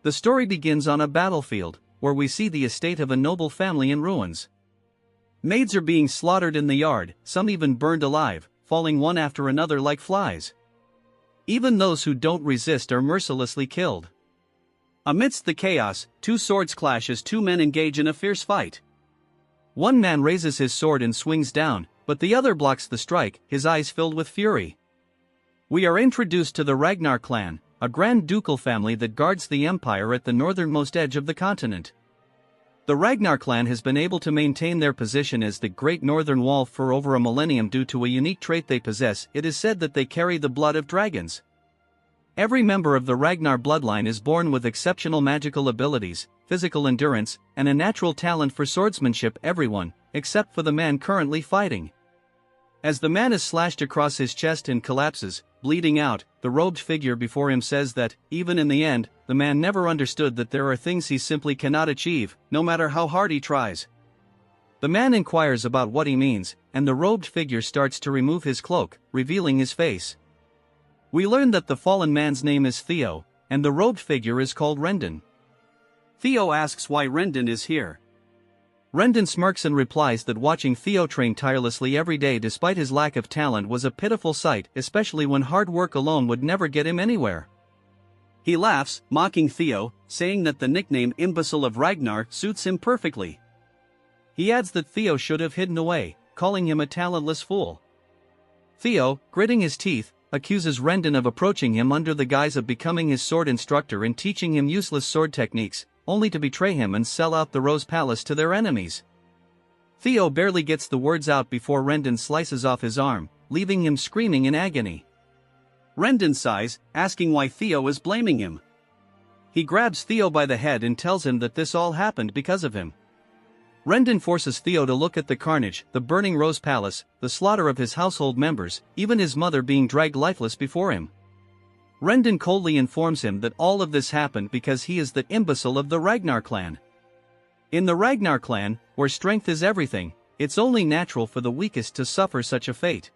The story begins on a battlefield, where we see the estate of a noble family in ruins. Maids are being slaughtered in the yard, some even burned alive, falling one after another like flies. Even those who don't resist are mercilessly killed. Amidst the chaos, two swords clash as two men engage in a fierce fight. One man raises his sword and swings down, but the other blocks the strike, his eyes filled with fury. We are introduced to the Ragnar clan, a grand ducal family that guards the empire at the northernmost edge of the continent. The Ragnar clan has been able to maintain their position as the Great Northern Wall for over a millennium due to a unique trait they possess. It is said that they carry the blood of dragons. Every member of the Ragnar bloodline is born with exceptional magical abilities, physical endurance, and a natural talent for swordsmanship. Everyone, except for the man currently fighting. As the man is slashed across his chest and collapses, bleeding out, the robed figure before him says that, even in the end, the man never understood that there are things he simply cannot achieve, no matter how hard he tries. The man inquires about what he means, and the robed figure starts to remove his cloak, revealing his face. We learn that the fallen man's name is Theo, and the robed figure is called Rendon. Theo asks why Rendon is here. Rendon smirks and replies that watching Theo train tirelessly every day despite his lack of talent was a pitiful sight, especially when hard work alone would never get him anywhere. He laughs, mocking Theo, saying that the nickname Imbecile of Ragnar suits him perfectly. He adds that Theo should have hidden away, calling him a talentless fool. Theo, gritting his teeth, accuses Rendon of approaching him under the guise of becoming his sword instructor and teaching him useless sword techniques, only to betray him and sell out the Rose Palace to their enemies. Theo barely gets the words out before Rendon slices off his arm, leaving him screaming in agony. Rendon sighs, asking why Theo is blaming him. He grabs Theo by the head and tells him that this all happened because of him. Rendon forces Theo to look at the carnage, the burning Rose Palace, the slaughter of his household members, even his mother being dragged lifeless before him. Rendon coldly informs him that all of this happened because he is the imbecile of the Ragnar clan. In the Ragnar clan, where strength is everything, it's only natural for the weakest to suffer such a fate.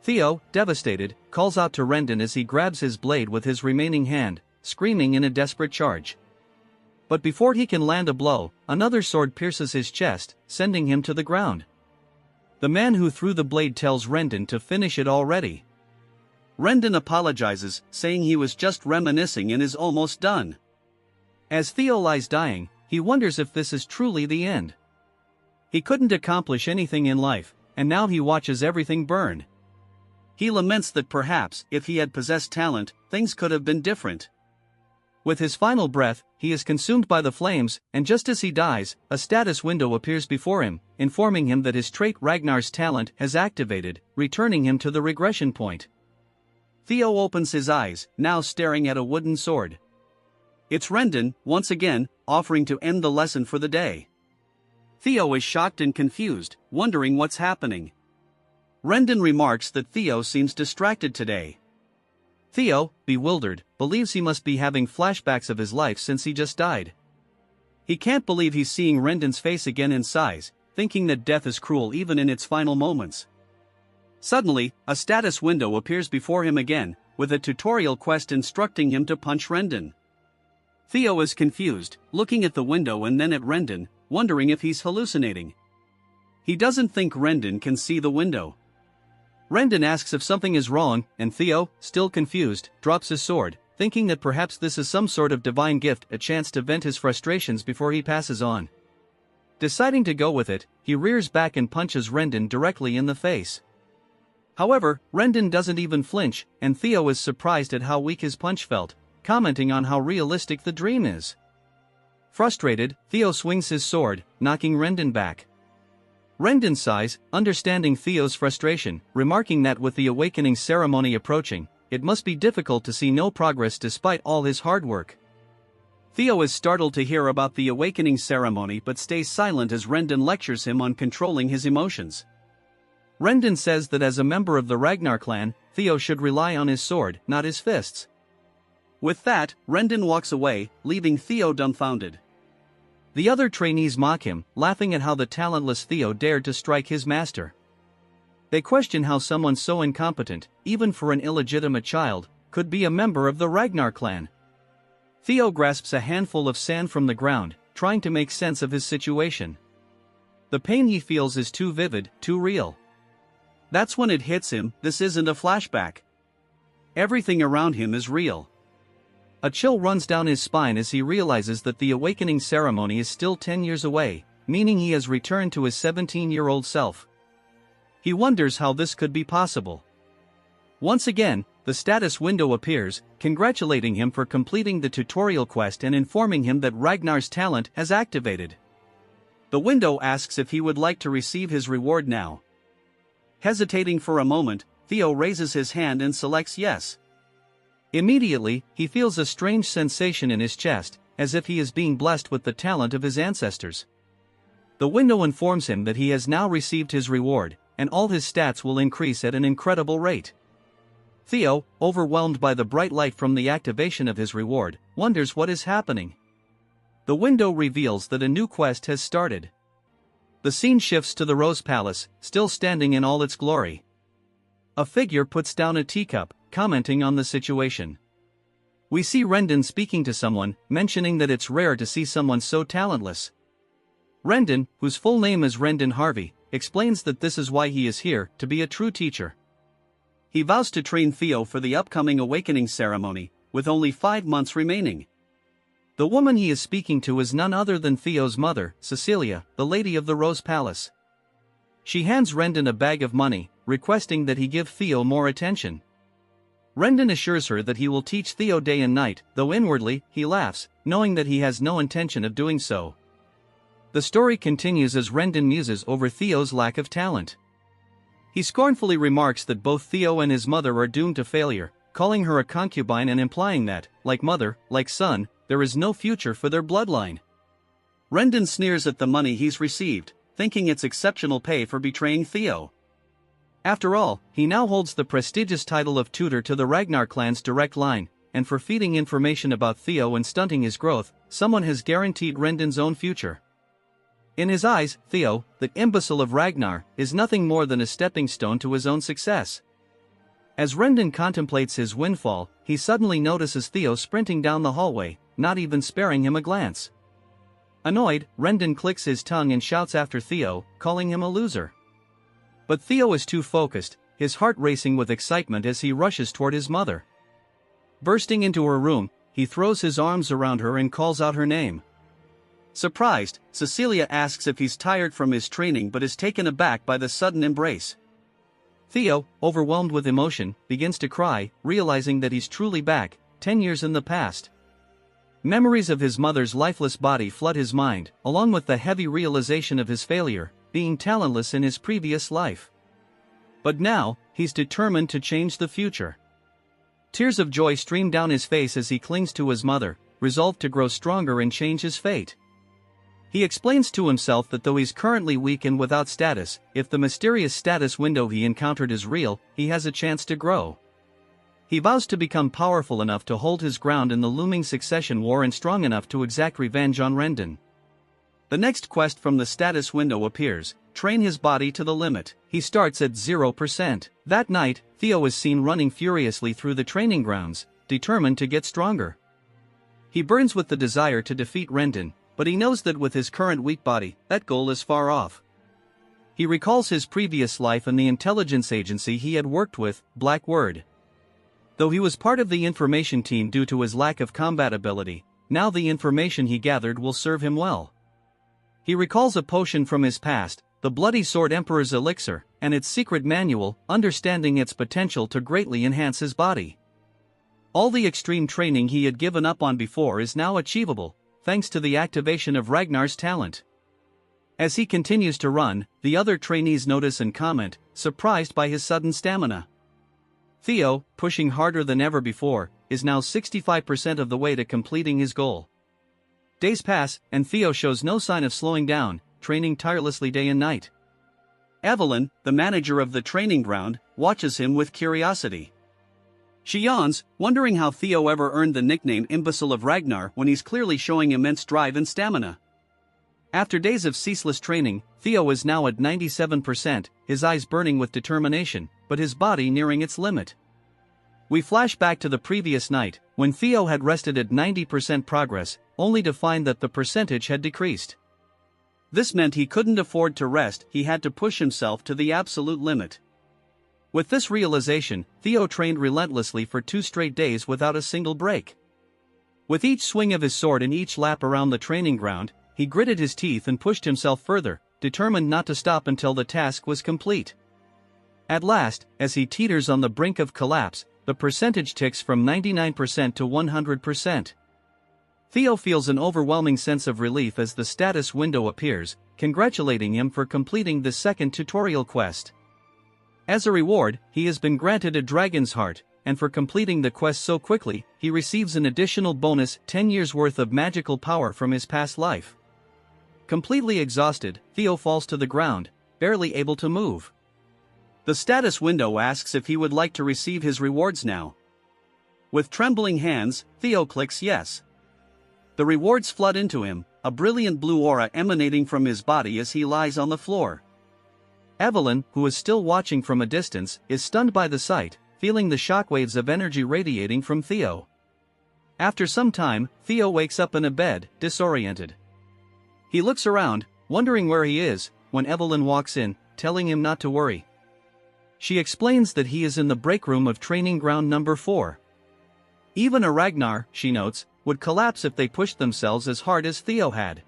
Theo, devastated, calls out to Rendon as he grabs his blade with his remaining hand, screaming in a desperate charge. But before he can land a blow, another sword pierces his chest, sending him to the ground. The man who threw the blade tells Rendon to finish it already. Rendon apologizes, saying he was just reminiscing and is almost done. As Theo lies dying, he wonders if this is truly the end. He couldn't accomplish anything in life, and now he watches everything burn. He laments that perhaps, if he had possessed talent, things could have been different. With his final breath, he is consumed by the flames, and just as he dies, a status window appears before him, informing him that his trait Ragnar's talent has activated, returning him to the regression point. Theo opens his eyes, now staring at a wooden sword. It's Rendon, once again, offering to end the lesson for the day. Theo is shocked and confused, wondering what's happening. Rendon remarks that Theo seems distracted today. Theo, bewildered, believes he must be having flashbacks of his life since he just died. He can't believe he's seeing Rendon's face again in size, thinking that death is cruel even in its final moments. Suddenly, a status window appears before him again, with a tutorial quest instructing him to punch Rendon. Theo is confused, looking at the window and then at Rendon, wondering if he's hallucinating. He doesn't think Rendon can see the window. Rendon asks if something is wrong, and Theo, still confused, drops his sword, thinking that perhaps this is some sort of divine gift, a chance to vent his frustrations before he passes on. Deciding to go with it, he rears back and punches Rendon directly in the face. However, Rendon doesn't even flinch, and Theo is surprised at how weak his punch felt, commenting on how realistic the dream is. Frustrated, Theo swings his sword, knocking Rendon back. Rendon sighs, understanding Theo's frustration, remarking that with the awakening ceremony approaching, it must be difficult to see no progress despite all his hard work. Theo is startled to hear about the awakening ceremony but stays silent as Rendon lectures him on controlling his emotions. Rendon says that as a member of the Ragnar clan, Theo should rely on his sword, not his fists. With that, Rendon walks away, leaving Theo dumbfounded. The other trainees mock him, laughing at how the talentless Theo dared to strike his master. They question how someone so incompetent, even for an illegitimate child, could be a member of the Ragnar clan. Theo grasps a handful of sand from the ground, trying to make sense of his situation. The pain he feels is too vivid, too real. That's when it hits him, this isn't a flashback. Everything around him is real. A chill runs down his spine as he realizes that the awakening ceremony is still 10 years away, meaning he has returned to his 17-year-old self. He wonders how this could be possible. Once again, the status window appears, congratulating him for completing the tutorial quest and informing him that Ragnar's talent has activated. The window asks if he would like to receive his reward now. Hesitating for a moment, Theo raises his hand and selects yes. Immediately, he feels a strange sensation in his chest, as if he is being blessed with the talent of his ancestors. The window informs him that he has now received his reward, and all his stats will increase at an incredible rate. Theo, overwhelmed by the bright light from the activation of his reward, wonders what is happening. The window reveals that a new quest has started. The scene shifts to the Rose Palace, still standing in all its glory. A figure puts down a teacup, commenting on the situation. We see Rendon speaking to someone, mentioning that it's rare to see someone so talentless. Rendon, whose full name is Rendon Harvey, explains that this is why he is here, to be a true teacher. He vows to train Theo for the upcoming awakening ceremony, with only 5 months remaining. The woman he is speaking to is none other than Theo's mother, Cecilia, the Lady of the Rose Palace. She hands Rendon a bag of money, requesting that he give Theo more attention. Rendon assures her that he will teach Theo day and night, though inwardly, he laughs, knowing that he has no intention of doing so. The story continues as Rendon muses over Theo's lack of talent. He scornfully remarks that both Theo and his mother are doomed to failure, calling her a concubine and implying that, like mother, like son, there is no future for their bloodline. Rendon sneers at the money he's received, thinking it's exceptional pay for betraying Theo. After all, he now holds the prestigious title of tutor to the Ragnar clan's direct line, and for feeding information about Theo and stunting his growth, someone has guaranteed Rendon's own future. In his eyes, Theo, the imbecile of Ragnar, is nothing more than a stepping stone to his own success. As Rendon contemplates his windfall, he suddenly notices Theo sprinting down the hallway, not even sparing him a glance. Annoyed, Rendon clicks his tongue and shouts after Theo, calling him a loser. But Theo is too focused, his heart racing with excitement as he rushes toward his mother. Bursting into her room, he throws his arms around her and calls out her name. Surprised, Cecilia asks if he's tired from his training but is taken aback by the sudden embrace. Theo, overwhelmed with emotion, begins to cry, realizing that he's truly back, 10 years in the past. Memories of his mother's lifeless body flood his mind, along with the heavy realization of his failure, being talentless in his previous life. But now, he's determined to change the future. Tears of joy stream down his face as he clings to his mother, resolved to grow stronger and change his fate. He explains to himself that though he's currently weak and without status, if the mysterious status window he encountered is real, he has a chance to grow. He vows to become powerful enough to hold his ground in the looming succession war and strong enough to exact revenge on Rendon. The next quest from the status window appears: train his body to the limit. He starts at 0%. That night, Theo is seen running furiously through the training grounds, determined to get stronger. He burns with the desire to defeat Rendon, but he knows that with his current weak body, that goal is far off. He recalls his previous life and the intelligence agency he had worked with, Blackwood. Though he was part of the information team due to his lack of combat ability, now the information he gathered will serve him well. He recalls a potion from his past, the Bloody Sword Emperor's Elixir, and its secret manual, understanding its potential to greatly enhance his body. All the extreme training he had given up on before is now achievable, thanks to the activation of Ragnar's talent. As he continues to run, the other trainees notice and comment, surprised by his sudden stamina. Theo, pushing harder than ever before, is now 65% of the way to completing his goal. Days pass, and Theo shows no sign of slowing down, training tirelessly day and night. Evelyn, the manager of the training ground, watches him with curiosity. She yawns, wondering how Theo ever earned the nickname Imbecile of Ragnar when he's clearly showing immense drive and stamina. After days of ceaseless training, Theo is now at 97%, his eyes burning with determination, but his body nearing its limit. We flash back to the previous night, when Theo had rested at 90% progress, only to find that the percentage had decreased. This meant he couldn't afford to rest, he had to push himself to the absolute limit. With this realization, Theo trained relentlessly for 2 straight days without a single break. With each swing of his sword and each lap around the training ground, he gritted his teeth and pushed himself further, determined not to stop until the task was complete. At last, as he teeters on the brink of collapse, the percentage ticks from 99% to 100%. Theo feels an overwhelming sense of relief as the status window appears, congratulating him for completing the second tutorial quest. As a reward, he has been granted a dragon's heart, and for completing the quest so quickly, he receives an additional bonus 10 years worth of magical power from his past life. Completely exhausted, Theo falls to the ground, barely able to move. The status window asks if he would like to receive his rewards now. With trembling hands, Theo clicks yes. The rewards flood into him, a brilliant blue aura emanating from his body as he lies on the floor. Evelyn, who is still watching from a distance, is stunned by the sight, feeling the shockwaves of energy radiating from Theo. After some time, Theo wakes up in a bed, disoriented. He looks around, wondering where he is, when Evelyn walks in, telling him not to worry. She explains that he is in the break room of training ground number 4. Even a Ragnar, she notes, would collapse if they pushed themselves as hard as Theo had.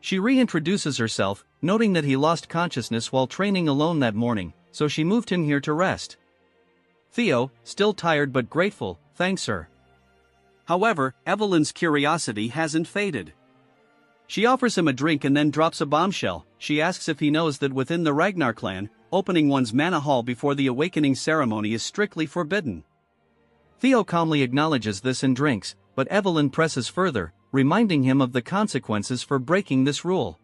She reintroduces herself, noting that he lost consciousness while training alone that morning, so she moved him here to rest. Theo, still tired but grateful, thanks her. However, Evelyn's curiosity hasn't faded. She offers him a drink and then drops a bombshell. She asks if he knows that within the Ragnar clan, opening one's mana hall before the awakening ceremony is strictly forbidden. Theo calmly acknowledges this and drinks, but Evelyn presses further, reminding him of the consequences for breaking this rule.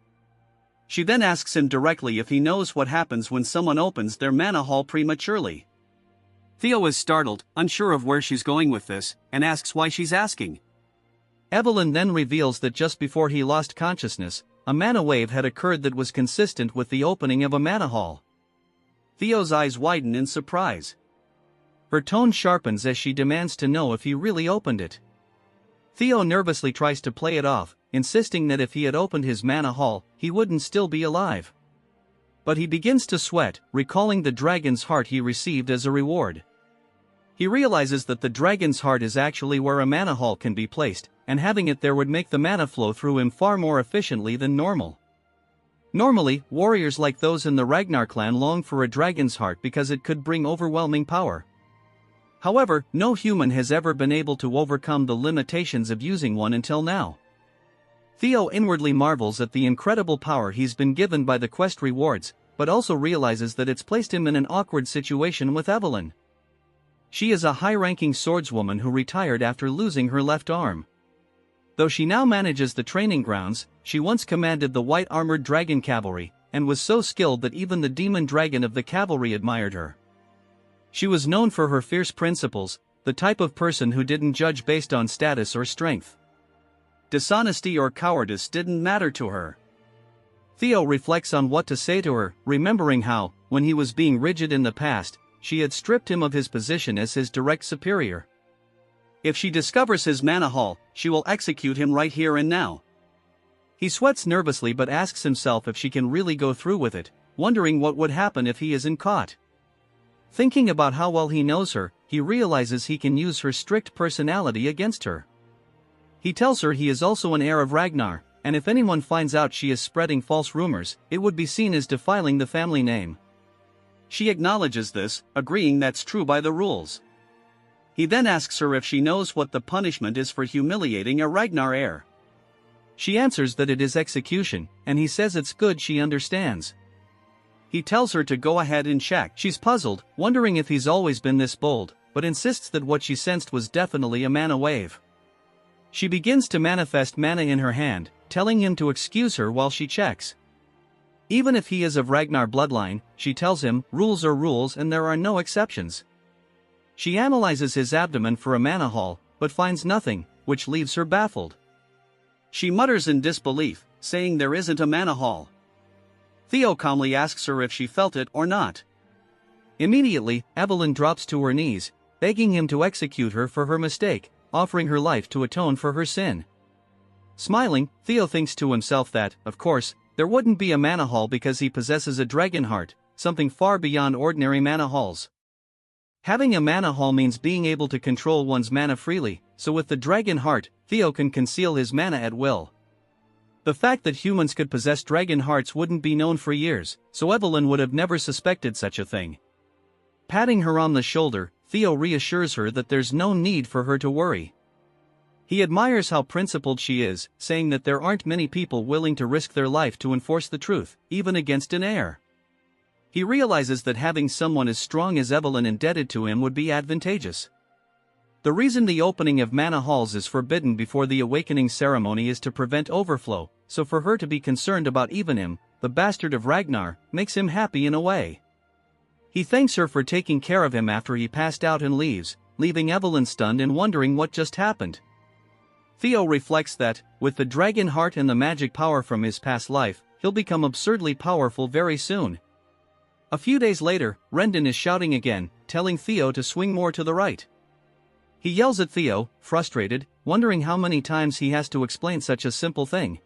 She then asks him directly if he knows what happens when someone opens their mana hall prematurely. Theo is startled, unsure of where she's going with this, and asks why she's asking. Evelyn then reveals that just before he lost consciousness, a mana wave had occurred that was consistent with the opening of a mana hall. Theo's eyes widen in surprise. Her tone sharpens as she demands to know if he really opened it. Theo nervously tries to play it off, insisting that if he had opened his mana hall, he wouldn't still be alive. But he begins to sweat, recalling the dragon's heart he received as a reward. He realizes that the dragon's heart is actually where a mana hall can be placed, and having it there would make the mana flow through him far more efficiently than normal. Normally, warriors like those in the Ragnar clan long for a dragon's heart because it could bring overwhelming power. However, no human has ever been able to overcome the limitations of using one until now. Theo inwardly marvels at the incredible power he's been given by the quest rewards, but also realizes that it's placed him in an awkward situation with Evelyn. She is a high-ranking swordswoman who retired after losing her left arm. Though she now manages the training grounds, she once commanded the white-armored dragon cavalry, and was so skilled that even the demon dragon of the cavalry admired her. She was known for her fierce principles, the type of person who didn't judge based on status or strength. Dishonesty or cowardice didn't matter to her. Theo reflects on what to say to her, remembering how, when he was being rigid in the past, she had stripped him of his position as his direct superior. If she discovers his mana hall, she will execute him right here and now. He sweats nervously but asks himself if she can really go through with it, wondering what would happen if he isn't caught. Thinking about how well he knows her, he realizes he can use her strict personality against her. He tells her he is also an heir of Ragnar, and if anyone finds out she is spreading false rumors, it would be seen as defiling the family name. She acknowledges this, agreeing that's true by the rules. He then asks her if she knows what the punishment is for humiliating a Ragnar heir. She answers that it is execution, and he says it's good she understands. He tells her to go ahead and check. She's puzzled, wondering if he's always been this bold, but insists that what she sensed was definitely a mana wave. She begins to manifest mana in her hand, telling him to excuse her while she checks. Even if he is of Ragnar bloodline, she tells him, rules are rules and there are no exceptions. She analyzes his abdomen for a mana hall, but finds nothing, which leaves her baffled. She mutters in disbelief, saying there isn't a mana hall. Theo calmly asks her if she felt it or not. Immediately, Evelyn drops to her knees, begging him to execute her for her mistake, offering her life to atone for her sin. Smiling, Theo thinks to himself that, of course, there wouldn't be a mana hall because he possesses a dragon heart, something far beyond ordinary mana halls. Having a mana hall means being able to control one's mana freely, so with the dragon heart, Theo can conceal his mana at will. The fact that humans could possess dragon hearts wouldn't be known for years, so Evelyn would have never suspected such a thing. Patting her on the shoulder, Theo reassures her that there's no need for her to worry. He admires how principled she is, saying that there aren't many people willing to risk their life to enforce the truth, even against an heir. He realizes that having someone as strong as Evelyn indebted to him would be advantageous. The reason the opening of mana halls is forbidden before the awakening ceremony is to prevent overflow, so for her to be concerned about even him, the bastard of Ragnar, makes him happy in a way. He thanks her for taking care of him after he passed out and leaves, leaving Evelyn stunned and wondering what just happened. Theo reflects that, with the dragon heart and the magic power from his past life, he'll become absurdly powerful very soon. A few days later, Rendon is shouting again, telling Theo to swing more to the right. He yells at Theo, frustrated, wondering how many times he has to explain such a simple thing.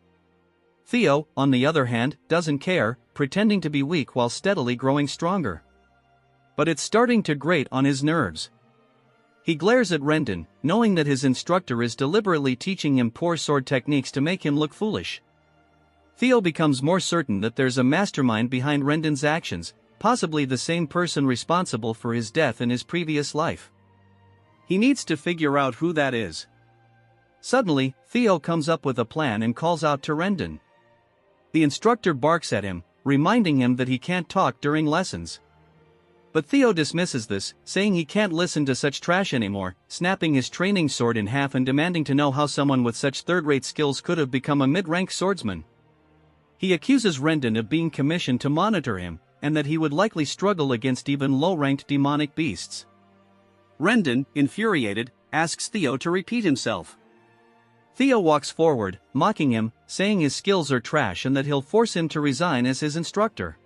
Theo, on the other hand, doesn't care, pretending to be weak while steadily growing stronger. But it's starting to grate on his nerves. He glares at Rendon, knowing that his instructor is deliberately teaching him poor sword techniques to make him look foolish. Theo becomes more certain that there's a mastermind behind Rendon's actions, possibly the same person responsible for his death in his previous life. He needs to figure out who that is. Suddenly, Theo comes up with a plan and calls out to Rendon. The instructor barks at him, reminding him that he can't talk during lessons. But Theo dismisses this, saying he can't listen to such trash anymore, snapping his training sword in half and demanding to know how someone with such third-rate skills could have become a mid-rank swordsman. He accuses Rendon of being commissioned to monitor him, and that he would likely struggle against even low-ranked demonic beasts. Rendon, infuriated, asks Theo to repeat himself. Theo walks forward, mocking him, saying his skills are trash and that he'll force him to resign as his instructor.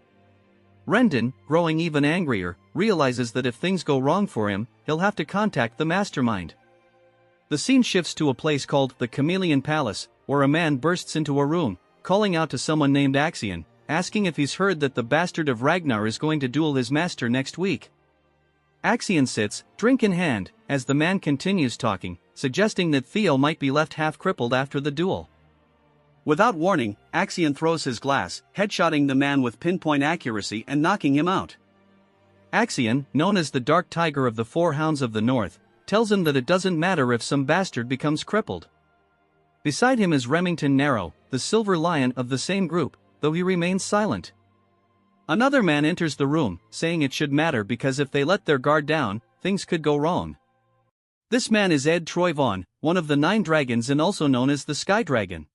Rendon, growing even angrier, realizes that if things go wrong for him, he'll have to contact the mastermind. The scene shifts to a place called the Chameleon Palace, where a man bursts into a room, calling out to someone named Axion, asking if he's heard that the bastard of Ragnar is going to duel his master next week. Axion sits, drink in hand, as the man continues talking, suggesting that Theo might be left half-crippled after the duel. Without warning, Axion throws his glass, headshotting the man with pinpoint accuracy and knocking him out. Axion, known as the Dark Tiger of the Four Hounds of the North, tells him that it doesn't matter if some bastard becomes crippled. Beside him is Remington Narrow, the Silver Lion of the same group, though he remains silent. Another man enters the room, saying it should matter because if they let their guard down, things could go wrong. This man is Ed Troyvon, one of the 9 dragons and also known as the Sky Dragon.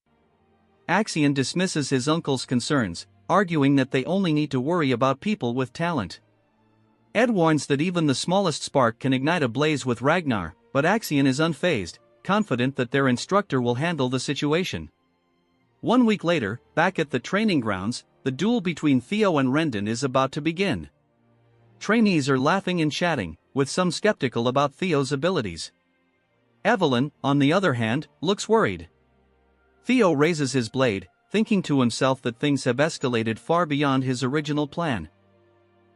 Axion dismisses his uncle's concerns, arguing that they only need to worry about people with talent. Ed warns that even the smallest spark can ignite a blaze with Ragnar, but Axion is unfazed, confident that their instructor will handle the situation. 1 week later, back at the training grounds, the duel between Theo and Rendon is about to begin. Trainees are laughing and chatting, with some skeptical about Theo's abilities. Evelyn, on the other hand, looks worried. Theo raises his blade, thinking to himself that things have escalated far beyond his original plan.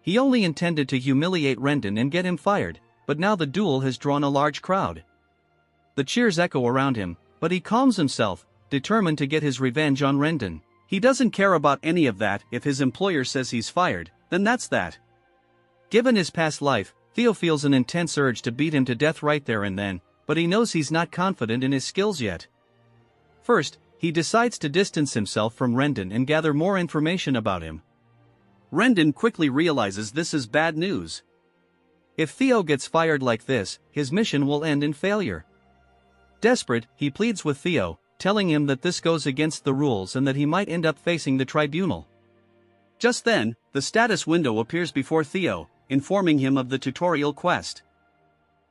He only intended to humiliate Rendon and get him fired, but now the duel has drawn a large crowd. The cheers echo around him, but he calms himself, determined to get his revenge on Rendon. He doesn't care about any of that. If his employer says he's fired, then that's that. Given his past life, Theo feels an intense urge to beat him to death right there and then, but he knows he's not confident in his skills yet. First, he decides to distance himself from Rendon and gather more information about him. Rendon quickly realizes this is bad news. If Theo gets fired like this, his mission will end in failure. Desperate, he pleads with Theo, telling him that this goes against the rules and that he might end up facing the tribunal. Just then, the status window appears before Theo, informing him of the tutorial quest.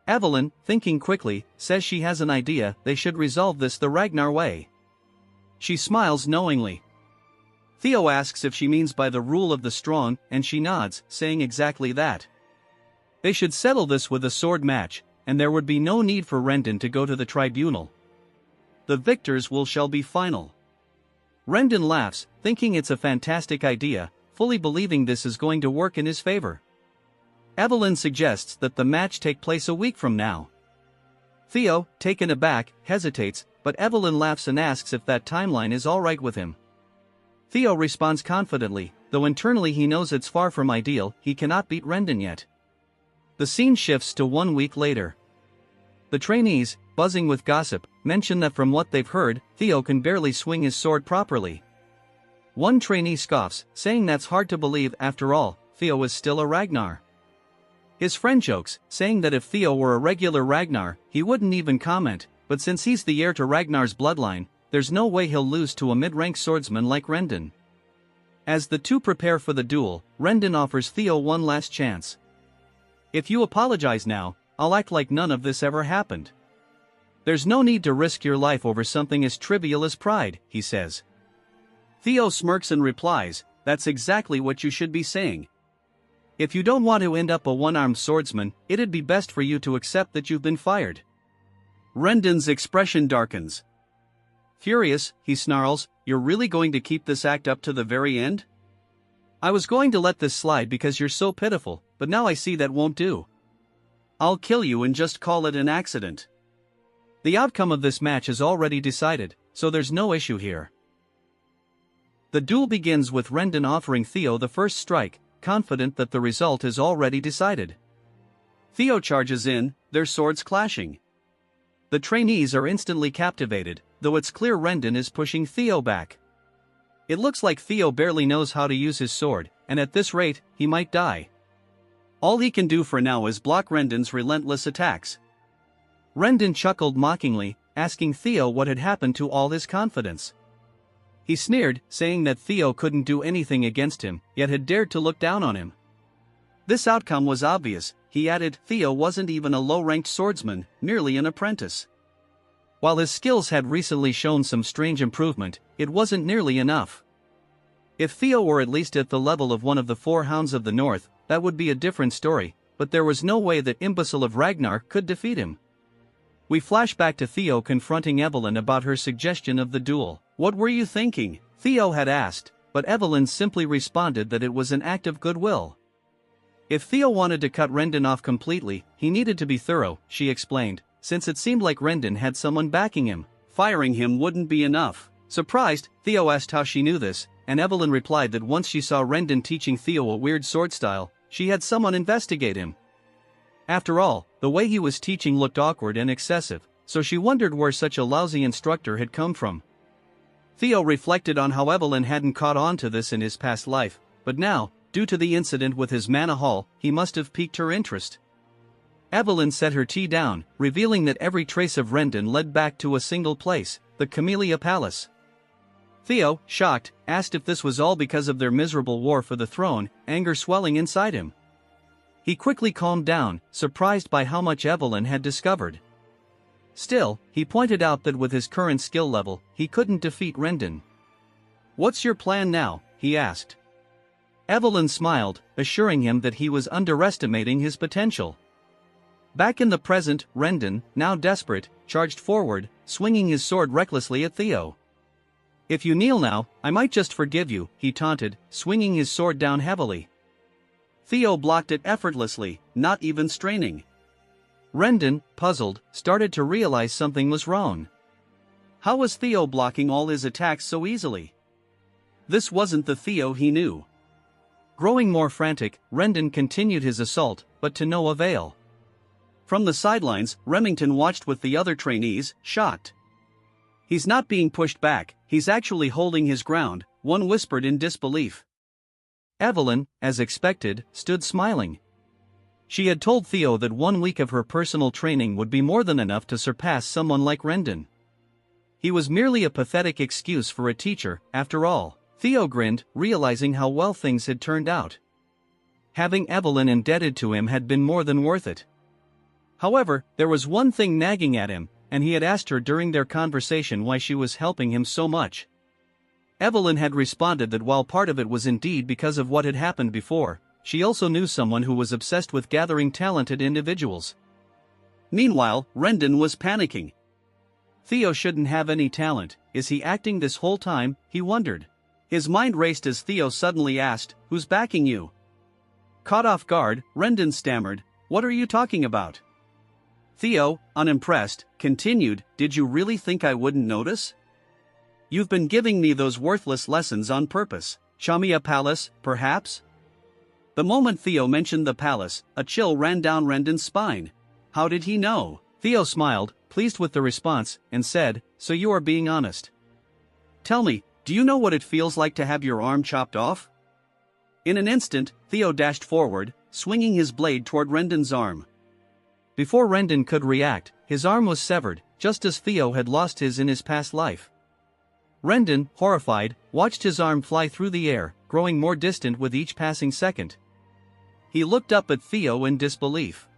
Evelyn, thinking quickly, says she has an idea: they should resolve this the Ragnar way. She smiles knowingly. Theo asks if she means by the rule of the strong, and she nods, saying exactly that. They should settle this with a sword match, and there would be no need for Rendon to go to the tribunal. The victors shall be final. Rendon laughs, thinking it's a fantastic idea, fully believing this is going to work in his favor. Evelyn suggests that the match take place a week from now. Theo, taken aback, hesitates, but Evelyn laughs and asks if that timeline is alright with him. Theo responds confidently, though internally he knows it's far from ideal. He cannot beat Rendon yet. The scene shifts to 1 week later. The trainees, buzzing with gossip, mention that from what they've heard, Theo can barely swing his sword properly. One trainee scoffs, saying that's hard to believe. After all, Theo is still a Ragnar. His friend jokes, saying that if Theo were a regular Ragnar, he wouldn't even comment, but since he's the heir to Ragnar's bloodline, there's no way he'll lose to a mid-rank swordsman like Rendon. As the two prepare for the duel, Rendon offers Theo one last chance. If you apologize now, I'll act like none of this ever happened. There's no need to risk your life over something as trivial as pride, he says. Theo smirks and replies, that's exactly what you should be saying. If you don't want to end up a one-armed swordsman, it'd be best for you to accept that you've been fired. Rendon's expression darkens. Furious, he snarls, you're really going to keep this act up to the very end? I was going to let this slide because you're so pitiful, but now I see that won't do. I'll kill you and just call it an accident. The outcome of this match is already decided, so there's no issue here. The duel begins with Rendon offering Theo the first strike, confident that the result is already decided. Theo charges in, their swords clashing. The trainees are instantly captivated, though it's clear Rendon is pushing Theo back. It looks like Theo barely knows how to use his sword, and at this rate, he might die. All he can do for now is block Rendon's relentless attacks. Rendon chuckled mockingly, asking Theo what had happened to all his confidence. He sneered, saying that Theo couldn't do anything against him, yet had dared to look down on him. This outcome was obvious, he added. Theo wasn't even a low-ranked swordsman, merely an apprentice. While his skills had recently shown some strange improvement, it wasn't nearly enough. If Theo were at least at the level of one of the 4 Hounds of the North, that would be a different story, but there was no way that imbecile of Ragnar could defeat him. We flash back to Theo confronting Evelyn about her suggestion of the duel. What were you thinking? Theo had asked, but Evelyn simply responded that it was an act of goodwill. If Theo wanted to cut Rendon off completely, he needed to be thorough, she explained, since it seemed like Rendon had someone backing him. Firing him wouldn't be enough. Surprised, Theo asked how she knew this, and Evelyn replied that once she saw Rendon teaching Theo a weird sword style, she had someone investigate him. After all, the way he was teaching looked awkward and excessive, so she wondered where such a lousy instructor had come from. Theo reflected on how Evelyn hadn't caught on to this in his past life, but now, due to the incident with his mana haul, he must have piqued her interest. Evelyn set her tea down, revealing that every trace of Rendon led back to a single place, the Camellia Palace. Theo, shocked, asked if this was all because of their miserable war for the throne, anger swelling inside him. He quickly calmed down, surprised by how much Evelyn had discovered. Still, he pointed out that with his current skill level, he couldn't defeat Rendon. What's your plan now? He asked. Evelyn smiled, assuring him that he was underestimating his potential. Back in the present, Rendon, now desperate, charged forward, swinging his sword recklessly at Theo. If you kneel now, I might just forgive you, he taunted, swinging his sword down heavily. Theo blocked it effortlessly, not even straining. Rendon, puzzled, started to realize something was wrong. How was Theo blocking all his attacks so easily? This wasn't the Theo he knew. Growing more frantic, Rendon continued his assault, but to no avail. From the sidelines, Remington watched with the other trainees, shocked. He's not being pushed back, he's actually holding his ground, one whispered in disbelief. Evelyn, as expected, stood smiling. She had told Theo that 1 week of her personal training would be more than enough to surpass someone like Rendon. He was merely a pathetic excuse for a teacher, after all. Theo grinned, realizing how well things had turned out. Having Evelyn indebted to him had been more than worth it. However, there was one thing nagging at him, and he had asked her during their conversation why she was helping him so much. Evelyn had responded that while part of it was indeed because of what had happened before, she also knew someone who was obsessed with gathering talented individuals. Meanwhile, Rendon was panicking. Theo shouldn't have any talent. Is he acting this whole time? He wondered. His mind raced as Theo suddenly asked, "Who's backing you?" Caught off guard, Rendon stammered, "What are you talking about?" Theo, unimpressed, continued, "Did you really think I wouldn't notice? You've been giving me those worthless lessons on purpose. Show me a palace, perhaps?" The moment Theo mentioned the palace, a chill ran down Rendon's spine. How did he know? Theo smiled, pleased with the response, and said, "So you are being honest. Tell me, do you know what it feels like to have your arm chopped off?" In an instant, Theo dashed forward, swinging his blade toward Rendon's arm. Before Rendon could react, his arm was severed, just as Theo had lost his in his past life. Rendon, horrified, watched his arm fly through the air, growing more distant with each passing second. He looked up at Theo in disbelief.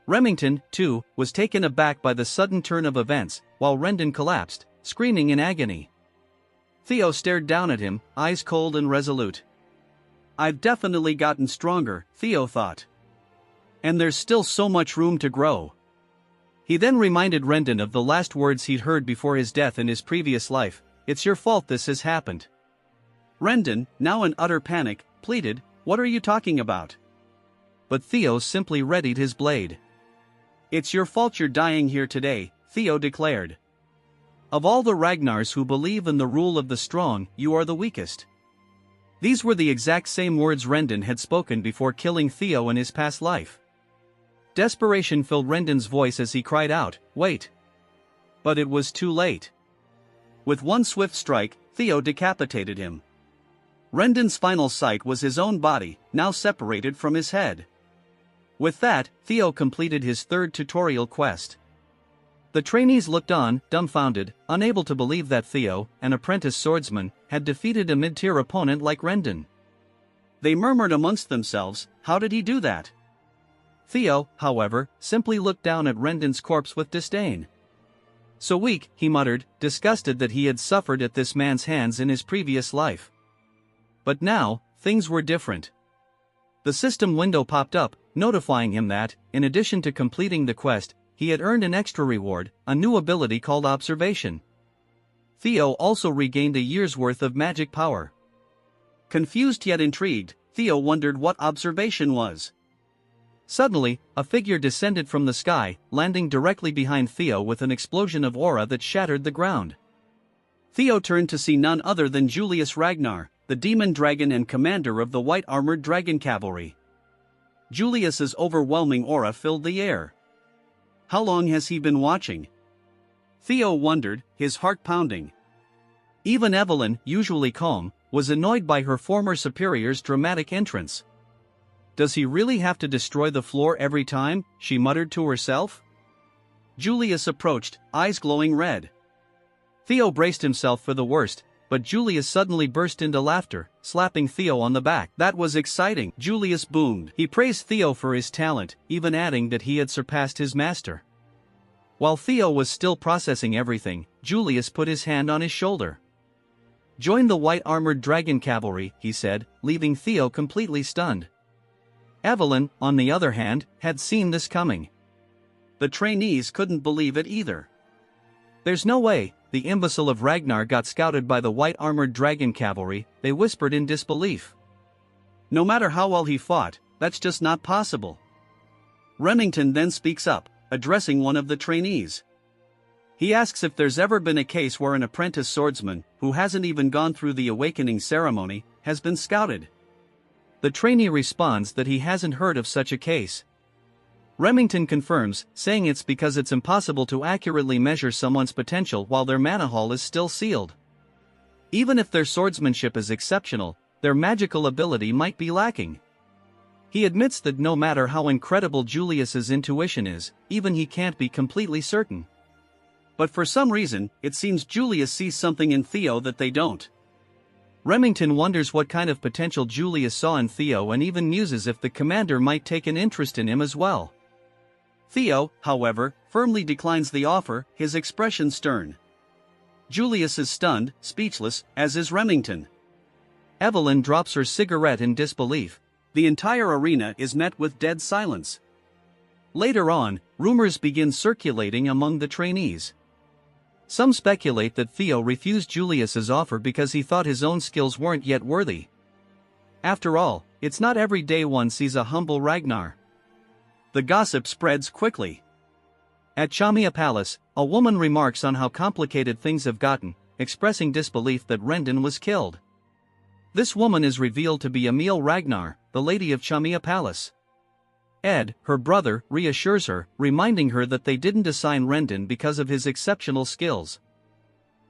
Remington, too, was taken aback by the sudden turn of events, while Rendon collapsed, screaming in agony. Theo stared down at him, eyes cold and resolute. "I've definitely gotten stronger," Theo thought. "And there's still so much room to grow." He then reminded Rendon of the last words he'd heard before his death in his previous life, "It's your fault this has happened." Rendon, now in utter panic, pleaded, "What are you talking about?" But Theo simply readied his blade. "It's your fault you're dying here today," Theo declared. "Of all the Ragnars who believe in the rule of the strong, you are the weakest." These were the exact same words Rendon had spoken before killing Theo in his past life. Desperation filled Rendon's voice as he cried out, "Wait!" But it was too late. With one swift strike, Theo decapitated him. Rendon's final sight was his own body, now separated from his head. With that, Theo completed his third tutorial quest. The trainees looked on, dumbfounded, unable to believe that Theo, an apprentice swordsman, had defeated a mid-tier opponent like Rendon. They murmured amongst themselves, "How did he do that?" Theo, however, simply looked down at Rendon's corpse with disdain. "So weak," he muttered, disgusted that he had suffered at this man's hands in his previous life. But now, things were different. The system window popped up, notifying him that, in addition to completing the quest, he had earned an extra reward, a new ability called Observation. Theo also regained a year's worth of magic power. Confused yet intrigued, Theo wondered what Observation was. Suddenly, a figure descended from the sky, landing directly behind Theo with an explosion of aura that shattered the ground. Theo turned to see none other than Julius Ragnar, the demon dragon and commander of the white-armored dragon cavalry. Julius's overwhelming aura filled the air. How long has he been watching? Theo wondered, his heart pounding. Even Evelyn, usually calm, was annoyed by her former superior's dramatic entrance. "Does he really have to destroy the floor every time?" she muttered to herself. Julius approached, eyes glowing red. Theo braced himself for the worst, but Julius suddenly burst into laughter, slapping Theo on the back. "That was exciting," Julius boomed. He praised Theo for his talent, even adding that he had surpassed his master. While Theo was still processing everything, Julius put his hand on his shoulder. "Join the white-armored dragon cavalry," he said, leaving Theo completely stunned. Evelyn, on the other hand, had seen this coming. The trainees couldn't believe it either. "There's no way, the imbecile of Ragnar got scouted by the white-armored dragon cavalry," they whispered in disbelief. "No matter how well he fought, that's just not possible." Remington then speaks up, addressing one of the trainees. He asks if there's ever been a case where an apprentice swordsman, who hasn't even gone through the awakening ceremony, has been scouted. The trainee responds that he hasn't heard of such a case. Remington confirms, saying it's because it's impossible to accurately measure someone's potential while their mana hall is still sealed. Even if their swordsmanship is exceptional, their magical ability might be lacking. He admits that no matter how incredible Julius's intuition is, even he can't be completely certain. But for some reason, it seems Julius sees something in Theo that they don't. Remington wonders what kind of potential Julius saw in Theo and even muses if the commander might take an interest in him as well. Theo, however, firmly declines the offer, his expression stern. Julius is stunned, speechless, as is Remington. Evelyn drops her cigarette in disbelief, The entire arena is met with dead silence. Later on, rumors begin circulating among the trainees. Some speculate that Theo refused Julius's offer because he thought his own skills weren't yet worthy. After all, it's not every day one sees a humble Ragnar. The gossip spreads quickly. At Chamia Palace, a woman remarks on how complicated things have gotten, expressing disbelief that Rendon was killed. This woman is revealed to be Emil Ragnar, the lady of Chamia Palace. Ed, her brother, reassures her, reminding her that they didn't assign Rendon because of his exceptional skills.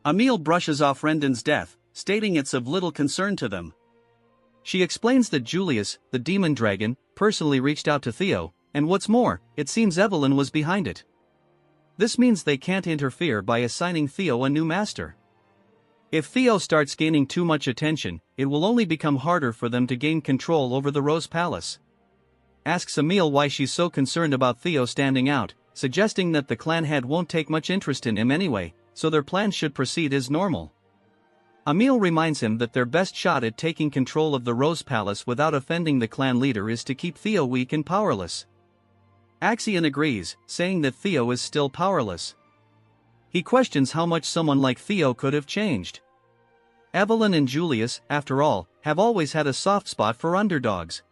Emil brushes off Rendon's death, stating it's of little concern to them. She explains that Julius, the demon dragon, personally reached out to Theo, and what's more, it seems Evelyn was behind it. This means they can't interfere by assigning Theo a new master. If Theo starts gaining too much attention, it will only become harder for them to gain control over the Rose Palace. Asks Emil why she's so concerned about Theo standing out, suggesting that the clan head won't take much interest in him anyway, so their plans should proceed as normal. Emil reminds him that their best shot at taking control of the Rose Palace without offending the clan leader is to keep Theo weak and powerless. Axion agrees, saying that Theo is still powerless. He questions how much someone like Theo could have changed. Evelyn and Julius, after all, have always had a soft spot for underdogs.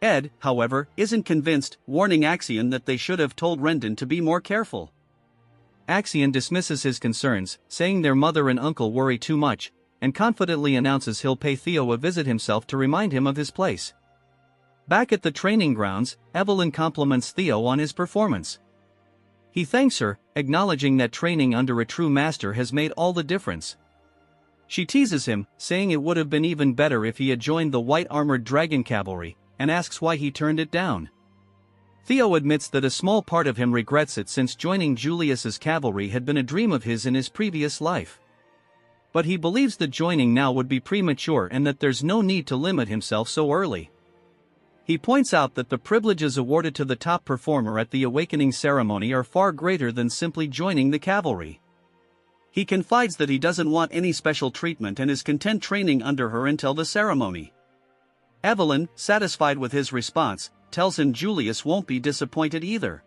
Ed, however, isn't convinced, warning Axion that they should have told Rendon to be more careful. Axion dismisses his concerns, saying their mother and uncle worry too much, and confidently announces he'll pay Theo a visit himself to remind him of his place. Back at the training grounds, Evelyn compliments Theo on his performance. He thanks her, acknowledging that training under a true master has made all the difference. She teases him, saying it would have been even better if he had joined the white-armored dragon cavalry, and asks why he turned it down. Theo admits that a small part of him regrets it since joining Julius's cavalry had been a dream of his in his previous life. But he believes that joining now would be premature and that there's no need to limit himself so early. He points out that the privileges awarded to the top performer at the awakening ceremony are far greater than simply joining the cavalry. He confides that he doesn't want any special treatment and is content training under her until the ceremony. Evelyn, satisfied with his response, tells him Julius won't be disappointed either.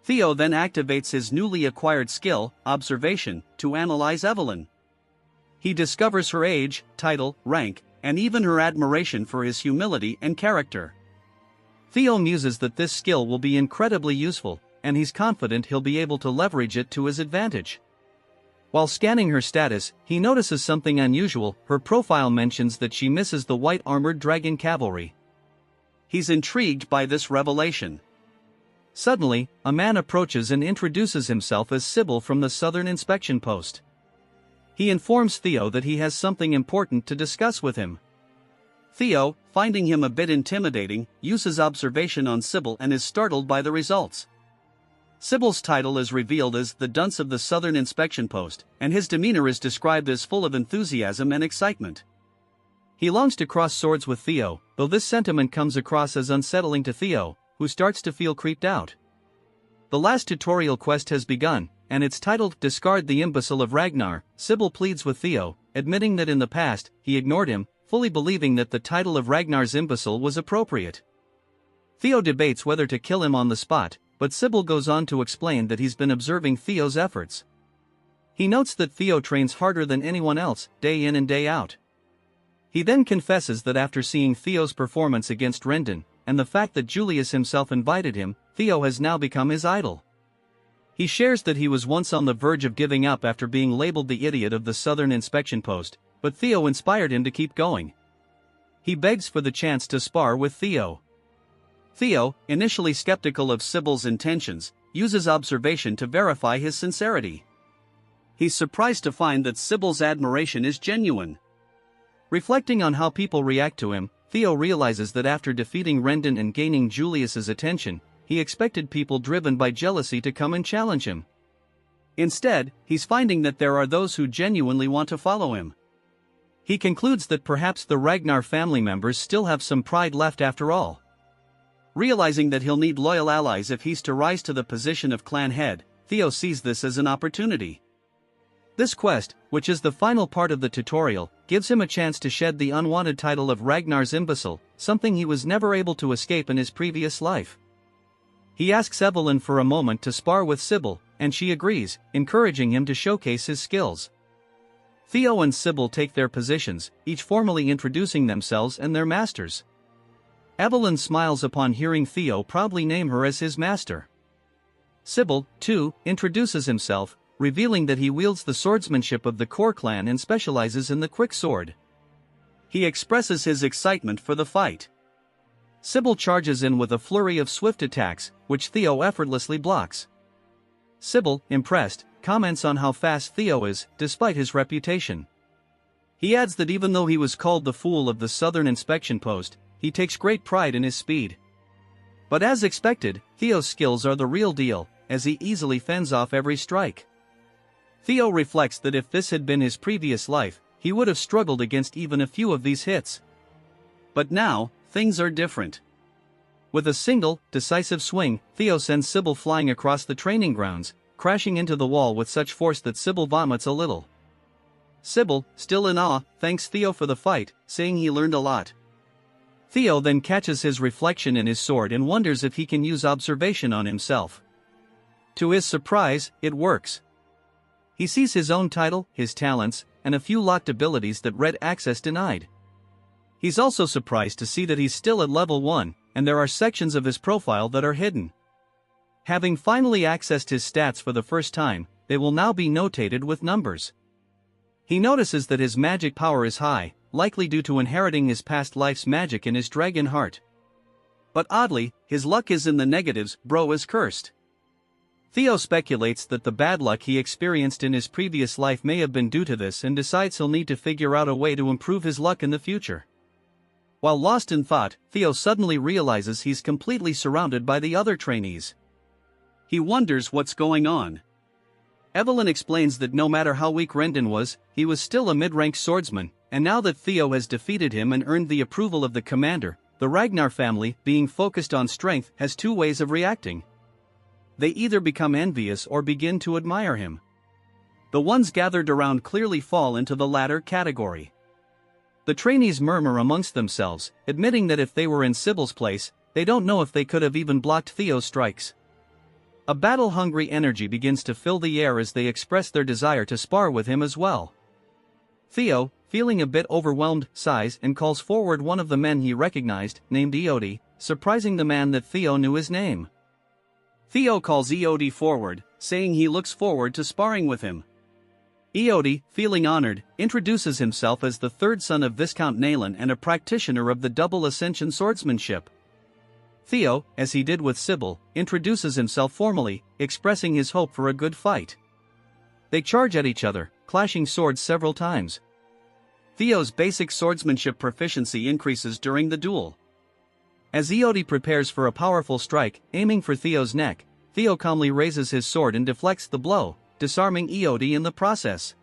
Theo then activates his newly acquired skill, observation, to analyze Evelyn. He discovers her age, title, rank, and even her admiration for his humility and character. Theo muses that this skill will be incredibly useful, and he's confident he'll be able to leverage it to his advantage. While scanning her status, he notices something unusual. Her profile mentions that she misses the white-armored dragon cavalry. He's intrigued by this revelation. Suddenly, a man approaches and introduces himself as Sybil from the Southern Inspection Post. He informs Theo that he has something important to discuss with him. Theo, finding him a bit intimidating, uses observation on Sybil and is startled by the results. Sybil's title is revealed as the Dunce of the Southern Inspection Post, and his demeanor is described as full of enthusiasm and excitement. He longs to cross swords with Theo, though this sentiment comes across as unsettling to Theo, who starts to feel creeped out. The last tutorial quest has begun, and it's titled Discard the Imbecile of Ragnar. Sybil pleads with Theo, admitting that in the past, he ignored him, fully believing that the title of Ragnar's imbecile was appropriate. Theo debates whether to kill him on the spot, but Sybil goes on to explain that he's been observing Theo's efforts. He notes that Theo trains harder than anyone else, day in and day out. He then confesses that after seeing Theo's performance against Rendon, and the fact that Julius himself invited him, Theo has now become his idol. He shares that he was once on the verge of giving up after being labeled the idiot of the Southern Inspection Post, but Theo inspired him to keep going. He begs for the chance to spar with Theo. Theo, initially skeptical of Sybil's intentions, uses observation to verify his sincerity. He's surprised to find that Sybil's admiration is genuine. Reflecting on how people react to him, Theo realizes that after defeating Rendon and gaining Julius's attention, he expected people driven by jealousy to come and challenge him. Instead, he's finding that there are those who genuinely want to follow him. He concludes that perhaps the Ragnar family members still have some pride left after all. Realizing that he'll need loyal allies if he's to rise to the position of clan head, Theo sees this as an opportunity. This quest, which is the final part of the tutorial, gives him a chance to shed the unwanted title of Ragnar's imbecile, something he was never able to escape in his previous life. He asks Evelyn for a moment to spar with Sybil, and she agrees, encouraging him to showcase his skills. Theo and Sybil take their positions, each formally introducing themselves and their masters. Evelyn smiles upon hearing Theo proudly name her as his master. Sybil, too, introduces himself, revealing that he wields the swordsmanship of the core clan and specializes in the quick sword. He expresses his excitement for the fight. Sybil charges in with a flurry of swift attacks, which Theo effortlessly blocks. Sybil, impressed, comments on how fast Theo is, despite his reputation. He adds that even though he was called the fool of the Southern Inspection Post, he takes great pride in his speed. But as expected, Theo's skills are the real deal, as he easily fends off every strike. Theo reflects that if this had been his previous life, he would have struggled against even a few of these hits. But now, things are different. With a single, decisive swing, Theo sends Sybil flying across the training grounds, crashing into the wall with such force that Sybil vomits a little. Sybil, still in awe, thanks Theo for the fight, saying he learned a lot. Theo then catches his reflection in his sword and wonders if he can use observation on himself. To his surprise, it works. He sees his own title, his talents, and a few locked abilities that Red Access denied. He's also surprised to see that he's still at level 1, and there are sections of his profile that are hidden. Having finally accessed his stats for the first time, they will now be notated with numbers. He notices that his magic power is high, likely due to inheriting his past life's magic in his dragon heart. But oddly, his luck is in the negatives, bro is cursed. Theo speculates that the bad luck he experienced in his previous life may have been due to this and decides he'll need to figure out a way to improve his luck in the future. While lost in thought, Theo suddenly realizes he's completely surrounded by the other trainees. He wonders what's going on. Evelyn explains that no matter how weak Rendon was, he was still a mid-rank swordsman, and now that Theo has defeated him and earned the approval of the commander, the Ragnar family, being focused on strength, has two ways of reacting. They either become envious or begin to admire him. The ones gathered around clearly fall into the latter category. The trainees murmur amongst themselves, admitting that if they were in Sybil's place, they don't know if they could have even blocked Theo's strikes. A battle-hungry energy begins to fill the air as they express their desire to spar with him as well. Theo, feeling a bit overwhelmed, sighs and calls forward one of the men he recognized, named Eodi, surprising the man that Theo knew his name. Theo calls Eodi forward, saying he looks forward to sparring with him. Eodi, feeling honored, introduces himself as the third son of Viscount Naylan and a practitioner of the double ascension swordsmanship. Theo, as he did with Sybil, introduces himself formally, expressing his hope for a good fight. They charge at each other, clashing swords several times. Theo's basic swordsmanship proficiency increases during the duel. As Eodi prepares for a powerful strike, aiming for Theo's neck, Theo calmly raises his sword and deflects the blow, disarming Eodi in the process.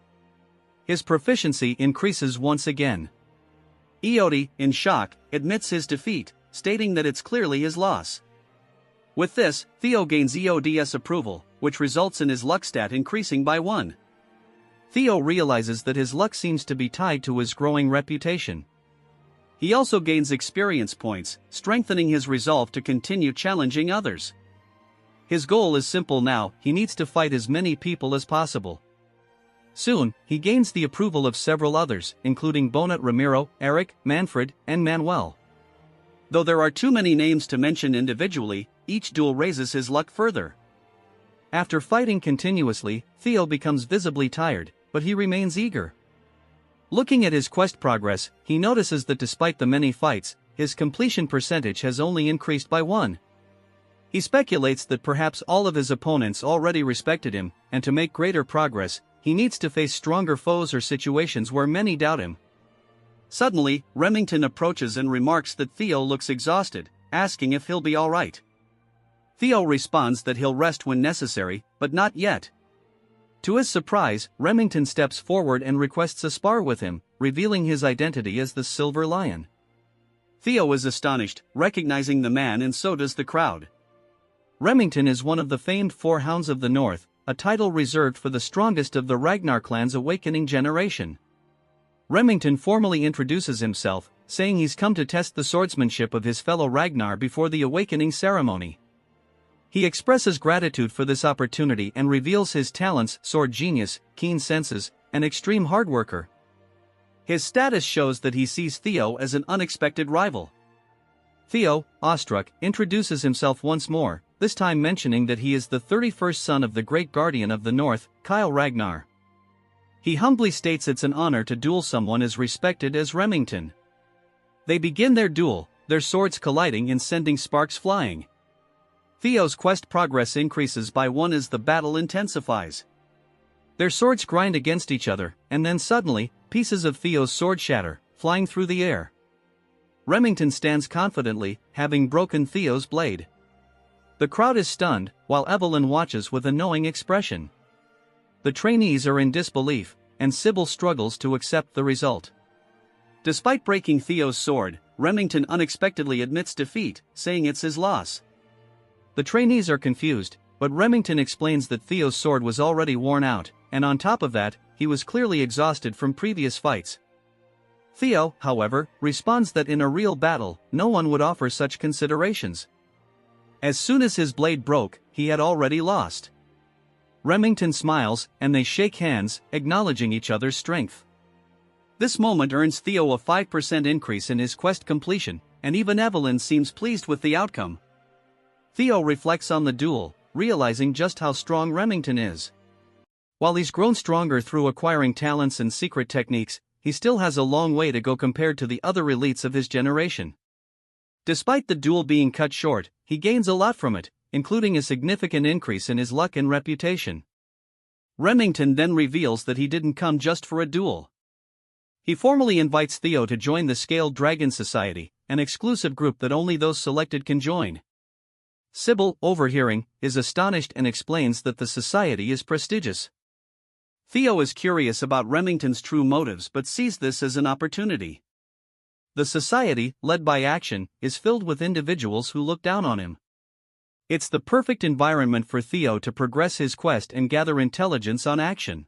His proficiency increases once again. Eodi, in shock, admits his defeat, stating that it's clearly his loss. With this, Theo gains Eodi's approval, which results in his luck stat increasing by 1. Theo realizes that his luck seems to be tied to his growing reputation. He also gains experience points, strengthening his resolve to continue challenging others. His goal is simple now, he needs to fight as many people as possible. Soon, he gains the approval of several others, including Bonat Ramiro, Eric, Manfred, and Manuel. Though there are too many names to mention individually, each duel raises his luck further. After fighting continuously, Theo becomes visibly tired, but he remains eager. Looking at his quest progress, he notices that despite the many fights, his completion percentage has only increased by 1. He speculates that perhaps all of his opponents already respected him, and to make greater progress, he needs to face stronger foes or situations where many doubt him. Suddenly, Remington approaches and remarks that Theo looks exhausted, asking if he'll be alright. Theo responds that he'll rest when necessary, but not yet. To his surprise, Remington steps forward and requests a spar with him, revealing his identity as the Silver Lion. Theo is astonished, recognizing the man, and so does the crowd. Remington is one of the famed Four Hounds of the North, a title reserved for the strongest of the Ragnar clan's awakening generation. Remington formally introduces himself, saying he's come to test the swordsmanship of his fellow Ragnar before the awakening ceremony. He expresses gratitude for this opportunity and reveals his talents: sword genius, keen senses, and extreme hard worker. His status shows that he sees Theo as an unexpected rival. Theo, awestruck, introduces himself once more, this time mentioning that he is the 31st son of the great guardian of the North, Kyle Ragnar. He humbly states it's an honor to duel someone as respected as Remington. They begin their duel, their swords colliding and sending sparks flying. Theo's quest progress increases by 1 as the battle intensifies. Their swords grind against each other, and then suddenly, pieces of Theo's sword shatter, flying through the air. Remington stands confidently, having broken Theo's blade. The crowd is stunned, while Evelyn watches with a knowing expression. The trainees are in disbelief, and Sybil struggles to accept the result. Despite breaking Theo's sword, Remington unexpectedly admits defeat, saying it's his loss. The trainees are confused, but Remington explains that Theo's sword was already worn out, and on top of that, he was clearly exhausted from previous fights. Theo, however, responds that in a real battle, no one would offer such considerations. As soon as his blade broke, he had already lost. Remington smiles, and they shake hands, acknowledging each other's strength. This moment earns Theo a 5% increase in his quest completion, and even Evelyn seems pleased with the outcome. Theo reflects on the duel, realizing just how strong Remington is. While he's grown stronger through acquiring talents and secret techniques, he still has a long way to go compared to the other elites of his generation. Despite the duel being cut short, he gains a lot from it, including a significant increase in his luck and reputation. Remington then reveals that he didn't come just for a duel. He formally invites Theo to join the Scaled Dragon Society, an exclusive group that only those selected can join. Sybil, overhearing, is astonished and explains that the society is prestigious. Theo is curious about Remington's true motives but sees this as an opportunity. The society, led by Action, is filled with individuals who look down on him. It's the perfect environment for Theo to progress his quest and gather intelligence on Action.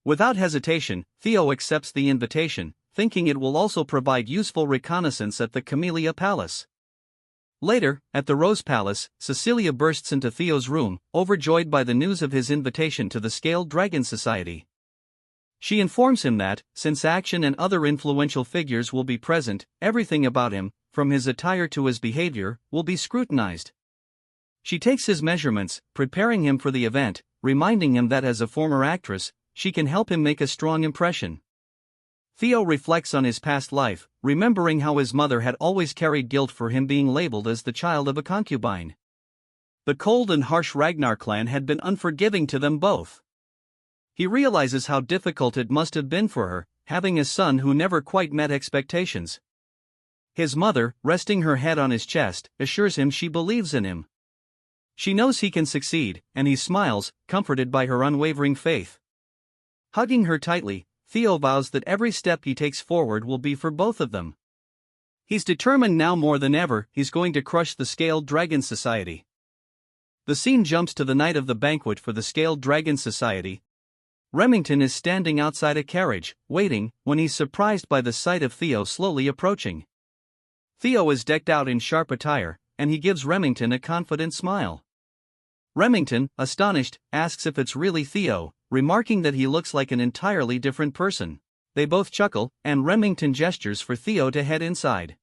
Without hesitation, Theo accepts the invitation, thinking it will also provide useful reconnaissance at the Camellia Palace. Later, at the Rose Palace, Cecilia bursts into Theo's room, overjoyed by the news of his invitation to the Scaled Dragon Society. She informs him that, since Action and other influential figures will be present, everything about him, from his attire to his behavior, will be scrutinized. She takes his measurements, preparing him for the event, reminding him that as a former actress, she can help him make a strong impression. Theo reflects on his past life, remembering how his mother had always carried guilt for him being labeled as the child of a concubine. The cold and harsh Ragnar clan had been unforgiving to them both. He realizes how difficult it must have been for her, having a son who never quite met expectations. His mother, resting her head on his chest, assures him she believes in him. She knows he can succeed, and he smiles, comforted by her unwavering faith. Hugging her tightly, Theo vows that every step he takes forward will be for both of them. He's determined now more than ever he's going to crush the Scaled Dragon Society. The scene jumps to the night of the banquet for the Scaled Dragon Society. Remington is standing outside a carriage, waiting, when he's surprised by the sight of Theo slowly approaching. Theo is decked out in sharp attire, and he gives Remington a confident smile. Remington, astonished, asks if it's really Theo, remarking that he looks like an entirely different person. They both chuckle, and Remington gestures for Theo to head inside.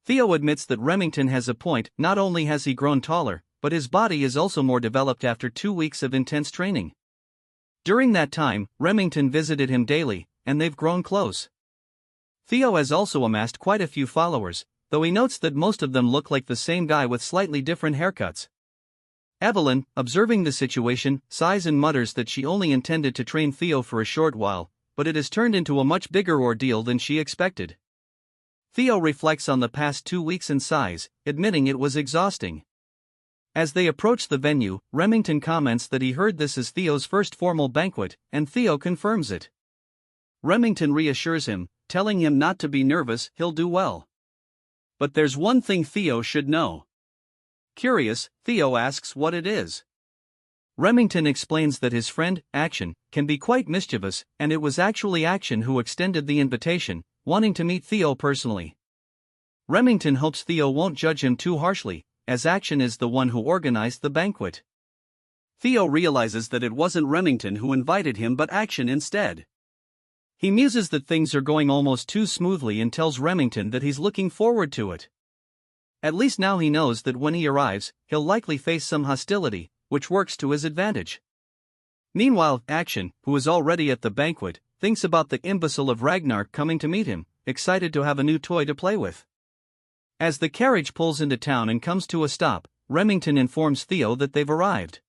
Theo admits that Remington has a point. Not only has he grown taller, but his body is also more developed after 2 weeks of intense training. During that time, Remington visited him daily, and they've grown close. Theo has also amassed quite a few followers, though he notes that most of them look like the same guy with slightly different haircuts. Evelyn, observing the situation, sighs and mutters that she only intended to train Theo for a short while, but it has turned into a much bigger ordeal than she expected. Theo reflects on the past 2 weeks and sighs, admitting it was exhausting. As they approach the venue, Remington comments that he heard this is Theo's first formal banquet, and Theo confirms it. Remington reassures him, telling him not to be nervous, he'll do well. But there's one thing Theo should know. Curious, Theo asks what it is. Remington explains that his friend, Action, can be quite mischievous, and it was actually Action who extended the invitation, wanting to meet Theo personally. Remington hopes Theo won't judge him too harshly, as Action is the one who organized the banquet. Theo realizes that it wasn't Remington who invited him but Action instead. He muses that things are going almost too smoothly and tells Remington that he's looking forward to it. At least now he knows that when he arrives, he'll likely face some hostility, which works to his advantage. Meanwhile, Action, who is already at the banquet, thinks about the imbecile of Ragnar coming to meet him, excited to have a new toy to play with. As the carriage pulls into town and comes to a stop, Remington informs Theo that they've arrived.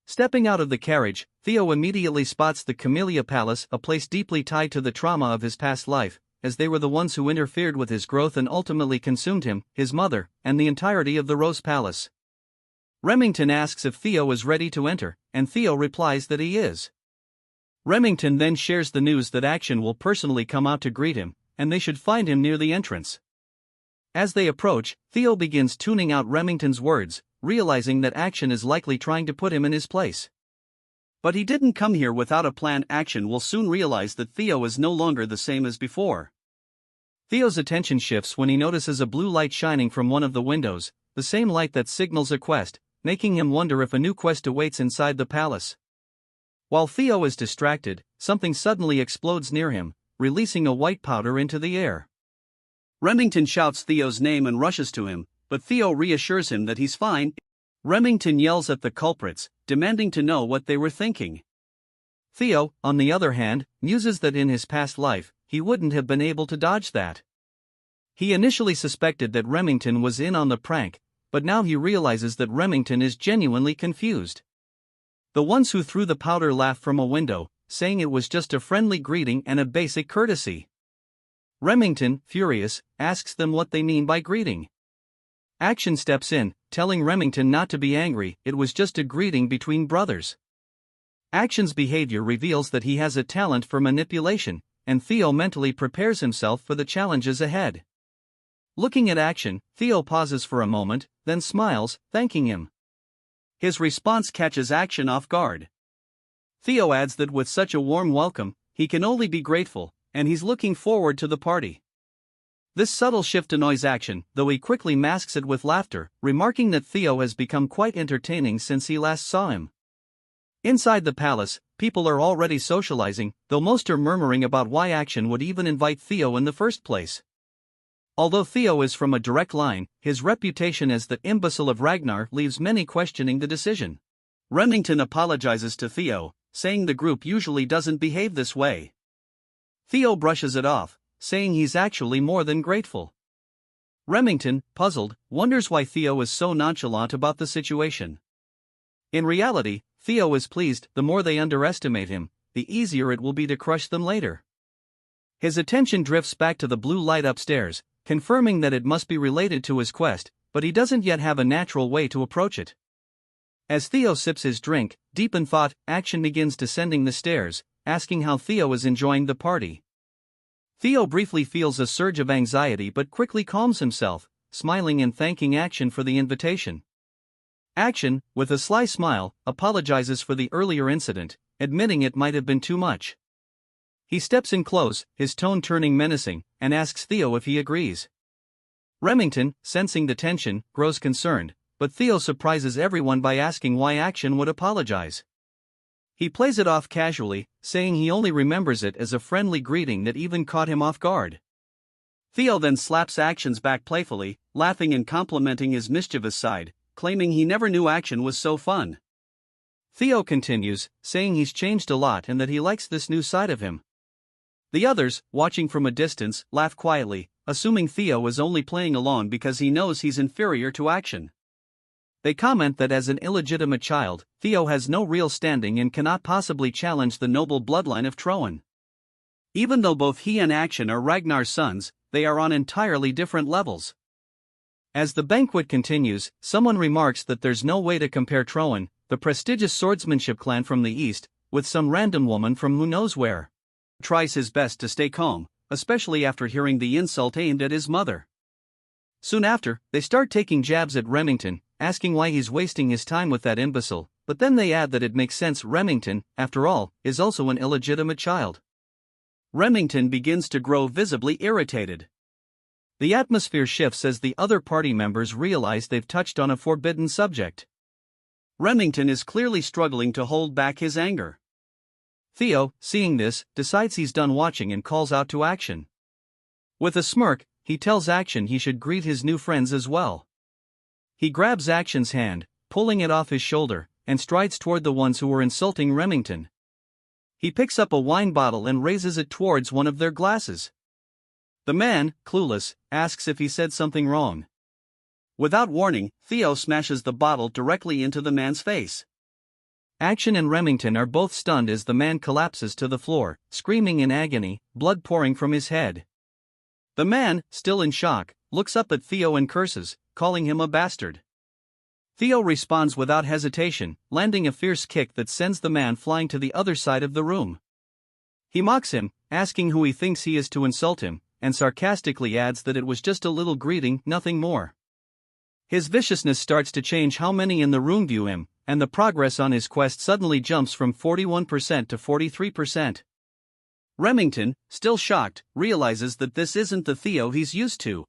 Stepping out of the carriage, Theo immediately spots the Camellia Palace, a place deeply tied to the trauma of his past life, as they were the ones who interfered with his growth and ultimately consumed him, his mother, and the entirety of the Rose Palace. Remington asks if Theo is ready to enter, and Theo replies that he is. Remington then shares the news that Action will personally come out to greet him, and they should find him near the entrance. As they approach, Theo begins tuning out Remington's words, realizing that Action is likely trying to put him in his place. But he didn't come here without a plan. Action will soon realize that Theo is no longer the same as before. Theo's attention shifts when he notices a blue light shining from one of the windows, the same light that signals a quest, making him wonder if a new quest awaits inside the palace. While Theo is distracted, something suddenly explodes near him, releasing a white powder into the air. Remington shouts Theo's name and rushes to him, but Theo reassures him that he's fine. Remington yells at the culprits, demanding to know what they were thinking. Theo, on the other hand, muses that in his past life, he wouldn't have been able to dodge that. He initially suspected that Remington was in on the prank, but now he realizes that Remington is genuinely confused. The ones who threw the powder laugh from a window, saying it was just a friendly greeting and a basic courtesy. Remington, furious, asks them what they mean by greeting. Action steps in, telling Remington not to be angry, it was just a greeting between brothers. Action's behavior reveals that he has a talent for manipulation, and Theo mentally prepares himself for the challenges ahead. Looking at Action, Theo pauses for a moment, then smiles, thanking him. His response catches Action off guard. Theo adds that with such a warm welcome, he can only be grateful, and he's looking forward to the party. This subtle shift annoys Action, though he quickly masks it with laughter, remarking that Theo has become quite entertaining since he last saw him. Inside the palace, people are already socializing, though most are murmuring about why Action would even invite Theo in the first place. Although Theo is from a direct line, his reputation as the imbecile of Ragnar leaves many questioning the decision. Remington apologizes to Theo, saying the group usually doesn't behave this way. Theo brushes it off, saying he's actually more than grateful. Remington, puzzled, wonders why Theo is so nonchalant about the situation. In reality, Theo is pleased. The more they underestimate him, the easier it will be to crush them later. His attention drifts back to the blue light upstairs, confirming that it must be related to his quest, but he doesn't yet have a natural way to approach it. As Theo sips his drink, deep in thought, Action begins descending the stairs, asking how Theo is enjoying the party. Theo briefly feels a surge of anxiety but quickly calms himself, smiling and thanking Action for the invitation. Action, with a sly smile, apologizes for the earlier incident, admitting it might have been too much. He steps in close, his tone turning menacing, and asks Theo if he agrees. Remington, sensing the tension, grows concerned, but Theo surprises everyone by asking why Action would apologize. He plays it off casually, saying he only remembers it as a friendly greeting that even caught him off guard. Theo then slaps Action's back playfully, laughing and complimenting his mischievous side, claiming he never knew Action was so fun. Theo continues, saying he's changed a lot and that he likes this new side of him. The others, watching from a distance, laugh quietly, assuming Theo is only playing along because he knows he's inferior to Action. They comment that as an illegitimate child, Theo has no real standing and cannot possibly challenge the noble bloodline of Thron. Even though both he and Action are Ragnar's sons, they are on entirely different levels. As the banquet continues, someone remarks that there's no way to compare Thron, the prestigious swordsmanship clan from the east, with some random woman from who knows where. Tries his best to stay calm, especially after hearing the insult aimed at his mother. Soon after, they start taking jabs at Remington, asking why he's wasting his time with that imbecile, but then they add that it makes sense Remington, after all, is also an illegitimate child. Remington begins to grow visibly irritated. The atmosphere shifts as the other party members realize they've touched on a forbidden subject. Remington is clearly struggling to hold back his anger. Theo, seeing this, decides he's done watching and calls out to Action. With a smirk, he tells Action he should greet his new friends as well. He grabs Action's hand, pulling it off his shoulder, and strides toward the ones who were insulting Remington. He picks up a wine bottle and raises it towards one of their glasses. The man, clueless, asks if he said something wrong. Without warning, Theo smashes the bottle directly into the man's face. Action and Remington are both stunned as the man collapses to the floor, screaming in agony, blood pouring from his head. The man, still in shock, looks up at Theo and curses, calling him a bastard. Theo responds without hesitation, landing a fierce kick that sends the man flying to the other side of the room. He mocks him, asking who he thinks he is to insult him, and sarcastically adds that it was just a little greeting, nothing more. His viciousness starts to change how many in the room view him, and the progress on his quest suddenly jumps from 41% to 43%. Remington, still shocked, realizes that this isn't the Theo he's used to.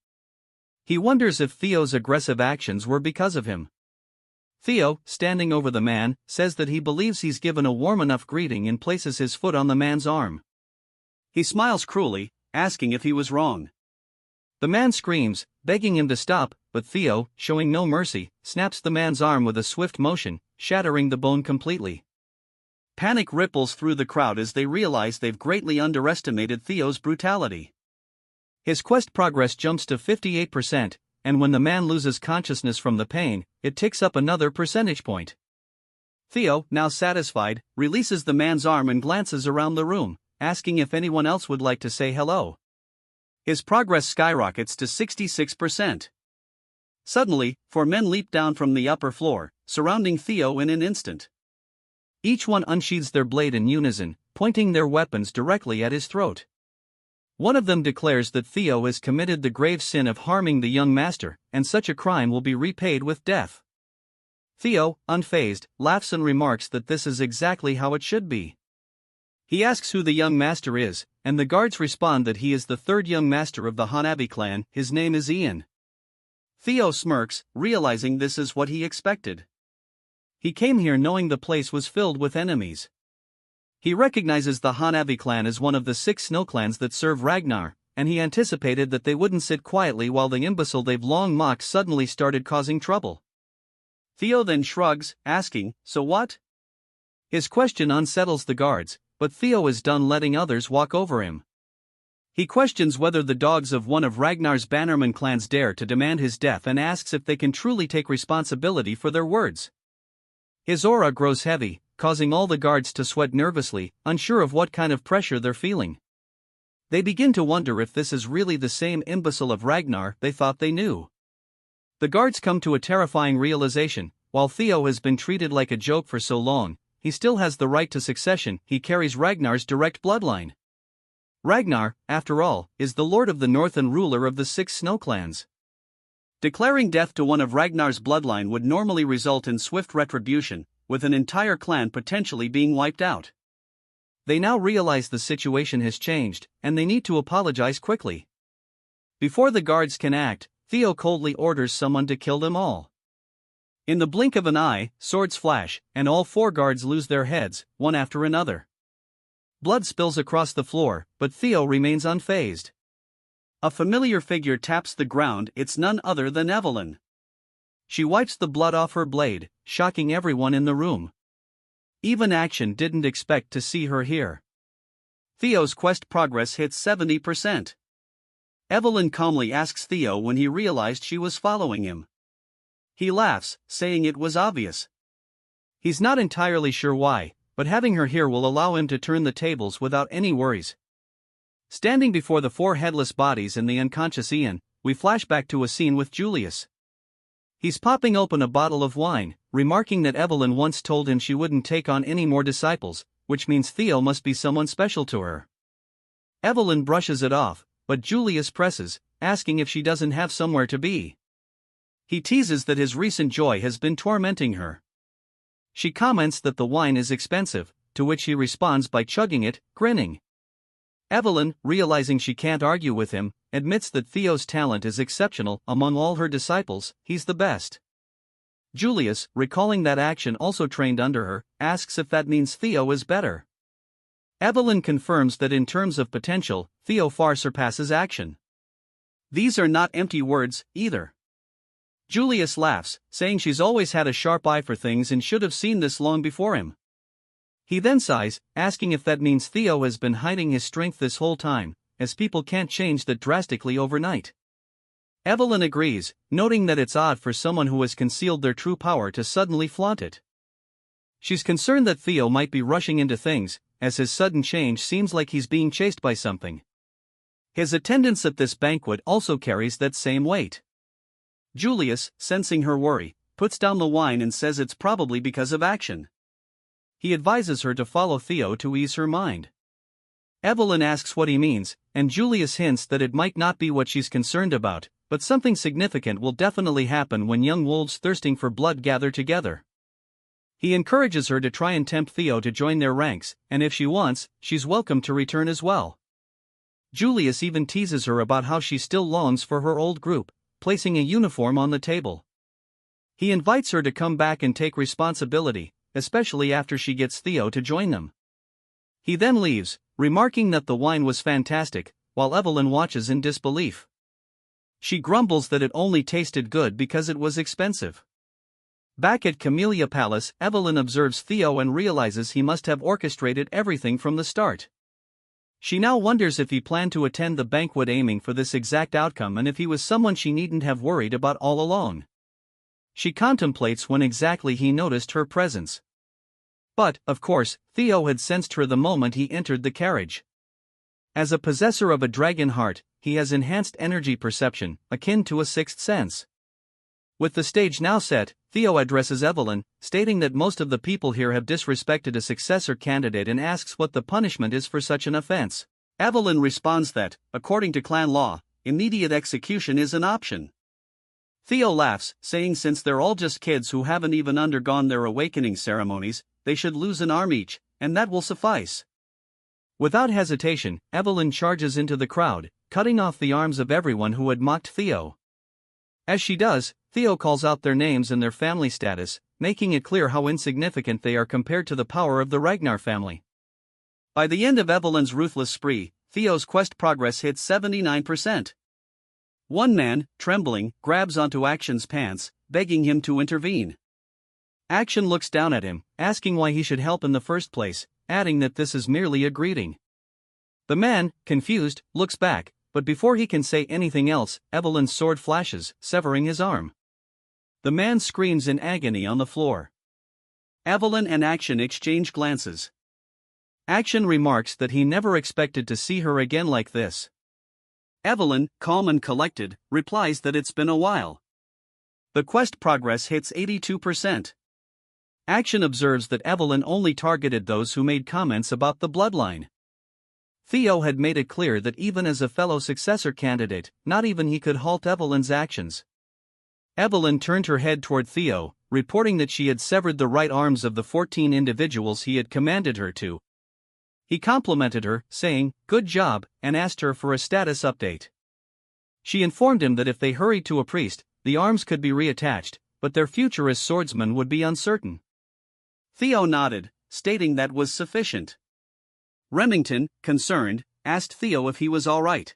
He wonders if Theo's aggressive actions were because of him. Theo, standing over the man, says that he believes he's given a warm enough greeting and places his foot on the man's arm. He smiles cruelly, asking if he was wrong. The man screams, begging him to stop, but Theo, showing no mercy, snaps the man's arm with a swift motion, shattering the bone completely. Panic ripples through the crowd as they realize they've greatly underestimated Theo's brutality. His quest progress jumps to 58%, and when the man loses consciousness from the pain, it ticks up another percentage point. Theo, now satisfied, releases the man's arm and glances around the room, asking if anyone else would like to say hello. His progress skyrockets to 66%. Suddenly, 4 men leap down from the upper floor, surrounding Theo in an instant. Each one unsheathes their blade in unison, pointing their weapons directly at his throat. One of them declares that Theo has committed the grave sin of harming the young master, and such a crime will be repaid with death. Theo, unfazed, laughs and remarks that this is exactly how it should be. He asks who the young master is, and the guards respond that he is the 3rd young master of the Hanabi clan. His name is Ian. Theo smirks, realizing this is what he expected. He came here knowing the place was filled with enemies. He recognizes the Hanabi clan as one of the 6 snow clans that serve Ragnar, and he anticipated that they wouldn't sit quietly while the imbecile they've long mocked suddenly started causing trouble. Theo then shrugs, asking, "So what?" His question unsettles the guards, but Theo is done letting others walk over him. He questions whether the dogs of one of Ragnar's bannerman clans dare to demand his death and asks if they can truly take responsibility for their words. His aura grows heavy, causing all the guards to sweat nervously, unsure of what kind of pressure they're feeling. They begin to wonder if this is really the same imbecile of Ragnar they thought they knew. The guards come to a terrifying realization: while Theo has been treated like a joke for so long, he still has the right to succession. He carries Ragnar's direct bloodline. Ragnar, after all, is the lord of the north and ruler of the 6 snow clans. Declaring death to one of Ragnar's bloodline would normally result in swift retribution, with an entire clan potentially being wiped out. They now realize the situation has changed, and they need to apologize quickly. Before the guards can act, Theo coldly orders someone to kill them all. In the blink of an eye, swords flash, and all 4 guards lose their heads, one after another. Blood spills across the floor, but Theo remains unfazed. A familiar figure taps the ground. It's none other than Evelyn. She wipes the blood off her blade, shocking everyone in the room. Even Action didn't expect to see her here. Theo's quest progress hits 70%. Evelyn calmly asks Theo when he realized she was following him. He laughs, saying it was obvious. He's not entirely sure why, but having her here will allow him to turn the tables without any worries. Standing before the 4 headless bodies and the unconscious Ian, we flash back to a scene with Julius. He's popping open a bottle of wine, remarking that Evelyn once told him she wouldn't take on any more disciples, which means Theo must be someone special to her. Evelyn brushes it off, but Julius presses, asking if she doesn't have somewhere to be. He teases that his recent joy has been tormenting her. She comments that the wine is expensive, to which he responds by chugging it, grinning. Evelyn, realizing she can't argue with him, admits that Theo's talent is exceptional. Among all her disciples, he's the best. Julius, recalling that Action also trained under her, asks if that means Theo is better. Evelyn confirms that in terms of potential, Theo far surpasses Action. These are not empty words, either. Julius laughs, saying she's always had a sharp eye for things and should have seen this long before him. He then sighs, asking if that means Theo has been hiding his strength this whole time, as people can't change that drastically overnight. Evelyn agrees, noting that it's odd for someone who has concealed their true power to suddenly flaunt it. She's concerned that Theo might be rushing into things, as his sudden change seems like he's being chased by something. His attendance at this banquet also carries that same weight. Julius, sensing her worry, puts down the wine and says it's probably because of Action. He advises her to follow Theo to ease her mind. Evelyn asks what he means, and Julius hints that it might not be what she's concerned about, but something significant will definitely happen when young wolves thirsting for blood gather together. He encourages her to try and tempt Theo to join their ranks, and if she wants, she's welcome to return as well. Julius even teases her about how she still longs for her old group, placing a uniform on the table. He invites her to come back and take responsibility, especially after she gets Theo to join them. He then leaves, remarking that the wine was fantastic, while Evelyn watches in disbelief. She grumbles that it only tasted good because it was expensive. Back at Camellia Palace, Evelyn observes Theo and realizes he must have orchestrated everything from the start. She now wonders if he planned to attend the banquet aiming for this exact outcome and if he was someone she needn't have worried about all along. She contemplates when exactly he noticed her presence. But, of course, Theo had sensed her the moment he entered the carriage. As a possessor of a dragon heart, he has enhanced energy perception, akin to a sixth sense. With the stage now set, Theo addresses Evelyn, stating that most of the people here have disrespected a successor candidate and asks what the punishment is for such an offense. Evelyn responds that, according to clan law, immediate execution is an option. Theo laughs, saying since they're all just kids who haven't even undergone their awakening ceremonies, they should lose an arm each, and that will suffice. Without hesitation, Evelyn charges into the crowd, cutting off the arms of everyone who had mocked Theo. As she does, Theo calls out their names and their family status, making it clear how insignificant they are compared to the power of the Ragnar family. By the end of Evelyn's ruthless spree, Theo's quest progress hits 79%. One man, trembling, grabs onto Action's pants, begging him to intervene. Action looks down at him, asking why he should help in the first place, adding that this is merely a greeting. The man, confused, looks back, but before he can say anything else, Evelyn's sword flashes, severing his arm. The man screams in agony on the floor. Evelyn and Action exchange glances. Action remarks that he never expected to see her again like this. Evelyn, calm and collected, replies that it's been a while. The quest progress hits 82%. Action observes that Evelyn only targeted those who made comments about the bloodline. Theo had made it clear that even as a fellow successor candidate, not even he could halt Evelyn's actions. Evelyn turned her head toward Theo, reporting that she had severed the right arms of the 14 individuals he had commanded her to. He complimented her, saying, "Good job," and asked her for a status update. She informed him that if they hurried to a priest, the arms could be reattached, but their future as swordsmen would be uncertain. Theo nodded, stating that was sufficient. Remington, concerned, asked Theo if he was all right.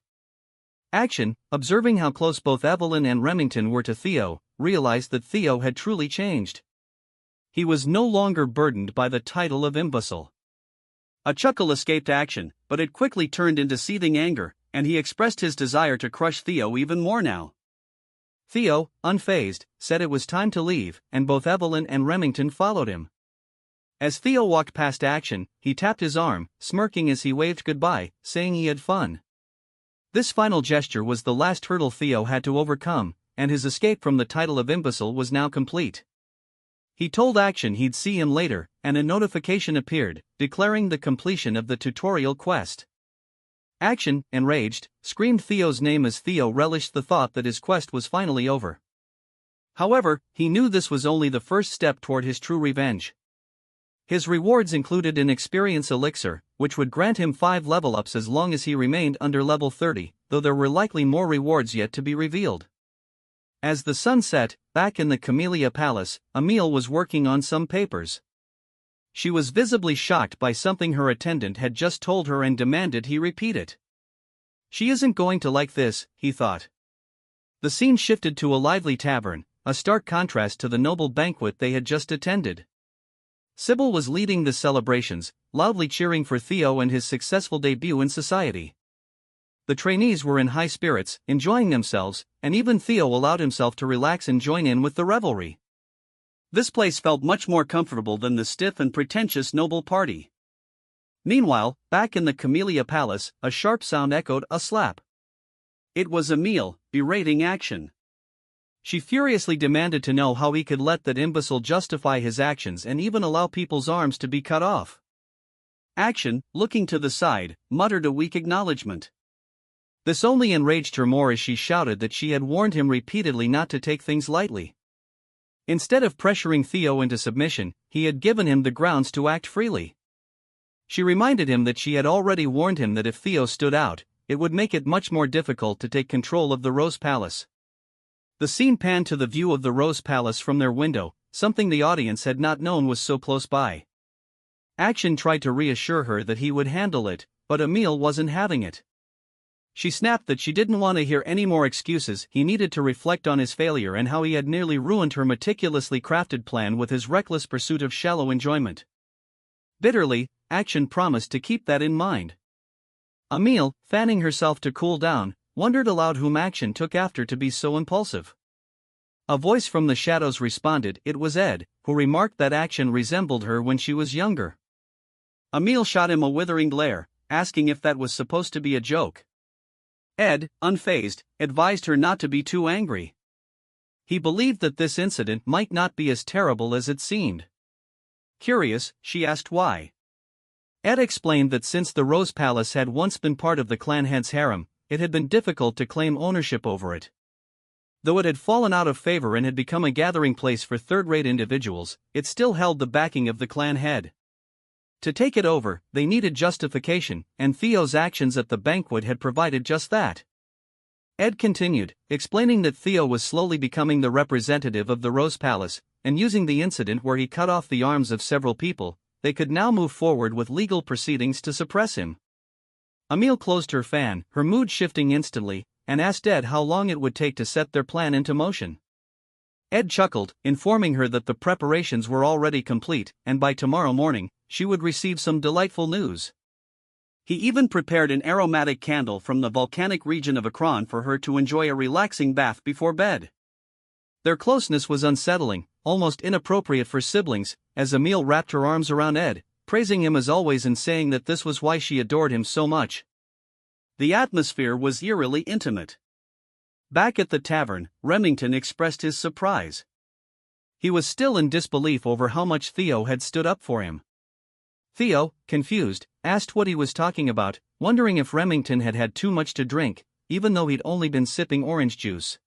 Action, observing how close both Evelyn and Remington were to Theo, realized that Theo had truly changed. He was no longer burdened by the title of imbecile. A chuckle escaped Action, but it quickly turned into seething anger, and he expressed his desire to crush Theo even more now. Theo, unfazed, said it was time to leave, and both Evelyn and Remington followed him. As Theo walked past Action, he tapped his arm, smirking as he waved goodbye, saying he had fun. This final gesture was the last hurdle Theo had to overcome, and his escape from the title of imbecile was now complete. He told Action he'd see him later, and a notification appeared, declaring the completion of the tutorial quest. Action, enraged, screamed Theo's name as Theo relished the thought that his quest was finally over. However, he knew this was only the first step toward his true revenge. His rewards included an experience elixir, which would grant him 5 level ups as long as he remained under level 30, though there were likely more rewards yet to be revealed. As the sun set, back in the Camellia Palace, Emile was working on some papers. She was visibly shocked by something her attendant had just told her and demanded he repeat it. She isn't going to like this, he thought. The scene shifted to a lively tavern, a stark contrast to the noble banquet they had just attended. Sybil was leading the celebrations, loudly cheering for Theo and his successful debut in society. The trainees were in high spirits, enjoying themselves, and even Theo allowed himself to relax and join in with the revelry. This place felt much more comfortable than the stiff and pretentious noble party. Meanwhile, back in the Camellia Palace, a sharp sound echoed a slap. It was Emile, berating Action. She furiously demanded to know how he could let that imbecile justify his actions and even allow people's arms to be cut off. Action, looking to the side, muttered a weak acknowledgement. This only enraged her more as she shouted that she had warned him repeatedly not to take things lightly. Instead of pressuring Theo into submission, he had given him the grounds to act freely. She reminded him that she had already warned him that if Theo stood out, it would make it much more difficult to take control of the Rose Palace. The scene panned to the view of the Rose Palace from their window, something the audience had not known was so close by. Action tried to reassure her that he would handle it, but Emile wasn't having it. She snapped that she didn't want to hear any more excuses. He needed to reflect on his failure and how he had nearly ruined her meticulously crafted plan with his reckless pursuit of shallow enjoyment. Bitterly, Action promised to keep that in mind. Emile, fanning herself to cool down, wondered aloud whom Action took after to be so impulsive. A voice from the shadows responded. It was Ed, who remarked that Action resembled her when she was younger. Emile shot him a withering glare, asking if that was supposed to be a joke. Ed, unfazed, advised her not to be too angry. He believed that this incident might not be as terrible as it seemed. Curious, she asked why. Ed explained that since the Rose Palace had once been part of the clan head's harem, it had been difficult to claim ownership over it. Though it had fallen out of favor and had become a gathering place for third-rate individuals, it still held the backing of the clan head. To take it over, they needed justification, and Theo's actions at the banquet had provided just that. Ed continued, explaining that Theo was slowly becoming the representative of the Rose Palace, and using the incident where he cut off the arms of several people, they could now move forward with legal proceedings to suppress him. Emile closed her fan, her mood shifting instantly, and asked Ed how long it would take to set their plan into motion. Ed chuckled, informing her that the preparations were already complete, and by tomorrow morning, she would receive some delightful news. He even prepared an aromatic candle from the volcanic region of Akron for her to enjoy a relaxing bath before bed. Their closeness was unsettling, almost inappropriate for siblings, as Emile wrapped her arms around Ed, praising him as always and saying that this was why she adored him so much. The atmosphere was eerily intimate. Back at the tavern, Remington expressed his surprise. He was still in disbelief over how much Theo had stood up for him. Theo, confused, asked what he was talking about, wondering if Remington had had too much to drink, even though he'd only been sipping orange juice.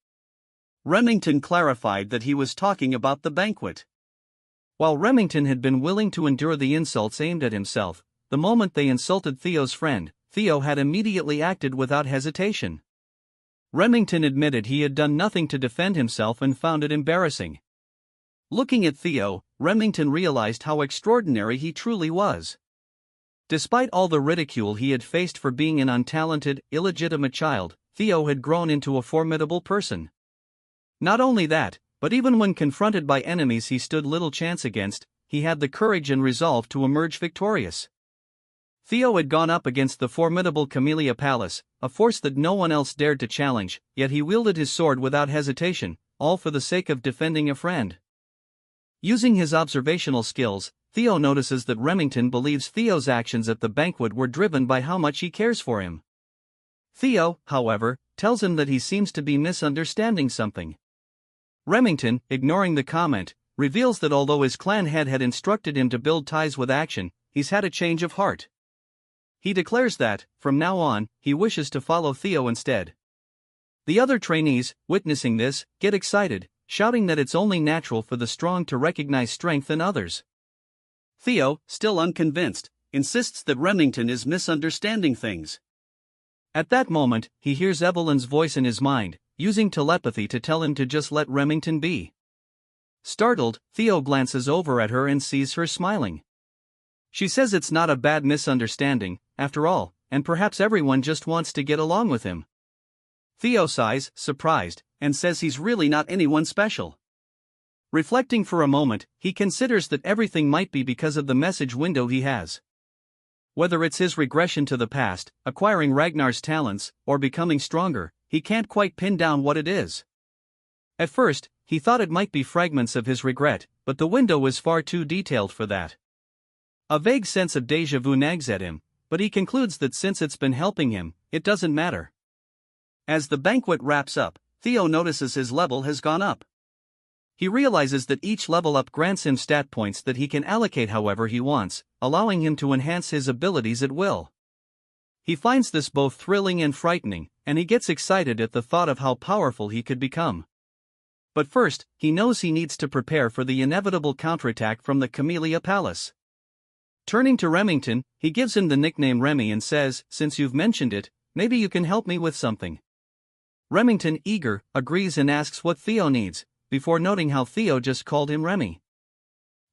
Remington clarified that he was talking about the banquet. While Remington had been willing to endure the insults aimed at himself, the moment they insulted Theo's friend, Theo had immediately acted without hesitation. Remington admitted he had done nothing to defend himself and found it embarrassing. Looking at Theo, Remington realized how extraordinary he truly was. Despite all the ridicule he had faced for being an untalented, illegitimate child, Theo had grown into a formidable person. Not only that, but even when confronted by enemies he stood little chance against, he had the courage and resolve to emerge victorious. Theo had gone up against the formidable Camellia Palace, a force that no one else dared to challenge, yet he wielded his sword without hesitation, all for the sake of defending a friend. Using his observational skills, Theo notices that Remington believes Theo's actions at the banquet were driven by how much he cares for him. Theo, however, tells him that he seems to be misunderstanding something. Remington, ignoring the comment, reveals that although his clan head had instructed him to build ties with Action, he's had a change of heart. He declares that, from now on, he wishes to follow Theo instead. The other trainees, witnessing this, get excited, shouting that it's only natural for the strong to recognize strength in others. Theo, still unconvinced, insists that Remington is misunderstanding things. At that moment, he hears Evelyn's voice in his mind, using telepathy to tell him to just let Remington be. Startled, Theo glances over at her and sees her smiling. She says it's not a bad misunderstanding, after all, and perhaps everyone just wants to get along with him. Theo sighs, surprised, and says he's really not anyone special. Reflecting for a moment, he considers that everything might be because of the message window he has. Whether it's his regression to the past, acquiring Ragnar's talents, or becoming stronger, he can't quite pin down what it is. At first, he thought it might be fragments of his regret, but the window is far too detailed for that. A vague sense of déjà vu nags at him, but he concludes that since it's been helping him, it doesn't matter. As the banquet wraps up, Theo notices his level has gone up. He realizes that each level up grants him stat points that he can allocate however he wants, allowing him to enhance his abilities at will. He finds this both thrilling and frightening, and he gets excited at the thought of how powerful he could become. But first, he knows he needs to prepare for the inevitable counterattack from the Camellia Palace. Turning to Remington, he gives him the nickname Remy and says, "Since you've mentioned it, maybe you can help me with something." Remington, eager, agrees and asks what Theo needs, before noting how Theo just called him Remy.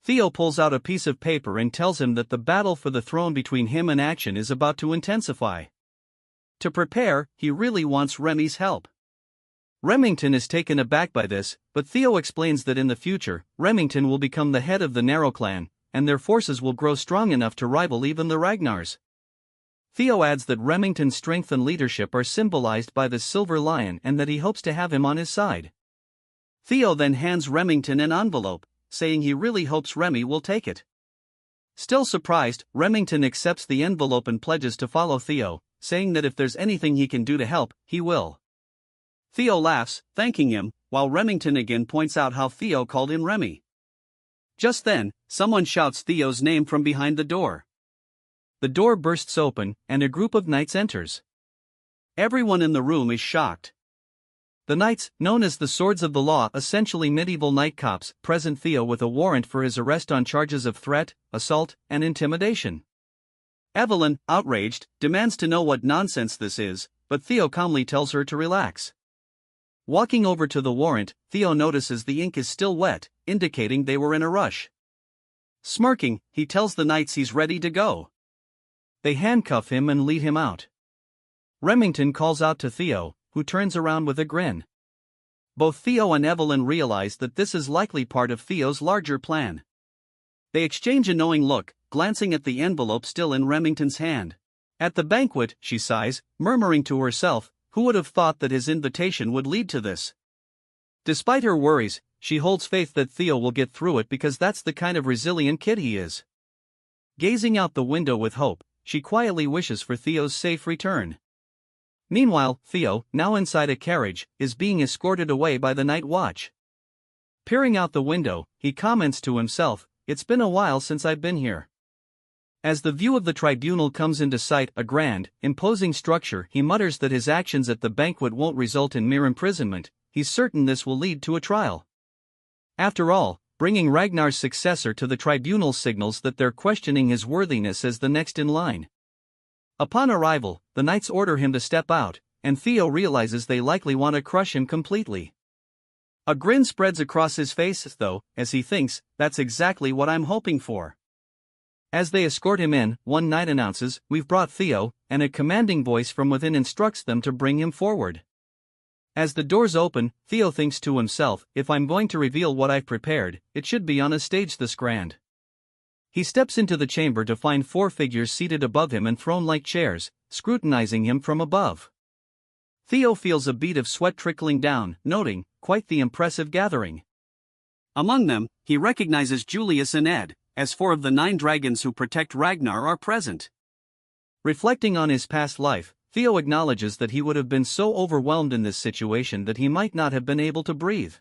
Theo pulls out a piece of paper and tells him that the battle for the throne between him and Action is about to intensify. To prepare, he really wants Remy's help. Remington is taken aback by this, but Theo explains that in the future, Remington will become the head of the Narrow Clan, and their forces will grow strong enough to rival even the Ragnars. Theo adds that Remington's strength and leadership are symbolized by the silver lion and that he hopes to have him on his side. Theo then hands Remington an envelope, saying he really hopes Remy will take it. Still surprised, Remington accepts the envelope and pledges to follow Theo, saying that if there's anything he can do to help, he will. Theo laughs, thanking him, while Remington again points out how Theo called him Remy. Just then, someone shouts Theo's name from behind the door. The door bursts open, and a group of knights enters. Everyone in the room is shocked. The knights, known as the Swords of the Law, essentially medieval night cops, present Theo with a warrant for his arrest on charges of threat, assault, and intimidation. Evelyn, outraged, demands to know what nonsense this is, but Theo calmly tells her to relax. Walking over to the warrant, Theo notices the ink is still wet, indicating they were in a rush. Smirking, he tells the knights he's ready to go. They handcuff him and lead him out. Remington calls out to Theo, who turns around with a grin. Both Theo and Evelyn realize that this is likely part of Theo's larger plan. They exchange a knowing look, glancing at the envelope still in Remington's hand. At the banquet, she sighs, murmuring to herself, who would have thought that his invitation would lead to this? Despite her worries, she holds faith that Theo will get through it because that's the kind of resilient kid he is. Gazing out the window with hope, she quietly wishes for Theo's safe return. Meanwhile, Theo, now inside a carriage, is being escorted away by the night watch. Peering out the window, he comments to himself, "It's been a while since I've been here." As the view of the tribunal comes into sight, a grand, imposing structure, he mutters that his actions at the banquet won't result in mere imprisonment. He's certain this will lead to a trial. After all, bringing Ragnar's successor to the tribunal signals that they're questioning his worthiness as the next in line. Upon arrival, the knights order him to step out, and Theo realizes they likely want to crush him completely. A grin spreads across his face though, as he thinks, "That's exactly what I'm hoping for." As they escort him in, one knight announces, "We've brought Theo," and a commanding voice from within instructs them to bring him forward. As the doors open, Theo thinks to himself, "If I'm going to reveal what I've prepared, it should be on a stage this grand." He steps into the chamber to find 4 figures seated above him in throne-like chairs, scrutinizing him from above. Theo feels a bead of sweat trickling down, noting, quite the impressive gathering. Among them, he recognizes Julius and Ed, as 4 of the 9 dragons who protect Ragnar are present. Reflecting on his past life, Theo acknowledges that he would have been so overwhelmed in this situation that he might not have been able to breathe.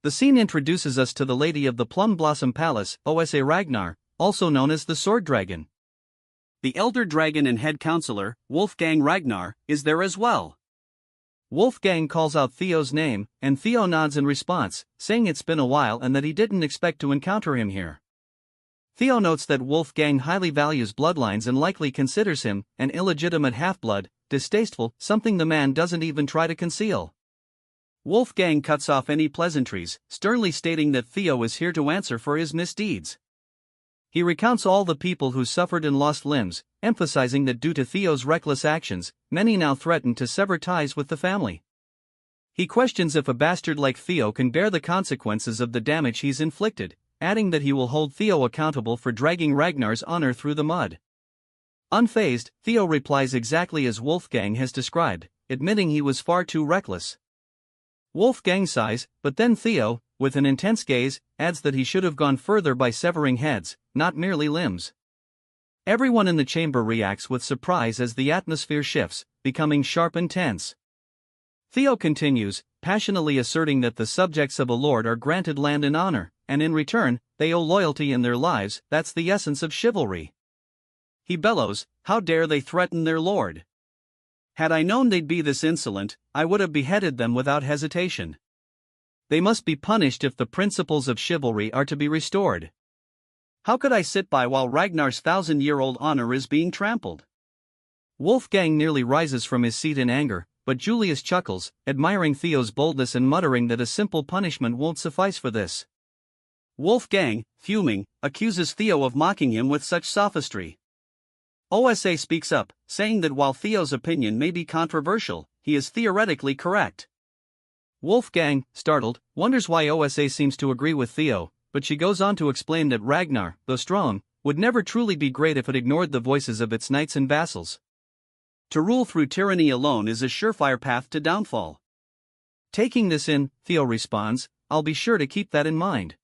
The scene introduces us to the Lady of the Plum Blossom Palace, Osa Ragnar, also known as the Sword Dragon. The elder dragon and head counselor, Wolfgang Ragnar, is there as well. Wolfgang calls out Theo's name, and Theo nods in response, saying it's been a while and that he didn't expect to encounter him here. Theo notes that Wolfgang highly values bloodlines and likely considers him an illegitimate half-blood, distasteful, something the man doesn't even try to conceal. Wolfgang cuts off any pleasantries, sternly stating that Theo is here to answer for his misdeeds. He recounts all the people who suffered and lost limbs, emphasizing that due to Theo's reckless actions, many now threaten to sever ties with the family. He questions if a bastard like Theo can bear the consequences of the damage he's inflicted, adding that he will hold Theo accountable for dragging Ragnar's honor through the mud. Unfazed, Theo replies exactly as Wolfgang has described, admitting he was far too reckless. Wolfgang sighs, but then Theo, with an intense gaze, adds that he should have gone further by severing heads, not merely limbs. Everyone in the chamber reacts with surprise as the atmosphere shifts, becoming sharp and tense. Theo continues, passionately asserting that the subjects of a lord are granted land and honor, and in return, they owe loyalty in their lives. That's the essence of chivalry. He bellows, "How dare they threaten their lord? Had I known they'd be this insolent, I would have beheaded them without hesitation. They must be punished if the principles of chivalry are to be restored. How could I sit by while Ragnar's 1,000-year-old honor is being trampled?" Wolfgang nearly rises from his seat in anger, but Julius chuckles, admiring Theo's boldness and muttering that a simple punishment won't suffice for this. Wolfgang, fuming, accuses Theo of mocking him with such sophistry. OSA speaks up, saying that while Theo's opinion may be controversial, he is theoretically correct. Wolfgang, startled, wonders why OSA seems to agree with Theo, but she goes on to explain that Ragnar, though strong, would never truly be great if it ignored the voices of its knights and vassals. To rule through tyranny alone is a surefire path to downfall. Taking this in, Theo responds, "I'll be sure to keep that in mind."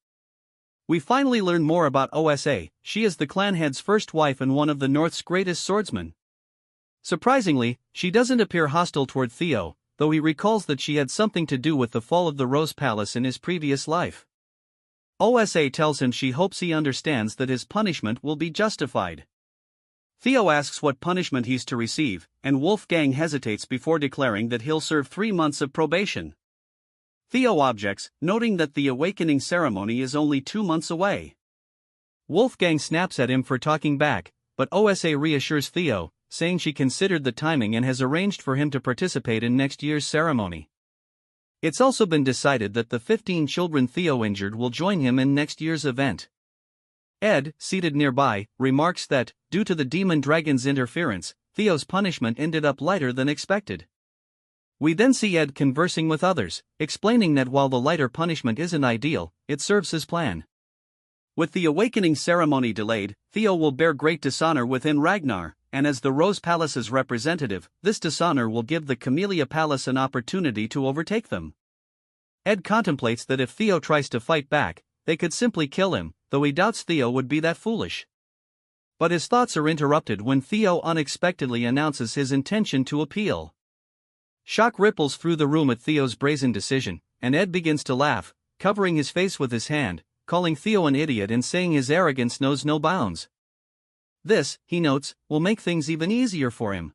We finally learn more about OSA. She is the clan head's first wife and one of the North's greatest swordsmen. Surprisingly, she doesn't appear hostile toward Theo, though he recalls that she had something to do with the fall of the Rose Palace in his previous life. OSA tells him she hopes he understands that his punishment will be justified. Theo asks what punishment he's to receive, and Wolfgang hesitates before declaring that he'll serve 3 months of probation. Theo objects, noting that the awakening ceremony is only 2 months away. Wolfgang snaps at him for talking back, but OSA reassures Theo, saying she considered the timing and has arranged for him to participate in next year's ceremony. It's also been decided that the 15 children Theo injured will join him in next year's event. Ed, seated nearby, remarks that, due to the demon dragon's interference, Theo's punishment ended up lighter than expected. We then see Ed conversing with others, explaining that while the lighter punishment isn't ideal, it serves his plan. With the awakening ceremony delayed, Theo will bear great dishonor within Ragnar, and as the Rose Palace's representative, this dishonor will give the Camellia Palace an opportunity to overtake them. Ed contemplates that if Theo tries to fight back, they could simply kill him, though he doubts Theo would be that foolish. But his thoughts are interrupted when Theo unexpectedly announces his intention to appeal. Shock ripples through the room at Theo's brazen decision, and Ed begins to laugh, covering his face with his hand, calling Theo an idiot and saying his arrogance knows no bounds. This, he notes, will make things even easier for him.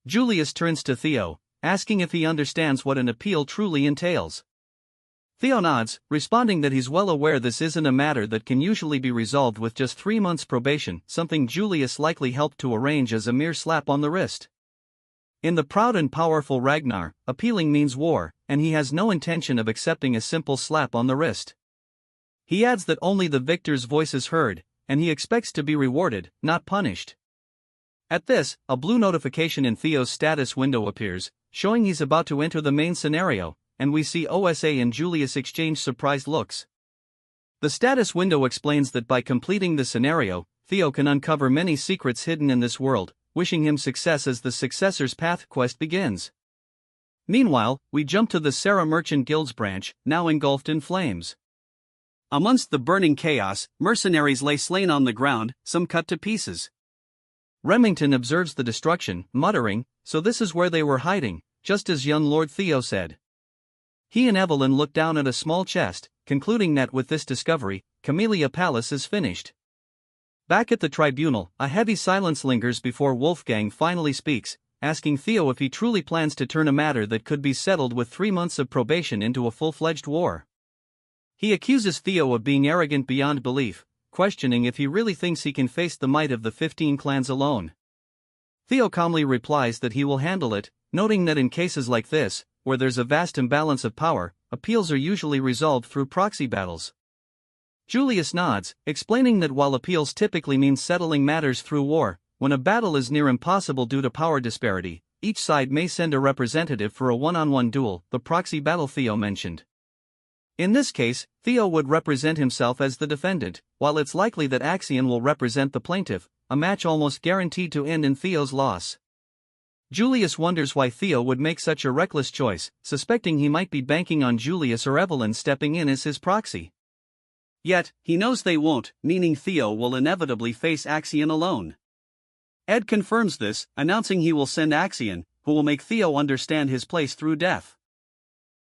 Julius turns to Theo, asking if he understands what an appeal truly entails. Theo nods, responding that he's well aware this isn't a matter that can usually be resolved with just 3 months probation, something Julius likely helped to arrange as a mere slap on the wrist. In the proud and powerful Ragnar, appealing means war, and he has no intention of accepting a simple slap on the wrist. He adds that only the victor's voice is heard, and he expects to be rewarded, not punished. At this, a blue notification in Theo's status window appears, showing he's about to enter the main scenario, and we see OSA and Julius exchange surprised looks. The status window explains that by completing the scenario, Theo can uncover many secrets hidden in this world, wishing him success as the Successor's Path quest begins. Meanwhile, we jump to the Sarah Merchant Guild's branch, now engulfed in flames. Amongst the burning chaos, mercenaries lay slain on the ground, some cut to pieces. Remington observes the destruction, muttering, "So this is where they were hiding," just as young Lord Theo said. He and Evelyn look down at a small chest, concluding that with this discovery, Camellia Palace is finished. Back at the tribunal, a heavy silence lingers before Wolfgang finally speaks, asking Theo if he truly plans to turn a matter that could be settled with 3 months of probation into a full-fledged war. He accuses Theo of being arrogant beyond belief, questioning if he really thinks he can face the might of the 15 clans alone. Theo calmly replies that he will handle it, noting that in cases like this, where there's a vast imbalance of power, appeals are usually resolved through proxy battles. Julius nods, explaining that while appeals typically mean settling matters through war, when a battle is near impossible due to power disparity, each side may send a representative for a one-on-one duel, the proxy battle Theo mentioned. In this case, Theo would represent himself as the defendant, while it's likely that Axion will represent the plaintiff, a match almost guaranteed to end in Theo's loss. Julius wonders why Theo would make such a reckless choice, suspecting he might be banking on Julius or Evelyn stepping in as his proxy. Yet, he knows they won't, meaning Theo will inevitably face Axion alone. Ed confirms this, announcing he will send Axion, who will make Theo understand his place through death.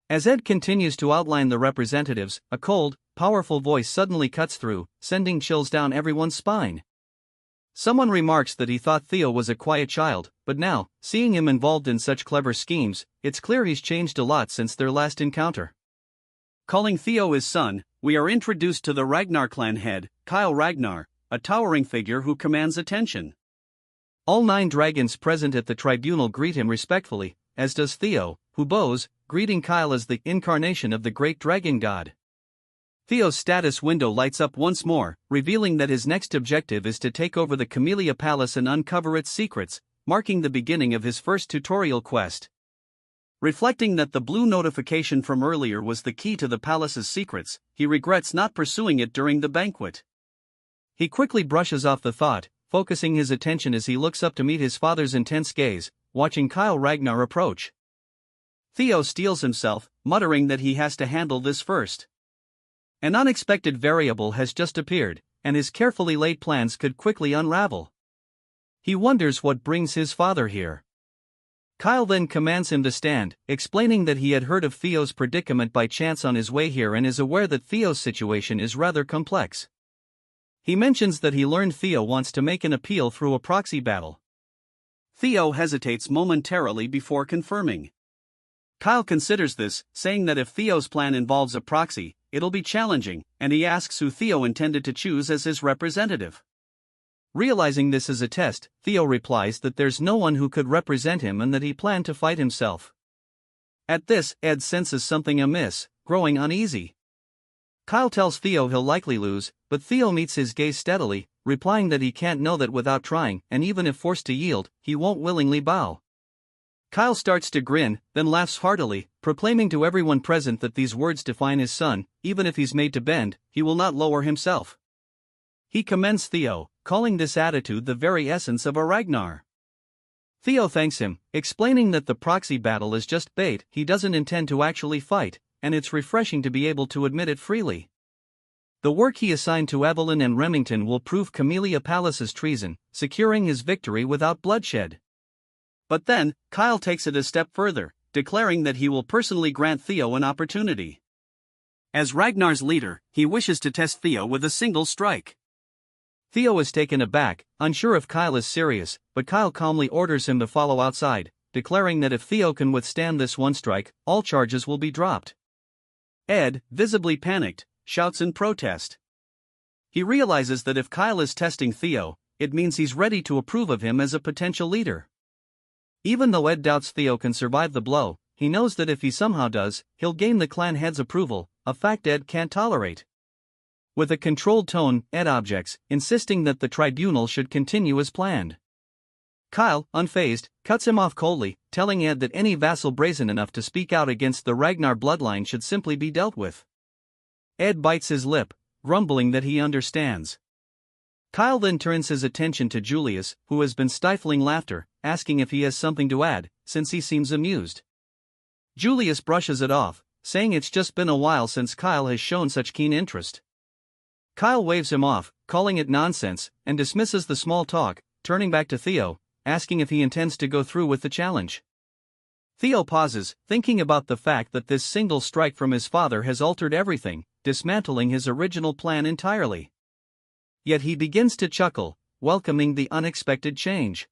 As Ed continues to outline the representatives, a cold, powerful voice suddenly cuts through, sending chills down everyone's spine. Someone remarks that he thought Theo was a quiet child, but now, seeing him involved in such clever schemes, it's clear he's changed a lot since their last encounter. Calling Theo his son, we are introduced to the Ragnar clan head, Kyle Ragnar, a towering figure who commands attention. All 9 dragons present at the tribunal greet him respectfully, as does Theo, who bows, greeting Kyle as the incarnation of the great dragon god. Theo's status window lights up once more, revealing that his next objective is to take over the Camellia Palace and uncover its secrets, marking the beginning of his first tutorial quest. Reflecting that the blue notification from earlier was the key to the palace's secrets, he regrets not pursuing it during the banquet. He quickly brushes off the thought, focusing his attention as he looks up to meet his father's intense gaze, watching Kyle Ragnar approach. Theo steels himself, muttering that he has to handle this first. An unexpected variable has just appeared, and his carefully laid plans could quickly unravel. He wonders what brings his father here. Kyle then commands him to stand, explaining that he had heard of Theo's predicament by chance on his way here and is aware that Theo's situation is rather complex. He mentions that he learned Theo wants to make an appeal through a proxy battle. Theo hesitates momentarily before confirming. Kyle considers this, saying that if Theo's plan involves a proxy, it'll be challenging, and he asks who Theo intended to choose as his representative. Realizing this is a test, Theo replies that there's no one who could represent him and that he planned to fight himself. At this, Ed senses something amiss, growing uneasy. Kyle tells Theo he'll likely lose, but Theo meets his gaze steadily, replying that he can't know that without trying, and even if forced to yield, he won't willingly bow. Kyle starts to grin, then laughs heartily, proclaiming to everyone present that these words define his son. Even if he's made to bend, he will not lower himself. He commends Theo, calling this attitude the very essence of a Ragnar. Theo thanks him, explaining that the proxy battle is just bait, he doesn't intend to actually fight, and it's refreshing to be able to admit it freely. The work he assigned to Evelyn and Remington will prove Camellia Palace's treason, securing his victory without bloodshed. But then, Kyle takes it a step further, declaring that he will personally grant Theo an opportunity. As Ragnar's leader, he wishes to test Theo with a single strike. Theo is taken aback, unsure if Kyle is serious, but Kyle calmly orders him to follow outside, declaring that if Theo can withstand this one strike, all charges will be dropped. Ed, visibly panicked, shouts in protest. He realizes that if Kyle is testing Theo, it means he's ready to approve of him as a potential leader. Even though Ed doubts Theo can survive the blow, he knows that if he somehow does, he'll gain the clan head's approval, a fact Ed can't tolerate. With a controlled tone, Ed objects, insisting that the tribunal should continue as planned. Kyle, unfazed, cuts him off coldly, telling Ed that any vassal brazen enough to speak out against the Ragnar bloodline should simply be dealt with. Ed bites his lip, grumbling that he understands. Kyle then turns his attention to Julius, who has been stifling laughter, asking if he has something to add, since he seems amused. Julius brushes it off, saying it's just been a while since Kyle has shown such keen interest. Kyle waves him off, calling it nonsense, and dismisses the small talk, turning back to Theo, asking if he intends to go through with the challenge. Theo pauses, thinking about the fact that this single strike from his father has altered everything, dismantling his original plan entirely. Yet he begins to chuckle, welcoming the unexpected change.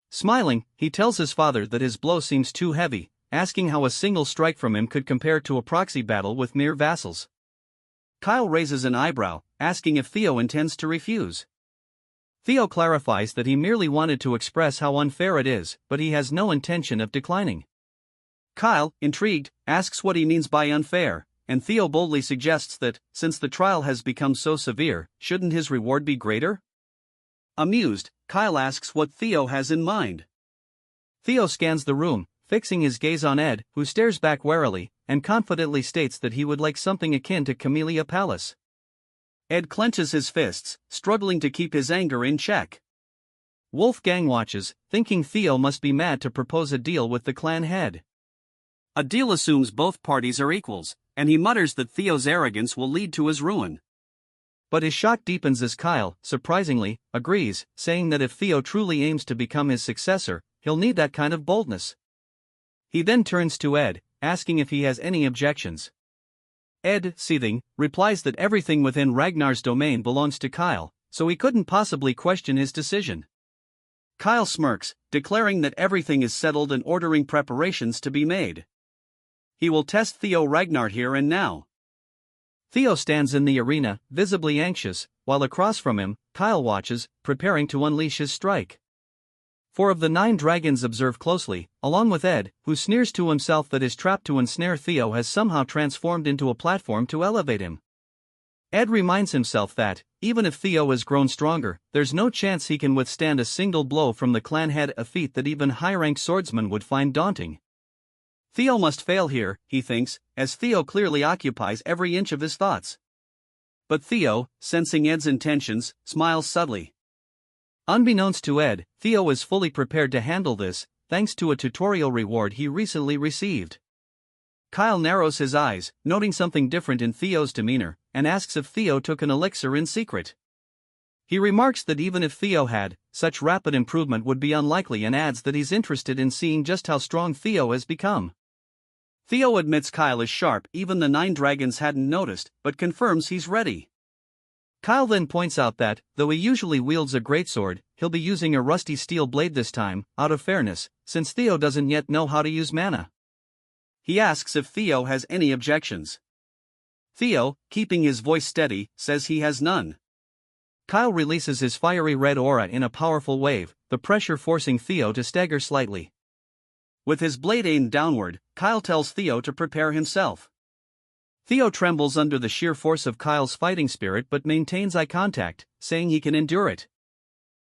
Smiling, he tells his father that his blow seems too heavy, asking how a single strike from him could compare to a proxy battle with mere vassals. Kyle raises an eyebrow, asking if Theo intends to refuse. Theo clarifies that he merely wanted to express how unfair it is, but he has no intention of declining. Kyle, intrigued, asks what he means by unfair, and Theo boldly suggests that, since the trial has become so severe, shouldn't his reward be greater? Amused, Kyle asks what Theo has in mind. Theo scans the room, fixing his gaze on Ed, who stares back warily, and confidently states that he would like something akin to Camellia Palace. Ed clenches his fists, struggling to keep his anger in check. Wolfgang watches, thinking Theo must be mad to propose a deal with the clan head. A deal assumes both parties are equals, and he mutters that Theo's arrogance will lead to his ruin. But his shock deepens as Kyle, surprisingly, agrees, saying that if Theo truly aims to become his successor, he'll need that kind of boldness. He then turns to Ed, asking if he has any objections. Ed, seething, replies that everything within Ragnar's domain belongs to Kyle, so he couldn't possibly question his decision. Kyle smirks, declaring that everything is settled and ordering preparations to be made. He will test Theo Ragnar here and now. Theo stands in the arena, visibly anxious, while across from him, Kyle watches, preparing to unleash his strike. 4 of the 9 dragons observe closely, along with Ed, who sneers to himself that his trap to ensnare Theo has somehow transformed into a platform to elevate him. Ed reminds himself that, even if Theo has grown stronger, there's no chance he can withstand a single blow from the clan head, a feat that even high-ranked swordsmen would find daunting. Theo must fail here, he thinks, as Theo clearly occupies every inch of his thoughts. But Theo, sensing Ed's intentions, smiles subtly. Unbeknownst to Ed, Theo is fully prepared to handle this, thanks to a tutorial reward he recently received. Kyle narrows his eyes, noting something different in Theo's demeanor, and asks if Theo took an elixir in secret. He remarks that even if Theo had, such rapid improvement would be unlikely and adds that he's interested in seeing just how strong Theo has become. Theo admits Kyle is sharp, even the 9 dragons hadn't noticed, but confirms he's ready. Kyle then points out that, though he usually wields a greatsword, he'll be using a rusty steel blade this time, out of fairness, since Theo doesn't yet know how to use mana. He asks if Theo has any objections. Theo, keeping his voice steady, says he has none. Kyle releases his fiery red aura in a powerful wave, the pressure forcing Theo to stagger slightly. With his blade aimed downward, Kyle tells Theo to prepare himself. Theo trembles under the sheer force of Kyle's fighting spirit but maintains eye contact, saying he can endure it.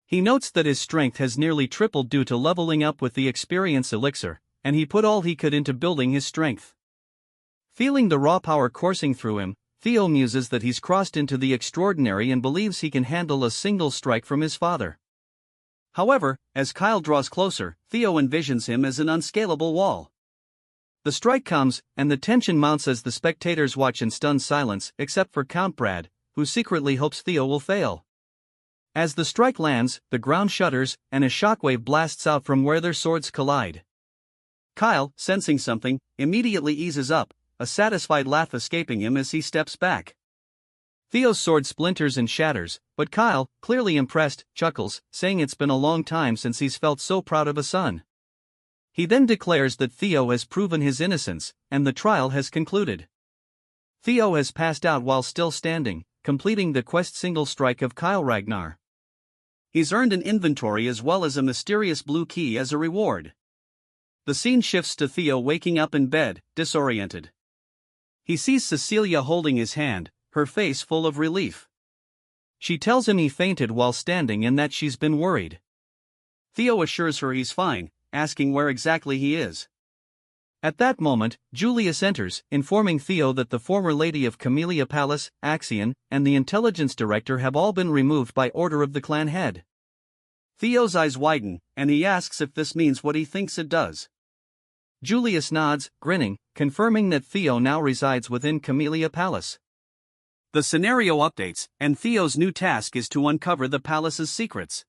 He notes that his strength has nearly tripled due to leveling up with the experience elixir, and he put all he could into building his strength. Feeling the raw power coursing through him, Theo muses that he's crossed into the extraordinary and believes he can handle a single strike from his father. However, as Kyle draws closer, Theo envisions him as an unscalable wall. The strike comes, and the tension mounts as the spectators watch in stunned silence, except for Count Brad, who secretly hopes Theo will fail. As the strike lands, the ground shudders, and a shockwave blasts out from where their swords collide. Kyle, sensing something, immediately eases up, a satisfied laugh escaping him as he steps back. Theo's sword splinters and shatters, but Kyle, clearly impressed, chuckles, saying it's been a long time since he's felt so proud of a son. He then declares that Theo has proven his innocence, and the trial has concluded. Theo has passed out while still standing, completing the quest single strike of Kyle Ragnar. He's earned an inventory as well as a mysterious blue key as a reward. The scene shifts to Theo waking up in bed, disoriented. He sees Cecilia holding his hand, her face full of relief. She tells him he fainted while standing and that she's been worried. Theo assures her he's fine, asking where exactly he is. At that moment, Julius enters, informing Theo that the former lady of Camellia Palace, Axion, and the intelligence director have all been removed by order of the clan head. Theo's eyes widen, and he asks if this means what he thinks it does. Julius nods, grinning, confirming that Theo now resides within Camellia Palace. The scenario updates, and Theo's new task is to uncover the palace's secrets.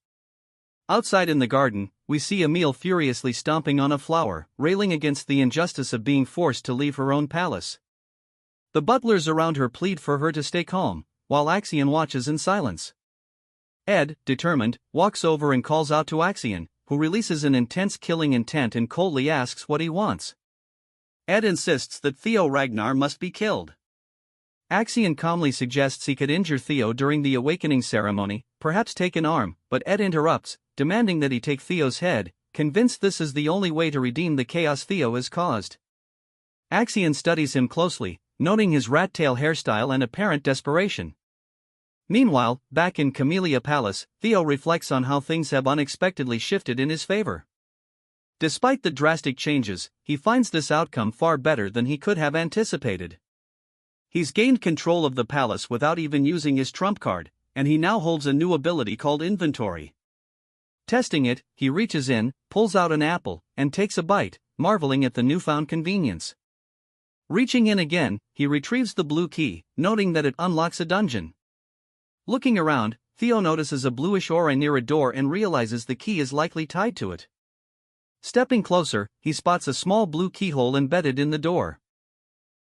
Outside in the garden, we see Emile furiously stomping on a flower, railing against the injustice of being forced to leave her own palace. The butlers around her plead for her to stay calm, while Axion watches in silence. Ed, determined, walks over and calls out to Axion, who releases an intense killing intent and coldly asks what he wants. Ed insists that Theo Ragnar must be killed. Axion calmly suggests he could injure Theo during the awakening ceremony, perhaps take an arm, but Ed interrupts, demanding that he take Theo's head, convinced this is the only way to redeem the chaos Theo has caused. Axion studies him closely, noting his rat-tail hairstyle and apparent desperation. Meanwhile, back in Camellia Palace, Theo reflects on how things have unexpectedly shifted in his favor. Despite the drastic changes, he finds this outcome far better than he could have anticipated. He's gained control of the palace without even using his trump card, and he now holds a new ability called Inventory. Testing it, he reaches in, pulls out an apple, and takes a bite, marveling at the newfound convenience. Reaching in again, he retrieves the blue key, noting that it unlocks a dungeon. Looking around, Theo notices a bluish aura near a door and realizes the key is likely tied to it. Stepping closer, he spots a small blue keyhole embedded in the door.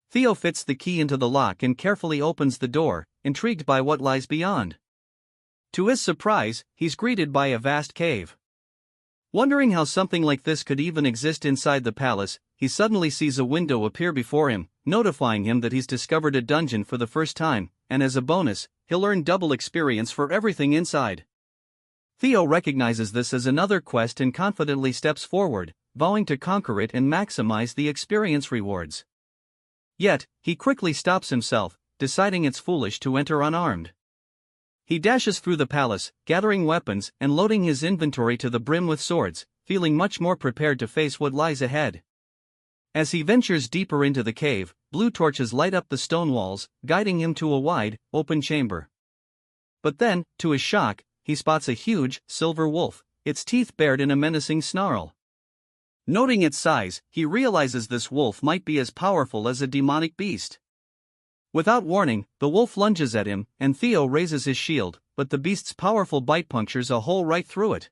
Theo fits the key into the lock and carefully opens the door, intrigued by what lies beyond. To his surprise, he's greeted by a vast cave. Wondering how something like this could even exist inside the palace, he suddenly sees a window appear before him, notifying him that he's discovered a dungeon for the first time, and as a bonus, he'll earn double experience for everything inside. Theo recognizes this as another quest and confidently steps forward, vowing to conquer it and maximize the experience rewards. Yet, he quickly stops himself, deciding it's foolish to enter unarmed. He dashes through the palace, gathering weapons and loading his inventory to the brim with swords, feeling much more prepared to face what lies ahead. As he ventures deeper into the cave, blue torches light up the stone walls, guiding him to a wide, open chamber. But then, to his shock, he spots a huge, silver wolf, its teeth bared in a menacing snarl. Noting its size, he realizes this wolf might be as powerful as a demonic beast. Without warning, the wolf lunges at him, and Theo raises his shield, but the beast's powerful bite punctures a hole right through it.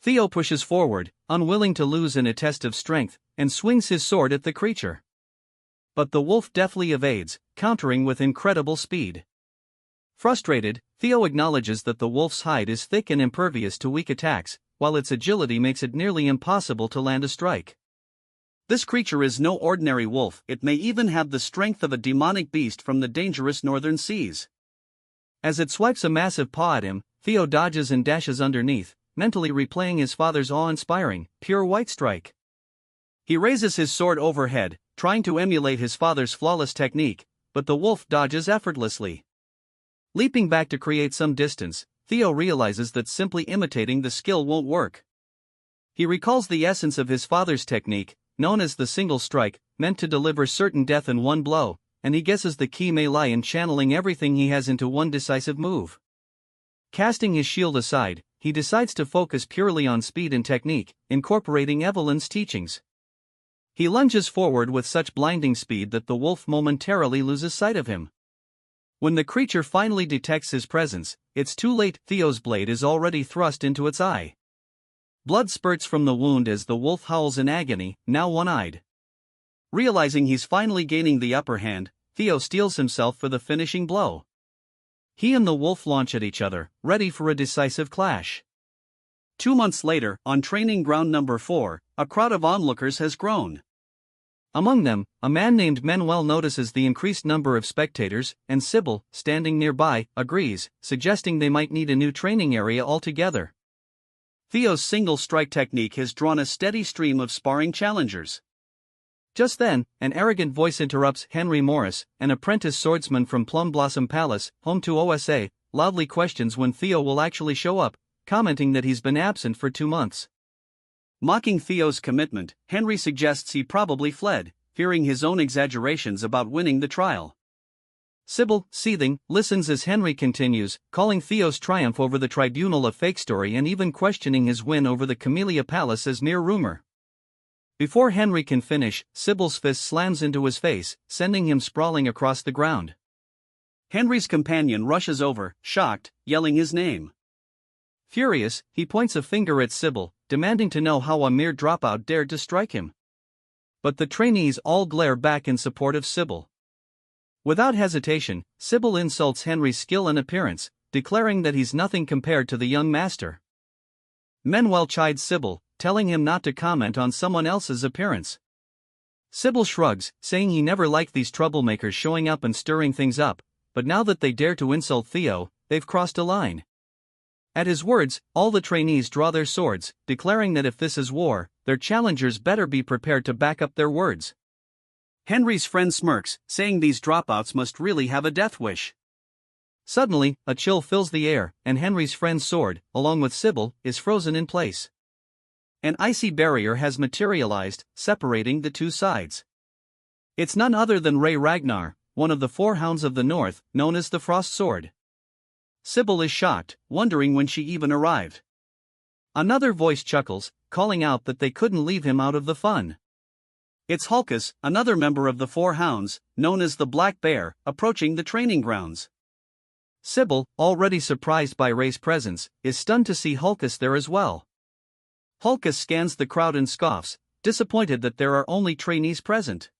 Theo pushes forward, unwilling to lose in a test of strength, and swings his sword at the creature. But the wolf deftly evades, countering with incredible speed. Frustrated, Theo acknowledges that the wolf's hide is thick and impervious to weak attacks, while its agility makes it nearly impossible to land a strike. This creature is no ordinary wolf, it may even have the strength of a demonic beast from the dangerous northern seas. As it swipes a massive paw at him, Theo dodges and dashes underneath, mentally replaying his father's awe-inspiring, pure white strike. He raises his sword overhead, trying to emulate his father's flawless technique, but the wolf dodges effortlessly. Leaping back to create some distance, Theo realizes that simply imitating the skill won't work. He recalls the essence of his father's technique, known as the single strike, meant to deliver certain death in one blow, and he guesses the key may lie in channeling everything he has into one decisive move. Casting his shield aside, he decides to focus purely on speed and technique, incorporating Evelyn's teachings. He lunges forward with such blinding speed that the wolf momentarily loses sight of him. When the creature finally detects his presence, it's too late. Theo's blade is already thrust into its eye. Blood spurts from the wound as the wolf howls in agony, now one-eyed. Realizing he's finally gaining the upper hand, Theo steels himself for the finishing blow. He and the wolf launch at each other, ready for a decisive clash. 2 months later, on training ground number 4, a crowd of onlookers has grown. Among them, a man named Manhwa notices the increased number of spectators, and Sybil, standing nearby, agrees, suggesting they might need a new training area altogether. Theo's single strike technique has drawn a steady stream of sparring challengers. Just then, an arrogant voice interrupts Henry Morris, an apprentice swordsman from Plum Blossom Palace, home to OSA, loudly questions when Theo will actually show up, commenting that he's been absent for 2 months. Mocking Theo's commitment, Henry suggests he probably fled, fearing his own exaggerations about winning the trial. Sybil, seething, listens as Henry continues, calling Theo's triumph over the tribunal a fake story and even questioning his win over the Camellia Palace as mere rumor. Before Henry can finish, Sybil's fist slams into his face, sending him sprawling across the ground. Henry's companion rushes over, shocked, yelling his name. Furious, he points a finger at Sybil, demanding to know how a mere dropout dared to strike him. But the trainees all glare back in support of Sybil. Without hesitation, Sybil insults Henry's skill and appearance, declaring that he's nothing compared to the young master. Manhwa chides Sybil, telling him not to comment on someone else's appearance. Sybil shrugs, saying he never liked these troublemakers showing up and stirring things up, but now that they dare to insult Theo, they've crossed a line. At his words, all the trainees draw their swords, declaring that if this is war, their challengers better be prepared to back up their words. Henry's friend smirks, saying these dropouts must really have a death wish. Suddenly, a chill fills the air, and Henry's friend's sword, along with Sybil, is frozen in place. An icy barrier has materialized, separating the two sides. It's none other than Ragnar, one of the four hounds of the north, known as the Frost Sword. Sybil is shocked, wondering when she even arrived. Another voice chuckles, calling out that they couldn't leave him out of the fun. It's Hulkus, another member of the Four Hounds, known as the Black Bear, approaching the training grounds. Sybil, already surprised by Ray's presence, is stunned to see Hulkus there as well. Hulkus scans the crowd and scoffs, disappointed that there are only trainees present.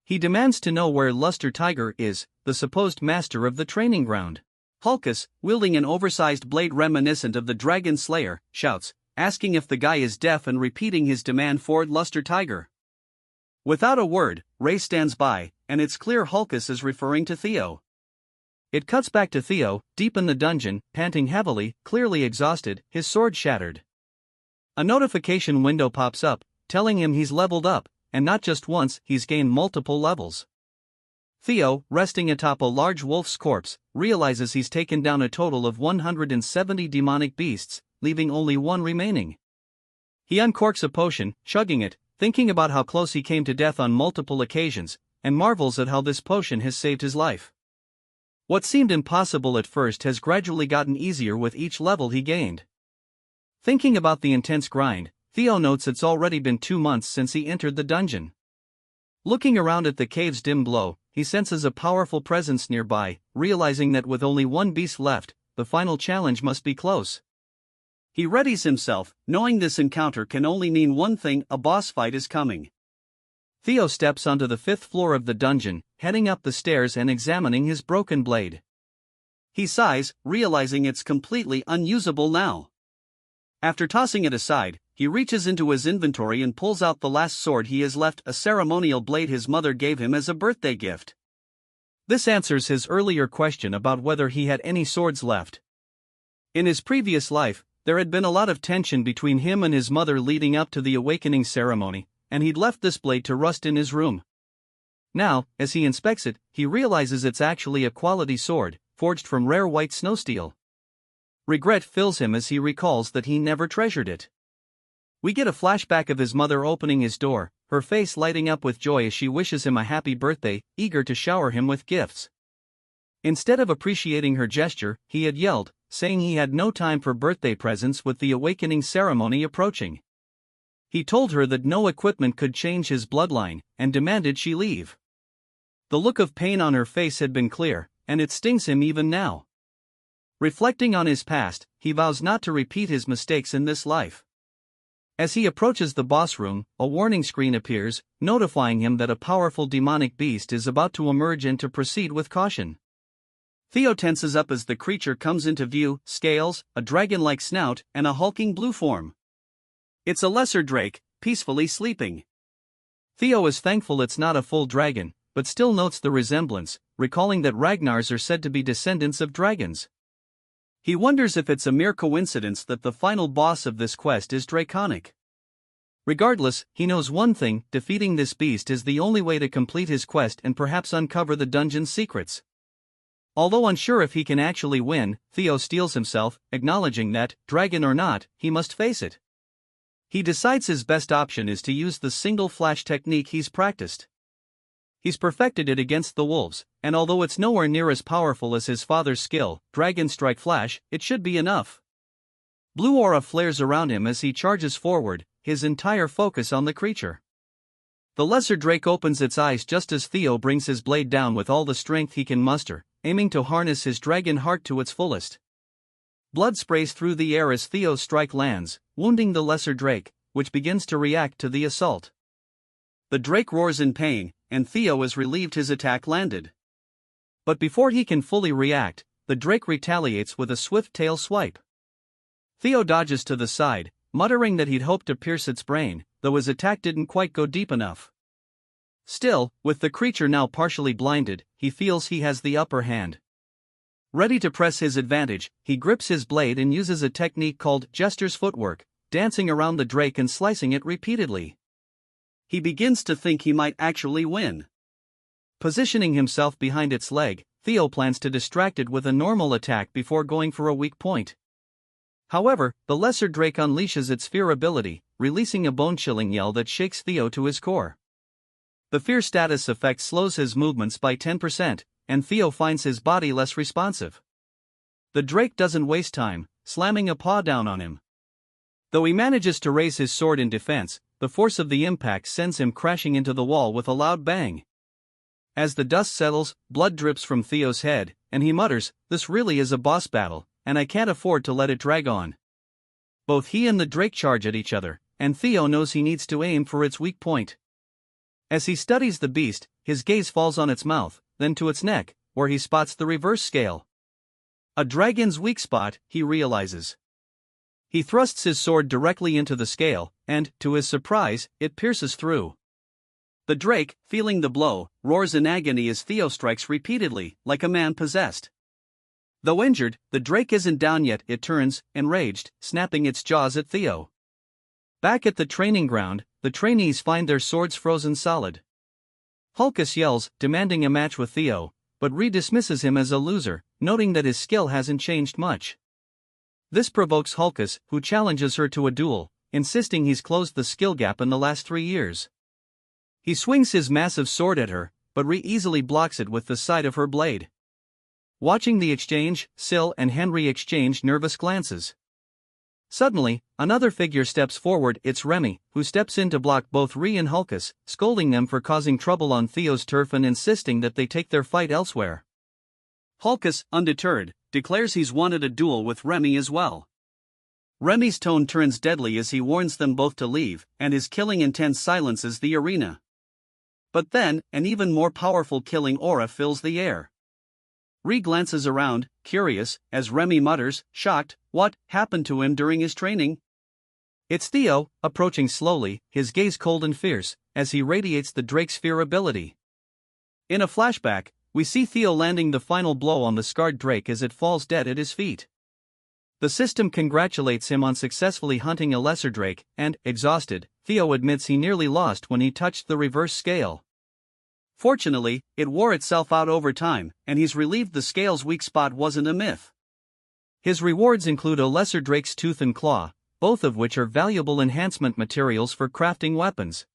He demands to know where Luster Tiger is, the supposed master of the training ground. Hulkus, wielding an oversized blade reminiscent of the Dragon Slayer, shouts, asking if the guy is deaf and repeating his demand for Luster Tiger. Without a word, Ray stands by, and it's clear Hulkus is referring to Theo. It cuts back to Theo, deep in the dungeon, panting heavily, clearly exhausted, his sword shattered. A notification window pops up, telling him he's leveled up, and not just once, he's gained multiple levels. Theo, resting atop a large wolf's corpse, realizes he's taken down a total of 170 demonic beasts, leaving only one remaining. He uncorks a potion, chugging it, thinking about how close he came to death on multiple occasions, and marvels at how this potion has saved his life. What seemed impossible at first has gradually gotten easier with each level he gained. Thinking about the intense grind, Theo notes it's already been 2 months since he entered the dungeon. Looking around at the cave's dim glow, he senses a powerful presence nearby, realizing that with only one beast left, the final challenge must be close. He readies himself, knowing this encounter can only mean one thing: a boss fight is coming. Theo steps onto the 5th floor of the dungeon, heading up the stairs and examining his broken blade. He sighs, realizing it's completely unusable now. After tossing it aside, he reaches into his inventory and pulls out the last sword he has left, a ceremonial blade his mother gave him as a birthday gift. This answers his earlier question about whether he had any swords left. In his previous life, there had been a lot of tension between him and his mother leading up to the awakening ceremony, and he'd left this blade to rust in his room. Now, as he inspects it, he realizes it's actually a quality sword, forged from rare white snow steel. Regret fills him as he recalls that he never treasured it. We get a flashback of his mother opening his door, her face lighting up with joy as she wishes him a happy birthday, eager to shower him with gifts. Instead of appreciating her gesture, he had yelled, saying he had no time for birthday presents with the awakening ceremony approaching. He told her that no equipment could change his bloodline, and demanded she leave. The look of pain on her face had been clear, and it stings him even now. Reflecting on his past, he vows not to repeat his mistakes in this life. As he approaches the boss room, a warning screen appears, notifying him that a powerful demonic beast is about to emerge and to proceed with caution. Theo tenses up as the creature comes into view: scales, a dragon-like snout, and a hulking blue form. It's a lesser drake, peacefully sleeping. Theo is thankful it's not a full dragon, but still notes the resemblance, recalling that Ragnars are said to be descendants of dragons. He wonders if it's a mere coincidence that the final boss of this quest is draconic. Regardless, he knows one thing: defeating this beast is the only way to complete his quest and perhaps uncover the dungeon's secrets. Although unsure if he can actually win, Theo steels himself, acknowledging that, dragon or not, he must face it. He decides his best option is to use the single flash technique he's practiced. He's perfected it against the wolves, and although it's nowhere near as powerful as his father's skill, Dragon Strike Flash, it should be enough. Blue aura flares around him as he charges forward, his entire focus on the creature. The lesser drake opens its eyes just as Theo brings his blade down with all the strength he can muster, aiming to harness his dragon heart to its fullest. Blood sprays through the air as Theo's strike lands, wounding the lesser drake, which begins to react to the assault. The drake roars in pain, and Theo is relieved his attack landed. But before he can fully react, the drake retaliates with a swift tail swipe. Theo dodges to the side, muttering that he'd hoped to pierce its brain, though his attack didn't quite go deep enough. Still, with the creature now partially blinded, he feels he has the upper hand. Ready to press his advantage, he grips his blade and uses a technique called Jester's footwork, dancing around the drake and slicing it repeatedly. He begins to think he might actually win. Positioning himself behind its leg, Theo plans to distract it with a normal attack before going for a weak point. However, the lesser drake unleashes its fear ability, releasing a bone-chilling yell that shakes Theo to his core. The fear status effect slows his movements by 10%, and Theo finds his body less responsive. The drake doesn't waste time, slamming a paw down on him. Though he manages to raise his sword in defense, the force of the impact sends him crashing into the wall with a loud bang. As the dust settles, blood drips from Theo's head, and he mutters, "This really is a boss battle, and I can't afford to let it drag on." Both he and the drake charge at each other, and Theo knows he needs to aim for its weak point. As he studies the beast, his gaze falls on its mouth, then to its neck, where he spots the reverse scale. A dragon's weak spot, he realizes. He thrusts his sword directly into the scale, and, to his surprise, it pierces through. The drake, feeling the blow, roars in agony as Theo strikes repeatedly, like a man possessed. Though injured, the drake isn't down yet. It turns, enraged, snapping its jaws at Theo. Back at the training ground, the trainees find their swords frozen solid. Hulkus yells, demanding a match with Theo, but dismisses him as a loser, noting that his skill hasn't changed much. This provokes Hulkus, who challenges her to a duel, insisting he's closed the skill gap in the last 3 years. He swings his massive sword at her, but easily blocks it with the side of her blade. Watching the exchange, Syl and Henry exchange nervous glances. Suddenly, another figure steps forward. It's Remy, who steps in to block both Ree and Hulkus, scolding them for causing trouble on Theo's turf and insisting that they take their fight elsewhere. Hulkus, undeterred, declares he's wanted a duel with Remy as well. Remy's tone turns deadly as he warns them both to leave, and his killing intent silences the arena. But then, an even more powerful killing aura fills the air. Ree glances around, curious, as Remy mutters, shocked, what happened to him during his training? It's Theo, approaching slowly, his gaze cold and fierce, as he radiates the drake's fear ability. In a flashback, we see Theo landing the final blow on the scarred drake as it falls dead at his feet. The system congratulates him on successfully hunting a lesser drake, and, exhausted, Theo admits he nearly lost when he touched the reverse scale. Fortunately, it wore itself out over time, and he's relieved the scale's weak spot wasn't a myth. His rewards include a lesser drake's tooth and claw, both of which are valuable enhancement materials for crafting weapons.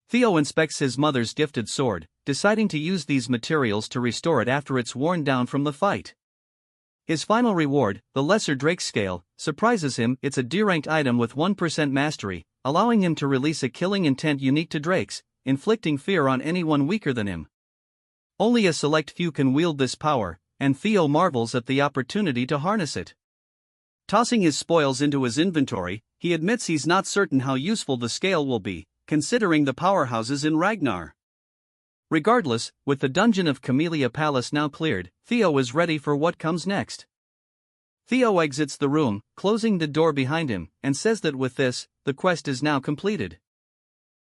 Theo inspects his mother's gifted sword, deciding to use these materials to restore it after it's worn down from the fight. His final reward, the lesser drake scale, surprises him. It's a D-ranked item with 1% mastery, allowing him to release a killing intent unique to drakes, inflicting fear on anyone weaker than him. Only a select few can wield this power, and Theo marvels at the opportunity to harness it. Tossing his spoils into his inventory, he admits he's not certain how useful the scale will be, considering the powerhouses in Ragnar. Regardless, with the dungeon of Camellia Palace now cleared, Theo is ready for what comes next. Theo exits the room, closing the door behind him, and says that with this, the quest is now completed.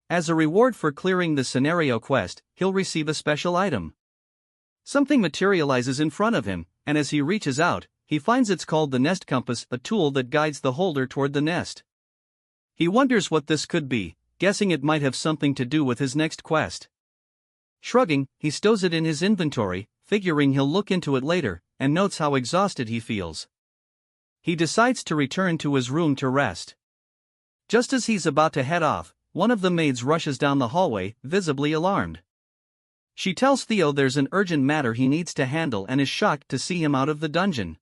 As a reward for clearing the scenario quest, he'll receive a special item. Something materializes in front of him, and as he reaches out, he finds it's called the Nest Compass, a tool that guides the holder toward the nest. He wonders what this could be, guessing it might have something to do with his next quest. Shrugging, he stows it in his inventory, figuring he'll look into it later, and notes how exhausted he feels. He decides to return to his room to rest. Just as he's about to head off, one of the maids rushes down the hallway, visibly alarmed. She tells Theo there's an urgent matter he needs to handle and is shocked to see him out of the dungeon.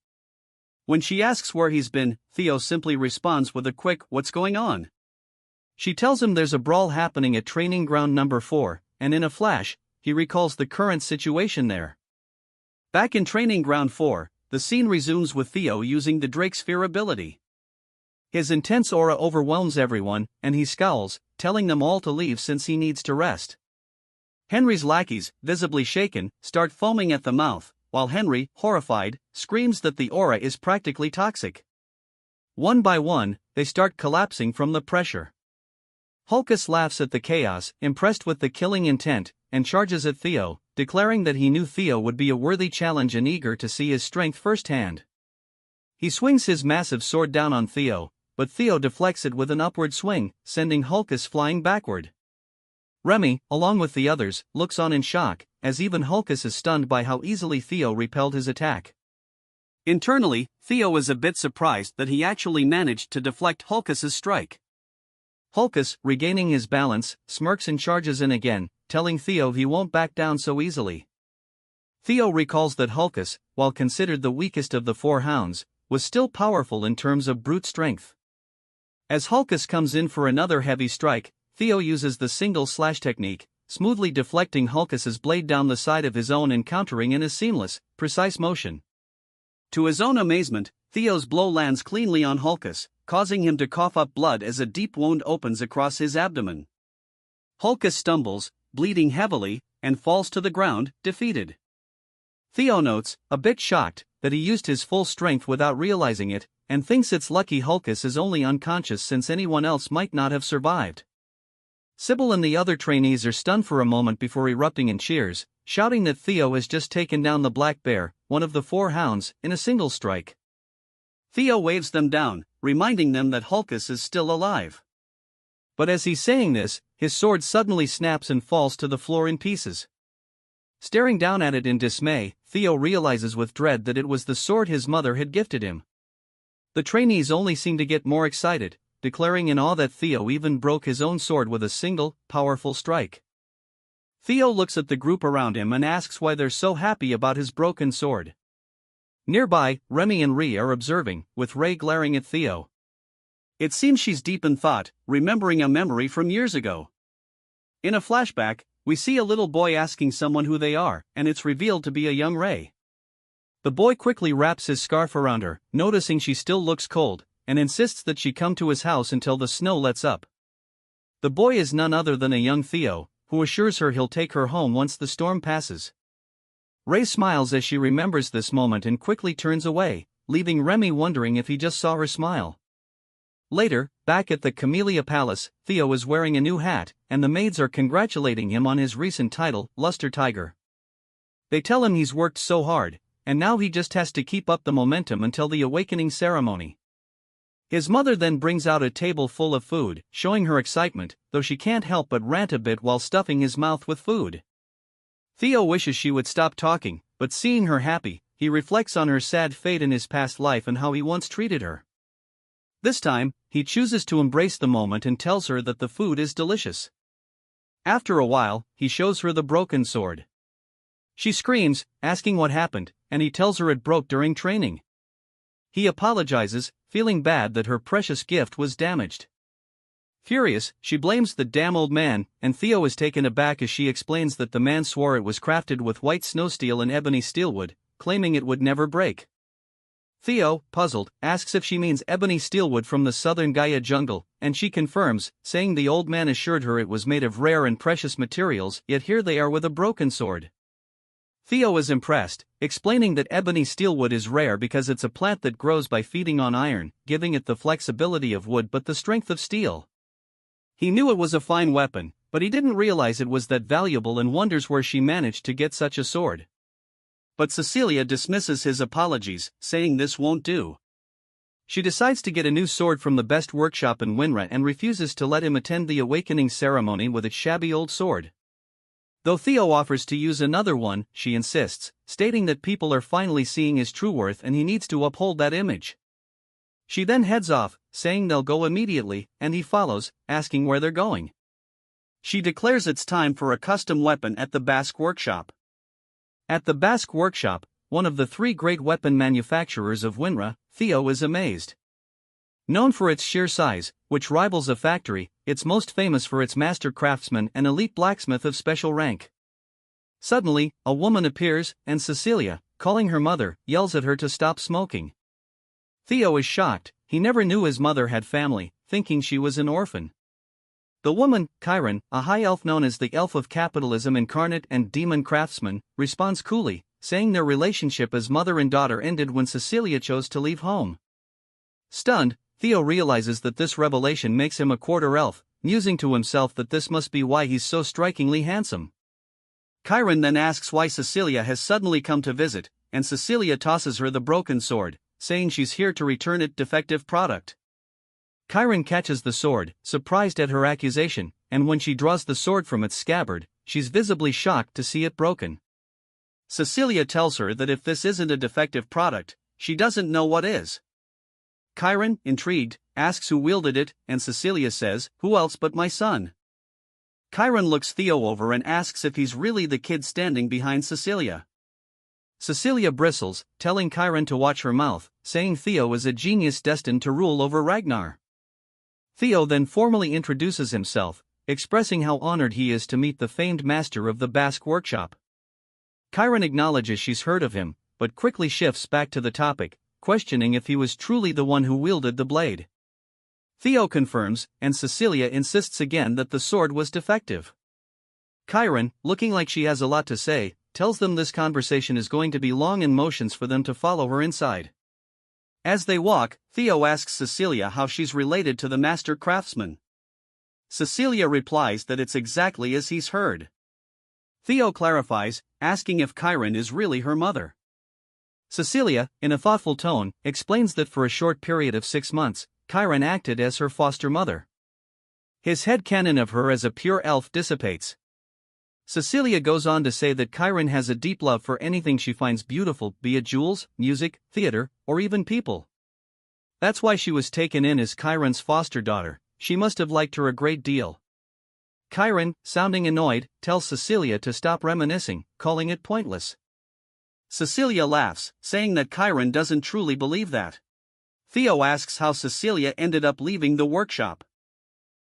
When she asks where he's been, Theo simply responds with a quick, "What's going on?" She tells him there's a brawl happening at training ground number 4, and in a flash, he recalls the current situation there. Back in training ground 4, the scene resumes with Theo using the Drake's Fear ability. His intense aura overwhelms everyone, and he scowls, telling them all to leave since he needs to rest. Henry's lackeys, visibly shaken, start foaming at the mouth, while Henry, horrified, screams that the aura is practically toxic. One by one, they start collapsing from the pressure. Hulkus laughs at the chaos, impressed with the killing intent, and charges at Theo, declaring that he knew Theo would be a worthy challenge and eager to see his strength firsthand. He swings his massive sword down on Theo, but Theo deflects it with an upward swing, sending Hulkus flying backward. Remy, along with the others, looks on in shock, as even Hulkus is stunned by how easily Theo repelled his attack. Internally, Theo is a bit surprised that he actually managed to deflect Hulkus's strike. Hulkus, regaining his balance, smirks and charges in again, telling Theo he won't back down so easily. Theo recalls that Hulkus, while considered the weakest of the four hounds, was still powerful in terms of brute strength. As Hulkus comes in for another heavy strike, Theo uses the single slash technique, smoothly deflecting Hulkus's blade down the side of his own and countering in a seamless, precise motion. To his own amazement, Theo's blow lands cleanly on Hulkus, causing him to cough up blood as a deep wound opens across his abdomen. Hulkus stumbles, bleeding heavily, and falls to the ground, defeated. Theo notes, a bit shocked, that he used his full strength without realizing it, and thinks it's lucky Hulkus is only unconscious since anyone else might not have survived. Sybil and the other trainees are stunned for a moment before erupting in cheers, shouting that Theo has just taken down the Black Bear, one of the four hounds, in a single strike. Theo waves them down, reminding them that Hulkus is still alive. But as he's saying this, his sword suddenly snaps and falls to the floor in pieces. Staring down at it in dismay, Theo realizes with dread that it was the sword his mother had gifted him. The trainees only seem to get more excited, declaring in awe that Theo even broke his own sword with a single, powerful strike. Theo looks at the group around him and asks why they're so happy about his broken sword. Nearby, Remy and Ree are observing, with Ray glaring at Theo. It seems she's deep in thought, remembering a memory from years ago. In a flashback, we see a little boy asking someone who they are, and it's revealed to be a young Ray. The boy quickly wraps his scarf around her, noticing she still looks cold, and insists that she come to his house until the snow lets up. The boy is none other than a young Theo, who assures her he'll take her home once the storm passes. Ray smiles as she remembers this moment and quickly turns away, leaving Remy wondering if he just saw her smile. Later, back at the Camellia Palace, Theo is wearing a new hat, and the maids are congratulating him on his recent title, Luster Tiger. They tell him he's worked so hard, and now he just has to keep up the momentum until the awakening ceremony. His mother then brings out a table full of food, showing her excitement, though she can't help but rant a bit while stuffing his mouth with food. Theo wishes she would stop talking, but seeing her happy, he reflects on her sad fate in his past life and how he once treated her. This time, he chooses to embrace the moment and tells her that the food is delicious. After a while, he shows her the broken sword. She screams, asking what happened, and he tells her it broke during training. He apologizes, feeling bad that her precious gift was damaged. Furious, she blames the damn old man, and Theo is taken aback as she explains that the man swore it was crafted with white snow steel and ebony steelwood, claiming it would never break. Theo, puzzled, asks if she means ebony steelwood from the southern Gaia jungle, and she confirms, saying the old man assured her it was made of rare and precious materials, yet here they are with a broken sword. Theo is impressed, explaining that ebony steelwood is rare because it's a plant that grows by feeding on iron, giving it the flexibility of wood but the strength of steel. He knew it was a fine weapon, but he didn't realize it was that valuable and wonders where she managed to get such a sword. But Cecilia dismisses his apologies, saying this won't do. She decides to get a new sword from the best workshop in Winra and refuses to let him attend the awakening ceremony with its shabby old sword. Though Theo offers to use another one, she insists, stating that people are finally seeing his true worth and he needs to uphold that image. She then heads off, saying they'll go immediately, and he follows, asking where they're going. She declares it's time for a custom weapon at the Basque workshop. At the Basque workshop, one of the three great weapon manufacturers of Winra, Theo is amazed. Known for its sheer size, which rivals a factory, it's most famous for its master craftsman and elite blacksmith of special rank. Suddenly, a woman appears, and Cecilia, calling her mother, yells at her to stop smoking. Theo is shocked, he never knew his mother had family, thinking she was an orphan. The woman, Chiron, a high elf known as the Elf of Capitalism Incarnate and Demon Craftsman, responds coolly, saying their relationship as mother and daughter ended when Cecilia chose to leave home. Stunned, Theo realizes that this revelation makes him a quarter elf, musing to himself that this must be why he's so strikingly handsome. Chiron then asks why Cecilia has suddenly come to visit, and Cecilia tosses her the broken sword, saying she's here to return it defective product. Chiron catches the sword, surprised at her accusation, and when she draws the sword from its scabbard, she's visibly shocked to see it broken. Cecilia tells her that if this isn't a defective product, she doesn't know what is. Chiron, intrigued, asks who wielded it, and Cecilia says, "Who else but my son?" Chiron looks Theo over and asks if he's really the kid standing behind Cecilia. Cecilia bristles, telling Chiron to watch her mouth, saying Theo is a genius destined to rule over Ragnar. Theo then formally introduces himself, expressing how honored he is to meet the famed master of the Basque workshop. Chiron acknowledges she's heard of him, but quickly shifts back to the topic, questioning if he was truly the one who wielded the blade. Theo confirms, and Cecilia insists again that the sword was defective. Chiron, looking like she has a lot to say, tells them this conversation is going to be long and motions for them to follow her inside. As they walk, Theo asks Cecilia how she's related to the master craftsman. Cecilia replies that it's exactly as he's heard. Theo clarifies, asking if Chiron is really her mother. Cecilia, in a thoughtful tone, explains that for a short period of 6 months, Chiron acted as her foster mother. His headcanon of her as a pure elf dissipates. Cecilia goes on to say that Chiron has a deep love for anything she finds beautiful, be it jewels, music, theater, or even people. That's why she was taken in as Chiron's foster daughter. She must have liked her a great deal. Chiron, sounding annoyed, tells Cecilia to stop reminiscing, calling it pointless. Cecilia laughs, saying that Chiron doesn't truly believe that. Theo asks how Cecilia ended up leaving the workshop.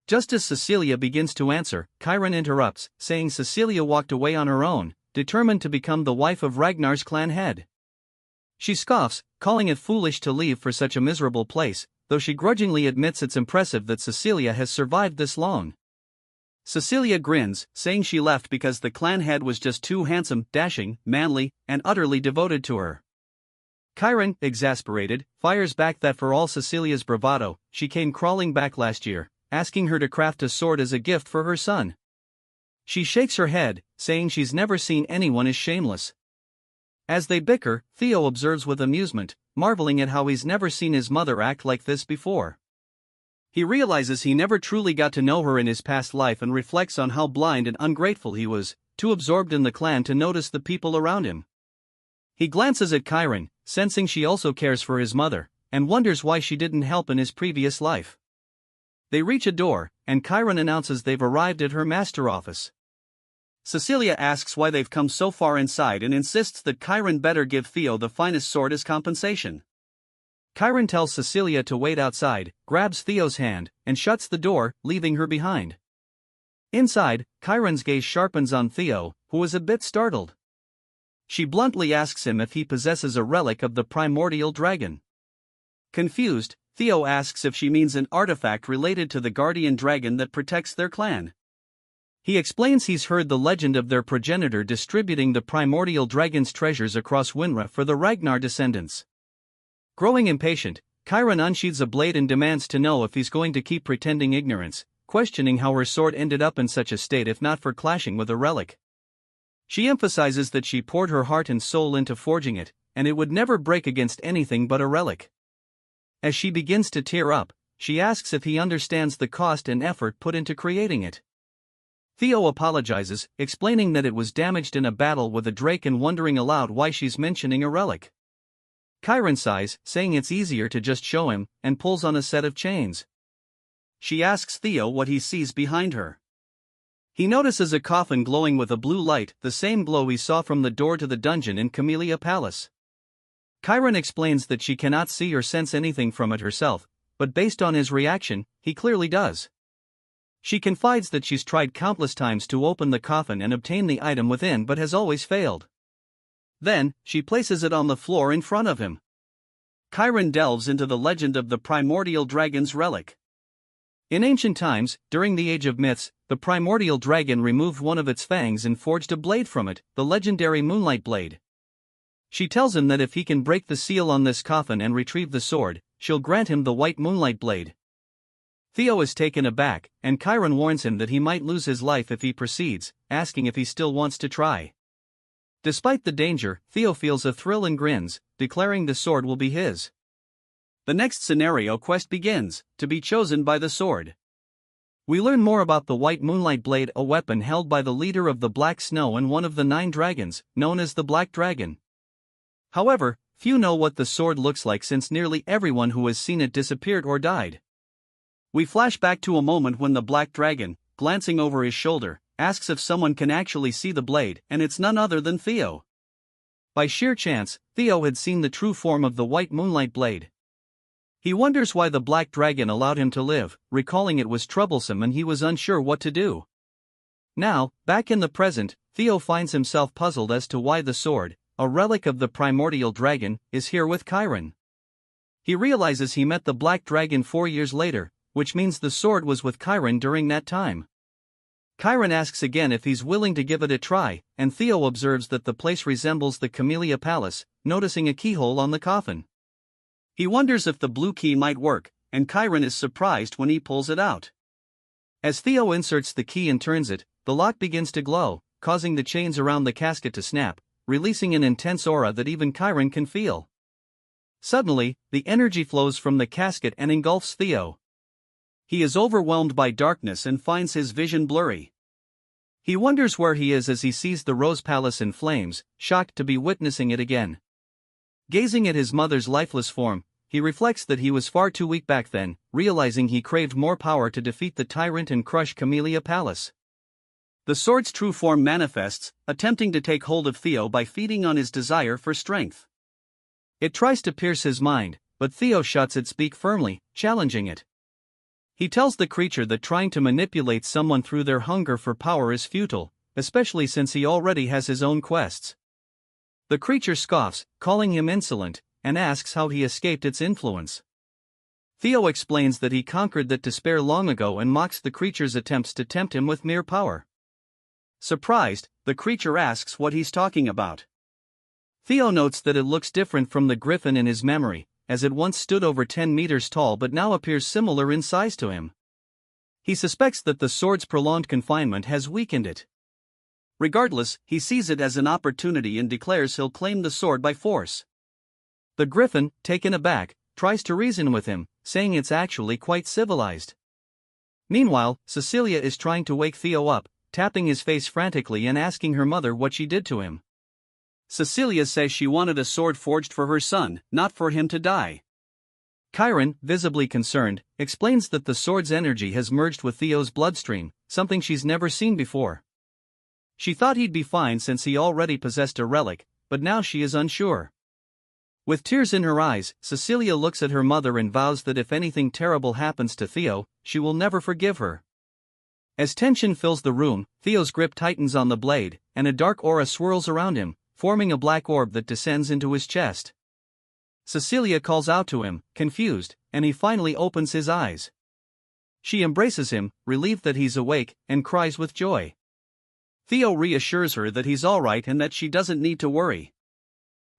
Just as Cecilia begins to answer, Chiron interrupts, saying Cecilia walked away on her own, determined to become the wife of Ragnar's clan head. She scoffs, calling it foolish to leave for such a miserable place, though she grudgingly admits it's impressive that Cecilia has survived this long. Cecilia grins, saying she left because the clan head was just too handsome, dashing, manly, and utterly devoted to her. Chiron, exasperated, fires back that for all Cecilia's bravado, she came crawling back last year, asking her to craft a sword as a gift for her son. She shakes her head, saying she's never seen anyone as shameless. As they bicker, Theo observes with amusement, marveling at how he's never seen his mother act like this before. He realizes he never truly got to know her in his past life and reflects on how blind and ungrateful he was, too absorbed in the clan to notice the people around him. He glances at Chiron, sensing she also cares for his mother, and wonders why she didn't help in his previous life. They reach a door, and Chiron announces they've arrived at her master office. Cecilia asks why they've come so far inside and insists that Chiron better give Theo the finest sword as compensation. Chiron tells Cecilia to wait outside, grabs Theo's hand, and shuts the door, leaving her behind. Inside, Chiron's gaze sharpens on Theo, who is a bit startled. She bluntly asks him if he possesses a relic of the primordial dragon. Confused, Theo asks if she means an artifact related to the guardian dragon that protects their clan. He explains he's heard the legend of their progenitor distributing the primordial dragon's treasures across Winra for the Ragnar descendants. Growing impatient, Chiron unsheathes a blade and demands to know if he's going to keep pretending ignorance, questioning how her sword ended up in such a state if not for clashing with a relic. She emphasizes that she poured her heart and soul into forging it, and it would never break against anything but a relic. As she begins to tear up, she asks if he understands the cost and effort put into creating it. Theo apologizes, explaining that it was damaged in a battle with a drake and wondering aloud why she's mentioning a relic. Chiron sighs, saying it's easier to just show him, and pulls on a set of chains. She asks Theo what he sees behind her. He notices a coffin glowing with a blue light, the same glow he saw from the door to the dungeon in Camellia Palace. Chiron explains that she cannot see or sense anything from it herself, but based on his reaction, he clearly does. She confides that she's tried countless times to open the coffin and obtain the item within but has always failed. Then, she places it on the floor in front of him. Chiron delves into the legend of the primordial dragon's relic. In ancient times, during the Age of Myths, the primordial dragon removed one of its fangs and forged a blade from it, the legendary Moonlight Blade. She tells him that if he can break the seal on this coffin and retrieve the sword, she'll grant him the white Moonlight Blade. Theo is taken aback, and Chiron warns him that he might lose his life if he proceeds, asking if he still wants to try. Despite the danger, Theo feels a thrill and grins, declaring the sword will be his. The next scenario quest begins, to be chosen by the sword. We learn more about the White Moonlight Blade, a weapon held by the leader of the Black Snow and one of the 9 dragons, known as the Black Dragon. However, few know what the sword looks like since nearly everyone who has seen it disappeared or died. We flash back to a moment when the Black Dragon, glancing over his shoulder, asks if someone can actually see the blade, and it's none other than Theo. By sheer chance, Theo had seen the true form of the White Moonlight Blade. He wonders why the Black Dragon allowed him to live, recalling it was troublesome and he was unsure what to do. Now, back in the present, Theo finds himself puzzled as to why the sword, a relic of the primordial dragon, is here with Chiron. He realizes he met the Black Dragon 4 years later, which means the sword was with Chiron during that time. Chiron asks again if he's willing to give it a try, and Theo observes that the place resembles the Camellia Palace, noticing a keyhole on the coffin. He wonders if the blue key might work, and Chiron is surprised when he pulls it out. As Theo inserts the key and turns it, the lock begins to glow, causing the chains around the casket to snap, releasing an intense aura that even Chiron can feel. Suddenly, the energy flows from the casket and engulfs Theo. He is overwhelmed by darkness and finds his vision blurry. He wonders where he is as he sees the Rose Palace in flames, shocked to be witnessing it again. Gazing at his mother's lifeless form, he reflects that he was far too weak back then, realizing he craved more power to defeat the tyrant and crush Camellia Palace. The sword's true form manifests, attempting to take hold of Theo by feeding on his desire for strength. It tries to pierce his mind, but Theo shuts its beak firmly, challenging it. He tells the creature that trying to manipulate someone through their hunger for power is futile, especially since he already has his own quests. The creature scoffs, calling him insolent, and asks how he escaped its influence. Theo explains that he conquered that despair long ago and mocks the creature's attempts to tempt him with mere power. Surprised, the creature asks what he's talking about. Theo notes that it looks different from the griffin in his memory, as it once stood over 10 meters tall but now appears similar in size to him. He suspects that the sword's prolonged confinement has weakened it. Regardless, he sees it as an opportunity and declares he'll claim the sword by force. The griffin, taken aback, tries to reason with him, saying it's actually quite civilized. Meanwhile, Cecilia is trying to wake Theo up, tapping his face frantically and asking her mother what she did to him. Cecilia says she wanted a sword forged for her son, not for him to die. Chiron, visibly concerned, explains that the sword's energy has merged with Theo's bloodstream, something she's never seen before. She thought he'd be fine since he already possessed a relic, but now she is unsure. With tears in her eyes, Cecilia looks at her mother and vows that if anything terrible happens to Theo, she will never forgive her. As tension fills the room, Theo's grip tightens on the blade, and a dark aura swirls around him, forming a black orb that descends into his chest. Cecilia calls out to him, confused, and he finally opens his eyes. She embraces him, relieved that he's awake, and cries with joy. Theo reassures her that he's alright and that she doesn't need to worry.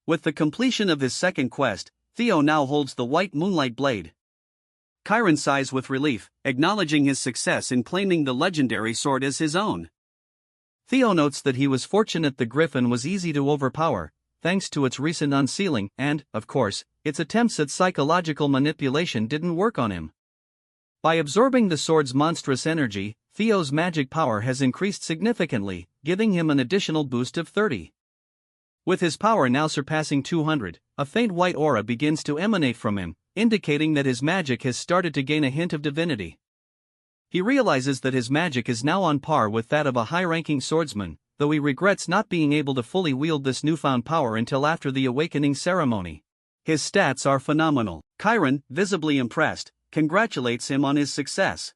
With the completion of his second quest, Theo now holds the White Moonlight Blade. Chiron sighs with relief, acknowledging his success in claiming the legendary sword as his own. Theo notes that he was fortunate the griffin was easy to overpower, thanks to its recent unsealing, and, of course, its attempts at psychological manipulation didn't work on him. By absorbing the sword's monstrous energy, Theo's magic power has increased significantly, giving him an additional boost of 30. With his power now surpassing 200, a faint white aura begins to emanate from him, indicating that his magic has started to gain a hint of divinity. He realizes that his magic is now on par with that of a high-ranking swordsman, though he regrets not being able to fully wield this newfound power until after the awakening ceremony. His stats are phenomenal. Chiron, visibly impressed, congratulates him on his success.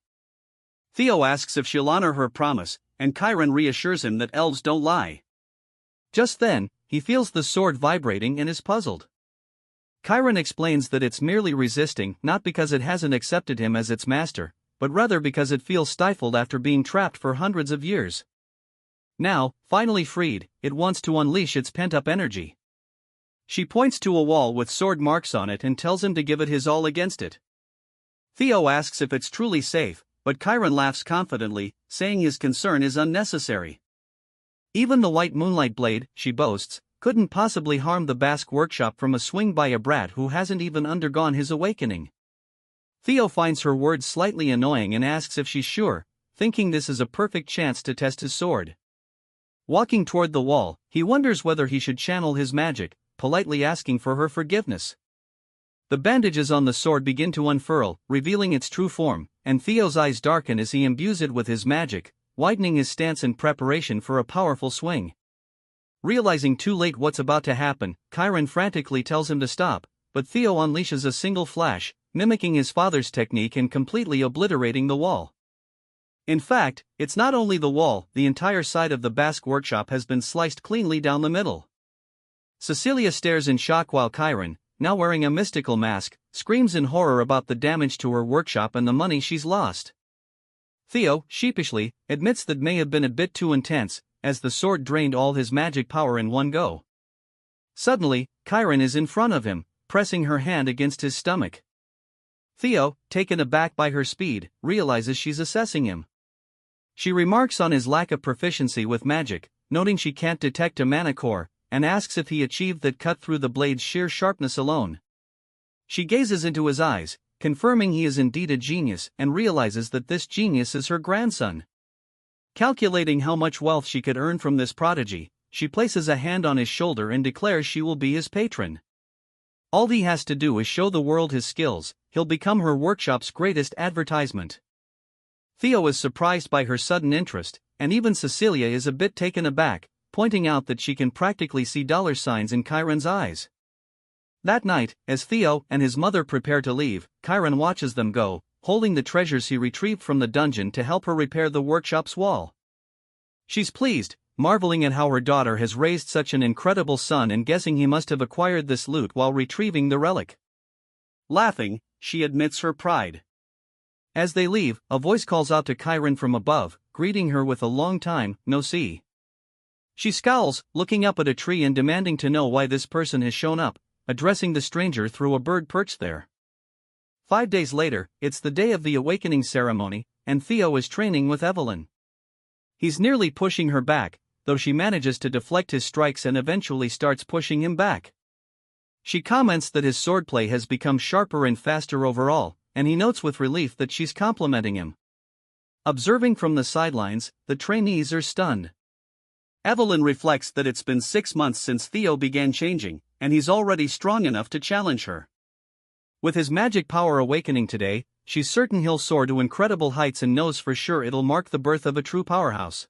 Theo asks if she'll honor her promise, and Chiron reassures him that elves don't lie. Just then, he feels the sword vibrating and is puzzled. Chiron explains that it's merely resisting not because it hasn't accepted him as its master, but rather because it feels stifled after being trapped for hundreds of years. Now, finally freed, it wants to unleash its pent-up energy. She points to a wall with sword marks on it and tells him to give it his all against it. Theo asks if it's truly safe, but Chiron laughs confidently, saying his concern is unnecessary. Even the white moonlight blade, she boasts, couldn't possibly harm the Basque workshop from a swing by a brat who hasn't even undergone his awakening. Theo finds her words slightly annoying and asks if she's sure, thinking this is a perfect chance to test his sword. Walking toward the wall, he wonders whether he should channel his magic, politely asking for her forgiveness. The bandages on the sword begin to unfurl, revealing its true form, and Theo's eyes darken as he imbues it with his magic, widening his stance in preparation for a powerful swing. Realizing too late what's about to happen, Chiron frantically tells him to stop, but Theo unleashes a single flash, mimicking his father's technique and completely obliterating the wall. In fact, it's not only the wall, the entire side of the Basque workshop has been sliced cleanly down the middle. Cecilia stares in shock while Chiron, now wearing a mystical mask, screams in horror about the damage to her workshop and the money she's lost. Theo, sheepishly, admits that may have been a bit too intense, as the sword drained all his magic power in one go. Suddenly, Chiron is in front of him, pressing her hand against his stomach. Theo, taken aback by her speed, realizes she's assessing him. She remarks on his lack of proficiency with magic, noting she can't detect a mana core, and asks if he achieved that cut through the blade's sheer sharpness alone. She gazes into his eyes, confirming he is indeed a genius, and realizes that this genius is her grandson. Calculating how much wealth she could earn from this prodigy, she places a hand on his shoulder and declares she will be his patron. All he has to do is show the world his skills, he'll become her workshop's greatest advertisement. Theo is surprised by her sudden interest, and even Cecilia is a bit taken aback, pointing out that she can practically see dollar signs in Chiron's eyes. That night, as Theo and his mother prepare to leave, Chiron watches them go, holding the treasures he retrieved from the dungeon to help her repair the workshop's wall. She's pleased, marveling at how her daughter has raised such an incredible son and guessing he must have acquired this loot while retrieving the relic. Laughing, she admits her pride. As they leave, a voice calls out to Chiron from above, greeting her with a long time no see. She scowls, looking up at a tree and demanding to know why this person has shown up, addressing the stranger through a bird perched there. 5 days later, it's the day of the awakening ceremony, and Theo is training with Evelyn. He's nearly pushing her back, though she manages to deflect his strikes and eventually starts pushing him back. She comments that his swordplay has become sharper and faster overall, and he notes with relief that she's complimenting him. Observing from the sidelines, the trainees are stunned. Evelyn reflects that it's been 6 months since Theo began changing, and he's already strong enough to challenge her. With his magic power awakening today, she's certain he'll soar to incredible heights and knows for sure it'll mark the birth of a true powerhouse.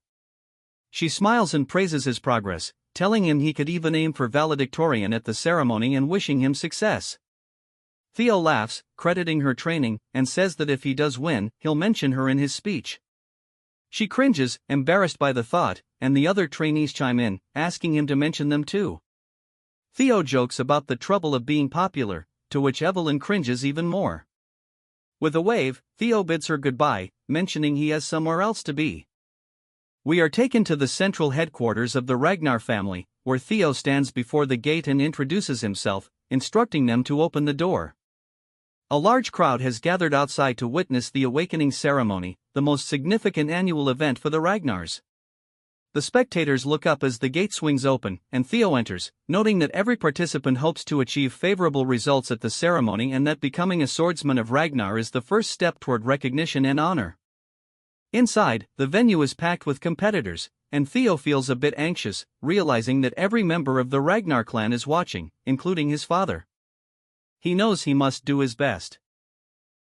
She smiles and praises his progress, telling him he could even aim for valedictorian at the ceremony and wishing him success. Theo laughs, crediting her training, and says that if he does win, he'll mention her in his speech. She cringes, embarrassed by the thought, and the other trainees chime in, asking him to mention them too. Theo jokes about the trouble of being popular, to which Evelyn cringes even more. With a wave, Theo bids her goodbye, mentioning he has somewhere else to be. We are taken to the central headquarters of the Ragnar family, where Theo stands before the gate and introduces himself, instructing them to open the door. A large crowd has gathered outside to witness the awakening ceremony, the most significant annual event for the Ragnars. The spectators look up as the gate swings open, and Theo enters, noting that every participant hopes to achieve favorable results at the ceremony and that becoming a swordsman of Ragnar is the first step toward recognition and honor. Inside, the venue is packed with competitors, and Theo feels a bit anxious, realizing that every member of the Ragnar clan is watching, including his father. He knows he must do his best.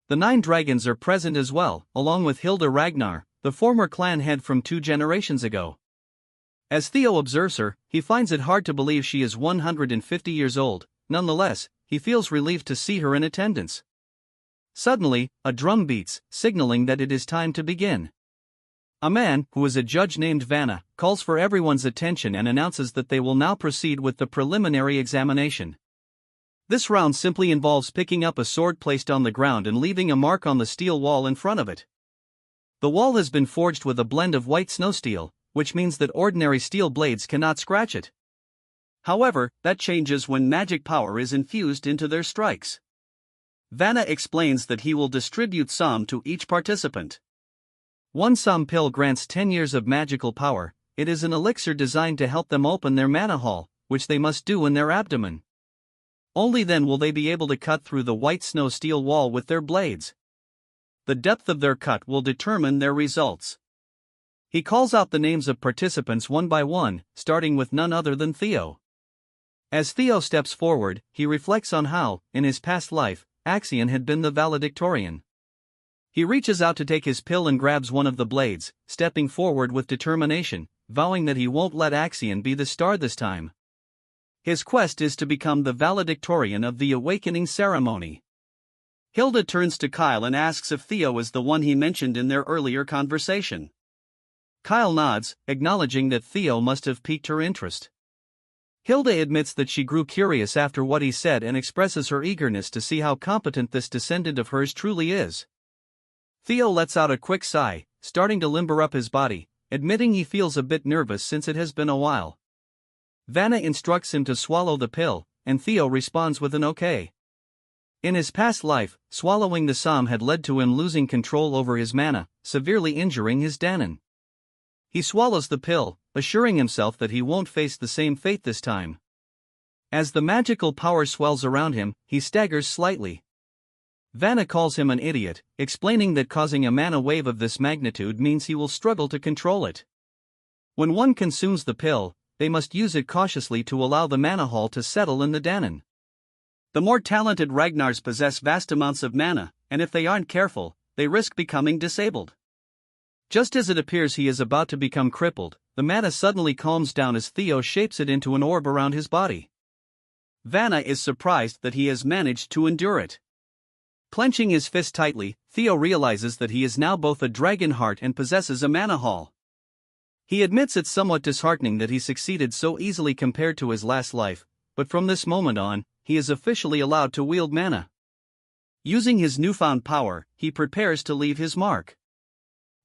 The 9 dragons are present as well, along with Hilda Ragnar, the former clan head from 2 generations ago. As Theo observes her, he finds it hard to believe she is 150 years old. Nonetheless, he feels relieved to see her in attendance. Suddenly, a drum beats, signaling that it is time to begin. A man, who is a judge named Vanna, calls for everyone's attention and announces that they will now proceed with the preliminary examination. This round simply involves picking up a sword placed on the ground and leaving a mark on the steel wall in front of it. The wall has been forged with a blend of white snow steel, which means that ordinary steel blades cannot scratch it. However, that changes when magic power is infused into their strikes. Vanna explains that he will distribute some to each participant. One some pill grants 10 years of magical power. It is an elixir designed to help them open their mana hall, which they must do in their abdomen. Only then will they be able to cut through the white snow steel wall with their blades. The depth of their cut will determine their results. He calls out the names of participants one by one, starting with none other than Theo. As Theo steps forward, he reflects on how, in his past life, Axion had been the valedictorian. He reaches out to take his pill and grabs one of the blades, stepping forward with determination, vowing that he won't let Axion be the star this time. His quest is to become the valedictorian of the awakening ceremony. Hilda turns to Kyle and asks if Theo is the one he mentioned in their earlier conversation. Kyle nods, acknowledging that Theo must have piqued her interest. Hilda admits that she grew curious after what he said and expresses her eagerness to see how competent this descendant of hers truly is. Theo lets out a quick sigh, starting to limber up his body, admitting he feels a bit nervous since it has been a while. Vanna instructs him to swallow the pill, and Theo responds with an okay. In his past life, swallowing the psalm had led to him losing control over his mana, severely injuring his Danon. He swallows the pill, assuring himself that he won't face the same fate this time. As the magical power swells around him, he staggers slightly. Vanna calls him an idiot, explaining that causing a mana wave of this magnitude means he will struggle to control it. When one consumes the pill, they must use it cautiously to allow the mana hall to settle in the Danon. The more talented Ragnars possess vast amounts of mana, and if they aren't careful, they risk becoming disabled. Just as it appears he is about to become crippled, the mana suddenly calms down as Theo shapes it into an orb around his body. Vanna is surprised that he has managed to endure it. Clenching his fist tightly, Theo realizes that he is now both a dragon heart and possesses a mana hall. He admits it's somewhat disheartening that he succeeded so easily compared to his last life, but from this moment on, he is officially allowed to wield mana. Using his newfound power, he prepares to leave his mark.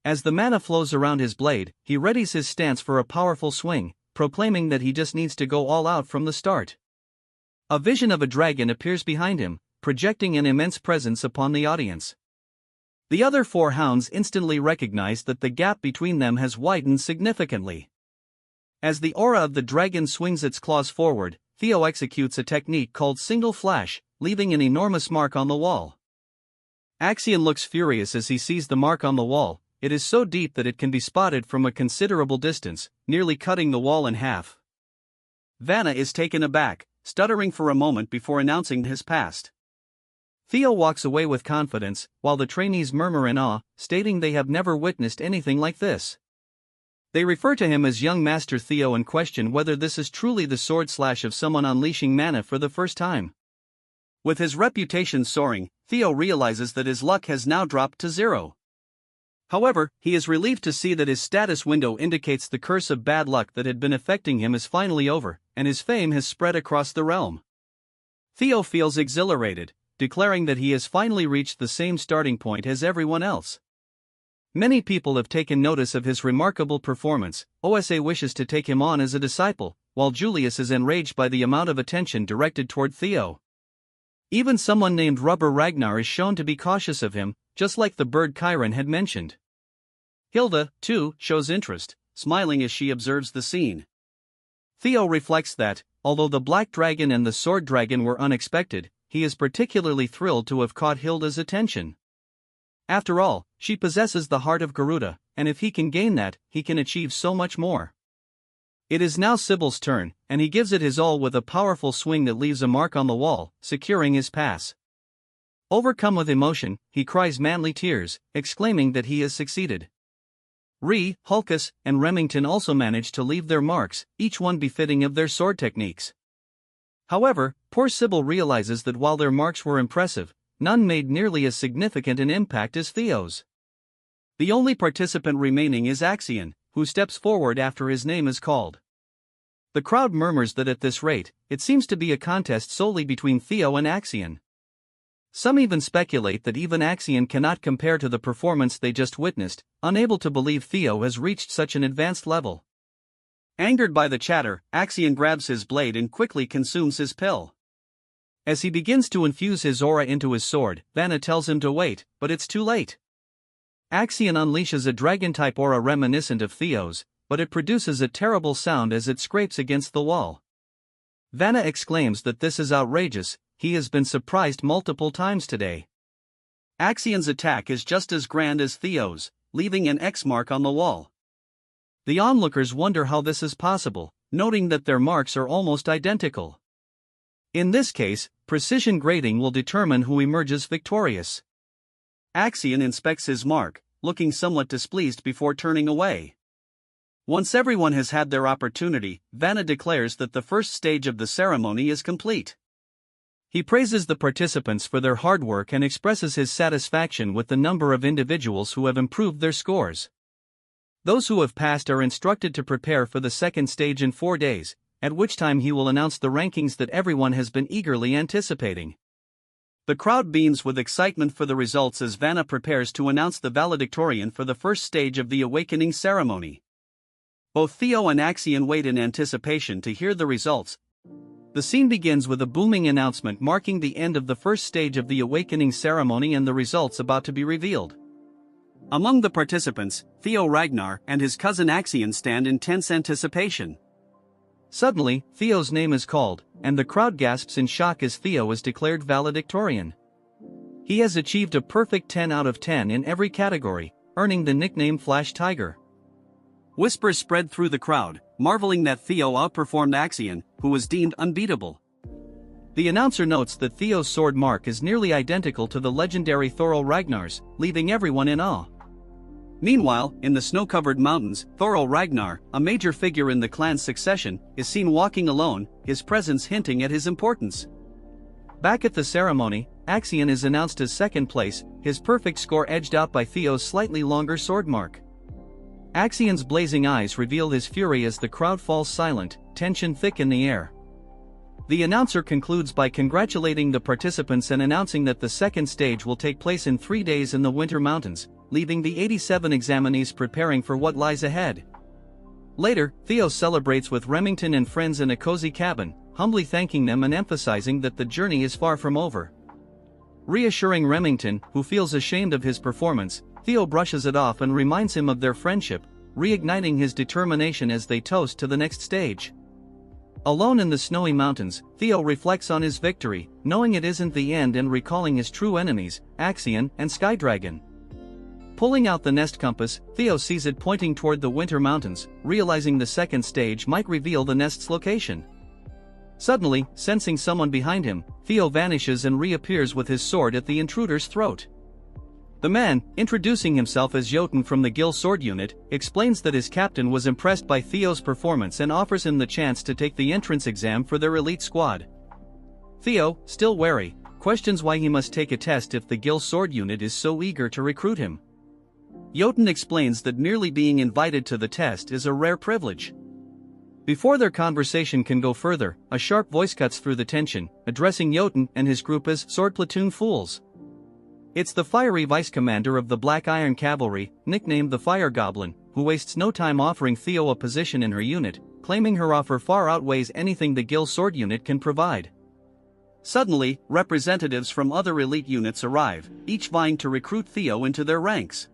As the mana flows around his blade, he readies his stance for a powerful swing, proclaiming that he just needs to go all out from the start. A vision of a dragon appears behind him, projecting an immense presence upon the audience. The other four hounds instantly recognize that the gap between them has widened significantly. As the aura of the dragon swings its claws forward, Theo executes a technique called single flash, leaving an enormous mark on the wall. Axion looks furious as he sees the mark on the wall. It is so deep that it can be spotted from a considerable distance, nearly cutting the wall in half. Vanna is taken aback, stuttering for a moment before announcing his past. Theo walks away with confidence, while the trainees murmur in awe, stating they have never witnessed anything like this. They refer to him as young Master Theo and question whether this is truly the sword slash of someone unleashing mana for the first time. With his reputation soaring, Theo realizes that his luck has now dropped to 0. However, he is relieved to see that his status window indicates the curse of bad luck that had been affecting him is finally over, and his fame has spread across the realm. Theo feels exhilarated, declaring that he has finally reached the same starting point as everyone else. Many people have taken notice of his remarkable performance. Osa wishes to take him on as a disciple, while Julius is enraged by the amount of attention directed toward Theo. Even someone named Rubber Ragnar is shown to be cautious of him, just like the bird Chiron had mentioned. Hilda, too, shows interest, smiling as she observes the scene. Theo reflects that, although the black dragon and the sword dragon were unexpected, he is particularly thrilled to have caught Hilda's attention. After all, she possesses the heart of Garuda, and if he can gain that, he can achieve so much more. It is now Sybil's turn, and he gives it his all with a powerful swing that leaves a mark on the wall, securing his pass. Overcome with emotion, he cries manly tears, exclaiming that he has succeeded. Hulkus, and Remington also manage to leave their marks, each one befitting of their sword techniques. However, poor Sybil realizes that while their marks were impressive, none made nearly as significant an impact as Theo's. The only participant remaining is Axion, who steps forward after his name is called. The crowd murmurs that at this rate, it seems to be a contest solely between Theo and Axion. Some even speculate that even Axion cannot compare to the performance they just witnessed, unable to believe Theo has reached such an advanced level. Angered by the chatter, Axion grabs his blade and quickly consumes his pill. As he begins to infuse his aura into his sword, Vanna tells him to wait, but it's too late. Axion unleashes a dragon-type aura reminiscent of Theo's, but it produces a terrible sound as it scrapes against the wall. Vanna exclaims that this is outrageous, he has been surprised multiple times today. Axion's attack is just as grand as Theo's, leaving an X mark on the wall. The onlookers wonder how this is possible, noting that their marks are almost identical. In this case, precision grading will determine who emerges victorious. Axion inspects his mark, looking somewhat displeased before turning away. Once everyone has had their opportunity, Vanna declares that the first stage of the ceremony is complete. He praises the participants for their hard work and expresses his satisfaction with the number of individuals who have improved their scores. Those who have passed are instructed to prepare for the second stage in 4 days, at which time he will announce the rankings that everyone has been eagerly anticipating. The crowd beams with excitement for the results as Vanna prepares to announce the valedictorian for the first stage of the awakening ceremony. Both Theo and Axion wait in anticipation to hear the results. The scene begins with a booming announcement marking the end of the first stage of the awakening ceremony and the results about to be revealed. Among the participants, Theo Ragnar and his cousin Axion stand in tense anticipation. Suddenly, Theo's name is called, and the crowd gasps in shock as Theo is declared valedictorian. He has achieved a perfect 10 out of 10 in every category, earning the nickname Flash Tiger. Whispers spread through the crowd, marveling that Theo outperformed Axion, who was deemed unbeatable. The announcer notes that Theo's sword mark is nearly identical to the legendary Thorol Ragnar's, leaving everyone in awe. Meanwhile, in the snow-covered mountains, Thorol Ragnar, a major figure in the clan's succession, is seen walking alone, his presence hinting at his importance. Back at the ceremony, Axion is announced as second place, his perfect score edged out by Theo's slightly longer sword mark. Axion's blazing eyes reveal his fury as the crowd falls silent, tension thick in the air. The announcer concludes by congratulating the participants and announcing that the second stage will take place in 3 days in the Winter Mountains, leaving the 87 examinees preparing for what lies ahead. Later, Theo celebrates with Remington and friends in a cozy cabin, humbly thanking them and emphasizing that the journey is far from over. Reassuring Remington, who feels ashamed of his performance, Theo brushes it off and reminds him of their friendship, reigniting his determination as they toast to the next stage. Alone in the snowy mountains, Theo reflects on his victory, knowing it isn't the end and recalling his true enemies, Axion and Skydragon. Pulling out the nest compass, Theo sees it pointing toward the Winter Mountains, realizing the second stage might reveal the nest's location. Suddenly, sensing someone behind him, Theo vanishes and reappears with his sword at the intruder's throat. The man, introducing himself as Jotun from the Gil Sword Unit, explains that his captain was impressed by Theo's performance and offers him the chance to take the entrance exam for their elite squad. Theo, still wary, questions why he must take a test if the Gil Sword Unit is so eager to recruit him. Jotun explains that merely being invited to the test is a rare privilege. Before their conversation can go further, a sharp voice cuts through the tension, addressing Jotun and his group as Sword Platoon Fools. It's the fiery vice commander of the Black Iron Cavalry, nicknamed the Fire Goblin, who wastes no time offering Theo a position in her unit, claiming her offer far outweighs anything the Gil Sword Unit can provide. Suddenly, representatives from other elite units arrive, each vying to recruit Theo into their ranks.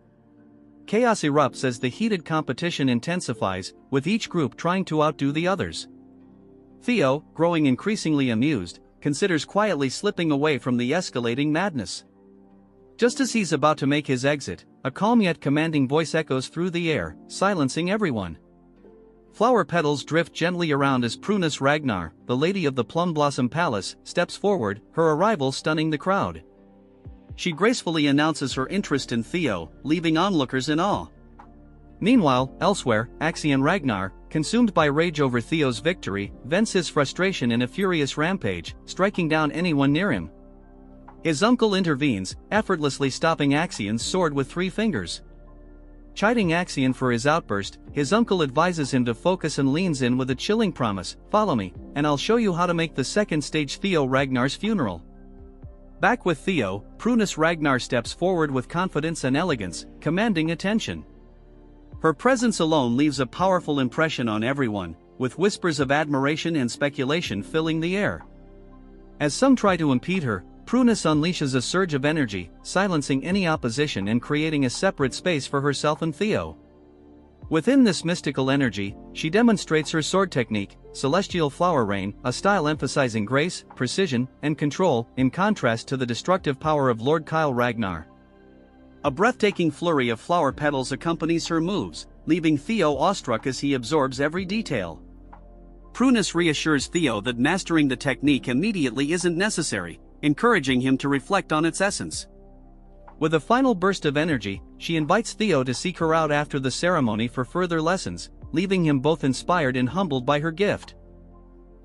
Chaos erupts as the heated competition intensifies, with each group trying to outdo the others. Theo, growing increasingly amused, considers quietly slipping away from the escalating madness. Just as he's about to make his exit, a calm yet commanding voice echoes through the air, silencing everyone. Flower petals drift gently around as Prunus Ragnar, the lady of the Plum Blossom Palace, steps forward, her arrival stunning the crowd. She gracefully announces her interest in Theo, leaving onlookers in awe. Meanwhile, elsewhere, Axion Ragnar, consumed by rage over Theo's victory, vents his frustration in a furious rampage, striking down anyone near him. His uncle intervenes, effortlessly stopping Axion's sword with 3 fingers. Chiding Axion for his outburst, his uncle advises him to focus and leans in with a chilling promise, "Follow me, and I'll show you how to make the second stage Theo Ragnar's funeral." Back with Theo, Prunus Ragnar steps forward with confidence and elegance, commanding attention. Her presence alone leaves a powerful impression on everyone, with whispers of admiration and speculation filling the air. As some try to impede her, Prunus unleashes a surge of energy, silencing any opposition and creating a separate space for herself and Theo. Within this mystical energy, she demonstrates her sword technique, Celestial Flower Rain, a style emphasizing grace, precision, and control, in contrast to the destructive power of Lord Kyle Ragnar. A breathtaking flurry of flower petals accompanies her moves, leaving Theo awestruck as he absorbs every detail. Prunus reassures Theo that mastering the technique immediately isn't necessary, encouraging him to reflect on its essence. With a final burst of energy, she invites Theo to seek her out after the ceremony for further lessons, leaving him both inspired and humbled by her gift.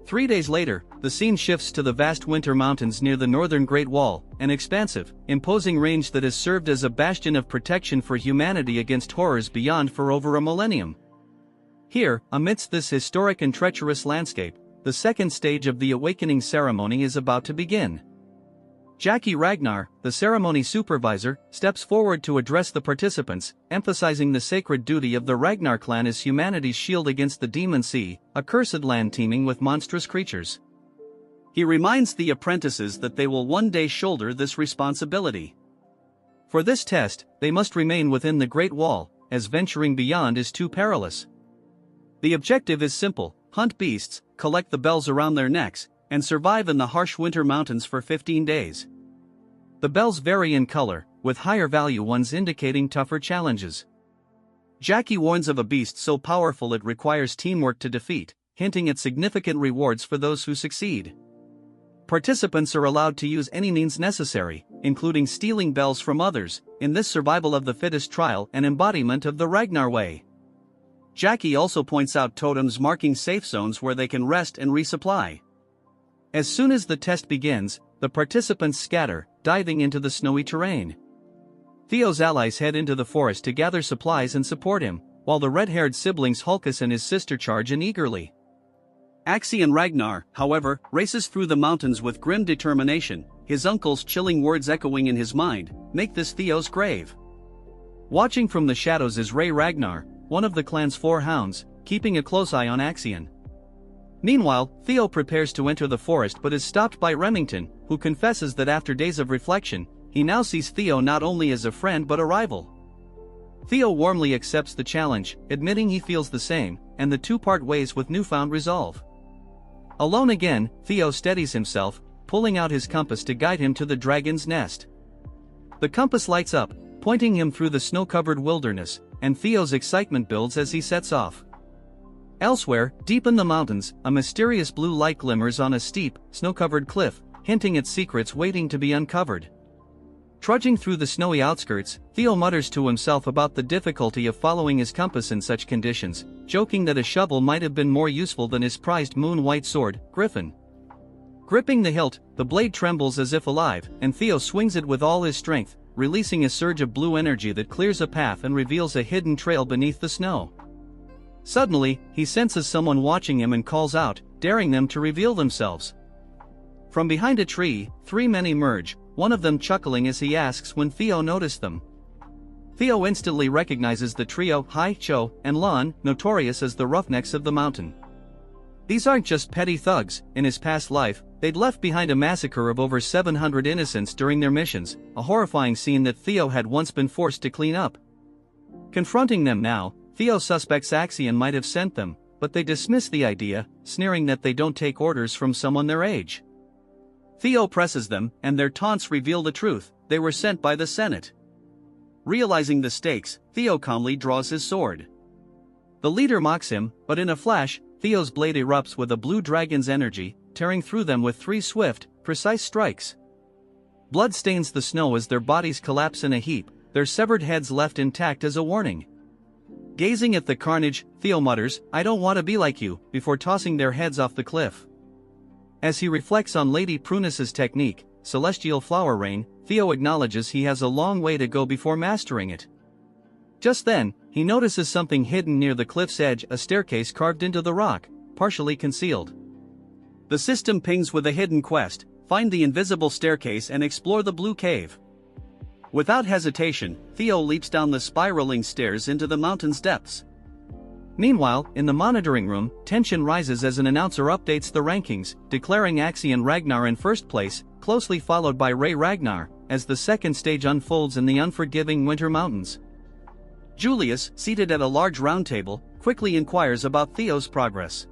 3 days later, the scene shifts to the vast winter mountains near the northern Great Wall, an expansive, imposing range that has served as a bastion of protection for humanity against horrors beyond for over a millennium. Here, amidst this historic and treacherous landscape, the second stage of the awakening ceremony is about to begin. Jackie Ragnar, the ceremony supervisor, steps forward to address the participants, emphasizing the sacred duty of the Ragnar clan as humanity's shield against the Demon Sea, a cursed land teeming with monstrous creatures. He reminds the apprentices that they will one day shoulder this responsibility. For this test, they must remain within the Great Wall, as venturing beyond is too perilous. The objective is simple: hunt beasts, collect the bells around their necks, and survive in the harsh winter mountains for 15 days. The bells vary in color, with higher value ones indicating tougher challenges. Jackie warns of a beast so powerful it requires teamwork to defeat, hinting at significant rewards for those who succeed. Participants are allowed to use any means necessary, including stealing bells from others, in this survival of the fittest trial and embodiment of the Ragnar way. Jackie also points out totems marking safe zones where they can rest and resupply. As soon as the test begins, the participants scatter, diving into the snowy terrain. Theo's allies head into the forest to gather supplies and support him, while the red-haired siblings Hulkus and his sister charge in eagerly. Axion Ragnar, however, races through the mountains with grim determination, his uncle's chilling words echoing in his mind, "Make this Theo's grave." Watching from the shadows is Ragnar, one of the clan's 4 hounds, keeping a close eye on Axion. Meanwhile, Theo prepares to enter the forest but is stopped by Remington, who confesses that after days of reflection, he now sees Theo not only as a friend but a rival. Theo warmly accepts the challenge, admitting he feels the same, and the two part ways with newfound resolve. Alone again, Theo steadies himself, pulling out his compass to guide him to the dragon's nest. The compass lights up, pointing him through the snow-covered wilderness, and Theo's excitement builds as he sets off. Elsewhere, deep in the mountains, a mysterious blue light glimmers on a steep, snow-covered cliff, hinting at secrets waiting to be uncovered. Trudging through the snowy outskirts, Theo mutters to himself about the difficulty of following his compass in such conditions, joking that a shovel might have been more useful than his prized moon-white sword, Griffin. Gripping the hilt, the blade trembles as if alive, and Theo swings it with all his strength, releasing a surge of blue energy that clears a path and reveals a hidden trail beneath the snow. Suddenly, he senses someone watching him and calls out, daring them to reveal themselves. From behind a tree, 3 men emerge, one of them chuckling as he asks when Theo noticed them. Theo instantly recognizes the trio, Hai, Cho, and Lon, notorious as the roughnecks of the mountain. These aren't just petty thugs. In his past life, they'd left behind a massacre of over 700 innocents during their missions, a horrifying scene that Theo had once been forced to clean up. Confronting them now, Theo suspects Axion might have sent them, but they dismiss the idea, sneering that they don't take orders from someone their age. Theo presses them, and their taunts reveal the truth: they were sent by the Senate. Realizing the stakes, Theo calmly draws his sword. The leader mocks him, but in a flash, Theo's blade erupts with a blue dragon's energy, tearing through them with 3 swift, precise strikes. Blood stains the snow as their bodies collapse in a heap, their severed heads left intact as a warning. Gazing at the carnage, Theo mutters, "I don't want to be like you," before tossing their heads off the cliff. As he reflects on Lady Prunus's technique, Celestial Flower Rain, Theo acknowledges he has a long way to go before mastering it. Just then, he notices something hidden near the cliff's edge, a staircase carved into the rock, partially concealed. The system pings with a hidden quest: find the invisible staircase and explore the blue cave. Without hesitation, Theo leaps down the spiraling stairs into the mountain's depths. Meanwhile, in the monitoring room, tension rises as an announcer updates the rankings, declaring Axie and Ragnar in first place, closely followed by Ragnar, as the second stage unfolds in the unforgiving Winter Mountains. Julius, seated at a large round table, quickly inquires about Theo's progress.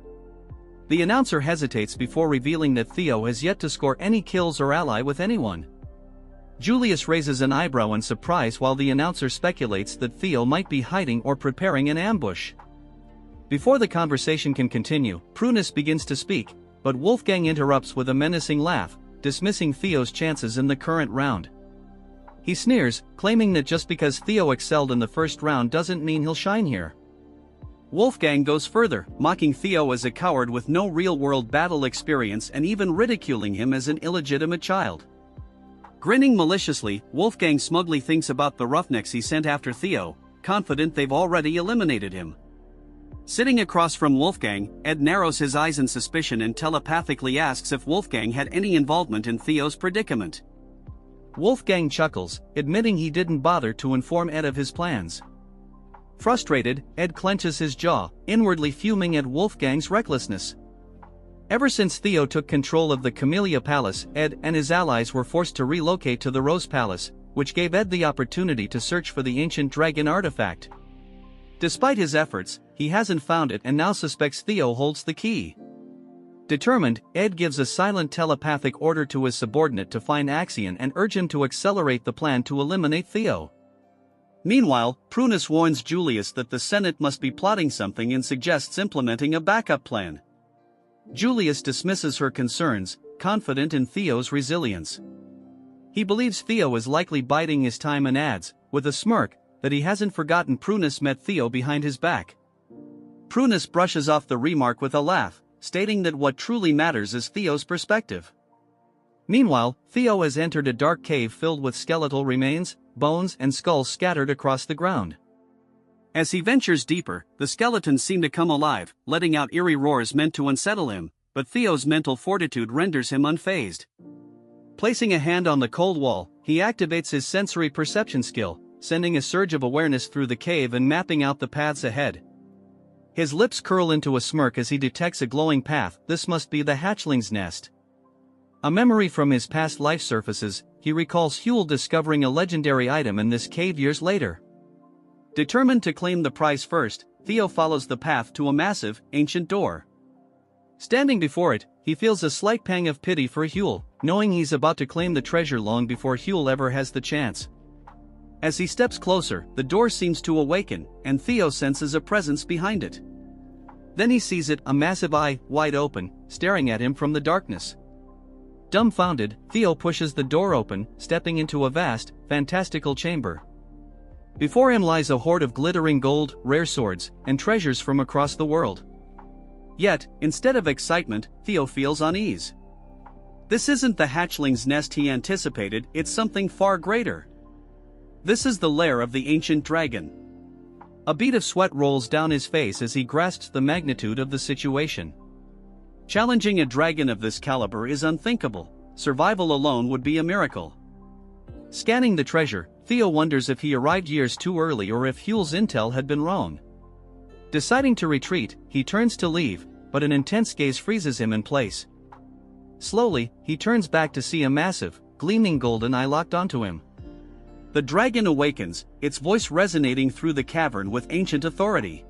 The announcer hesitates before revealing that Theo has yet to score any kills or ally with anyone. Julius raises an eyebrow in surprise while the announcer speculates that Theo might be hiding or preparing an ambush. Before the conversation can continue, Prunus begins to speak, but Wolfgang interrupts with a menacing laugh, dismissing Theo's chances in the current round. He sneers, claiming that just because Theo excelled in the first round doesn't mean he'll shine here. Wolfgang goes further, mocking Theo as a coward with no real-world battle experience and even ridiculing him as an illegitimate child. Grinning maliciously, Wolfgang smugly thinks about the roughnecks he sent after Theo, confident they've already eliminated him. Sitting across from Wolfgang, Ed narrows his eyes in suspicion and telepathically asks if Wolfgang had any involvement in Theo's predicament. Wolfgang chuckles, admitting he didn't bother to inform Ed of his plans. Frustrated, Ed clenches his jaw, inwardly fuming at Wolfgang's recklessness. Ever since Theo took control of the Camellia Palace, Ed and his allies were forced to relocate to the Rose Palace, which gave Ed the opportunity to search for the ancient dragon artifact. Despite his efforts, he hasn't found it and now suspects Theo holds the key. Determined, Ed gives a silent telepathic order to his subordinate to find Axion and urge him to accelerate the plan to eliminate Theo. Meanwhile, Prunus warns Julius that the Senate must be plotting something and suggests implementing a backup plan. Julius dismisses her concerns, confident in Theo's resilience. He believes Theo is likely biding his time and adds, with a smirk, that he hasn't forgotten Prunus met Theo behind his back. Prunus brushes off the remark with a laugh, stating that what truly matters is Theo's perspective. Meanwhile, Theo has entered a dark cave filled with skeletal remains, bones and skulls scattered across the ground. As he ventures deeper, the skeletons seem to come alive, letting out eerie roars meant to unsettle him, but Theo's mental fortitude renders him unfazed. Placing a hand on the cold wall, he activates his sensory perception skill, sending a surge of awareness through the cave and mapping out the paths ahead. His lips curl into a smirk as he detects a glowing path. This must be the hatchling's nest. A memory from his past life surfaces, he recalls Huel discovering a legendary item in this cave years later. Determined to claim the prize first, Theo follows the path to a massive, ancient door. Standing before it, he feels a slight pang of pity for Huel, knowing he's about to claim the treasure long before Huel ever has the chance. As he steps closer, the door seems to awaken, and Theo senses a presence behind it. Then he sees it, a massive eye, wide open, staring at him from the darkness. Dumbfounded, Theo pushes the door open, stepping into a vast, fantastical chamber. Before him lies a hoard of glittering gold, rare swords, and treasures from across the world. Yet, instead of excitement, Theo feels unease. This isn't the hatchling's nest he anticipated, it's something far greater. This is the lair of the ancient dragon. A bead of sweat rolls down his face as he grasps the magnitude of the situation. Challenging a dragon of this caliber is unthinkable. Survival alone would be a miracle. Scanning the treasure, Theo wonders if he arrived years too early or if Huel's intel had been wrong. Deciding to retreat, he turns to leave, but an intense gaze freezes him in place. Slowly, he turns back to see a massive, gleaming golden eye locked onto him. The dragon awakens, its voice resonating through the cavern with ancient authority.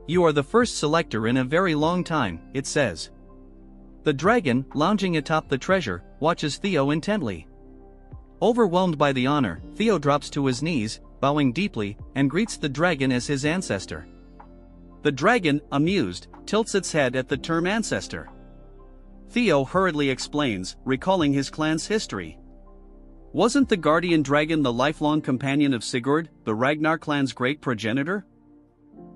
"You are the first selector in a very long time," it says. The dragon, lounging atop the treasure, watches Theo intently. Overwhelmed by the honor, Theo drops to his knees, bowing deeply, and greets the dragon as his ancestor. The dragon, amused, tilts its head at the term ancestor. Theo hurriedly explains, recalling his clan's history. Wasn't the guardian dragon the lifelong companion of Sigurd, the Ragnar clan's great progenitor?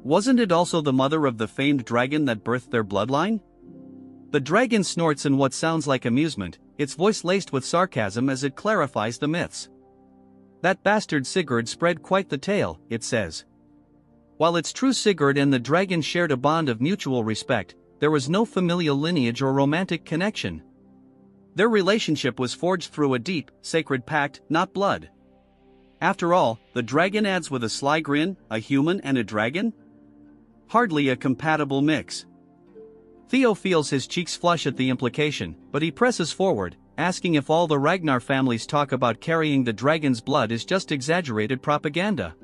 Wasn't it also the mother of the famed dragon that birthed their bloodline? The dragon snorts in what sounds like amusement, its voice laced with sarcasm as it clarifies the myths. That bastard Sigurd spread quite the tale, it says. While it's true Sigurd and the dragon shared a bond of mutual respect, there was no familial lineage or romantic connection. Their relationship was forged through a deep, sacred pact, not blood. After all, the dragon adds with a sly grin, a human and a dragon? Hardly a compatible mix. Theo feels his cheeks flush at the implication, but he presses forward, asking if all the Ragnar family's talk about carrying the dragon's blood is just exaggerated propaganda.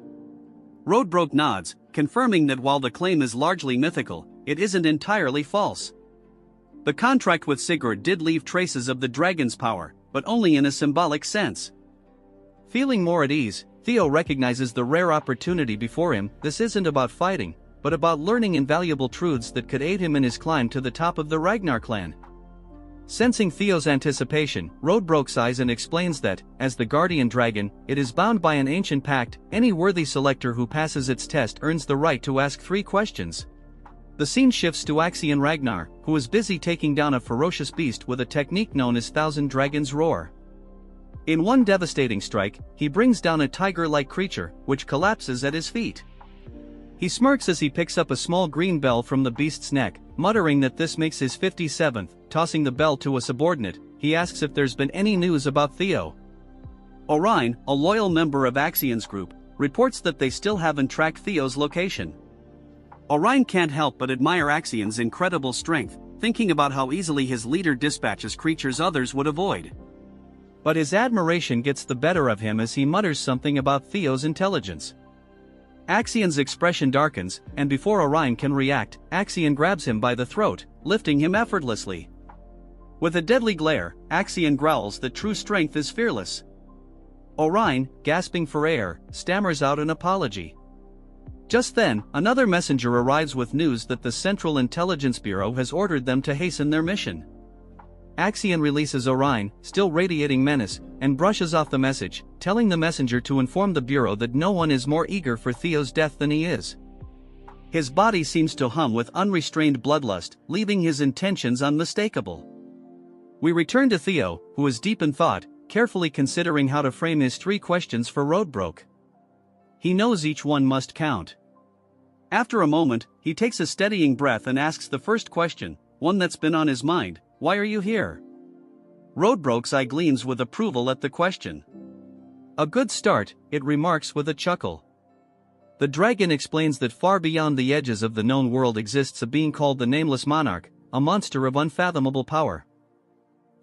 Roadbroke nods, confirming that while the claim is largely mythical, it isn't entirely false. The contract with Sigurd did leave traces of the dragon's power, but only in a symbolic sense. Feeling more at ease, Theo recognizes the rare opportunity before him. This isn't about fighting, but about learning invaluable truths that could aid him in his climb to the top of the Ragnar clan. Sensing Theo's anticipation, Roadbroke sighs and explains that, as the guardian dragon, it is bound by an ancient pact. Any worthy selector who passes its test earns the right to ask 3 questions. The scene shifts to Axion Ragnar, who is busy taking down a ferocious beast with a technique known as Thousand Dragons Roar. In one devastating strike, he brings down a tiger-like creature, which collapses at his feet. He smirks as he picks up a small green bell from the beast's neck, muttering that this makes his 57th. Tossing the bell to a subordinate, he asks if there's been any news about Theo. Orion, a loyal member of Axion's group, reports that they still haven't tracked Theo's location. Orion can't help but admire Axion's incredible strength, thinking about how easily his leader dispatches creatures others would avoid. But his admiration gets the better of him as he mutters something about Theo's intelligence. Axion's expression darkens, and before Orion can react, Axion grabs him by the throat, lifting him effortlessly. With a deadly glare, Axion growls that true strength is fearless. Orion, gasping for air, stammers out an apology. Just then, another messenger arrives with news that the Central Intelligence Bureau has ordered them to hasten their mission. Axion releases Orion, still radiating menace, and brushes off the message, telling the messenger to inform the Bureau that no one is more eager for Theo's death than he is. His body seems to hum with unrestrained bloodlust, leaving his intentions unmistakable. We return to Theo, who is deep in thought, carefully considering how to frame his 3 questions for Roadbroke. He knows each one must count. After a moment, he takes a steadying breath and asks the first question, one that's been on his mind: why are you here? Roadbroke's eye gleams with approval at the question. A good start, it remarks with a chuckle. The dragon explains that far beyond the edges of the known world exists a being called the Nameless Monarch, a monster of unfathomable power.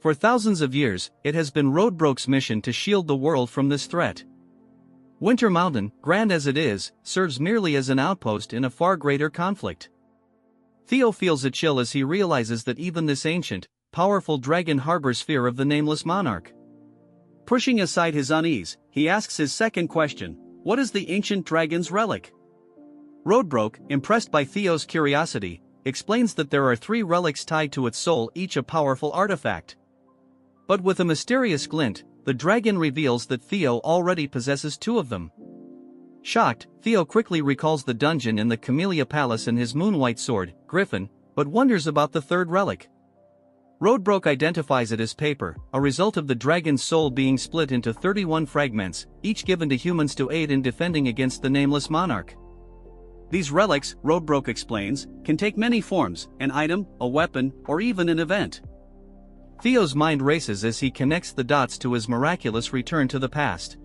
For thousands of years, it has been Roadbroke's mission to shield the world from this threat. Winter Mountain, grand as it is, serves merely as an outpost in a far greater conflict. Theo feels a chill as he realizes that even this ancient, powerful dragon harbors fear of the Nameless Monarch. Pushing aside his unease, he asks his second question: what is the ancient dragon's relic? Roadbroke, impressed by Theo's curiosity, explains that there are 3 relics tied to its soul, each a powerful artifact. But with a mysterious glint, the dragon reveals that Theo already possesses 2 of them. Shocked, Theo quickly recalls the dungeon in the Camellia Palace and his moonwhite sword, Griffin, but wonders about the 3rd relic. Roadbroke identifies it as paper, a result of the dragon's soul being split into 31 fragments, each given to humans to aid in defending against the Nameless Monarch. These relics, Roadbroke explains, can take many forms: an item, a weapon, or even an event. Theo's mind races as he connects the dots to his miraculous return to the past.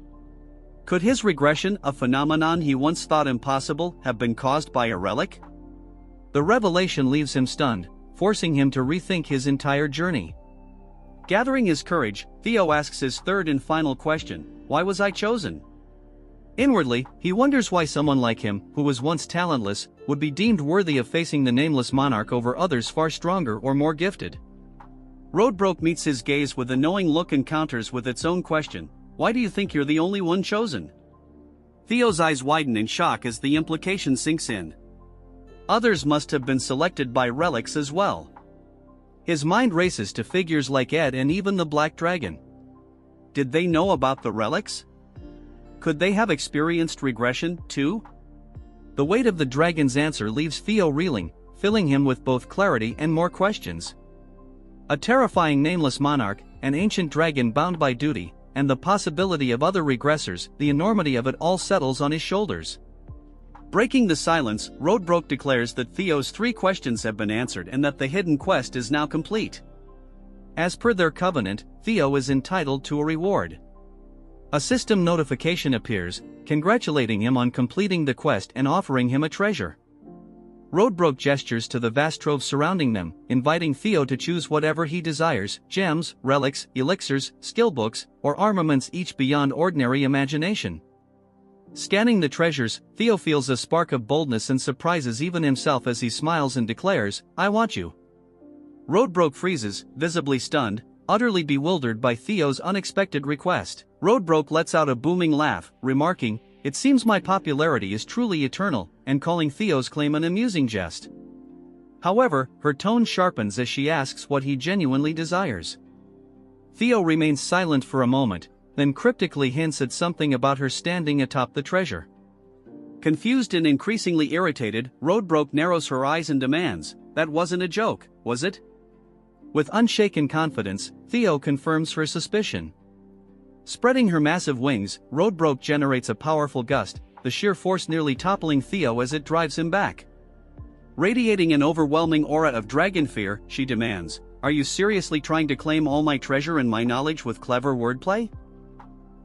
Could his regression, a phenomenon he once thought impossible, have been caused by a relic? The revelation leaves him stunned, forcing him to rethink his entire journey. Gathering his courage, Theo asks his 3rd and final question: why was I chosen? Inwardly, he wonders why someone like him, who was once talentless, would be deemed worthy of facing the Nameless Monarch over others far stronger or more gifted. Roadbroke meets his gaze with a knowing look and counters with its own question: why do you think you're the only one chosen? Theo's eyes widen in shock as the implication sinks in. Others must have been selected by relics as well. His mind races to figures like Ed and even the Black Dragon. Did they know about the relics? Could they have experienced regression, too? The weight of the dragon's answer leaves Theo reeling, filling him with both clarity and more questions. A terrifying Nameless Monarch, an ancient dragon bound by duty, and the possibility of other regressors, the enormity of it all settles on his shoulders. Breaking the silence, Roadbroke declares that Theo's 3 questions have been answered and that the hidden quest is now complete. As per their covenant, Theo is entitled to a reward. A system notification appears, congratulating him on completing the quest and offering him a treasure. Roadbroke gestures to the vast trove surrounding them, inviting Theo to choose whatever he desires: gems, relics, elixirs, skill books, or armaments, each beyond ordinary imagination. Scanning the treasures, Theo feels a spark of boldness and surprises even himself as he smiles and declares, "I want you." Roadbroke freezes, visibly stunned, utterly bewildered by Theo's unexpected request. Roadbroke lets out a booming laugh, remarking, "It seems my popularity is truly eternal," and calling Theo's claim an amusing jest. However, her tone sharpens as she asks what he genuinely desires. Theo remains silent for a moment, then cryptically hints at something about her standing atop the treasure. Confused and increasingly irritated, Roadbroke narrows her eyes and demands, "That wasn't a joke, was it?" With unshaken confidence, Theo confirms her suspicion. Spreading her massive wings, Roadbroke generates a powerful gust, the sheer force nearly toppling Theo as it drives him back. Radiating an overwhelming aura of dragon fear, she demands, "Are you seriously trying to claim all my treasure and my knowledge with clever wordplay?"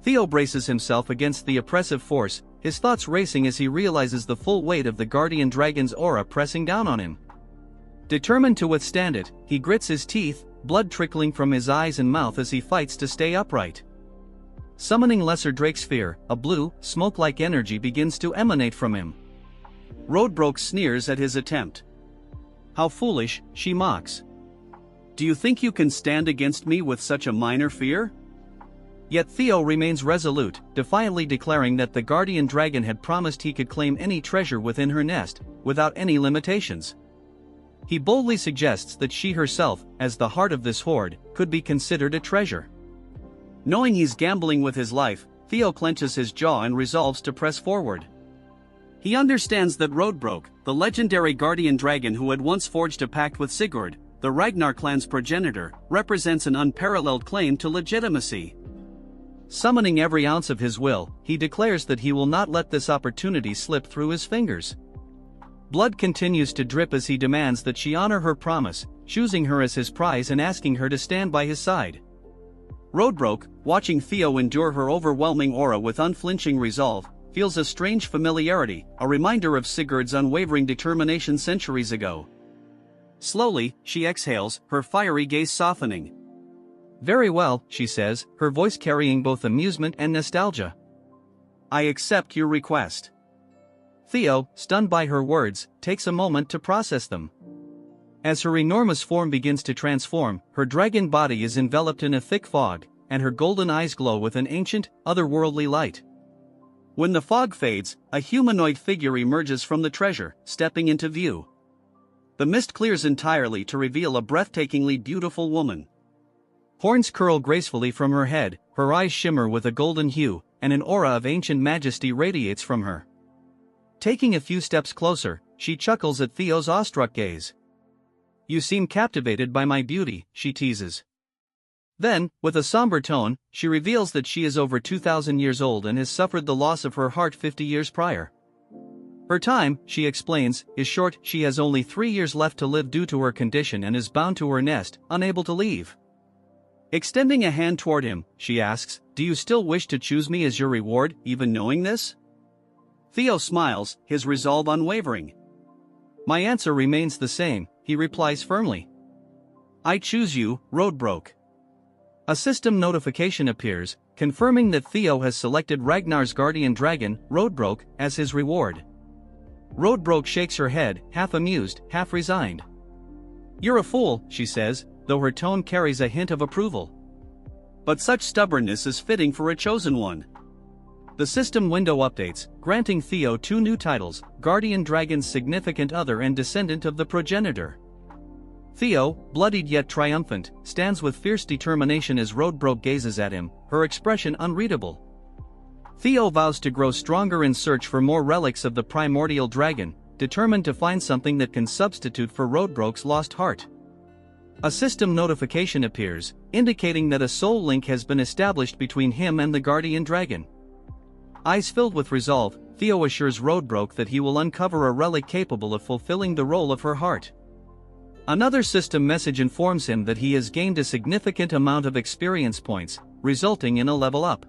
Theo braces himself against the oppressive force, his thoughts racing as he realizes the full weight of the guardian dragon's aura pressing down on him. Determined to withstand it, he grits his teeth, blood trickling from his eyes and mouth as he fights to stay upright. Summoning Lesser Drake's fear, a blue, smoke-like energy begins to emanate from him. Roadbroke sneers at his attempt. "How foolish," she mocks. "Do you think you can stand against me with such a minor fear?" Yet Theo remains resolute, defiantly declaring that the guardian dragon had promised he could claim any treasure within her nest, without any limitations. He boldly suggests that she herself, as the heart of this hoard, could be considered a treasure. Knowing he's gambling with his life, Theo clenches his jaw and resolves to press forward. He understands that Roadbroke, the legendary guardian dragon who had once forged a pact with Sigurd, the Ragnar clan's progenitor, represents an unparalleled claim to legitimacy. Summoning every ounce of his will, he declares that he will not let this opportunity slip through his fingers. Blood continues to drip as he demands that she honor her promise, choosing her as his prize and asking her to stand by his side. Roadbroke, watching Theo endure her overwhelming aura with unflinching resolve, feels a strange familiarity, a reminder of Sigurd's unwavering determination centuries ago. Slowly, she exhales, her fiery gaze softening. "Very well," she says, her voice carrying both amusement and nostalgia. "I accept your request." Theo, stunned by her words, takes a moment to process them. As her enormous form begins to transform, her dragon body is enveloped in a thick fog, and her golden eyes glow with an ancient, otherworldly light. When the fog fades, a humanoid figure emerges from the treasure, stepping into view. The mist clears entirely to reveal a breathtakingly beautiful woman. Horns curl gracefully from her head, her eyes shimmer with a golden hue, and an aura of ancient majesty radiates from her. Taking a few steps closer, she chuckles at Theo's awestruck gaze. "You seem captivated by my beauty," she teases. Then, with a somber tone, she reveals that she is over 2,000 years old and has suffered the loss of her heart 50 years prior. Her time, she explains, is short. She has only 3 years left to live due to her condition and is bound to her nest, unable to leave. Extending a hand toward him, she asks, "Do you still wish to choose me as your reward, even knowing this?" Theo smiles, his resolve unwavering. "My answer remains the same," he replies firmly. "I choose you, Roadbroke." A system notification appears, confirming that Theo has selected Ragnar's guardian dragon, Roadbroke, as his reward. Roadbroke shakes her head, half amused, half resigned. "You're a fool," she says, though her tone carries a hint of approval. "But such stubbornness is fitting for a chosen one." The system window updates, granting Theo 2 new titles, Guardian Dragon's Significant Other and Descendant of the Progenitor. Theo, bloodied yet triumphant, stands with fierce determination as Roadbroke gazes at him, her expression unreadable. Theo vows to grow stronger in search for more relics of the primordial dragon, determined to find something that can substitute for Roadbroke's lost heart. A system notification appears, indicating that a soul link has been established between him and the guardian dragon. Eyes filled with resolve, Theo assures Roadbroke that he will uncover a relic capable of fulfilling the role of her heart. Another system message informs him that he has gained a significant amount of experience points, resulting in a level up.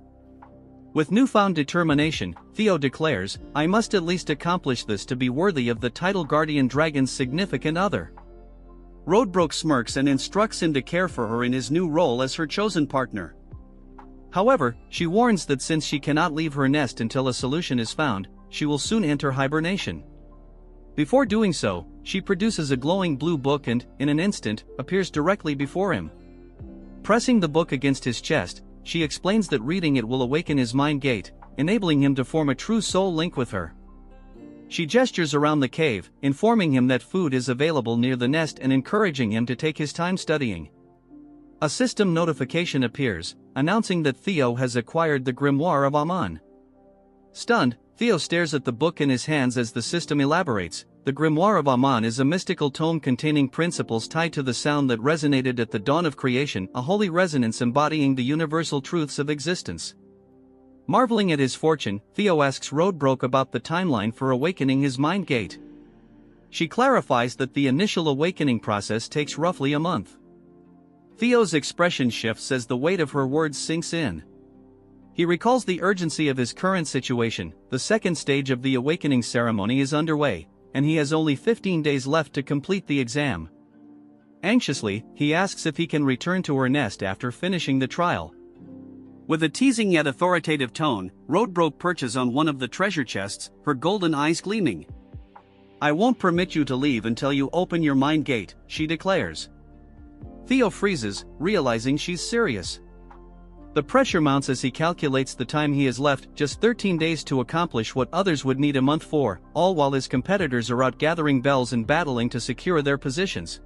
With newfound determination, Theo declares, "I must at least accomplish this to be worthy of the title Guardian Dragon's significant other." Roadbrook smirks and instructs him to care for her in his new role as her chosen partner. However, she warns that since she cannot leave her nest until a solution is found, she will soon enter hibernation. Before doing so, she produces a glowing blue book and, in an instant, appears directly before him. Pressing the book against his chest, she explains that reading it will awaken his mind gate, enabling him to form a true soul link with her. She gestures around the cave, informing him that food is available near the nest and encouraging him to take his time studying. A system notification appears, announcing that Theo has acquired the Grimoire of Aman. Stunned, Theo stares at the book in his hands as the system elaborates. The Grimoire of Aman is a mystical tome containing principles tied to the sound that resonated at the dawn of creation, a holy resonance embodying the universal truths of existence. Marveling at his fortune, Theo asks Roadbrook about the timeline for awakening his mind gate. She clarifies that the initial awakening process takes roughly a month. Theo's expression shifts as the weight of her words sinks in. He recalls the urgency of his current situation. The second stage of the awakening ceremony is underway, and he has only 15 days left to complete the exam. Anxiously, he asks if he can return to her nest after finishing the trial. With a teasing yet authoritative tone, Roadbrook perches on one of the treasure chests, her golden eyes gleaming. "I won't permit you to leave until you open your mind gate," she declares. Theo freezes, realizing she's serious. The pressure mounts as he calculates the time he has left, just 13 days to accomplish what others would need a month for, all while his competitors are out gathering bells and battling to secure their positions.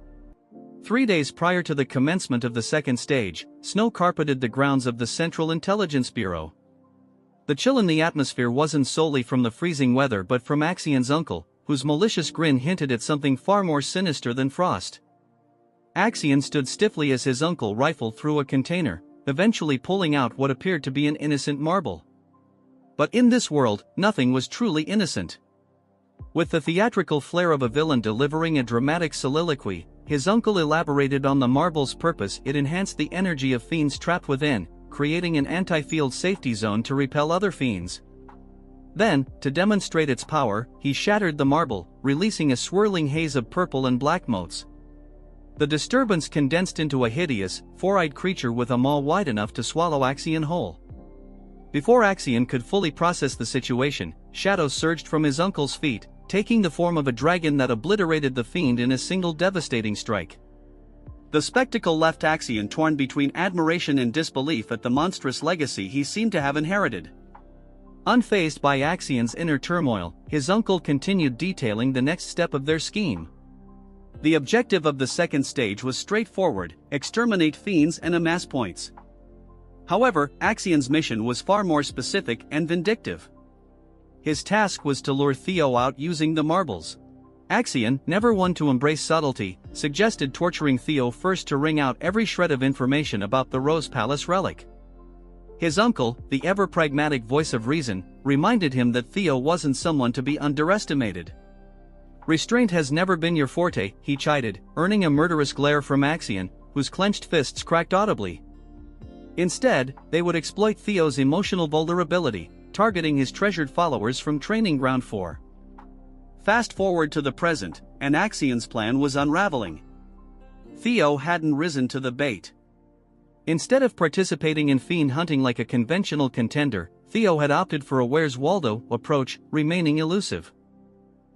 3 days prior to the commencement of the second stage, snow carpeted the grounds of the Central Intelligence Bureau. The chill in the atmosphere wasn't solely from the freezing weather but from Axion's uncle, whose malicious grin hinted at something far more sinister than frost. Axion stood stiffly as his uncle rifled through a container, eventually pulling out what appeared to be an innocent marble. But in this world, nothing was truly innocent. With the theatrical flair of a villain delivering a dramatic soliloquy, his uncle elaborated on the marble's purpose. It enhanced the energy of fiends trapped within, creating an anti-field safety zone to repel other fiends. Then, to demonstrate its power, he shattered the marble, releasing a swirling haze of purple and black motes. The disturbance condensed into a hideous, four-eyed creature with a maw wide enough to swallow Axion whole. Before Axion could fully process the situation, shadows surged from his uncle's feet, taking the form of a dragon that obliterated the fiend in a single devastating strike. The spectacle left Axion torn between admiration and disbelief at the monstrous legacy he seemed to have inherited. Unfazed by Axion's inner turmoil, his uncle continued detailing the next step of their scheme. The objective of the second stage was straightforward: exterminate fiends and amass points. However, Axion's mission was far more specific and vindictive. His task was to lure Theo out using the marbles. Axion, never one to embrace subtlety, suggested torturing Theo first to wring out every shred of information about the Rose Palace relic. His uncle, the ever-pragmatic voice of reason, reminded him that Theo wasn't someone to be underestimated. "Restraint has never been your forte," he chided, earning a murderous glare from Axion, whose clenched fists cracked audibly. Instead, they would exploit Theo's emotional vulnerability, targeting his treasured followers from Training Ground 4. Fast forward to the present, and Axion's plan was unraveling. Theo hadn't risen to the bait. Instead of participating in fiend hunting like a conventional contender, Theo had opted for a Where's Waldo approach, remaining elusive.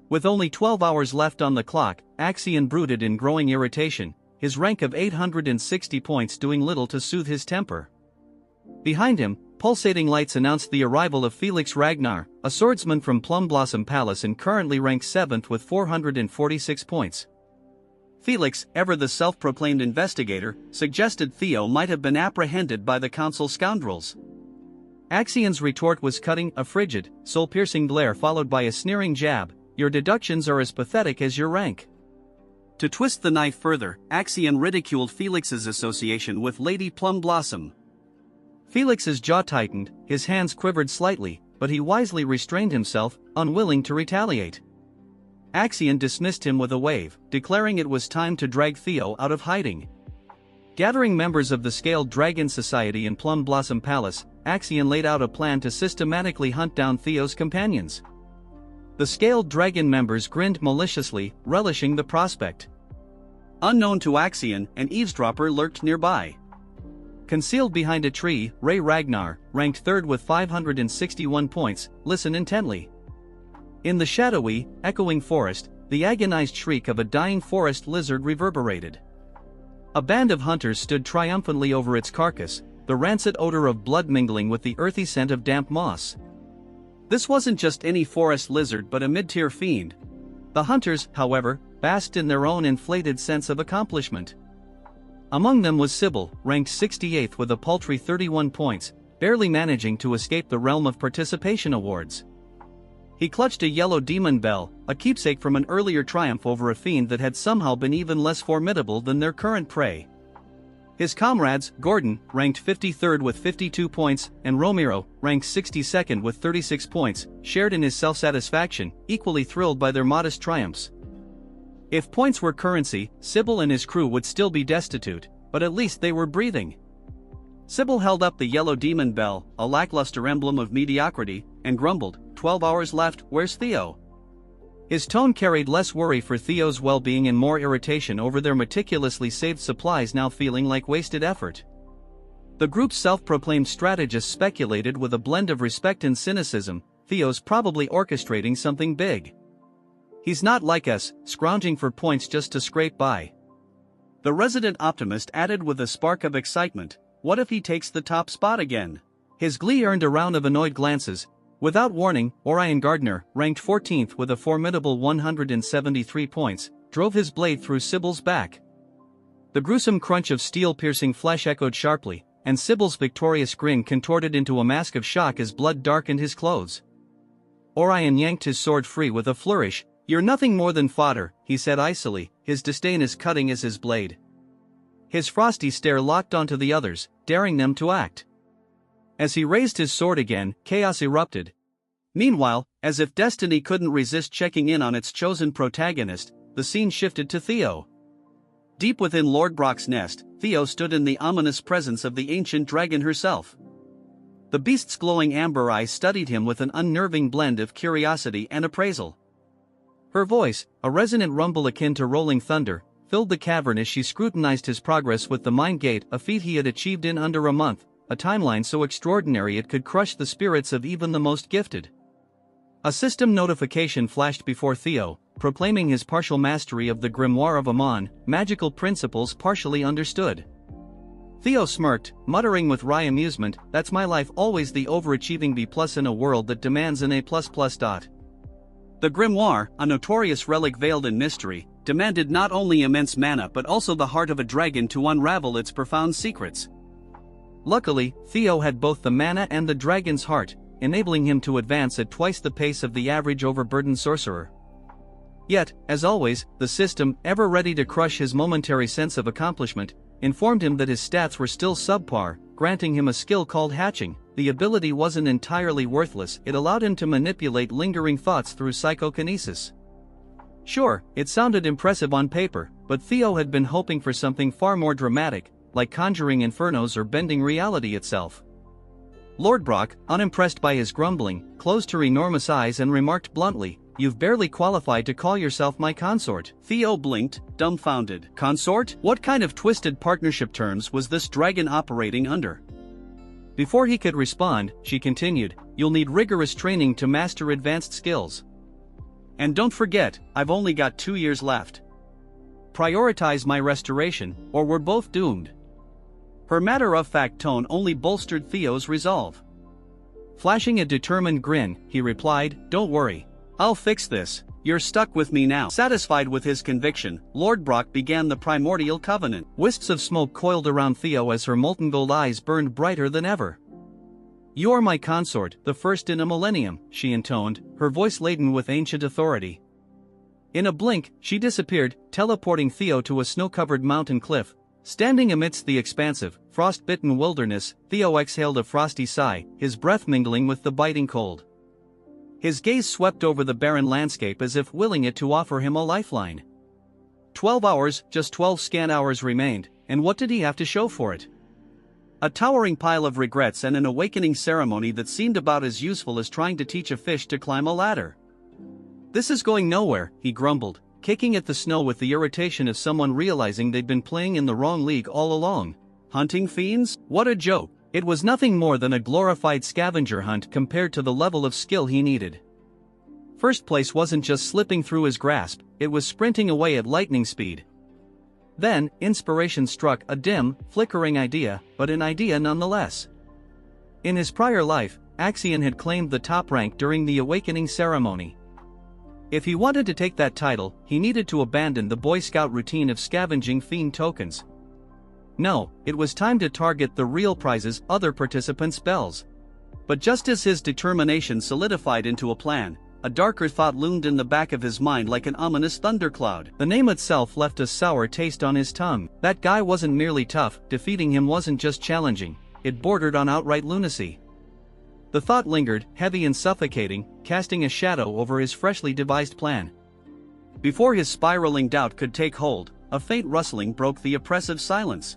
With only 12 hours left on the clock, Axion brooded in growing irritation, his rank of 860 points doing little to soothe his temper. Behind him, pulsating lights announced the arrival of Felix Ragnar, a swordsman from Plum Blossom Palace and currently ranked 7th with 446 points. Felix, ever the self-proclaimed investigator, suggested Theo might have been apprehended by the council scoundrels. Axion's retort was cutting, a frigid, soul-piercing glare followed by a sneering jab: "Your deductions are as pathetic as your rank." To twist the knife further, Axion ridiculed Felix's association with Lady Plum Blossom. Felix's jaw tightened, his hands quivered slightly, but he wisely restrained himself, unwilling to retaliate. Axion dismissed him with a wave, declaring it was time to drag Theo out of hiding. Gathering members of the Scaled Dragon Society in Plum Blossom Palace, Axion laid out a plan to systematically hunt down Theo's companions. The scaled dragon members grinned maliciously, relishing the prospect. Unknown to Axion, an eavesdropper lurked nearby. Concealed behind a tree, Ragnar, ranked third with 561 points, listened intently. In the shadowy, echoing forest, the agonized shriek of a dying forest lizard reverberated. A band of hunters stood triumphantly over its carcass, the rancid odor of blood mingling with the earthy scent of damp moss. This wasn't just any forest lizard but a mid-tier fiend. The hunters, however, basked in their own inflated sense of accomplishment. Among them was Sybil, ranked 68th with a paltry 31 points, barely managing to escape the realm of participation awards. He clutched a yellow demon bell, a keepsake from an earlier triumph over a fiend that had somehow been even less formidable than their current prey. His comrades, Gordon, ranked 53rd with 52 points, and Romero, ranked 62nd with 36 points, shared in his self-satisfaction, equally thrilled by their modest triumphs. If points were currency, Sybil and his crew would still be destitute, but at least they were breathing. Sybil held up the yellow demon bell, a lackluster emblem of mediocrity, and grumbled, 12 hours left, where's Theo? His tone carried less worry for Theo's well-being and more irritation over their meticulously saved supplies now feeling like wasted effort. The group's self-proclaimed strategist speculated with a blend of respect and cynicism, Theo's probably orchestrating something big. He's not like us, scrounging for points just to scrape by. The resident optimist added with a spark of excitement, what if he takes the top spot again? His glee earned a round of annoyed glances. Without warning, Ragnar, ranked 14th with a formidable 173 points, drove his blade through Sybil's back. The gruesome crunch of steel-piercing flesh echoed sharply, and Sybil's victorious grin contorted into a mask of shock as blood darkened his clothes. Orion yanked his sword free with a flourish. You're nothing more than fodder, he said icily, his disdain as cutting as his blade. His frosty stare locked onto the others, daring them to act. As he raised his sword again, chaos erupted. Meanwhile, as if destiny couldn't resist checking in on its chosen protagonist, the scene shifted to Theo. Deep within Lord Brock's nest, Theo stood in the ominous presence of the ancient dragon herself. The beast's glowing amber eyes studied him with an unnerving blend of curiosity and appraisal. Her voice, a resonant rumble akin to rolling thunder, filled the cavern as she scrutinized his progress with the Mind Gate, a feat he had achieved in under a month, a timeline so extraordinary it could crush the spirits of even the most gifted. A system notification flashed before Theo, proclaiming his partial mastery of the Grimoire of Amon, magical principles partially understood. Theo smirked, muttering with wry amusement, that's my life, always the overachieving B+ in a world that demands an A++. The Grimoire, a notorious relic veiled in mystery, demanded not only immense mana but also the heart of a dragon to unravel its profound secrets. Luckily, Theo had both the mana and the dragon's heart, enabling him to advance at twice the pace of the average overburdened sorcerer. Yet, as always, the system, ever ready to crush his momentary sense of accomplishment, informed him that his stats were still subpar, granting him a skill called hatching. The ability wasn't entirely worthless, it allowed him to manipulate lingering thoughts through psychokinesis. Sure, it sounded impressive on paper, but Theo had been hoping for something far more dramatic, like conjuring infernos or bending reality itself. Lord Brock, unimpressed by his grumbling, closed her enormous eyes and remarked bluntly, "You've barely qualified to call yourself my consort." Theo blinked, dumbfounded. Consort? What kind of twisted partnership terms was this dragon operating under? Before he could respond, she continued, "You'll need rigorous training to master advanced skills. And don't forget, I've only got 2 years left. Prioritize my restoration, or we're both doomed." Her matter-of-fact tone only bolstered Theo's resolve. Flashing a determined grin, he replied, "Don't worry. I'll fix this. You're stuck with me now." Satisfied with his conviction, Lord Brock began the primordial covenant. Wisps of smoke coiled around Theo as her molten gold eyes burned brighter than ever. "You're my consort, the first in a millennium," she intoned, her voice laden with ancient authority. In a blink, she disappeared, teleporting Theo to a snow-covered mountain cliff. Standing amidst the expansive, frost-bitten wilderness, Theo exhaled a frosty sigh, his breath mingling with the biting cold. His gaze swept over the barren landscape as if willing it to offer him a lifeline. 12 hours, just 12 scant hours remained, and what did he have to show for it? A towering pile of regrets and an awakening ceremony that seemed about as useful as trying to teach a fish to climb a ladder. "This is going nowhere," he grumbled, kicking at the snow with the irritation of someone realizing they'd been playing in the wrong league all along. Hunting fiends? What a joke. It was nothing more than a glorified scavenger hunt compared to the level of skill he needed. First place wasn't just slipping through his grasp, it was sprinting away at lightning speed. Then, inspiration struck, a dim, flickering idea, but an idea nonetheless. In his prior life, Axion had claimed the top rank during the awakening ceremony. If he wanted to take that title, he needed to abandon the Boy Scout routine of scavenging fiend tokens. No, it was time to target the real prizes, other participants' spells. But just as his determination solidified into a plan, a darker thought loomed in the back of his mind like an ominous thundercloud. The name itself left a sour taste on his tongue. That guy wasn't merely tough, defeating him wasn't just challenging, it bordered on outright lunacy. The thought lingered, heavy and suffocating, casting a shadow over his freshly devised plan. Before his spiraling doubt could take hold, a faint rustling broke the oppressive silence.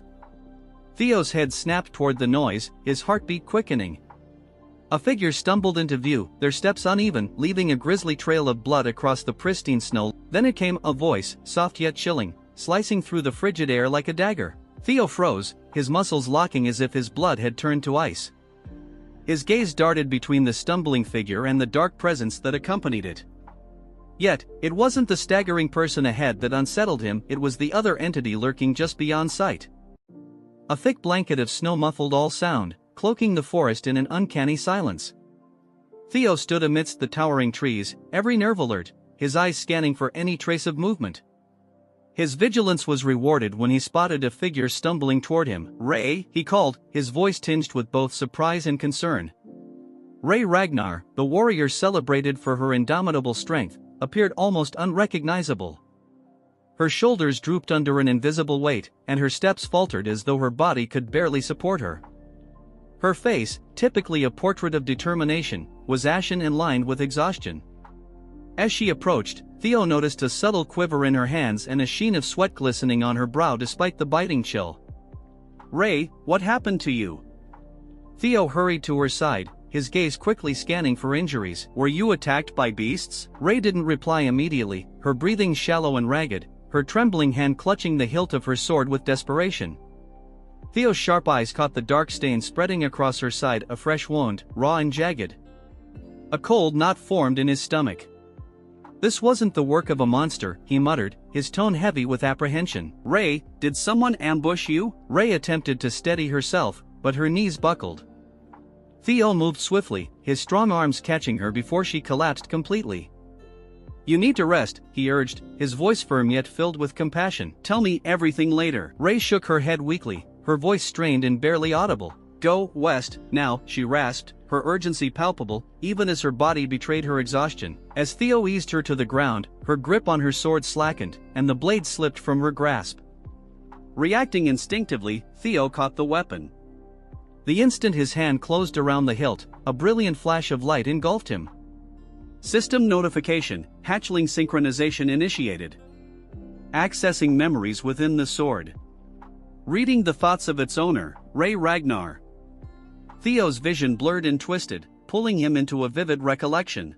Theo's head snapped toward the noise, his heartbeat quickening. A figure stumbled into view, their steps uneven, leaving a grisly trail of blood across the pristine snow. Then it came, a voice, soft yet chilling, slicing through the frigid air like a dagger. Theo froze, his muscles locking as if his blood had turned to ice. His gaze darted between the stumbling figure and the dark presence that accompanied it. Yet, it wasn't the staggering person ahead that unsettled him, it was the other entity lurking just beyond sight. A thick blanket of snow muffled all sound, cloaking the forest in an uncanny silence. Theo stood amidst the towering trees, every nerve alert, his eyes scanning for any trace of movement. His vigilance was rewarded when he spotted a figure stumbling toward him. "Ray," he called, his voice tinged with both surprise and concern. Ragnar, the warrior celebrated for her indomitable strength, appeared almost unrecognizable. Her shoulders drooped under an invisible weight, and her steps faltered as though her body could barely support her. Her face, typically a portrait of determination, was ashen and lined with exhaustion. As she approached, Theo noticed a subtle quiver in her hands and a sheen of sweat glistening on her brow despite the biting chill. "Ray, what happened to you?" Theo hurried to her side, his gaze quickly scanning for injuries. "Were you attacked by beasts?" Ray didn't reply immediately, her breathing shallow and ragged, her trembling hand clutching the hilt of her sword with desperation. Theo's sharp eyes caught the dark stain spreading across her side, a fresh wound, raw and jagged. A cold knot formed in his stomach. "This wasn't the work of a monster," he muttered, his tone heavy with apprehension. "Ray, did someone ambush you?" Ray attempted to steady herself, but her knees buckled. Theo moved swiftly, his strong arms catching her before she collapsed completely. "You need to rest," he urged, his voice firm yet filled with compassion. "Tell me everything later." Ray shook her head weakly, her voice strained and barely audible. "Go west, now," she rasped, her urgency palpable, even as her body betrayed her exhaustion. As Theo eased her to the ground, her grip on her sword slackened, and the blade slipped from her grasp. Reacting instinctively, Theo caught the weapon. The instant his hand closed around the hilt, a brilliant flash of light engulfed him. System notification, hatchling synchronization initiated. Accessing memories within the sword. Reading the thoughts of its owner, Ragnar. Theo's vision blurred and twisted, pulling him into a vivid recollection.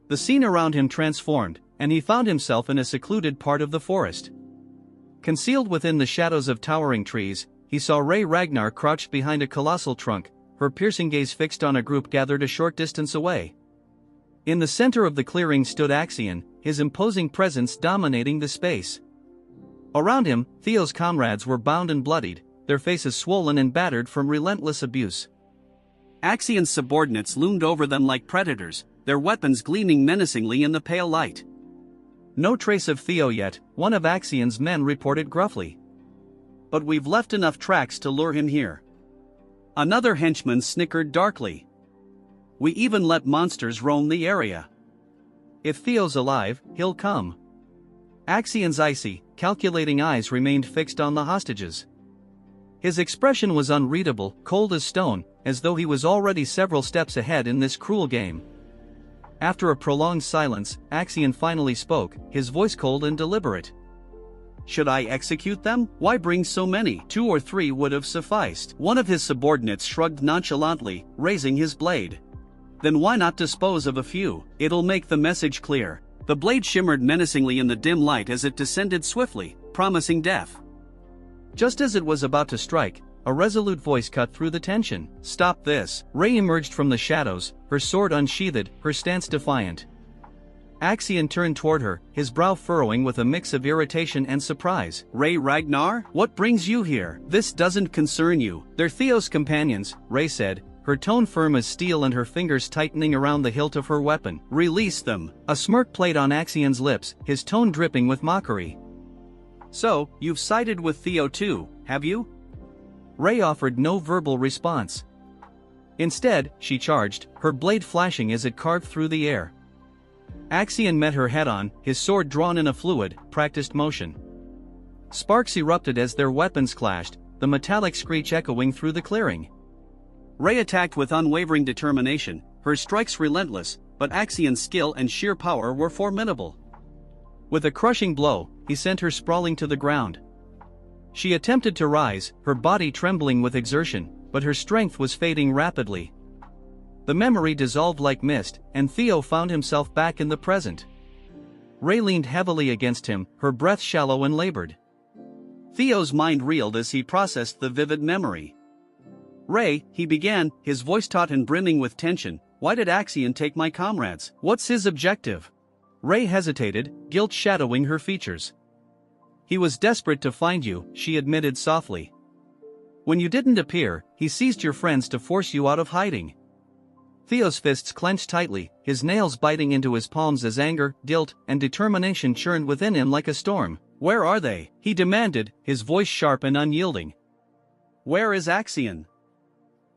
The scene around him transformed, and he found himself in a secluded part of the forest. Concealed within the shadows of towering trees, he saw Ragnar crouched behind a colossal trunk, her piercing gaze fixed on a group gathered a short distance away. In the center of the clearing stood Axion, his imposing presence dominating the space. Around him, Theo's comrades were bound and bloodied, their faces swollen and battered from relentless abuse. Axion's subordinates loomed over them like predators, their weapons gleaming menacingly in the pale light. "No trace of Theo yet," one of Axion's men reported gruffly. "But we've left enough tracks to lure him here." Another henchman snickered darkly. "We even let monsters roam the area. If Theo's alive, he'll come." Axion's icy, calculating eyes remained fixed on the hostages. His expression was unreadable, cold as stone, as though he was already several steps ahead in this cruel game. After a prolonged silence, Axion finally spoke, his voice cold and deliberate. Should I execute them? Why bring so many? 2 or 3 would have sufficed. One of his subordinates shrugged nonchalantly, raising his blade. Then why not dispose of a few? It'll make the message clear. The blade shimmered menacingly in the dim light as it descended swiftly, promising death. Just as it was about to strike, a resolute voice cut through the tension. Stop this. Rei emerged from the shadows, her sword unsheathed, her stance defiant. Axion turned toward her, his brow furrowing with a mix of irritation and surprise. Ragnar? What brings you here? This doesn't concern you. They're Theo's companions, Rei said, her tone firm as steel and her fingers tightening around the hilt of her weapon. Release them. A smirk played on Axion's lips, his tone dripping with mockery. So, you've sided with Theo too, have you? Rei offered no verbal response. Instead, she charged, her blade flashing as it carved through the air. Axion met her head-on, his sword drawn in a fluid, practiced motion. Sparks erupted as their weapons clashed, the metallic screech echoing through the clearing. Rei attacked with unwavering determination, her strikes relentless, but Axion's skill and sheer power were formidable. With a crushing blow, he sent her sprawling to the ground. She attempted to rise, her body trembling with exertion, but her strength was fading rapidly. The memory dissolved like mist, and Theo found himself back in the present. Rei leaned heavily against him, her breath shallow and labored. Theo's mind reeled as he processed the vivid memory. Rei, he began, his voice taut and brimming with tension, why did Axion take my comrades? What's his objective? Rei hesitated, guilt shadowing her features. He was desperate to find you, she admitted softly. When you didn't appear, he seized your friends to force you out of hiding. Theo's fists clenched tightly, his nails biting into his palms as anger, guilt, and determination churned within him like a storm. Where are they? He demanded, his voice sharp and unyielding. Where is Axion?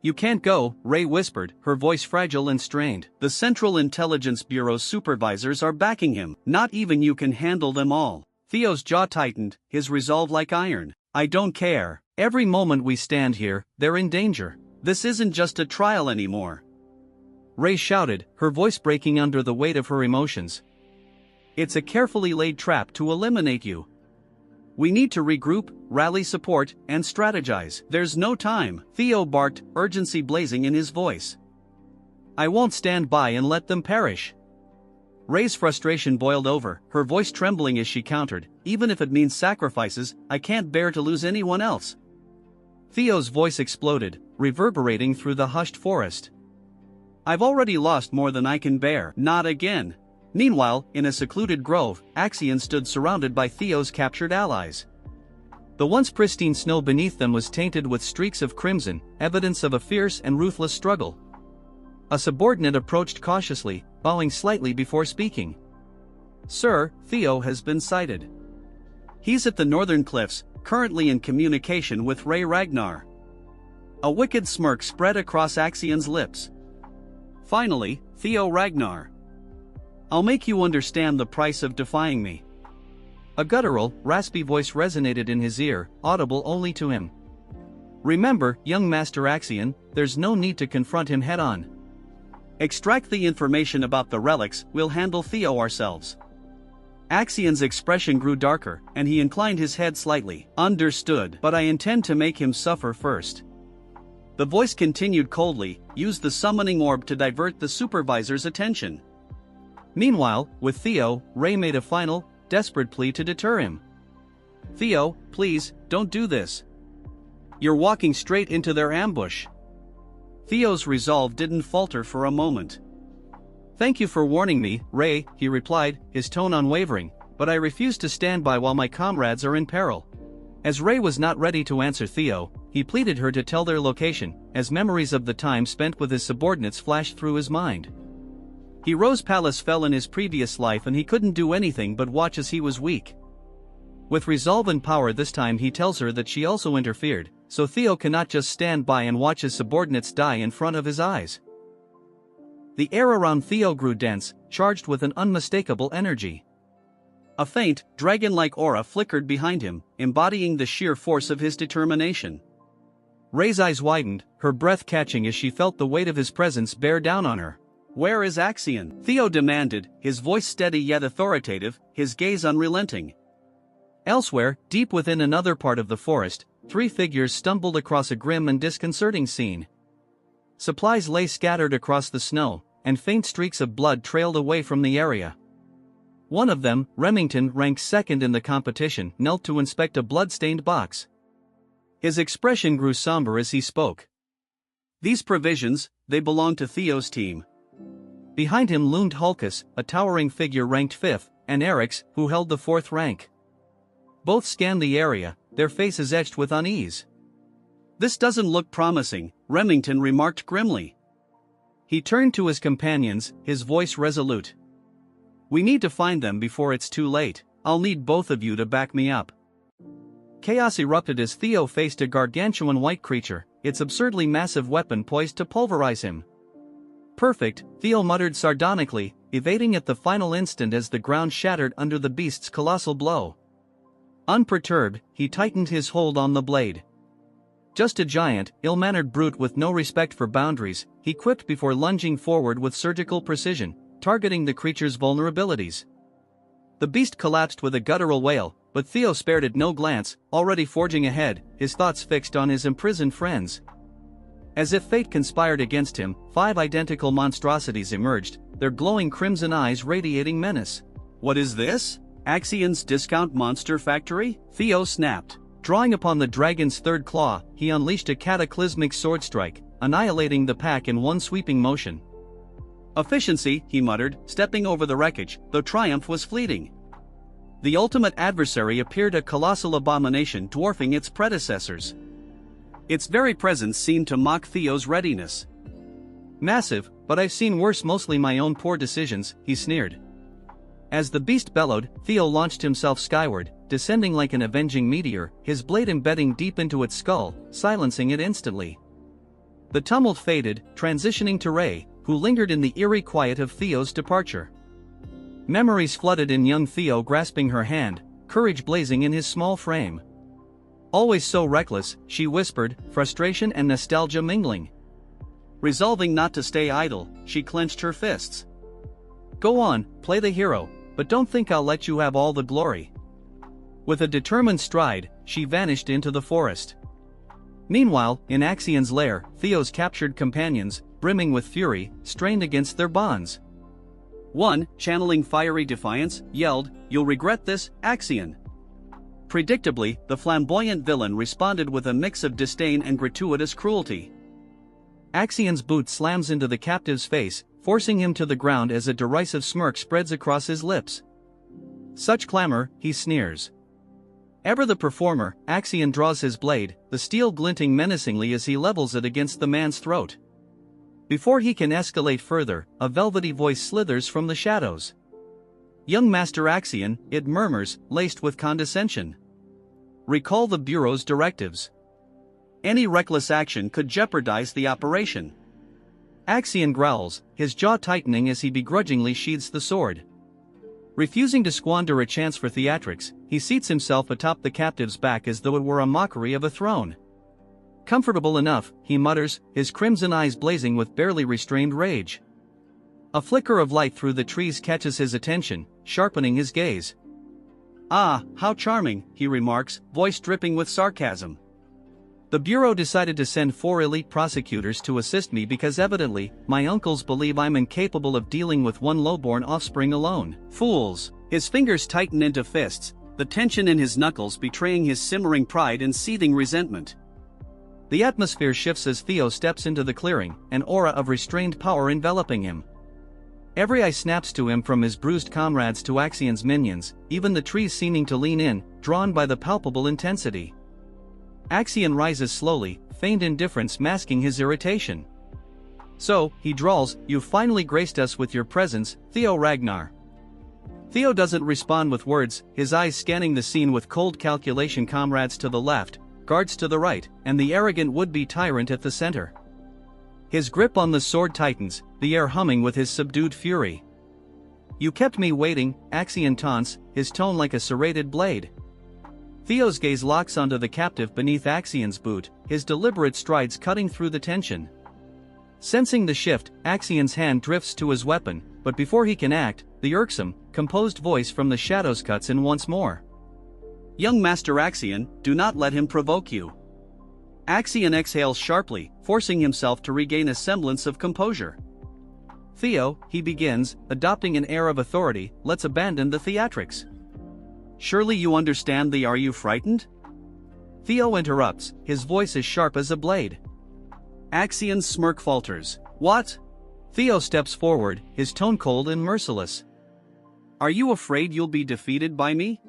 You can't go, Rei whispered, her voice fragile and strained. The Central Intelligence Bureau's supervisors are backing him. Not even you can handle them all. Theo's jaw tightened, his resolve like iron. I don't care. Every moment we stand here, they're in danger. This isn't just a trial anymore. Rei shouted, her voice breaking under the weight of her emotions. It's a carefully laid trap to eliminate you. We need to regroup, rally support, and strategize. There's no time, Theo barked, urgency blazing in his voice. I won't stand by and let them perish. Rei's frustration boiled over, her voice trembling as she countered, even if it means sacrifices, I can't bear to lose anyone else. Theo's voice exploded, reverberating through the hushed forest. I've already lost more than I can bear. Not again. Meanwhile, in a secluded grove, Axion stood surrounded by Theo's captured allies. The once pristine snow beneath them was tainted with streaks of crimson, evidence of a fierce and ruthless struggle. A subordinate approached cautiously, bowing slightly before speaking. Sir, Theo has been sighted. He's at the northern cliffs, currently in communication with Ragnar. A wicked smirk spread across Axion's lips. Finally, Theo Ragnar. I'll make you understand the price of defying me. A guttural, raspy voice resonated in his ear, audible only to him. Remember, young Master Axion, there's no need to confront him head-on. Extract the information about the relics, we'll handle Theo ourselves. Axion's expression grew darker, and he inclined his head slightly. Understood, but I intend to make him suffer first. The voice continued coldly, use the summoning orb to divert the supervisor's attention. Meanwhile, with Theo, Rei made a final, desperate plea to deter him. Theo, please, don't do this. You're walking straight into their ambush. Theo's resolve didn't falter for a moment. Thank you for warning me, Rei, he replied, his tone unwavering, but I refuse to stand by while my comrades are in peril. As Rei was not ready to answer Theo, he pleaded her to tell their location, as memories of the time spent with his subordinates flashed through his mind. Hero's palace fell in his previous life and he couldn't do anything but watch as he was weak. With resolve and power this time he tells her that she also interfered, so Theo cannot just stand by and watch his subordinates die in front of his eyes. The air around Theo grew dense, charged with an unmistakable energy. A faint, dragon-like aura flickered behind him, embodying the sheer force of his determination. Rei's eyes widened, her breath catching as she felt the weight of his presence bear down on her. Where is Axion? Theo demanded, his voice steady yet authoritative, his gaze unrelenting. Elsewhere, deep within another part of the forest, three figures stumbled across a grim and disconcerting scene. Supplies lay scattered across the snow, and faint streaks of blood trailed away from the area. One of them, Remington, ranked second in the competition, knelt to inspect a blood-stained box. His expression grew somber as he spoke. "These provisions, they belong to Theo's team." Behind him loomed Hulkus, a towering figure ranked fifth, and Eric's, who held the fourth rank. Both scanned the area, their faces etched with unease. "This doesn't look promising," Remington remarked grimly. He turned to his companions, his voice resolute. "We need to find them before it's too late. I'll need both of you to back me up." Chaos erupted as Theo faced a gargantuan white creature, its absurdly massive weapon poised to pulverize him. "Perfect," Theo muttered sardonically, evading at the final instant as the ground shattered under the beast's colossal blow. Unperturbed, he tightened his hold on the blade. Just a giant, ill-mannered brute with no respect for boundaries, he quipped before lunging forward with surgical precision, targeting the creature's vulnerabilities. The beast collapsed with a guttural wail, but Theo spared it no glance, already forging ahead, his thoughts fixed on his imprisoned friends. As if fate conspired against him, 5 identical monstrosities emerged, their glowing crimson eyes radiating menace. "What is this? Axion's discount monster factory?" Theo snapped. Drawing upon the dragon's third claw, he unleashed a cataclysmic sword strike, annihilating the pack in one sweeping motion. "Efficiency," he muttered, stepping over the wreckage, though triumph was fleeting. The ultimate adversary appeared a colossal abomination dwarfing its predecessors. Its very presence seemed to mock Theo's readiness. "Massive, but I've seen worse, mostly my own poor decisions," he sneered. As the beast bellowed, Theo launched himself skyward, descending like an avenging meteor, his blade embedding deep into its skull, silencing it instantly. The tumult faded, transitioning to Ray, who lingered in the eerie quiet of Theo's departure. Memories flooded in young Theo, grasping her hand, courage blazing in his small frame. "Always so reckless," she whispered, frustration and nostalgia mingling. Resolving not to stay idle, she clenched her fists. "Go on, play the hero, but don't think I'll let you have all the glory." With a determined stride, she vanished into the forest. Meanwhile, in Axion's lair, Theo's captured companions, brimming with fury, strained against their bonds. One, channeling fiery defiance, yelled, "You'll regret this, Axion." Predictably, the flamboyant villain responded with a mix of disdain and gratuitous cruelty. Axion's boot slams into the captive's face, forcing him to the ground as a derisive smirk spreads across his lips. "Such clamor," he sneers. Ever the performer, Axion draws his blade, the steel glinting menacingly as he levels it against the man's throat. Before he can escalate further, a velvety voice slithers from the shadows. "Young Master Axion," it murmurs, laced with condescension. "Recall the Bureau's directives. Any reckless action could jeopardize the operation." Axion growls, his jaw tightening as he begrudgingly sheathes the sword. Refusing to squander a chance for theatrics, he seats himself atop the captive's back as though it were a mockery of a throne. "Comfortable enough," he mutters, his crimson eyes blazing with barely restrained rage. A flicker of light through the trees catches his attention, sharpening his gaze. "Ah, how charming," he remarks, voice dripping with sarcasm. "The Bureau decided to send 4 elite prosecutors to assist me because evidently, my uncles believe I'm incapable of dealing with one lowborn offspring alone. Fools!" His fingers tighten into fists, the tension in his knuckles betraying his simmering pride and seething resentment. The atmosphere shifts as Theo steps into the clearing, an aura of restrained power enveloping him. Every eye snaps to him, from his bruised comrades to Axion's minions, even the trees seeming to lean in, drawn by the palpable intensity. Axion rises slowly, feigned indifference masking his irritation. "So," he drawls, "you've finally graced us with your presence, Theo Ragnar." Theo doesn't respond with words, his eyes scanning the scene with cold calculation. Comrades to the left, guards to the right, and the arrogant would-be tyrant at the center. His grip on the sword tightens, the air humming with his subdued fury. "You kept me waiting," Axion taunts, his tone like a serrated blade. Theo's gaze locks onto the captive beneath Axion's boot, his deliberate strides cutting through the tension. Sensing the shift, Axion's hand drifts to his weapon, but before he can act, the irksome, composed voice from the shadows cuts in once more. Young Master Axion, do not let him provoke you. Axion exhales sharply, forcing himself to regain a semblance of composure. Theo, he begins, adopting an air of authority, let's abandon the theatrics. Surely you understand the "are you frightened?" Theo interrupts, his voice as sharp as a blade. Axion's smirk falters. What? Theo steps forward, his tone cold and merciless. Are you afraid you'll be defeated by me?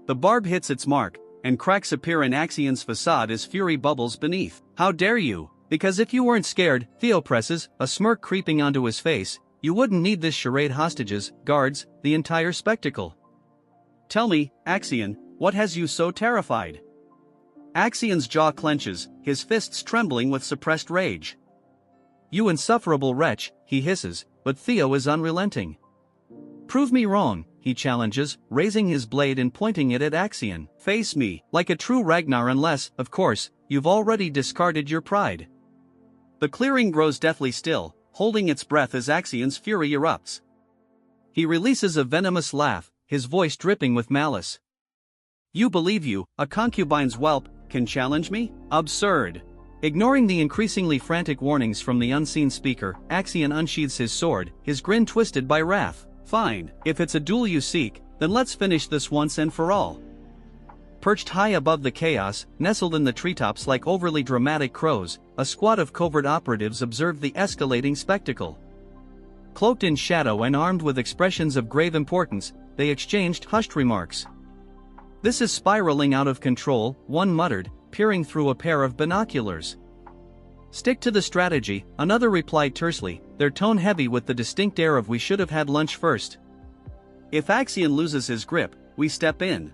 The barb hits its mark, and cracks appear in Axion's facade as fury bubbles beneath. How dare you? Because if you weren't scared, Theo presses, a smirk creeping onto his face, you wouldn't need this charade, hostages, guards, the entire spectacle. Tell me, Axion, what has you so terrified? Axion's jaw clenches, his fists trembling with suppressed rage. You insufferable wretch, he hisses, but Theo is unrelenting. Prove me wrong, he challenges, raising his blade and pointing it at Axion. Face me, like a true Ragnar, unless, of course, you've already discarded your pride. The clearing grows deathly still, holding its breath as Axion's fury erupts. He releases a venomous laugh, his voice dripping with malice. You believe you, a concubine's whelp, can challenge me? Absurd. Ignoring the increasingly frantic warnings from the unseen speaker, Axion unsheathes his sword, his grin twisted by wrath. Fine, if it's a duel you seek, then let's finish this once and for all. Perched high above the chaos, nestled in the treetops like overly dramatic crows, a squad of covert operatives observed the escalating spectacle. Cloaked in shadow and armed with expressions of grave importance, they exchanged hushed remarks. This is spiraling out of control, one muttered, peering through a pair of binoculars. Stick to the strategy, another replied tersely, their tone heavy with the distinct air of we should have had lunch first. If Axion loses his grip, we step in.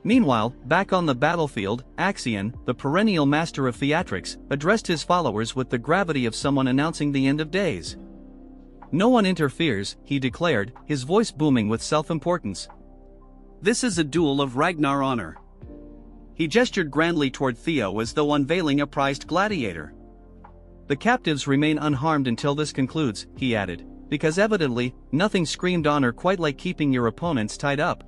Meanwhile, back on the battlefield, Axion, the perennial master of theatrics, addressed his followers with the gravity of someone announcing the end of days. No one interferes, he declared, his voice booming with self-importance. This is a duel of Ragnar honor. He gestured grandly toward Theo as though unveiling a prized gladiator. The captives remain unharmed until this concludes, he added, because evidently, nothing screamed honor quite like keeping your opponents tied up.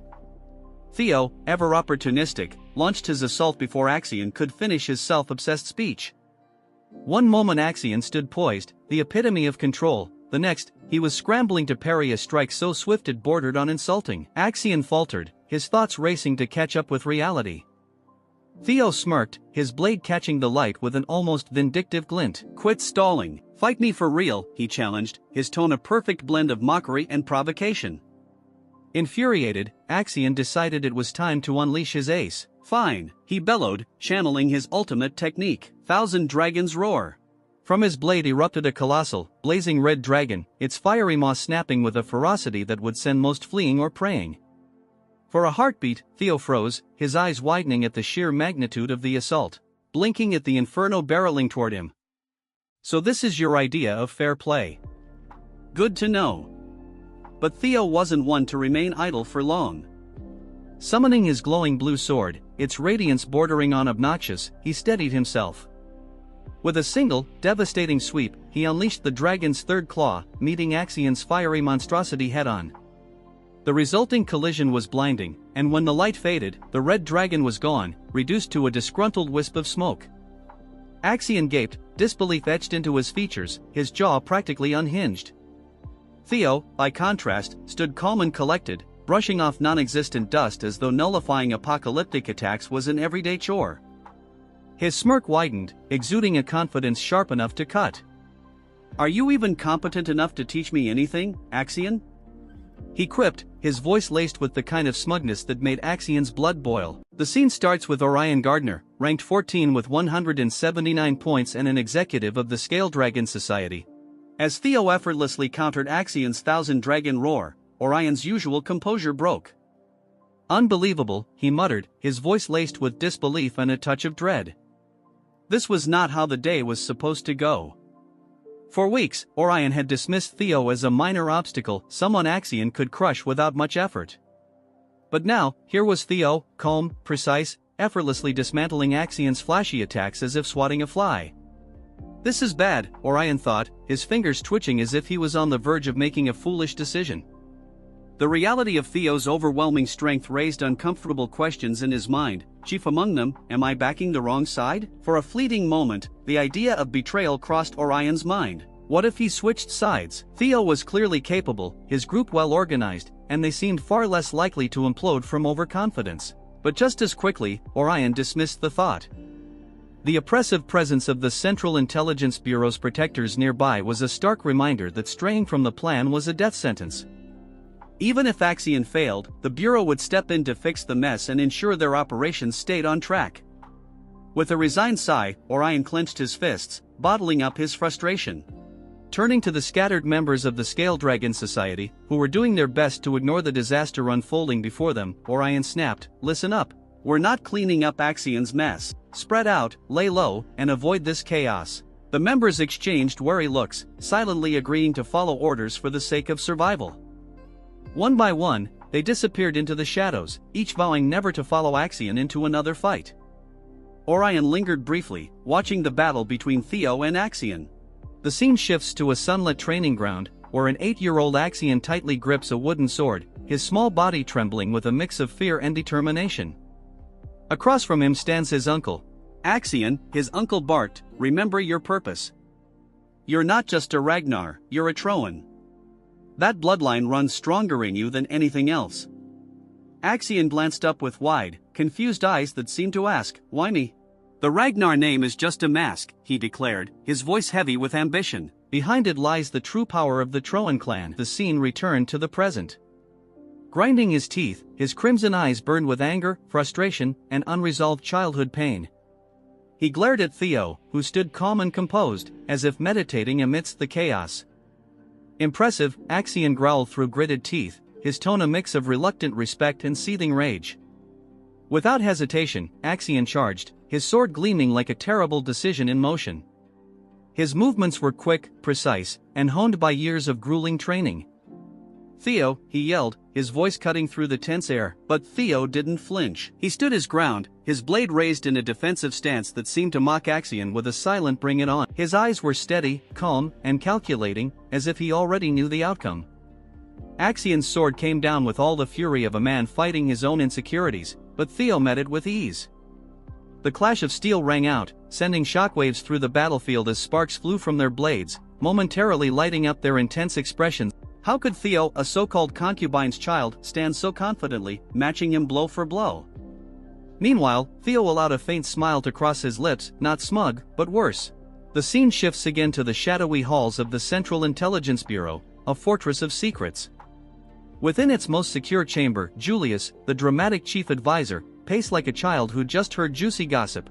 Theo, ever opportunistic, launched his assault before Axion could finish his self-obsessed speech. One moment Axion stood poised, the epitome of control, the next, he was scrambling to parry a strike so swift it bordered on insulting. Axion faltered, his thoughts racing to catch up with reality. Theo smirked, his blade catching the light with an almost vindictive glint. Quit stalling, fight me for real, he challenged, his tone a perfect blend of mockery and provocation. Infuriated, Axion decided it was time to unleash his ace. Fine, he bellowed, channeling his ultimate technique, Thousand Dragons Roar. From his blade erupted a colossal, blazing red dragon, its fiery maw snapping with a ferocity that would send most fleeing or praying. For a heartbeat, Theo froze, his eyes widening at the sheer magnitude of the assault, blinking at the inferno barreling toward him. So this is your idea of fair play. Good to know. But Theo wasn't one to remain idle for long. Summoning his glowing blue sword, its radiance bordering on obnoxious, he steadied himself. With a single, devastating sweep, he unleashed the dragon's third claw, meeting Axion's fiery monstrosity head-on. The resulting collision was blinding, and when the light faded, the red dragon was gone, reduced to a disgruntled wisp of smoke. Axion gaped, disbelief etched into his features, his jaw practically unhinged. Theo, by contrast, stood calm and collected, brushing off non-existent dust as though nullifying apocalyptic attacks was an everyday chore. His smirk widened, exuding a confidence sharp enough to cut. Are you even competent enough to teach me anything, Axion? He quipped, his voice laced with the kind of smugness that made Axion's blood boil. The scene starts with Orion Gardner, ranked 14 with 179 points and an executive of the Scale Dragon Society. As Theo effortlessly countered Axion's Thousand Dragon Roar, Orion's usual composure broke. Unbelievable, he muttered, his voice laced with disbelief and a touch of dread. This was not how the day was supposed to go. For weeks, Orion had dismissed Theo as a minor obstacle someone Axion could crush without much effort. But now, here was Theo, calm, precise, effortlessly dismantling Axion's flashy attacks as if swatting a fly. This is bad, Orion thought, his fingers twitching as if he was on the verge of making a foolish decision. The reality of Theo's overwhelming strength raised uncomfortable questions in his mind, chief among them, am I backing the wrong side? For a fleeting moment, the idea of betrayal crossed Orion's mind. What if he switched sides? Theo was clearly capable, his group well organized, and they seemed far less likely to implode from overconfidence. But just as quickly, Orion dismissed the thought. The oppressive presence of the Central Intelligence Bureau's protectors nearby was a stark reminder that straying from the plan was a death sentence. Even if Axion failed, the Bureau would step in to fix the mess and ensure their operations stayed on track. With a resigned sigh, Orion clenched his fists, bottling up his frustration. Turning to the scattered members of the Scale Dragon Society, who were doing their best to ignore the disaster unfolding before them, Orion snapped, listen up. We're not cleaning up Axion's mess. Spread out, lay low, and avoid this chaos. The members exchanged wary looks, silently agreeing to follow orders for the sake of survival. One by one, they disappeared into the shadows, each vowing never to follow Axion into another fight. Orion lingered briefly, watching the battle between Theo and Axion. The scene shifts to a sunlit training ground, where an 8-year-old Axion tightly grips a wooden sword, his small body trembling with a mix of fear and determination. Across from him stands his uncle. Axion, his uncle barked, remember your purpose. You're not just a Ragnar, you're a thron. That bloodline runs stronger in you than anything else. Axion glanced up with wide, confused eyes that seemed to ask, why me? The Ragnar name is just a mask, he declared, his voice heavy with ambition. Behind it lies the true power of the Thron clan. The scene returned to the present. Grinding his teeth, his crimson eyes burned with anger, frustration, and unresolved childhood pain. He glared at Theo, who stood calm and composed, as if meditating amidst the chaos. Impressive, Axion growled through gritted teeth, his tone a mix of reluctant respect and seething rage. Without hesitation, Axion charged, his sword gleaming like a terrible decision in motion. His movements were quick, precise, and honed by years of grueling training. Theo, he yelled, his voice cutting through the tense air, but Theo didn't flinch. He stood his ground, his blade raised in a defensive stance that seemed to mock Axion with a silent bring it on. His eyes were steady, calm, and calculating, as if he already knew the outcome. Axion's sword came down with all the fury of a man fighting his own insecurities, but Theo met it with ease. The clash of steel rang out, sending shockwaves through the battlefield as sparks flew from their blades, momentarily lighting up their intense expressions. How could Theo, a so-called concubine's child, stand so confidently, matching him blow for blow? Meanwhile, Theo allowed a faint smile to cross his lips, not smug, but worse. The scene shifts again to the shadowy halls of the Central Intelligence Bureau, a fortress of secrets. Within its most secure chamber, Julius, the dramatic chief advisor, paced like a child who just heard juicy gossip.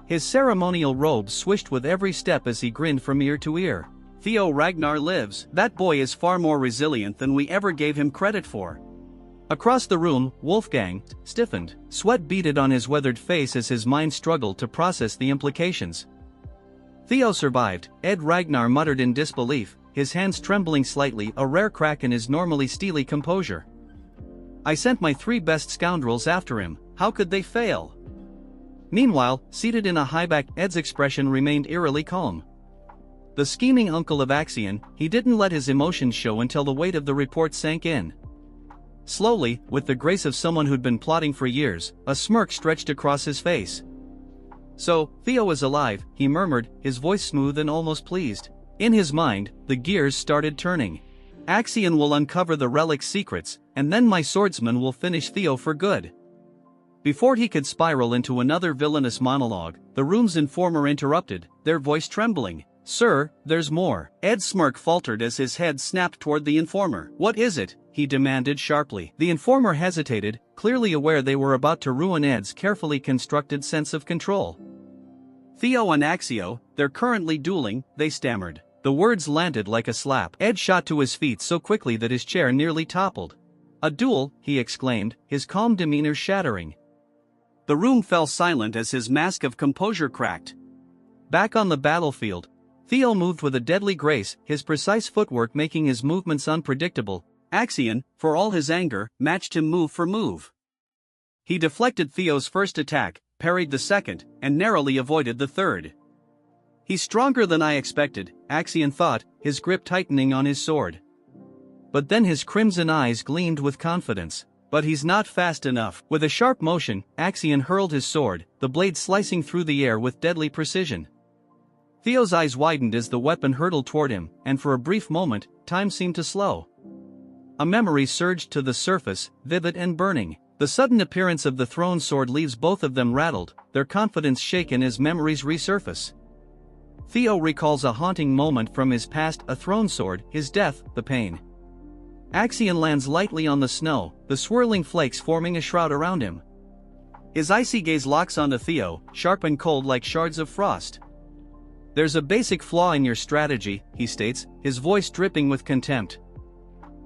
His ceremonial robes swished with every step as he grinned from ear to ear. Theo Ragnar lives. That boy is far more resilient than we ever gave him credit for. Across the room, Wolfgang stiffened. Sweat beaded on his weathered face as his mind struggled to process the implications. Theo survived, Ed Ragnar muttered in disbelief, his hands trembling slightly, a rare crack in his normally steely composure. I sent my 3 best scoundrels after him, how could they fail? Meanwhile, seated in a highback, Ed's expression remained eerily calm. The scheming uncle of Axion, he didn't let his emotions show until the weight of the report sank in. Slowly, with the grace of someone who'd been plotting for years, a smirk stretched across his face. So, Theo is alive, he murmured, his voice smooth and almost pleased. In his mind, the gears started turning. Axion will uncover the relic's secrets, and then my swordsman will finish Theo for good. Before he could spiral into another villainous monologue, the room's informer interrupted, their voice trembling. Sir, there's more. Ed's smirk faltered as his head snapped toward the informer. What is it? He demanded sharply. The informer hesitated, clearly aware they were about to ruin Ed's carefully constructed sense of control. Theo and Axio, they're currently dueling, they stammered. The words landed like a slap. Ed shot to his feet so quickly that his chair nearly toppled. A duel, he exclaimed, his calm demeanor shattering. The room fell silent as his mask of composure cracked. Back on the battlefield, Theo moved with a deadly grace, his precise footwork making his movements unpredictable. Axion, for all his anger, matched him move for move. He deflected Theo's first attack, parried the second, and narrowly avoided the third. He's stronger than I expected, Axion thought, his grip tightening on his sword. But then his crimson eyes gleamed with confidence. But he's not fast enough. With a sharp motion, Axion hurled his sword, the blade slicing through the air with deadly precision. Theo's eyes widened as the weapon hurtled toward him, and for a brief moment, time seemed to slow. A memory surged to the surface, vivid and burning. The sudden appearance of the thrown sword leaves both of them rattled, their confidence shaken as memories resurface. Theo recalls a haunting moment from his past, a thrown sword, his death, the pain. Axion lands lightly on the snow, the swirling flakes forming a shroud around him. His icy gaze locks onto Theo, sharp and cold like shards of frost. "There's a basic flaw in your strategy," he states, his voice dripping with contempt.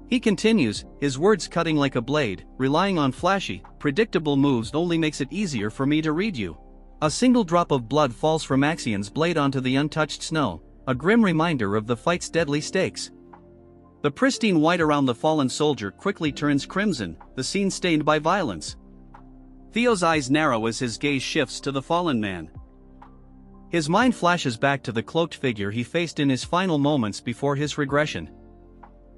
He continues, his words cutting like a blade, "Relying on flashy, predictable moves only makes it easier for me to read you." A single drop of blood falls from Axion's blade onto the untouched snow, a grim reminder of the fight's deadly stakes. The pristine white around the fallen soldier quickly turns crimson, the scene stained by violence. Theo's eyes narrow as his gaze shifts to the fallen man. His mind flashes back to the cloaked figure he faced in his final moments before his regression.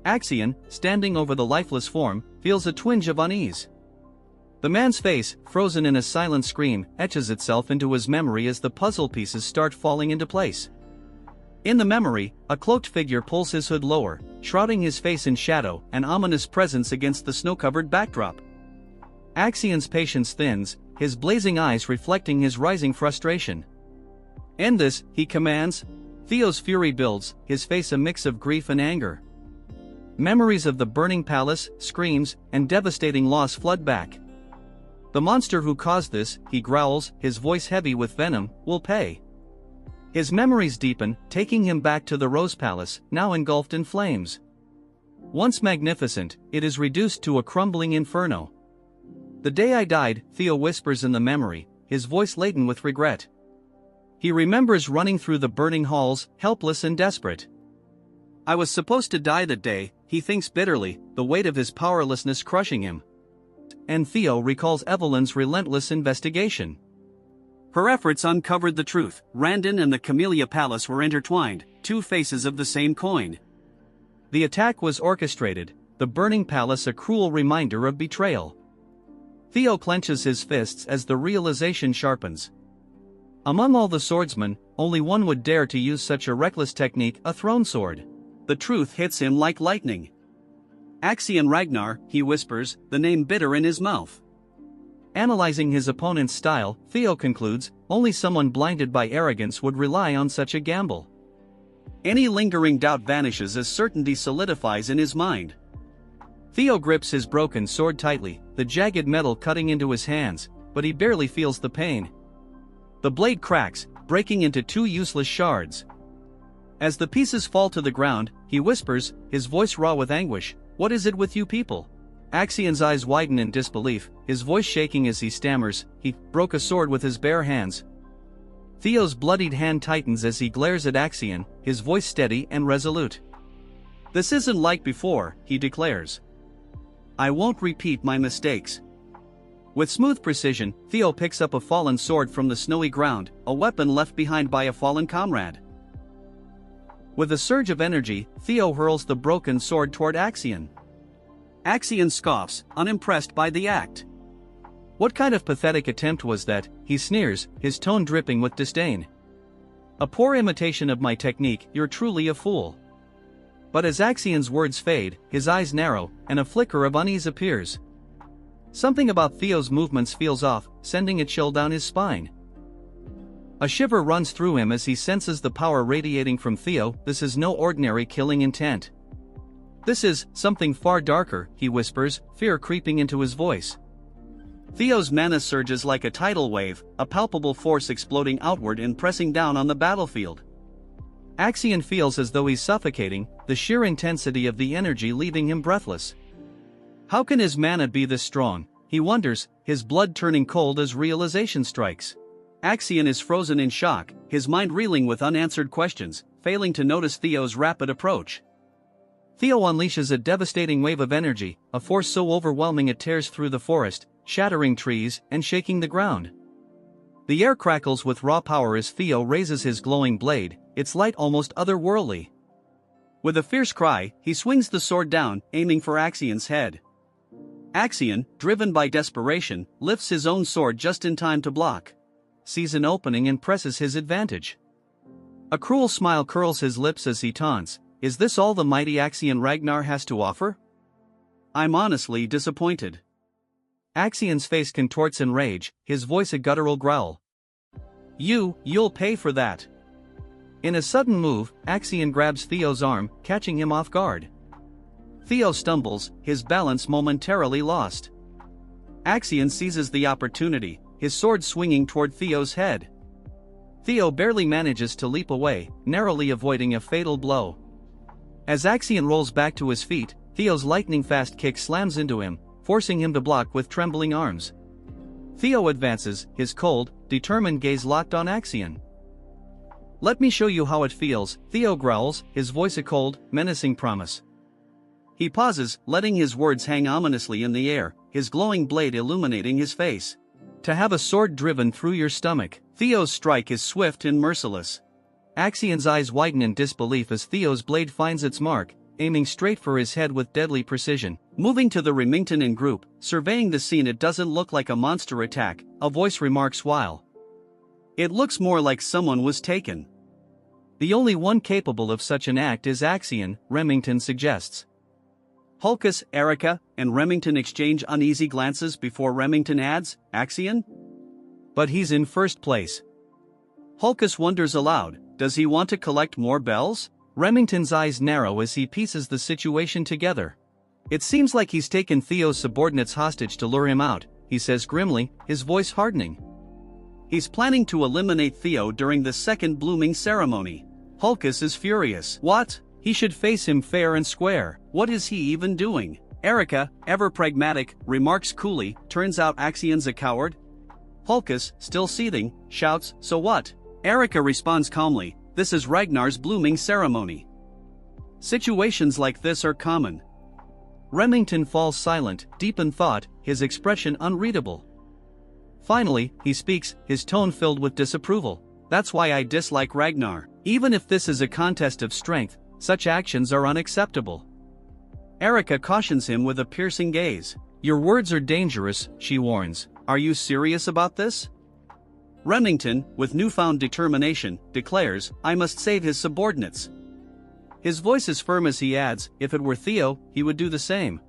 Axion, standing over the lifeless form, feels a twinge of unease. The man's face, frozen in a silent scream, etches itself into his memory as the puzzle pieces start falling into place. In the memory, a cloaked figure pulls his hood lower, shrouding his face in shadow, an ominous presence against the snow-covered backdrop. Axion's patience thins, his blazing eyes reflecting his rising frustration. "End this," he commands. Theo's fury builds, his face a mix of grief and anger. Memories of the burning palace, screams, and devastating loss flood back. "The monster who caused this," he growls, his voice heavy with venom, "will pay." His memories deepen, taking him back to the Rose Palace, now engulfed in flames. Once magnificent, it is reduced to a crumbling inferno. "The day I died," Theo whispers in the memory, his voice laden with regret. He remembers running through the burning halls, helpless and desperate. "I was supposed to die that day," he thinks bitterly, the weight of his powerlessness crushing him. And Theo recalls Evelyn's relentless investigation. Her efforts uncovered the truth. Randon and the Camellia Palace were intertwined, two faces of the same coin. The attack was orchestrated, the burning palace a cruel reminder of betrayal. Theo clenches his fists as the realization sharpens. Among all the swordsmen, only one would dare to use such a reckless technique, a thrown sword. The truth hits him like lightning. "Axion Ragnar," he whispers, the name bitter in his mouth. Analyzing his opponent's style, Theo concludes, only someone blinded by arrogance would rely on such a gamble. Any lingering doubt vanishes as certainty solidifies in his mind. Theo grips his broken sword tightly, the jagged metal cutting into his hands, but he barely feels the pain. The blade cracks, breaking into two useless shards. As the pieces fall to the ground, he whispers, his voice raw with anguish, "What is it with you people?" Axion's eyes widen in disbelief, his voice shaking as he stammers, "He broke a sword with his bare hands." Theo's bloodied hand tightens as he glares at Axion, his voice steady and resolute. "This isn't like before," he declares. "I won't repeat my mistakes." With smooth precision, Theo picks up a fallen sword from the snowy ground, a weapon left behind by a fallen comrade. With a surge of energy, Theo hurls the broken sword toward Axion. Axion scoffs, unimpressed by the act. "What kind of pathetic attempt was that?" he sneers, his tone dripping with disdain. "A poor imitation of my technique, you're truly a fool." But as Axion's words fade, his eyes narrow, and a flicker of unease appears. Something about Theo's movements feels off, sending a chill down his spine. A shiver runs through him as he senses the power radiating from Theo. This is no ordinary killing intent. "This is something far darker," he whispers, fear creeping into his voice. Theo's mana surges like a tidal wave, a palpable force exploding outward and pressing down on the battlefield. Axion feels as though he's suffocating, the sheer intensity of the energy leaving him breathless. How can his mana be this strong? He wonders, his blood turning cold as realization strikes. Axion is frozen in shock, his mind reeling with unanswered questions, failing to notice Theo's rapid approach. Theo unleashes a devastating wave of energy, a force so overwhelming it tears through the forest, shattering trees and shaking the ground. The air crackles with raw power as Theo raises his glowing blade, its light almost otherworldly. With a fierce cry, he swings the sword down, aiming for Axion's head. Axion, driven by desperation, lifts his own sword just in time to block. Sees an opening and presses his advantage. A cruel smile curls his lips as he taunts, "Is this all the mighty Axion Ragnar has to offer? I'm honestly disappointed." Axion's face contorts in rage, his voice a guttural growl. You'll pay for that." In a sudden move, Axion grabs Theo's arm, catching him off guard. Theo stumbles, his balance momentarily lost. Axion seizes the opportunity, his sword swinging toward Theo's head. Theo barely manages to leap away, narrowly avoiding a fatal blow. As Axion rolls back to his feet, Theo's lightning-fast kick slams into him, forcing him to block with trembling arms. Theo advances, his cold, determined gaze locked on Axion. "Let me show you how it feels," Theo growls, his voice a cold, menacing promise. He pauses, letting his words hang ominously in the air, his glowing blade illuminating his face. "To have a sword driven through your stomach." Theo's strike is swift and merciless. Axion's eyes widen in disbelief as Theo's blade finds its mark, aiming straight for his head with deadly precision. Moving to the Remington in group, surveying the scene, "It doesn't look like a monster attack," a voice remarks while. "It looks more like someone was taken." "The only one capable of such an act is Axion," Remington suggests. Hulkus, Erica, and Remington exchange uneasy glances before Remington adds, "Axion? But he's in first place." Hulkus wonders aloud, does he want to collect more bells? Remington's eyes narrow as he pieces the situation together. "It seems like he's taken Theo's subordinates hostage to lure him out," he says grimly, his voice hardening. "He's planning to eliminate Theo during the second blooming ceremony." Hulkus is furious. "What? He should face him fair and square. What is he even doing?" Erica, ever pragmatic, remarks coolly, "Turns out Axion's a coward." Hulkus, still seething, shouts, "So what?" Erica responds calmly, "This is Ragnar's blooming ceremony. Situations like this are common." Remington falls silent, deep in thought, his expression unreadable. Finally, he speaks, his tone filled with disapproval. "That's why I dislike Ragnar. Even if this is a contest of strength, such actions are unacceptable." Erica cautions him with a piercing gaze. "Your words are dangerous," she warns. "Are you serious about this?" Remington, with newfound determination, declares, "I must save his subordinates." His voice is firm as he adds, "If it were Theo, he would do the same."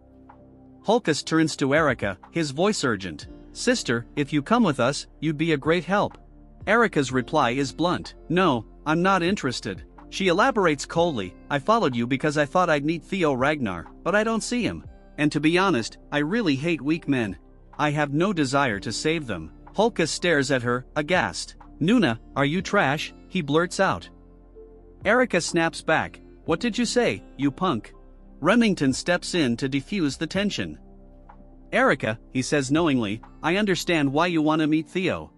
Hulkus turns to Erica, his voice urgent. "Sister, if you come with us, you'd be a great help." Erica's reply is blunt. "No, I'm not interested." She elaborates coldly, "I followed you because I thought I'd meet Theo Ragnar, but I don't see him. And to be honest, I really hate weak men. I have no desire to save them." Hulkus stares at her, aghast. "Nuna, are you trash?" he blurts out. Erica snaps back, "What did you say, you punk?" Remington steps in to defuse the tension. "Erica," he says knowingly, "I understand why you want to meet Theo."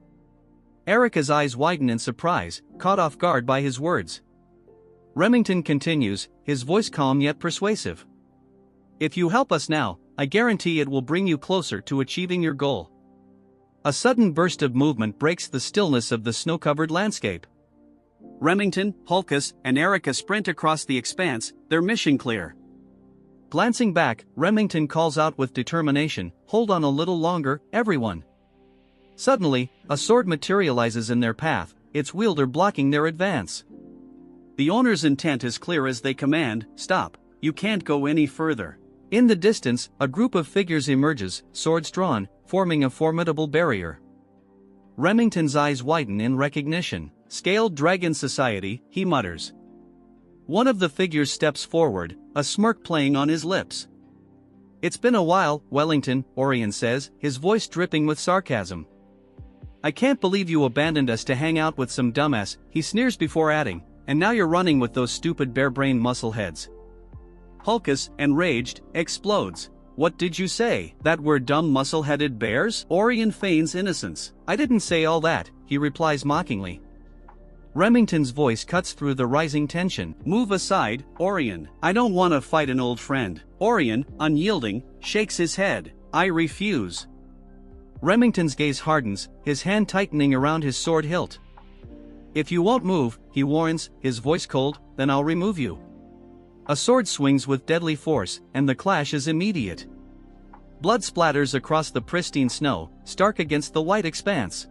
Erica's eyes widen in surprise, caught off guard by his words. Remington continues, his voice calm yet persuasive. "If you help us now, I guarantee it will bring you closer to achieving your goal." A sudden burst of movement breaks the stillness of the snow-covered landscape. Remington, Hulkus, and Erica sprint across the expanse, their mission clear. Glancing back, Remington calls out with determination, "Hold on a little longer, everyone." Suddenly, a sword materializes in their path, its wielder blocking their advance. The owner's intent is clear as they command, "Stop, you can't go any further." In the distance, a group of figures emerges, swords drawn, forming a formidable barrier. Remington's eyes widen in recognition. "Scaled Dragon Society," he mutters. One of the figures steps forward, a smirk playing on his lips. "It's been a while, Wellington," Orion says, his voice dripping with sarcasm. "I can't believe you abandoned us to hang out with some dumbass," he sneers before adding, "and now you're running with those stupid bare-brained muscleheads." Hulkus, enraged, explodes. "What did you say? That we're dumb muscle-headed bears?" Orion feigns innocence. "I didn't say all that," he replies mockingly. Remington's voice cuts through the rising tension. "Move aside, Orion. I don't want to fight an old friend." Orion, unyielding, shakes his head. "I refuse." Remington's gaze hardens, his hand tightening around his sword hilt. "If you won't move," he warns, his voice cold, "then I'll remove you." A sword swings with deadly force, and the clash is immediate. Blood splatters across the pristine snow, stark against the white expanse.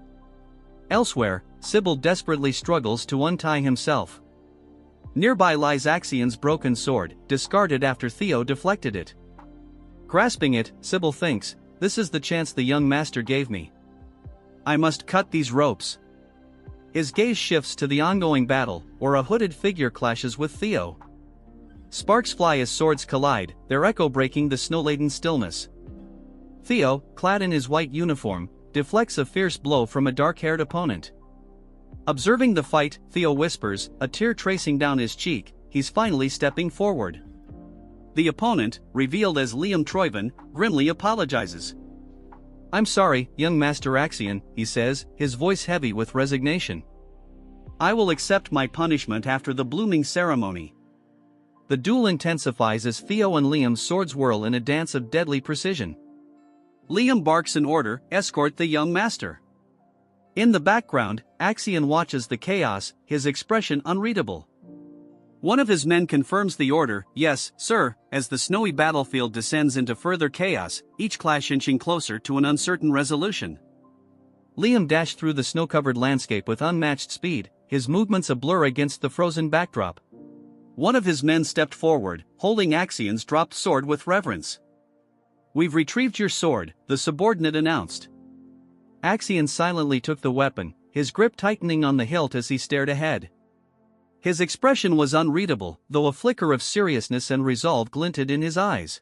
Elsewhere, Sybil desperately struggles to untie himself. Nearby lies Axion's broken sword, discarded after Theo deflected it. Grasping it, Sybil thinks, "This is the chance the young master gave me. I must cut these ropes." His gaze shifts to the ongoing battle, where a hooded figure clashes with Theo. Sparks fly as swords collide, their echo breaking the snow-laden stillness. Theo, clad in his white uniform, deflects a fierce blow from a dark-haired opponent. Observing the fight, Theo whispers, a tear tracing down his cheek, he's finally stepping forward. The opponent, revealed as Liam Troyven, grimly apologizes. "I'm sorry, young Master Axion," he says, his voice heavy with resignation. "I will accept my punishment after the blooming ceremony." The duel intensifies as Theo and Liam's swords whirl in a dance of deadly precision. Liam barks an order, "Escort the young master." In the background, Axion watches the chaos, his expression unreadable. One of his men confirms the order, "Yes, sir," as the snowy battlefield descends into further chaos, each clash inching closer to an uncertain resolution. Liam dashed through the snow-covered landscape with unmatched speed, his movements a blur against the frozen backdrop. One of his men stepped forward, holding Axion's dropped sword with reverence. "We've retrieved your sword," the subordinate announced. Axion silently took the weapon, his grip tightening on the hilt as he stared ahead. His expression was unreadable, though a flicker of seriousness and resolve glinted in his eyes.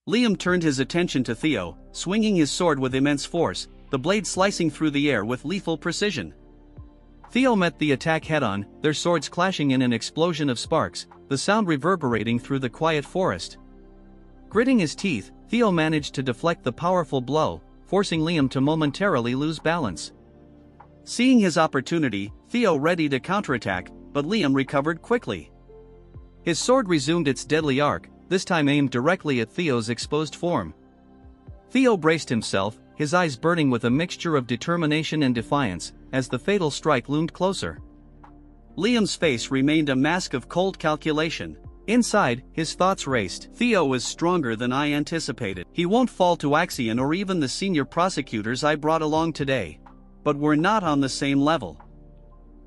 Liam turned his attention to Theo, swinging his sword with immense force, the blade slicing through the air with lethal precision. Theo met the attack head-on, their swords clashing in an explosion of sparks, the sound reverberating through the quiet forest. Gritting his teeth, Theo managed to deflect the powerful blow, forcing Liam to momentarily lose balance. Seeing his opportunity, Theo readied a counterattack, but Liam recovered quickly. His sword resumed its deadly arc, this time aimed directly at Theo's exposed form. Theo braced himself, his eyes burning with a mixture of determination and defiance, as the fatal strike loomed closer. Liam's face remained a mask of cold calculation. Inside, his thoughts raced. "Theo is stronger than I anticipated. He won't fall to Axion or even the senior prosecutors I brought along today. But we're not on the same level."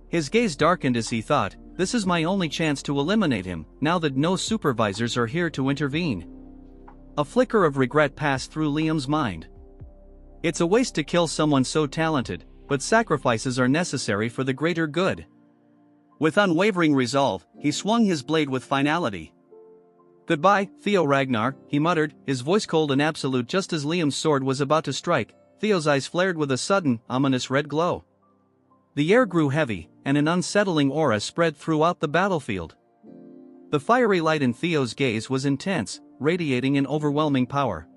His gaze darkened as he thought, "This is my only chance to eliminate him, now that no supervisors are here to intervene." A flicker of regret passed through Liam's mind. It's a waste to kill someone so talented, but sacrifices are necessary for the greater good. With unwavering resolve, he swung his blade with finality. "Goodbye, Theo Ragnar," he muttered, his voice cold and absolute just as Liam's sword was about to strike. Theo's eyes flared with a sudden, ominous red glow. The air grew heavy, and an unsettling aura spread throughout the battlefield. The fiery light in Theo's gaze was intense, radiating an overwhelming power.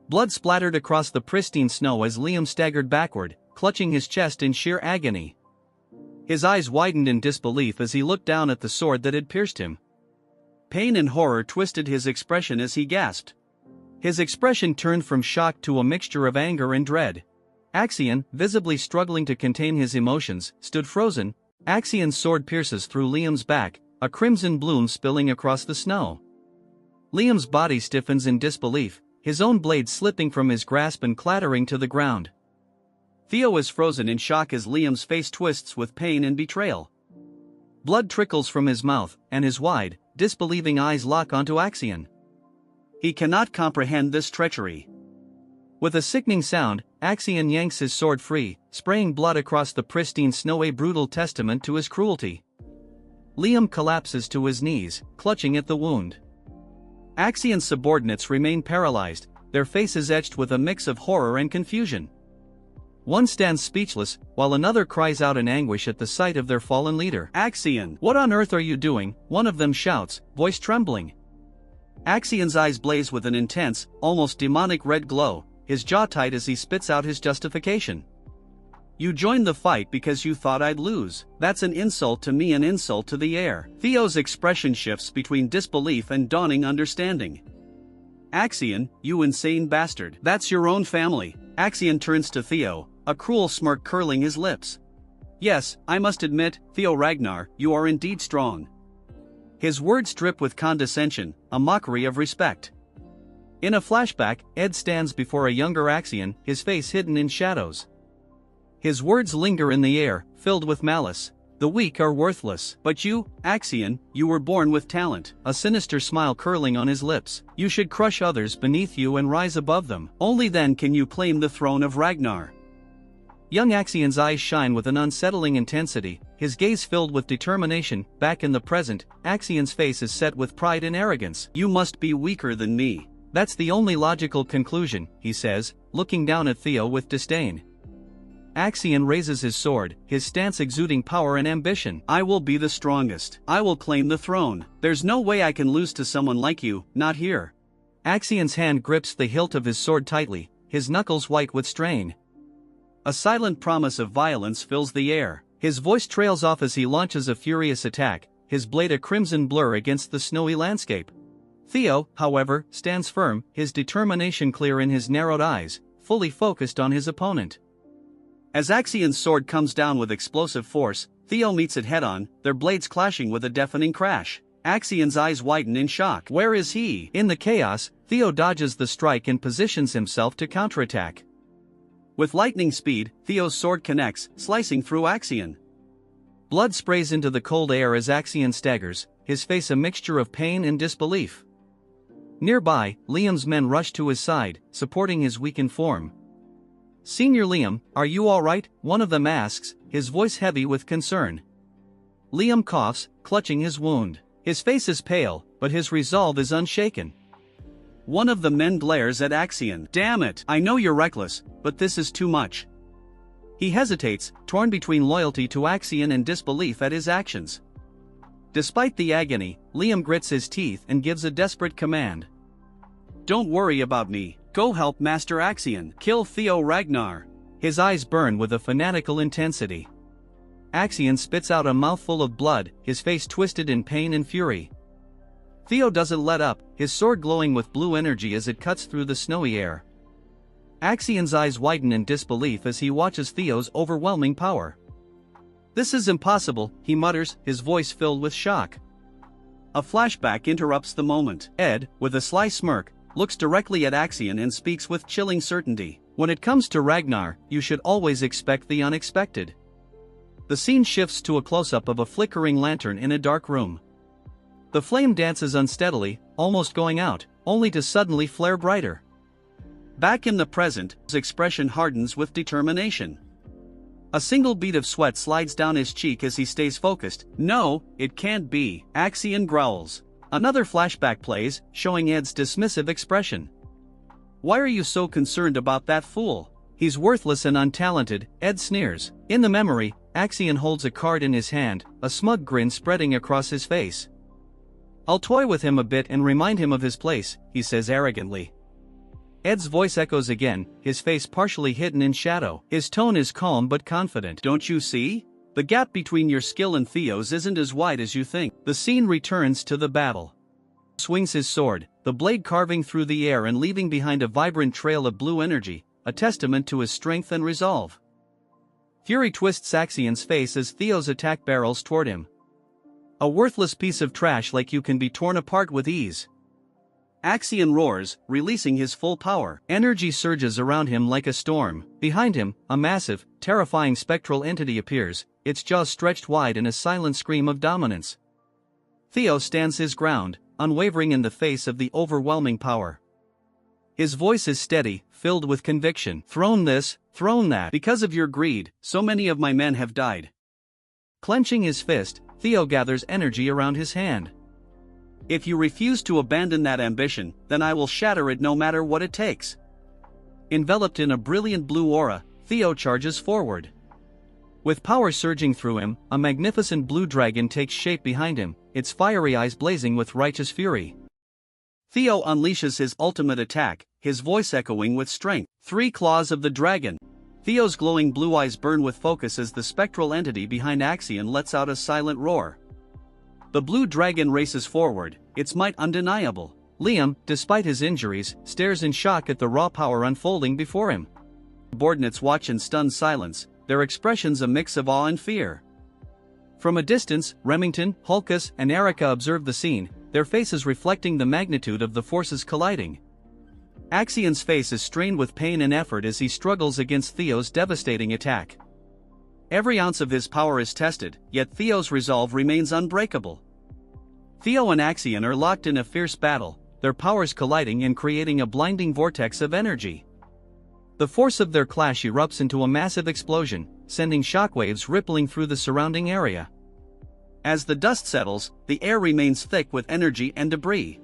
Blood splattered across the pristine snow as Liam staggered backward, clutching his chest in sheer agony. His eyes widened in disbelief as he looked down at the sword that had pierced him. Pain and horror twisted his expression as he gasped. His expression turned from shock to a mixture of anger and dread. Axion, visibly struggling to contain his emotions, stood frozen. Axion's sword pierces through Liam's back, a crimson bloom spilling across the snow. Liam's body stiffens in disbelief, his own blade slipping from his grasp and clattering to the ground. Theo is frozen in shock as Liam's face twists with pain and betrayal. Blood trickles from his mouth, and his wide, disbelieving eyes lock onto Axion. He cannot comprehend this treachery. With a sickening sound, Axion yanks his sword free, spraying blood across the pristine snow, a brutal testament to his cruelty. Liam collapses to his knees, clutching at the wound. Axion's subordinates remain paralyzed, their faces etched with a mix of horror and confusion. One stands speechless, while another cries out in anguish at the sight of their fallen leader. "Axion, what on earth are you doing?" one of them shouts, voice trembling. Axion's eyes blaze with an intense, almost demonic red glow, his jaw tight as he spits out his justification. "You joined the fight because you thought I'd lose. That's an insult to me, an insult to the air." Theo's expression shifts between disbelief and dawning understanding. "Axion, you insane bastard. That's your own family." Axion turns to Theo, a cruel smirk curling his lips. "Yes, I must admit, Theo Ragnar, you are indeed strong. His words drip with condescension, a mockery of respect. In a flashback, Ed stands before a younger Axion, his face hidden in shadows. His words linger in the air, filled with malice. The weak are worthless. But you, Axion, you were born with talent. A sinister smile curling on his lips. You should crush others beneath you and rise above them. Only then can you claim the throne of Ragnar. Young Axion's eyes shine with an unsettling intensity, his gaze filled with determination. Back in the present, Axion's face is set with pride and arrogance. You must be weaker than me. That's the only logical conclusion, he says, looking down at Theo with disdain. Axion raises his sword, his stance exuding power and ambition. I will be the strongest. I will claim the throne. There's no way I can lose to someone like you, not here. Axion's hand grips the hilt of his sword tightly, his knuckles white with strain. A silent promise of violence fills the air. His voice trails off as he launches a furious attack, his blade a crimson blur against the snowy landscape. Theo, however, stands firm, his determination clear in his narrowed eyes, fully focused on his opponent. As Axion's sword comes down with explosive force, Theo meets it head-on, their blades clashing with a deafening crash. Axion's eyes widen in shock. Where is he? In the chaos, Theo dodges the strike and positions himself to counterattack. With lightning speed, Theo's sword connects, slicing through Axion. Blood sprays into the cold air as Axion staggers, his face a mixture of pain and disbelief. Nearby, Liam's men rush to his side, supporting his weakened form. Senior Liam, are you all right? One of them asks, his voice heavy with concern. Liam coughs, clutching his wound. His face is pale, but his resolve is unshaken. One of the men glares at Axion. Damn it, I know you're reckless, but this is too much. He hesitates, torn between loyalty to Axion and disbelief at his actions. Despite the agony, Liam grits his teeth and gives a desperate command. Don't worry about me, go help Master Axion, kill Theo Ragnar. His eyes burn with a fanatical intensity. Axion spits out a mouthful of blood, his face twisted in pain and fury. Theo doesn't let up, his sword glowing with blue energy as it cuts through the snowy air. Axion's eyes widen in disbelief as he watches Theo's overwhelming power. This is impossible, he mutters, his voice filled with shock. A flashback interrupts the moment. Ed, with a sly smirk, looks directly at Axion and speaks with chilling certainty. When it comes to Ragnar, you should always expect the unexpected. The scene shifts to a close-up of a flickering lantern in a dark room. The flame dances unsteadily, almost going out, only to suddenly flare brighter. Back in the present, his expression hardens with determination. A single bead of sweat slides down his cheek as he stays focused. No, it can't be, Axion growls. Another flashback plays, showing Ed's dismissive expression. Why are you so concerned about that fool? He's worthless and untalented, Ed sneers. In the memory, Axion holds a card in his hand, a smug grin spreading across his face. I'll toy with him a bit and remind him of his place, he says arrogantly. Ed's voice echoes again, his face partially hidden in shadow. His tone is calm but confident. Don't you see? The gap between your skill and Theo's isn't as wide as you think. The scene returns to the battle. Swings his sword, the blade carving through the air and leaving behind a vibrant trail of blue energy, a testament to his strength and resolve. Fury twists Axion's face as Theo's attack barrels toward him. A worthless piece of trash like you can be torn apart with ease. Axion roars, releasing his full power. Energy surges around him like a storm. Behind him, a massive, terrifying spectral entity appears, its jaws stretched wide in a silent scream of dominance. Theo stands his ground, unwavering in the face of the overwhelming power. His voice is steady, filled with conviction. Throne this, throne that. Because of your greed, so many of my men have died. Clenching his fist, Theo gathers energy around his hand. If you refuse to abandon that ambition, then I will shatter it no matter what it takes. Enveloped in a brilliant blue aura, Theo charges forward. With power surging through him, a magnificent blue dragon takes shape behind him, its fiery eyes blazing with righteous fury. Theo unleashes his ultimate attack, his voice echoing with strength. 3 claws of the dragon. Theo's glowing blue eyes burn with focus as the spectral entity behind Axion lets out a silent roar. The blue dragon races forward, its might undeniable. Liam, despite his injuries, stares in shock at the raw power unfolding before him. Subordinates watch in stunned silence, their expressions a mix of awe and fear. From a distance, Remington, Hulkus, and Erica observe the scene, their faces reflecting the magnitude of the forces colliding. Axion's face is strained with pain and effort as he struggles against Theo's devastating attack. Every ounce of his power is tested, yet Theo's resolve remains unbreakable. Theo and Axion are locked in a fierce battle, their powers colliding and creating a blinding vortex of energy. The force of their clash erupts into a massive explosion, sending shockwaves rippling through the surrounding area. As the dust settles, the air remains thick with energy and debris.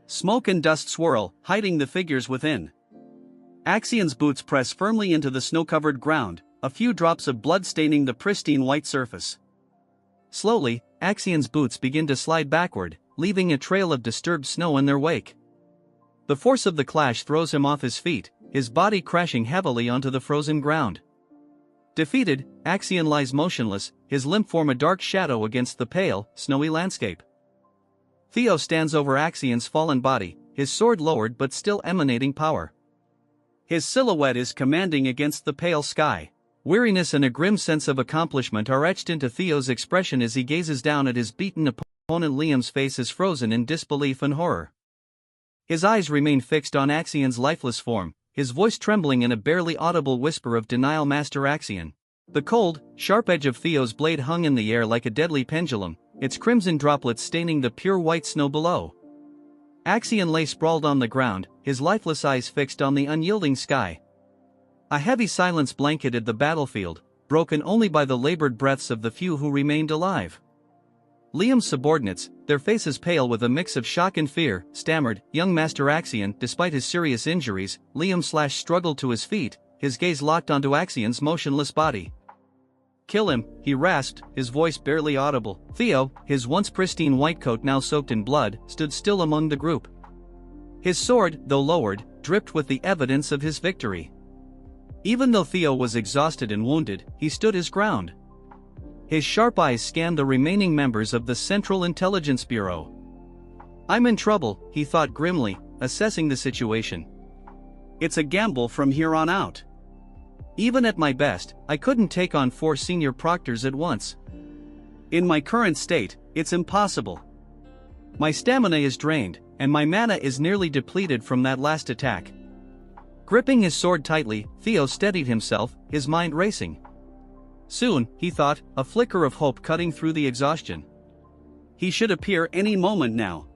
Smoke and dust swirl, hiding the figures within. Axion's boots press firmly into the snow-covered ground, a few drops of blood staining the pristine white surface. Slowly, Axion's boots begin to slide backward, leaving a trail of disturbed snow in their wake. The force of the clash throws him off his feet, his body crashing heavily onto the frozen ground. Defeated, Axion lies motionless, his limbs form a dark shadow against the pale, snowy landscape. Theo stands over Axion's fallen body, his sword lowered but still emanating power. His silhouette is commanding against the pale sky. Weariness and a grim sense of accomplishment are etched into Theo's expression as he gazes down at his beaten opponent. Liam's face is frozen in disbelief and horror. His eyes remain fixed on Axion's lifeless form, his voice trembling in a barely audible whisper of denial. Master Axion. The cold, sharp edge of Theo's blade hung in the air like a deadly pendulum, its crimson droplets staining the pure white snow below. Axion lay sprawled on the ground, his lifeless eyes fixed on the unyielding sky. A heavy silence blanketed the battlefield, broken only by the labored breaths of the few who remained alive. Liam's subordinates, their faces pale with a mix of shock and fear, stammered, "Young Master Axion." Despite his serious injuries, Liam struggled to his feet, his gaze locked onto Axion's motionless body. "Kill him," he rasped, his voice barely audible. Theo, his once pristine white coat now soaked in blood, stood still among the group. His sword, though lowered, dripped with the evidence of his victory. Even though Theo was exhausted and wounded, he stood his ground. His sharp eyes scanned the remaining members of the Central Intelligence Bureau. "I'm in trouble," he thought grimly, assessing the situation. "It's a gamble from here on out. Even at my best, I couldn't take on 4 senior proctors at once. In my current state, it's impossible. My stamina is drained, and my mana is nearly depleted from that last attack." Gripping his sword tightly, Theo steadied himself, his mind racing. Soon, he thought, a flicker of hope cutting through the exhaustion. He should appear any moment now.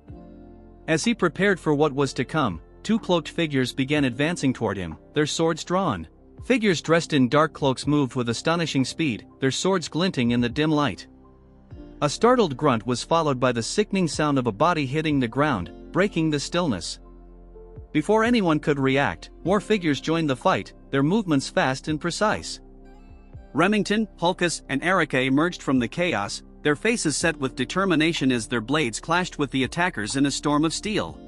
As he prepared for what was to come, 2 cloaked figures began advancing toward him, their swords drawn. Figures dressed in dark cloaks moved with astonishing speed, their swords glinting in the dim light. A startled grunt was followed by the sickening sound of a body hitting the ground, breaking the stillness. Before anyone could react, more figures joined the fight, their movements fast and precise. Remington, Hulkus, and Erica emerged from the chaos, their faces set with determination as their blades clashed with the attackers in a storm of steel.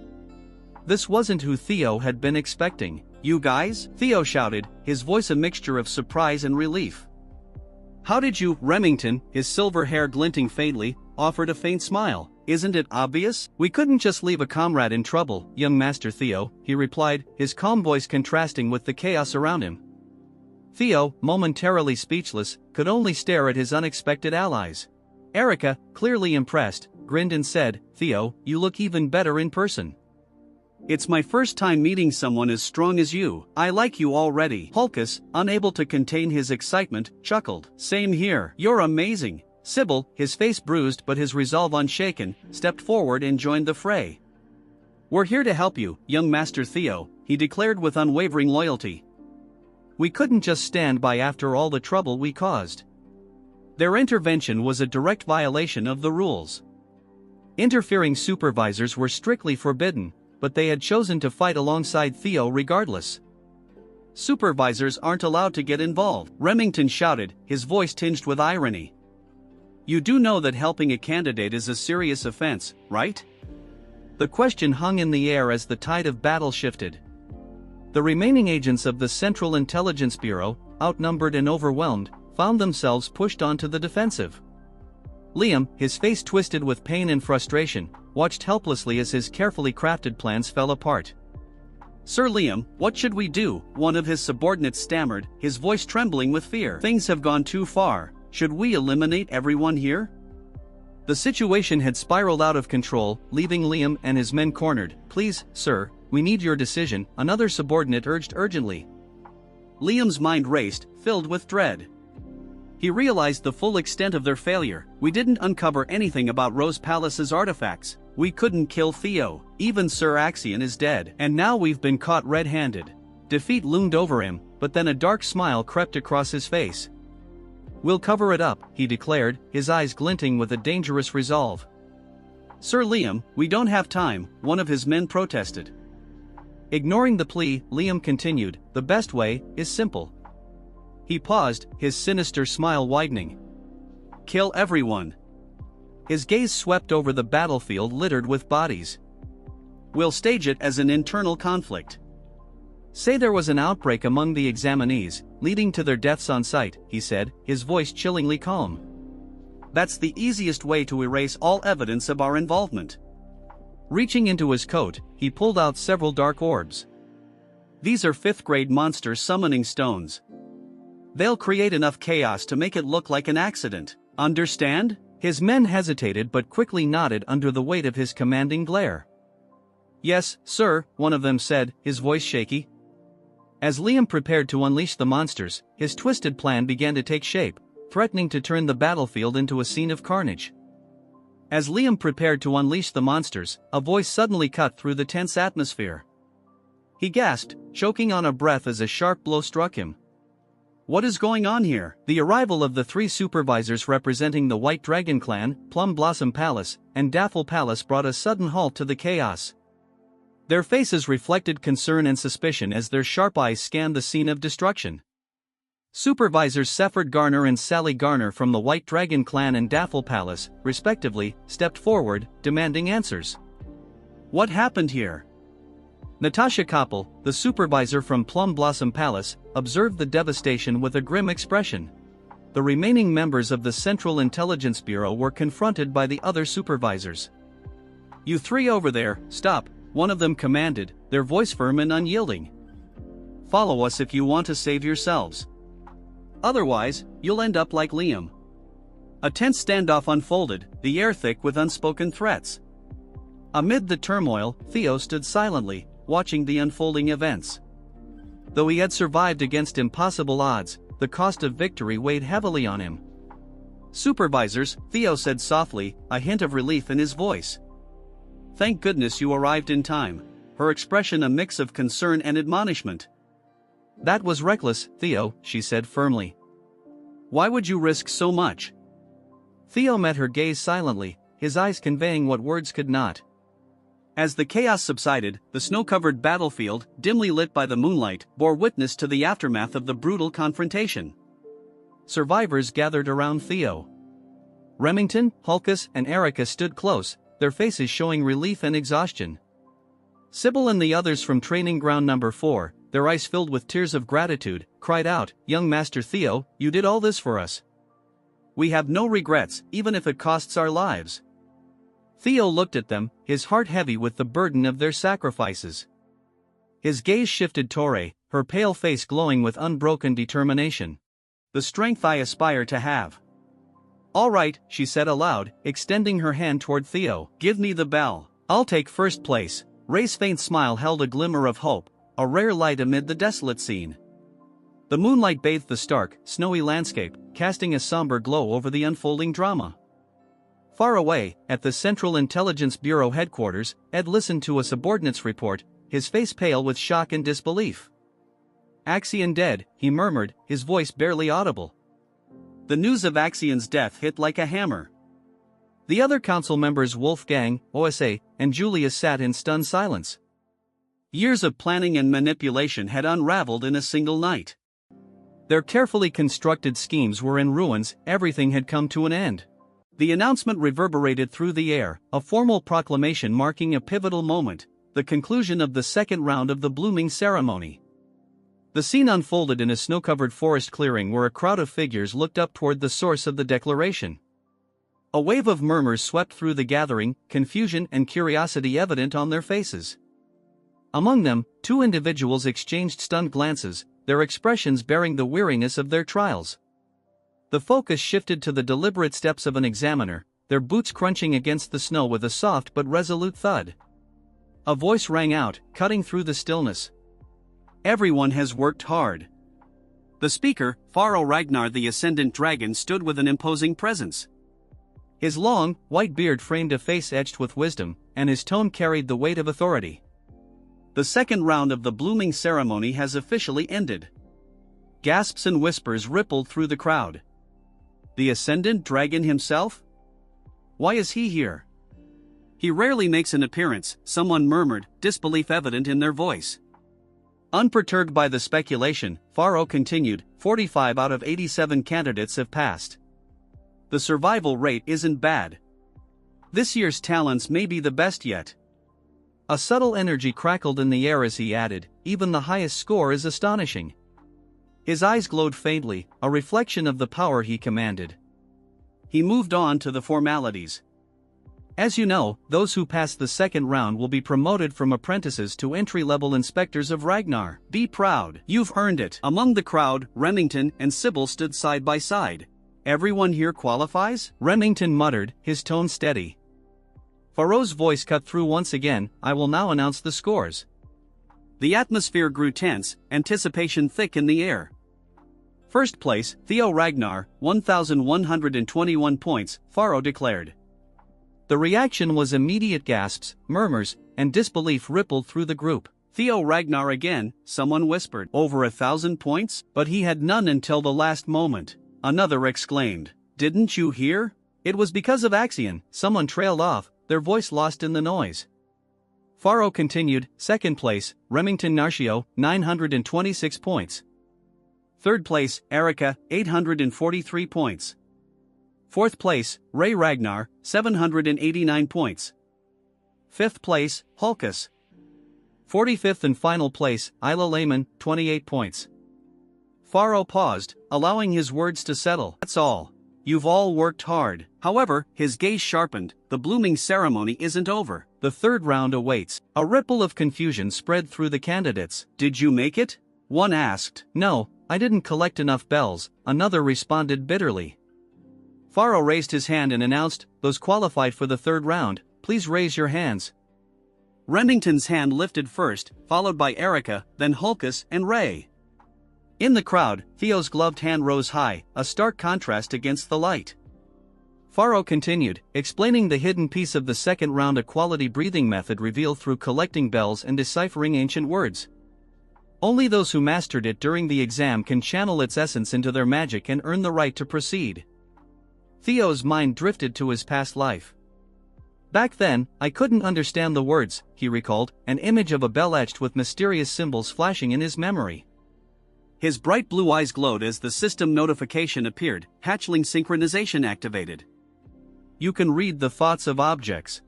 This wasn't who Theo had been expecting. "You guys?" Theo shouted, his voice a mixture of surprise and relief. "How did you?" Remington, his silver hair glinting faintly, offered a faint smile. "Isn't it obvious? We couldn't just leave a comrade in trouble, young Master Theo," he replied, his calm voice contrasting with the chaos around him. Theo, momentarily speechless, could only stare at his unexpected allies. Erica, clearly impressed, grinned and said, "Theo, you look even better in person. It's my first time meeting someone as strong as you. I like you already." Hulkus, unable to contain his excitement, chuckled. "Same here. You're amazing." Sybil, his face bruised but his resolve unshaken, stepped forward and joined the fray. "We're here to help you, young Master Theo," he declared with unwavering loyalty. "We couldn't just stand by after all the trouble we caused." Their intervention was a direct violation of the rules. Interfering supervisors were strictly forbidden, but they had chosen to fight alongside Theo regardless. "Supervisors aren't allowed to get involved," Remington shouted, his voice tinged with irony. "You do know that helping a candidate is a serious offense, right?" The question hung in the air as the tide of battle shifted. The remaining agents of the Central Intelligence Bureau, outnumbered and overwhelmed, found themselves pushed onto the defensive. Liam, his face twisted with pain and frustration, watched helplessly as his carefully crafted plans fell apart. "Sir Liam, what should we do?" one of his subordinates stammered, his voice trembling with fear. "Things have gone too far. Should we eliminate everyone here? The situation had spiraled out of control, leaving Liam and his men cornered. Please, sir, we need your decision, another subordinate urged urgently. Liam's mind raced, filled with dread. He realized the full extent of their failure. We didn't uncover anything about Rose Palace's artifacts. We couldn't kill Theo. Even Sir Axion is dead. And now we've been caught red-handed. Defeat loomed over him, but then a dark smile crept across his face. We'll cover it up, he declared, his eyes glinting with a dangerous resolve. Sir Liam, we don't have time, one of his men protested. Ignoring the plea, Liam continued, the best way is simple. He paused, his sinister smile widening. Kill everyone. His gaze swept over the battlefield littered with bodies. We'll stage it as an internal conflict. Say there was an outbreak among the examinees, leading to their deaths on sight, he said, his voice chillingly calm. That's the easiest way to erase all evidence of our involvement. Reaching into his coat, he pulled out several dark orbs. These are 5th-grade monster summoning stones. They'll create enough chaos to make it look like an accident. Understand? His men hesitated but quickly nodded under the weight of his commanding glare. Yes, sir, one of them said, his voice shaky. As Liam prepared to unleash the monsters, his twisted plan began to take shape, threatening to turn the battlefield into a scene of carnage. As Liam prepared to unleash the monsters, a voice suddenly cut through the tense atmosphere. He gasped, choking on a breath as a sharp blow struck him. What is going on here? The arrival of the 3 supervisors representing the White Dragon Clan, Plum Blossom Palace, and Daffel Palace brought a sudden halt to the chaos. Their faces reflected concern and suspicion as their sharp eyes scanned the scene of destruction. Supervisors Sefford Garner and Sally Garner from the White Dragon Clan and Daffel Palace, respectively, stepped forward, demanding answers. What happened here? Natasha Koppel, the supervisor from Plum Blossom Palace, observed the devastation with a grim expression. The remaining members of the Central Intelligence Bureau were confronted by the other supervisors. You 3 over there, stop, one of them commanded, their voice firm and unyielding. Follow us if you want to save yourselves. Otherwise, you'll end up like Liam. A tense standoff unfolded, the air thick with unspoken threats. Amid the turmoil, Theo stood silently, watching the unfolding events. Though he had survived against impossible odds, the cost of victory weighed heavily on him. Supervisors, Theo said softly, a hint of relief in his voice. Thank goodness you arrived in time, her expression a mix of concern and admonishment. That was reckless, Theo, she said firmly. Why would you risk so much? Theo met her gaze silently, his eyes conveying what words could not. As the chaos subsided, the snow-covered battlefield, dimly lit by the moonlight, bore witness to the aftermath of the brutal confrontation. Survivors gathered around Theo. Remington, Hulkus, and Erica stood close, their faces showing relief and exhaustion. Sybil and the others from Training Ground Number 4, their eyes filled with tears of gratitude, cried out, Young Master Theo, you did all this for us. We have no regrets, even if it costs our lives. Theo looked at them, his heart heavy with the burden of their sacrifices. His gaze shifted Torre, her pale face glowing with unbroken determination. The strength I aspire to have. All right, she said aloud, extending her hand toward Theo. Give me the bell. I'll take first place. Ray's faint smile held a glimmer of hope, a rare light amid the desolate scene. The moonlight bathed the stark, snowy landscape, casting a somber glow over the unfolding drama. Far away, at the Central Intelligence Bureau headquarters, Ed listened to a subordinate's report, his face pale with shock and disbelief. Axion dead, he murmured, his voice barely audible. The news of Axion's death hit like a hammer. The other council members Wolfgang, OSA, and Julius sat in stunned silence. Years of planning and manipulation had unraveled in a single night. Their carefully constructed schemes were in ruins, everything had come to an end. The announcement reverberated through the air, a formal proclamation marking a pivotal moment, the conclusion of the second round of the blooming ceremony. The scene unfolded in a snow-covered forest clearing where a crowd of figures looked up toward the source of the declaration. A wave of murmurs swept through the gathering, confusion and curiosity evident on their faces. Among them, 2 individuals exchanged stunned glances, their expressions bearing the weariness of their trials. The focus shifted to the deliberate steps of an examiner, their boots crunching against the snow with a soft but resolute thud. A voice rang out, cutting through the stillness. Everyone has worked hard. The speaker, Pharaoh Ragnar the Ascendant Dragon, stood with an imposing presence. His long, white beard framed a face etched with wisdom, and his tone carried the weight of authority. The second round of the blooming ceremony has officially ended. Gasps and whispers rippled through the crowd. The Ascendant Dragon himself? Why is he here? He rarely makes an appearance, someone murmured, disbelief evident in their voice. Unperturbed by the speculation, Pharaoh continued, 45 out of 87 candidates have passed. The survival rate isn't bad. This year's talents may be the best yet. A subtle energy crackled in the air as he added, even the highest score is astonishing. His eyes glowed faintly, a reflection of the power he commanded. He moved on to the formalities. As you know, those who pass the second round will be promoted from apprentices to entry-level inspectors of Ragnar. Be proud, you've earned it. Among the crowd, Remington and Sybil stood side by side. Everyone here qualifies? Remington muttered, his tone steady. Pharaoh's voice cut through once again, I will now announce the scores. The atmosphere grew tense, anticipation thick in the air. First place, Theo Ragnar, 1,121 points, Pharaoh declared. The reaction was immediate. Gasps, murmurs, and disbelief rippled through the group. Theo Ragnar again, someone whispered. Over 1,000 points? But he had none until the last moment. Another exclaimed. Didn't you hear? It was because of Axion, someone trailed off, their voice lost in the noise. Pharaoh continued, second place, Remington Narcio, 926 points. Third place, Erica, 843 points. Fourth place, Ray Ragnar, 789 points. Fifth place, Hulkus. 45th and final place, Isla Lehman, 28 points. Pharaoh paused, allowing his words to settle. That's all. You've all worked hard. However, his gaze sharpened, the blooming ceremony isn't over. The third round awaits. A ripple of confusion spread through the candidates. Did you make it? One asked. No, I didn't collect enough bells, another responded bitterly. Pharaoh raised his hand and announced, those qualified for the third round, please raise your hands. Remington's hand lifted first, followed by Erica, then Hulkus and Ray. In the crowd, Theo's gloved hand rose high, a stark contrast against the light. Pharaoh continued, explaining the hidden piece of the second round, a quality breathing method revealed through collecting bells and deciphering ancient words. Only those who mastered it during the exam can channel its essence into their magic and earn the right to proceed. Theo's mind drifted to his past life. Back then, I couldn't understand the words, he recalled, an image of a bell etched with mysterious symbols flashing in his memory. His bright blue eyes glowed as the system notification appeared, hatchling synchronization activated. You can read the thoughts of objects.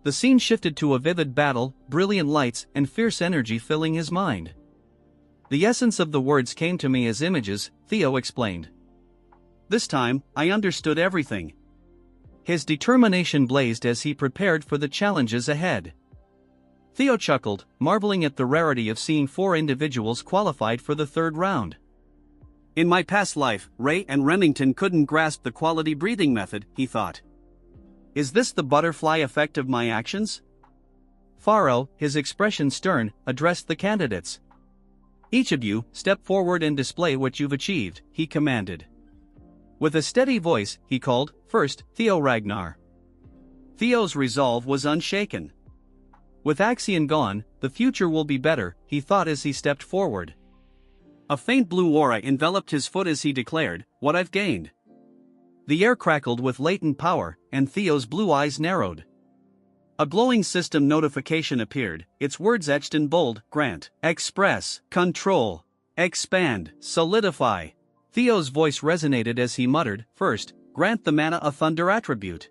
The scene shifted to a vivid battle, brilliant lights, and fierce energy filling his mind. The essence of the words came to me as images, Theo explained. This time, I understood everything. His determination blazed as he prepared for the challenges ahead. Theo chuckled, marveling at the rarity of seeing 4 individuals qualified for the third round. In my past life, Ray and Remington couldn't grasp the quality breathing method, he thought. Is this the butterfly effect of my actions? Pharaoh, his expression stern, addressed the candidates. Each of you, step forward and display what you've achieved, he commanded. With a steady voice, he called, first, Theo Ragnar. Theo's resolve was unshaken. With Axion gone, the future will be better, he thought as he stepped forward. A faint blue aura enveloped his foot as he declared, what I've gained. The air crackled with latent power, and Theo's blue eyes narrowed. A glowing system notification appeared, its words etched in bold, grant, express, control, expand, solidify. Theo's voice resonated as he muttered, first, grant the mana a thunder attribute.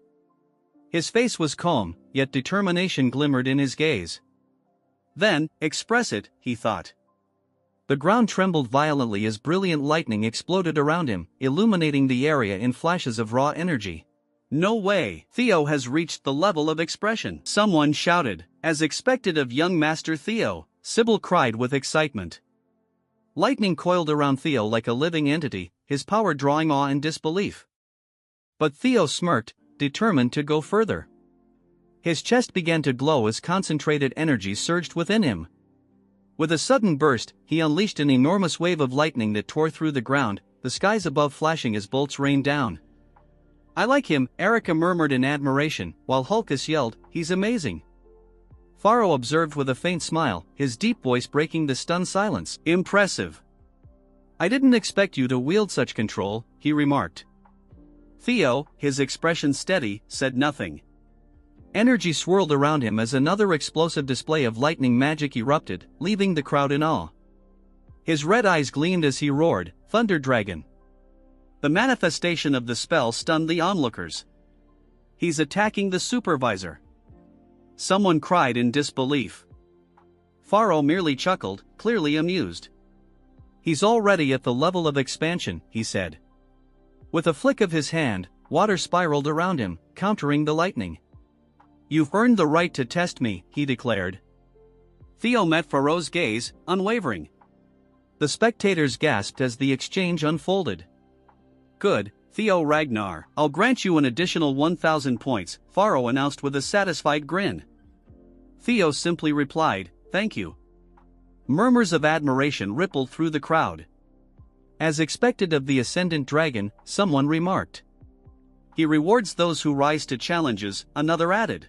His face was calm, yet determination glimmered in his gaze. Then, express it, he thought. The ground trembled violently as brilliant lightning exploded around him, illuminating the area in flashes of raw energy. No way, Theo has reached the level of expression, someone shouted. As expected of young Master Theo, Sybil cried with excitement. Lightning coiled around Theo like a living entity, his power drawing awe and disbelief. But Theo smirked, determined to go further. His chest began to glow as concentrated energy surged within him. With a sudden burst, he unleashed an enormous wave of lightning that tore through the ground, the skies above flashing as bolts rained down. "I like him," Erica murmured in admiration, while Hulkus yelled, "He's amazing." Pharaoh observed with a faint smile, his deep voice breaking the stunned silence. "Impressive. I didn't expect you to wield such control," he remarked. Theo, his expression steady, said nothing. Energy swirled around him as another explosive display of lightning magic erupted, leaving the crowd in awe. His red eyes gleamed as he roared, "Thunder Dragon!" The manifestation of the spell stunned the onlookers. "He's attacking the supervisor!" Someone cried in disbelief. Pharaoh merely chuckled, clearly amused. "He's already at the level of expansion," he said. With a flick of his hand, water spiraled around him, countering the lightning. "You've earned the right to test me," he declared. Theo met Pharaoh's gaze, unwavering. The spectators gasped as the exchange unfolded. "Good, Theo Ragnar, I'll grant you an additional 1,000 points, Pharaoh announced with a satisfied grin. Theo simply replied, "Thank you." Murmurs of admiration rippled through the crowd. As expected of the Ascendant Dragon, someone remarked. "He rewards those who rise to challenges," another added.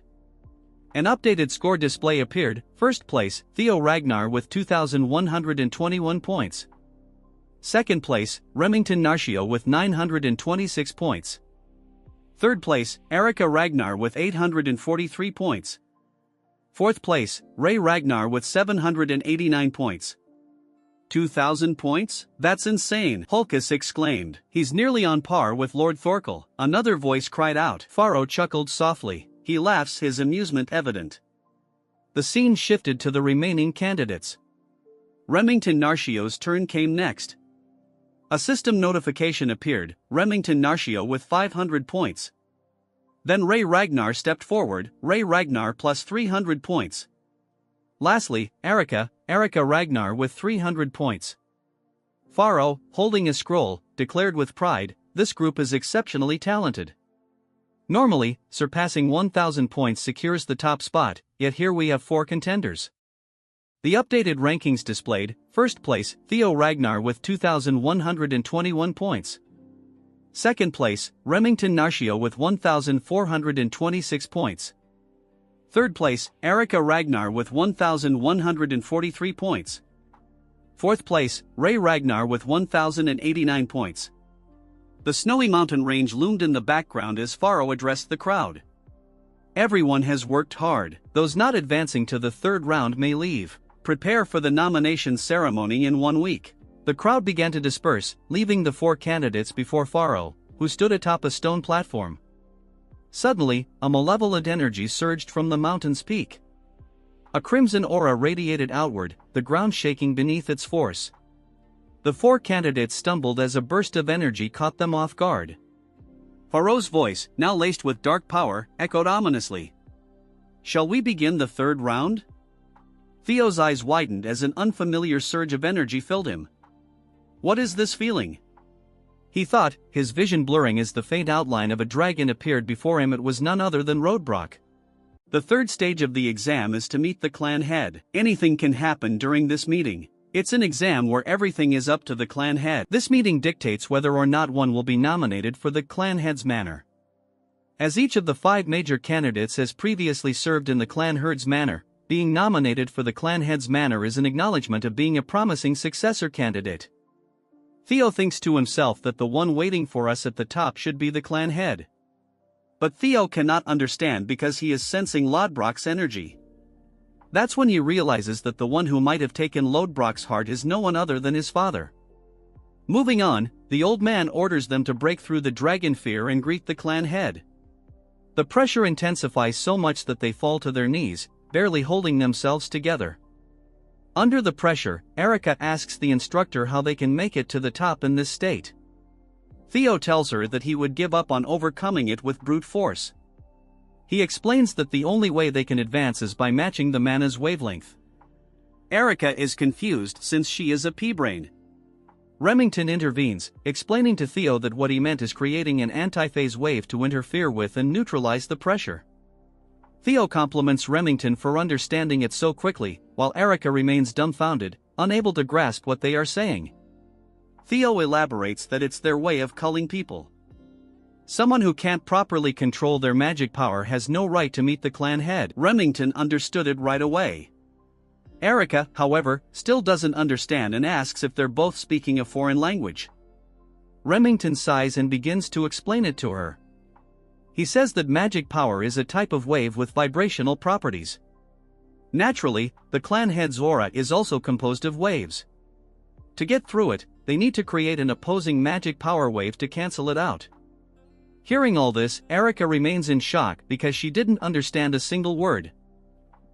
An updated score display appeared. First place, Theo Ragnar with 2,121 points. Second place, Remington Narcio with 926 points. Third place, Erica Ragnar with 843 points. Fourth place, Ray Ragnar with 789 points. 2,000 points? That's insane, Hulkus exclaimed. "He's nearly on par with Lord Thorkel," another voice cried out. Pharaoh chuckled softly. He laughs, his amusement evident. The scene shifted to the remaining candidates. Remington Narcio's turn came next. A system notification appeared, Remington Narcio with 500 points. Then Ray Ragnar stepped forward, Ray Ragnar plus 300 points. Lastly, Erica Ragnar with 300 points. Pharaoh, holding a scroll, declared with pride, "This group is exceptionally talented." Normally, surpassing 1,000 points secures the top spot, yet here we have 4 contenders. The updated rankings displayed, first place, Theo Ragnar with 2,121 points. Second place, Remington Narcio with 1,426 points. Third place, Erica Ragnar with 1,143 points. Fourth place, Ray Ragnar with 1,089 points. The snowy mountain range loomed in the background as Pharaoh addressed the crowd. "Everyone has worked hard. Those not advancing to the third round may leave. Prepare for the nomination ceremony in 1 week." The crowd began to disperse, leaving the 4 candidates before Pharaoh, who stood atop a stone platform. Suddenly, a malevolent energy surged from the mountain's peak. A crimson aura radiated outward, the ground shaking beneath its force. The 4 candidates stumbled as a burst of energy caught them off guard. Pharaoh's voice, now laced with dark power, echoed ominously. "Shall we begin the third round?" Theo's eyes widened as an unfamiliar surge of energy filled him. "What is this feeling?" He thought, his vision blurring as the faint outline of a dragon appeared before him. It was none other than Roadbrock. The third stage of the exam is to meet the clan head. Anything can happen during this meeting. It's an exam where everything is up to the clan head. This meeting dictates whether or not one will be nominated for the clan head's manor. As each of the 5 major candidates has previously served in the clan herd's manor, being nominated for the clan head's manor is an acknowledgement of being a promising successor candidate. Theo thinks to himself that the one waiting for us at the top should be the clan head. But Theo cannot understand because he is sensing Lodbrok's energy. That's when he realizes that the one who might have taken Lodbrok's heart is no one other than his father. Moving on, the old man orders them to break through the dragon fear and greet the clan head. The pressure intensifies so much that they fall to their knees, barely holding themselves together. Under the pressure, Erica asks the instructor how they can make it to the top in this state. Theo tells her that he would give up on overcoming it with brute force. He explains that the only way they can advance is by matching the mana's wavelength. Erica is confused since she is a pea-brain. Remington intervenes, explaining to Theo that what he meant is creating an antiphase wave to interfere with and neutralize the pressure. Theo compliments Remington for understanding it so quickly, while Erica remains dumbfounded, unable to grasp what they are saying. Theo elaborates that it's their way of culling people. Someone who can't properly control their magic power has no right to meet the clan head. Remington understood it right away. Erica, however, still doesn't understand and asks if they're both speaking a foreign language. Remington sighs and begins to explain it to her. He says that magic power is a type of wave with vibrational properties. Naturally, the clan head's aura is also composed of waves. To get through it, they need to create an opposing magic power wave to cancel it out. Hearing all this, Erica remains in shock because she didn't understand a single word.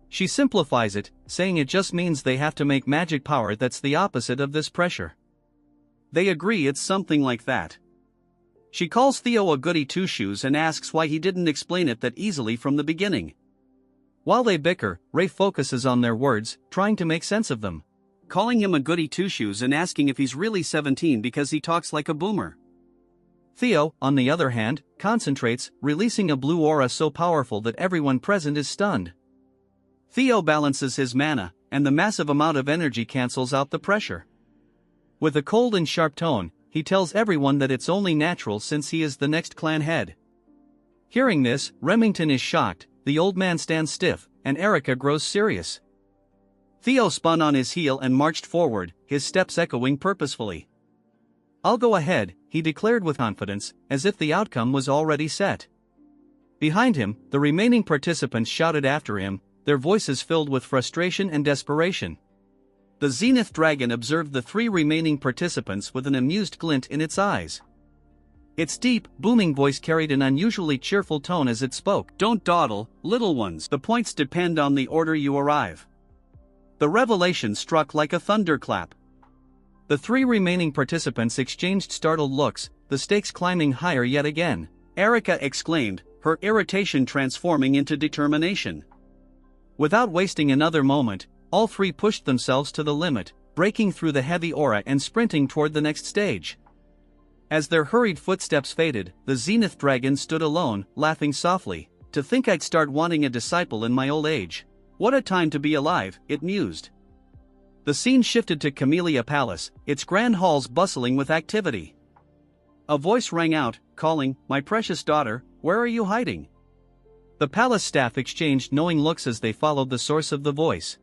She simplifies it, saying it just means they have to make magic power that's the opposite of this pressure. They agree it's something like that. She calls Theo a goody two-shoes and asks why he didn't explain it that easily from the beginning. While they bicker, Ray focuses on their words, trying to make sense of them. Calling him a goody two-shoes and asking if he's really 17 because he talks like a boomer. Theo, on the other hand, concentrates, releasing a blue aura so powerful that everyone present is stunned. Theo balances his mana, and the massive amount of energy cancels out the pressure. With a cold and sharp tone, he tells everyone that it's only natural since he is the next clan head. Hearing this, Remington is shocked, the old man stands stiff, and Erica grows serious. Theo spun on his heel and marched forward, his steps echoing purposefully. "I'll go ahead," he declared with confidence, as if the outcome was already set. Behind him, the remaining participants shouted after him, their voices filled with frustration and desperation. The Zenith Dragon observed the three remaining participants with an amused glint in its eyes. Its deep, booming voice carried an unusually cheerful tone as it spoke. "Don't dawdle, little ones. The points depend on the order you arrive." The revelation struck like a thunderclap. The three remaining participants exchanged startled looks, the stakes climbing higher yet again. Erica exclaimed, her irritation transforming into determination. Without wasting another moment, all three pushed themselves to the limit, breaking through the heavy aura and sprinting toward the next stage. As their hurried footsteps faded, the Zenith Dragon stood alone, laughing softly. "To think I'd start wanting a disciple in my old age. What a time to be alive," it mused. The scene shifted to Camellia Palace, its grand halls bustling with activity. A voice rang out, calling, "My precious daughter, where are you hiding?" The palace staff exchanged knowing looks as they followed the source of the voice.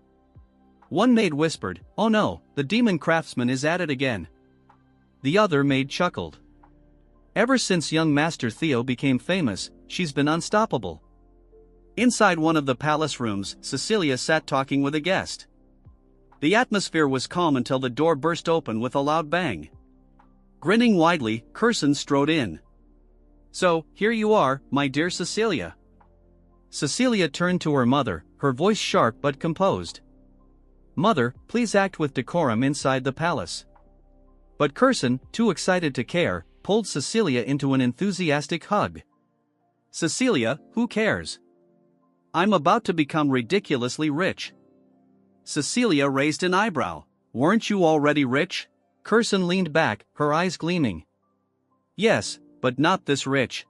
One maid whispered, "Oh no, the demon craftsman is at it again." The other maid chuckled. "Ever since young Master Theo became famous, she's been unstoppable." Inside one of the palace rooms, Cecilia sat talking with a guest. The atmosphere was calm until the door burst open with a loud bang. Grinning widely, Curson strode in. "So, here you are, my dear Cecilia." Cecilia turned to her mother, her voice sharp but composed. "Mother, please act with decorum inside the palace." But Curson, too excited to care, pulled Cecilia into an enthusiastic hug. "Cecilia, who cares? I'm about to become ridiculously rich." Cecilia raised an eyebrow. "Weren't you already rich?" Curson leaned back, her eyes gleaming. "Yes, but not this rich.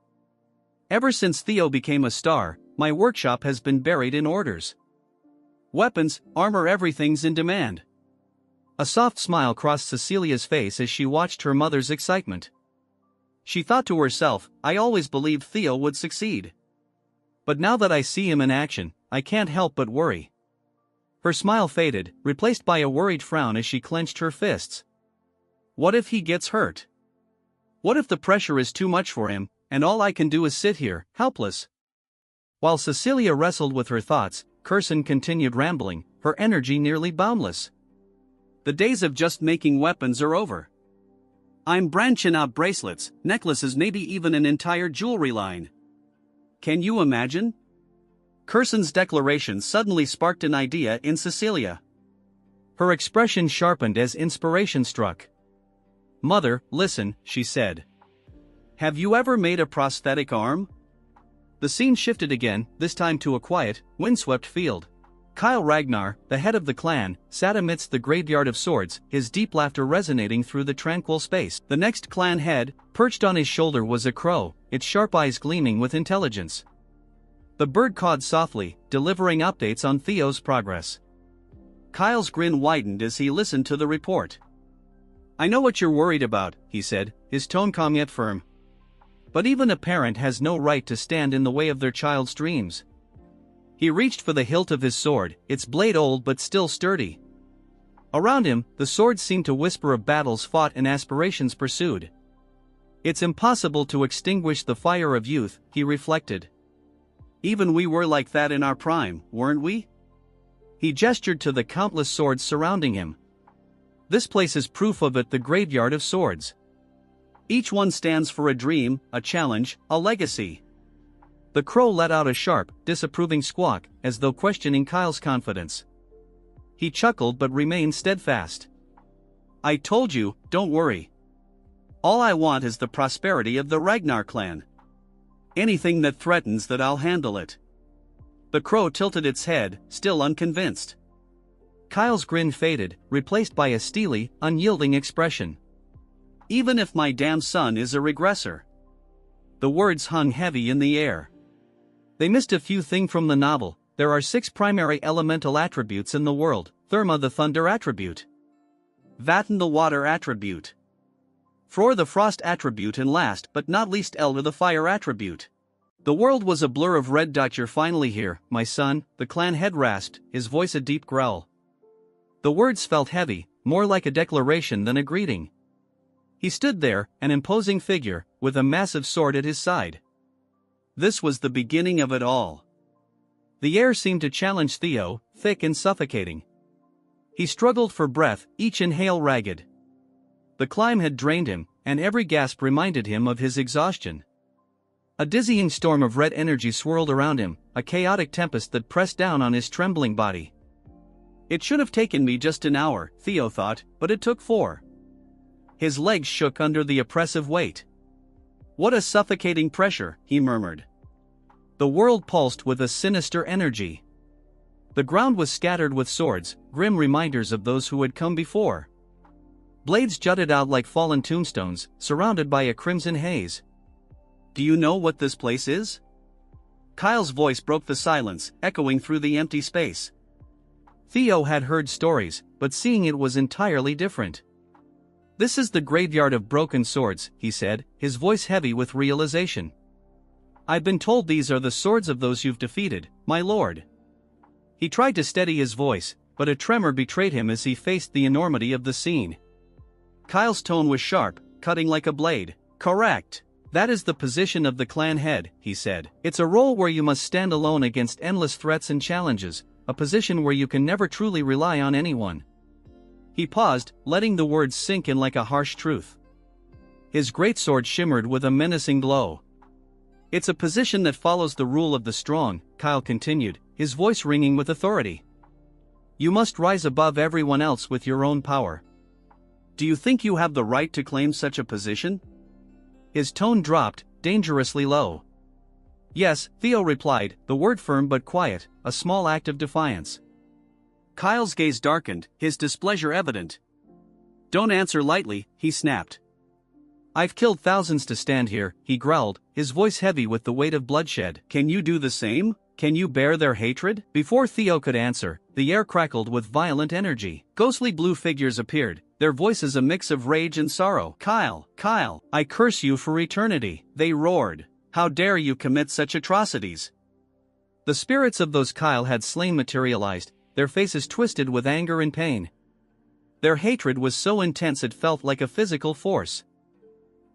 Ever since Theo became a star, my workshop has been buried in orders. Weapons, armor, everything's in demand." A soft smile crossed Cecilia's face as she watched her mother's excitement. She thought to herself, "I always believed Theo would succeed. But now that I see him in action, I can't help but worry." Her smile faded, replaced by a worried frown as she clenched her fists. What if he gets hurt? What if the pressure is too much for him, and all I can do is sit here, helpless? While Cecilia wrestled with her thoughts, Curson continued rambling, her energy nearly boundless. "The days of just making weapons are over. I'm branching out bracelets, necklaces, maybe even an entire jewelry line. Can you imagine?" Curson's declaration suddenly sparked an idea in Cecilia. Her expression sharpened as inspiration struck. "Mother, listen," she said. "Have you ever made a prosthetic arm?" The scene shifted again, this time to a quiet, windswept field. Kyle Ragnar, the head of the clan, sat amidst the graveyard of swords, his deep laughter resonating through the tranquil space. The next clan head, perched on his shoulder, was a crow, its sharp eyes gleaming with intelligence. The bird cawed softly, delivering updates on Theo's progress. Kyle's grin widened as he listened to the report. "I know what you're worried about," he said, his tone calm yet firm. "But even a parent has no right to stand in the way of their child's dreams." He reached for the hilt of his sword, its blade old but still sturdy. Around him, the swords seemed to whisper of battles fought and aspirations pursued. "It's impossible to extinguish the fire of youth," he reflected. "Even we were like that in our prime, weren't we?" He gestured to the countless swords surrounding him. "This place is proof of it, the graveyard of swords. Each one stands for a dream, a challenge, a legacy." The crow let out a sharp, disapproving squawk, as though questioning Kyle's confidence. He chuckled but remained steadfast. "I told you, don't worry. All I want is the prosperity of the Ragnar clan. Anything that threatens that, I'll handle it." The crow tilted its head, still unconvinced. Kyle's grin faded, replaced by a steely, unyielding expression. "Even if my damn son is a regressor." The words hung heavy in the air. They missed a few things from the novel. There are 6 primary elemental attributes in the world: Therma, the thunder attribute; Vatten, the water attribute; Fror, the frost attribute, and last but not least Elder, the fire attribute. The world was a blur of red dot. "You're finally here, my son," the clan head rasped, his voice a deep growl. The words felt heavy, more like a declaration than a greeting. He stood there, an imposing figure, with a massive sword at his side. This was the beginning of it all. The air seemed to challenge Theo, thick and suffocating. He struggled for breath, each inhale ragged. The climb had drained him, and every gasp reminded him of his exhaustion. A dizzying storm of red energy swirled around him, a chaotic tempest that pressed down on his trembling body. "It should have taken me just an hour," Theo thought, "but it took 4. His legs shook under the oppressive weight. "What a suffocating pressure," he murmured. The world pulsed with a sinister energy. The ground was scattered with swords, grim reminders of those who had come before. Blades jutted out like fallen tombstones, surrounded by a crimson haze. "Do you know what this place is?" Kyle's voice broke the silence, echoing through the empty space. Theo had heard stories, but seeing it was entirely different. "This is the graveyard of broken swords," he said, his voice heavy with realization. "I've been told these are the swords of those you've defeated, my lord." He tried to steady his voice, but a tremor betrayed him as he faced the enormity of the scene. Kyle's tone was sharp, cutting like a blade. "Correct. That is the position of the clan head," he said. "It's a role where you must stand alone against endless threats and challenges, a position where you can never truly rely on anyone." He paused, letting the words sink in like a harsh truth. His greatsword shimmered with a menacing glow. "It's a position that follows the rule of the strong," Kyle continued, his voice ringing with authority. "You must rise above everyone else with your own power. Do you think you have the right to claim such a position?" His tone dropped, dangerously low. "Yes," Theo replied, the word firm but quiet, a small act of defiance. Kyle's gaze darkened, his displeasure evident. "Don't answer lightly," he snapped. "I've killed thousands to stand here," he growled, his voice heavy with the weight of bloodshed. "Can you do the same? Can you bear their hatred?" Before Theo could answer, the air crackled with violent energy. Ghostly blue figures appeared, their voices a mix of rage and sorrow. "Kyle, Kyle, I curse you for eternity," they roared. "How dare you commit such atrocities?" The spirits of those Kyle had slain materialized, their faces twisted with anger and pain. Their hatred was so intense it felt like a physical force.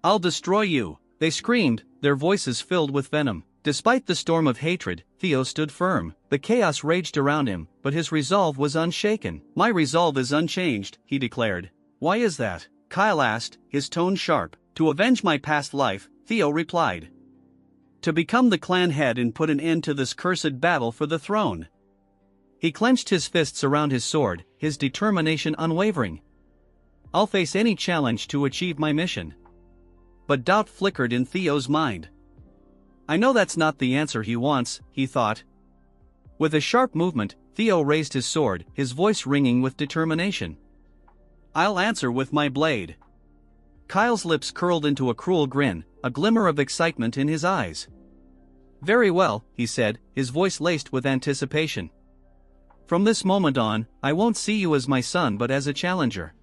"I'll destroy you," they screamed, their voices filled with venom. Despite the storm of hatred, Theo stood firm. The chaos raged around him, but his resolve was unshaken. "My resolve is unchanged," he declared. "Why is that?" Kyle asked, his tone sharp. "To avenge my past life," Theo replied. "To become the clan head and put an end to this cursed battle for the throne." He clenched his fists around his sword, his determination unwavering. "I'll face any challenge to achieve my mission." But doubt flickered in Theo's mind. "I know that's not the answer he wants," he thought. With a sharp movement, Theo raised his sword, his voice ringing with determination. "I'll answer with my blade." Kyle's lips curled into a cruel grin, a glimmer of excitement in his eyes. "Very well," he said, his voice laced with anticipation. "From this moment on, I won't see you as my son but as a challenger."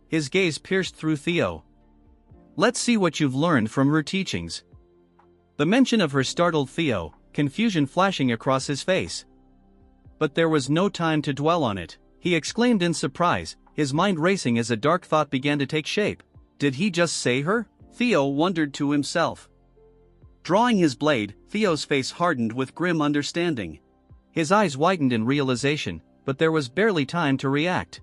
His gaze pierced through Theo. "Let's see what you've learned from her teachings." The mention of her startled Theo, confusion flashing across his face. But there was no time to dwell on it. He exclaimed in surprise, his mind racing as a dark thought began to take shape. Did he just say her? Theo wondered to himself. Drawing his blade, Theo's face hardened with grim understanding. His eyes widened in realization, but there was barely time to react.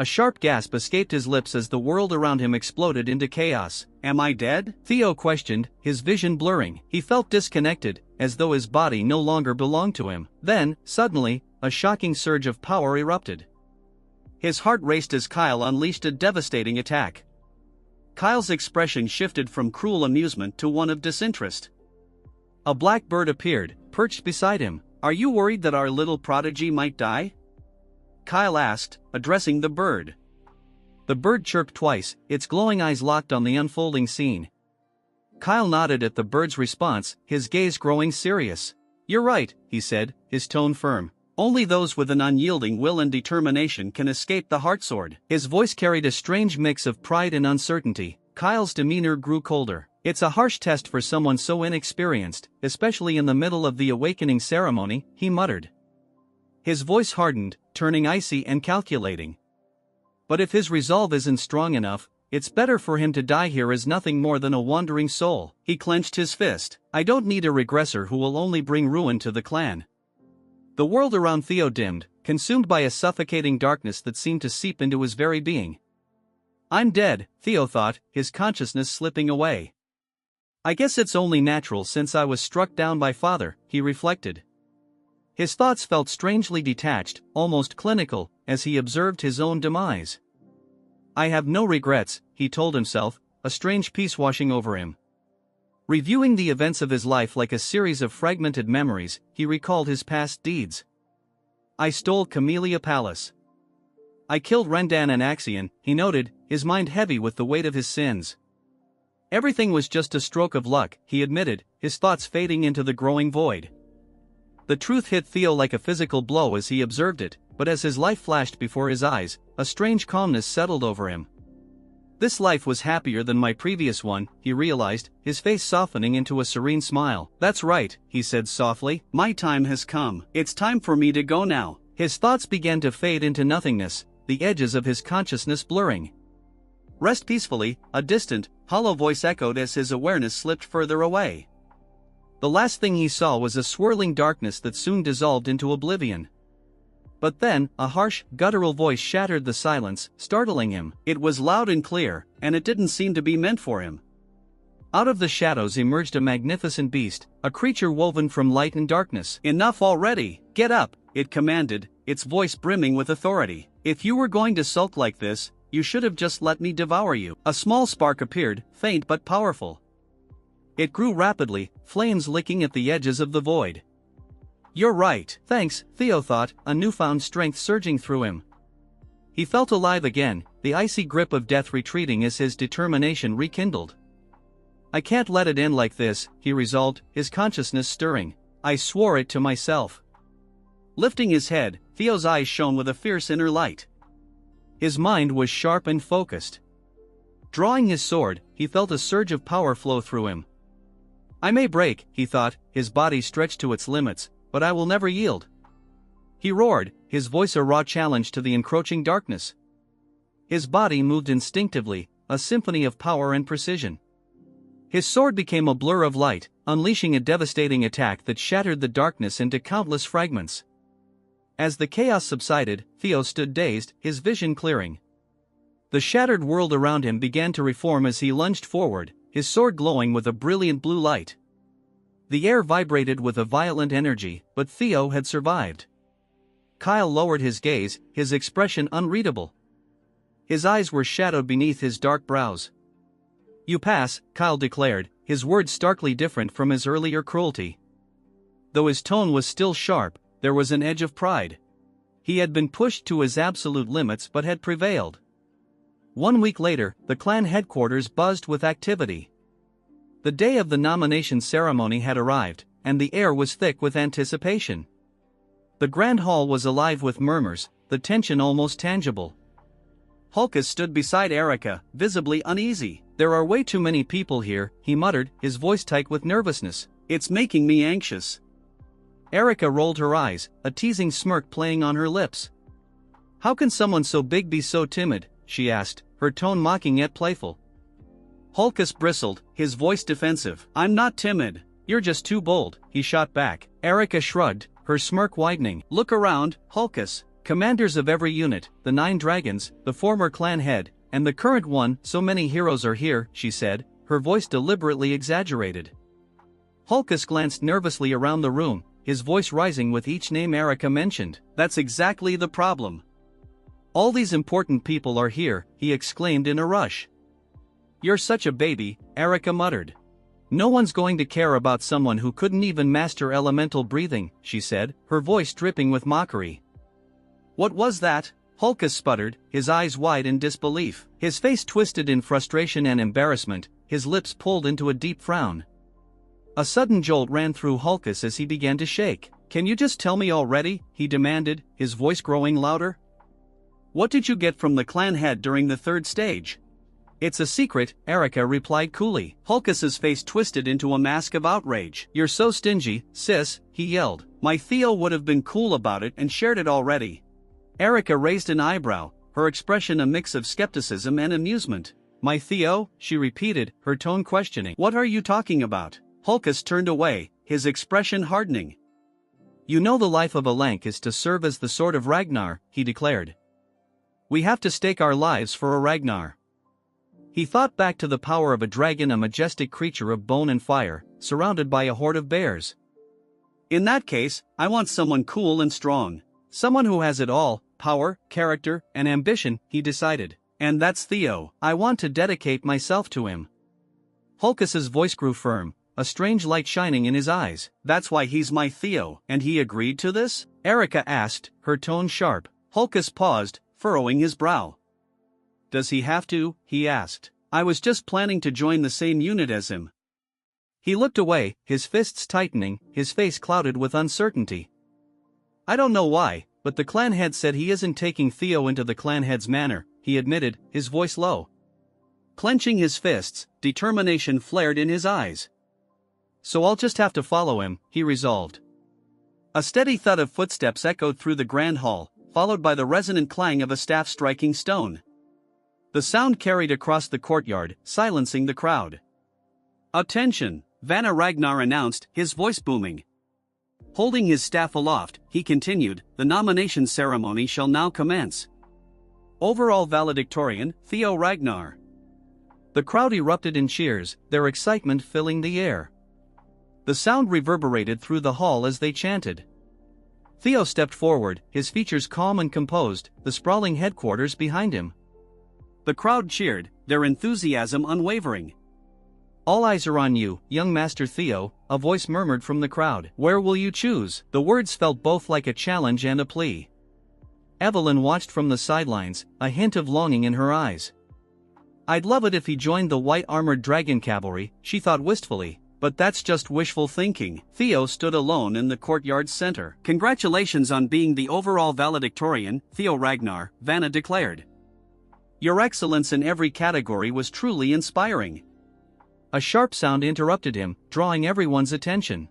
A sharp gasp escaped his lips as the world around him exploded into chaos. "Am I dead?" Theo questioned, his vision blurring. He felt disconnected, as though his body no longer belonged to him. Then, suddenly, a shocking surge of power erupted. His heart raced as Kyle unleashed a devastating attack. Kyle's expression shifted from cruel amusement to one of disinterest. A black bird appeared, perched beside him. "Are you worried that our little prodigy might die?" Kyle asked, addressing the bird. The bird chirped twice, its glowing eyes locked on the unfolding scene. Kyle nodded at the bird's response, his gaze growing serious. "You're right," he said, his tone firm. "Only those with an unyielding will and determination can escape the heartsword." His voice carried a strange mix of pride and uncertainty. Kyle's demeanor grew colder. "It's a harsh test for someone so inexperienced, especially in the middle of the awakening ceremony," he muttered. His voice hardened, turning icy and calculating. "But if his resolve isn't strong enough, it's better for him to die here as nothing more than a wandering soul." He clenched his fist. "I don't need a regressor who will only bring ruin to the clan." The world around Theo dimmed, consumed by a suffocating darkness that seemed to seep into his very being. "I'm dead," Theo thought, his consciousness slipping away. "I guess it's only natural since I was struck down by father," he reflected. His thoughts felt strangely detached, almost clinical, as he observed his own demise. "I have no regrets," he told himself, a strange peace washing over him. Reviewing the events of his life like a series of fragmented memories, he recalled his past deeds. "I stole Camellia Palace. I killed Rendan and Axion," he noted, his mind heavy with the weight of his sins. "Everything was just a stroke of luck," he admitted, his thoughts fading into the growing void. The truth hit Theo like a physical blow as he observed it, but as his life flashed before his eyes, a strange calmness settled over him. "This life was happier than my previous one," he realized, his face softening into a serene smile. "That's right," he said softly, "my time has come. It's time for me to go now." His thoughts began to fade into nothingness, the edges of his consciousness blurring. "Rest peacefully," a distant, hollow voice echoed as his awareness slipped further away. The last thing he saw was a swirling darkness that soon dissolved into oblivion. But then, a harsh, guttural voice shattered the silence, startling him. It was loud and clear, and it didn't seem to be meant for him. Out of the shadows emerged a magnificent beast, a creature woven from light and darkness. "Enough already, get up," it commanded, its voice brimming with authority. "If you were going to sulk like this, you should have just let me devour you." A small spark appeared, faint but powerful. It grew rapidly, flames licking at the edges of the void. "You're right." "Thanks," Theo thought, a newfound strength surging through him. He felt alive again, the icy grip of death retreating as his determination rekindled. "I can't let it end like this," he resolved, his consciousness stirring. "I swore it to myself." Lifting his head, Theo's eyes shone with a fierce inner light. His mind was sharp and focused. Drawing his sword, he felt a surge of power flow through him. "I may break," he thought, his body stretched to its limits, "but I will never yield." He roared, his voice a raw challenge to the encroaching darkness. His body moved instinctively, a symphony of power and precision. His sword became a blur of light, unleashing a devastating attack that shattered the darkness into countless fragments. As the chaos subsided, Theo stood dazed, his vision clearing. The shattered world around him began to reform as he lunged forward, his sword glowing with a brilliant blue light. The air vibrated with a violent energy, but Theo had survived. Kyle lowered his gaze, his expression unreadable. His eyes were shadowed beneath his dark brows. "You pass," Kyle declared, his words starkly different from his earlier cruelty. Though his tone was still sharp, there was an edge of pride. He had been pushed to his absolute limits but had prevailed. 1 week later, the clan headquarters buzzed with activity. The day of the nomination ceremony had arrived, and the air was thick with anticipation. The grand hall was alive with murmurs, the tension almost tangible. Hulkus stood beside Erica, visibly uneasy. "There are way too many people here," he muttered, his voice tight with nervousness. "It's making me anxious." Erica rolled her eyes, a teasing smirk playing on her lips. "How can someone so big be so timid?" she asked, her tone mocking yet playful. Hulkus bristled, his voice defensive. "I'm not timid. You're just too bold," he shot back. Erica shrugged, her smirk widening. "Look around, Hulkus. Commanders of every unit, the 9 dragons, the former clan head, and the current one, so many heroes are here," she said, her voice deliberately exaggerated. Hulkus glanced nervously around the room, his voice rising with each name Erica mentioned. "That's exactly the problem. All these important people are here," he exclaimed in a rush. "You're such a baby," Erica muttered. "No one's going to care about someone who couldn't even master elemental breathing," she said, her voice dripping with mockery. "What was that?" Hulkus sputtered, his eyes wide in disbelief. His face twisted in frustration and embarrassment, his lips pulled into a deep frown. A sudden jolt ran through Hulkus as he began to shake. "Can you just tell me already?" he demanded, his voice growing louder. "What did you get from the clan head during the 3rd stage?" "It's a secret," Erica replied coolly. Hulkus's face twisted into a mask of outrage. "You're so stingy, sis," he yelled. "My Theo would have been cool about it and shared it already." Erica raised an eyebrow, her expression a mix of skepticism and amusement. "My Theo?" she repeated, her tone questioning. "What are you talking about?" Hulkus turned away, his expression hardening. "You know the life of a Lank is to serve as the sword of Ragnar," he declared. "We have to stake our lives for a Ragnar." He thought back to the power of a dragon, a majestic creature of bone and fire, surrounded by a horde of bears. "In that case, I want someone cool and strong. Someone who has it all, power, character, and ambition," he decided. "And that's Theo. I want to dedicate myself to him." Hulkus's voice grew firm, a strange light shining in his eyes. "That's why he's my Theo." "And he agreed to this?" Erica asked, her tone sharp. Hulkus paused, furrowing his brow. "Does he have to?" he asked. "I was just planning to join the same unit as him." He looked away, his fists tightening, his face clouded with uncertainty. "I don't know why, but the clan head said he isn't taking Theo into the clan head's manor," he admitted, his voice low. Clenching his fists, determination flared in his eyes. "So I'll just have to follow him," he resolved. A steady thud of footsteps echoed through the grand hall, followed by the resonant clang of a staff striking stone. The sound carried across the courtyard, silencing the crowd. "Attention!" Ragnar announced, his voice booming. Holding his staff aloft, he continued, "The nomination ceremony shall now commence. Overall valedictorian, Theo Ragnar." The crowd erupted in cheers, their excitement filling the air. The sound reverberated through the hall as they chanted. Theo stepped forward, his features calm and composed, the sprawling headquarters behind him. The crowd cheered, their enthusiasm unwavering. "All eyes are on you, young Master Theo," a voice murmured from the crowd. "Where will you choose?" The words felt both like a challenge and a plea. Evelyn watched from the sidelines, a hint of longing in her eyes. "I'd love it if he joined the white-armored dragon cavalry," she thought wistfully, "but that's just wishful thinking." Theo stood alone in the courtyard's center. "Congratulations on being the overall valedictorian, Theo Ragnar," Vanna declared. "Your excellence in every category was truly inspiring." A sharp sound interrupted him, drawing everyone's attention.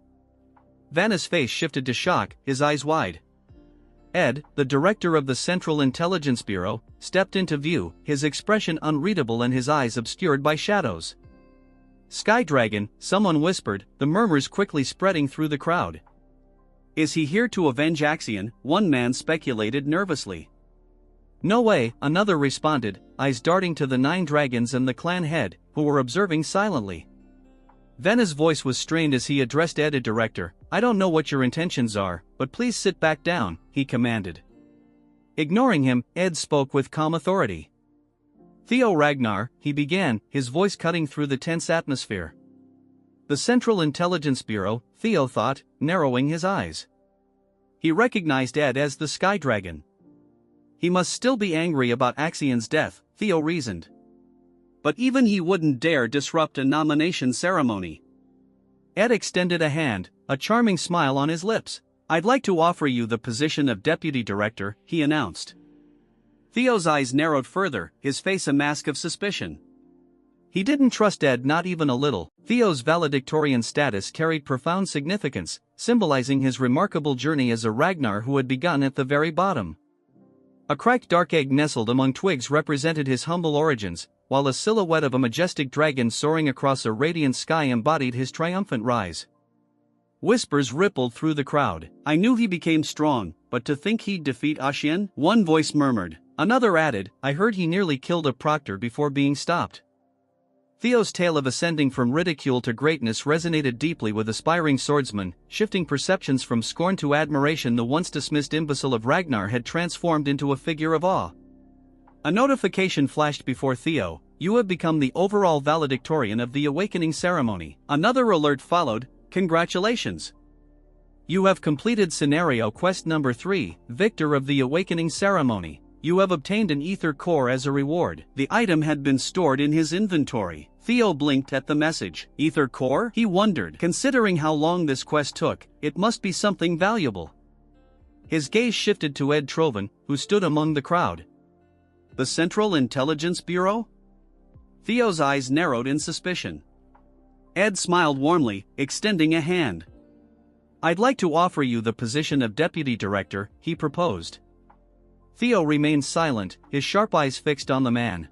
Vanna's face shifted to shock, his eyes wide. Ed, the director of the Central Intelligence Bureau, stepped into view, his expression unreadable and his eyes obscured by shadows. "Sky Dragon," someone whispered, the murmurs quickly spreading through the crowd. "Is he here to avenge Axion?" one man speculated nervously. "No way," another responded, eyes darting to the 9 dragons and the clan head, who were observing silently. Vanna's voice was strained as he addressed Ed, director. "I don't know what your intentions are, but please sit back down," he commanded. Ignoring him, Ed spoke with calm authority. "Theo Ragnar," he began, his voice cutting through the tense atmosphere. The Central Intelligence Bureau, Theo thought, narrowing his eyes. He recognized Ed as the Sky Dragon. He must still be angry about Axion's death, Theo reasoned. But even he wouldn't dare disrupt a nomination ceremony. Ed extended a hand, a charming smile on his lips. "I'd like to offer you the position of deputy director," he announced. Theo's eyes narrowed further, his face a mask of suspicion. He didn't trust Ed, not even a little. Theo's valedictorian status carried profound significance, symbolizing his remarkable journey as a Ragnar who had begun at the very bottom. A cracked dark egg nestled among twigs represented his humble origins, while a silhouette of a majestic dragon soaring across a radiant sky embodied his triumphant rise. Whispers rippled through the crowd. "I knew he became strong, but to think he'd defeat Axion?" One voice murmured. Another added, "I heard he nearly killed a proctor before being stopped." Theo's tale of ascending from ridicule to greatness resonated deeply with aspiring swordsmen, shifting perceptions from scorn to admiration. The once dismissed imbecile of Ragnar had transformed into a figure of awe. A notification flashed before Theo: "You have become the overall valedictorian of the awakening ceremony." Another alert followed: "Congratulations! You have completed scenario quest number 3, Victor of the Awakening Ceremony. You have obtained an ether core as a reward." The item had been stored in his inventory. Theo blinked at the message. Ether core? He wondered. Considering how long this quest took, it must be something valuable. His gaze shifted to Ed Trovan, who stood among the crowd. The Central Intelligence Bureau? Theo's eyes narrowed in suspicion. Ed smiled warmly, extending a hand. "I'd like to offer you the position of deputy director," he proposed. Theo remained silent, his sharp eyes fixed on the man.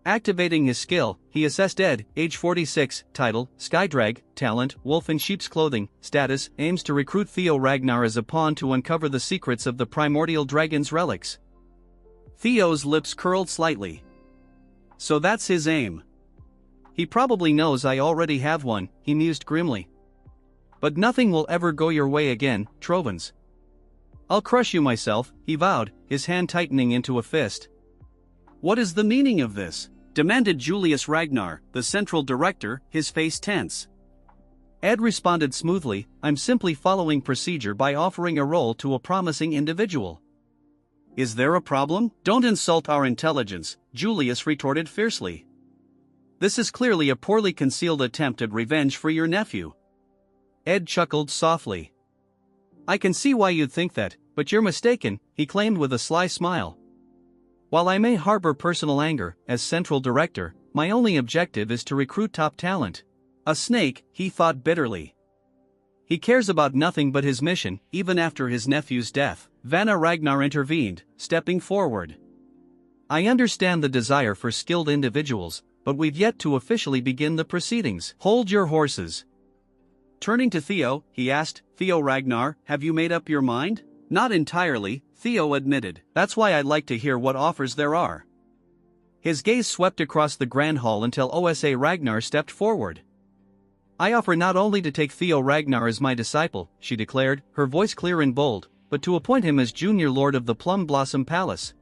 Activating his skill, he assessed Ed, age 46, title, Skydrag, talent, wolf in sheep's clothing, status, aims to recruit Theo Ragnar as a pawn to uncover the secrets of the primordial dragon's relics. Theo's lips curled slightly. So that's his aim. He probably knows I already have one, he mused grimly. But nothing will ever go your way again, Trovans. I'll crush you myself, he vowed, his hand tightening into a fist. What is the meaning of this? Demanded Julius Ragnar, the central director, his face tense. Ed responded smoothly, I'm simply following procedure by offering a role to a promising individual. Is there a problem? Don't insult our intelligence, Julius retorted fiercely. This is clearly a poorly concealed attempt at revenge for your nephew. Ed chuckled softly. I can see why you'd think that, but you're mistaken, he claimed with a sly smile. While I may harbor personal anger, as central director, my only objective is to recruit top talent. A snake, he thought bitterly. He cares about nothing but his mission, even after his nephew's death. Vanna Ragnar intervened, stepping forward. I understand the desire for skilled individuals, but we've yet to officially begin the proceedings. Hold your horses. Turning to Theo, he asked, Theo Ragnar, have you made up your mind? Not entirely, Theo admitted. That's why I'd like to hear what offers there are. His gaze swept across the grand hall until OSA Ragnar stepped forward. I offer not only to take Theo Ragnar as my disciple, she declared, her voice clear and bold, but to appoint him as junior lord of the Plum Blossom Palace.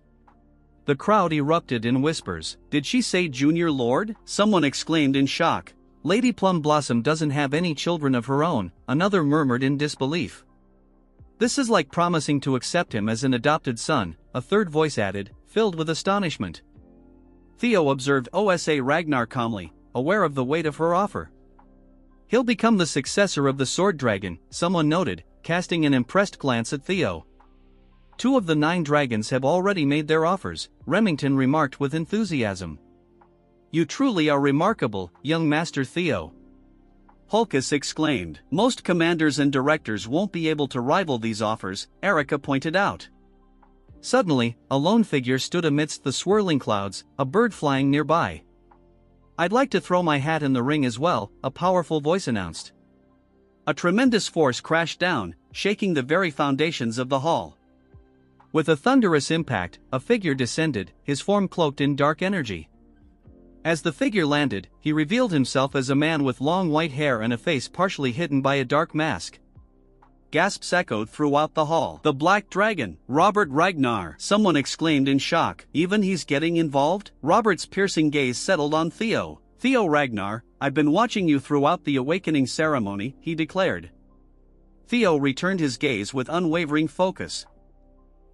The crowd erupted in whispers. Did she say junior lord? Someone exclaimed in shock. Lady Plum Blossom doesn't have any children of her own, another murmured in disbelief. This is like promising to accept him as an adopted son, a third voice added, filled with astonishment. Theo observed OSA Ragnar calmly, aware of the weight of her offer. He'll become the successor of the Sword Dragon, someone noted, casting an impressed glance at Theo. 2 of the 9 dragons have already made their offers, Remington remarked with enthusiasm. You truly are remarkable, young Master Theo. Hulkus exclaimed. Most commanders and directors won't be able to rival these offers, Erica pointed out. Suddenly, a lone figure stood amidst the swirling clouds, a bird flying nearby. I'd like to throw my hat in the ring as well, a powerful voice announced. A tremendous force crashed down, shaking the very foundations of the hall. With a thunderous impact, a figure descended, his form cloaked in dark energy. As the figure landed, he revealed himself as a man with long white hair and a face partially hidden by a dark mask. Gasps echoed throughout the hall. The Black Dragon, Robert Ragnar, someone exclaimed in shock. Even he's getting involved? Robert's piercing gaze settled on Theo. Theo Ragnar, I've been watching you throughout the awakening ceremony, he declared. Theo returned his gaze with unwavering focus.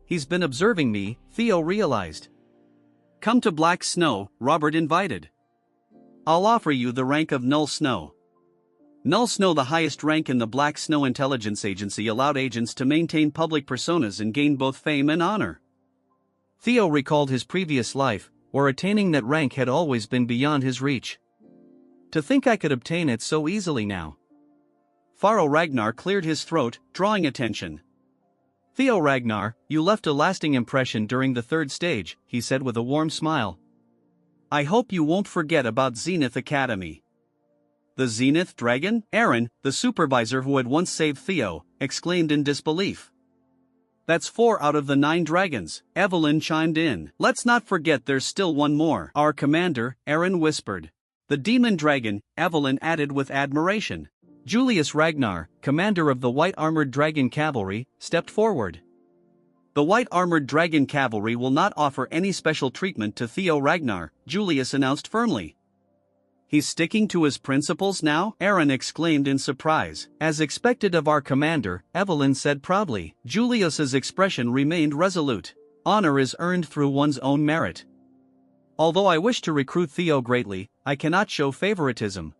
He's been observing me, Theo realized. Come to Black Snow, Robert invited. I'll offer you the rank of Null Snow. Null Snow, the highest rank in the Black Snow Intelligence Agency, allowed agents to maintain public personas and gain both fame and honor. Theo recalled his previous life, where attaining that rank had always been beyond his reach. To think I could obtain it so easily now. Pharaoh Ragnar cleared his throat, drawing attention. Theo Ragnar, you left a lasting impression during the third stage, he said with a warm smile. I hope you won't forget about Zenith Academy. The Zenith Dragon? Aaron, the supervisor who had once saved Theo, exclaimed in disbelief. That's 4 out of the 9 dragons, Evelyn chimed in. Let's not forget there's still one more. Our commander, Aaron whispered. The demon dragon, Evelyn added with admiration. Julius Ragnar, commander of the White Armored Dragon Cavalry, stepped forward. The White Armored Dragon Cavalry will not offer any special treatment to Theo Ragnar, Julius announced firmly. He's sticking to his principles now? Aaron exclaimed in surprise. As expected of our commander, Evelyn said proudly. Julius's expression remained resolute. Honor is earned through one's own merit. Although I wish to recruit Theo greatly, I cannot show favoritism.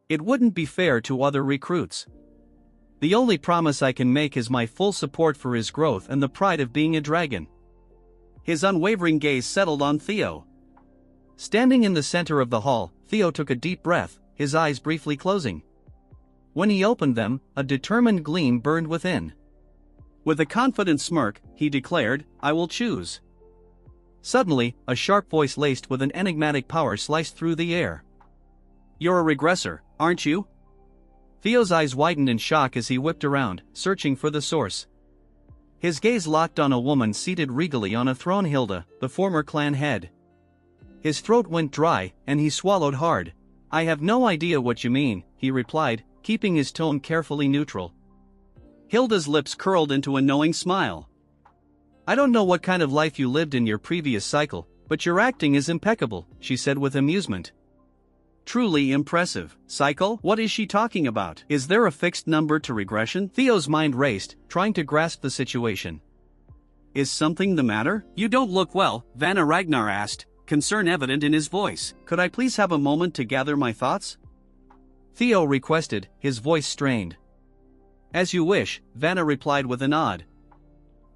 It wouldn't be fair to other recruits. The only promise I can make is my full support for his growth and the pride of being a dragon. His unwavering gaze settled on Theo. Standing in the center of the hall, Theo took a deep breath, his eyes briefly closing. When he opened them, a determined gleam burned within. With a confident smirk, he declared, I will choose. Suddenly, a sharp voice laced with an enigmatic power sliced through the air. You're a regressor, aren't you? Theo's eyes widened in shock as he whipped around, searching for the source. His gaze locked on a woman seated regally on a throne, Hilda, the former clan head. His throat went dry, and he swallowed hard. I have no idea what you mean, he replied, keeping his tone carefully neutral. Hilda's lips curled into a knowing smile. I don't know what kind of life you lived in your previous cycle, but your acting is impeccable, she said with amusement. Truly impressive. Cycle? What is she talking about? Is there a fixed number to regression? Theo's mind raced, trying to grasp the situation. Is something the matter? You don't look well, Vanna Ragnar asked, concern evident in his voice. Could I please have a moment to gather my thoughts? Theo requested, his voice strained. As you wish, Vanna replied with a nod.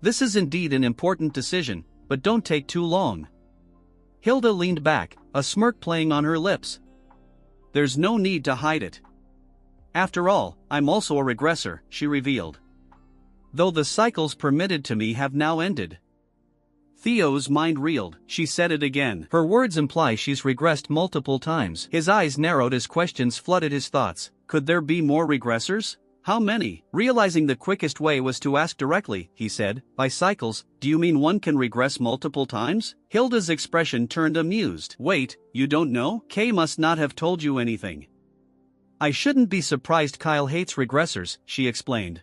This is indeed an important decision, but don't take too long. Hilda leaned back, a smirk playing on her lips. There's no need to hide it. After all, I'm also a regressor, she revealed. Though the cycles permitted to me have now ended. Theo's mind reeled. She said it again. Her words imply she's regressed multiple times. His eyes narrowed as questions flooded his thoughts. Could there be more regressors? How many? Realizing the quickest way was to ask directly, he said, by cycles, do you mean one can regress multiple times? Hilda's expression turned amused. Wait, you don't know? Kay must not have told you anything. I shouldn't be surprised Kyle hates regressors, she explained.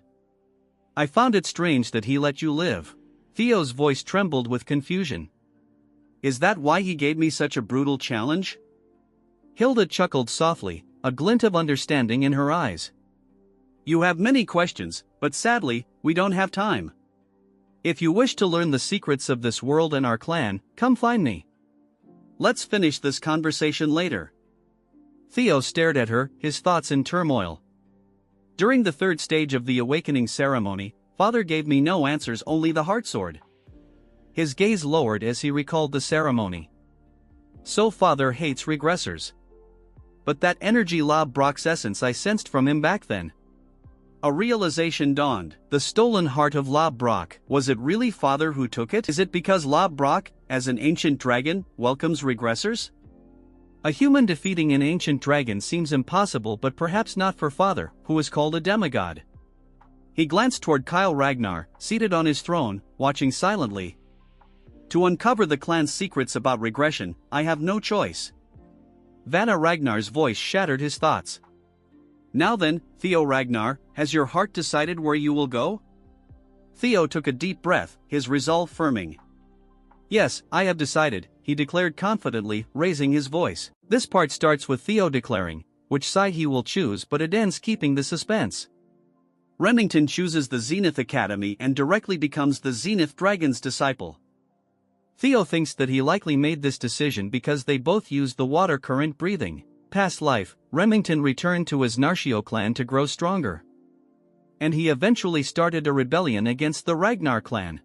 I found it strange that he let you live. Theo's voice trembled with confusion. Is that why he gave me such a brutal challenge? Hilda chuckled softly, a glint of understanding in her eyes. You have many questions, but sadly, we don't have time. If you wish to learn the secrets of this world and our clan, come find me. Let's finish this conversation later. Theo stared at her, his thoughts in turmoil. During the third stage of the awakening ceremony, Father gave me no answers, only the heartsword. His gaze lowered as he recalled the ceremony. So Father hates regressors. But that energy Lob Brock's essence I sensed from him back then. A realization dawned. The stolen heart of Lob Brock. Was it really Father who took it? Is it because Lob Brock, as an ancient dragon, welcomes regressors? A human defeating an ancient dragon seems impossible, but perhaps not for Father, who is called a demigod. He glanced toward Kyle Ragnar, seated on his throne, watching silently. To uncover the clan's secrets about regression, I have no choice. Vanna Ragnar's voice shattered his thoughts. Now then, Theo Ragnar, has your heart decided where you will go? Theo took a deep breath, his resolve firming. Yes, I have decided, he declared confidently, raising his voice. This part starts with Theo declaring which side he will choose, but it ends keeping the suspense. Remington chooses the Zenith Academy and directly becomes the Zenith Dragon's disciple. Theo thinks that he likely made this decision because they both used the water current breathing. Past life, Remington returned to his Narshio clan to grow stronger. And he eventually started a rebellion against the Ragnar clan.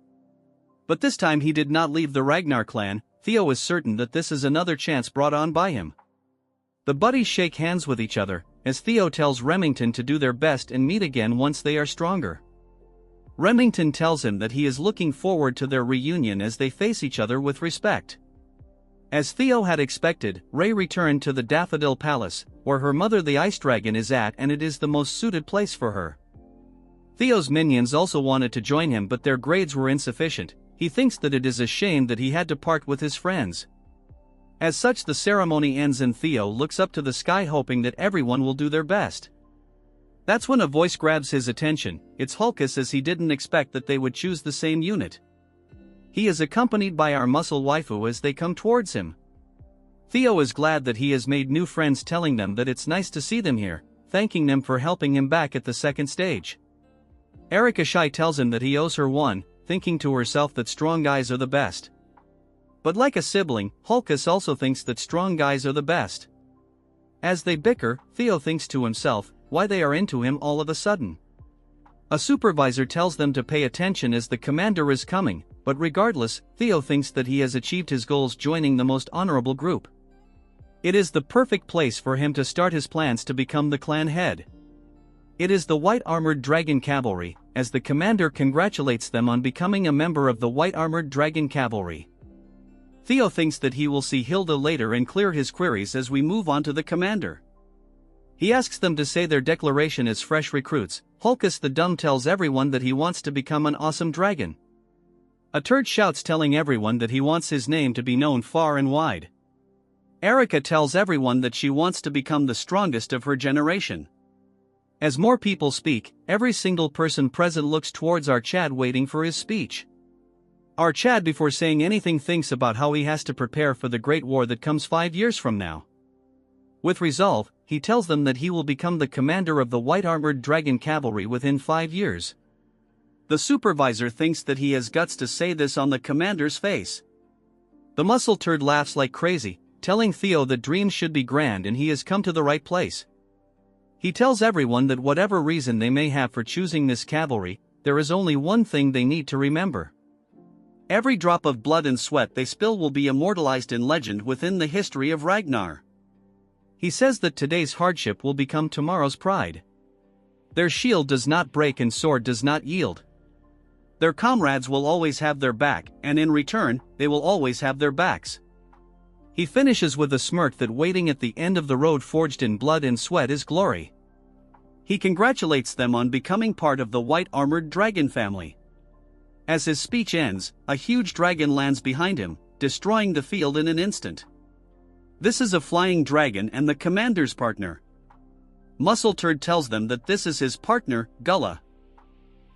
But this time he did not leave the Ragnar clan. Theo is certain that this is another chance brought on by him. The buddies shake hands with each other, as Theo tells Remington to do their best and meet again once they are stronger. Remington tells him that he is looking forward to their reunion as they face each other with respect. As Theo had expected, Rey returned to the Daffodil Palace, where her mother the Ice Dragon is at, and it is the most suited place for her. Theo's minions also wanted to join him, but their grades were insufficient. He thinks that it is a shame that he had to part with his friends. As such, the ceremony ends and Theo looks up to the sky hoping that everyone will do their best. That's when a voice grabs his attention. It's Hulkus, as he didn't expect that they would choose the same unit. He is accompanied by our muscle waifu as they come towards him. Theo is glad that he has made new friends, telling them that it's nice to see them here, thanking them for helping him back at the second stage. Erika Shai tells him that he owes her one, thinking to herself that strong guys are the best. But like a sibling, Hulkus also thinks that strong guys are the best. As they bicker, Theo thinks to himself why they are into him all of a sudden. A supervisor tells them to pay attention as the commander is coming, but regardless, Theo thinks that he has achieved his goals joining the most honorable group. It is the perfect place for him to start his plans to become the clan head. It is the White Armored Dragon Cavalry, as the commander congratulates them on becoming a member of the White Armored Dragon Cavalry. Theo thinks that he will see Hilda later and clear his queries as we move on to the commander. He asks them to say their declaration as fresh recruits. Hulkus the Dumb tells everyone that he wants to become an awesome dragon. A turd shouts, telling everyone that he wants his name to be known far and wide. Erika tells everyone that she wants to become the strongest of her generation. As more people speak, every single person present looks towards our Chad, waiting for his speech. Our Chad, before saying anything, thinks about how he has to prepare for the great war that comes 5 years from now. With resolve, he tells them that he will become the commander of the White Armored Dragon Cavalry within 5 years. The supervisor thinks that he has guts to say this on the commander's face. The muscle turd laughs like crazy, telling Theo that dreams should be grand and he has come to the right place. He tells everyone that whatever reason they may have for choosing this cavalry, there is only one thing they need to remember. Every drop of blood and sweat they spill will be immortalized in legend within the history of Ragnar. He says that today's hardship will become tomorrow's pride. Their shield does not break and sword does not yield. Their comrades will always have their back, and in return, they will always have their backs. He finishes with a smirk that waiting at the end of the road forged in blood and sweat is glory. He congratulates them on becoming part of the White Armored Dragon family. As his speech ends, a huge dragon lands behind him, destroying the field in an instant. This is a flying dragon and the commander's partner. Muscle Turd tells them that this is his partner, Gullah.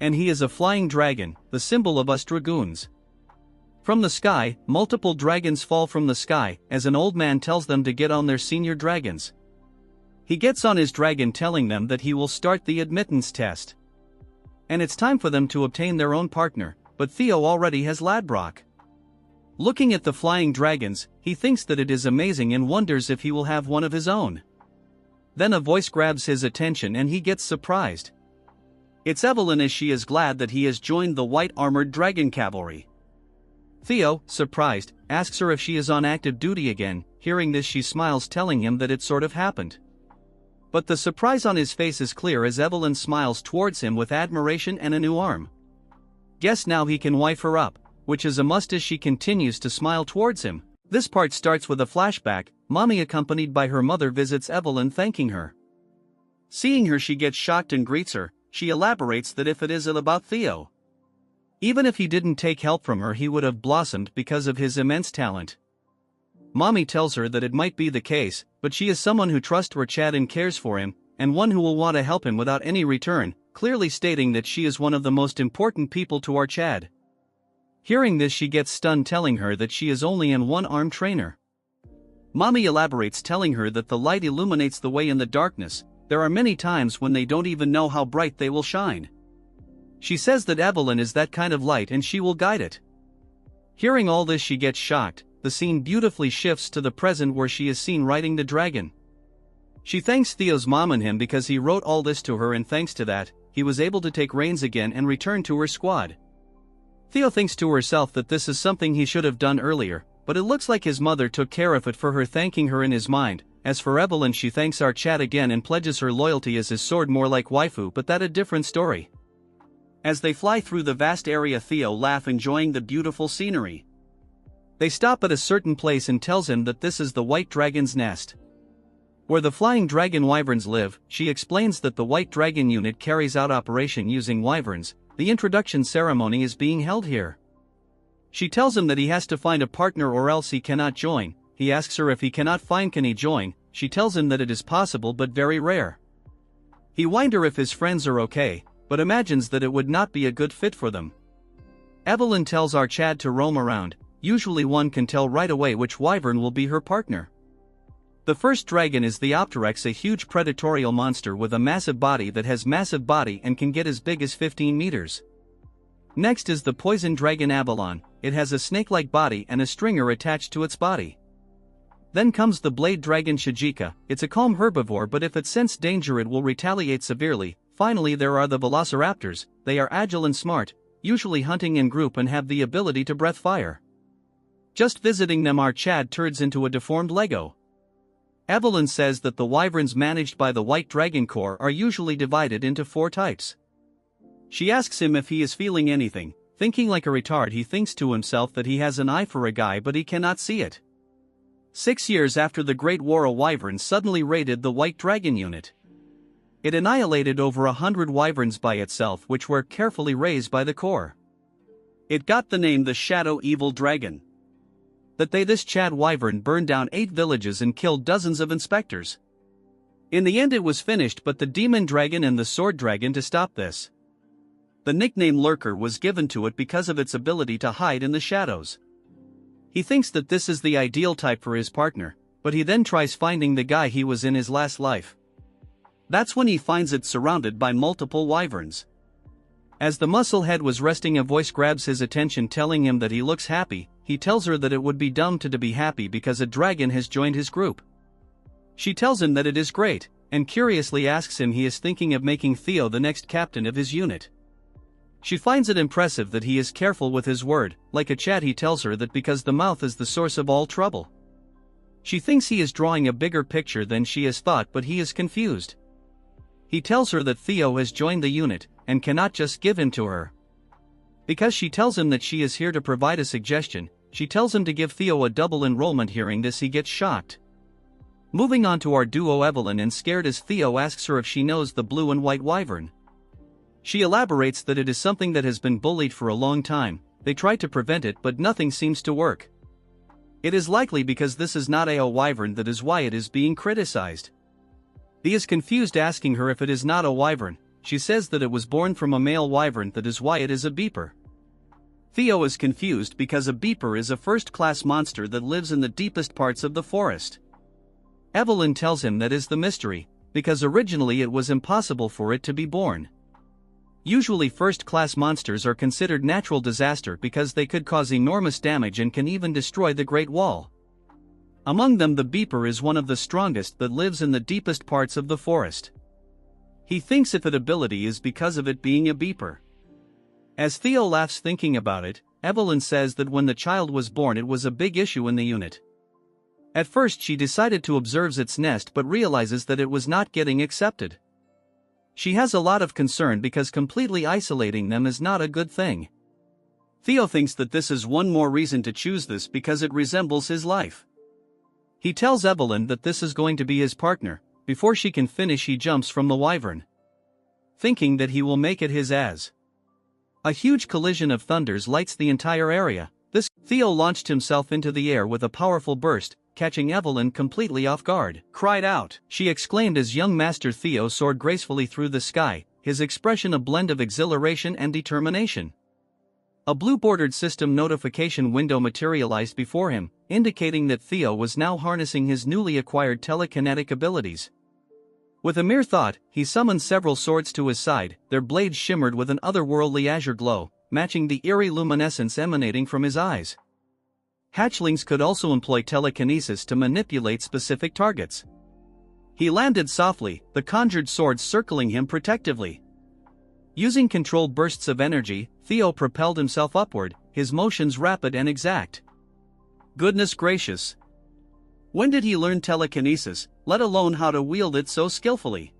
And he is a flying dragon, the symbol of us dragoons. From the sky, multiple dragons fall from the sky, as an old man tells them to get on their senior dragons. He gets on his dragon, telling them that he will start the admittance test. And it's time for them to obtain their own partner, but Theo already has Ladbrok. Looking at the flying dragons, he thinks that it is amazing and wonders if he will have one of his own. Then a voice grabs his attention and he gets surprised. It's Evelyn, as she is glad that he has joined the White Armored Dragon Cavalry. Theo, surprised, asks her if she is on active duty again. Hearing this, she smiles, telling him that it sort of happened. But the surprise on his face is clear as Evelyn smiles towards him with admiration and a new arm. Guess now he can wife her up, which is a must as she continues to smile towards him. This part starts with a flashback. Mommy, accompanied by her mother, visits Evelyn, thanking her. Seeing her, she gets shocked and greets her. She elaborates that if it is about Theo, even if he didn't take help from her, he would have blossomed because of his immense talent. Mommy tells her that it might be the case, but she is someone who trusts her Chad and cares for him, and one who will want to help him without any return, clearly stating that she is one of the most important people to our Chad. Hearing this, she gets stunned, telling her that she is only an one-armed trainer. Mommy elaborates, telling her that the light illuminates the way in the darkness. There are many times when they don't even know how bright they will shine. She says that Evelyn is that kind of light and she will guide it. Hearing all this, she gets shocked. The scene beautifully shifts to the present where she is seen riding the dragon. She thanks Theo's mom and him because he wrote all this to her, and thanks to that, he was able to take reins again and return to her squad. Theo thinks to herself that this is something he should have done earlier, but it looks like his mother took care of it for her, thanking her in his mind. As for Evelyn, she thanks our Chad again and pledges her loyalty as his sword, more like waifu, but that a different story. As they fly through the vast area, Theo laughs, enjoying the beautiful scenery. They stop at a certain place and tells him that this is the White Dragon's nest, where the flying dragon wyverns live. She explains that the White Dragon unit carries out operation using wyverns. The introduction ceremony is being held here. She tells him that he has to find a partner or else he cannot join. He asks her if he cannot find, can he join? She tells him that it is possible but very rare. He wonders her if his friends are okay, but imagines that it would not be a good fit for them. Evelyn tells our Chad to roam around. Usually one can tell right away which wyvern will be her partner. The first dragon is the Opteryx, a huge predatorial monster with a massive body that has massive body and can get as big as 15 meters. Next is the poison dragon Avalon. It has a snake-like body and a stringer attached to its body. Then comes the blade dragon Shijika. It's a calm herbivore, but if it senses danger it will retaliate severely. Finally there are the velociraptors. They are agile and smart, usually hunting in group, and have the ability to breathe fire. Just visiting them, our Chad turns into a deformed Lego. Evelyn says that the wyverns managed by the White Dragon Corps are usually divided into 4 types. She asks him if he is feeling anything. Thinking like a retard, he thinks to himself that he has an eye for a guy, but he cannot see it. 6 years after the Great War, a wyvern suddenly raided the White Dragon unit. It annihilated over 100 wyverns by itself, which were carefully raised by the Corps. It got the name the Shadow Evil Dragon. This Chad wyvern burned down 8 villages and killed dozens of inspectors. In the end it was finished, but the demon dragon and the sword dragon to stop this. The nickname Lurker was given to it because of its ability to hide in the shadows. He thinks that this is the ideal type for his partner, but he then tries finding the guy he was in his last life. That's when he finds it surrounded by multiple wyverns. As the muscle head was resting, a voice grabs his attention, telling him that he looks happy. He tells her that it would be dumb to be happy because a dragon has joined his group. She tells him that it is great, and curiously asks him he is thinking of making Theo the next captain of his unit. She finds it impressive that he is careful with his word. Like a Chad, he tells her that because the mouth is the source of all trouble. She thinks he is drawing a bigger picture than she has thought, but he is confused. He tells her that Theo has joined the unit, and cannot just give him to her. Because she tells him that she is here to provide a suggestion, she tells him to give Theo a double enrollment. Hearing this, he gets shocked. Moving on to our duo Evelyn, and scared as Theo asks her if she knows the blue and white wyvern. She elaborates that it is something that has been bullied for a long time. They tried to prevent it, but nothing seems to work. It is likely because this is not a wyvern, that is why it is being criticized. He is confused, asking her if it is not a wyvern. She says that it was born from a male wyvern, that is why it is a beeper. Theo is confused because a beeper is a first-class monster that lives in the deepest parts of the forest. Evelyn tells him that is the mystery, because originally it was impossible for it to be born. Usually first-class monsters are considered natural disaster because they could cause enormous damage and can even destroy the Great Wall. Among them, the beeper is one of the strongest that lives in the deepest parts of the forest. He thinks if its ability is because of it being a beeper. As Theo laughs thinking about it, Evelyn says that when the child was born it was a big issue in the unit. At first she decided to observe its nest, but realizes that it was not getting accepted. She has a lot of concern because completely isolating them is not a good thing. Theo thinks that this is one more reason to choose this because it resembles his life. He tells Evelyn that this is going to be his partner. Before she can finish, he jumps from the wyvern, thinking that he will make it his as. A huge collision of thunders lights the entire area. Theo launched himself into the air with a powerful burst, catching Evelyn completely off guard. Cried out, she exclaimed as young Master Theo soared gracefully through the sky, his expression a blend of exhilaration and determination. A blue-bordered system notification window materialized before him, indicating that Theo was now harnessing his newly acquired telekinetic abilities. With a mere thought, he summoned several swords to his side, their blades shimmered with an otherworldly azure glow, matching the eerie luminescence emanating from his eyes. Hatchlings could also employ telekinesis to manipulate specific targets. He landed softly, the conjured swords circling him protectively. Using controlled bursts of energy, Theo propelled himself upward, his motions rapid and exact. Goodness gracious! When did he learn telekinesis, let alone how to wield it so skillfully?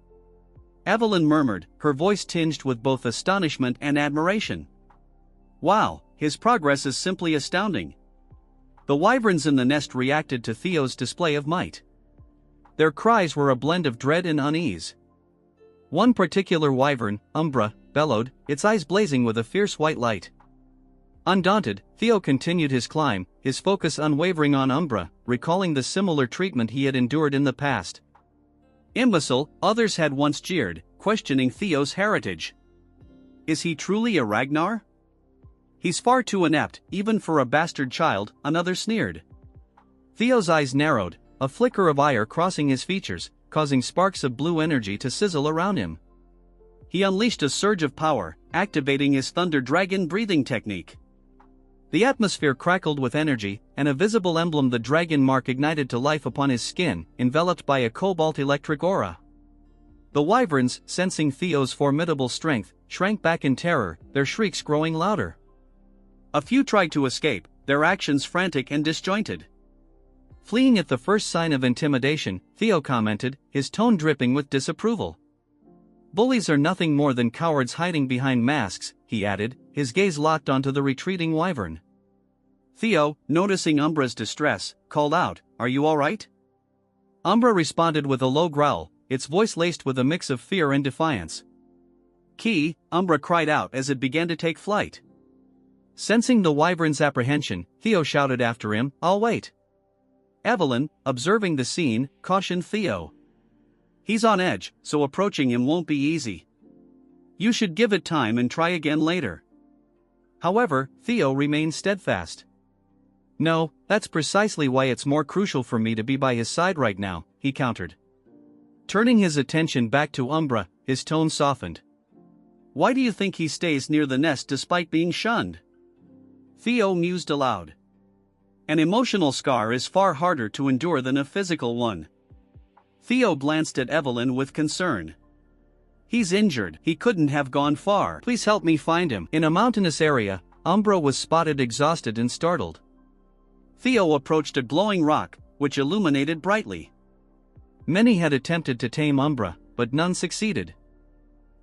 Evelyn murmured, her voice tinged with both astonishment and admiration. Wow, his progress is simply astounding. The wyverns in the nest reacted to Theo's display of might. Their cries were a blend of dread and unease. One particular wyvern, Umbra, bellowed, its eyes blazing with a fierce white light. Undaunted, Theo continued his climb, his focus unwavering on Umbra, recalling the similar treatment he had endured in the past. Imbecile, others had once jeered, questioning Theo's heritage. Is he truly a Ragnar? He's far too inept, even for a bastard child, another sneered. Theo's eyes narrowed, a flicker of ire crossing his features, causing sparks of blue energy to sizzle around him. He unleashed a surge of power, activating his Thunder Dragon breathing technique. The atmosphere crackled with energy, and a visible emblem, the dragon mark, ignited to life upon his skin, enveloped by a cobalt-electric aura. The wyverns, sensing Theo's formidable strength, shrank back in terror, their shrieks growing louder. A few tried to escape, their actions frantic and disjointed. Fleeing at the first sign of intimidation, Theo commented, his tone dripping with disapproval. Bullies are nothing more than cowards hiding behind masks, he added, his gaze locked onto the retreating wyvern. Theo, noticing Umbra's distress, called out, "Are you all right?" Umbra responded with a low growl, its voice laced with a mix of fear and defiance. "Key," Umbra cried out as it began to take flight. Sensing the wyvern's apprehension, Theo shouted after him, "I'll wait." Evelyn, observing the scene, cautioned Theo. "He's on edge, so approaching him won't be easy. You should give it time and try again later." However, Theo remained steadfast. "No, that's precisely why it's more crucial for me to be by his side right now," he countered. Turning his attention back to Umbra, his tone softened. "Why do you think he stays near the nest despite being shunned?" Theo mused aloud. "An emotional scar is far harder to endure than a physical one." Theo glanced at Evelyn with concern. "He's injured, he couldn't have gone far. Please help me find him." In a mountainous area, Umbra was spotted exhausted and startled. Theo approached a glowing rock, which illuminated brightly. Many had attempted to tame Umbra, but none succeeded.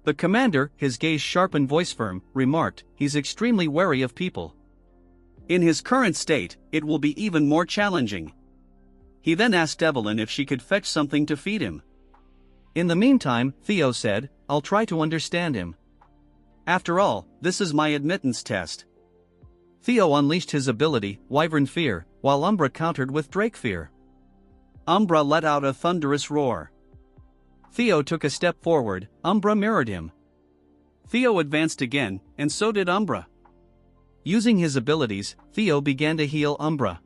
The commander, his gaze sharp and voice firm, remarked, "He's extremely wary of people. In his current state, it will be even more challenging." He then asked Evelyn if she could fetch something to feed him. "In the meantime," Theo said, "I'll try to understand him. After all, this is my admittance test." Theo unleashed his ability, Wyvern Fear, while Umbra countered with Drake Fear. Umbra let out a thunderous roar. Theo took a step forward, Umbra mirrored him. Theo advanced again, and so did Umbra. Using his abilities, Theo began to heal Umbra.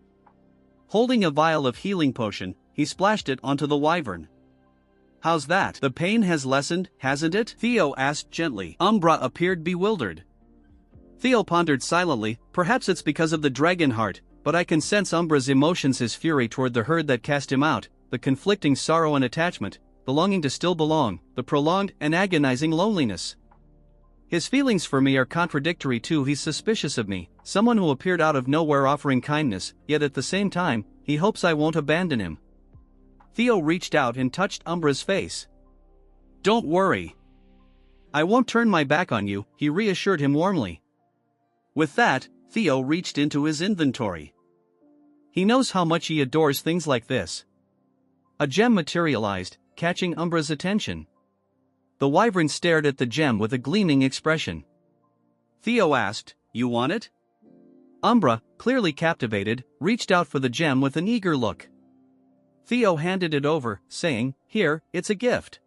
Holding a vial of healing potion, he splashed it onto the wyvern. "How's that? The pain has lessened, hasn't it?" Theo asked gently. Umbra appeared bewildered. Theo pondered silently, "Perhaps it's because of the dragon heart, but I can sense Umbra's emotions, his fury toward the herd that cast him out, the conflicting sorrow and attachment, the longing to still belong, the prolonged and agonizing loneliness. His feelings for me are contradictory too. He's suspicious of me, someone who appeared out of nowhere offering kindness, yet at the same time, he hopes I won't abandon him." Theo reached out and touched Umbra's face. "Don't worry. I won't turn my back on you," he reassured him warmly. With that, Theo reached into his inventory. He knows how much he adores things like this. A gem materialized, catching Umbra's attention. The wyvern stared at the gem with a gleaming expression. Theo asked, "You want it?" Umbra, clearly captivated, reached out for the gem with an eager look. Theo handed it over, saying, "Here, it's a gift.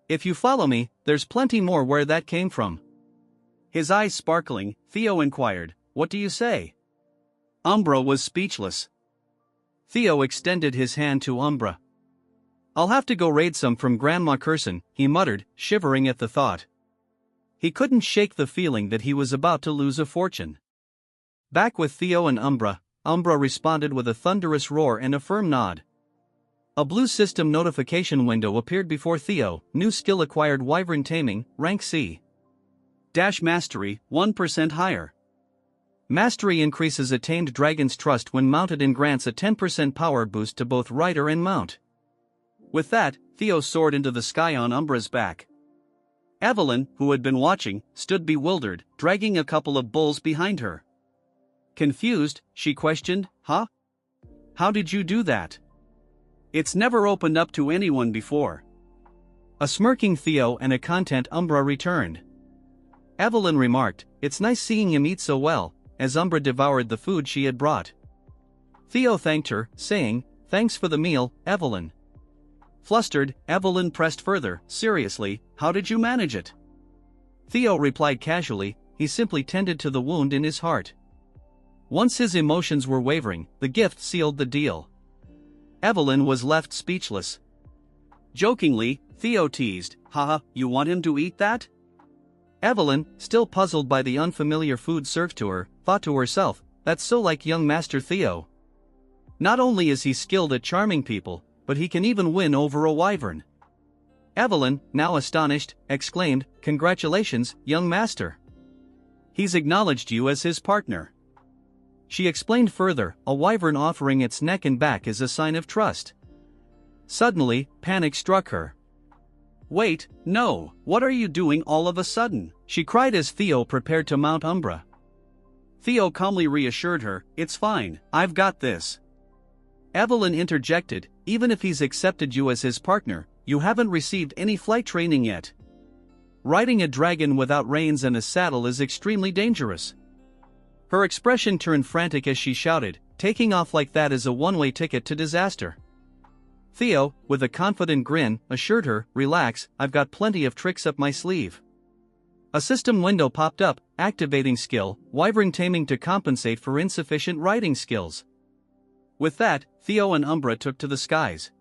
If you follow me, there's plenty more where that came from." His eyes sparkling, Theo inquired, "What do you say?" Umbra was speechless. Theo extended his hand to Umbra. "I'll have to go raid some from Grandma Curson," he muttered, shivering at the thought. He couldn't shake the feeling that he was about to lose a fortune. Back with Theo and Umbra, Umbra responded with a thunderous roar and a firm nod. A blue system notification window appeared before Theo. New skill acquired: Wyvern Taming, rank C. Dash Mastery, 1% higher. Mastery increases a tamed dragon's trust when mounted and grants a 10% power boost to both rider and mount. With that, Theo soared into the sky on Umbra's back. Evelyn, who had been watching, stood bewildered, dragging a couple of bulls behind her. Confused, she questioned, "Huh? How did you do that? It's never opened up to anyone before." A smirking Theo and a content Umbra returned. Evelyn remarked, "It's nice seeing him eat so well," as Umbra devoured the food she had brought. Theo thanked her, saying, "Thanks for the meal, Evelyn." Flustered, Evelyn pressed further, "Seriously, how did you manage it?" Theo replied casually, "He simply tended to the wound in his heart." Once his emotions were wavering, the gift sealed the deal. Evelyn was left speechless. Jokingly, Theo teased, "Haha, you want him to eat that?" Evelyn, still puzzled by the unfamiliar food served to her, thought to herself, "That's so like young Master Theo. Not only is he skilled at charming people, but he can even win over a wyvern." Evelyn, now astonished, exclaimed, "Congratulations, young master. He's acknowledged you as his partner." She explained further, "A wyvern offering its neck and back is a sign of trust." Suddenly, panic struck her. "Wait, no, what are you doing all of a sudden?" she cried as Theo prepared to mount Umbra. Theo calmly reassured her, "It's fine, I've got this." Evelyn interjected, "Even if he's accepted you as his partner, you haven't received any flight training yet. Riding a dragon without reins and a saddle is extremely dangerous." Her expression turned frantic as she shouted, "Taking off like that is a one-way ticket to disaster." Theo, with a confident grin, assured her, "Relax, I've got plenty of tricks up my sleeve." A system window popped up, activating skill, Wyvern Taming to compensate for insufficient riding skills. With that, Theo and Umbra took to the skies.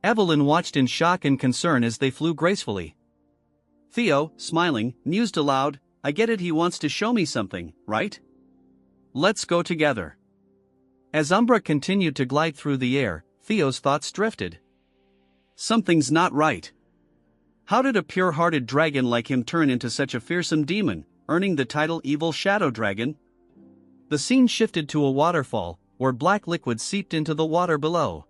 Evelyn watched in shock and concern as they flew gracefully. Theo, smiling, mused aloud, "I get it, he wants to show me something, right? Let's go together." As Umbra continued to glide through the air, Theo's thoughts drifted. Something's not right. How did a pure-hearted dragon like him turn into such a fearsome demon, earning the title Evil Shadow Dragon? The scene shifted to a waterfall, where black liquid seeped into the water below.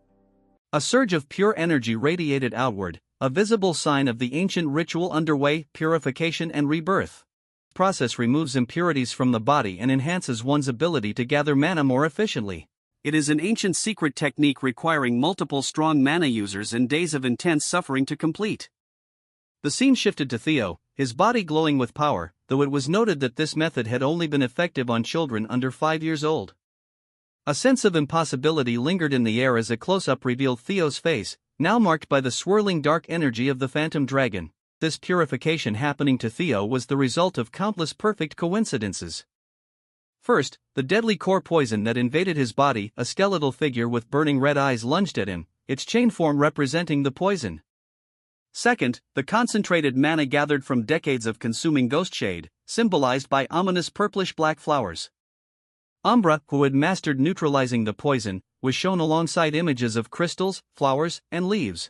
A surge of pure energy radiated outward, a visible sign of the ancient ritual underway: purification and rebirth. The process removes impurities from the body and enhances one's ability to gather mana more efficiently. It is an ancient secret technique requiring multiple strong mana users and days of intense suffering to complete. The scene shifted to Theo, his body glowing with power, though it was noted that this method had only been effective on children under 5 years old. A sense of impossibility lingered in the air as a close-up revealed Theo's face, now marked by the swirling dark energy of the phantom dragon. This purification happening to Theo was the result of countless perfect coincidences. First, the deadly core poison that invaded his body, a skeletal figure with burning red eyes lunged at him, its chain form representing the poison. Second, the concentrated mana gathered from decades of consuming ghost shade, symbolized by ominous purplish-black flowers. Umbra, who had mastered neutralizing the poison, was shown alongside images of crystals, flowers, and leaves.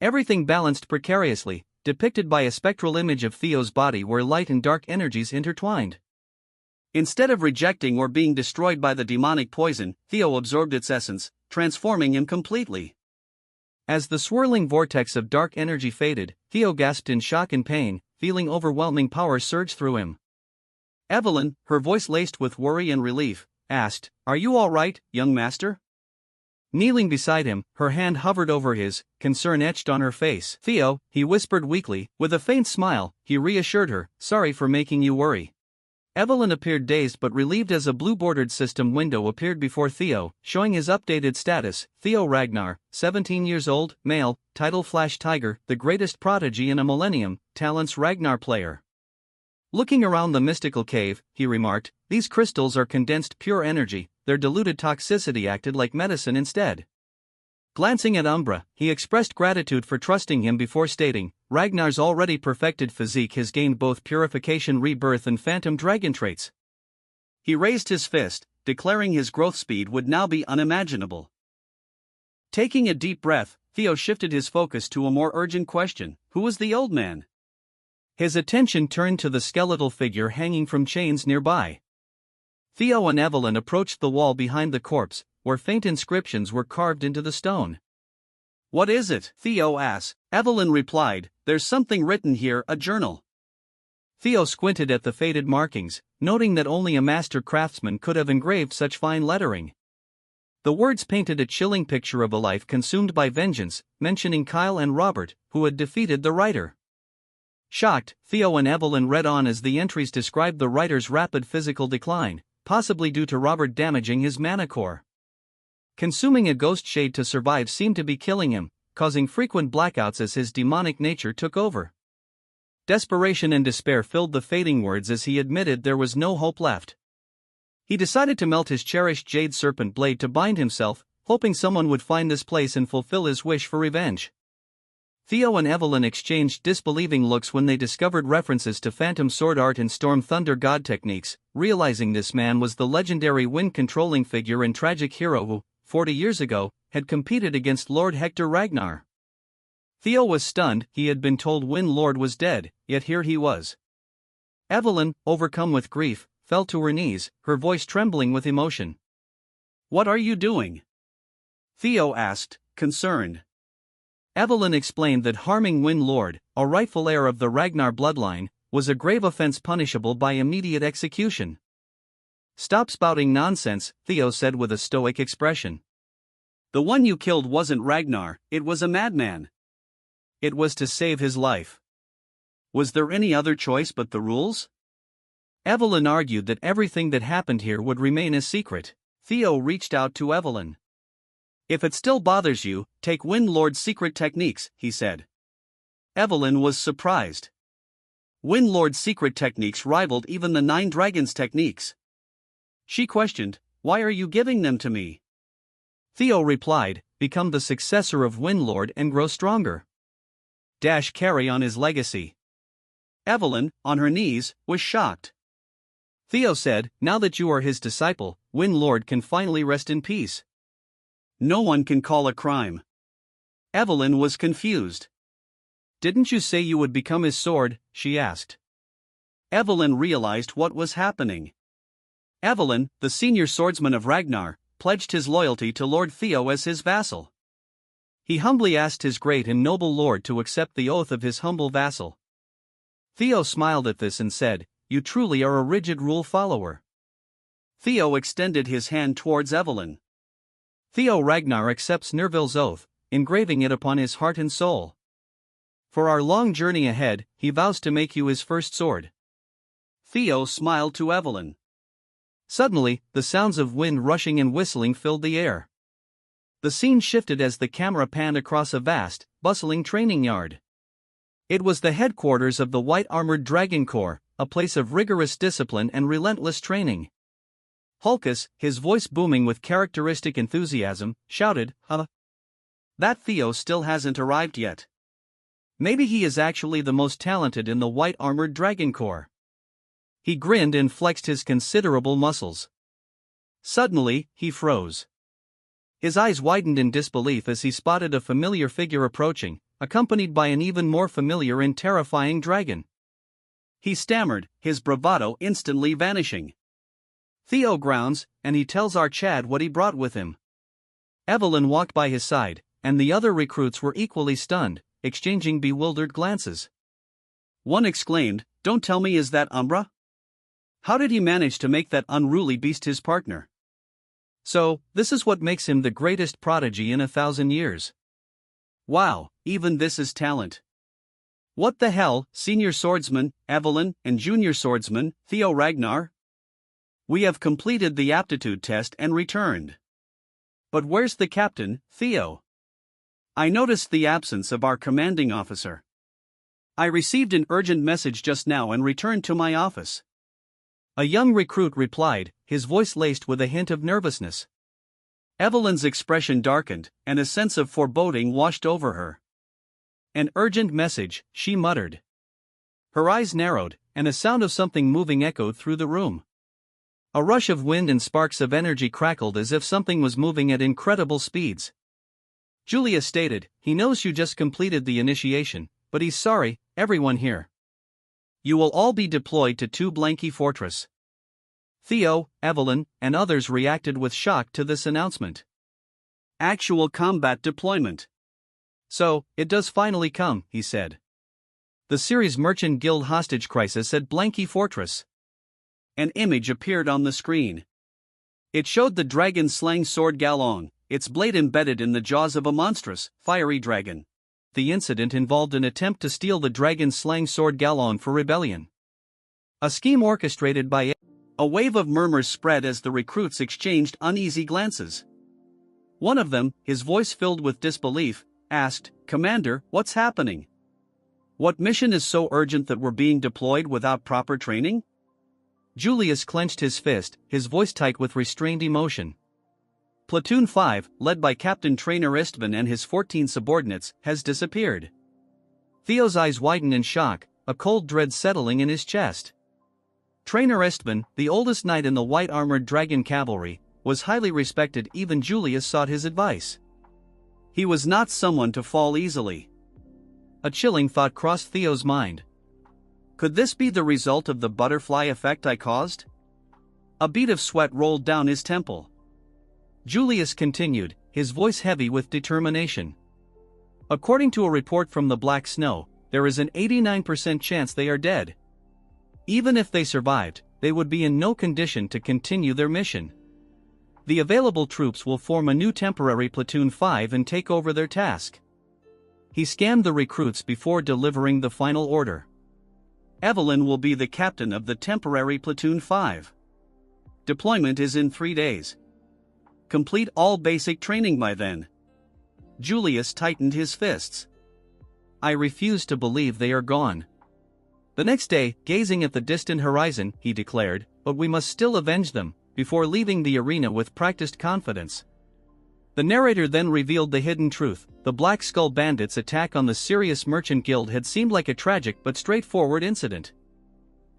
Everything balanced precariously, depicted by a spectral image of Theo's body where light and dark energies intertwined. Instead of rejecting or being destroyed by the demonic poison, Theo absorbed its essence, transforming him completely. As the swirling vortex of dark energy faded, Theo gasped in shock and pain, feeling overwhelming power surge through him. Evelyn, her voice laced with worry and relief, asked, "Are you all right, young master?" Kneeling beside him, her hand hovered over his, concern etched on her face. "Theo," he whispered weakly, with a faint smile, he reassured her, "Sorry for making you worry." Evelyn appeared dazed but relieved as a blue-bordered system window appeared before Theo, showing his updated status: Theo Ragnar, 17 years old, male, title Flash Tiger, the greatest prodigy in a millennium, talents Ragnar player. Looking around the mystical cave, he remarked, "These crystals are condensed pure energy, their diluted toxicity acted like medicine instead." Glancing at Umbra, he expressed gratitude for trusting him before stating, "Ragnar's already perfected physique has gained both purification, rebirth, and phantom dragon traits." He raised his fist, declaring his growth speed would now be unimaginable. Taking a deep breath, Theo shifted his focus to a more urgent question: who was the old man? His attention turned to the skeletal figure hanging from chains nearby. Theo and Evelyn approached the wall behind the corpse, where faint inscriptions were carved into the stone. "What is it?" Theo asked. Evelyn replied, "There's something written here, a journal." Theo squinted at the faded markings, noting that only a master craftsman could have engraved such fine lettering. The words painted a chilling picture of a life consumed by vengeance, mentioning Kyle and Robert, who had defeated the writer. Shocked, Theo and Evelyn read on as the entries described the writer's rapid physical decline, possibly due to Robert damaging his mana core. Consuming a ghost shade to survive seemed to be killing him, causing frequent blackouts as his demonic nature took over. Desperation and despair filled the fading words as he admitted there was no hope left. He decided to melt his cherished jade serpent blade to bind himself, hoping someone would find this place and fulfill his wish for revenge. Theo and Evelyn exchanged disbelieving looks when they discovered references to phantom sword art and storm thunder god techniques, realizing this man was the legendary wind-controlling figure and tragic hero who, 40 years ago, had competed against Lord Hector Ragnar. Theo was stunned. He had been told Wind Lord was dead, yet here he was. Evelyn, overcome with grief, fell to her knees, her voice trembling with emotion. "What are you doing?" Theo asked, concerned. Evelyn explained that harming Wind Lord, a rightful heir of the Ragnar bloodline, was a grave offense punishable by immediate execution. "Stop spouting nonsense," Theo said with a stoic expression. "The one you killed wasn't Ragnar, it was a madman. It was to save his life. Was there any other choice but the rules?" Evelyn argued that everything that happened here would remain a secret. Theo reached out to Evelyn. "If it still bothers you, take Wind Lord's secret techniques," he said. Evelyn was surprised. Wind Lord's secret techniques rivaled even the Nine Dragons' techniques. She questioned, "Why are you giving them to me?" Theo replied, "Become the successor of Wind Lord and grow stronger. Carry on his legacy." Evelyn, on her knees, was shocked. Theo said, "Now that you are his disciple, Wind Lord can finally rest in peace. No one can call a crime." Evelyn was confused. "Didn't you say you would become his sword?" she asked. Evelyn realized what was happening. Evelyn, the senior swordsman of Ragnar, pledged his loyalty to Lord Theo as his vassal. He humbly asked his great and noble lord to accept the oath of his humble vassal. Theo smiled at this and said, "You truly are a rigid rule follower." Theo extended his hand towards Evelyn. Theo Ragnar accepts Nerville's oath, engraving it upon his heart and soul. For our long journey ahead, he vows to make you his first sword. Theo smiled to Evelyn. Suddenly, the sounds of wind rushing and whistling filled the air. The scene shifted as the camera panned across a vast, bustling training yard. It was the headquarters of the White-Armored Dragon Corps, a place of rigorous discipline and relentless training. Hulkus, his voice booming with characteristic enthusiasm, shouted, That Theo still hasn't arrived yet. Maybe he is actually the most talented in the White-Armored Dragon Corps." He grinned and flexed his considerable muscles. Suddenly, he froze. His eyes widened in disbelief as he spotted a familiar figure approaching, accompanied by an even more familiar and terrifying dragon. He stammered, his bravado instantly vanishing. "Theo grounds, and he tells our Chad what he brought with him." Evelyn walked by his side, and the other recruits were equally stunned, exchanging bewildered glances. One exclaimed, "Don't tell me, is that Umbra? How did he manage to make that unruly beast his partner? So, this is what makes him the greatest prodigy in 1,000 years. Wow, even this is talent. What the hell, senior swordsman, Evelyn, and junior swordsman, Theo Ragnar? We have completed the aptitude test and returned. But where's the captain, Theo? I noticed the absence of our commanding officer." I received an urgent message just now and returned to my office. A young recruit replied, his voice laced with a hint of nervousness. Evelyn's expression darkened, and a sense of foreboding washed over her. An urgent message, she muttered. Her eyes narrowed, and a sound of something moving echoed through the room. A rush of wind and sparks of energy crackled as if something was moving at incredible speeds. Julia stated, he knows you just completed the initiation, but he's sorry, everyone here. You will all be deployed to 2 Blanky Fortress. Theo, Evelyn, and others reacted with shock to this announcement. Actual combat deployment. So, it does finally come, he said. The series Merchant Guild hostage crisis at Blanky Fortress. An image appeared on the screen. It showed the dragon-slaying sword Galon, its blade embedded in the jaws of a monstrous, fiery dragon. The incident involved an attempt to steal the dragon-slaying sword Galon for rebellion. A scheme orchestrated by a wave of murmurs spread as the recruits exchanged uneasy glances. One of them, his voice filled with disbelief, asked, Commander, what's happening? What mission is so urgent that we're being deployed without proper training? Julius clenched his fist, his voice tight with restrained emotion. Platoon 5, led by Captain Trainer Istvan and his 14 subordinates, has disappeared. Theo's eyes widened in shock, a cold dread settling in his chest. Trainer Istvan, the oldest knight in the white-armored dragon cavalry, was highly respected. Even Julius sought his advice. He was not someone to fall easily. A chilling thought crossed Theo's mind. Could this be the result of the butterfly effect I caused? A bead of sweat rolled down his temple. Julius continued, his voice heavy with determination. According to a report from the Black Snow, there is an 89% chance they are dead. Even if they survived, they would be in no condition to continue their mission. The available troops will form a new temporary Platoon 5 and take over their task. He scanned the recruits before delivering the final order. Evelyn will be the captain of the temporary Platoon 5. Deployment is in 3 days. Complete all basic training by then. Julius tightened his fists. I refuse to believe they are gone. The next day, gazing at the distant horizon, he declared, but we must still avenge them, before leaving the arena with practiced confidence. The narrator then revealed the hidden truth. The Black Skull Bandits' attack on the Sirius Merchant Guild had seemed like a tragic but straightforward incident.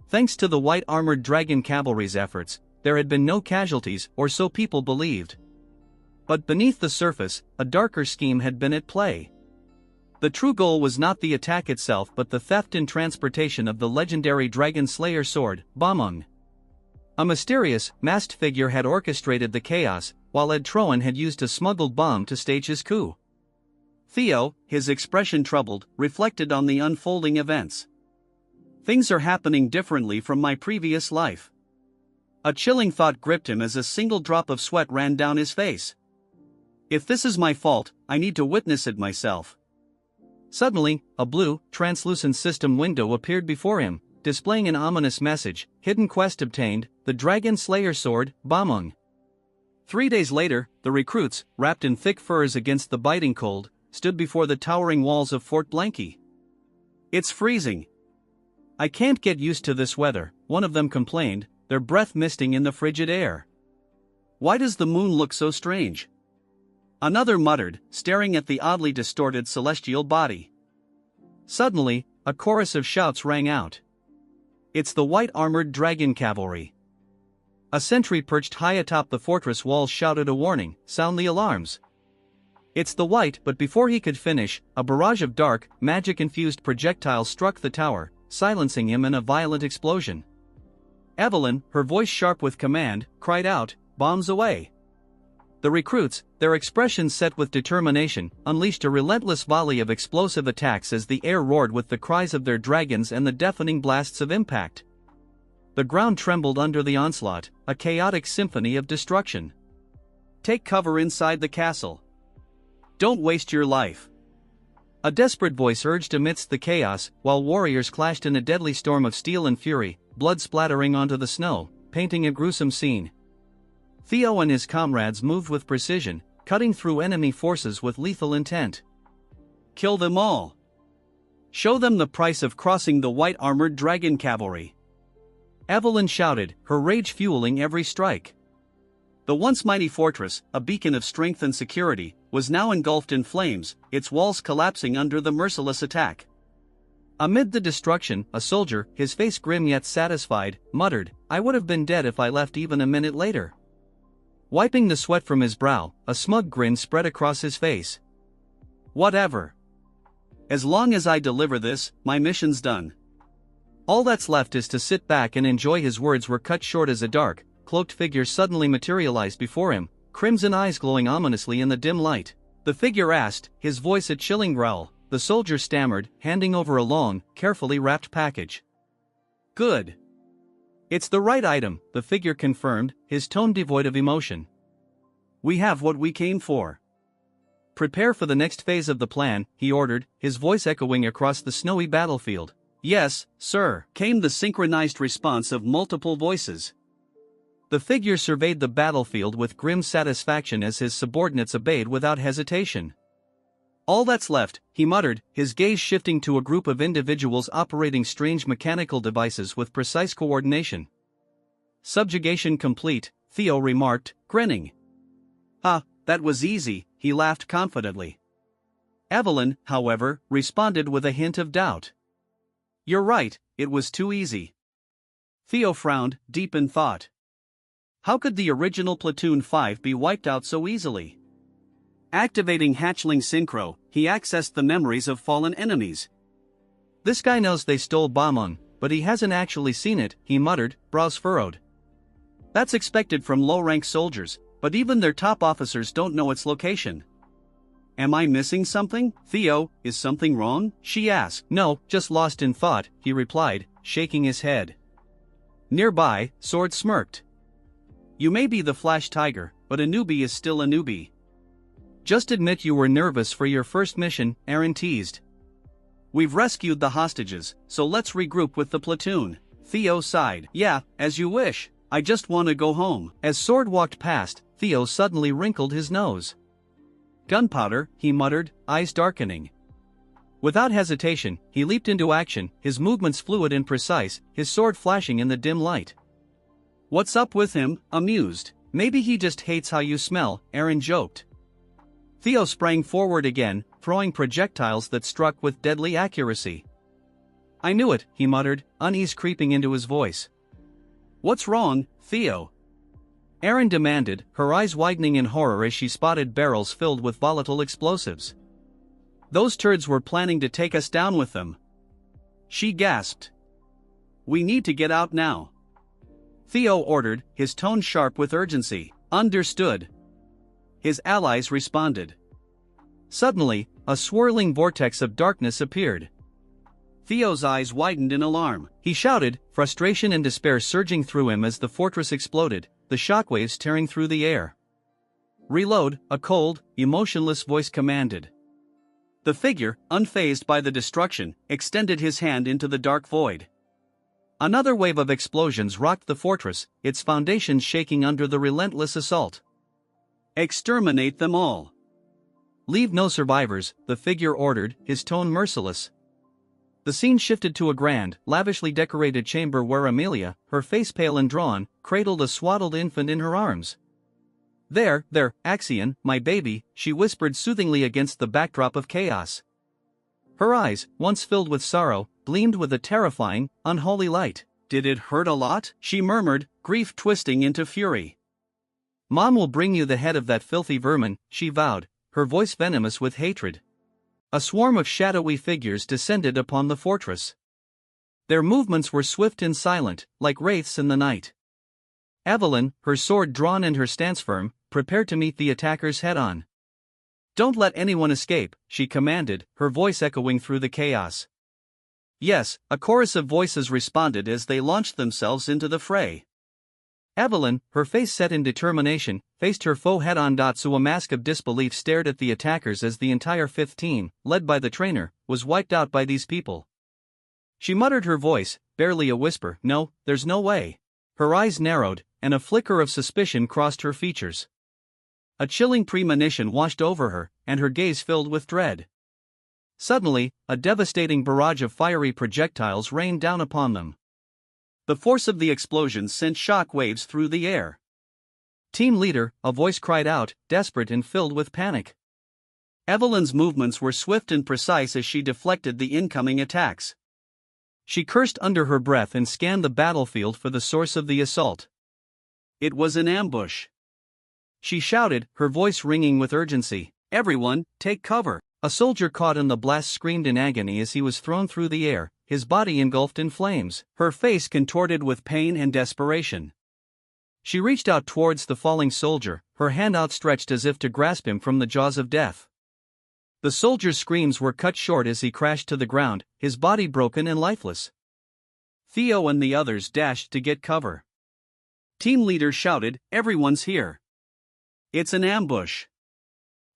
Thanks to the white-armored dragon cavalry's efforts, there had been no casualties, or so people believed. But beneath the surface, a darker scheme had been at play. The true goal was not the attack itself but the theft and transportation of the legendary Dragon Slayer sword, Bamung. A mysterious, masked figure had orchestrated the chaos, while Ed Troan had used a smuggled bomb to stage his coup. Theo, his expression troubled, reflected on the unfolding events. Things are happening differently from my previous life. A chilling thought gripped him as a single drop of sweat ran down his face. If this is my fault, I need to witness it myself. Suddenly, a blue, translucent system window appeared before him, displaying an ominous message, hidden quest obtained, the Dragon Slayer sword, Bamung. 3 days later, the recruits, wrapped in thick furs against the biting cold, stood before the towering walls of Fort Blanky. It's freezing. I can't get used to this weather, one of them complained, their breath misting in the frigid air. Why does the moon look so strange? Another muttered, staring at the oddly distorted celestial body. Suddenly, a chorus of shouts rang out. It's the white-armored dragon cavalry. A sentry perched high atop the fortress walls shouted a warning, sound the alarms. It's the white, but before he could finish, a barrage of dark, magic-infused projectiles struck the tower, silencing him in a violent explosion. Evelyn, her voice sharp with command, cried out, "Bombs away!" The recruits, their expressions set with determination, unleashed a relentless volley of explosive attacks as the air roared with the cries of their dragons and the deafening blasts of impact. The ground trembled under the onslaught, a chaotic symphony of destruction. Take cover inside the castle. Don't waste your life. A desperate voice urged amidst the chaos, while warriors clashed in a deadly storm of steel and fury, blood splattering onto the snow, painting a gruesome scene. Theo and his comrades moved with precision, cutting through enemy forces with lethal intent. Kill them all. Show them the price of crossing the white-armored dragon cavalry. Evelyn shouted, her rage fueling every strike. The once mighty fortress, a beacon of strength and security, was now engulfed in flames, its walls collapsing under the merciless attack. Amid the destruction, a soldier, his face grim yet satisfied, muttered, "I would have been dead if I left even a minute later." Wiping the sweat from his brow, a smug grin spread across his face. "Whatever. As long as I deliver this, my mission's done. All that's left is to sit back and enjoy." His words were cut short as a dark, cloaked figure suddenly materialized before him, crimson eyes glowing ominously in the dim light. The figure asked, his voice a chilling growl. The soldier stammered, handing over a long, carefully wrapped package. "Good. It's the right item," the figure confirmed, his tone devoid of emotion. "We have what we came for. Prepare for the next phase of the plan," he ordered, his voice echoing across the snowy battlefield. "Yes, sir," came the synchronized response of multiple voices. The figure surveyed the battlefield with grim satisfaction as his subordinates obeyed without hesitation. "All that's left," he muttered, his gaze shifting to a group of individuals operating strange mechanical devices with precise coordination. "Subjugation complete," Theo remarked, grinning. "Ah, that was easy," he laughed confidently. Evelyn, however, responded with a hint of doubt. "You're right, it was too easy." Theo frowned, deep in thought. How could the original Platoon 5 be wiped out so easily? Activating Hatchling Synchro, he accessed the memories of fallen enemies. "This guy knows they stole Bomon, but he hasn't actually seen it," he muttered, brows furrowed. "That's expected from low-rank soldiers, but even their top officers don't know its location." "Am I missing something, Theo? Is something wrong?" she asked. "No, just lost in thought," he replied, shaking his head. Nearby, Sword smirked. "You may be the Flash Tiger, but a newbie is still a newbie." "Just admit you were nervous for your first mission," Aaron teased. "We've rescued the hostages, so let's regroup with the platoon," Theo sighed. "Yeah, as you wish, I just want to go home." As Sword walked past, Theo suddenly wrinkled his nose. "Gunpowder," he muttered, eyes darkening. Without hesitation, he leaped into action, his movements fluid and precise, his sword flashing in the dim light. "What's up with him?" amused. "Maybe he just hates how you smell," Aaron joked. Theo sprang forward again, throwing projectiles that struck with deadly accuracy. "I knew it," he muttered, unease creeping into his voice. "What's wrong, Theo?" Aaron demanded, her eyes widening in horror as she spotted barrels filled with volatile explosives. "Those turds were planning to take us down with them," she gasped. "We need to get out now," Theo ordered, his tone sharp with urgency. "Understood," his allies responded. Suddenly, a swirling vortex of darkness appeared. Theo's eyes widened in alarm. He shouted, frustration and despair surging through him as the fortress exploded, the shockwaves tearing through the air. "Reload," a cold, emotionless voice commanded. The figure, unfazed by the destruction, extended his hand into the dark void. Another wave of explosions rocked the fortress, its foundations shaking under the relentless assault. "Exterminate them all. Leave no survivors," the figure ordered, his tone merciless. The scene shifted to a grand, lavishly decorated chamber where Amelia, her face pale and drawn, cradled a swaddled infant in her arms. There, Axion, my baby," she whispered soothingly against the backdrop of chaos. Her eyes, once filled with sorrow, gleamed with a terrifying, unholy light. "Did it hurt a lot?" she murmured, grief twisting into fury. "Mom will bring you the head of that filthy vermin," she vowed, her voice venomous with hatred. A swarm of shadowy figures descended upon the fortress. Their movements were swift and silent, like wraiths in the night. Evelyn, her sword drawn and her stance firm, prepared to meet the attackers head-on. "Don't let anyone escape," she commanded, her voice echoing through the chaos. Yes, a chorus of voices responded as they launched themselves into the fray. Evelyn, her face set in determination, faced her foe head-on. So a mask of disbelief stared at the attackers as the entire 5th team, led by the trainer, was wiped out by these people. She muttered, her voice, barely a whisper, "No, there's no way." Her eyes narrowed, and a flicker of suspicion crossed her features. A chilling premonition washed over her, and her gaze filled with dread. Suddenly, a devastating barrage of fiery projectiles rained down upon them. The force of the explosion sent shock waves through the air. Team leader, a voice cried out, desperate and filled with panic. Evelyn's movements were swift and precise as she deflected the incoming attacks. She cursed under her breath and scanned the battlefield for the source of the assault. It was an ambush. She shouted, her voice ringing with urgency. Everyone, take cover. A soldier caught in the blast screamed in agony as he was thrown through the air, his body engulfed in flames, her face contorted with pain and desperation. She reached out towards the falling soldier, her hand outstretched as if to grasp him from the jaws of death. The soldier's screams were cut short as he crashed to the ground, his body broken and lifeless. Theo and the others dashed to get cover. Team leader shouted, everyone's here. It's an ambush.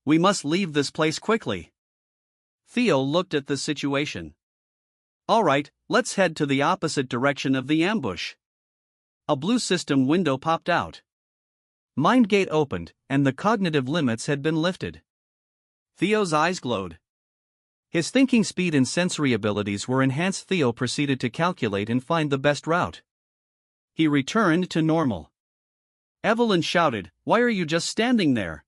We must leave this place quickly. Theo looked at the situation. All right, let's head to the opposite direction of the ambush. A blue system window popped out. Mind gate opened, and the cognitive limits had been lifted. Theo's eyes glowed. His thinking speed and sensory abilities were enhanced. Theo proceeded to calculate and find the best route. He returned to normal. Evelyn shouted, why are you just standing there?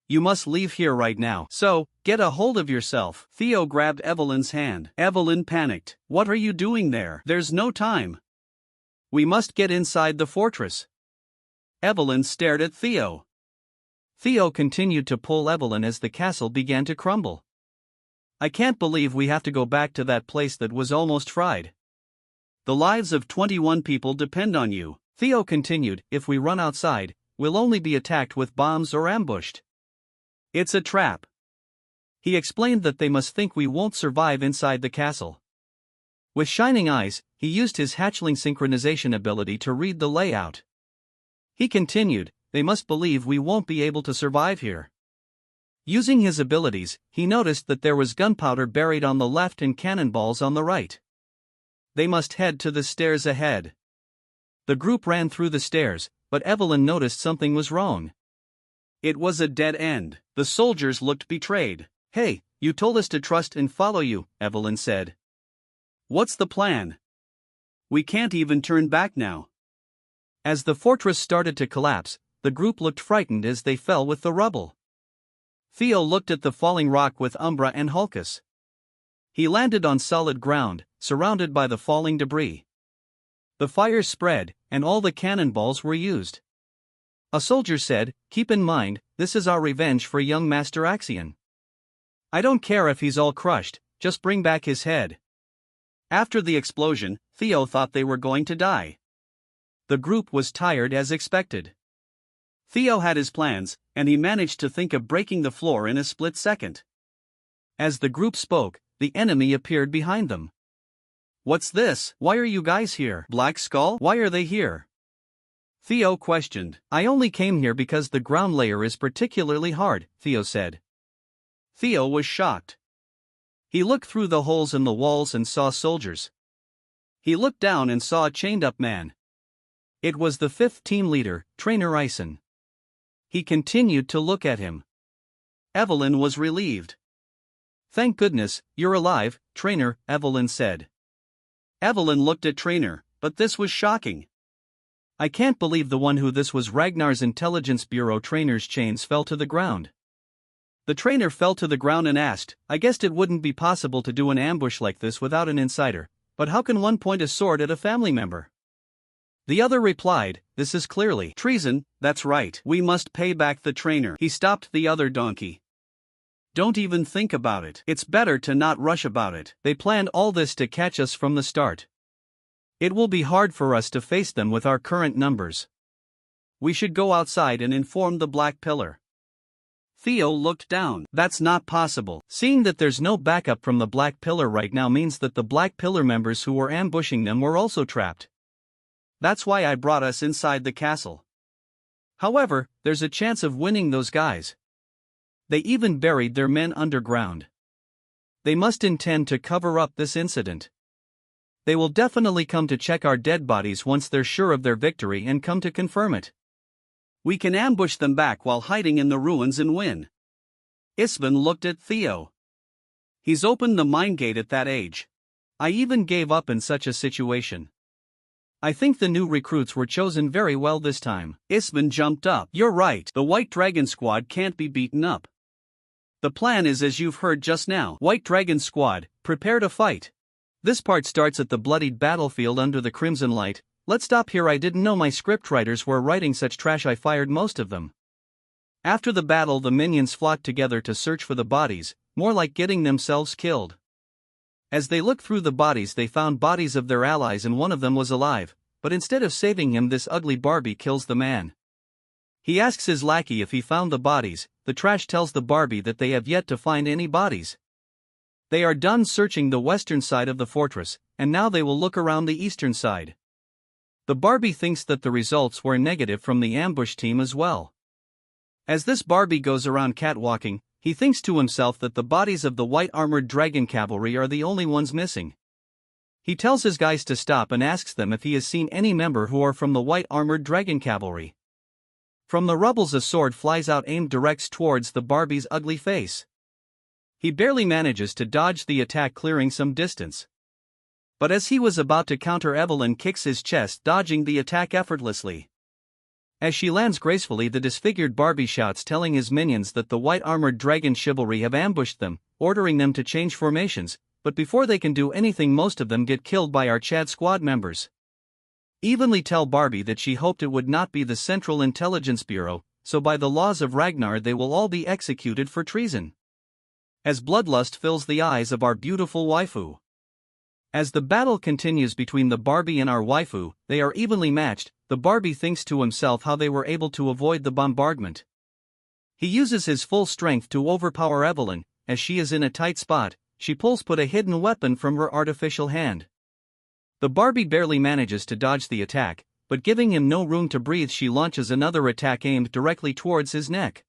You must leave here right now. So, get a hold of yourself. Theo grabbed Evelyn's hand. Evelyn panicked. What are you doing there? There's no time. We must get inside the fortress. Evelyn stared at Theo. Theo continued to pull Evelyn as the castle began to crumble. I can't believe we have to go back to that place that was almost fried. The lives of 21 people depend on you. Theo continued, if we run outside, we'll only be attacked with bombs or ambushed. It's a trap. He explained that they must think we won't survive inside the castle. With shining eyes, he used his hatchling synchronization ability to read the layout. He continued, they must believe we won't be able to survive here. Using his abilities, he noticed that there was gunpowder buried on the left and cannonballs on the right. They must head to the stairs ahead. The group ran through the stairs, but Evelyn noticed something was wrong. It was a dead end. The soldiers looked betrayed. Hey, you told us to trust and follow you, Evelyn said. What's the plan? We can't even turn back now. As the fortress started to collapse, the group looked frightened as they fell with the rubble. Theo looked at the falling rock with Umbra and Hulkus. He landed on solid ground, surrounded by the falling debris. The fire spread, and all the cannonballs were used. A soldier said, keep in mind, this is our revenge for young Master Axion. I don't care if he's all crushed, just bring back his head. After the explosion, Theo thought they were going to die. The group was tired as expected. Theo had his plans, and he managed to think of breaking the floor in a split second. As the group spoke, the enemy appeared behind them. What's this? Why are you guys here? Black Skull? Why are they here? Theo questioned. I only came here because the ground layer is particularly hard, Theo said. Theo was shocked. He looked through the holes in the walls and saw soldiers. He looked down and saw a chained-up man. It was the 5th team leader, Trainer Ison. He continued to look at him. Evelyn was relieved. Thank goodness, you're alive, Trainer, Evelyn said. Evelyn looked at Trainer, but this was shocking. I can't believe the one who this was. Ragnar's Intelligence Bureau trainer's chains fell to the ground. The trainer fell to the ground and asked, I guessed it wouldn't be possible to do an ambush like this without an insider, but how can one point a sword at a family member? The other replied, this is clearly treason. That's right, we must pay back the trainer. He stopped the other donkey. Don't even think about it. It's better to not rush about it. They planned all this to catch us from the start. It will be hard for us to face them with our current numbers. We should go outside and inform the Black Pillar. Theo looked down. That's not possible. Seeing that there's no backup from the Black Pillar right now means that the Black Pillar members who were ambushing them were also trapped. That's why I brought us inside the castle. However, there's a chance of winning those guys. They even buried their men underground. They must intend to cover up this incident. They will definitely come to check our dead bodies once they're sure of their victory and come to confirm it. We can ambush them back while hiding in the ruins and win. Isvan looked at Theo. He's opened the mind gate at that age. I even gave up in such a situation. I think the new recruits were chosen very well this time. Isman jumped up. You're right, the White Dragon Squad can't be beaten up. The plan is as you've heard just now. White Dragon Squad, prepare to fight. This part starts at the bloodied battlefield under the crimson light. Let's stop here. I didn't know my scriptwriters were writing such trash. I fired most of them. After the battle, the minions flocked together to search for the bodies, more like getting themselves killed. As they looked through the bodies, they found bodies of their allies and one of them was alive, but instead of saving him, this ugly Barbie kills the man. He asks his lackey if he found the bodies. The trash tells the Barbie that they have yet to find any bodies. They are done searching the western side of the fortress, and now they will look around the eastern side. The Barbie thinks that the results were negative from the ambush team as well. As this Barbie goes around catwalking, he thinks to himself that the bodies of the white armored dragon cavalry are the only ones missing. He tells his guys to stop and asks them if he has seen any member who are from the white armored dragon cavalry. From the rubbles a sword flies out aimed directs towards the Barbie's ugly face. He barely manages to dodge the attack, clearing some distance. But as he was about to counter, Evelyn kicks his chest, dodging the attack effortlessly. As she lands gracefully, the disfigured Barbie shouts, telling his minions that the white armored dragon chivalry have ambushed them, ordering them to change formations, but before they can do anything, most of them get killed by our Chad squad members. Evenly tell Barbie that she hoped it would not be the Central Intelligence Bureau, so by the laws of Ragnar they will all be executed for treason. As bloodlust fills the eyes of our beautiful waifu. As the battle continues between the Barbie and our waifu, they are evenly matched. The Barbie thinks to himself how they were able to avoid the bombardment. He uses his full strength to overpower Evelyn. As she is in a tight spot, she pulls a hidden weapon from her artificial hand. The Barbie barely manages to dodge the attack, but giving him no room to breathe, she launches another attack aimed directly towards his neck.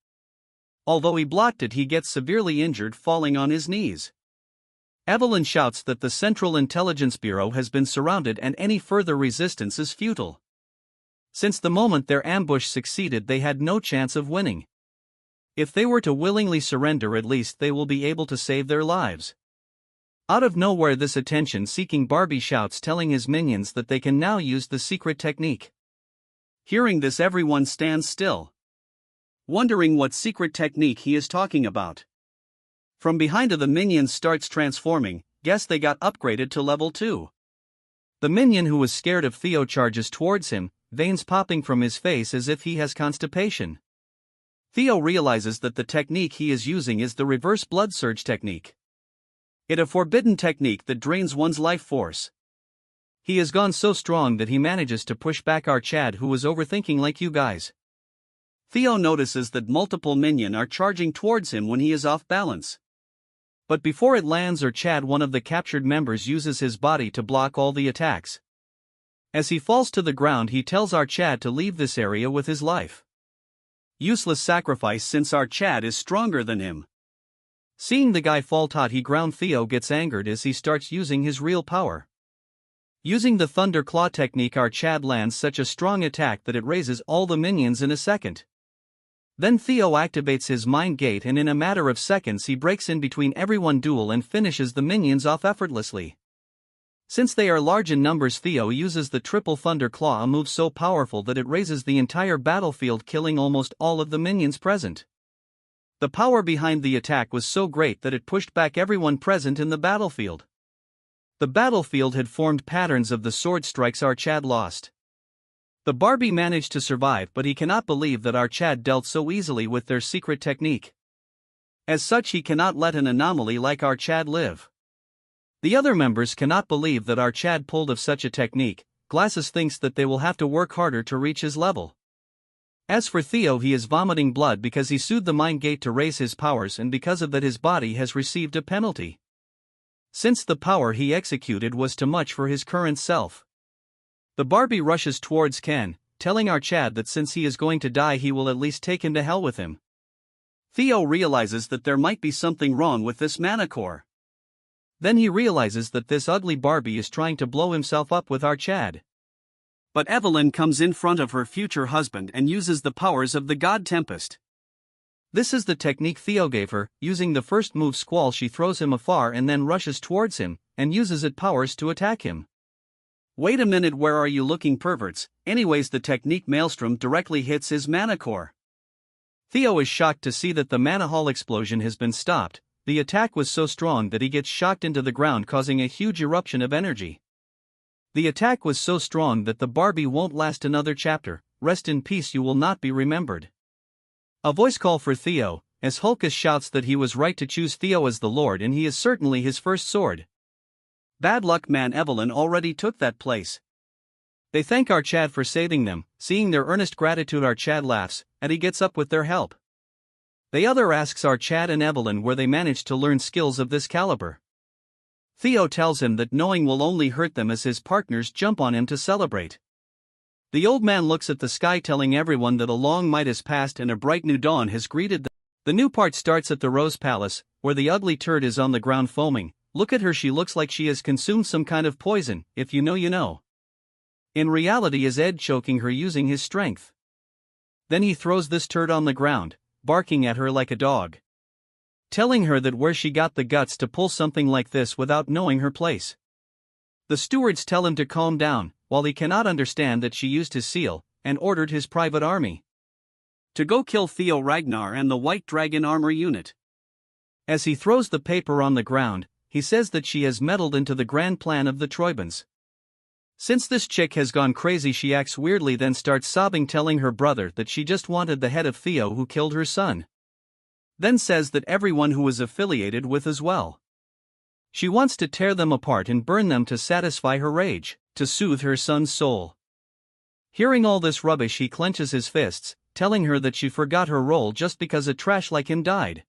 Although he blocked it, he gets severely injured, falling on his knees. Evelyn shouts that the Central Intelligence Bureau has been surrounded and any further resistance is futile. Since the moment their ambush succeeded, they had no chance of winning. If they were to willingly surrender, at least they will be able to save their lives. Out of nowhere, this attention-seeking Barbie shouts, telling his minions that they can now use the secret technique. Hearing this, everyone stands still, wondering what secret technique he is talking about. From behind the minions starts transforming. Guess they got upgraded to level 2. The minion who was scared of Theo charges towards him, veins popping from his face as if he has constipation. Theo realizes that the technique he is using is the reverse blood surge technique. It a forbidden technique that drains one's life force. He has gone so strong that he manages to push back our Chad, who was overthinking like you guys. Theo notices that multiple minions are charging towards him when he is off balance. But before it lands, or Chad, one of the captured members, uses his body to block all the attacks. As he falls to the ground, he tells our Chad to leave this area with his life. Useless sacrifice, since our Chad is stronger than him. Seeing the guy fall tot, he ground. Theo gets angered as he starts using his real power. Using the Thunder Claw technique, our Chad lands such a strong attack that it raises all the minions in a second. Then Theo activates his mind gate, and in a matter of seconds he breaks in between everyone duel and finishes the minions off effortlessly. Since they are large in numbers, Theo uses the triple Thunder Claw, a move so powerful that it raises the entire battlefield, killing almost all of the minions present. The power behind the attack was so great that it pushed back everyone present in the battlefield. The battlefield had formed patterns of the sword strikes our Chad lost. The Barbie managed to survive, but he cannot believe that our Chad dealt so easily with their secret technique. As such, he cannot let an anomaly like our Chad live. The other members cannot believe that our Chad pulled of such a technique. Glasses thinks that they will have to work harder to reach his level. As for Theo, he is vomiting blood because he sued the mind gate to raise his powers, and because of that his body has received a penalty. Since the power he executed was too much for his current self. The Barbie rushes towards Ken, telling our Chad that since he is going to die, he will at least take him to hell with him. Theo realizes that there might be something wrong with this mana core. Then he realizes that this ugly Barbie is trying to blow himself up with our Chad. But Evelyn comes in front of her future husband and uses the powers of the God Tempest. This is the technique Theo gave her. Using the first move Squall, she throws him afar and then rushes towards him, and uses its powers to attack him. Wait a minute, where are you looking, perverts? Anyways, the technique Maelstrom directly hits his mana core. Theo is shocked to see that the mana hall explosion has been stopped. The attack was so strong that he gets shocked into the ground, causing a huge eruption of energy. The attack was so strong that the Barbie won't last another chapter. Rest in peace, you will not be remembered. A voice call for Theo, as Hulkus shouts that he was right to choose Theo as the Lord and he is certainly his first sword. Bad luck, man, Evelyn already took that place. They thank our Chad for saving them. Seeing their earnest gratitude, our Chad laughs, and he gets up with their help. The other asks our Chad and Evelyn where they managed to learn skills of this caliber. Theo tells him that knowing will only hurt them as his partners jump on him to celebrate. The old man looks at the sky, telling everyone that a long night has passed and a bright new dawn has greeted them. The new part starts at the Rose Palace, where the ugly turd is on the ground foaming. Look at her, she looks like she has consumed some kind of poison. If you know, you know. In reality, is Ed choking her using his strength. Then he throws this turd on the ground, barking at her like a dog, telling her that where she got the guts to pull something like this without knowing her place. The stewards tell him to calm down, while he cannot understand that she used his seal, and ordered his private army to go kill Theo, Ragnar and the White Dragon Armor Unit. As he throws the paper on the ground, he says that she has meddled into the grand plan of the Troibans. Since this chick has gone crazy, she acts weirdly, then starts sobbing, telling her brother that she just wanted the head of Theo who killed her son. Then says that everyone who was affiliated with as well. She wants to tear them apart and burn them to satisfy her rage, to soothe her son's soul. Hearing all this rubbish, he clenches his fists, telling her that she forgot her role just because a trash like him died.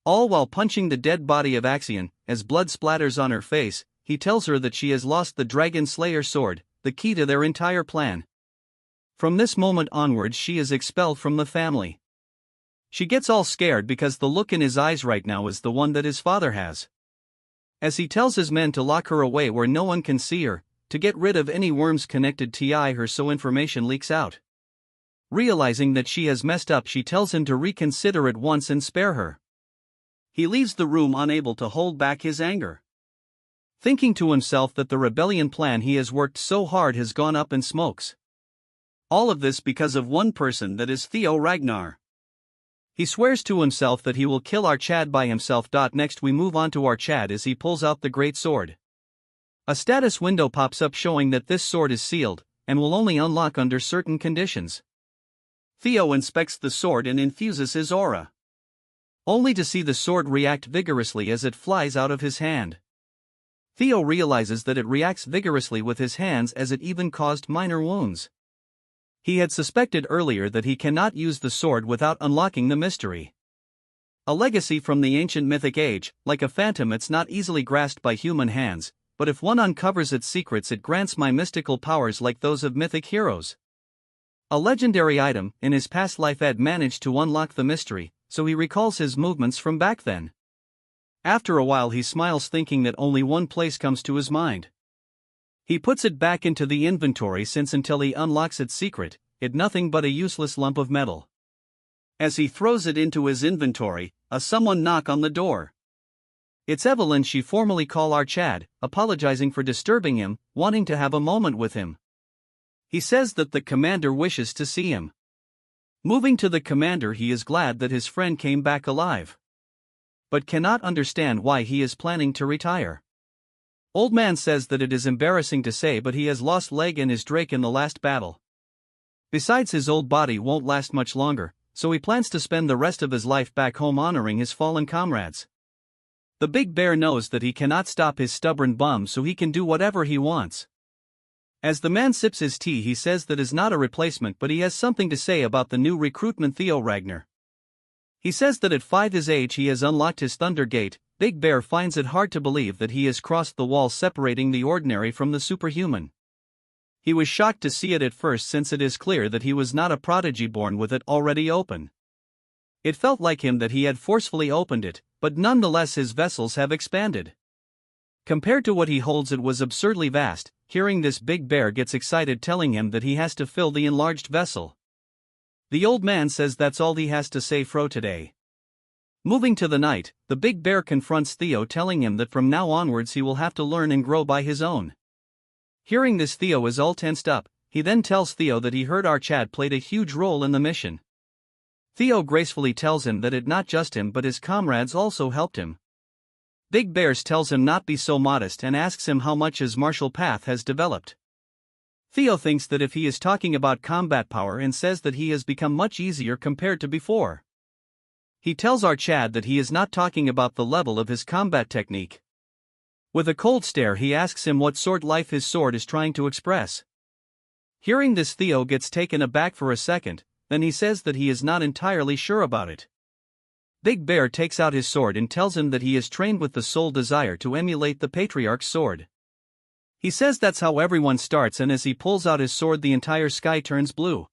All while punching the dead body of Axion. As blood splatters on her face, he tells her that she has lost the Dragon Slayer sword, the key to their entire plan. From this moment onwards, she is expelled from the family. She gets all scared because the look in his eyes right now is the one that his father has. As he tells his men to lock her away where no one can see her, to get rid of any worms connected to her so information leaks out. Realizing that she has messed up, she tells him to reconsider at once and spare her. He leaves the room unable to hold back his anger, thinking to himself that the rebellion plan he has worked so hard has gone up in smokes. All of this because of one person, that is Theo Ragnar. He swears to himself that he will kill our Chad by himself. Next we move on to our Chad as he pulls out the great sword. A status window pops up showing that this sword is sealed, and will only unlock under certain conditions. Theo inspects the sword and infuses his aura, only to see the sword react vigorously as it flies out of his hand. Theo realizes that it reacts vigorously with his hands, as it even caused minor wounds. He had suspected earlier that he cannot use the sword without unlocking the mystery. A legacy from the ancient mythic age, like a phantom, it's not easily grasped by human hands, but if one uncovers its secrets, it grants my mystical powers like those of mythic heroes. A legendary item. In his past life, Ed managed to unlock the mystery, so he recalls his movements from back then. After a while, he smiles, thinking that only one place comes to his mind. He puts it back into the inventory, since until he unlocks its secret, it nothing but a useless lump of metal. As he throws it into his inventory, someone knock on the door. It's Evelyn. She formally call our Chad, apologizing for disturbing him, wanting to have a moment with him. He says that the commander wishes to see him. Moving to the commander, he is glad that his friend came back alive, but cannot understand why he is planning to retire. Old man says that it is embarrassing to say, but he has lost leg and his Drake in the last battle. Besides, his old body won't last much longer, so he plans to spend the rest of his life back home honoring his fallen comrades. The big bear knows that he cannot stop his stubborn bum, so he can do whatever he wants. As the man sips his tea, he says that is not a replacement, but he has something to say about the new recruitment, Theo Ragnar. He says that at 5 his age he has unlocked his Thunder Gate. Big Bear finds it hard to believe that he has crossed the wall separating the ordinary from the superhuman. He was shocked to see it at first, since it is clear that he was not a prodigy born with it already open. It felt like him that he had forcefully opened it, but nonetheless his vessels have expanded. Compared to what he holds, it was absurdly vast. Hearing this, Big Bear gets excited, telling him that he has to fill the enlarged vessel. The old man says that's all he has to say for today. Moving to the night, the big bear confronts Theo, telling him that from now onwards he will have to learn and grow by his own. Hearing this, Theo is all tensed up. He then tells Theo that he heard our Chad played a huge role in the mission. Theo gracefully tells him that it not just him but his comrades also helped him. Big Bears tells him not be so modest and asks him how much his martial path has developed. Theo thinks that if he is talking about combat power and says that he has become much easier compared to before. He tells our Chad that he is not talking about the level of his combat technique. With a cold stare, he asks him what sort life his sword is trying to express. Hearing this, Theo gets taken aback for a second, then he says that he is not entirely sure about it. Big Bear takes out his sword and tells him that he is trained with the sole desire to emulate the Patriarch's sword. He says that's how everyone starts, and as he pulls out his sword the entire sky turns blue.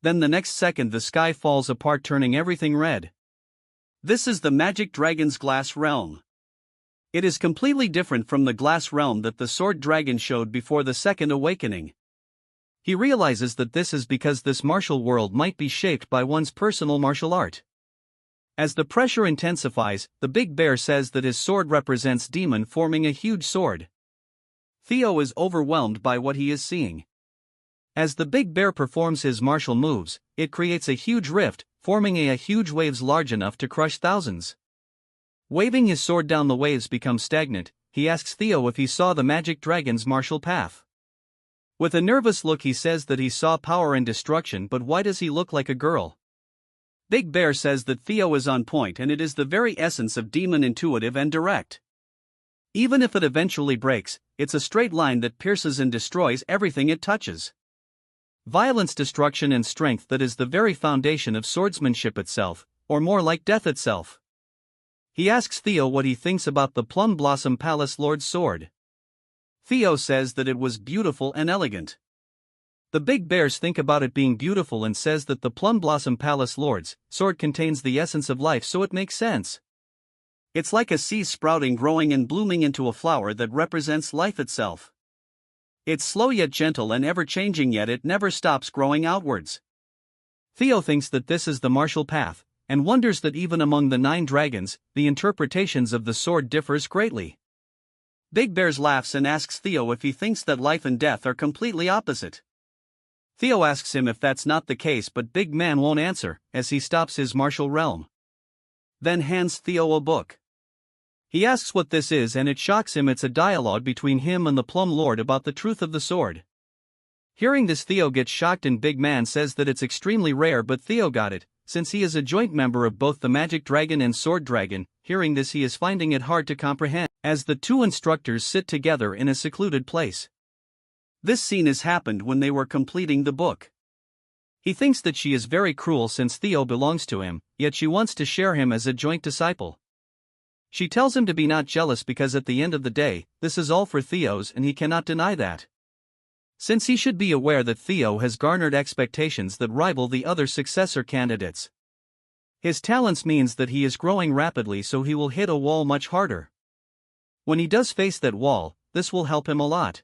Then the next second the sky falls apart, turning everything red. This is the magic dragon's glass realm. It is completely different from the glass realm that the sword dragon showed before the second awakening. He realizes that this is because this martial world might be shaped by one's personal martial art. As the pressure intensifies, the big bear says that his sword represents demon, forming a huge sword. Theo is overwhelmed by what he is seeing. As the big bear performs his martial moves, it creates a huge rift, forming a huge waves large enough to crush thousands. Waving his sword down, the waves become stagnant. He asks Theo if he saw the magic dragon's martial path. With a nervous look, he says that he saw power and destruction, but why does he look like a girl? Big Bear says that Theo is on point, and it is the very essence of demon, intuitive and direct. Even if it eventually breaks, it's a straight line that pierces and destroys everything it touches. Violence, destruction and strength, that is the very foundation of swordsmanship itself, or more like death itself. He asks Theo what he thinks about the Plum Blossom Palace Lord's sword. Theo says that it was beautiful and elegant. The big bears think about it being beautiful and says that the Plum Blossom Palace Lord's sword contains the essence of life, so it makes sense. It's like a seed sprouting, growing and blooming into a flower that represents life itself. It's slow yet gentle and ever-changing, yet it never stops growing outwards. Theo thinks that this is the martial path, and wonders that even among the 9 dragons, the interpretations of the sword differs greatly. Big Bears laughs and asks Theo if he thinks that life and death are completely opposite. Theo asks him if that's not the case, but Big Man won't answer, as he stops his martial realm. Then hands Theo a book. He asks what this is, and it shocks him. It's a dialogue between him and the Plum Lord about the truth of the sword. Hearing this, Theo gets shocked, and Big Man says that it's extremely rare, but Theo got it, since he is a joint member of both the Magic Dragon and Sword Dragon. Hearing this, he is finding it hard to comprehend, as the 2 instructors sit together in a secluded place. This scene has happened when they were completing the book. He thinks that she is very cruel since Theo belongs to him, yet she wants to share him as a joint disciple. She tells him to be not jealous, because at the end of the day, this is all for Theo's, and he cannot deny that. Since he should be aware that Theo has garnered expectations that rival the other successor candidates. His talents means that he is growing rapidly, so he will hit a wall much harder. When he does face that wall, this will help him a lot.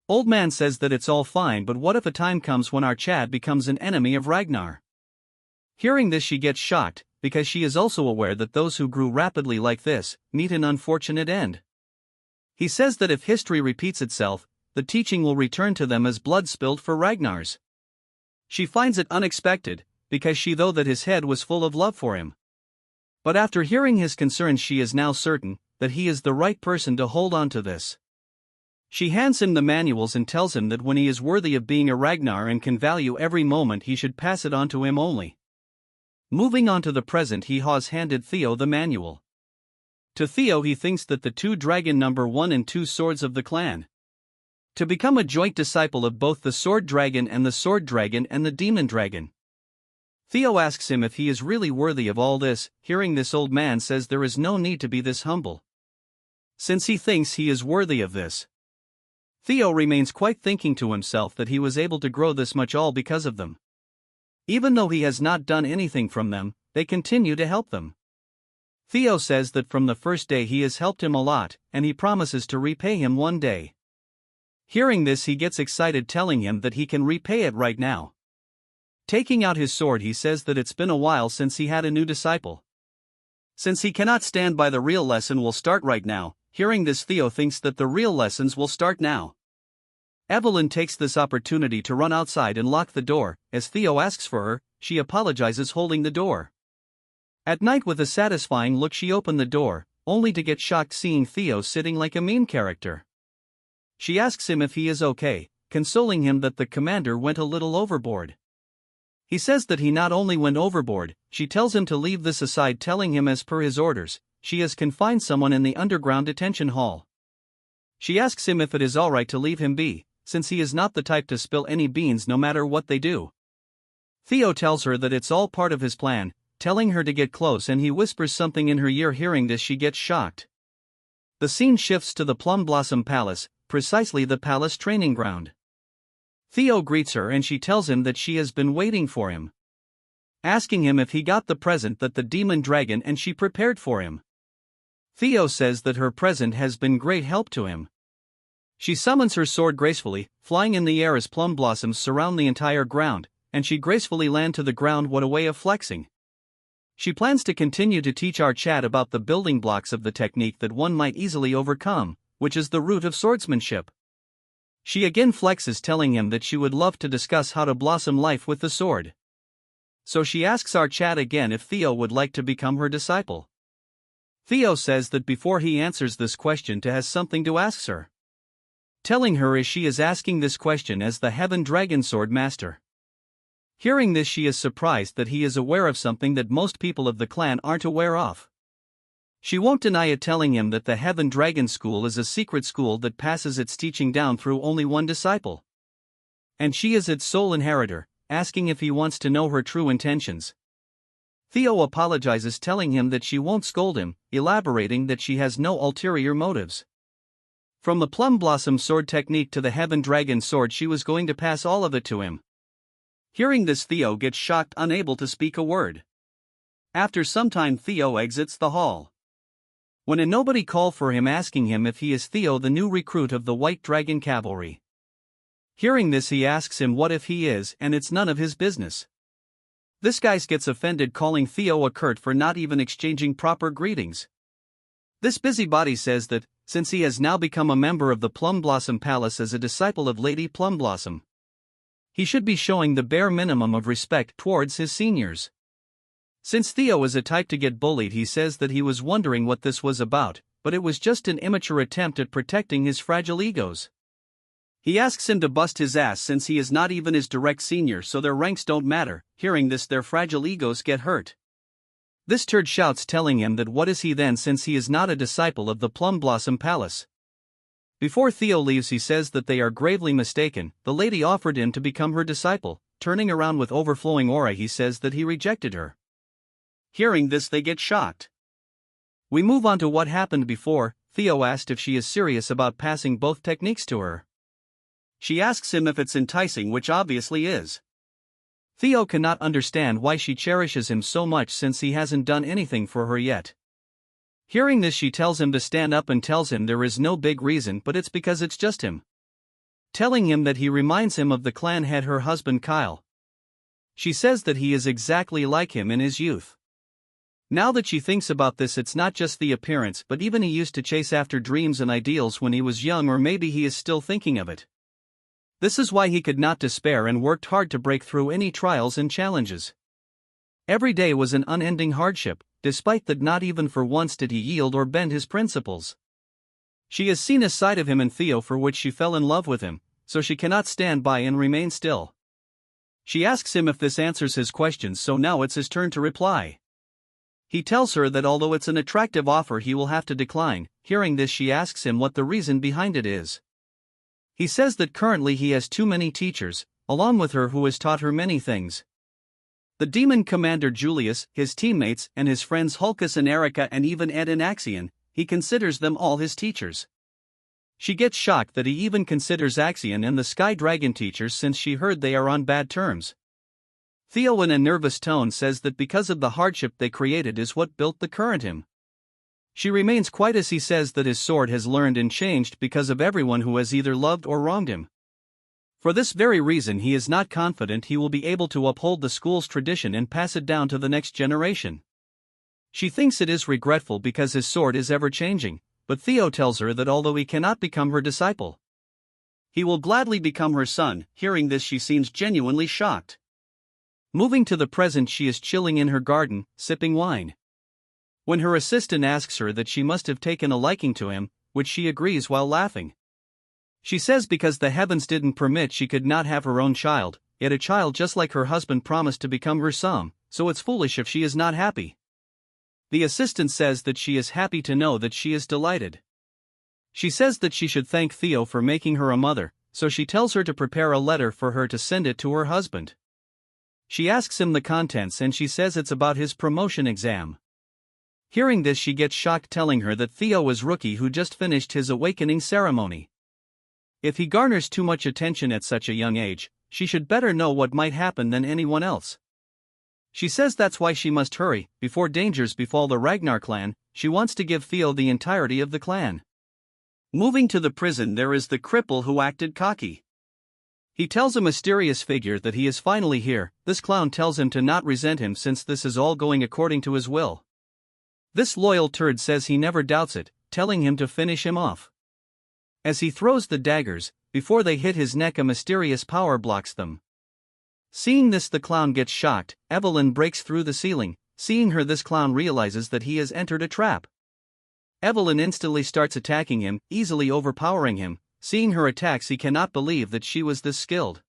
Old Man says that it's all fine, but what if a time comes when our Chad becomes an enemy of Ragnar? Hearing this, she gets shocked, because she is also aware that those who grew rapidly like this meet an unfortunate end. He says that if history repeats itself, the teaching will return to them as blood spilled for Ragnar's. She finds it unexpected, because she thought that his head was full of love for him. But after hearing his concerns, she is now certain that he is the right person to hold on to this. She hands him the manuals and tells him that when he is worthy of being a Ragnar and can value every moment, he should pass it on to him only. Moving on to the present, he has handed Theo the manual. To Theo, he thinks that the 2 dragon number 1 and 2 swords of the clan. To become a joint disciple of both the Sword Dragon and the Sword Dragon and the Demon Dragon. Theo asks him if he is really worthy of all this. Hearing this, Old Man says there is no need to be this humble, since he thinks he is worthy of this. Theo remains quiet, thinking to himself that he was able to grow this much all because of them. Even though he has not done anything from them, they continue to help them. Theo says that from the first day he has helped him a lot, and he promises to repay him one day. Hearing this, he gets excited, telling him that he can repay it right now. Taking out his sword, he says that it's been a while since he had a new disciple. Since he cannot stand by, the real lesson will start right now. Hearing this, Theo thinks that the real lessons will start now. Evelyn takes this opportunity to run outside and lock the door. As Theo asks for her, she apologizes, holding the door. At night, with a satisfying look, she opened the door, only to get shocked seeing Theo sitting like a meme character. She asks him if he is okay, consoling him that the commander went a little overboard. He says that he not only went overboard, she tells him to leave this aside, telling him as per his orders, she has confined someone in the underground detention hall. She asks him if it is alright to leave him be, since he is not the type to spill any beans no matter what they do. Theo tells her that it's all part of his plan, telling her to get close, and he whispers something in her ear. Hearing this, she gets shocked. The scene shifts to the Plum Blossom Palace, precisely the palace training ground. Theo greets her and she tells him that she has been waiting for him, asking him if he got the present that the demon dragon and she prepared for him. Theo says that her present has been great help to him. She summons her sword gracefully, flying in the air as plum blossoms surround the entire ground, and she gracefully land to the ground. What a way of flexing. She plans to continue to teach our chat about the building blocks of the technique that one might easily overcome, which is the root of swordsmanship. She again flexes, telling him that she would love to discuss how to blossom life with the sword. So she asks our chat again if Theo would like to become her disciple. Theo says that before he answers this question, he has something to ask her, telling her as she is asking this question as the Heaven Dragon Sword Master. Hearing this, she is surprised that he is aware of something that most people of the clan aren't aware of. She won't deny it, telling him that the Heaven Dragon School is a secret school that passes its teaching down through only one disciple, and she is its sole inheritor, asking if he wants to know her true intentions. Theo apologizes, telling him that she won't scold him, elaborating that she has no ulterior motives. From the Plum Blossom Sword technique to the Heaven Dragon Sword, she was going to pass all of it to him. Hearing this, Theo gets shocked, unable to speak a word. After some time, Theo exits the hall, when a nobody call for him, asking him if he is Theo, the new recruit of the White Dragon Cavalry. Hearing this, he asks him what if he is, and it's none of his business. This guy gets offended, calling Theo a curt for not even exchanging proper greetings. This busybody says that, since he has now become a member of the Plum Blossom Palace as a disciple of Lady Plum Blossom, he should be showing the bare minimum of respect towards his seniors. Since Theo is a type to get bullied, he says that he was wondering what this was about, but it was just an immature attempt at protecting his fragile egos. He asks him to bust his ass since he is not even his direct senior, so their ranks don't matter. Hearing this, their fragile egos get hurt. This turd shouts, telling him that what is he then, since he is not a disciple of the Plum Blossom Palace. Before Theo leaves, he says that they are gravely mistaken. The lady offered him to become her disciple. Turning around with overflowing aura, he says that he rejected her. Hearing this, they get shocked. We move on to what happened before. Theo asked if she is serious about passing both techniques to her. She asks him if it's enticing, which obviously is. Theo cannot understand why she cherishes him so much since he hasn't done anything for her yet. Hearing this, she tells him to stand up and tells him there is no big reason, but it's because it's just him. Telling him that he reminds him of the clan head, her husband Kyle. She says that he is exactly like him in his youth. Now that she thinks about this, it's not just the appearance, but even he used to chase after dreams and ideals when he was young, or maybe he is still thinking of it. This is why he could not despair and worked hard to break through any trials and challenges. Every day was an unending hardship, despite that not even for once did he yield or bend his principles. She has seen a side of him in Theo for which she fell in love with him, so she cannot stand by and remain still. She asks him if this answers his questions, so now it's his turn to reply. He tells her that although it's an attractive offer, he will have to decline. Hearing this, she asks him what the reason behind it is. He says that currently he has too many teachers, along with her, who has taught her many things. The demon commander Julius, his teammates, and his friends Hulkus and Erica, and even Ed and Axion, he considers them all his teachers. She gets shocked that he even considers Axion and the Sky Dragon teachers, since she heard they are on bad terms. Theo, in a nervous tone, says that because of the hardship they created is what built the current him. She remains quiet as he says that his sword has learned and changed because of everyone who has either loved or wronged him. For this very reason he is not confident he will be able to uphold the school's tradition and pass it down to the next generation. She thinks it is regretful because his sword is ever-changing, but Theo tells her that although he cannot become her disciple, he will gladly become her son. Hearing this, she seems genuinely shocked. Moving to the present, she is chilling in her garden, sipping wine, when her assistant asks her that she must have taken a liking to him, which she agrees while laughing. She says because the heavens didn't permit she could not have her own child, yet a child just like her husband promised to become her son, so it's foolish if she is not happy. The assistant says that she is happy to know that she is delighted. She says that she should thank Theo for making her a mother, so she tells her to prepare a letter for her to send it to her husband. She asks him the contents and she says it's about his promotion exam. Hearing this, she gets shocked, telling her that Theo is rookie who just finished his awakening ceremony. If he garners too much attention at such a young age, she should better know what might happen than anyone else. She says that's why she must hurry, before dangers befall the Ragnar clan. She wants to give Theo the entirety of the clan. Moving to the prison, there is the cripple who acted cocky. He tells a mysterious figure that he is finally here. This clown tells him to not resent him since this is all going according to his will. This loyal turd says he never doubts it, telling him to finish him off. As he throws the daggers, before they hit his neck, a mysterious power blocks them. Seeing this, the clown gets shocked. Evelyn breaks through the ceiling. Seeing her, this clown realizes that he has entered a trap. Evelyn instantly starts attacking him, easily overpowering him. Seeing her attacks, he cannot believe that she was this skilled.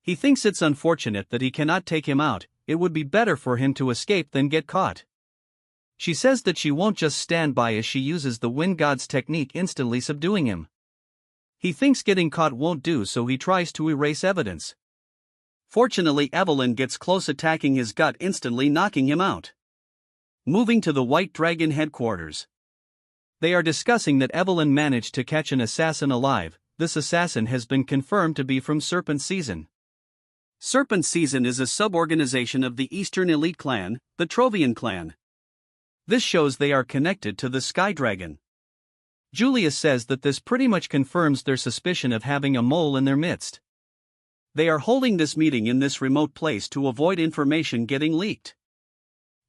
He thinks it's unfortunate that he cannot take him out. It would be better for him to escape than get caught. She says that she won't just stand by as she uses the wind god's technique, instantly subduing him. He thinks getting caught won't do, so he tries to erase evidence. Fortunately, Evelyn gets close, attacking his gut, instantly knocking him out. Moving to the White Dragon headquarters. They are discussing that Evelyn managed to catch an assassin alive. This assassin has been confirmed to be from Serpent Season. Serpent Season is a sub-organization of the Eastern Elite Clan, the Trovian clan. This shows they are connected to the Sky Dragon. Julius says that this pretty much confirms their suspicion of having a mole in their midst. They are holding this meeting in this remote place to avoid information getting leaked.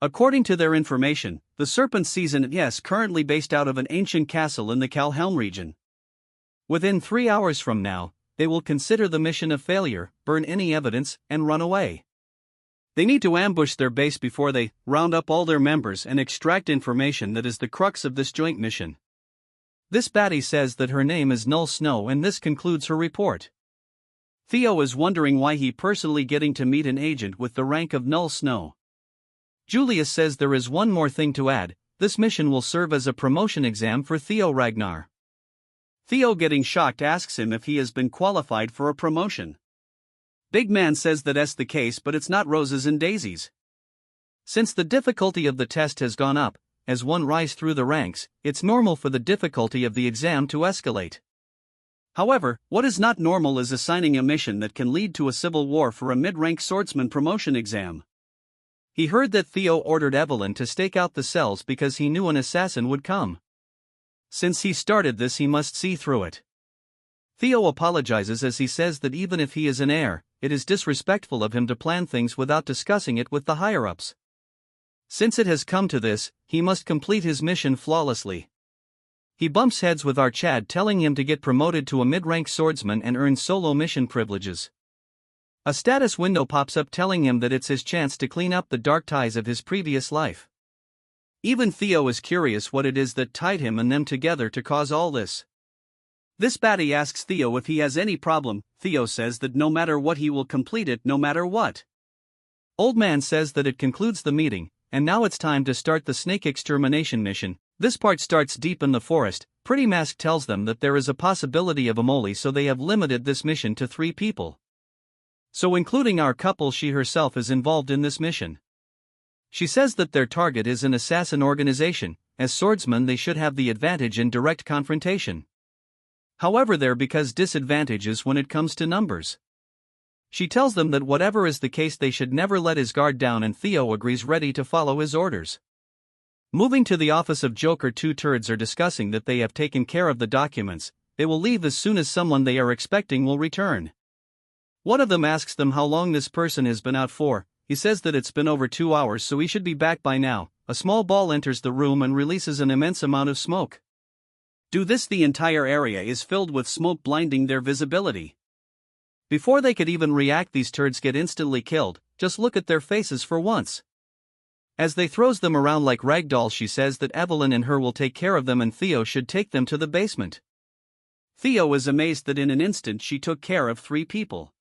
According to their information, the Serpent Season is currently based out of an ancient castle in the Calhelm region. Within 3 hours from now, they will consider the mission a failure, burn any evidence, and run away. They need to ambush their base before they round up all their members and extract information that is the crux of this joint mission. This baddie says that her name is Null Snow, and this concludes her report. Theo is wondering why he personally getting to meet an agent with the rank of Null Snow. Julius says there is one more thing to add. This mission will serve as a promotion exam for Theo Ragnar. Theo, getting shocked, asks him if he has been qualified for a promotion. Big Man says that that's the case, but it's not roses and daisies. Since the difficulty of the test has gone up, as one rises through the ranks, it's normal for the difficulty of the exam to escalate. However, what is not normal is assigning a mission that can lead to a civil war for a mid-rank swordsman promotion exam. He heard that Theo ordered Evelyn to stake out the cells because he knew an assassin would come. Since he started this, he must see through it. Theo apologizes as he says that even if he is an heir, it is disrespectful of him to plan things without discussing it with the higher-ups. Since it has come to this, he must complete his mission flawlessly. He bumps heads with Archad, telling him to get promoted to a mid-rank swordsman and earn solo mission privileges. A status window pops up telling him that it's his chance to clean up the dark ties of his previous life. Even Theo is curious what it is that tied him and them together to cause all this. This baddie asks Theo if he has any problem. Theo says that no matter what he will complete it no matter what. Old Man says that it concludes the meeting, and now it's time to start the snake extermination mission. This part starts deep in the forest. Pretty Mask tells them that there is a possibility of a mole, so they have limited this mission to 3 people. So including our couple, she herself is involved in this mission. She says that their target is an assassin organization. As swordsmen they should have the advantage in direct confrontation. However, there because disadvantages when it comes to numbers. She tells them that whatever is the case they should never let his guard down, and Theo agrees, ready to follow his orders. Moving to the office of Joker, 2 turds are discussing that they have taken care of the documents. They will leave as soon as someone they are expecting will return. One of them asks them how long this person has been out for. He says that it's been over 2 hours, so he should be back by now. A small ball enters the room and releases an immense amount of smoke. Due to this, the entire area is filled with smoke, blinding their visibility. Before they could even react, these turds get instantly killed. Just look at their faces for once. As they throws them around like ragdolls, she says that Evelyn and her will take care of them and Theo should take them to the basement. Theo is amazed that in an instant she took care of 3 people.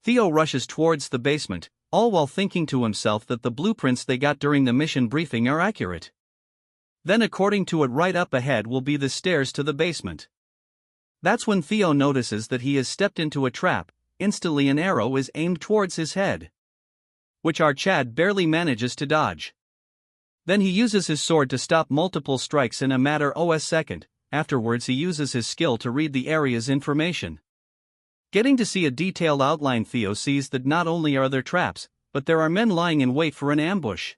Theo rushes towards the basement, all while thinking to himself that the blueprints they got during the mission briefing are accurate. Then, according to it, right up ahead will be the stairs to the basement. That's when Theo notices that he has stepped into a trap. Instantly an arrow is aimed towards his head, which our Chad barely manages to dodge. Then he uses his sword to stop multiple strikes in a matter of a second. Afterwards he uses his skill to read the area's information. Getting to see a detailed outline, Theo sees that not only are there traps, but there are men lying in wait for an ambush.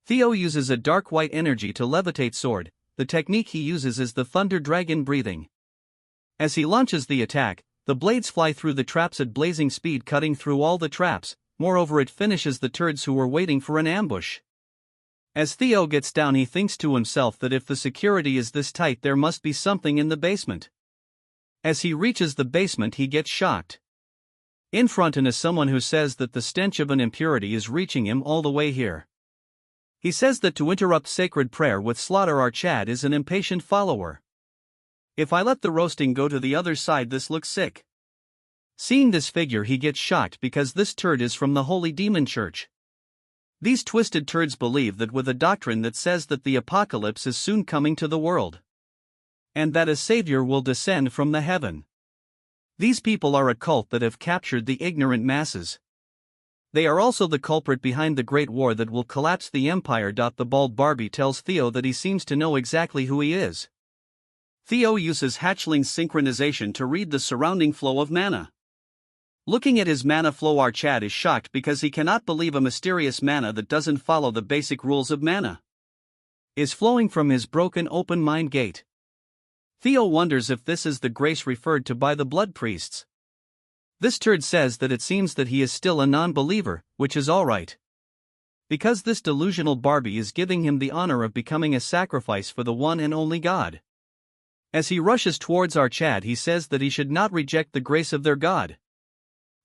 Theo uses a dark white energy to levitate sword. The technique he uses is the thunder dragon breathing. As he launches the attack, the blades fly through the traps at blazing speed, cutting through all the traps. Moreover, it finishes the turds who were waiting for an ambush. As Theo gets down, he thinks to himself that if the security is this tight, there must be something in the basement. As he reaches the basement, he gets shocked. In front is someone who says that the stench of an impurity is reaching him all the way here. He says that to interrupt sacred prayer with slaughter, our Chad is an impatient follower. If I let the roasting go to the other side, this looks sick. Seeing this figure, he gets shocked because this turd is from the Holy Demon Church. These twisted turds believe that with a doctrine that says that the apocalypse is soon coming to the world, and that a savior will descend from the heaven. These people are a cult that have captured the ignorant masses. They are also the culprit behind the great war that will collapse the empire. The bald Barbie tells Theo that he seems to know exactly who he is. Theo uses hatchling synchronization to read the surrounding flow of mana. Looking at his mana flow, our Chad is shocked because he cannot believe a mysterious mana that doesn't follow the basic rules of mana is flowing from his broken open mind gate. Theo wonders if this is the grace referred to by the blood priests. This turd says that it seems that he is still a non-believer, which is alright, because this delusional Barbie is giving him the honor of becoming a sacrifice for the one and only God. As he rushes towards our Chad, he says that he should not reject the grace of their God.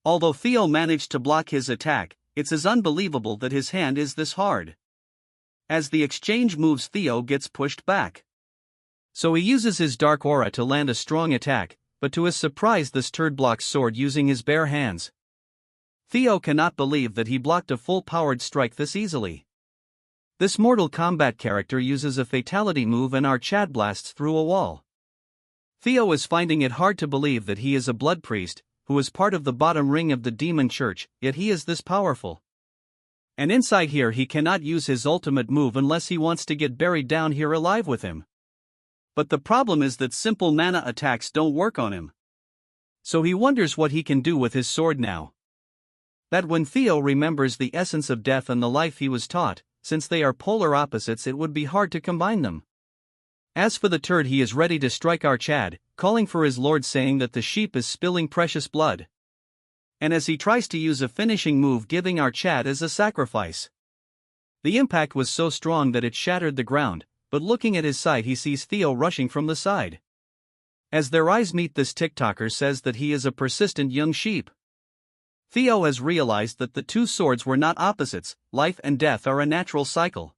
Although Theo managed to block his attack, it's as unbelievable that his hand is this hard. As the exchange moves, Theo gets pushed back. So he uses his dark aura to land a strong attack, but to his surprise this turd blocks sword using his bare hands. Theo cannot believe that he blocked a full-powered strike this easily. This Mortal Kombat character uses a fatality move and our Chad blasts through a wall. Theo is finding it hard to believe that he is a blood priest, who is part of the bottom ring of the demon church, yet he is this powerful. And inside here he cannot use his ultimate move unless he wants to get buried down here alive with him. But the problem is that simple mana attacks don't work on him. So he wonders what he can do with his sword now. That when Theo remembers the essence of death and the life he was taught, since they are polar opposites, it would be hard to combine them. As for the turd, he is ready to strike our Chad, calling for his lord, saying that the sheep is spilling precious blood. And as he tries to use a finishing move, giving our Chad as a sacrifice. The impact was so strong that it shattered the ground, but looking at his side he sees Theo rushing from the side. As their eyes meet, this TikToker says that he is a persistent young sheep. Theo has realized that the two swords were not opposites. Life and death are a natural cycle.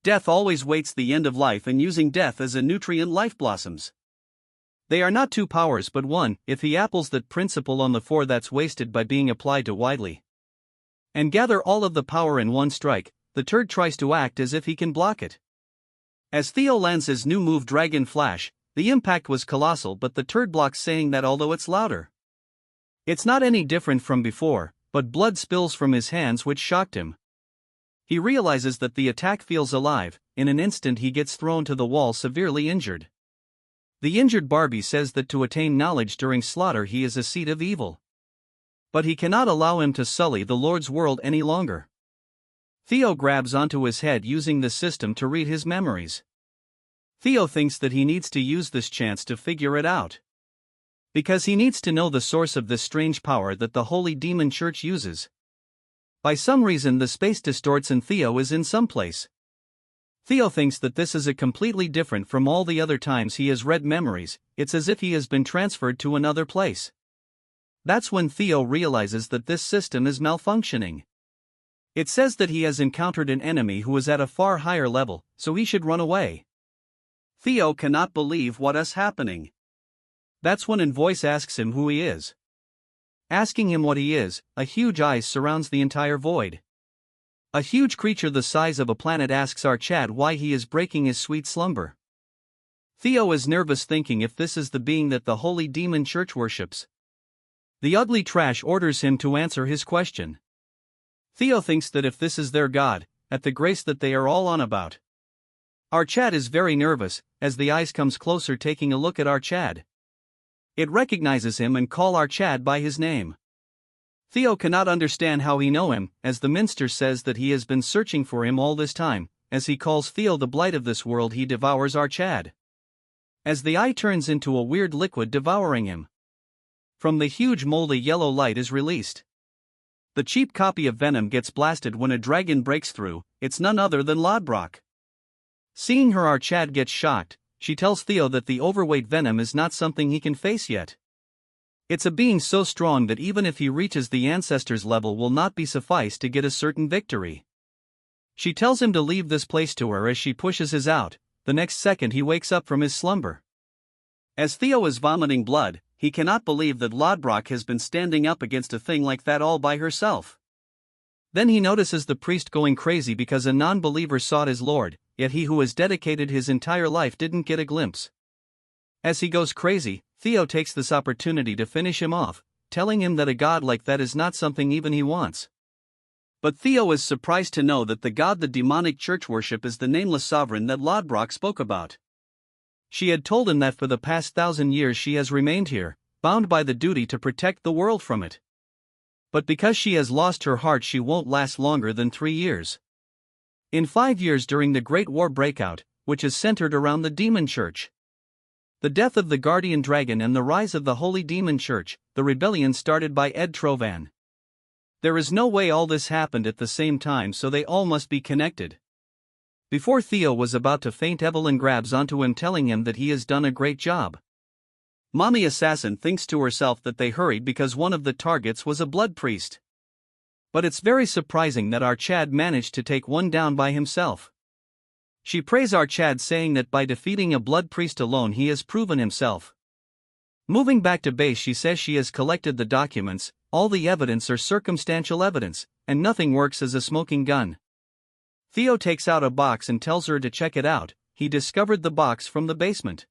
Death always waits the end of life, and using death as a nutrient, life blossoms. They are not two powers but one. If he apples that principle on the four, that's wasted by being applied too widely, and gather all of the power in one strike, the turd tries to act as if he can block it. As Theo lands his new move, Dragon Flash, the impact was colossal, but the turd blocks, saying that although it's louder, it's not any different from before, but blood spills from his hands, which shocked him. He realizes that the attack feels alive. In an instant he gets thrown to the wall, severely injured. The injured Barbie says that to attain knowledge during slaughter he is a seed of evil, but he cannot allow him to sully the Lord's world any longer. Theo grabs onto his head using the system to read his memories. Theo thinks that he needs to use this chance to figure it out. Because he needs to know the source of this strange power that the Holy Demon Church uses. By some reason the space distorts and Theo is in some place. Theo thinks that this is completely different from all the other times he has read memories, it's as if he has been transferred to another place. That's when Theo realizes that this system is malfunctioning. It says that he has encountered an enemy who is at a far higher level, so he should run away. Theo cannot believe what is happening. That's when a voice asks him who he is. Asking him what he is, a huge ice surrounds the entire void. A huge creature the size of a planet asks our Chad why he is breaking his sweet slumber. Theo is nervous, thinking if this is the being that the Holy Demon Church worships. The ugly trash orders him to answer his question. Theo thinks that if this is their god, at the grace that they are all on about. Our Chad is very nervous, as the ice comes closer, taking a look at our Chad. It recognizes him and call our Chad by his name. Theo cannot understand how he know him, as the minster says that he has been searching for him all this time. As he calls Theo the blight of this world, he devours our Chad. As the eye turns into a weird liquid devouring him. From the huge moldy yellow light is released. The cheap copy of Venom gets blasted when a dragon breaks through. It's none other than Lodbrok. Seeing her, our Chad gets shocked. She tells Theo that the overweight Venom is not something he can face yet. It's a being so strong that even if he reaches the ancestors' level will not be suffice to get a certain victory. She tells him to leave this place to her as she pushes his out. The next second he wakes up from his slumber. As Theo is vomiting blood, he cannot believe that Lodbrok has been standing up against a thing like that all by herself. Then he notices the priest going crazy because a non-believer sought his lord, yet he who has dedicated his entire life didn't get a glimpse. As he goes crazy, Theo takes this opportunity to finish him off, telling him that a god like that is not something even he wants. But Theo is surprised to know that the god the demonic church worship is the nameless sovereign that Lodbrok spoke about. She had told him that for the past 1,000 years she has remained here, bound by the duty to protect the world from it. But because she has lost her heart, she won't last longer than 3 years. In 5 years, during the Great War breakout, which is centered around the Demon Church, the death of the Guardian Dragon and the rise of the Holy Demon Church, the rebellion started by Ed Trovan. There is no way all this happened at the same time, so they all must be connected. Before Theo was about to faint, Evelyn grabs onto him, telling him that he has done a great job. Mommy Assassin thinks to herself that they hurried because one of the targets was a blood priest. But it's very surprising that our Chad managed to take one down by himself. She praised our Chad, saying that by defeating a blood priest alone he has proven himself. Moving back to base, she says she has collected the documents. All the evidence are circumstantial evidence, and nothing works as a smoking gun. Theo takes out a box and tells her to check it out. He discovered the box from the basement.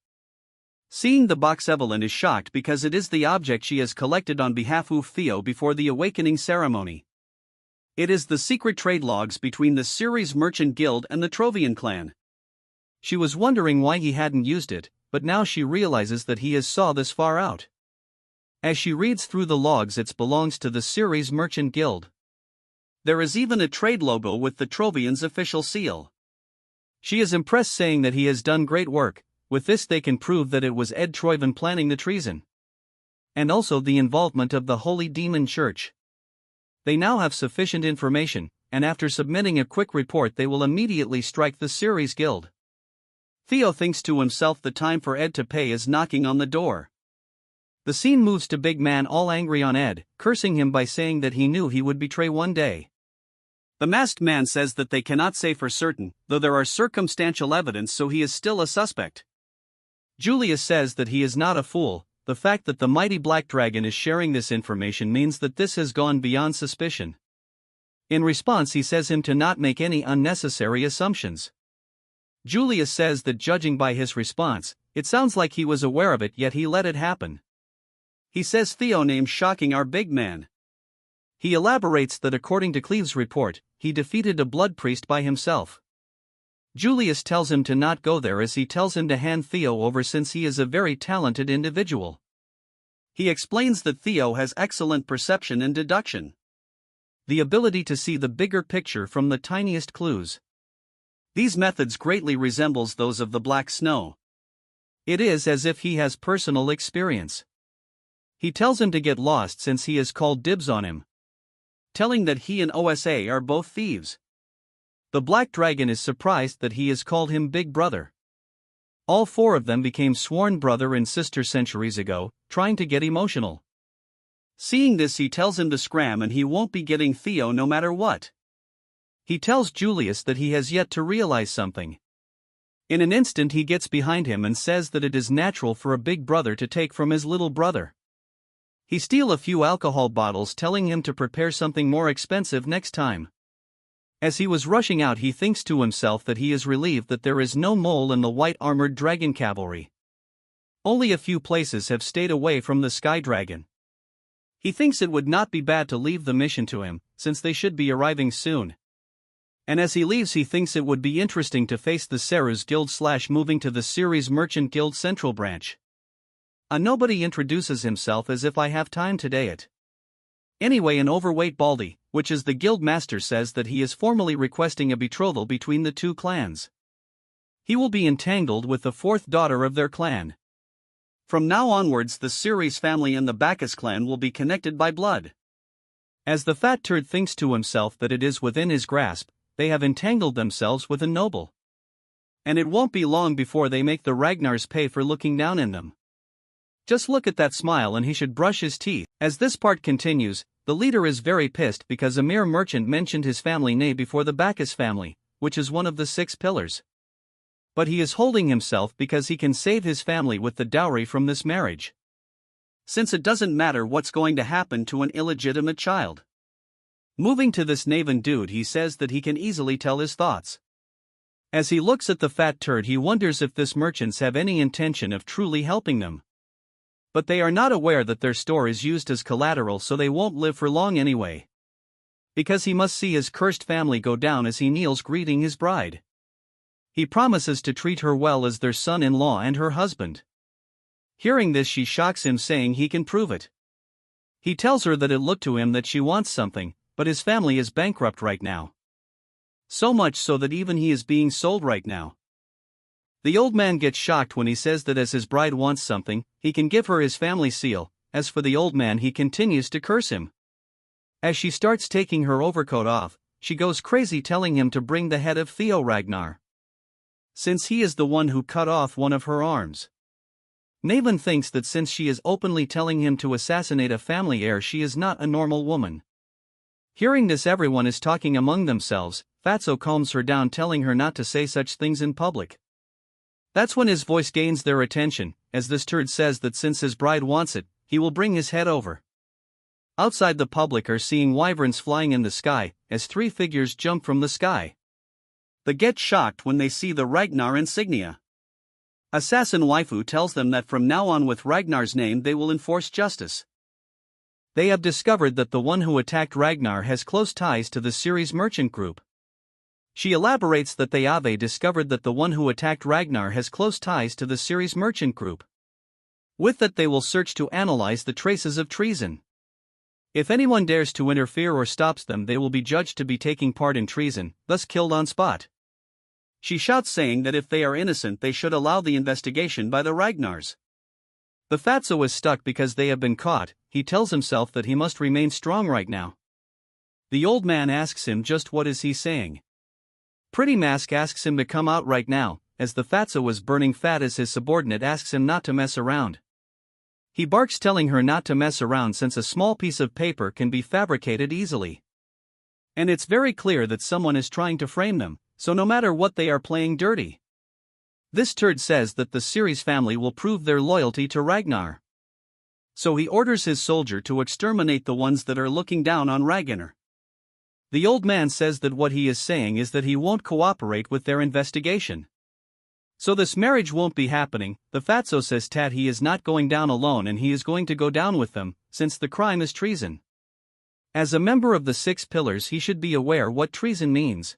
Seeing the box, Evelyn is shocked because it is the object she has collected on behalf of Theo before the awakening ceremony. It is the secret trade logs between the Ceres Merchant Guild and the Trovian clan. She was wondering why he hadn't used it, but now she realizes that he has saw this far out. As she reads through the logs, it belongs to the Ceres Merchant Guild. There is even a trade logo with the Trovians' official seal. She is impressed, saying that he has done great work. With this they can prove that it was Ed Trovan planning the treason. And also the involvement of the Holy Demon Church. They now have sufficient information, and after submitting a quick report they will immediately strike the Ceres Guild. Theo thinks to himself the time for Ed to pay is knocking on the door. The scene moves to Big Man all angry on Ed, cursing him by saying that he knew he would betray one day. The masked man says that they cannot say for certain, though there are circumstantial evidence, so he is still a suspect. Julius says that he is not a fool. The fact that the mighty Black Dragon is sharing this information means that this has gone beyond suspicion. In response, he says him to not make any unnecessary assumptions. Julius says that judging by his response, it sounds like he was aware of it, yet he let it happen. He says Theo named shocking our big man. He elaborates that according to Cleve's report, he defeated a blood priest by himself. Julius tells him to not go there, as he tells him to hand Theo over since he is a very talented individual. He explains that Theo has excellent perception and deduction. The ability to see the bigger picture from the tiniest clues. These methods greatly resembles those of the Black Snow. It is as if he has personal experience. He tells him to get lost since he has called dibs on him, telling that he and OSA are both thieves. The Black Dragon is surprised that he has called him Big Brother. All four of them became sworn brother and sister centuries ago, trying to get emotional. Seeing this, he tells him to scram and he won't be getting Theo no matter what. He tells Julius that he has yet to realize something. In an instant he gets behind him and says that it is natural for a big brother to take from his little brother. He steals a few alcohol bottles, telling him to prepare something more expensive next time. As he was rushing out, he thinks to himself that he is relieved that there is no mole in the white armored dragon cavalry. Only a few places have stayed away from the Sky Dragon. He thinks it would not be bad to leave the mission to him, since they should be arriving soon. And as he leaves, he thinks it would be interesting to face the Serus Guild / moving to the Ceres Merchant Guild Central Branch. Nobody introduces himself as if I have time today it. Anyway, an overweight Baldy, which is the guild master, says that he is formally requesting a betrothal between the two clans. He will be entangled with the fourth daughter of their clan. From now onwards, the Ceres family and the Bacchus clan will be connected by blood. As the fat turd thinks to himself that it is within his grasp, they have entangled themselves with Ignoble. And it won't be long before they make the Ragnars pay for looking down in them. Just look at that smile, and he should brush his teeth. As this part continues, the leader is very pissed because a mere merchant mentioned his family name before the Bacchus family, which is one of the 6 pillars. But he is holding himself because he can save his family with the dowry from this marriage. Since it doesn't matter what's going to happen to an illegitimate child. Moving to this Naven dude, he says that he can easily tell his thoughts. As he looks at the fat turd, he wonders if this merchants have any intention of truly helping them. But they are not aware that their store is used as collateral, so they won't live for long anyway. Because he must see his cursed family go down as he kneels greeting his bride. He promises to treat her well as their son-in-law and her husband. Hearing this, she shocks him, saying he can prove it. He tells her that it looked to him that she wants something, but his family is bankrupt right now. So much so that even he is being sold right now. The old man gets shocked when he says that as his bride wants something, he can give her his family seal. As for the old man, he continues to curse him. As she starts taking her overcoat off, she goes crazy, telling him to bring the head of Theo Ragnar, since he is the one who cut off one of her arms. Naven thinks that since she is openly telling him to assassinate a family heir, she is not a normal woman. Hearing this, everyone is talking among themselves. Fatso calms her down, telling her not to say such things in public. That's when his voice gains their attention, as this turd says that since his bride wants it, he will bring his head over. Outside, the public are seeing wyverns flying in the sky, as 3 figures jump from the sky. They get shocked when they see the Ragnar insignia. Assassin waifu tells them that from now on, with Ragnar's name, they will enforce justice. They have discovered that the one who attacked Ragnar has close ties to the Ceres Merchant Group. She elaborates that they have discovered that the one who attacked Ragnar has close ties to the Ceres Merchant Group. With that, they will search to analyze the traces of treason. If anyone dares to interfere or stops them, they will be judged to be taking part in treason, thus killed on spot. She shouts, saying that if they are innocent, they should allow the investigation by the Ragnars. The Fatso is stuck because they have been caught. He tells himself that he must remain strong right now. The old man asks him just what is he saying. Pretty Mask asks him to come out right now, as the Fatso is burning fat, as his subordinate asks him not to mess around. He barks, telling her not to mess around since a small piece of paper can be fabricated easily. And it's very clear that someone is trying to frame them, so no matter what, they are playing dirty. This turd says that the Ceres family will prove their loyalty to Ragnar. So he orders his soldier to exterminate the ones that are looking down on Ragnar. The old man says that what he is saying is that he won't cooperate with their investigation. So this marriage won't be happening. The Fatso says that he is not going down alone and he is going to go down with them, since the crime is treason. As a member of the 6 pillars, he should be aware what treason means.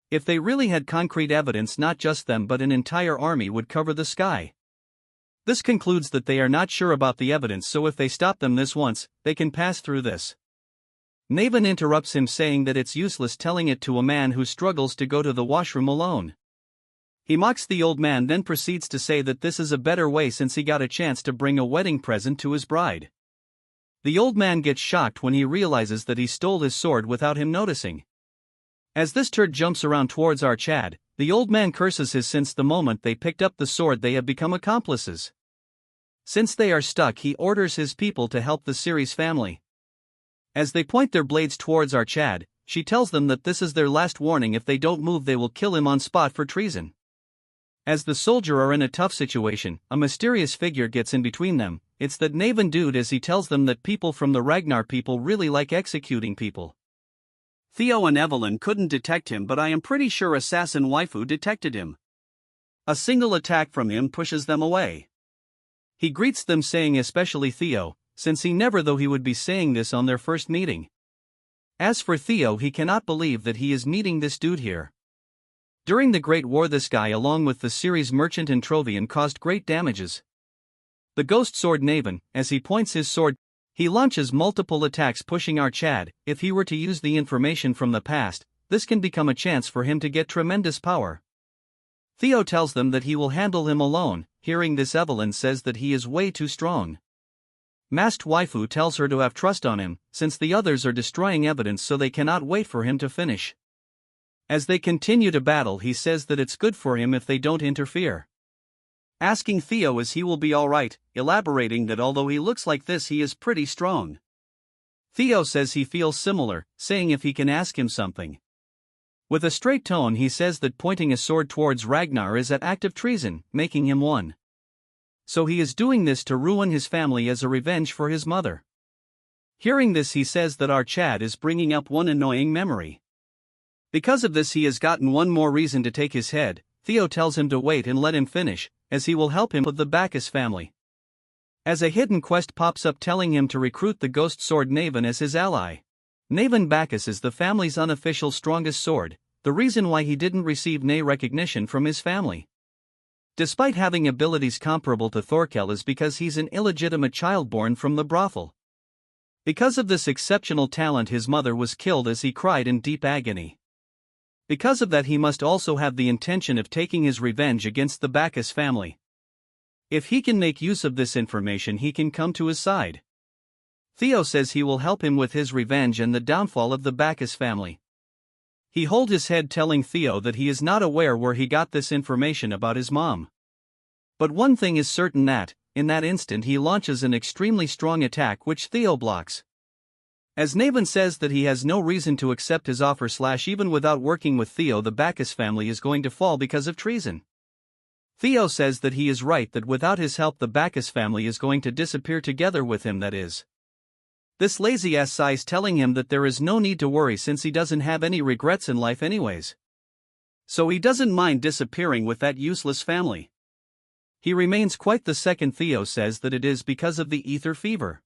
If they really had concrete evidence, not just them but an entire army would cover the sky. This concludes that they are not sure about the evidence, so if they stop them this once, they can pass through this. Naven interrupts him, saying that it's useless telling it to a man who struggles to go to the washroom alone. He mocks the old man, then proceeds to say that this is a better way since he got a chance to bring a wedding present to his bride. The old man gets shocked when he realizes that he stole his sword without him noticing. As this turd jumps around towards our Chad, the old man curses his since the moment they picked up the sword they have become accomplices. Since they are stuck, he orders his people to help the series family. As they point their blades towards our Chad, she tells them that this is their last warning. If they don't move, they will kill him on spot for treason. As the soldier are in a tough situation, a mysterious figure gets in between them. It's that Naven dude, as he tells them that people from the Ragnar people really like executing people. Theo and Evelyn couldn't detect him, but I am pretty sure assassin waifu detected him. A single attack from him pushes them away. He greets them saying, especially Theo, since he never thought he would be saying this on their first meeting. As for Theo, he cannot believe that he is meeting this dude here. During the Great War, this guy along with the series merchant and Trovian caused great damages. The ghost sword Naven, as he points his sword, he launches multiple attacks pushing our Chad. If he were to use the information from the past, this can become a chance for him to get tremendous power. Theo tells them that he will handle him alone. Hearing this, Evelyn says that he is way too strong. Masked waifu tells her to have trust on him, since the others are destroying evidence, so they cannot wait for him to finish. As they continue to battle, he says that it's good for him if they don't interfere. Asking Theo if he will be alright, elaborating that although he looks like this, he is pretty strong. Theo says he feels similar, saying if he can ask him something. With a straight tone, he says that pointing a sword towards Ragnar is an act of treason, making him one. So he is doing this to ruin his family as a revenge for his mother. Hearing this, he says that our Chad is bringing up one annoying memory. Because of this, he has gotten one more reason to take his head. Theo tells him to wait and let him finish, as he will help him with the Bacchus family. As a hidden quest pops up telling him to recruit the ghost sword Naven as his ally. Naven Bacchus is the family's unofficial strongest sword, the reason why he didn't receive recognition from his family. Despite having abilities comparable to Thorkel is because he's an illegitimate child born from the brothel. Because of this exceptional talent, his mother was killed as he cried in deep agony. Because of that, he must also have the intention of taking his revenge against the Bacchus family. If he can make use of this information, he can come to his side. Theo says he will help him with his revenge and the downfall of the Bacchus family. He holds his head, telling Theo that he is not aware where he got this information about his mom. But one thing is certain, that, in that instant, he launches an extremely strong attack which Theo blocks. As Naven says that he has no reason to accept his offer, even without working with Theo, the Bacchus family is going to fall because of treason. Theo says that he is right, that without his help the Bacchus family is going to disappear together with him, that is. This lazy ass sighs, telling him that there is no need to worry since he doesn't have any regrets in life anyways. So he doesn't mind disappearing with that useless family. He remains quite the second. Theo says that it is because of the ether fever.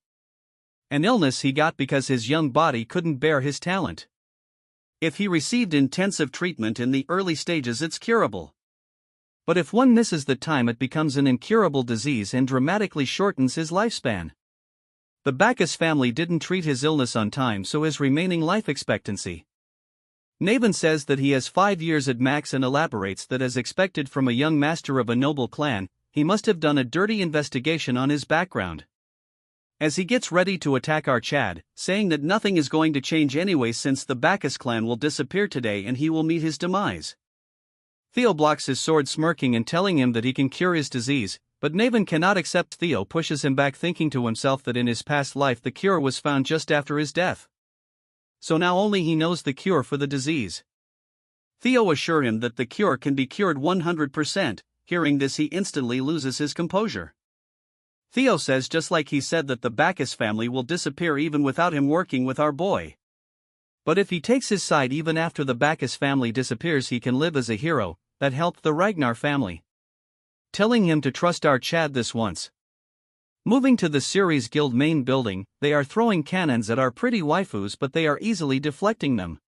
An illness he got because his young body couldn't bear his talent. If he received intensive treatment in the early stages, it's curable. But if one misses the time, it becomes an incurable disease and dramatically shortens his lifespan. The Bacchus family didn't treat his illness on time, so his remaining life expectancy. Naven says that he has 5 years at max and elaborates that, as expected from a young master of a noble clan, he must have done a dirty investigation on his background. As he gets ready to attack our Chad, saying that nothing is going to change anyway since the Bacchus clan will disappear today and he will meet his demise. Theo blocks his sword, smirking and telling him that he can cure his disease, but Naven cannot accept. Theo pushes him back, thinking to himself that in his past life the cure was found just after his death. So now only he knows the cure for the disease. Theo assures him that the cure can be cured 100%, hearing this he instantly loses his composure. Theo says, just like he said, that the Bacchus family will disappear even without him working with our boy. But if he takes his side even after the Bacchus family disappears, he can live as a hero that helped the Ragnar family. Telling him to trust our Chad this once. Moving to the series guild main building, they are throwing cannons at our pretty waifus, but they are easily deflecting them.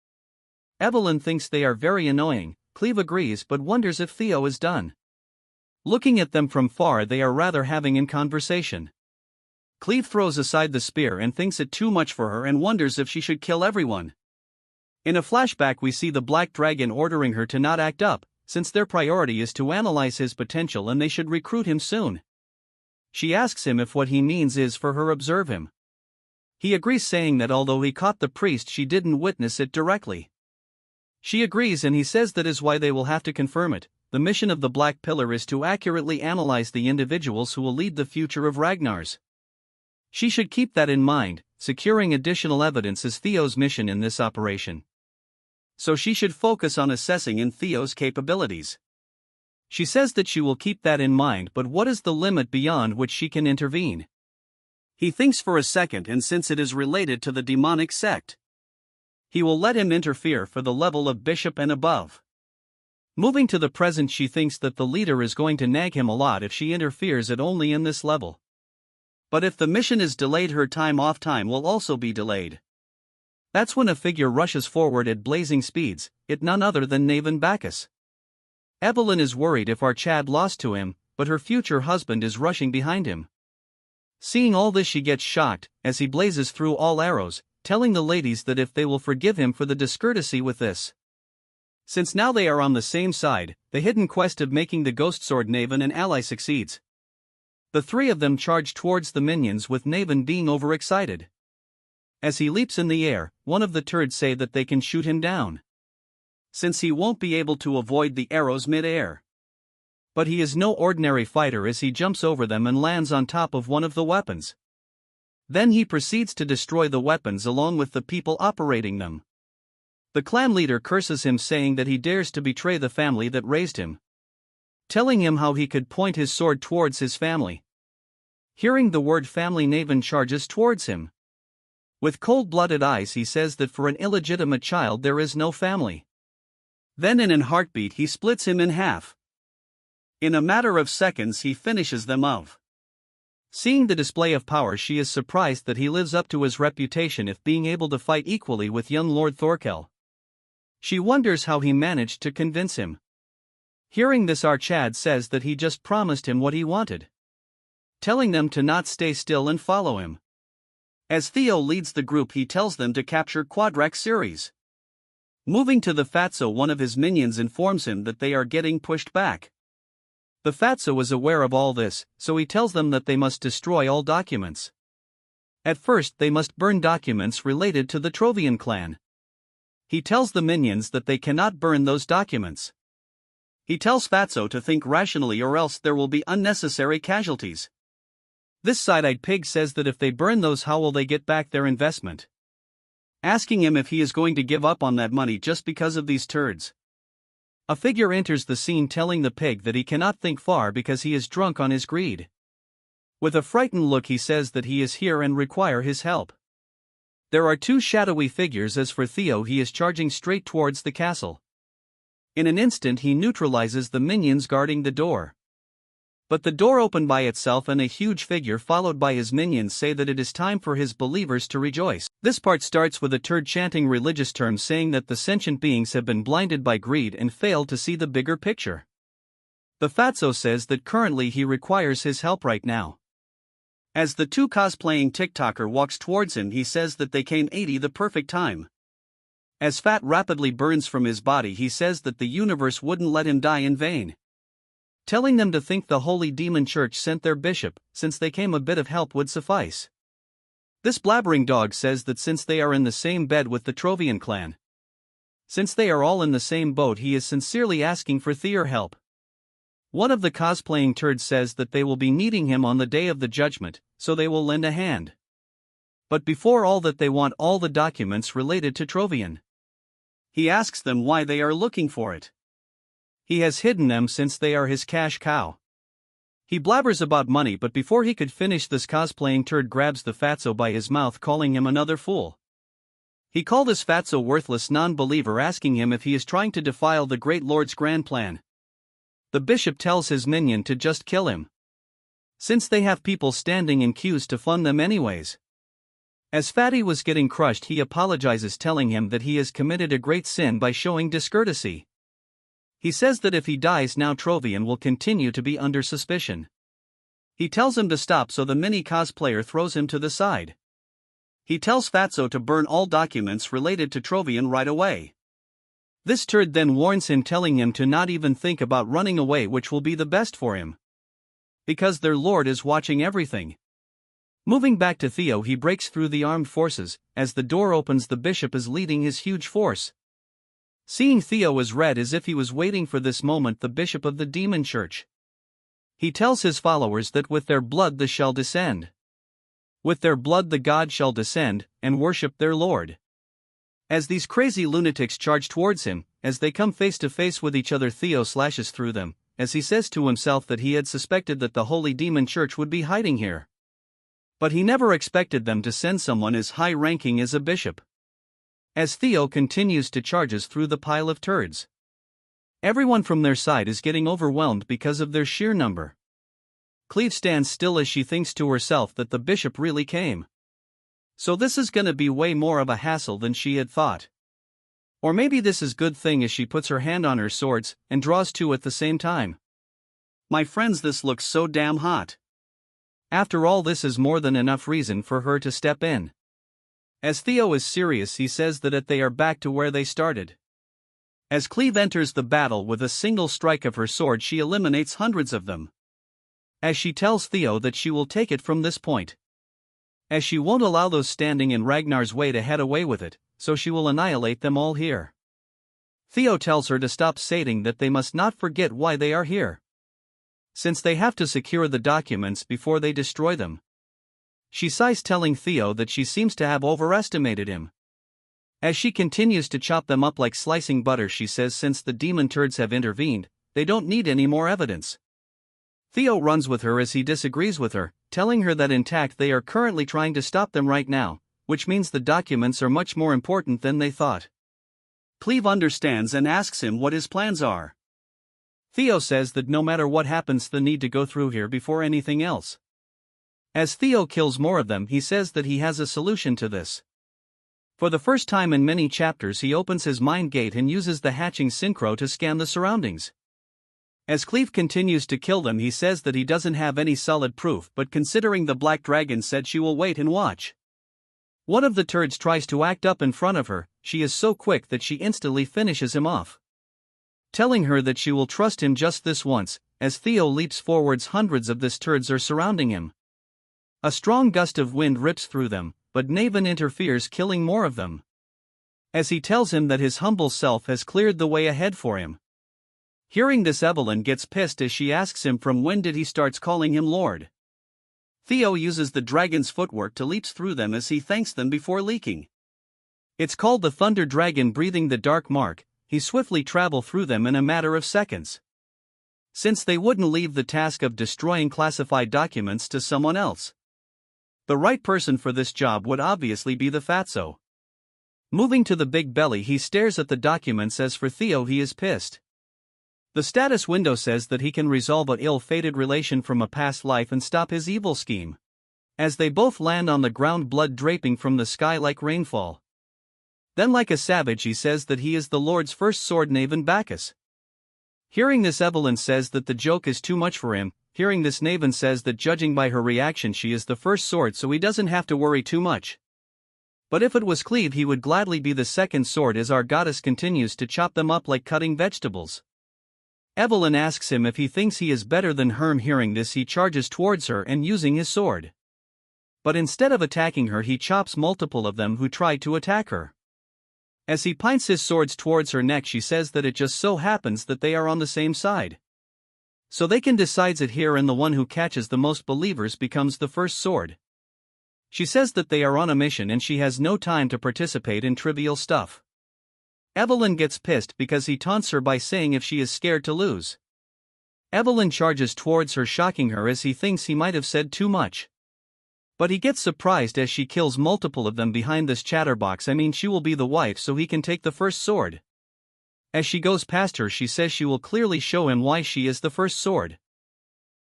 Evelyn thinks they are very annoying. Cleve agrees but wonders if Theo is done. Looking at them from far, they are rather having a conversation. Cleve throws aside the spear and thinks it too much for her and wonders if she should kill everyone. In a flashback, we see the Black Dragon ordering her to not act up, since their priority is to analyze his potential and they should recruit him soon. She asks him if what he means is for her observe him. He agrees, saying that although he caught the priest, she didn't witness it directly. She agrees, and he says that is why they will have to confirm it. The mission of the Black Pillar is to accurately analyze the individuals who will lead the future of Ragnar's. She should keep that in mind. Securing additional evidence is Theo's mission in this operation. So she should focus on assessing in Theo's capabilities. She says that she will keep that in mind, but what is the limit beyond which she can intervene? He thinks for a second, and since it is related to the demonic sect, he will let him interfere for the level of bishop and above. Moving to the present, she thinks that the leader is going to nag him a lot if she interferes at only in this level. But if the mission is delayed, her time off time will also be delayed. That's when a figure rushes forward at blazing speeds, it none other than Naven Bacchus. Evelyn is worried if our Chad lost to him, but her future husband is rushing behind him. Seeing all this, she gets shocked, as he blazes through all arrows, telling the ladies that if they will forgive him for the discourtesy with this. Since now they are on the same side, the hidden quest of making the ghost sword Naven an ally succeeds. The three of them charge towards the minions, with Naven being overexcited. As he leaps in the air, one of the turds say that they can shoot him down, since he won't be able to avoid the arrows mid-air. But he is no ordinary fighter, as he jumps over them and lands on top of one of the weapons. Then he proceeds to destroy the weapons along with the people operating them. The clan leader curses him, saying that he dares to betray the family that raised him, telling him how he could point his sword towards his family. Hearing the word family, Naven charges towards him. With cold-blooded eyes, he says that for an illegitimate child there is no family. Then in an heartbeat he splits him in half. In a matter of seconds he finishes them off. Seeing the display of power, she is surprised that he lives up to his reputation of being able to fight equally with young Lord Thorkel. She wonders how he managed to convince him. Hearing this, our Chad says that he just promised him what he wanted, telling them to not stay still and follow him. As Theo leads the group, he tells them to capture Quadrax Ceres. Moving to the Fatso, one of his minions informs him that they are getting pushed back. The Fatso is aware of all this, so he tells them that they must destroy all documents. At first they must burn documents related to the Trovian clan. He tells the minions that they cannot burn those documents. He tells Fatso to think rationally, or else there will be unnecessary casualties. This side-eyed pig says that if they burn those, how will they get back their investment? Asking him if he is going to give up on that money just because of these turds. A figure enters the scene, telling the pig that he cannot think far because he is drunk on his greed. With a frightened look, he says that he is here and require his help. There are two shadowy figures. As for Theo, he is charging straight towards the castle. In an instant he neutralizes the minions guarding the door. But the door opened by itself, and a huge figure followed by his minions say that it is time for his believers to rejoice. This part starts with a turd chanting religious terms, saying that the sentient beings have been blinded by greed and failed to see the bigger picture. The Fatso says that currently he requires his help right now. As the two cosplaying TikToker walks towards him, he says that they came 80 the perfect time. As fat rapidly burns from his body, he says that the universe wouldn't let him die in vain, telling them to think the Holy Demon Church sent their bishop, since they came a bit of help would suffice. This blabbering dog says that since they are in the same bed with the Trovian clan, since they are all in the same boat, he is sincerely asking for Theo's help. One of the cosplaying turds says that they will be needing him on the day of the judgment, so they will lend a hand. But before all that, they want all the documents related to Trovian. He asks them why they are looking for it. He has hidden them since they are his cash cow. He blabbers about money, but before he could finish, this cosplaying turd grabs the Fatso by his mouth, calling him another fool. He called this Fatso worthless non-believer, asking him if he is trying to defile the Great Lord's grand plan. The bishop tells his minion to just kill him, since they have people standing in queues to fund them anyways. As Fatty was getting crushed, he apologizes, telling him that he has committed a great sin by showing discourtesy. He says that if he dies now, Trovian will continue to be under suspicion. He tells him to stop, so the mini cosplayer throws him to the side. He tells Fatso to burn all documents related to Trovian right away. This turd then warns him, telling him to not even think about running away, which will be the best for him, because their lord is watching everything. Moving back to Theo, he breaks through the armed forces. As the door opens, the bishop is leading his huge force. Seeing Theo as red as if he was waiting for this moment, the bishop of the demon church. He tells his followers that with their blood the shall descend. With their blood the god shall descend, and worship their lord. As these crazy lunatics charge towards him, as they come face to face with each other, Theo slashes through them, as he says to himself that he had suspected that the holy demon church would be hiding here. But he never expected them to send someone as high-ranking as a bishop. As Theo continues to charges through the pile of turds, everyone from their side is getting overwhelmed because of their sheer number. Cleve stands still as she thinks to herself that the bishop really came. So this is gonna be way more of a hassle than she had thought. Or maybe this is good thing, as she puts her hand on her swords and draws two at the same time. My friends, this looks so damn hot. After all, this is more than enough reason for her to step in. As Theo is serious, he says that they are back to where they started. As Cleve enters the battle with a single strike of her sword, she eliminates hundreds of them. As she tells Theo that she will take it from this point, as she won't allow those standing in Ragnar's way to head away with it, so she will annihilate them all here. Theo tells her to stop, stating that they must not forget why they are here, since they have to secure the documents before they destroy them. She sighs, telling Theo that she seems to have overestimated him. As she continues to chop them up like slicing butter, she says since the demon turds have intervened, they don't need any more evidence. Theo runs with her as he disagrees with her, telling her that intact they are currently trying to stop them right now, which means the documents are much more important than they thought. Cleve understands and asks him what his plans are. Theo says that no matter what happens, they need to go through here before anything else. As Theo kills more of them, he says that he has a solution to this. For the first time in many chapters, he opens his mind gate and uses the hatching synchro to scan the surroundings. As Cleve continues to kill them, he says that he doesn't have any solid proof, but considering the Black Dragon said she will wait and watch. One of the turds tries to act up in front of her. She is so quick that she instantly finishes him off, telling her that she will trust him just this once. As Theo leaps forwards, hundreds of these turds are surrounding him. A strong gust of wind rips through them, but Naven interferes, killing more of them, as he tells him that his humble self has cleared the way ahead for him. Hearing this, Evelyn gets pissed as she asks him from when did he starts calling him Lord. Theo uses the dragon's footwork to leap through them as he thanks them before leaking. It's called the Thunder Dragon, breathing the dark mark. He swiftly travel through them in a matter of seconds, since they wouldn't leave the task of destroying classified documents to someone else. The right person for this job would obviously be the Fatso. Moving to the big belly, he stares at the documents. As for Theo, he is pissed. The status window says that he can resolve an ill-fated relation from a past life and stop his evil scheme. As they both land on the ground, blood draping from the sky like rainfall. Then, like a savage, he says that he is the Lord's first sword, Naven Bacchus. Hearing this, Evelyn says that the joke is too much for him. Hearing this, Naven says that judging by her reaction, she is the first sword, so he doesn't have to worry too much. But if it was Cleve, he would gladly be the second sword, as our goddess continues to chop them up like cutting vegetables. Evelyn asks him if he thinks he is better than Herm. Hearing this, he charges towards her and using his sword. But instead of attacking her, he chops multiple of them who try to attack her. As he points his swords towards her neck, she says that it just so happens that they are on the same side, so they can decide it here, and the one who catches the most believers becomes the first sword. She says that they are on a mission and she has no time to participate in trivial stuff. Evelyn gets pissed because he taunts her by saying if she is scared to lose. Evelyn charges towards her, shocking her as he thinks he might have said too much. But he gets surprised as she kills multiple of them behind this chatterbox. She will be the wife so he can take the first sword. As she goes past her, she says she will clearly show him why she is the first sword.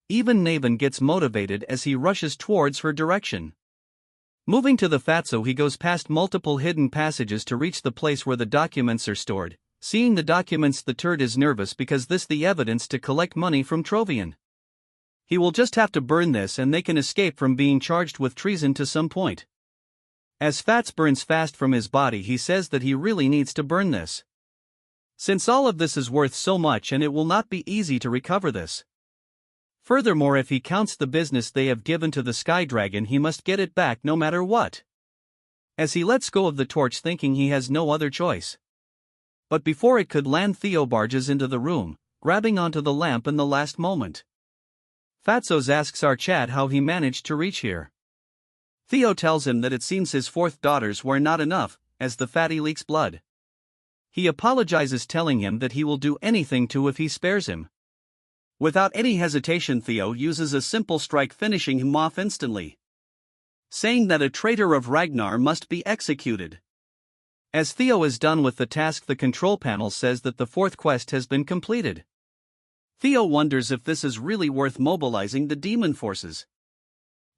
Even Naven gets motivated as he rushes towards her direction. Moving to the Fatso, he goes past multiple hidden passages to reach the place where the documents are stored. Seeing the documents, the turd is nervous because this the evidence to collect money from Trovian. He will just have to burn this and they can escape from being charged with treason to some point. As Fats burns fast from his body, he says that he really needs to burn this, since all of this is worth so much and it will not be easy to recover this. Furthermore, if he counts the business they have given to the Sky Dragon, he must get it back no matter what. As he lets go of the torch, thinking he has no other choice. But before it could land, Theo barges into the room, grabbing onto the lamp in the last moment. Fatzos asks our Chad how he managed to reach here. Theo tells him that it seems his fourth daughters were not enough, as the fatty leaks blood. He apologizes, telling him that he will do anything to if he spares him. Without any hesitation, Theo uses a simple strike, finishing him off instantly, saying that a traitor of Ragnar must be executed. As Theo is done with the task, the control panel says that the fourth quest has been completed. Theo wonders if this is really worth mobilizing the demon forces.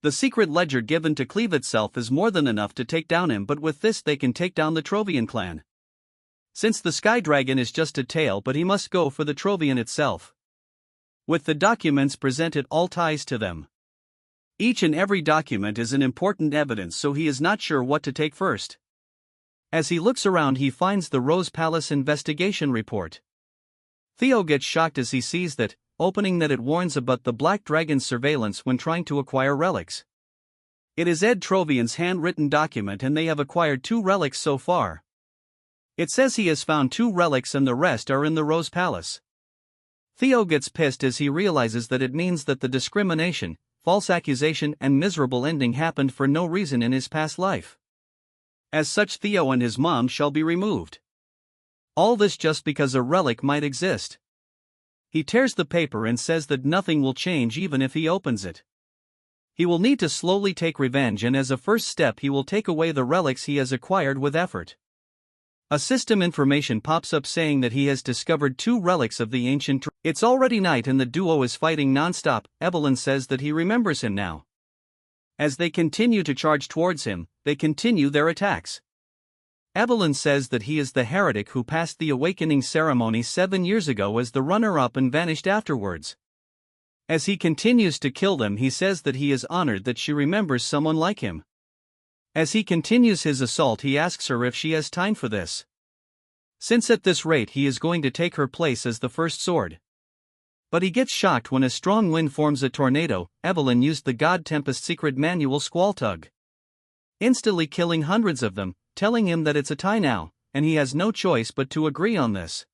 The secret ledger given to Cleve itself is more than enough to take down him, but with this they can take down the Trovian clan. Since the Sky Dragon is just a tale, but he must go for the Trovian itself. With the documents presented, all ties to them. Each and every document is an important evidence, so he is not sure what to take first. As he looks around, he finds the Rose Palace investigation report. Theo gets shocked as he sees that, opening that, it warns about the Black Dragon's surveillance when trying to acquire relics. It is Ed Trovian's handwritten document, and they have acquired 2 relics so far. It says he has found 2 relics and the rest are in the Rose Palace. Theo gets pissed as he realizes that it means that the discrimination, false accusation and miserable ending happened for no reason in his past life. As such, Theo and his mom shall be removed. All this just because a relic might exist. He tears the paper and says that nothing will change even if he opens it. He will need to slowly take revenge, and as a first step he will take away the relics he has acquired with effort. A system information pops up saying that he has discovered 2 relics of the ancient. It's already night and the duo is fighting non-stop. Evelyn says that he remembers him now. As they continue to charge towards him, they continue their attacks. Evelyn says that he is the heretic who passed the awakening ceremony 7 years ago as the runner-up and vanished afterwards. As he continues to kill them, he says that he is honored that she remembers someone like him. As he continues his assault, he asks her if she has time for this, since at this rate he is going to take her place as the first sword. But he gets shocked when a strong wind forms a tornado. Evelyn used the God Tempest secret manual Squall Tug, instantly killing hundreds of them, telling him that it's a tie now, and he has no choice but to agree on this.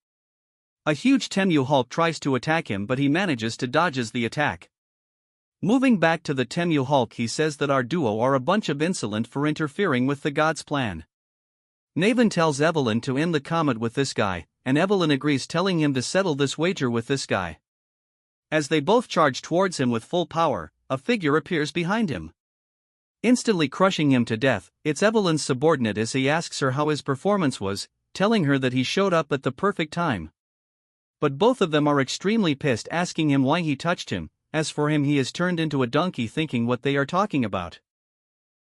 A huge Temu Hulk tries to attack him, but he manages to dodges the attack. Moving back to the Temu Hulk, he says that our duo are a bunch of insolent for interfering with the god's plan. Naven tells Evelyn to end the comet with this guy, and Evelyn agrees, telling him to settle this wager with this guy. As they both charge towards him with full power, a figure appears behind him, instantly crushing him to death. It's Evelyn's subordinate as he asks her how his performance was, telling her that he showed up at the perfect time. But both of them are extremely pissed, asking him why he touched him. As for him, he is turned into a donkey, thinking what they are talking about.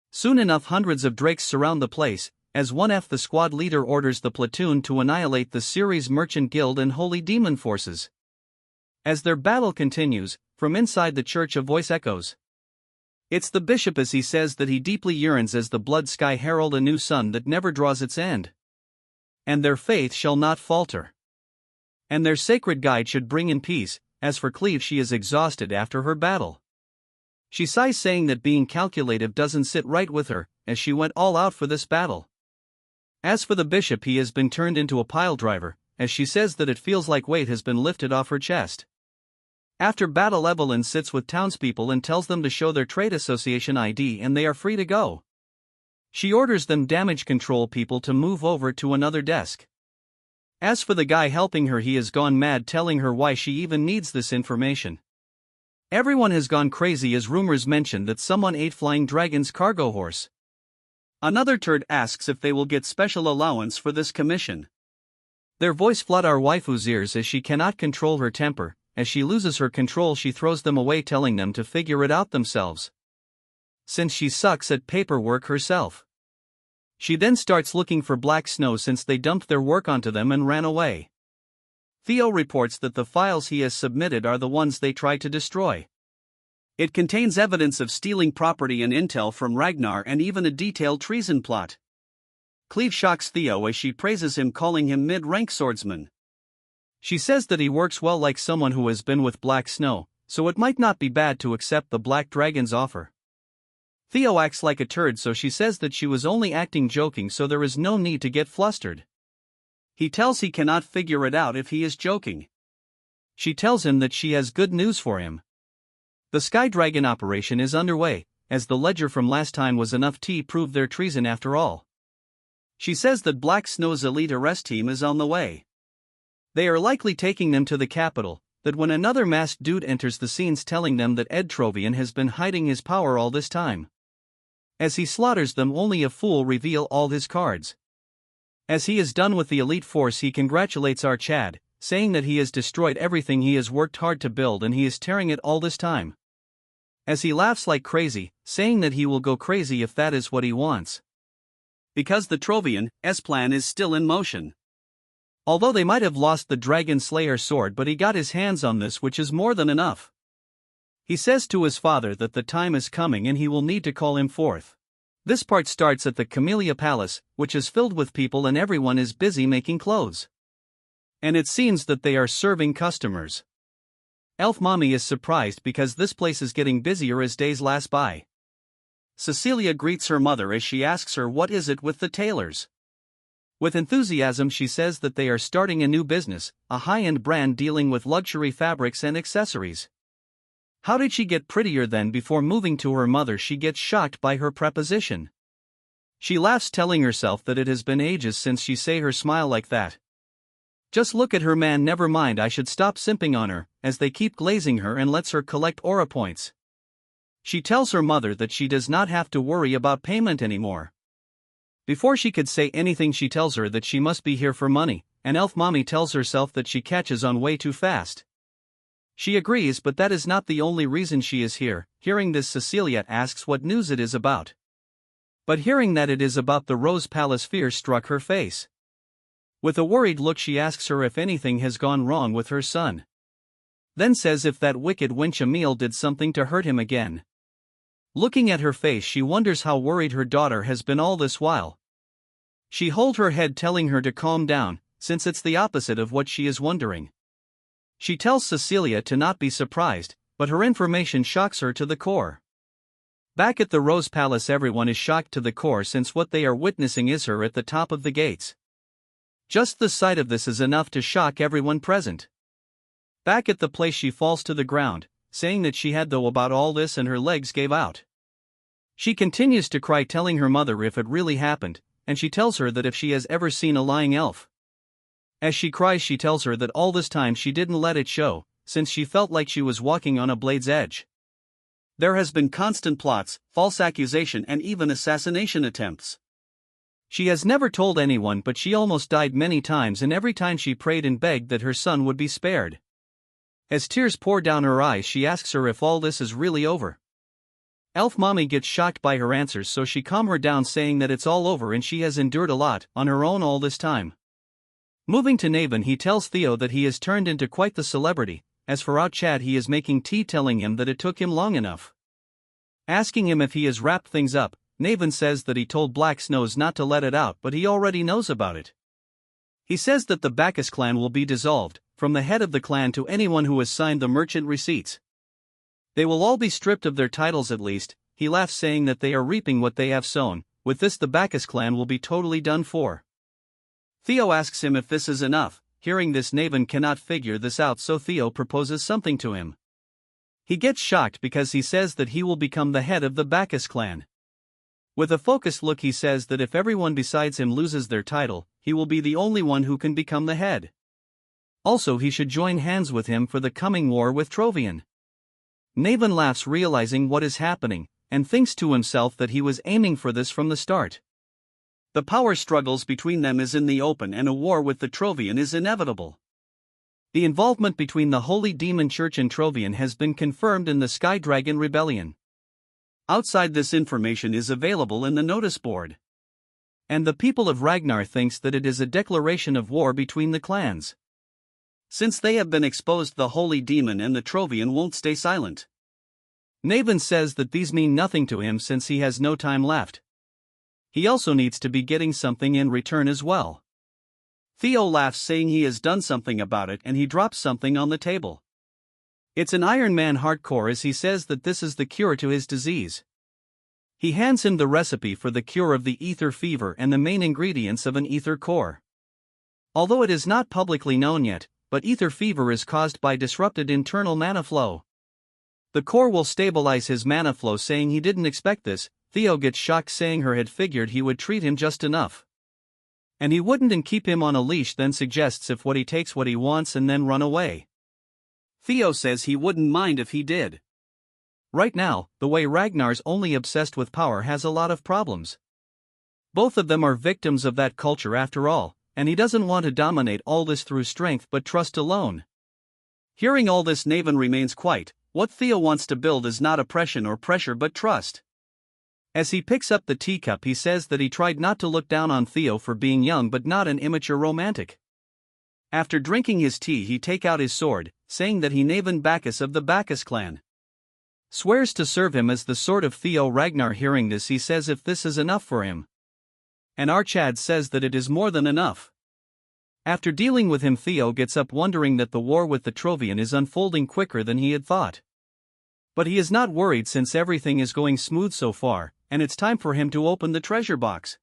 Soon enough, hundreds of drakes surround the place, as 1F, the squad leader, orders the platoon to annihilate the Ceres Merchant Guild and Holy Demon forces. As their battle continues, from inside the church a voice echoes. It's the bishop, as he says that he deeply yearns as the blood sky herald a new sun that never draws its end. And their faith shall not falter. And their sacred guide should bring in peace. As for Cleve, she is exhausted after her battle. She sighs, saying that being calculative doesn't sit right with her, as she went all out for this battle. As for the bishop, he has been turned into a pile driver, as she says that it feels like weight has been lifted off her chest. After battle, Evelyn sits with townspeople and tells them to show their trade association ID and they are free to go. She orders them damage control people to move over to another desk. As for the guy helping her, he has gone mad, telling her why she even needs this information. Everyone has gone crazy as rumors mention that someone ate Flying Dragon's cargo horse. Another turd asks if they will get special allowance for this commission. Their voice flood our waifu's ears as she cannot control her temper. As she loses her control, she throws them away, telling them to figure it out themselves, since she sucks at paperwork herself. She then starts looking for Black Snow since they dumped their work onto them and ran away. Theo reports that the files he has submitted are the ones they tried to destroy. It contains evidence of stealing property and intel from Ragnar and even a detailed treason plot. Cleve shocks Theo as she praises him, calling him mid-rank swordsman. She says that he works well like someone who has been with Black Snow, so it might not be bad to accept the Black Dragon's offer. Theo acts like a turd, so she says that she was only acting joking, so there is no need to get flustered. He tells he cannot figure it out if he is joking. She tells him that she has good news for him. The Sky Dragon operation is underway, as the ledger from last time was enough to prove their treason after all. She says that Black Snow's elite arrest team is on the way. They are likely taking them to the capital, that when another masked dude enters the scenes telling them that Ed Trovian has been hiding his power all this time. As he slaughters them, only a fool reveal all his cards. As he is done with the elite force, he congratulates our Chad, saying that he has destroyed everything he has worked hard to build and he is tearing it all this time. As he laughs like crazy, saying that he will go crazy if that is what he wants. Because the Trovian's plan is still in motion. Although they might have lost the Dragon Slayer sword, but he got his hands on this, which is more than enough. He says to his father that the time is coming and he will need to call him forth. This part starts at the Camellia Palace, which is filled with people and everyone is busy making clothes. And it seems that they are serving customers. Elf Mommy is surprised because this place is getting busier as days pass by. Cecilia greets her mother as she asks her what is it with the tailors. With enthusiasm she says that they are starting a new business, a high-end brand dealing with luxury fabrics and accessories. How did she get prettier then? Before moving to her mother she gets shocked by her preposition. She laughs, telling herself that it has been ages since she say her smile like that. Just look at her, man, never mind, I should stop simping on her, as they keep glazing her and lets her collect aura points. She tells her mother that she does not have to worry about payment anymore. Before she could say anything she tells her that she must be here for money, and Elf Mommy tells herself that she catches on way too fast. She agrees, but that is not the only reason she is here. Hearing this, Cecilia asks what news it is about. But hearing that it is about the Rose Palace, fear struck her face. With a worried look she asks her if anything has gone wrong with her son. Then says if that wicked wench Emile did something to hurt him again. Looking at her face she wonders how worried her daughter has been all this while. She holds her head, telling her to calm down, since it's the opposite of what she is wondering. She tells Cecilia to not be surprised, but her information shocks her to the core. Back at the Rose Palace everyone is shocked to the core, since what they are witnessing is her at the top of the gates. Just the sight of this is enough to shock everyone present. Back at the place she falls to the ground, saying that she had though about all this and her legs gave out. She continues to cry, telling her mother if it really happened, and she tells her that if she has ever seen a lying elf. As she cries she tells her that all this time she didn't let it show, since she felt like she was walking on a blade's edge. There has been constant plots, false accusation and even assassination attempts. She has never told anyone, but she almost died many times, and every time she prayed and begged that her son would be spared. As tears pour down her eyes she asks her if all this is really over. Elf Mommy gets shocked by her answers, so she calms her down, saying that it's all over and she has endured a lot on her own all this time. Moving to Naven, he tells Theo that he has turned into quite the celebrity. As for out Chad, he is making tea, telling him that it took him long enough. Asking him if he has wrapped things up, Naven says that he told Black Snows not to let it out, but he already knows about it. He says that the Bacchus clan will be dissolved, from the head of the clan to anyone who has signed the merchant receipts. They will all be stripped of their titles at least. He laughs, saying that they are reaping what they have sown. With this the Bacchus clan will be totally done for. Theo asks him if this is enough. Hearing this, Naven cannot figure this out, so Theo proposes something to him. He gets shocked because he says that he will become the head of the Bacchus clan. With a focused look he says that if everyone besides him loses their title, he will be the only one who can become the head. Also he should join hands with him for the coming war with Trovian. Naven laughs, realizing what is happening, and thinks to himself that he was aiming for this from the start. The power struggles between them is in the open and a war with the Trovian is inevitable. The involvement between the Holy Demon Church and Trovian has been confirmed in the Sky Dragon Rebellion. Outside this information is available in the notice board. And the people of Ragnar thinks that it is a declaration of war between the clans. Since they have been exposed, the Holy Demon and the Trovian won't stay silent. Naven says that these mean nothing to him since he has no time left. He also needs to be getting something in return as well. Theo laughs, saying he has done something about it, and he drops something on the table. It's an Iron Man hardcore, as he says that this is the cure to his disease. He hands him the recipe for the cure of the ether fever and the main ingredients of an ether core. Although it is not publicly known yet, but ether fever is caused by disrupted internal mana flow. The core will stabilize his mana flow, saying he didn't expect this. Theo gets shocked, saying her had figured he would treat him just enough. And he wouldn't, and keep him on a leash, then suggests if what he takes what he wants and then run away. Theo says he wouldn't mind if he did. Right now, the way Ragnar's only obsessed with power has a lot of problems. Both of them are victims of that culture after all, and he doesn't want to dominate all this through strength but trust alone. Hearing all this, Naven remains quiet. What Theo wants to build is not oppression or pressure but trust. As he picks up the teacup, he says that he tried not to look down on Theo for being young but not an immature romantic. After drinking his tea, he take out his sword, saying that he Naven Bacchus of the Bacchus clan swears to serve him as the sword of Theo. Ragnar, hearing this, he says if this is enough for him. And Archad says that it is more than enough. After dealing with him, Theo gets up, wondering that the war with the Trovian is unfolding quicker than he had thought. But he is not worried, since everything is going smooth so far, and it's time for him to open the treasure box.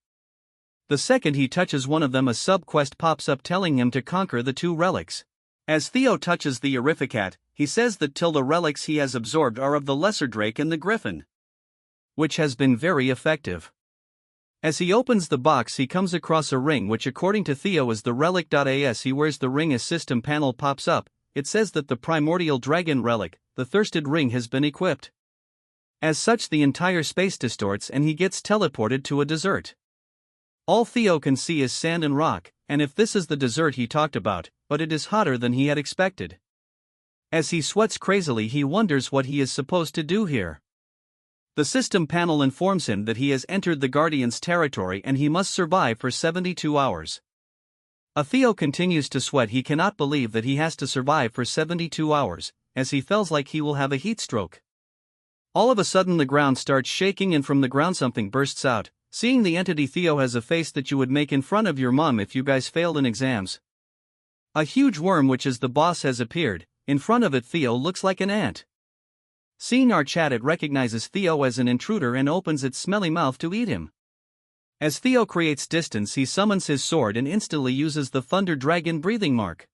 The second he touches one of them, a sub-quest pops up telling him to conquer the 2 relics. As Theo touches the Erificat, he says that till the relics he has absorbed are of the Lesser Drake and the Griffin, which has been very effective. As he opens the box, he comes across a ring which, according to Theo, is the relic. As he wears the ring, a system panel pops up. It says that the primordial dragon relic, the Thirsted Ring, has been equipped. As such, the entire space distorts and he gets teleported to a desert. All Theo can see is sand and rock, and if this is the desert he talked about, but it is hotter than he had expected. As he sweats crazily, he wonders what he is supposed to do here. The system panel informs him that he has entered the Guardian's territory and he must survive for 72 hours. Theo continues to sweat. He cannot believe that he has to survive for 72 hours, as he feels like he will have a heat stroke. All of a sudden the ground starts shaking, and from the ground something bursts out. Seeing the entity, Theo has a face that you would make in front of your mom if you guys failed in exams. A huge worm, which is the boss, has appeared. In front of it, Theo looks like an ant. Seeing Archad, it recognizes Theo as an intruder and opens its smelly mouth to eat him. As Theo creates distance, he summons his sword and instantly uses the Thunder Dragon breathing mark.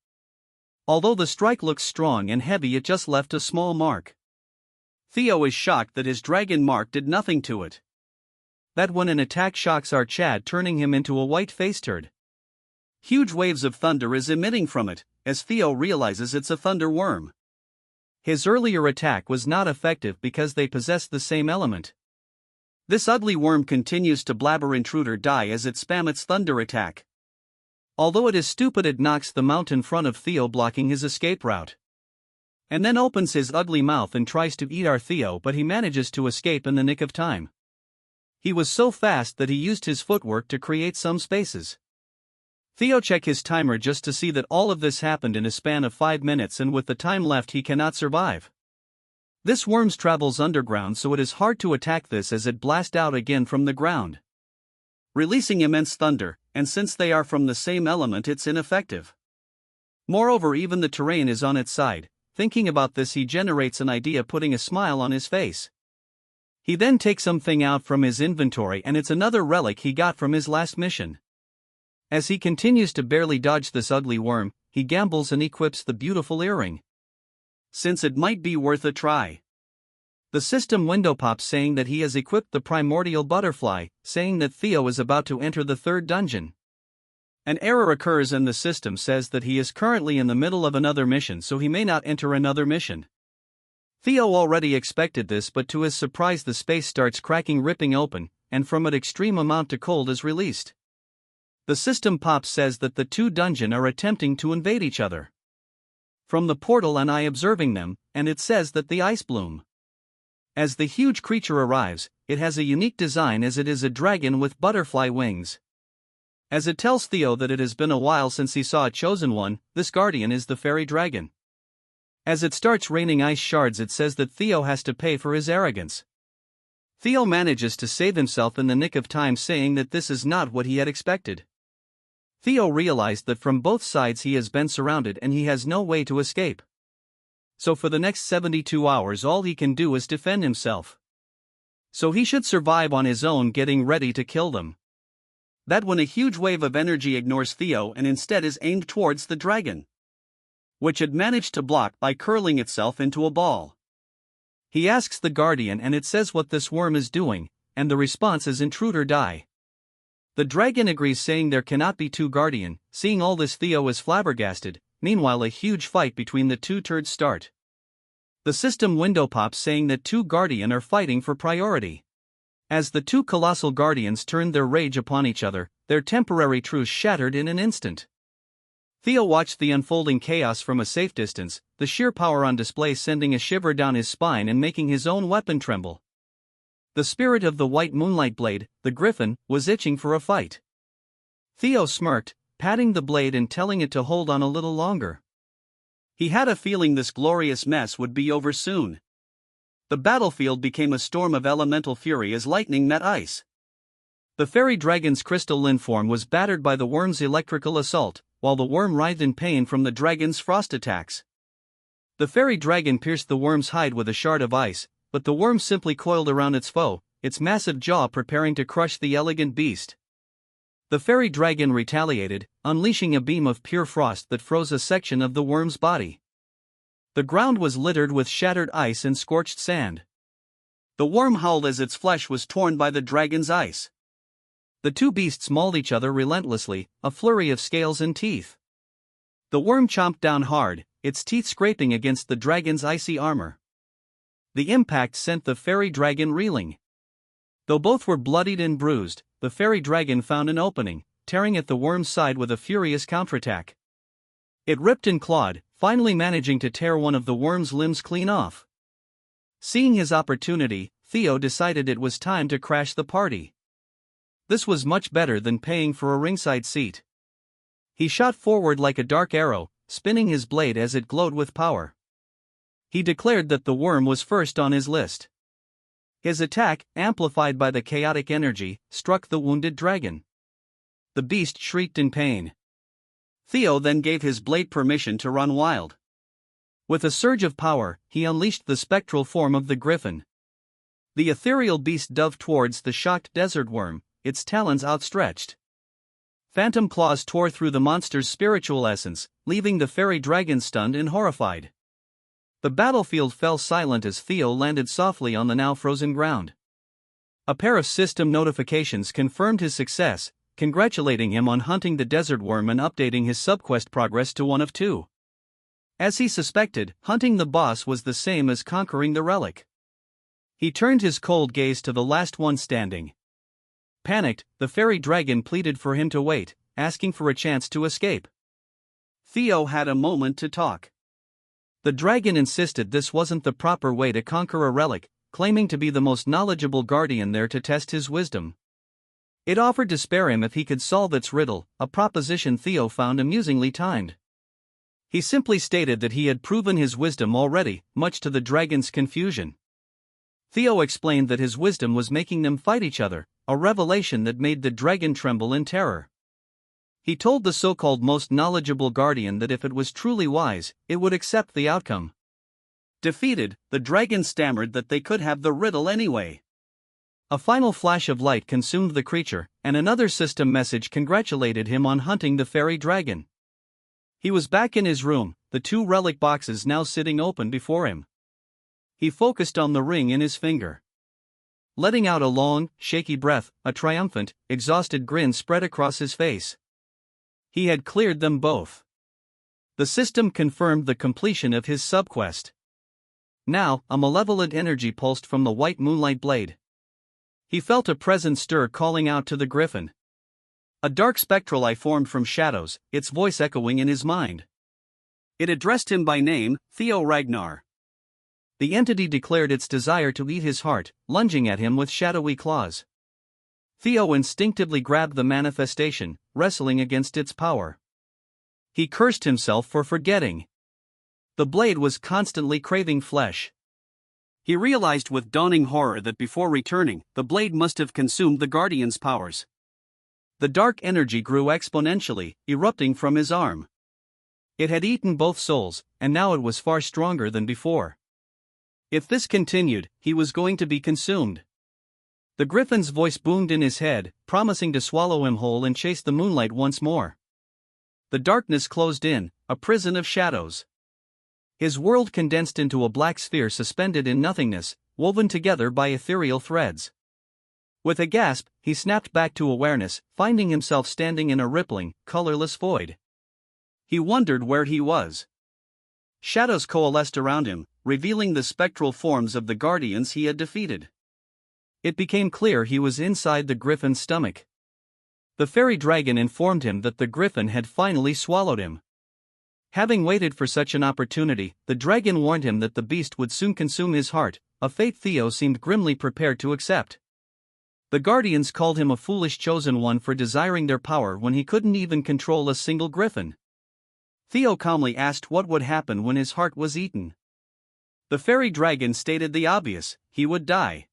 Although the strike looks strong and heavy, it just left a small mark. Theo is shocked that his dragon mark did nothing to it. That when an attack shocks Archad, turning him into a white-faced turd. Huge waves of thunder is emitting from it, as Theo realizes it's a thunder worm. His earlier attack was not effective because they possess the same element. This ugly worm continues to blabber. Intruder, die, as it spams its thunder attack. Although it is stupid, it knocks the mount in front of Theo, blocking his escape route. And then opens his ugly mouth and tries to eat our Theo, but he manages to escape in the nick of time. He was so fast that he used his footwork to create some spaces. Theo checks his timer just to see that all of this happened in a span of 5 minutes, and with the time left he cannot survive. This worm travels underground, so it is hard to attack this as it blasts out again from the ground, releasing immense thunder, and since they are from the same element, it's ineffective. Moreover, even the terrain is on its side. Thinking about this, he generates an idea, putting a smile on his face. He then takes something out from his inventory, and it's another relic he got from his last mission. As he continues to barely dodge this ugly worm, he gambles and equips the beautiful earring, since it might be worth a try. The system window pops, saying that he has equipped the primordial butterfly, saying that Theo is about to enter the 3rd dungeon. An error occurs and the system says that he is currently in the middle of another mission, so he may not enter another mission. Theo already expected this, but to his surprise the space starts cracking, ripping open, and from it extreme amount of cold is released. The system pops says that the 2 dungeons are attempting to invade each other from the portal, and I observing them, and it says that the ice bloom. As the huge creature arrives, it has a unique design, as it is a dragon with butterfly wings. As it tells Theo that it has been a while since he saw a chosen one, this guardian is the fairy dragon. As it starts raining ice shards, it says that Theo has to pay for his arrogance. Theo manages to save himself in the nick of time, saying that this is not what he had expected. Theo realized that from both sides he has been surrounded and he has no way to escape. So for the next 72 hours all he can do is defend himself. So he should survive on his own, getting ready to kill them. That when a huge wave of energy ignores Theo and instead is aimed towards the dragon, which had managed to block by curling itself into a ball. He asks the guardian and it says what this worm is doing, and the response is intruder die. The dragon agrees, saying there cannot be two guardian. Seeing all this, Theo is flabbergasted. Meanwhile, a huge fight between the two turds start. The system window pops, saying that two guardian are fighting for priority. As the two colossal guardians turned their rage upon each other, their temporary truce shattered in an instant. Theo watched the unfolding chaos from a safe distance, the sheer power on display sending a shiver down his spine and making his own weapon tremble. The spirit of the white moonlight blade, the griffin, was itching for a fight. Theo smirked, patting the blade and telling it to hold on a little longer. He had a feeling this glorious mess would be over soon. The battlefield became a storm of elemental fury as lightning met ice. The fairy dragon's crystalline form was battered by the worm's electrical assault, while the worm writhed in pain from the dragon's frost attacks. The fairy dragon pierced the worm's hide with a shard of ice, but the worm simply coiled around its foe, its massive jaw preparing to crush the elegant beast. The fairy dragon retaliated, unleashing a beam of pure frost that froze a section of the worm's body. The ground was littered with shattered ice and scorched sand. The worm howled as its flesh was torn by the dragon's ice. The two beasts mauled each other relentlessly, a flurry of scales and teeth. The worm chomped down hard, its teeth scraping against the dragon's icy armor. The impact sent the fairy dragon reeling. Though both were bloodied and bruised, the fairy dragon found an opening, tearing at the worm's side with a furious counterattack. It ripped and clawed, finally managing to tear one of the worm's limbs clean off. Seeing his opportunity, Theo decided it was time to crash the party. This was much better than paying for a ringside seat. He shot forward like a dark arrow, spinning his blade as it glowed with power. He declared that the worm was first on his list. His attack, amplified by the chaotic energy, struck the wounded dragon. The beast shrieked in pain. Theo then gave his blade permission to run wild. With a surge of power, he unleashed the spectral form of the griffin. The ethereal beast dove towards the shocked desert worm, its talons outstretched. Phantom claws tore through the monster's spiritual essence, leaving the fairy dragon stunned and horrified. The battlefield fell silent as Theo landed softly on the now frozen ground. A pair of system notifications confirmed his success, congratulating him on hunting the desert worm and updating his subquest progress to 1 of 2. As he suspected, hunting the boss was the same as conquering the relic. He turned his cold gaze to the last one standing. Panicked, the fairy dragon pleaded for him to wait, asking for a chance to escape. Theo had a moment to talk. The dragon insisted this wasn't the proper way to conquer a relic, claiming to be the most knowledgeable guardian there to test his wisdom. It offered to spare him if he could solve its riddle, a proposition Theo found amusingly timed. He simply stated that he had proven his wisdom already, much to the dragon's confusion. Theo explained that his wisdom was making them fight each other, a revelation that made the dragon tremble in terror. He told the so-called most knowledgeable guardian that if it was truly wise, it would accept the outcome. Defeated, the dragon stammered that they could have the riddle anyway. A final flash of light consumed the creature, and another system message congratulated him on hunting the fairy dragon. He was back in his room, the 2 relic boxes now sitting open before him. He focused on the ring in his finger. Letting out a long, shaky breath, a triumphant, exhausted grin spread across his face. He had cleared them both. The system confirmed the completion of his subquest. Now, a malevolent energy pulsed from the white moonlight blade. He felt a presence stir, calling out to the griffin. A dark spectral eye formed from shadows, its voice echoing in his mind. It addressed him by name, Theo Ragnar. The entity declared its desire to eat his heart, lunging at him with shadowy claws. Theo instinctively grabbed the manifestation, wrestling against its power. He cursed himself for forgetting. The blade was constantly craving flesh. He realized with dawning horror that before returning, the blade must have consumed the guardian's powers. The dark energy grew exponentially, erupting from his arm. It had eaten both souls, and now it was far stronger than before. If this continued, he was going to be consumed. The griffin's voice boomed in his head, promising to swallow him whole and chase the moonlight once more. The darkness closed in, a prison of shadows. His world condensed into a black sphere suspended in nothingness, woven together by ethereal threads. With a gasp, he snapped back to awareness, finding himself standing in a rippling, colorless void. He wondered where he was. Shadows coalesced around him, revealing the spectral forms of the guardians he had defeated. It became clear he was inside the griffin's stomach. The fairy dragon informed him that the griffin had finally swallowed him. Having waited for such an opportunity, the dragon warned him that the beast would soon consume his heart, a fate Theo seemed grimly prepared to accept. The guardians called him a foolish chosen one for desiring their power when he couldn't even control a single griffin. Theo calmly asked what would happen when his heart was eaten. The fairy dragon stated the obvious: he would die.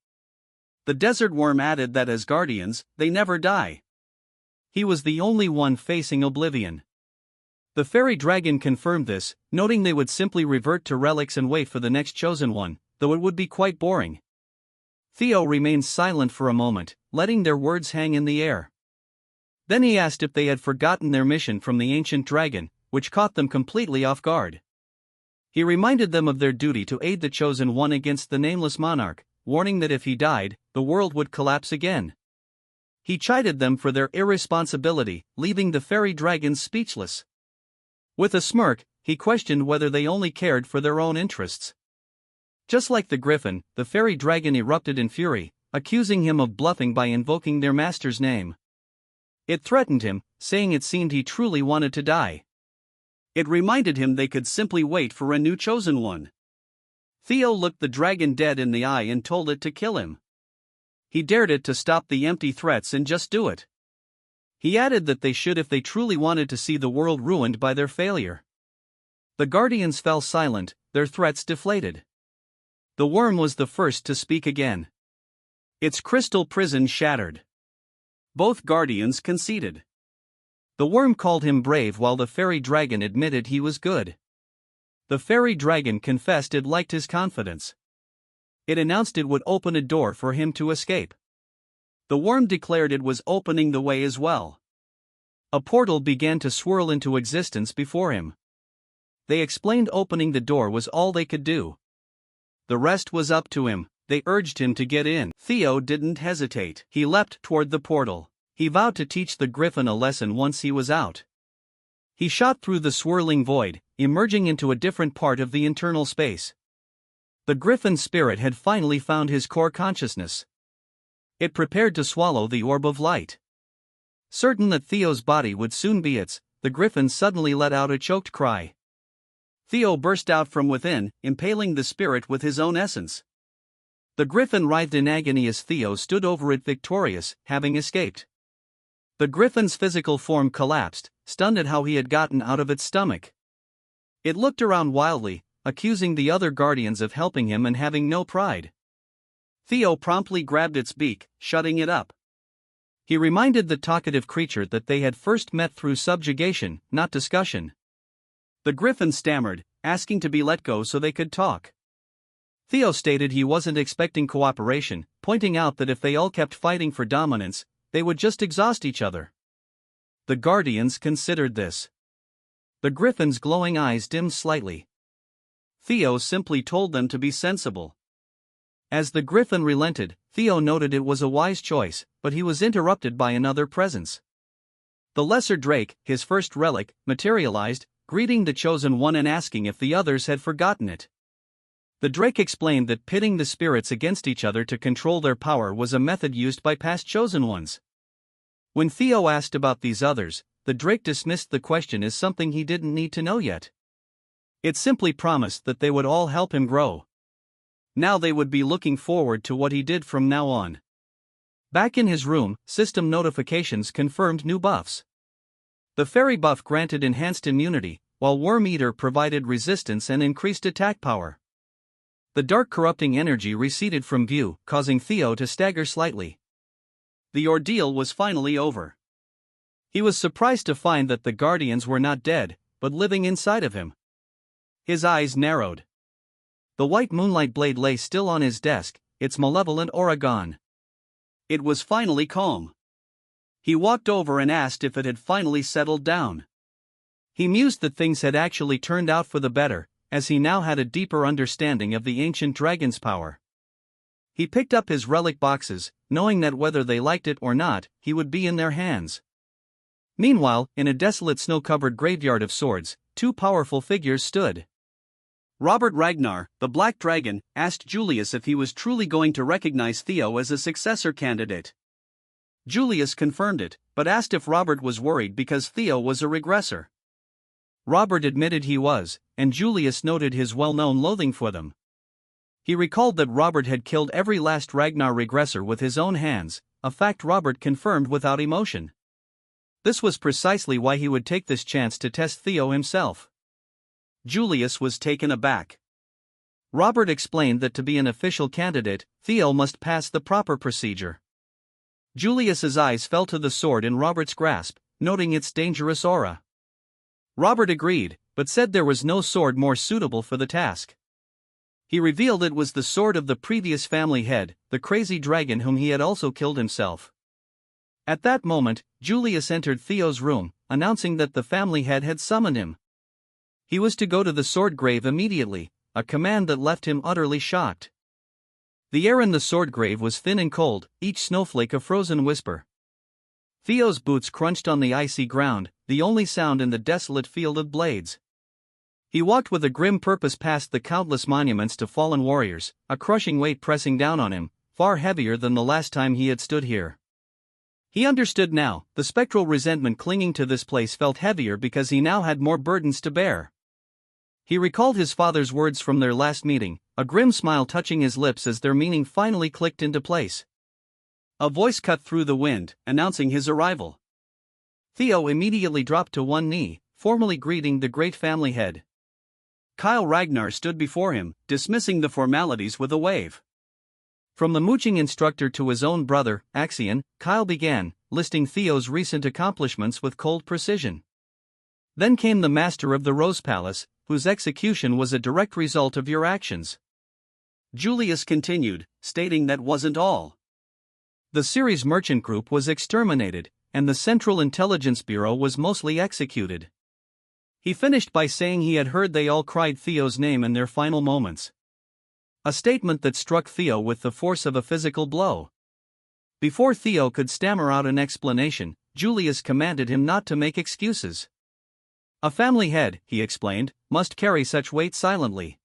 The desert worm added that as guardians, they never die. He was the only one facing oblivion. The fairy dragon confirmed this, noting they would simply revert to relics and wait for the next chosen one, though it would be quite boring. Theo remained silent for a moment, letting their words hang in the air. Then he asked if they had forgotten their mission from the ancient dragon, which caught them completely off guard. He reminded them of their duty to aid the chosen one against the nameless monarch, warning that if he died, the world would collapse again. He chided them for their irresponsibility, leaving the fairy dragons speechless. With a smirk, he questioned whether they only cared for their own interests. Just like the griffin, the fairy dragon erupted in fury, accusing him of bluffing by invoking their master's name. It threatened him, saying it seemed he truly wanted to die. It reminded him they could simply wait for a new chosen one. Theo looked the dragon dead in the eye and told it to kill him. He dared it to stop the empty threats and just do it. He added that they should if they truly wanted to see the world ruined by their failure. The guardians fell silent, their threats deflated. The worm was the first to speak again. Its crystal prison shattered. Both guardians conceded. The worm called him brave while the fairy dragon admitted he was good. The fairy dragon confessed it liked his confidence. It announced it would open a door for him to escape. The worm declared it was opening the way as well. A portal began to swirl into existence before him. They explained opening the door was all they could do. The rest was up to him. They urged him to get in. Theo didn't hesitate. He leapt toward the portal. He vowed to teach the griffin a lesson once he was out. He shot through the swirling void, emerging into a different part of the internal space. The griffin's spirit had finally found his core consciousness. It prepared to swallow the orb of light. Certain that Theo's body would soon be its, the griffin suddenly let out a choked cry. Theo burst out from within, impaling the spirit with his own essence. The griffin writhed in agony as Theo stood over it victorious, having escaped. The griffin's physical form collapsed, stunned at how he had gotten out of its stomach. It looked around wildly, accusing the other guardians of helping him and having no pride. Theo promptly grabbed its beak, shutting it up. He reminded the talkative creature that they had first met through subjugation, not discussion. The griffin stammered, asking to be let go so they could talk. Theo stated he wasn't expecting cooperation, pointing out that if they all kept fighting for dominance, they would just exhaust each other. The guardians considered this. The griffin's glowing eyes dimmed slightly. Theo simply told them to be sensible. As the griffin relented, Theo noted it was a wise choice, but he was interrupted by another presence. The lesser drake, his first relic, materialized, greeting the chosen one and asking if the others had forgotten it. The drake explained that pitting the spirits against each other to control their power was a method used by past chosen ones. When Theo asked about these others, the drake dismissed the question as something he didn't need to know yet. It simply promised that they would all help him grow. Now they would be looking forward to what he did from now on. Back in his room, system notifications confirmed new buffs. The fairy buff granted enhanced immunity, while Worm Eater provided resistance and increased attack power. The dark corrupting energy receded from view, causing Theo to stagger slightly. The ordeal was finally over. He was surprised to find that the guardians were not dead, but living inside of him. His eyes narrowed. The white moonlight blade lay still on his desk, its malevolent aura gone. It was finally calm. He walked over and asked if it had finally settled down. He mused that things had actually turned out for the better, as he now had a deeper understanding of the ancient dragon's power. He picked up his relic boxes, knowing that whether they liked it or not, he would be in their hands. Meanwhile, in a desolate snow-covered graveyard of swords, two powerful figures stood. Robert Ragnar, the Black Dragon, asked Julius if he was truly going to recognize Theo as a successor candidate. Julius confirmed it, but asked if Robert was worried because Theo was a regressor. Robert admitted he was, and Julius noted his well-known loathing for them. He recalled that Robert had killed every last Ragnar regressor with his own hands, a fact Robert confirmed without emotion. This was precisely why he would take this chance to test Theo himself. Julius was taken aback. Robert explained that to be an official candidate, Theo must pass the proper procedure. Julius's eyes fell to the sword in Robert's grasp, noting its dangerous aura. Robert agreed, but said there was no sword more suitable for the task. He revealed it was the sword of the previous family head, the crazy dragon whom he had also killed himself. At that moment, Julius entered Theo's room, announcing that the family head had summoned him. He was to go to the sword grave immediately, a command that left him utterly shocked. The air in the sword grave was thin and cold, each snowflake a frozen whisper. Theo's boots crunched on the icy ground, the only sound in the desolate field of blades. He walked with a grim purpose past the countless monuments to fallen warriors, a crushing weight pressing down on him, far heavier than the last time he had stood here. He understood now, the spectral resentment clinging to this place felt heavier because he now had more burdens to bear. He recalled his father's words from their last meeting, a grim smile touching his lips as their meaning finally clicked into place. A voice cut through the wind, announcing his arrival. Theo immediately dropped to one knee, formally greeting the great family head. Kyle Ragnar stood before him, dismissing the formalities with a wave. From the mooching instructor to his own brother, Axion, Kyle began, listing Theo's recent accomplishments with cold precision. Then came the master of the Rose Palace, whose execution was a direct result of your actions. Julius continued, stating that wasn't all. The Ceres merchant group was exterminated, and the Central Intelligence Bureau was mostly executed. He finished by saying he had heard they all cried Theo's name in their final moments. A statement that struck Theo with the force of a physical blow. Before Theo could stammer out an explanation, Julius commanded him not to make excuses. A family head, he explained, must carry such weight silently.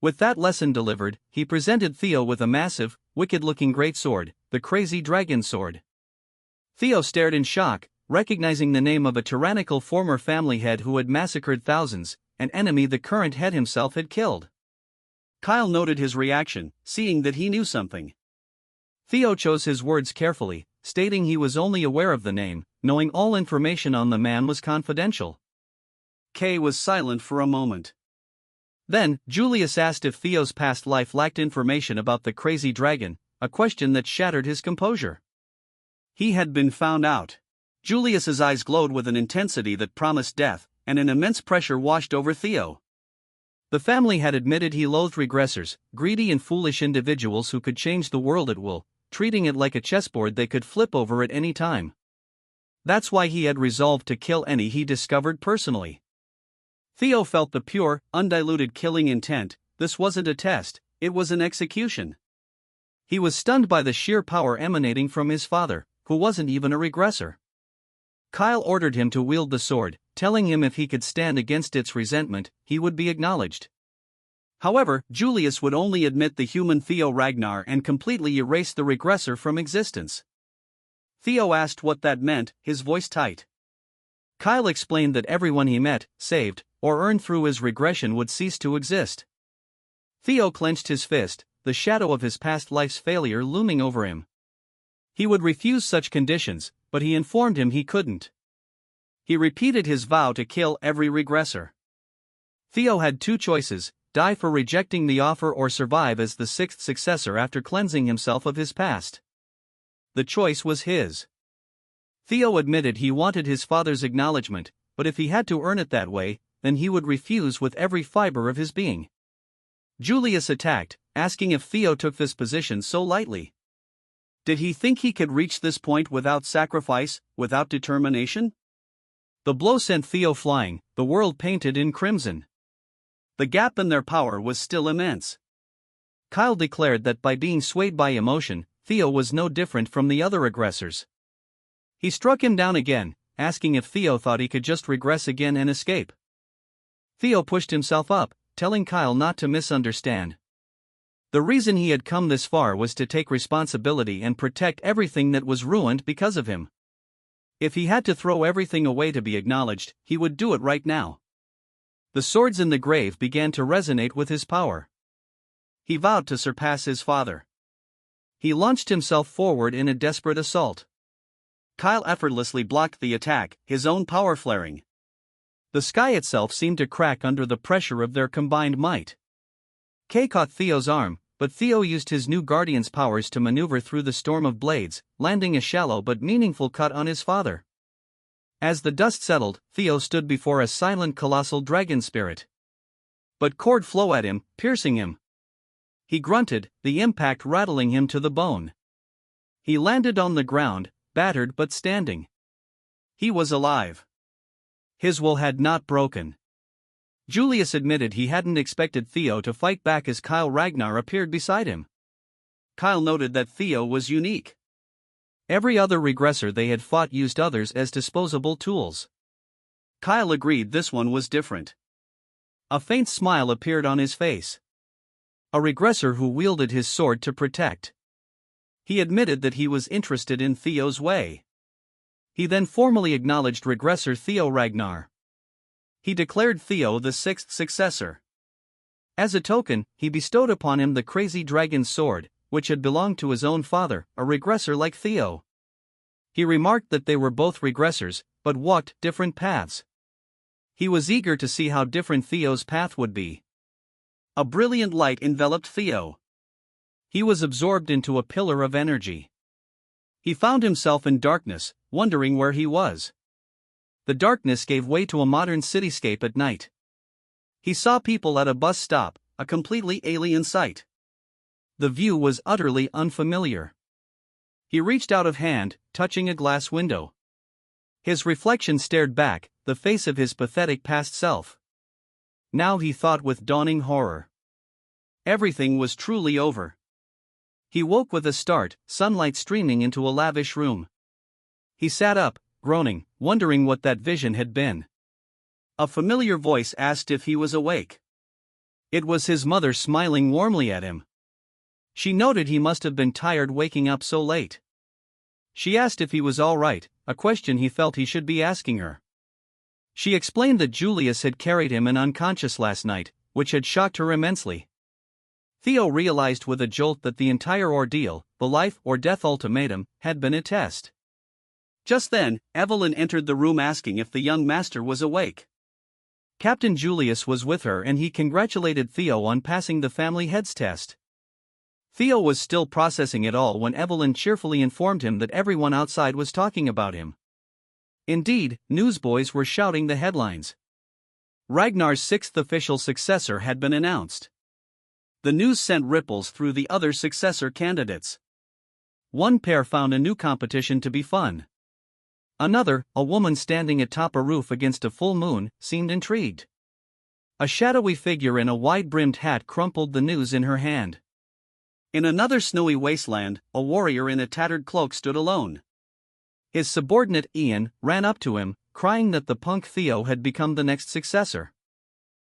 With that lesson delivered, he presented Theo with a massive, wicked-looking greatsword, the Crazy Dragon Sword. Theo stared in shock, recognizing the name of a tyrannical former family head who had massacred thousands, an enemy the current head himself had killed. Kyle noted his reaction, seeing that he knew something. Theo chose his words carefully, stating he was only aware of the name, knowing all information on the man was confidential. Kay was silent for a moment. Then, Julius asked if Theo's past life lacked information about the crazy dragon, a question that shattered his composure. He had been found out. Julius's eyes glowed with an intensity that promised death, and an immense pressure washed over Theo. The family had admitted he loathed regressors, greedy and foolish individuals who could change the world at will, treating it like a chessboard they could flip over at any time. That's why he had resolved to kill any he discovered personally. Theo felt the pure, undiluted killing intent. This wasn't a test, it was an execution. He was stunned by the sheer power emanating from his father, who wasn't even a regressor. Kyle ordered him to wield the sword, telling him if he could stand against its resentment, he would be acknowledged. However, Julius would only admit the human Theo Ragnar and completely erase the regressor from existence. Theo asked what that meant, his voice tight. Kyle explained that everyone he met, saved, or earned through his regression would cease to exist. Theo clenched his fist, the shadow of his past life's failure looming over him. He would refuse such conditions, but he informed him he couldn't. He repeated his vow to kill every regressor. Theo had two choices: die for rejecting the offer or survive as the sixth successor after cleansing himself of his past. The choice was his. Theo admitted he wanted his father's acknowledgement, but if he had to earn it that way, then he would refuse with every fiber of his being. Julius attacked, asking if Theo took this position so lightly. Did he think he could reach this point without sacrifice, without determination? The blow sent Theo flying, the world painted in crimson. The gap in their power was still immense. Kyle declared that by being swayed by emotion, Theo was no different from the other aggressors. He struck him down again, asking if Theo thought he could just regress again and escape. Theo pushed himself up, telling Kyle not to misunderstand. The reason he had come this far was to take responsibility and protect everything that was ruined because of him. If he had to throw everything away to be acknowledged, he would do it right now. The swords in the grave began to resonate with his power. He vowed to surpass his father. He launched himself forward in a desperate assault. Kyle effortlessly blocked the attack, his own power flaring. The sky itself seemed to crack under the pressure of their combined might. Kay caught Theo's arm, but Theo used his new guardian's powers to maneuver through the storm of blades, landing a shallow but meaningful cut on his father. As the dust settled, Theo stood before a silent colossal dragon spirit. But cord flew at him, piercing him. He grunted, the impact rattling him to the bone. He landed on the ground, battered but standing. He was alive. His will had not broken. Julius admitted he hadn't expected Theo to fight back as Ragnar appeared beside him. Kyle noted that Theo was unique. Every other regressor they had fought used others as disposable tools. Kyle agreed this one was different. A faint smile appeared on his face. A regressor who wielded his sword to protect. He admitted that he was interested in Theo's way. He then formally acknowledged regressor Theo Ragnar. He declared Theo the sixth successor. As a token, he bestowed upon him the crazy dragon's sword, which had belonged to his own father, a regressor like Theo. He remarked that they were both regressors, but walked different paths. He was eager to see how different Theo's path would be. A brilliant light enveloped Theo. He was absorbed into a pillar of energy. He found himself in darkness, wondering where he was. The darkness gave way to a modern cityscape at night. He saw people at a bus stop, a completely alien sight. The view was utterly unfamiliar. He reached out of hand, touching a glass window. His reflection stared back, the face of his pathetic past self. Now he thought with dawning horror. Everything was truly over. He woke with a start, sunlight streaming into a lavish room. He sat up, groaning, wondering what that vision had been. A familiar voice asked if he was awake. It was his mother smiling warmly at him. She noted he must have been tired waking up so late. She asked if he was all right, a question he felt he should be asking her. She explained that Julius had carried him in unconscious last night, which had shocked her immensely. Theo realized with a jolt that the entire ordeal, the life or death ultimatum, had been a test. Just then, Evelyn entered the room asking if the young master was awake. Captain Julius was with her and he congratulated Theo on passing the family heads test. Theo was still processing it all when Evelyn cheerfully informed him that everyone outside was talking about him. Indeed, newsboys were shouting the headlines. Ragnar's sixth official successor had been announced. The news sent ripples through the other successor candidates. One pair found a new competition to be fun. Another, a woman standing atop a roof against a full moon, seemed intrigued. A shadowy figure in a wide-brimmed hat crumpled the news in her hand. In another snowy wasteland, a warrior in a tattered cloak stood alone. His subordinate Ian ran up to him, crying that the punk Theo had become the next successor.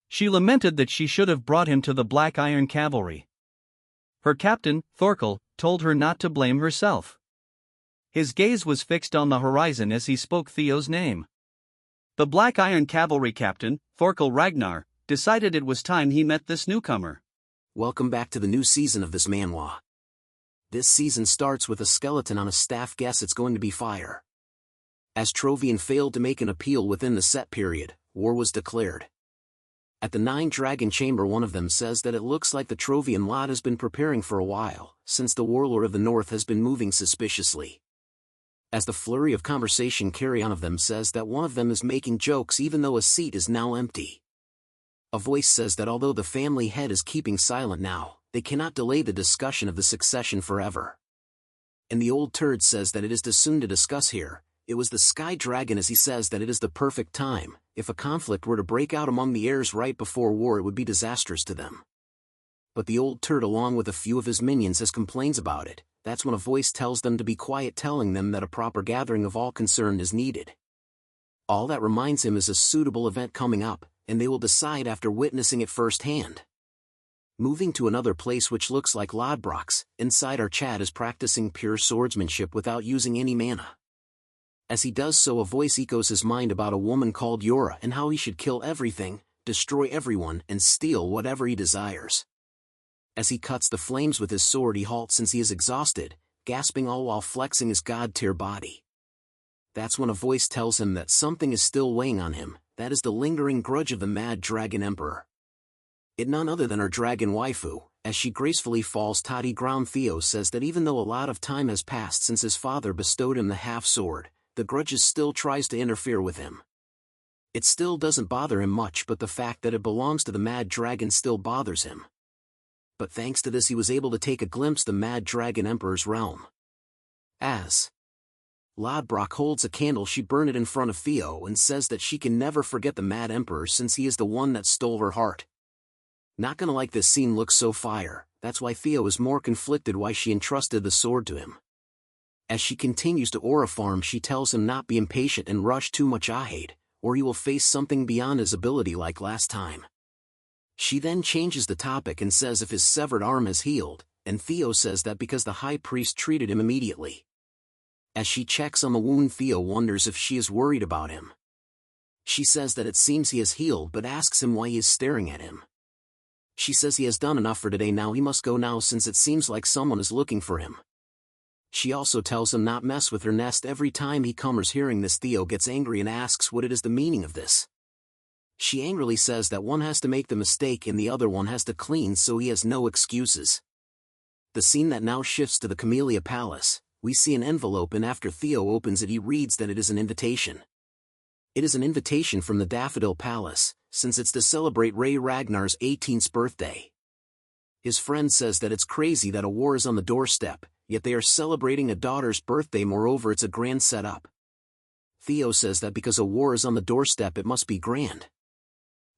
She lamented that she should have brought him to the Black Iron Cavalry. Her captain, Thorkel, told her not to blame herself. His gaze was fixed on the horizon as he spoke Theo's name. The Black Iron Cavalry captain, Thorkel Ragnar, decided it was time he met this newcomer. Welcome back to the new season of this manhwa. This season starts with a skeleton on a staff. Guess it's going to be fire. As Trovian failed to make an appeal within the set period, war was declared. At the Nine Dragon Chamber, one of them says that it looks like the Trovian lot has been preparing for a while, since the warlord of the north has been moving suspiciously. As the flurry of conversation carry on of them says that one of them is making jokes even though a seat is now empty. A voice says that although the family head is keeping silent now, they cannot delay the discussion of the succession forever. And the old turd says that it is too soon to discuss here. It was the sky dragon, as he says that it is the perfect time. If a conflict were to break out among the heirs right before war, it would be disastrous to them. But the old turd along with a few of his minions has complains about it. That's when a voice tells them to be quiet, telling them that a proper gathering of all concerned is needed. All that reminds him is a suitable event coming up, and they will decide after witnessing it firsthand. Moving to another place which looks like Lodbrok's, inside our Chad is practicing pure swordsmanship without using any mana. As he does so, a voice echoes his mind about a woman called Yora and how he should kill everything, destroy everyone, and steal whatever he desires. As he cuts the flames with his sword, he halts since he is exhausted, gasping all while flexing his god-tier body. That's when a voice tells him that something is still weighing on him. That is the lingering grudge of the mad dragon emperor. It none other than our dragon waifu. As she gracefully falls toddy ground, Theo says that even though a lot of time has passed since his father bestowed him the half-sword, the grudge still tries to interfere with him. It still doesn't bother him much, but the fact that it belongs to the mad dragon still bothers him. But thanks to this he was able to take a glimpse of the mad dragon emperor's realm. As Lodbrok holds a candle, she burns it in front of Theo and says that she can never forget the mad emperor since he is the one that stole her heart. Not gonna like this scene looks so fire, that's why Theo is more conflicted why she entrusted the sword to him. As she continues to aura farm, she tells him not be impatient and rush too much ahead, or he will face something beyond his ability like last time. She then changes the topic and says if his severed arm has healed, and Theo says that because the high priest treated him immediately. As she checks on the wound, Theo wonders if she is worried about him. She says that it seems he has healed but asks him why he is staring at him. She says he has done enough for today, now he must go now since it seems like someone is looking for him. She also tells him not mess with her nest every time he comes. Hearing this, Theo gets angry and asks what it is the meaning of this. She angrily says that one has to make the mistake and the other one has to clean, so he has no excuses. The scene that now shifts to the Camellia Palace. We see an envelope, and after Theo opens it he reads that it is an invitation. It is an invitation from the Daffodil Palace, since it's to celebrate Ragnar's 18th birthday. His friend says that it's crazy that a war is on the doorstep, yet they are celebrating a daughter's birthday. Moreover, it's a grand setup. Theo says that because a war is on the doorstep it must be grand.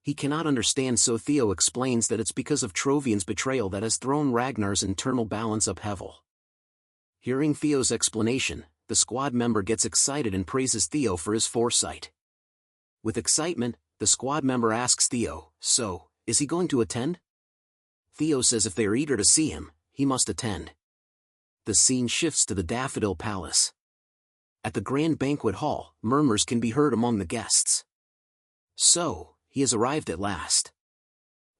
He cannot understand, so Theo explains that it's because of Trovian's betrayal that has thrown Ragnar's internal balance upheaval. Hearing Theo's explanation, the squad member gets excited and praises Theo for his foresight. With excitement, the squad member asks Theo, so, is he going to attend? Theo says if they are eager to see him, he must attend. The scene shifts to the Daffodil Palace. At the grand banquet hall, murmurs can be heard among the guests. So, he has arrived at last.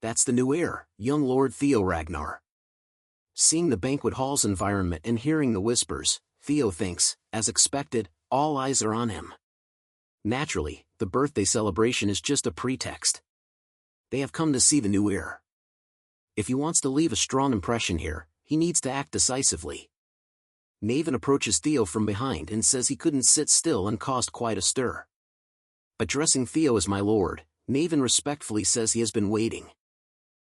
That's the new heir, young Lord Theo Ragnar. Seeing the banquet hall's environment and hearing the whispers, Theo thinks, as expected, all eyes are on him. Naturally, the birthday celebration is just a pretext. They have come to see the new heir. If he wants to leave a strong impression here, he needs to act decisively. Naven approaches Theo from behind and says he couldn't sit still and caused quite a stir. Addressing Theo as my lord, Naven respectfully says he has been waiting.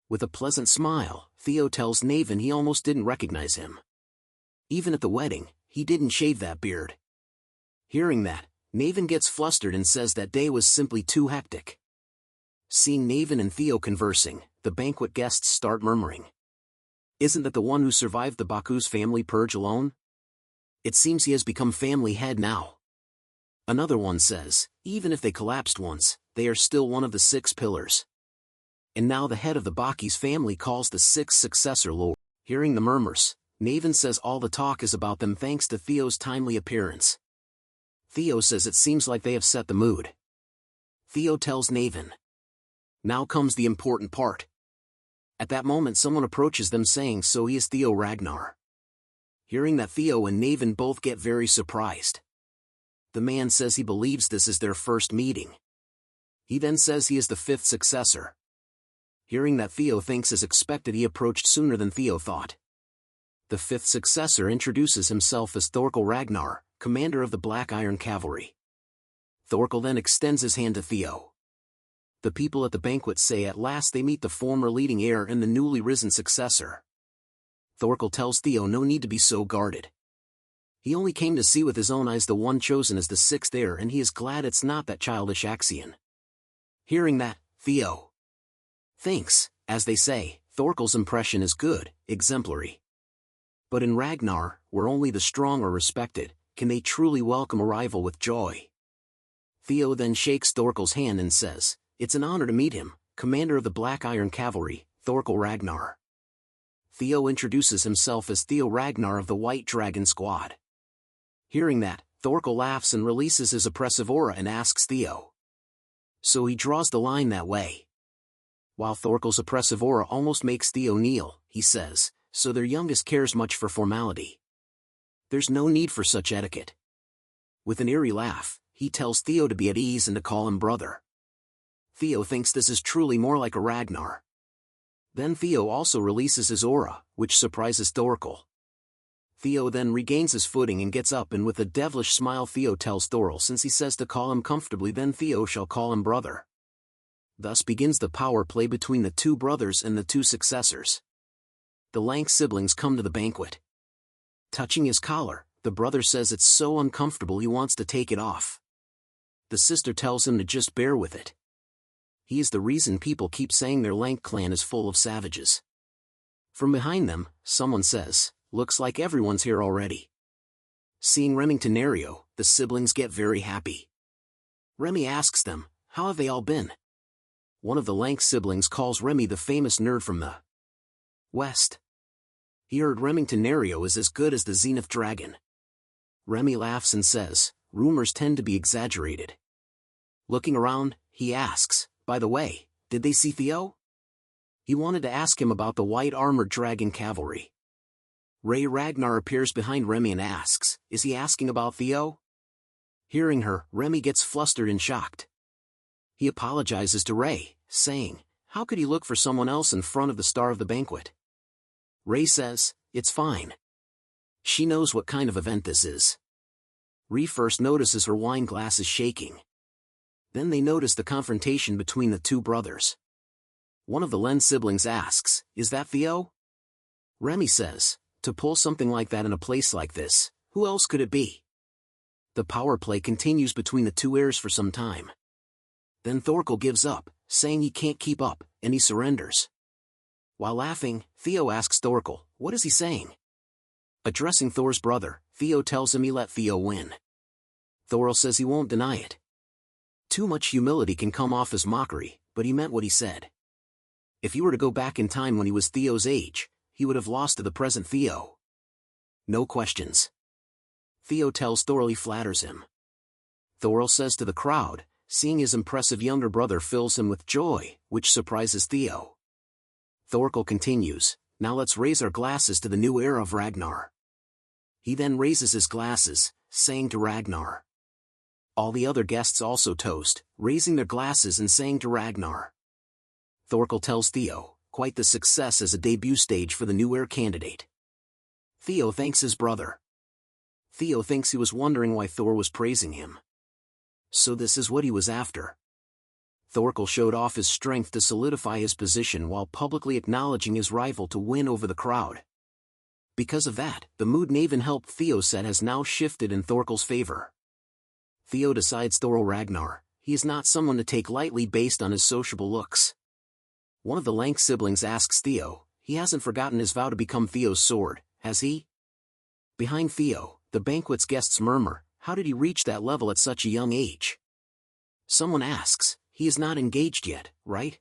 With a pleasant smile, Theo tells Naven he almost didn't recognize him. Even at the wedding, he didn't shave that beard. Hearing that, Naven gets flustered and says that day was simply too hectic. Seeing Naven and Theo conversing, the banquet guests start murmuring. Isn't that the one who survived the Baku's family purge alone? It seems he has become family head now. Another one says, even if they collapsed once, they are still one of the 6 pillars. And now the head of the Baki's family calls the 6th successor lord. Hearing the murmurs, Naven says all the talk is about them thanks to Theo's timely appearance. Theo says it seems like they have set the mood. Theo tells Naven. Now comes the important part. At that moment someone approaches them saying so he is Theo Ragnar. Hearing that, Theo and Naven both get very surprised. The man says he believes this is their first meeting. He then says he is the 5th successor. Hearing that, Theo thinks as expected he approached sooner than Theo thought. The 5th successor introduces himself as Thorkel Ragnar, commander of the Black Iron Cavalry. Thorkel then extends his hand to Theo. The people at the banquet say at last they meet the former leading heir and the newly risen successor. Thorkel tells Theo no need to be so guarded. He only came to see with his own eyes the one chosen as the sixth heir, and he is glad it's not that childish Axion. Hearing that, Theo thinks, as they say, Thorkel's impression is good, exemplary. But in Ragnar, where only the strong are respected, can they truly welcome a rival with joy? Theo then shakes Thorkel's hand and says, "It's an honor to meet him, commander of the Black Iron Cavalry, Thorkel Ragnar." Theo introduces himself as Theo Ragnar of the White Dragon Squad. Hearing that, Thorkel laughs and releases his oppressive aura and asks Theo. So he draws the line that way. While Thorkel's oppressive aura almost makes Theo kneel, he says, "So their youngest cares much for formality. There's no need for such etiquette." With an eerie laugh, he tells Theo to be at ease and to call him brother. Theo thinks this is truly more like a Ragnar. Then Theo also releases his aura, which surprises Thorkel. Theo then regains his footing and gets up, and with a devilish smile Theo tells Thorkel since he says to call him comfortably then Theo shall call him brother. Thus begins the power play between the two brothers and the two successors. The Lank siblings come to the banquet. Touching his collar, the brother says it's so uncomfortable he wants to take it off. The sister tells him to just bear with it. He is the reason people keep saying their Lank clan is full of savages. From behind them, someone says, "Looks like everyone's here already." Seeing Reincarnator, the siblings get very happy. Remy asks them, "How have they all been?" One of the Lank siblings calls Remy the famous nerd from the West. He heard Reincarnator is as good as the Zenith Dragon. Remy laughs and says, "Rumors tend to be exaggerated." Looking around, he asks, "By the way, did they see Theo?" He wanted to ask him about the white armored dragon cavalry. Ragnar appears behind Remy and asks, "Is he asking about Theo?" Hearing her, Remy gets flustered and shocked. He apologizes to Ray, saying, "How could he look for someone else in front of the star of the banquet?" Ray says, "It's fine." She knows what kind of event this is. Ree first notices her wine glass is shaking. Then they notice the confrontation between the two brothers. One of the Len siblings asks, "Is that Theo?" Remy says, "To pull something like that in a place like this, who else could it be?" The power play continues between the two heirs for some time. Then Thorkel gives up, saying he can't keep up, and he surrenders. While laughing, Theo asks Thorkel, "What is he saying?" Addressing Thor's brother, Theo tells him he let Theo win. Thorkel says he won't deny it. Too much humility can come off as mockery, but he meant what he said. If he were to go back in time when he was Theo's age, he would have lost to the present Theo. No questions. Theo tells Thorkel he flatters him. Thorkel says to the crowd, seeing his impressive younger brother fills him with joy, which surprises Theo. Thorkel continues, "Now let's raise our glasses to the new era of Ragnar." He then raises his glasses, saying to Ragnar. All the other guests also toast, raising their glasses and saying to Ragnar. Thorkel tells Theo, quite the success as a debut stage for the new heir candidate. Theo thanks his brother. Theo thinks he was wondering why Thor was praising him. So this is what he was after. Thorkel showed off his strength to solidify his position while publicly acknowledging his rival to win over the crowd. Because of that, the mood Naven helped Theo set has now shifted in Thorkel's favor. Theo decides Thor Ragnar, he is not someone to take lightly based on his sociable looks. One of the Lank siblings asks Theo, he hasn't forgotten his vow to become Theo's sword, has he? Behind Theo, the banquet's guests murmur, how did he reach that level at such a young age? Someone asks, he is not engaged yet, right?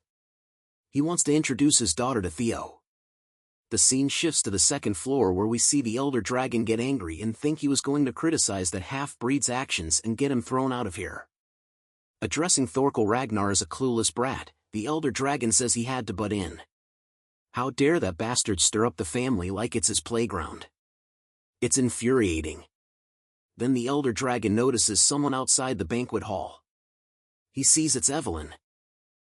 He wants to introduce his daughter to Theo. The scene shifts to the second floor where we see the elder dragon get angry and think he was going to criticize that half-breed's actions and get him thrown out of here. Addressing Thorkel Ragnar as a clueless brat, the elder dragon says he had to butt in. How dare that bastard stir up the family like it's his playground. It's infuriating. Then the elder dragon notices someone outside the banquet hall. He sees it's Evelyn.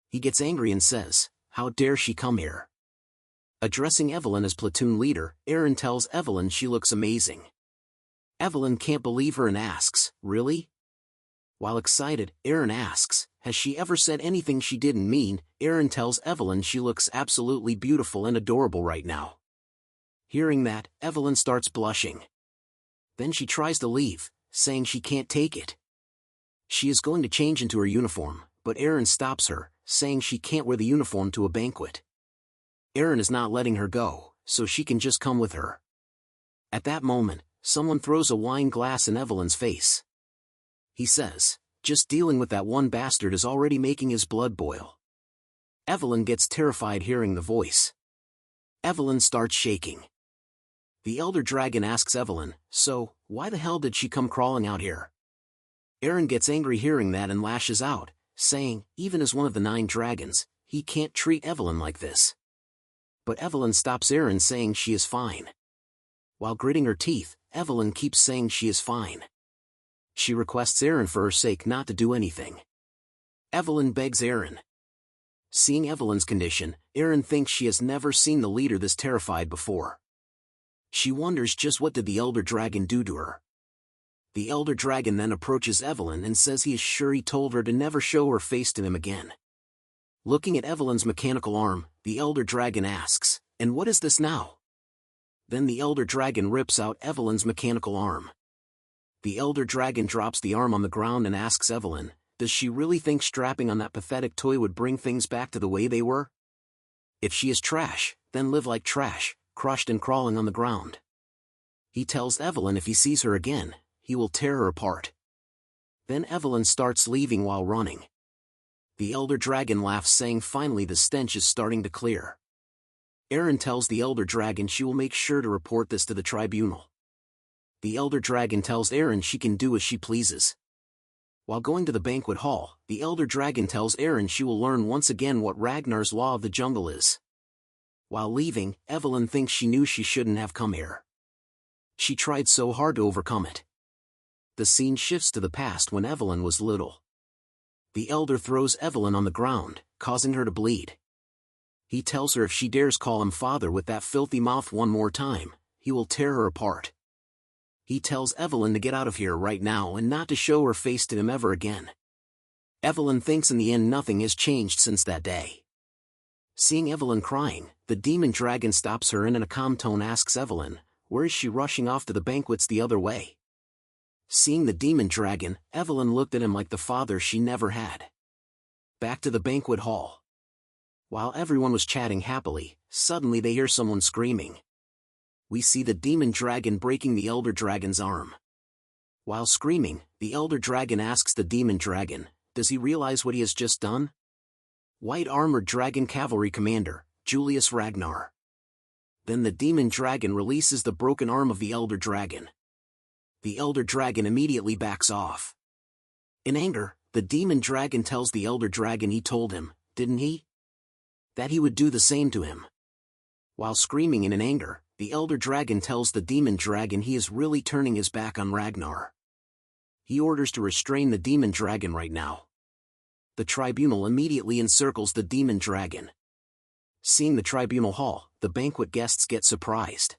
He gets angry and says, how dare she come here? Addressing Evelyn as platoon leader, Aaron tells Evelyn she looks amazing. Evelyn can't believe her and asks, "Really?" While excited, Aaron asks, has she ever said anything she didn't mean? Aaron tells Evelyn she looks absolutely beautiful and adorable right now. Hearing that, Evelyn starts blushing. Then she tries to leave, saying she can't take it. She is going to change into her uniform, but Aaron stops her, saying she can't wear the uniform to a banquet. Aaron is not letting her go, so she can just come with her. At that moment, someone throws a wine glass in Evelyn's face. He says, "Just dealing with that one bastard is already making his blood boil." Evelyn gets terrified hearing the voice. Evelyn starts shaking. The elder dragon asks Evelyn, "So, why the hell did she come crawling out here?" Aaron gets angry hearing that and lashes out, saying, even as one of the 9 dragons, he can't treat Evelyn like this. But Evelyn stops Aaron, saying she is fine. While gritting her teeth, Evelyn keeps saying she is fine. She requests Aaron for her sake not to do anything. Evelyn begs Aaron. Seeing Evelyn's condition, Aaron thinks she has never seen the leader this terrified before. She wonders just what did the elder dragon do to her. The elder dragon then approaches Evelyn and says he is sure he told her to never show her face to him again. Looking at Evelyn's mechanical arm, the elder dragon asks, "And what is this now?" Then the elder dragon rips out Evelyn's mechanical arm. The elder dragon drops the arm on the ground and asks Evelyn, does she really think strapping on that pathetic toy would bring things back to the way they were? If she is trash, then live like trash, crushed and crawling on the ground. He tells Evelyn if he sees her again, he will tear her apart. Then Evelyn starts leaving while running. The elder dragon laughs, saying finally the stench is starting to clear. Aaron tells the elder dragon she will make sure to report this to the tribunal. The elder dragon tells Aaron she can do as she pleases. While going to the banquet hall, the elder dragon tells Aaron she will learn once again what Ragnar's law of the jungle is. While leaving, Evelyn thinks she knew she shouldn't have come here. She tried so hard to overcome it. The scene shifts to the past when Evelyn was little. The elder throws Evelyn on the ground, causing her to bleed. He tells her if she dares call him father with that filthy mouth one more time, he will tear her apart. He tells Evelyn to get out of here right now and not to show her face to him ever again. Evelyn thinks in the end nothing has changed since that day. Seeing Evelyn crying, the demon dragon stops her and in a calm tone asks Evelyn, where is she rushing off to the banquets the other way? Seeing the demon dragon, Evelyn looked at him like the father she never had. Back to the banquet hall. While everyone was chatting happily, suddenly they hear someone screaming. We see the demon dragon breaking the elder dragon's arm. While screaming, the elder dragon asks the demon dragon, does he realize what he has just done? White armored dragon cavalry commander, Julius Ragnar. Then the demon dragon releases the broken arm of the elder dragon. The elder dragon immediately backs off. In anger, the demon dragon tells the elder dragon he told him, didn't he? That he would do the same to him. While screaming in anger, the elder dragon tells the demon dragon he is really turning his back on Ragnar. He orders to restrain the demon dragon right now. The tribunal immediately encircles the demon dragon. Seeing the tribunal hall, the banquet guests get surprised.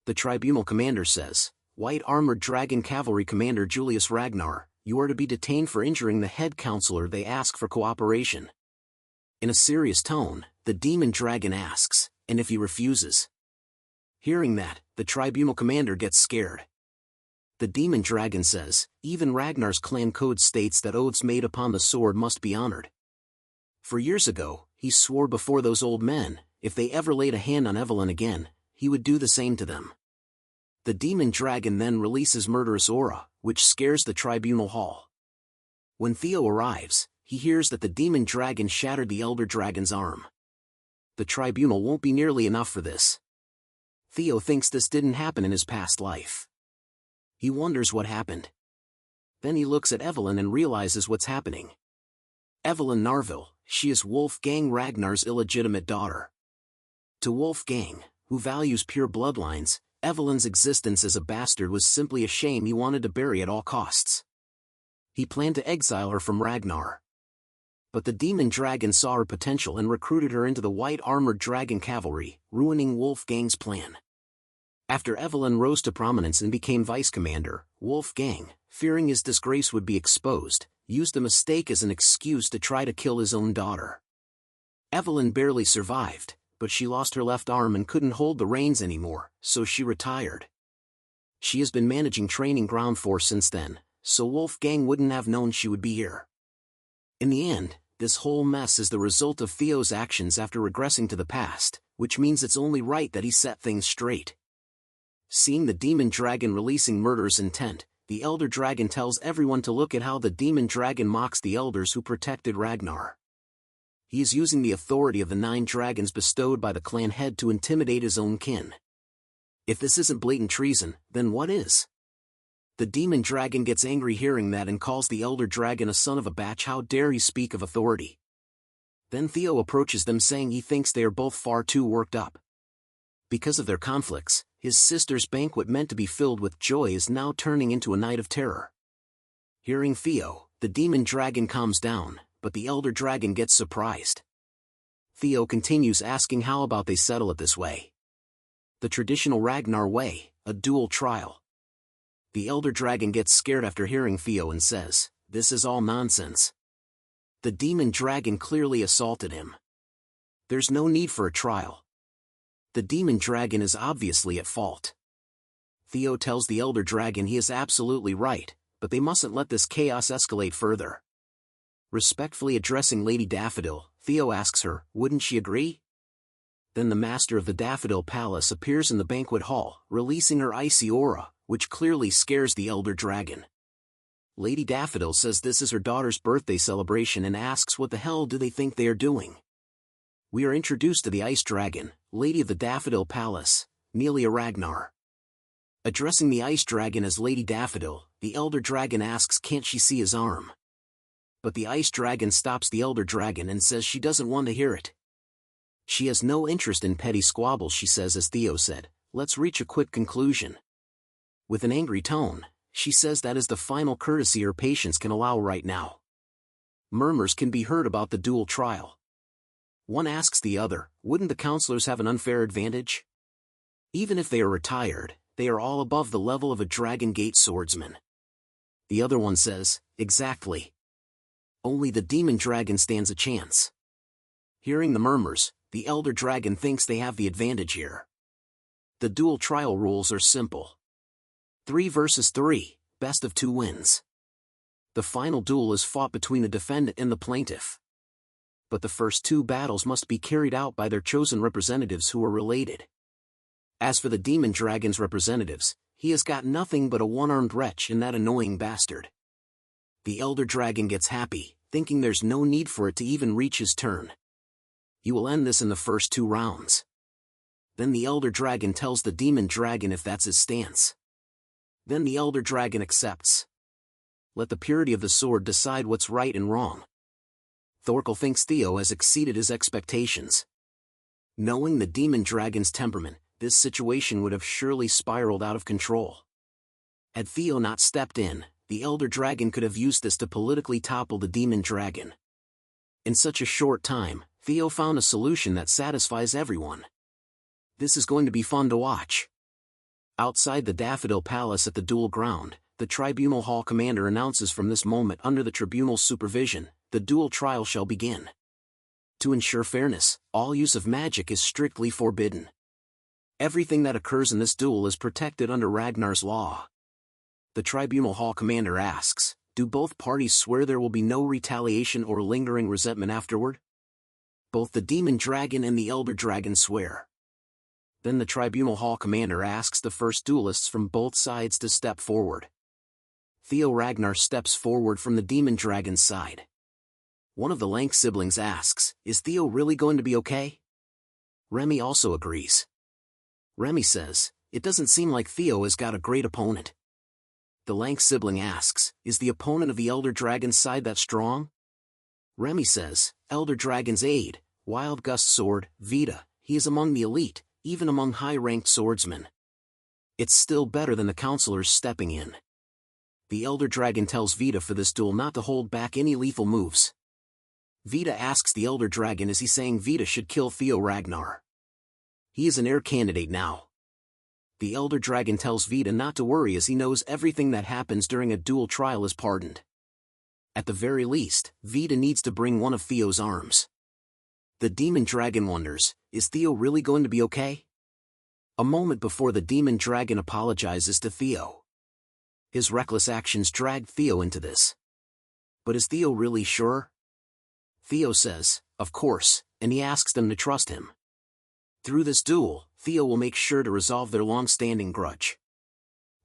The tribunal commander says, White armored dragon cavalry commander Julius Ragnar, you are to be detained for injuring the head counselor. They ask for cooperation. In a serious tone, the demon dragon asks, and if he refuses? Hearing that, the tribunal commander gets scared. The demon dragon says, even Ragnar's clan code states that oaths made upon the sword must be honored. For years ago, he swore before those old men, if they ever laid a hand on Evelyn again, he would do the same to them. The demon dragon then releases murderous aura, which scares the tribunal hall. When Theo arrives, he hears that the demon dragon shattered the elder dragon's arm. The tribunal won't be nearly enough for this. Theo thinks this didn't happen in his past life. He wonders what happened. Then he looks at Evelyn and realizes what's happening. Evelyn Narville, she is Wolfgang Ragnar's illegitimate daughter. To Wolfgang, who values pure bloodlines, Evelyn's existence as a bastard was simply a shame he wanted to bury at all costs. He planned to exile her from Ragnar. But the demon dragon saw her potential and recruited her into the white armored dragon cavalry, ruining Wolfgang's plan. After Evelyn rose to prominence and became vice commander, Wolfgang, fearing his disgrace would be exposed, used the mistake as an excuse to try to kill his own daughter. Evelyn barely survived, but she lost her left arm and couldn't hold the reins anymore, so she retired. She has been managing training ground force since then, so Wolfgang wouldn't have known she would be here. In the end, this whole mess is the result of Theo's actions after regressing to the past, which means it's only right that he set things straight. Seeing the demon dragon releasing murderous intent, the elder dragon tells everyone to look at how the demon dragon mocks the elders who protected Ragnar. He is using the authority of the 9 dragons bestowed by the clan head to intimidate his own kin. If this isn't blatant treason, then what is? The demon dragon gets angry hearing that and calls the elder dragon a son of a bitch. How dare he speak of authority? Then Theo approaches them saying he thinks they are both far too worked up. Because of their conflicts, his sister's banquet meant to be filled with joy is now turning into a night of terror. Hearing Theo, the demon dragon calms down, but the elder dragon gets surprised. Theo continues asking how about they settle it this way. The traditional Ragnar way, a dual trial. The elder dragon gets scared after hearing Theo and says, "This is all nonsense. The demon dragon clearly assaulted him. There's no need for a trial. The demon dragon is obviously at fault." Theo tells the elder dragon he is absolutely right, but they mustn't let this chaos escalate further. Respectfully addressing Lady Daffodil, Theo asks her, wouldn't she agree? Then the master of the Daffodil Palace appears in the banquet hall, releasing her icy aura, which clearly scares the elder dragon. Lady Daffodil says this is her daughter's birthday celebration and asks what the hell do they think they are doing. We are introduced to the ice dragon, Lady of the Daffodil Palace, Nelia Ragnar. Addressing the ice dragon as Lady Daffodil, the elder dragon asks can't she see his arm. But the ice dragon stops the elder dragon and says she doesn't want to hear it. She has no interest in petty squabbles, she says, as Theo said, let's reach a quick conclusion. With an angry tone, she says that is the final courtesy her patience can allow right now. Murmurs can be heard about the dual trial. One asks the other, wouldn't the counselors have an unfair advantage? Even if they are retired, they are all above the level of a Dragon Gate swordsman. The other one says, exactly. Only the demon dragon stands a chance. Hearing the murmurs, the elder dragon thinks they have the advantage here. The dual trial rules are simple. 3 versus 3, best of 2 wins. The final duel is fought between the defendant and the plaintiff. But the first 2 battles must be carried out by their chosen representatives who are related. As for the demon dragon's representatives, he has got nothing but a one-armed wretch and that annoying bastard. The elder dragon gets happy, thinking there's no need for it to even reach his turn. He will end this in the first 2 rounds. Then the elder dragon tells the demon dragon if that's his stance. Then the elder dragon accepts. Let the purity of the sword decide what's right and wrong. Thorkel thinks Theo has exceeded his expectations. Knowing the demon dragon's temperament, this situation would have surely spiraled out of control. Had Theo not stepped in, the elder dragon could have used this to politically topple the demon dragon. In such a short time, Theo found a solution that satisfies everyone. This is going to be fun to watch. Outside the Daffodil Palace at the duel ground, the Tribunal Hall commander announces from this moment under the tribunal's supervision, the duel trial shall begin. To ensure fairness, all use of magic is strictly forbidden. Everything that occurs in this duel is protected under Ragnar's law. The Tribunal Hall commander asks, do both parties swear there will be no retaliation or lingering resentment afterward? Both the demon dragon and the elder dragon swear. Then the Tribunal Hall commander asks the first duelists from both sides to step forward. Theo Ragnar steps forward from the demon dragon's side. One of the Lank siblings asks, is Theo really going to be okay? Remy also agrees. Remy says, it doesn't seem like Theo has got a great opponent. The Lank sibling asks, is the opponent of the Elder Dragon's side that strong? Remy says, Elder Dragon's aide, Wild Gust Sword, Vita, he is among the elite, even among high-ranked swordsmen. It's still better than the counselors stepping in. The Elder Dragon tells Vita for this duel not to hold back any lethal moves. Vita asks the Elder Dragon is he saying Vita should kill Theo Ragnar. He is an heir candidate now. The Elder Dragon tells Vita not to worry as he knows everything that happens during a duel trial is pardoned. At the very least, Vita needs to bring one of Theo's arms. The Demon Dragon wonders, is Theo really going to be okay? A moment before the Demon Dragon apologizes to Theo. His reckless actions dragged Theo into this. But is Theo really sure? Theo says, of course, and he asks them to trust him. Through this duel, Theo will make sure to resolve their long-standing grudge.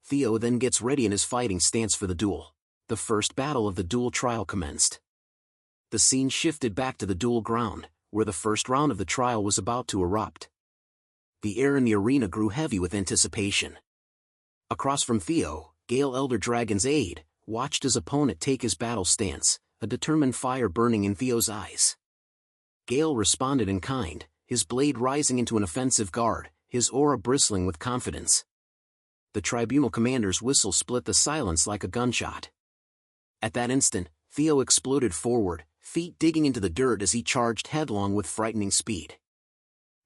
Theo then gets ready in his fighting stance for the duel. The first battle of the duel trial commenced. The scene shifted back to the duel ground, where the first round of the trial was about to erupt. The air in the arena grew heavy with anticipation. Across from Theo, Gale Elder Dragon's aide, watched his opponent take his battle stance, a determined fire burning in Theo's eyes. Gale responded in kind, his blade rising into an offensive guard, his aura bristling with confidence. The tribunal commander's whistle split the silence like a gunshot. At that instant, Theo exploded forward, feet digging into the dirt as he charged headlong with frightening speed.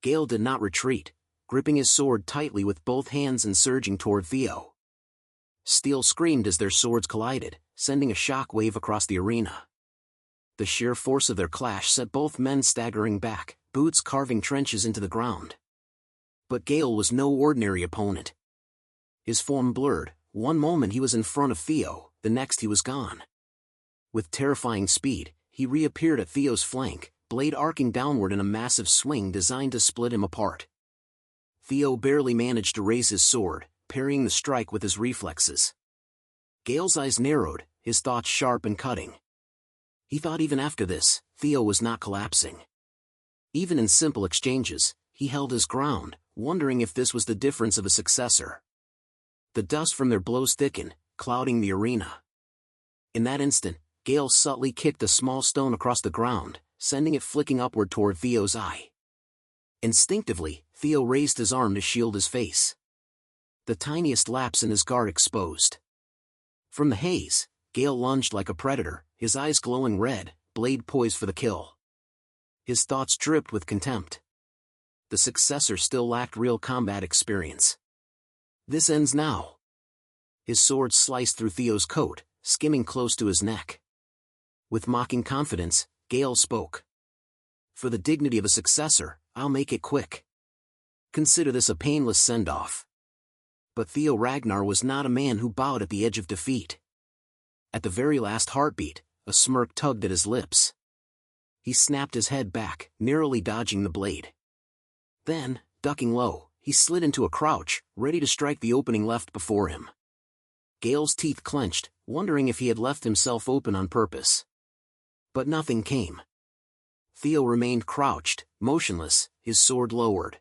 Gale did not retreat, gripping his sword tightly with both hands and surging toward Theo. Steel screamed as their swords collided, sending a shock wave across the arena. The sheer force of their clash set both men staggering back, boots carving trenches into the ground. But Gale was no ordinary opponent. His form blurred, one moment he was in front of Theo, the next he was gone. With terrifying speed, he reappeared at Theo's flank, blade arcing downward in a massive swing designed to split him apart. Theo barely managed to raise his sword, parrying the strike with his reflexes. Gale's eyes narrowed, his thoughts sharp and cutting. He thought even after this, Theo was not collapsing. Even in simple exchanges, he held his ground, wondering if this was the difference of a successor. The dust from their blows thickened, clouding the arena. In that instant, Gale subtly kicked a small stone across the ground, sending it flicking upward toward Theo's eye. Instinctively, Theo raised his arm to shield his face. The tiniest lapse in his guard exposed. From the haze, Gale lunged like a predator, his eyes glowing red, blade poised for the kill. His thoughts dripped with contempt. The successor still lacked real combat experience. This ends now. His sword sliced through Theo's coat, skimming close to his neck. With mocking confidence, Gale spoke. For the dignity of a successor, I'll make it quick. Consider this a painless send-off. But Theo Ragnar was not a man who bowed at the edge of defeat. At the very last heartbeat, a smirk tugged at his lips. He snapped his head back, narrowly dodging the blade. Then, ducking low, he slid into a crouch, ready to strike the opening left before him. Gale's teeth clenched, wondering if he had left himself open on purpose. But nothing came. Theo remained crouched, motionless, his sword lowered.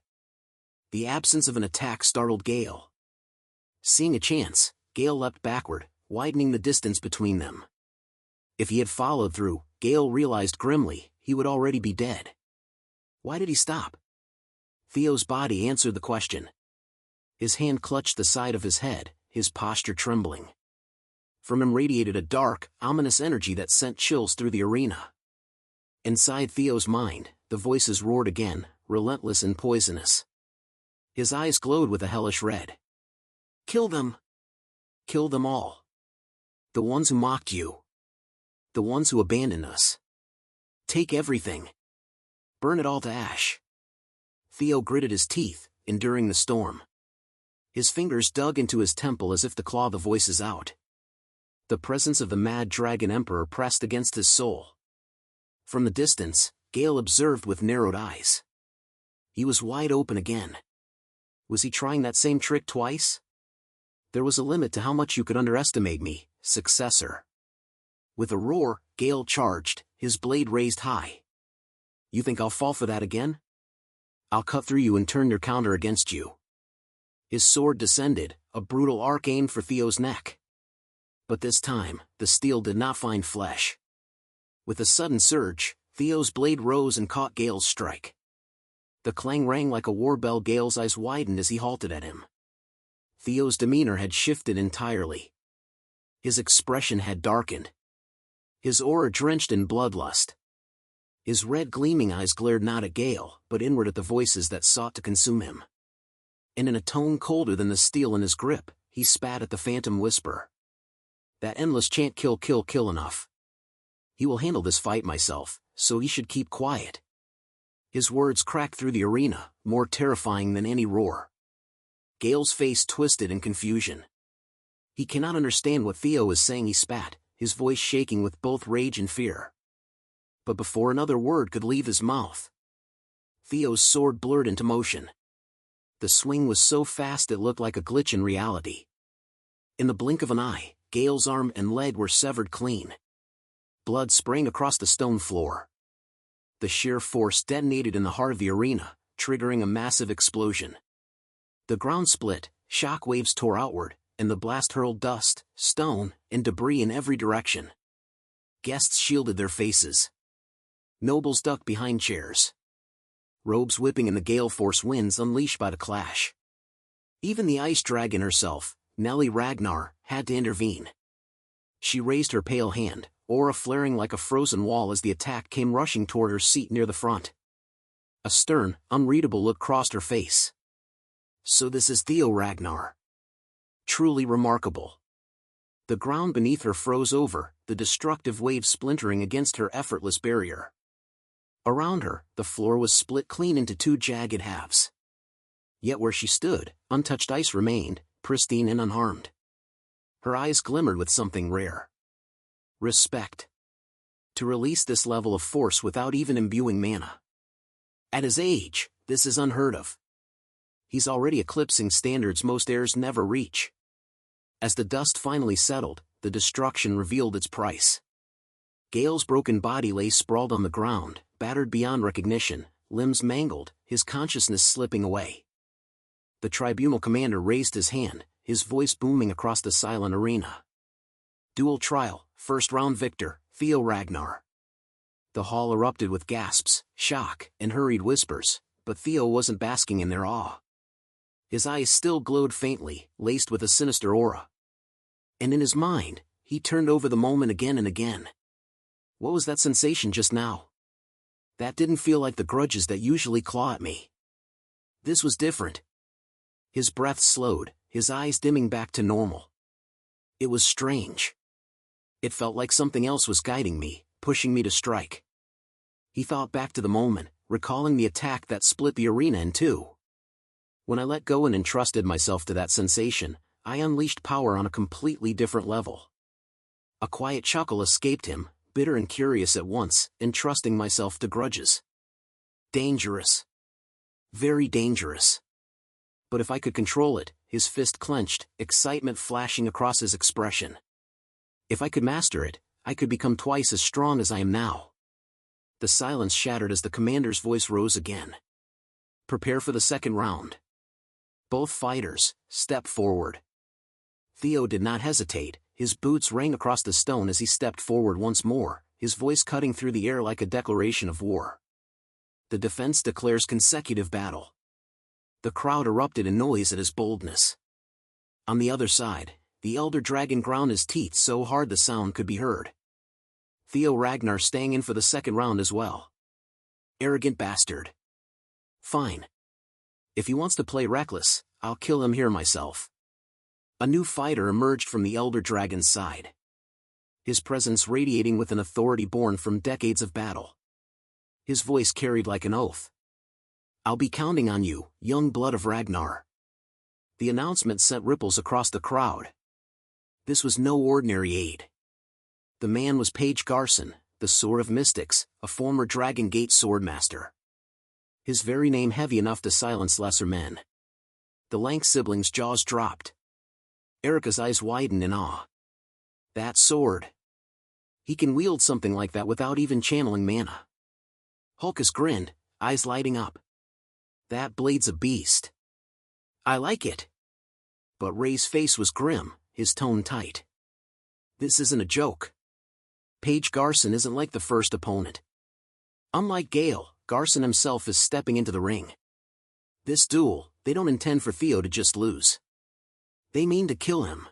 The absence of an attack startled Gale. Seeing a chance, Gale leapt backward, widening the distance between them. If he had followed through, Gale realized grimly, he would already be dead. Why did he stop? Theo's body answered the question. His hand clutched the side of his head, his posture trembling. From him radiated a dark, ominous energy that sent chills through the arena. Inside Theo's mind, the voices roared again, relentless and poisonous. His eyes glowed with a hellish red. Kill them! Kill them all! The ones who mocked you. The ones who abandoned us. Take everything. Burn it all to ash. Theo gritted his teeth, enduring the storm. His fingers dug into his temple as if to claw the voices out. The presence of the mad dragon emperor pressed against his soul. From the distance, Gale observed with narrowed eyes. He was wide open again. Was he trying that same trick twice? There was a limit to how much you could underestimate me, successor. With a roar, Gale charged, his blade raised high. You think I'll fall for that again? I'll cut through you and turn your counter against you. His sword descended, a brutal arc aimed for Theo's neck. But this time, the steel did not find flesh. With a sudden surge, Theo's blade rose and caught Gale's strike. The clang rang like a war bell. Gale's eyes widened as he halted at him. Theo's demeanor had shifted entirely. His expression had darkened. His aura drenched in bloodlust. His red gleaming eyes glared not at Gale, but inward at the voices that sought to consume him. And in a tone colder than the steel in his grip, he spat at the phantom whisper. That endless chant kill kill kill enough. He will handle this fight myself, so he should keep quiet. His words cracked through the arena, more terrifying than any roar. Gale's face twisted in confusion. He cannot understand what Theo is saying. He spat, his voice shaking with both rage and fear. But before another word could leave his mouth, Theo's sword blurred into motion. The swing was so fast it looked like a glitch in reality. In the blink of an eye, Gale's arm and leg were severed clean. Blood sprang across the stone floor. The sheer force detonated in the heart of the arena, triggering a massive explosion. The ground split, shock waves tore outward, and the blast hurled dust, stone, and debris in every direction. Guests shielded their faces. Nobles ducked behind chairs. Robes whipping in the gale force winds unleashed by the clash. Even the ice dragon herself, Nellie Ragnar, had to intervene. She raised her pale hand, aura flaring like a frozen wall as the attack came rushing toward her seat near the front. A stern, unreadable look crossed her face. So this is Theo Ragnar. Truly remarkable. The ground beneath her froze over, the destructive waves splintering against her effortless barrier. Around her, the floor was split clean into two jagged halves. Yet where she stood, untouched ice remained, pristine and unharmed. Her eyes glimmered with something rare. Respect. To release this level of force without even imbuing mana. At his age, this is unheard of. He's already eclipsing standards most heirs never reach. As the dust finally settled, the destruction revealed its price. Gale's broken body lay sprawled on the ground, battered beyond recognition, limbs mangled, his consciousness slipping away. The tribunal commander raised his hand, his voice booming across the silent arena. Dual trial, first round victor, Theo Ragnar. The hall erupted with gasps, shock, and hurried whispers, but Theo wasn't basking in their awe. His eyes still glowed faintly, laced with a sinister aura. And in his mind, he turned over the moment again and again. What was that sensation just now? That didn't feel like the grudges that usually claw at me. This was different. His breath slowed, his eyes dimming back to normal. It was strange. It felt like something else was guiding me, pushing me to strike. He thought back to the moment, recalling the attack that split the arena in two. When I let go and entrusted myself to that sensation, I unleashed power on a completely different level. A quiet chuckle escaped him, bitter and curious at once, entrusting myself to grudges. Dangerous. Very dangerous. But if I could control it, his fist clenched, excitement flashing across his expression. If I could master it, I could become twice as strong as I am now. The silence shattered as the commander's voice rose again. Prepare for the second round. Both fighters, step forward. Theo did not hesitate, his boots rang across the stone as he stepped forward once more, his voice cutting through the air like a declaration of war. The defense declares consecutive battle. The crowd erupted in noise at his boldness. On the other side, the elder dragon ground his teeth so hard the sound could be heard. Theo Ragnar staying in for the second round as well. Arrogant bastard. Fine. If he wants to play reckless, I'll kill him here myself. A new fighter emerged from the elder dragon's side. His presence radiating with an authority born from decades of battle. His voice carried like an oath. I'll be counting on you, young blood of Ragnar. The announcement sent ripples across the crowd. This was no ordinary aid. The man was Page Garson, the Sword of Mystics, a former Dragon Gate swordmaster. His very name heavy enough to silence lesser men. The lank siblings' jaws dropped. Erica's eyes widened in awe. That sword. He can wield something like that without even channeling mana. Hulkus grinned, eyes lighting up. That blade's a beast. I like it. But Ray's face was grim, his tone tight. This isn't a joke. Page Garson isn't like the first opponent. Unlike Gale, Garson himself is stepping into the ring. This duel, they don't intend for Theo to just lose. They mean to kill him.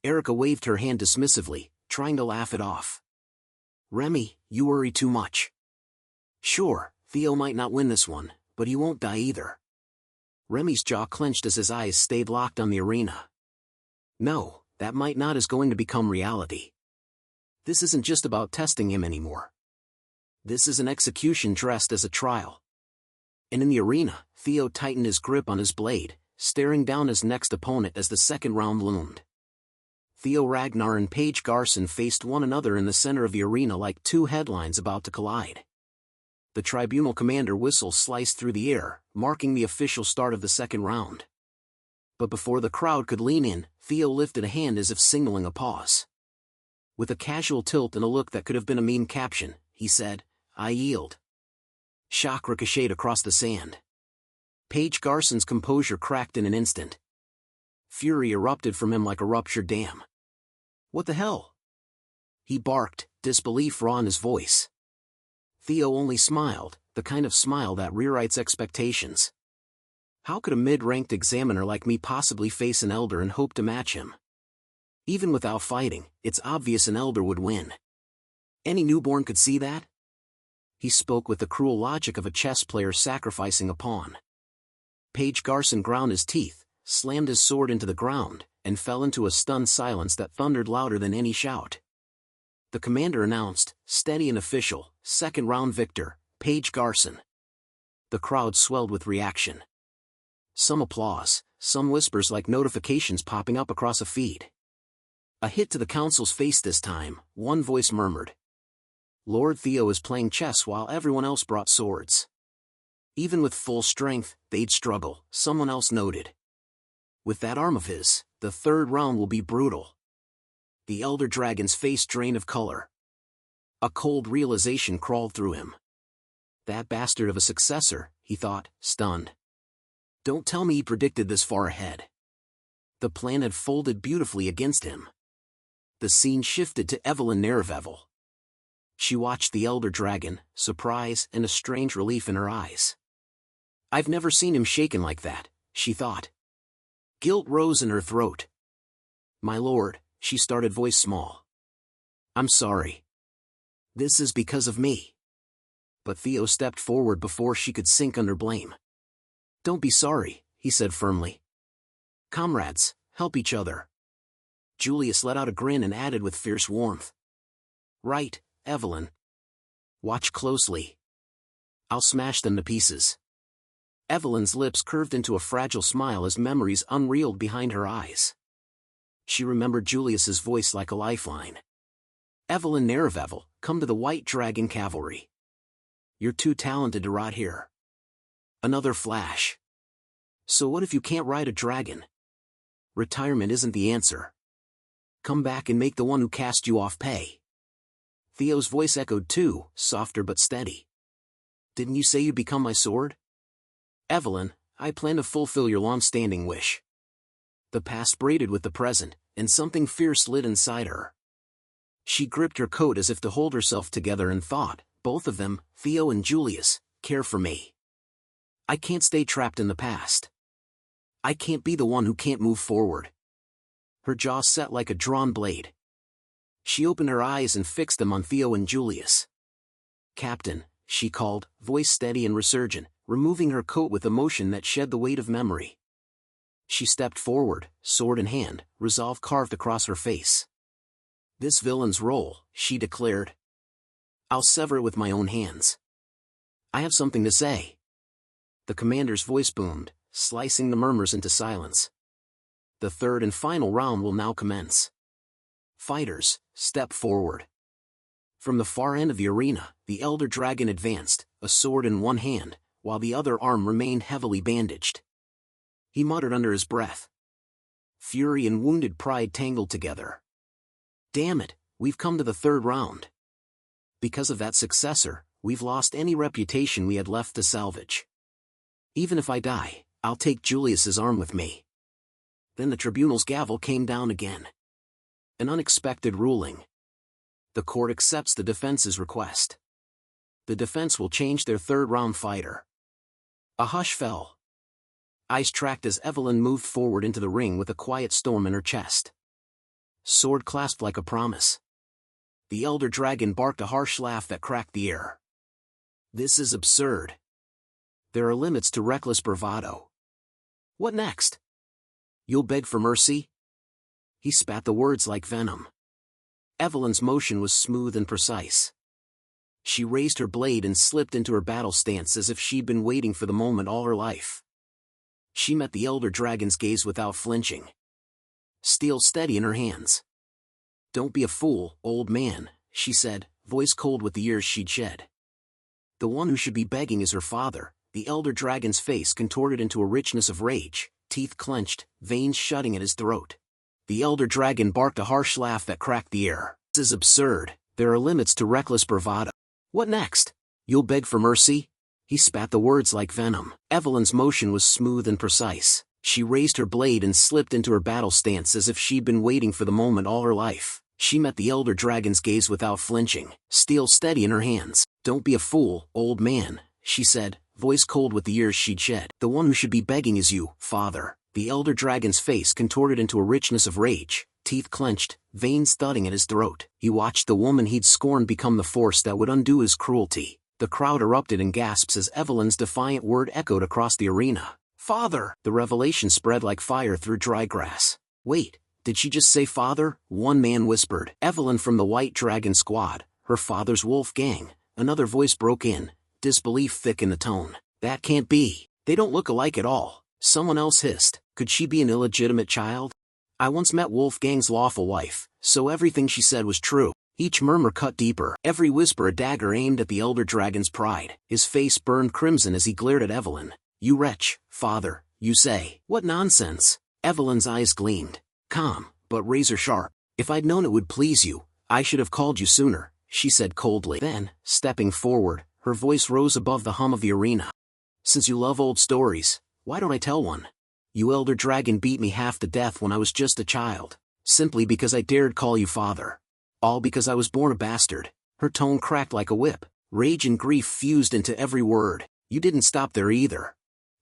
Erica waved her hand dismissively, trying to laugh it off. Remy, you worry too much. Sure, Theo might not win this one, but he won't die either. Remy's jaw clenched as his eyes stayed locked on the arena. No, that might not is going to become reality. This isn't just about testing him anymore. This is an execution dressed as a trial. And in the arena, Theo tightened his grip on his blade, staring down his next opponent as the second round loomed. Theo Ragnar and Paige Garson faced one another in the center of the arena like two headlines about to collide. The tribunal commander whistle sliced through the air, marking the official start of the second round. But before the crowd could lean in, Theo lifted a hand as if signaling a pause. With a casual tilt and a look that could have been a meme caption, he said, "I yield." Shock ricocheted across the sand. Paige Garson's composure cracked in an instant. Fury erupted from him like a ruptured dam. "What the hell?" he barked, disbelief raw in his voice. Theo only smiled, the kind of smile that rewrites expectations. How could a mid-ranked examiner like me possibly face an elder and hope to match him? Even without fighting, it's obvious an elder would win. Any newborn could see that? He spoke with the cruel logic of a chess player sacrificing a pawn. Paige Garson ground his teeth, slammed his sword into the ground, and fell into a stunned silence that thundered louder than any shout. The commander announced, steady and official, second round victor, Paige Garson. The crowd swelled with reaction. Some applause, some whispers like notifications popping up across a feed. A hit to the council's face this time, one voice murmured. Lord Theo is playing chess while everyone else brought swords. Even with full strength, they'd struggle, someone else noted. With that arm of his, the third round will be brutal. The elder dragon's face drained of color. A cold realization crawled through him. That bastard of a successor, he thought, stunned. Don't tell me he predicted this far ahead. The plan had folded beautifully against him. The scene shifted to Evelyn Nerevevel. She watched the elder dragon, surprise and a strange relief in her eyes. I've never seen him shaken like that, she thought. Guilt rose in her throat. My lord, she started, voice small. I'm sorry. This is because of me. But Theo stepped forward before she could sink under blame. Don't be sorry, he said firmly. Comrades, help each other. Julius let out a grin and added with fierce warmth. Right, Evelyn. Watch closely. I'll smash them to pieces. Evelyn's lips curved into a fragile smile as memories unreeled behind her eyes. She remembered Julius's voice like a lifeline. Evelyn Nerevevel, come to the White Dragon Cavalry. You're too talented to rot here. Another flash. So what if you can't ride a dragon? Retirement isn't the answer. Come back and make the one who cast you off pay. Theo's voice echoed too, softer but steady. Didn't you say you'd become my sword? Evelyn, I plan to fulfill your long-standing wish. The past braided with the present, and something fierce lit inside her. She gripped her coat as if to hold herself together and thought, both of them, Theo and Julius, care for me. I can't stay trapped in the past. I can't be the one who can't move forward. Her jaw set like a drawn blade. She opened her eyes and fixed them on Theo and Julius. Captain, she called, voice steady and resurgent, removing her coat with emotion that shed the weight of memory. She stepped forward, sword in hand, resolve carved across her face. This villain's role, she declared. I'll sever it with my own hands. I have something to say. The commander's voice boomed, slicing the murmurs into silence. The third and final round will now commence. Fighters, step forward. From the far end of the arena, the elder dragon advanced, a sword in one hand, while the other arm remained heavily bandaged. He muttered under his breath. Fury and wounded pride tangled together. Damn it, we've come to the third round. Because of that successor, we've lost any reputation we had left to salvage. Even if I die, I'll take Julius's arm with me. Then the tribunal's gavel came down again. An unexpected ruling. The court accepts the defense's request. The defense will change their third-round fighter. A hush fell. Eyes tracked as Evelyn moved forward into the ring with a quiet storm in her chest. Sword clasped like a promise. The elder dragon barked a harsh laugh that cracked the air. This is absurd. There are limits to reckless bravado. What next? You'll beg for mercy? He spat the words like venom. Evelyn's motion was smooth and precise. She raised her blade and slipped into her battle stance as if she'd been waiting for the moment all her life. She met the elder dragon's gaze without flinching. Steel steady in her hands. Don't be a fool, old man, she said, voice cold with the years she'd shed. The one who should be begging is her father. The elder dragon's face contorted into a richness of rage, teeth clenched, veins shutting at his throat. The elder dragon barked a harsh laugh that cracked the air. This is absurd. There are limits to reckless bravado. What next? You'll beg for mercy? He spat the words like venom. Evelyn's motion was smooth and precise. She raised her blade and slipped into her battle stance as if she'd been waiting for the moment all her life. She met the elder dragon's gaze without flinching, steel steady in her hands. Don't be a fool, old man, she said, voice cold with the years she'd shed. The one who should be begging is you, father. The elder dragon's face contorted into a richness of rage, teeth clenched, veins thudding at his throat. He watched the woman he'd scorned become the force that would undo his cruelty. The crowd erupted in gasps as Evelyn's defiant word echoed across the arena. Father! The revelation spread like fire through dry grass. Wait, did she just say father? One man whispered. Evelyn from the White Dragon Squad, her father's wolf gang. Another voice broke in, disbelief thick in the tone. That can't be. They don't look alike at all. Someone else hissed. Could she be an illegitimate child? I once met Wolfgang's lawful wife, so everything she said was true. Each murmur cut deeper, every whisper a dagger aimed at the elder dragon's pride. His face burned crimson as he glared at Evelyn. You wretch, father, you say. What nonsense. Evelyn's eyes gleamed. Calm, but razor sharp. If I'd known it would please you, I should have called you sooner, she said coldly. Then, stepping forward, her voice rose above the hum of the arena. Since you love old stories, why don't I tell one? You elder dragon beat me half to death when I was just a child, simply because I dared call you father. All because I was born a bastard. Her tone cracked like a whip. Rage and grief fused into every word. You didn't stop there either.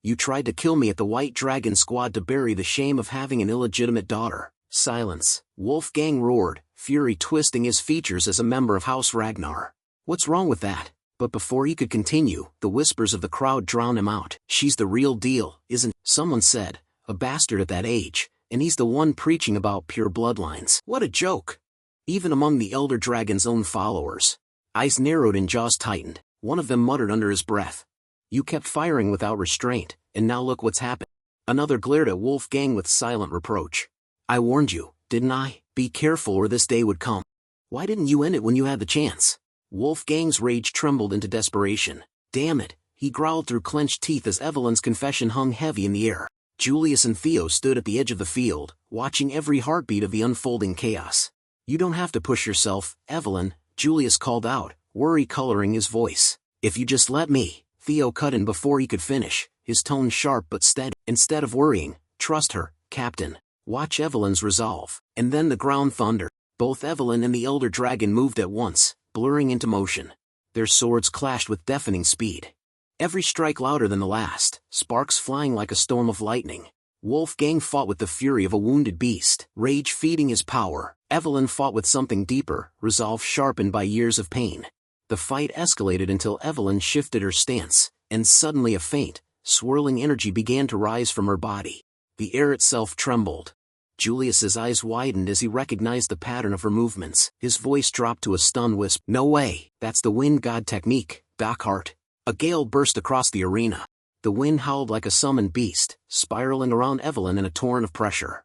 You tried to kill me at the White Dragon Squad to bury the shame of having an illegitimate daughter. Silence. Wolfgang roared, fury twisting his features as a member of House Ragnar. What's wrong with that? But before he could continue, the whispers of the crowd drowned him out. She's the real deal, isn't? Someone said. A bastard at that age, and he's the one preaching about pure bloodlines. What a joke! Even among the elder dragon's own followers. Eyes narrowed and jaws tightened. One of them muttered under his breath. You kept firing without restraint, and now look what's happened. Another glared at Wolfgang with silent reproach. I warned you, didn't I? Be careful or this day would come. Why didn't you end it when you had the chance? Wolfgang's rage trembled into desperation. Damn it, he growled through clenched teeth as Evelyn's confession hung heavy in the air. Julius and Theo stood at the edge of the field, watching every heartbeat of the unfolding chaos. You don't have to push yourself, Evelyn, Julius called out, worry coloring his voice. If you just let me, Theo cut in before he could finish, his tone sharp but steady. Instead of worrying, trust her, Captain. Watch Evelyn's resolve. And then the ground thundered. Both Evelyn and the elder dragon moved at once, blurring into motion. Their swords clashed with deafening speed. Every strike louder than the last, sparks flying like a storm of lightning. Wolfgang fought with the fury of a wounded beast, rage feeding his power. Evelyn fought with something deeper, resolve sharpened by years of pain. The fight escalated until Evelyn shifted her stance, and suddenly a faint, swirling energy began to rise from her body. The air itself trembled. Julius's eyes widened as he recognized the pattern of her movements. His voice dropped to a stunned whisper. No way, that's the wind god technique, Dockhart. A gale burst across the arena. The wind howled like a summoned beast, spiraling around Evelyn in a torrent of pressure.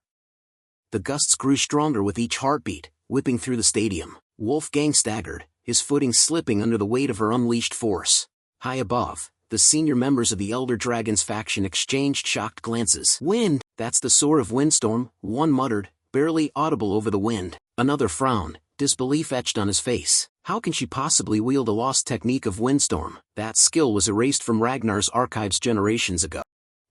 The gusts grew stronger with each heartbeat, whipping through the stadium. Wolfgang staggered, his footing slipping under the weight of her unleashed force. High above, the senior members of the Elder Dragon's faction exchanged shocked glances. Wind, that's the sword of Windstorm, one muttered, barely audible over the wind. Another frowned, disbelief etched on his face. How can she possibly wield a lost technique of Windstorm? That skill was erased from Ragnar's archives generations ago.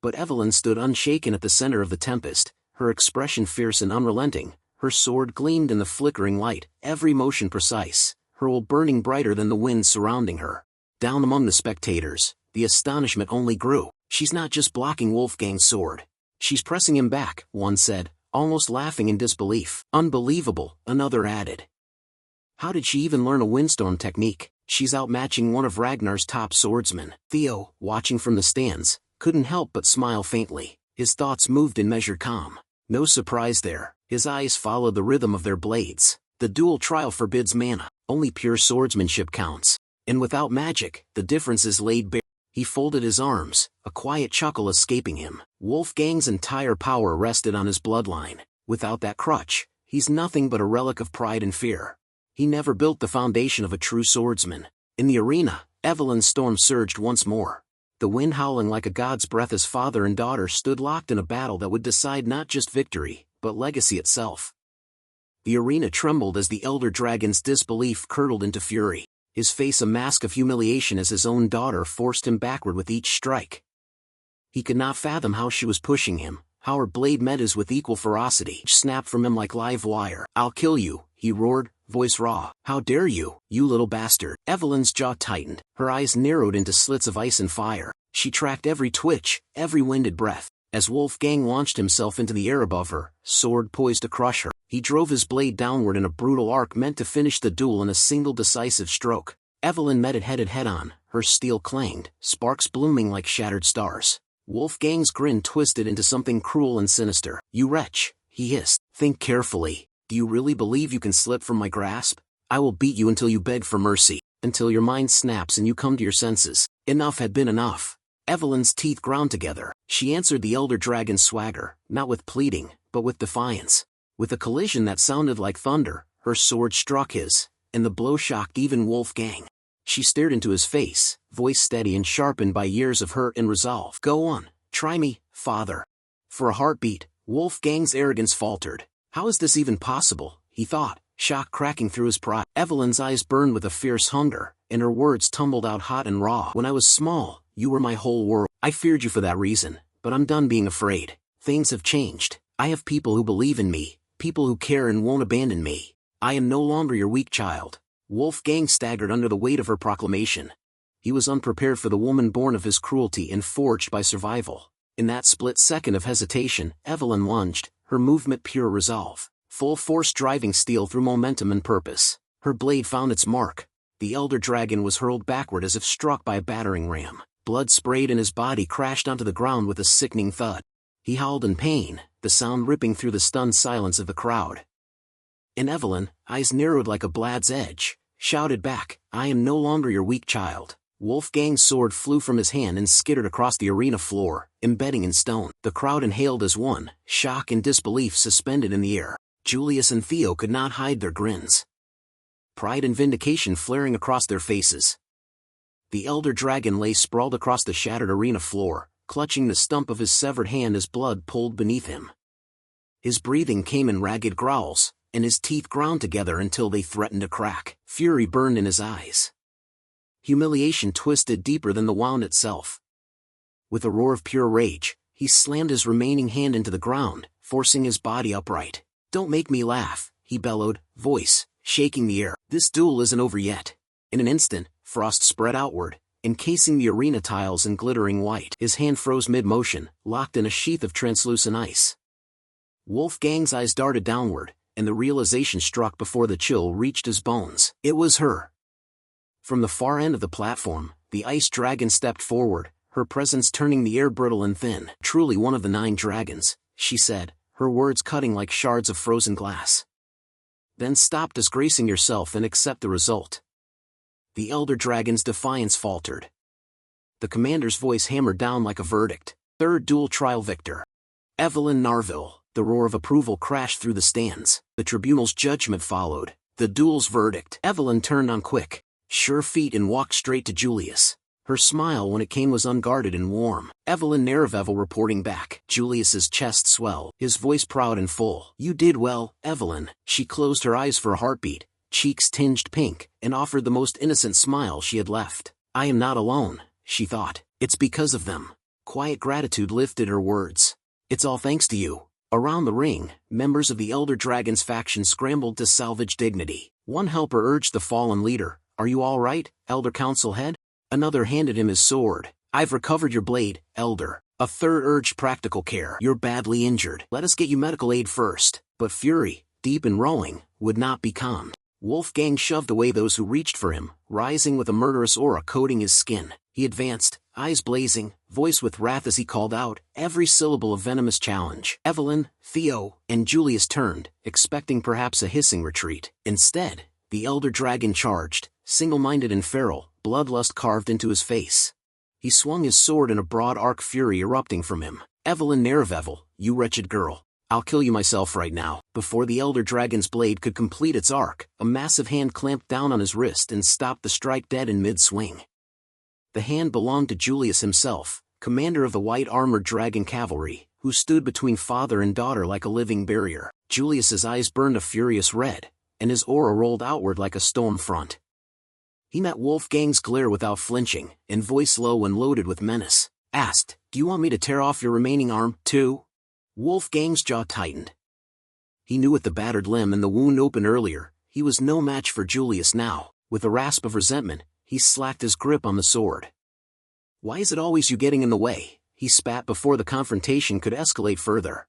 But Evelyn stood unshaken at the center of the tempest, her expression fierce and unrelenting. Her sword gleamed in the flickering light, every motion precise, her ul burning brighter than the wind surrounding her. Down among the spectators, the astonishment only grew. She's not just blocking Wolfgang's sword. She's pressing him back, one said, almost laughing in disbelief. Unbelievable, another added. How did she even learn a Windstorm technique? She's outmatching one of Ragnar's top swordsmen. Theo, watching from the stands, couldn't help but smile faintly. His thoughts moved in measured calm. No surprise there, his eyes followed the rhythm of their blades. The dual trial forbids mana, only pure swordsmanship counts. And without magic, the difference is laid bare. He folded his arms, a quiet chuckle escaping him. Wolfgang's entire power rested on his bloodline. Without that crutch, he's nothing but a relic of pride and fear. He never built the foundation of a true swordsman. In the arena, Evelyn's storm surged once more. The wind howling like a god's breath as father and daughter stood locked in a battle that would decide not just victory, but legacy itself. The arena trembled as the elder dragon's disbelief curdled into fury, his face a mask of humiliation as his own daughter forced him backward with each strike. He could not fathom how she was pushing him, how her blade met his with equal ferocity. Snapped from him like live wire. "I'll kill you," he roared, voice raw. "How dare you, you little bastard." Evelyn's jaw tightened, her eyes narrowed into slits of ice and fire. She tracked every twitch, every winded breath. As Wolfgang launched himself into the air above her, sword poised to crush her, he drove his blade downward in a brutal arc meant to finish the duel in a single decisive stroke. Evelyn met it head-on, her steel clanged, sparks blooming like shattered stars. Wolfgang's grin twisted into something cruel and sinister. "You wretch," he hissed. "Think carefully. Do you really believe you can slip from my grasp? I will beat you until you beg for mercy, until your mind snaps and you come to your senses." Enough had been enough. Evelyn's teeth ground together. She answered the elder dragon's swagger, not with pleading, but with defiance. With a collision that sounded like thunder, her sword struck his, and the blow shocked even Wolfgang. She stared into his face, voice steady and sharpened by years of hurt and resolve. "Go on, try me, father." For a heartbeat, Wolfgang's arrogance faltered. How is this even possible, he thought, shock cracking through his pride. Evelyn's eyes burned with a fierce hunger, and her words tumbled out hot and raw. "When I was small, you were my whole world. I feared you for that reason, but I'm done being afraid. Things have changed. I have people who believe in me, people who care and won't abandon me. I am no longer your weak child." Wolfgang staggered under the weight of her proclamation. He was unprepared for the woman born of his cruelty and forged by survival. In that split second of hesitation, Evelyn lunged, her movement pure resolve, full force driving steel through momentum and purpose. Her blade found its mark. The elder dragon was hurled backward as if struck by a battering ram. Blood sprayed and his body crashed onto the ground with a sickening thud. He howled in pain, the sound ripping through the stunned silence of the crowd. And Evelyn, eyes narrowed like a blad's edge, shouted back, "I am no longer your weak child." Wolfgang's sword flew from his hand and skittered across the arena floor, embedding in stone. The crowd inhaled as one, shock and disbelief suspended in the air. Julius and Theo could not hide their grins, pride and vindication flaring across their faces. The elder dragon lay sprawled across the shattered arena floor, clutching the stump of his severed hand as blood pooled beneath him. His breathing came in ragged growls, and his teeth ground together until they threatened to crack. Fury burned in his eyes. Humiliation twisted deeper than the wound itself. With a roar of pure rage, he slammed his remaining hand into the ground, forcing his body upright. "Don't make me laugh," he bellowed, voice shaking the air. "This duel isn't over yet." In an instant, frost spread outward, encasing the arena tiles in glittering white. His hand froze mid-motion, locked in a sheath of translucent ice. Wolfgang's eyes darted downward, and the realization struck before the chill reached his bones. It was her. From the far end of the platform, the ice dragon stepped forward, her presence turning the air brittle and thin. "Truly one of the 9 dragons," she said, her words cutting like shards of frozen glass. "Then stop disgracing yourself and accept the result." The elder dragon's defiance faltered. The commander's voice hammered down like a verdict. "Third dual trial victor, Evelyn Narville." The roar of approval crashed through the stands. The tribunal's judgment followed. The duel's verdict. Evelyn turned on quick, sure feet and walked straight to Julius. Her smile when it came was unguarded and warm. Evelyn Narville reporting back. Julius's chest swelled, his voice proud and full. "You did well, Evelyn." She closed her eyes for a heartbeat, cheeks tinged pink, and offered the most innocent smile she had left. "I am not alone," she thought. "It's because of them." Quiet gratitude lifted her words. "It's all thanks to you." Around the ring, members of the Elder Dragon's faction scrambled to salvage dignity. One helper urged the fallen leader, "Are you all right, Elder Council Head?" Another handed him his sword. "I've recovered your blade, Elder." A third urged practical care. "You're badly injured. Let us get you medical aid first." But fury, deep and rolling, would not be calmed. Wolfgang shoved away those who reached for him, rising with a murderous aura coating his skin. He advanced, eyes blazing, voice with wrath as he called out, every syllable a venomous challenge. Evelyn, Theo, and Julius turned, expecting perhaps a hissing retreat. Instead, the elder dragon charged, single-minded and feral, bloodlust carved into his face. He swung his sword in a broad arc, fury erupting from him. Evelyn Nerevevel, you wretched girl. I'll kill you myself right now. Before the elder dragon's blade could complete its arc, a massive hand clamped down on his wrist and stopped the strike dead in mid-swing. The hand belonged to Julius himself, commander of the white-armored dragon cavalry, who stood between father and daughter like a living barrier. Julius's eyes burned a furious red, and his aura rolled outward like a storm front. He met Wolfgang's glare without flinching, and voice low and loaded with menace, asked, "Do you want me to tear off your remaining arm, too?" Wolfgang's jaw tightened. He knew with the battered limb and the wound open earlier, he was no match for Julius now. With a rasp of resentment, he slacked his grip on the sword. "Why is it always you getting in the way?" he spat before the confrontation could escalate further.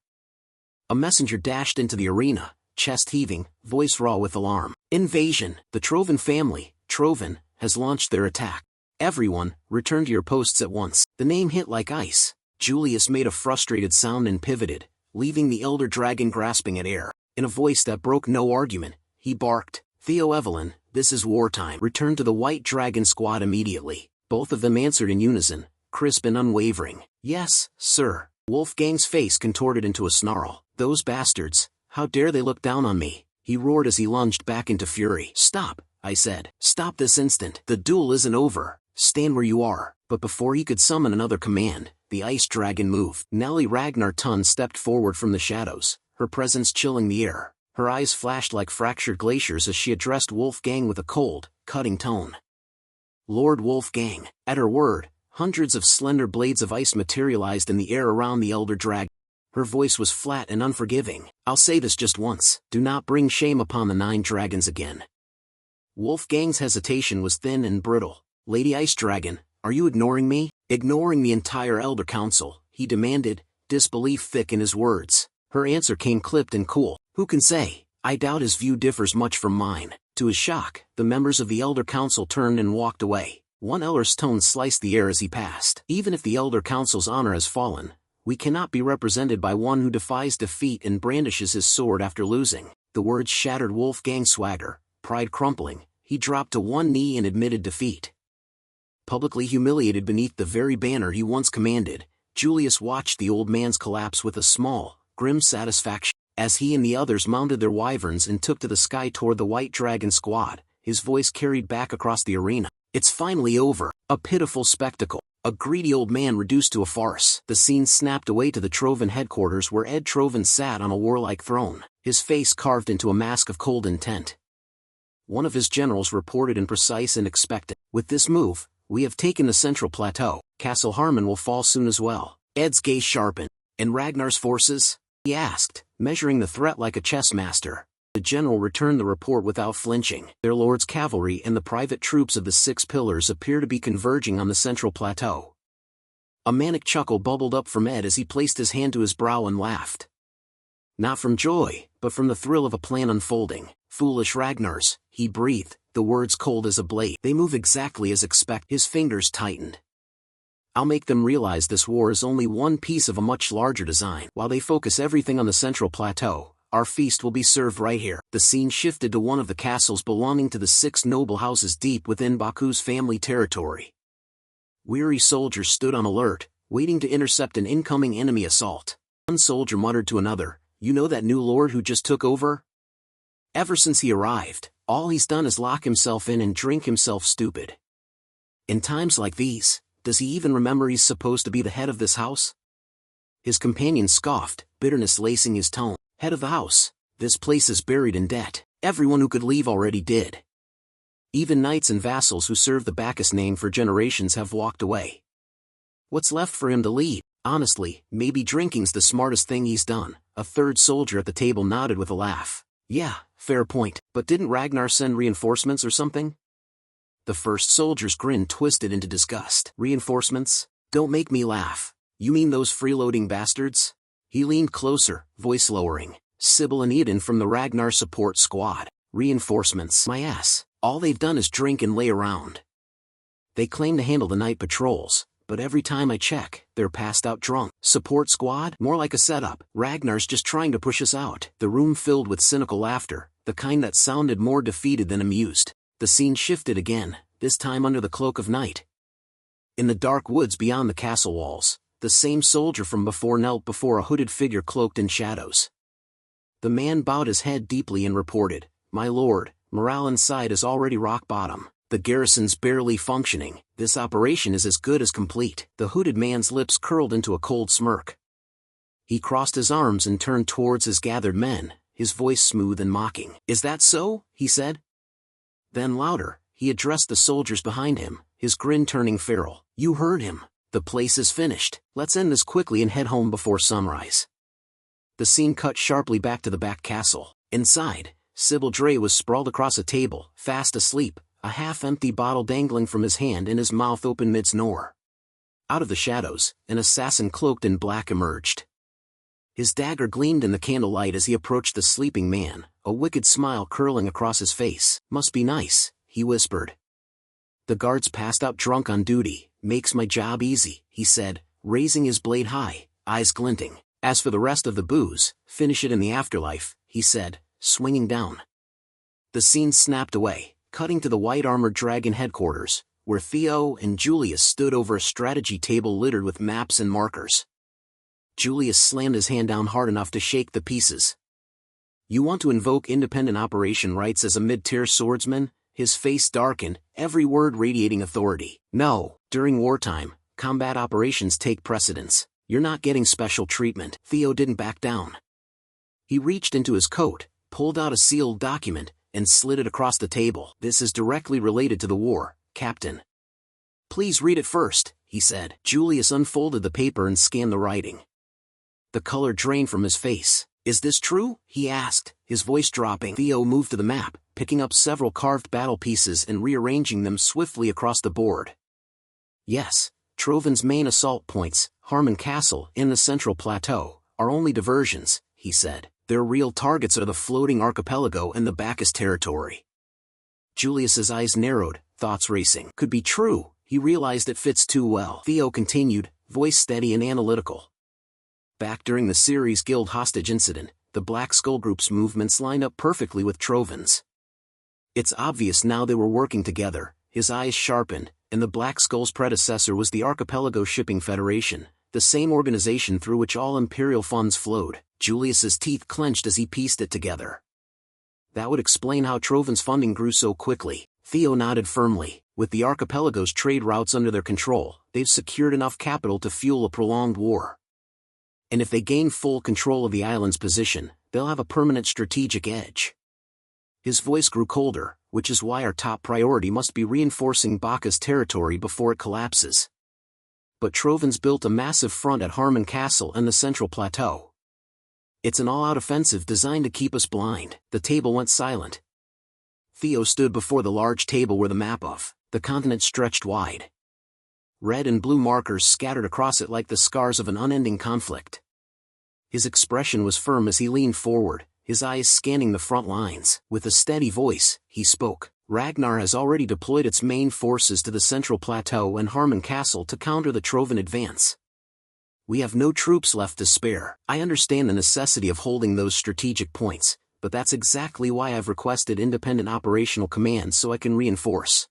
A messenger dashed into the arena, chest heaving, voice raw with alarm. "Invasion! The Trovan family, Trovan, has launched their attack. Everyone, return to your posts at once." The name hit like ice. Julius made a frustrated sound and pivoted, leaving the elder dragon grasping at air. In a voice that broke no argument, he barked, "Theo, Evelyn, this is wartime. Return to the White Dragon squad immediately." Both of them answered in unison, crisp and unwavering. "Yes, sir." Wolfgang's face contorted into a snarl. "Those bastards, how dare they look down on me?" he roared as he lunged back into fury. "Stop, I said. Stop this instant. The duel isn't over. Stand where you are." But before he could summon another command, the ice dragon moved. Nellie Ragnar Tun stepped forward from the shadows, her presence chilling the air. Her eyes flashed like fractured glaciers as she addressed Wolfgang with a cold, cutting tone. "Lord Wolfgang." At her word, hundreds of slender blades of ice materialized in the air around the elder dragon. Her voice was flat and unforgiving. "I'll say this just once. Do not bring shame upon the 9 dragons again." Wolfgang's hesitation was thin and brittle. "Lady Ice Dragon, are you ignoring me?" "Ignoring the entire Elder Council," he demanded, disbelief thick in his words. Her answer came clipped and cool. "Who can say? I doubt his view differs much from mine." To his shock, the members of the Elder Council turned and walked away. One elder's tone sliced the air as he passed. "Even if the Elder Council's honor has fallen, we cannot be represented by one who defies defeat and brandishes his sword after losing." The words shattered Wolfgang's swagger, pride crumpling. He dropped to one knee and admitted defeat. Publicly humiliated beneath the very banner he once commanded, Julius watched the old man's collapse with a small, grim satisfaction. As he and the others mounted their wyverns and took to the sky toward the White Dragon squad, his voice carried back across the arena. "It's finally over. A pitiful spectacle. A greedy old man reduced to a farce." The scene snapped away to the Trovan headquarters where Ed Trovan sat on a warlike throne, his face carved into a mask of cold intent. One of his generals reported in precise and expectant, "With this move, we have taken the central plateau. Castle Harmon will fall soon as well." Ed's gaze sharpened. "And Ragnar's forces?" he asked, measuring the threat like a chess master. The general returned the report without flinching. "Their lord's cavalry and the private troops of the 6 Pillars appear to be converging on the central plateau." A manic chuckle bubbled up from Ed as he placed his hand to his brow and laughed. Not from joy, but from the thrill of a plan unfolding. "Foolish Ragnars," he breathed, the words cold as a blade. "They move exactly as expected." His fingers tightened. "I'll make them realize this war is only one piece of a much larger design. While they focus everything on the central plateau, our feast will be served right here." The scene shifted to one of the castles belonging to the 6 noble houses deep within Baku's family territory. Weary soldiers stood on alert, waiting to intercept an incoming enemy assault. One soldier muttered to another, "You know that new lord who just took over? Ever since he arrived, all he's done is lock himself in and drink himself stupid. In times like these, does he even remember he's supposed to be the head of this house?" His companion scoffed, bitterness lacing his tone. "Head of the house, this place is buried in debt. Everyone who could leave already did. Even knights and vassals who served the Bacchus name for generations have walked away. What's left for him to leave? Honestly, maybe drinking's the smartest thing he's done." A third soldier at the table nodded with a laugh. "Yeah, fair point. But didn't Ragnar send reinforcements or something?" The first soldier's grin twisted into disgust. "Reinforcements? Don't make me laugh. You mean those freeloading bastards?" He leaned closer, voice lowering. "Sybil and Eden from the Ragnar support squad. Reinforcements, my ass. All they've done is drink and lay around. They claim to handle the night patrols, but every time I check, they're passed out drunk. Support squad? More like a setup. Ragnar's just trying to push us out. The room filled with cynical laughter, the kind that sounded more defeated than amused. The scene shifted again, this time under the cloak of night. In the dark woods beyond the castle walls, the same soldier from before knelt before a hooded figure cloaked in shadows. The man bowed his head deeply and reported, "My lord, morale inside is already rock bottom. The garrison's barely functioning. This operation is as good as complete." The hooded man's lips curled into a cold smirk. He crossed his arms and turned towards his gathered men, his voice smooth and mocking. "Is that so?" he said. Then louder, he addressed the soldiers behind him, his grin turning feral. "You heard him. The place is finished. Let's end this quickly and head home before sunrise." The scene cut sharply back to the back castle. Inside, Sybil Dre was sprawled across a table, fast asleep, a half-empty bottle dangling from his hand and his mouth open mid-snore. Out of the shadows, an assassin cloaked in black emerged. His dagger gleamed in the candlelight as he approached the sleeping man, a wicked smile curling across his face. "Must be nice," he whispered. "The guards passed out drunk on duty. Makes my job easy," he said, raising his blade high, eyes glinting. "As for the rest of the booze, finish it in the afterlife," he said, swinging down. The scene snapped away, cutting to the white-armored dragon headquarters, where Theo and Julius stood over a strategy table littered with maps and markers. Julius slammed his hand down hard enough to shake the pieces. "You want to invoke independent operation rights as a mid-tier swordsman?" His face darkened, every word radiating authority. "No, during wartime, combat operations take precedence. You're not getting special treatment." Theo didn't back down. He reached into his coat, pulled out a sealed document, and slid it across the table. "This is directly related to the war, Captain." "Please read it first," he said. Julius unfolded the paper and scanned the writing. The color drained from his face. "Is this true?" he asked, his voice dropping. Theo moved to the map, picking up several carved battle pieces and rearranging them swiftly across the board. "Yes, Trovin's main assault points, Harmon Castle and the Central Plateau, are only diversions," he said. "Their real targets are the floating archipelago and the Bacchus territory." Julius's eyes narrowed, thoughts racing. Could be true, he realized it fits too well. Theo continued, voice steady and analytical. "Back during the Ceres Guild hostage incident, the Black Skull Group's movements lined up perfectly with Trovin's. It's obvious now they were working together." His eyes sharpened, and the Black Skull's predecessor was the Archipelago Shipping Federation, the same organization through which all Imperial funds flowed. Julius's teeth clenched as he pieced it together. That would explain how Trovin's funding grew so quickly. Theo nodded firmly. With the Archipelago's trade routes under their control, they've secured enough capital to fuel a prolonged war. And if they gain full control of the island's position, they'll have a permanent strategic edge. His voice grew colder, which is why our top priority must be reinforcing Bacchus territory before it collapses. But Trovin's built a massive front at Harmon Castle and the Central Plateau. It's an all-out offensive designed to keep us blind. The table went silent. Theo stood before the large table where the map of the continent stretched wide. Red and blue markers scattered across it like the scars of an unending conflict. His expression was firm as he leaned forward, his eyes scanning the front lines. With a steady voice, he spoke. "Ragnar has already deployed its main forces to the Central Plateau and Harmon Castle to counter the Trovin advance. We have no troops left to spare. I understand the necessity of holding those strategic points, but that's exactly why I've requested independent operational command so I can reinforce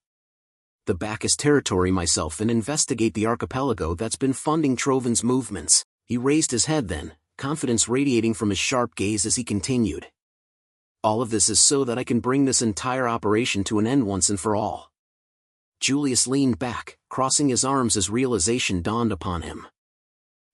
the Bacchus territory myself and investigate the archipelago that's been funding Trovin's movements." He raised his head then, confidence radiating from his sharp gaze as he continued. "All of this is so that I can bring this entire operation to an end once and for all." Julius leaned back, crossing his arms as realization dawned upon him.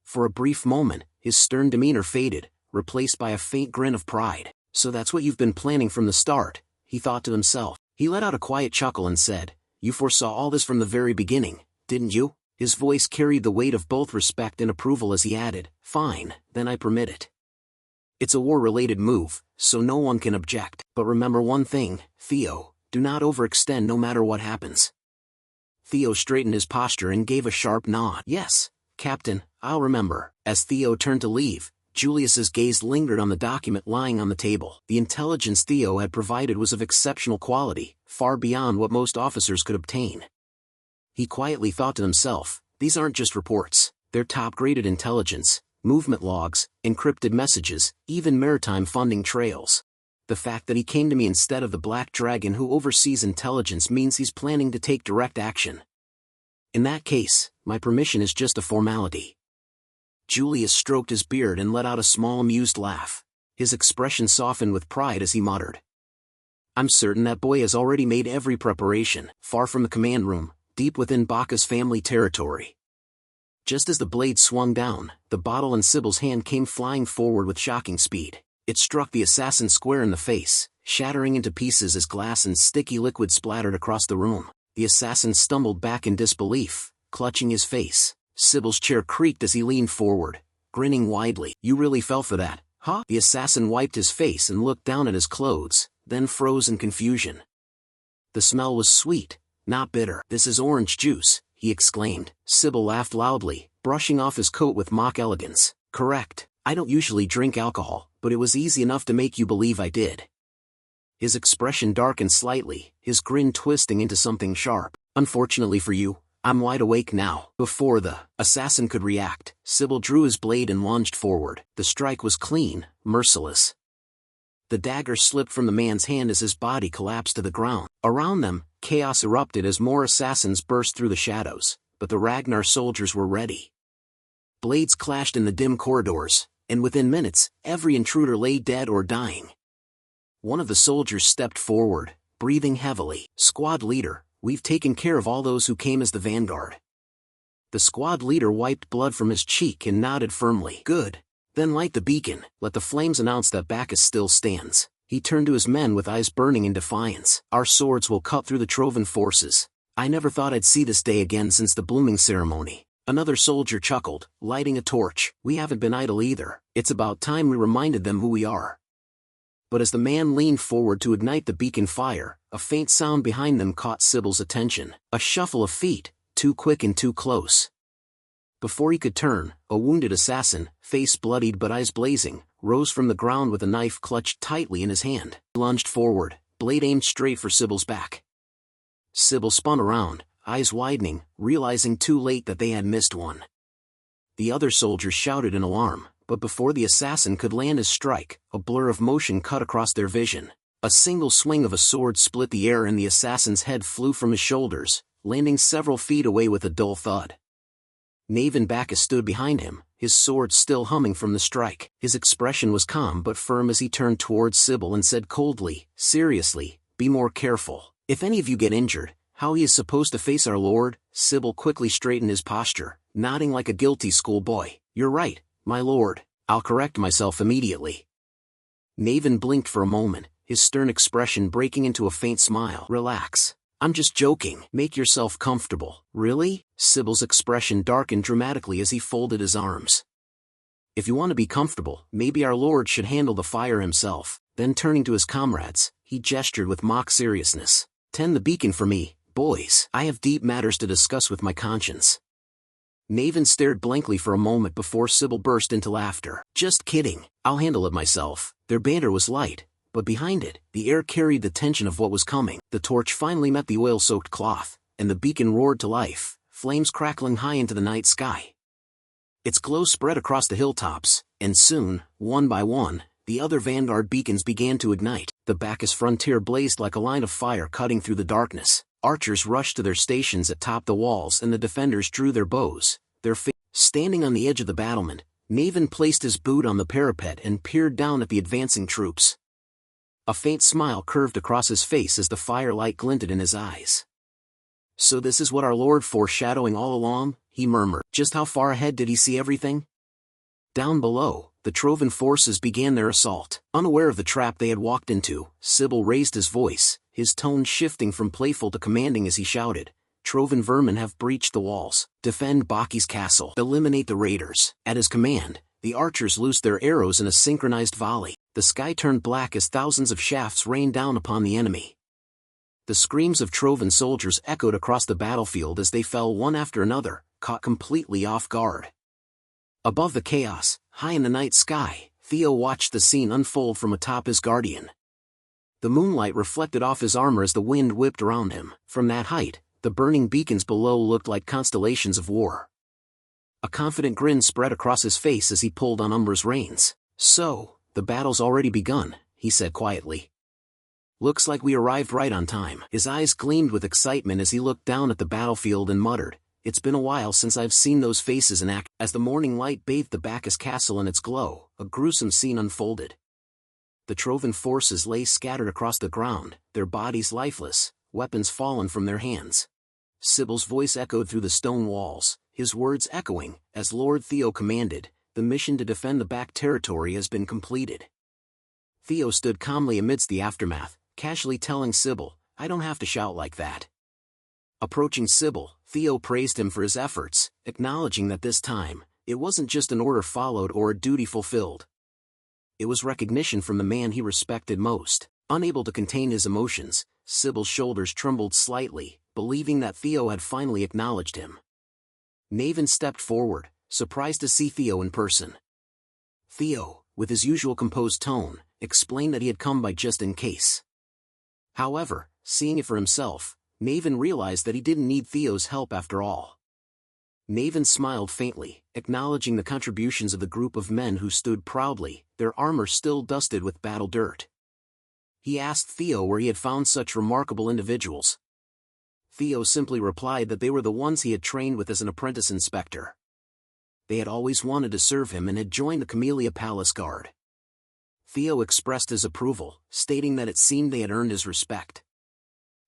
For a brief moment, his stern demeanor faded, replaced by a faint grin of pride. "So that's what you've been planning from the start," he thought to himself. He let out a quiet chuckle and said, "You foresaw all this from the very beginning, didn't you?" His voice carried the weight of both respect and approval as he added, "Fine, then I permit it. It's a war-related move, so no one can object. But remember one thing, Theo, do not overextend no matter what happens." Theo straightened his posture and gave a sharp nod. "Yes, Captain, I'll remember." As Theo turned to leave, Julius's gaze lingered on the document lying on the table. The intelligence Theo had provided was of exceptional quality, far beyond what most officers could obtain. He quietly thought to himself, these aren't just reports, they're top-graded intelligence, movement logs, encrypted messages, even maritime funding trails. The fact that he came to me instead of the Black Dragon who oversees intelligence means he's planning to take direct action. In that case, my permission is just a formality. Julius stroked his beard and let out a small amused laugh. His expression softened with pride as he muttered, I'm certain that boy has already made every preparation, far from the command room, deep within Baka's family territory. Just as the blade swung down, the bottle in Sybil's hand came flying forward with shocking speed. It struck the assassin square in the face, shattering into pieces as glass and sticky liquid splattered across the room. The assassin stumbled back in disbelief, clutching his face. Sybil's chair creaked as he leaned forward, grinning widely. You really fell for that, huh? The assassin wiped his face and looked down at his clothes, then froze in confusion. The smell was sweet, not bitter. This is orange juice, he exclaimed. Sybil laughed loudly, brushing off his coat with mock elegance. Correct. I don't usually drink alcohol, but it was easy enough to make you believe I did. His expression darkened slightly, his grin twisting into something sharp. Unfortunately for you, I'm wide awake now. Before the assassin could react, Sybil drew his blade and lunged forward. The strike was clean, merciless. The dagger slipped from the man's hand as his body collapsed to the ground. Around them, chaos erupted as more assassins burst through the shadows, but the Ragnar soldiers were ready. Blades clashed in the dim corridors, and within minutes, every intruder lay dead or dying. One of the soldiers stepped forward, breathing heavily. Squad leader, we've taken care of all those who came as the vanguard. The squad leader wiped blood from his cheek and nodded firmly. Good. Then light the beacon, let the flames announce that Bacchus still stands. He turned to his men with eyes burning in defiance. Our swords will cut through the Trovan forces. I never thought I'd see this day again since the blooming ceremony. Another soldier chuckled, lighting a torch. We haven't been idle either. It's about time we reminded them who we are. But as the man leaned forward to ignite the beacon fire, a faint sound behind them caught Sybil's attention. A shuffle of feet, too quick and too close. Before he could turn, a wounded assassin, face bloodied but eyes blazing, rose from the ground with a knife clutched tightly in his hand. He lunged forward, blade aimed straight for Sybil's back. Sybil spun around, eyes widening, realizing too late that they had missed one. The other soldiers shouted in alarm, but before the assassin could land his strike, a blur of motion cut across their vision. A single swing of a sword split the air and the assassin's head flew from his shoulders, landing several feet away with a dull thud. Naven Bacchus stood behind him, his sword still humming from the strike. His expression was calm but firm as he turned towards Sybil and said coldly, seriously, be more careful. If any of you get injured, how he is supposed to face our lord? Sybil quickly straightened his posture, nodding like a guilty schoolboy. You're right, my lord. I'll correct myself immediately. Naven blinked for a moment, his stern expression breaking into a faint smile. Relax. I'm just joking. Make yourself comfortable. Really? Sybil's expression darkened dramatically as he folded his arms. If you want to be comfortable, maybe our lord should handle the fire himself. Then turning to his comrades, he gestured with mock seriousness. Tend the beacon for me, boys. I have deep matters to discuss with my conscience. Naven stared blankly for a moment before Sybil burst into laughter. Just kidding. I'll handle it myself. Their banter was light, but behind it, the air carried the tension of what was coming. The torch finally met the oil-soaked cloth, and the beacon roared to life, flames crackling high into the night sky. Its glow spread across the hilltops, and soon, one by one, the other vanguard beacons began to ignite. The Bacchus frontier blazed like a line of fire cutting through the darkness. Archers rushed to their stations atop the walls and the defenders drew their bows. Standing on the edge of the battlement, Naven placed his boot on the parapet and peered down at the advancing troops. A faint smile curved across his face as the firelight glinted in his eyes. So this is what our lord foreshadowing all along, he murmured. Just how far ahead did he see everything? Down below, the Trovan forces began their assault. Unaware of the trap they had walked into, Sybil raised his voice, his tone shifting from playful to commanding as he shouted, Trovan vermin have breached the walls. Defend Baki's castle. Eliminate the raiders. At his command, the archers loosed their arrows in a synchronized volley. The sky turned black as thousands of shafts rained down upon the enemy. The screams of Trovan soldiers echoed across the battlefield as they fell one after another, caught completely off guard. Above the chaos, high in the night sky, Theo watched the scene unfold from atop his guardian. The moonlight reflected off his armor as the wind whipped around him. From that height, the burning beacons below looked like constellations of war. A confident grin spread across his face as he pulled on Umbra's reins. "So, the battle's already begun," he said quietly. "Looks like we arrived right on time." His eyes gleamed with excitement as he looked down at the battlefield and muttered, "It's been a while since I've seen those faces in action." As the morning light bathed the Bacchus castle in its glow, a gruesome scene unfolded. The Trovan forces lay scattered across the ground, their bodies lifeless, weapons fallen from their hands. Sybil's voice echoed through the stone walls, his words echoing, as Lord Theo commanded, "The mission to defend the back territory has been completed." Theo stood calmly amidst the aftermath, casually telling Sybil, "I don't have to shout like that." Approaching Sybil, Theo praised him for his efforts, acknowledging that this time, it wasn't just an order followed or a duty fulfilled. It was recognition from the man he respected most. Unable to contain his emotions, Sybil's shoulders trembled slightly, believing that Theo had finally acknowledged him. Navin stepped forward, surprised to see Theo in person. Theo, with his usual composed tone, explained that he had come by just in case. However, seeing it for himself, Navin realized that he didn't need Theo's help after all. Navin smiled faintly, acknowledging the contributions of the group of men who stood proudly, their armor still dusted with battle dirt. He asked Theo where he had found such remarkable individuals. Theo simply replied that they were the ones he had trained with as an apprentice inspector. They had always wanted to serve him and had joined the Camellia Palace Guard. Theo expressed his approval, stating that it seemed they had earned his respect.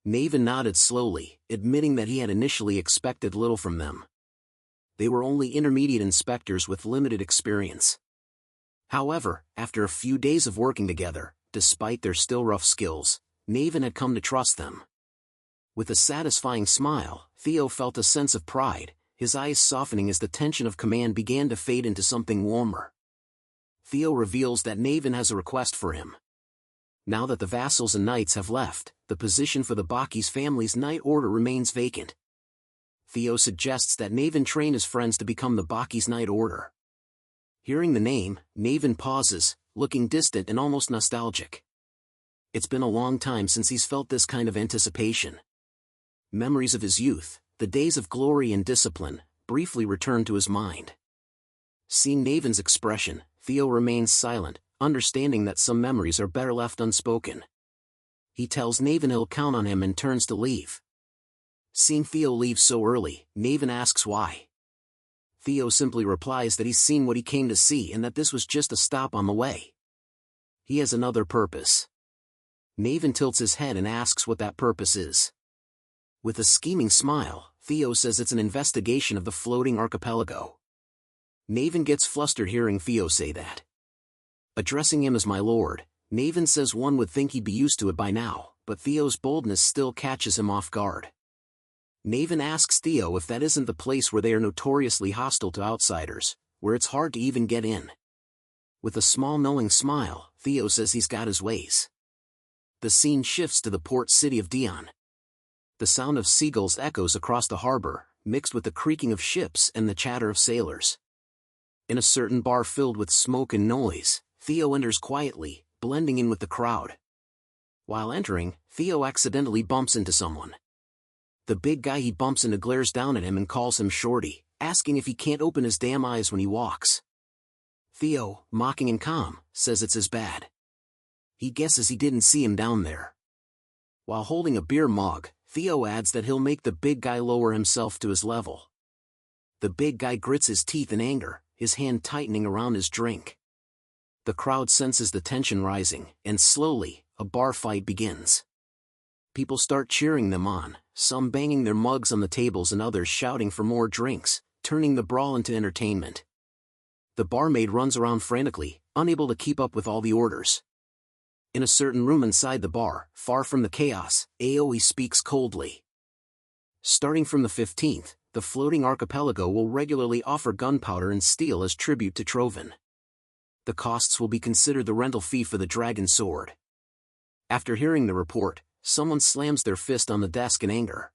Navin nodded slowly, admitting that he had initially expected little from them. They were only intermediate inspectors with limited experience. However, after a few days of working together, despite their still rough skills, Navin had come to trust them. With a satisfying smile, Theo felt a sense of pride, his eyes softening as the tension of command began to fade into something warmer. Theo reveals that Navin has a request for him. Now that the vassals and knights have left, the position for the Bacchus family's knight order remains vacant. Theo suggests that Navin train his friends to become the Bacchus Knight Order. Hearing the name, Navin pauses, looking distant and almost nostalgic. It's been a long time since he's felt this kind of anticipation. Memories of his youth, the days of glory and discipline, briefly returned to his mind. Seeing Navin's expression, Theo remains silent, understanding that some memories are better left unspoken. He tells Navin he'll count on him and turns to leave. Seeing Theo leave so early, Navin asks why. Theo simply replies that he's seen what he came to see and that this was just a stop on the way. He has another purpose. Navin tilts his head and asks what that purpose is. With a scheming smile, Theo says it's an investigation of the floating archipelago. Navin gets flustered hearing Theo say that. Addressing him as my lord, Navin says one would think he'd be used to it by now, but Theo's boldness still catches him off guard. Navin asks Theo if that isn't the place where they are notoriously hostile to outsiders, where it's hard to even get in. With a small knowing smile, Theo says he's got his ways. The scene shifts to the port city of Dion. The sound of seagulls echoes across the harbor, mixed with the creaking of ships and the chatter of sailors. In a certain bar filled with smoke and noise, Theo enters quietly, blending in with the crowd. While entering, Theo accidentally bumps into someone. The big guy he bumps into glares down at him and calls him Shorty, asking if he can't open his damn eyes when he walks. Theo, mocking and calm, says it's as bad. He guesses he didn't see him down there. While holding a beer mug, Theo adds that he'll make the big guy lower himself to his level. The big guy grits his teeth in anger, his hand tightening around his drink. The crowd senses the tension rising, and slowly, a bar fight begins. People start cheering them on, some banging their mugs on the tables and others shouting for more drinks, turning the brawl into entertainment. The barmaid runs around frantically, unable to keep up with all the orders. In a certain room inside the bar, far from the chaos, Aoi speaks coldly. Starting from the 15th, the floating archipelago will regularly offer gunpowder and steel as tribute to Trovan. The costs will be considered the rental fee for the dragon sword. After hearing the report, someone slams their fist on the desk in anger.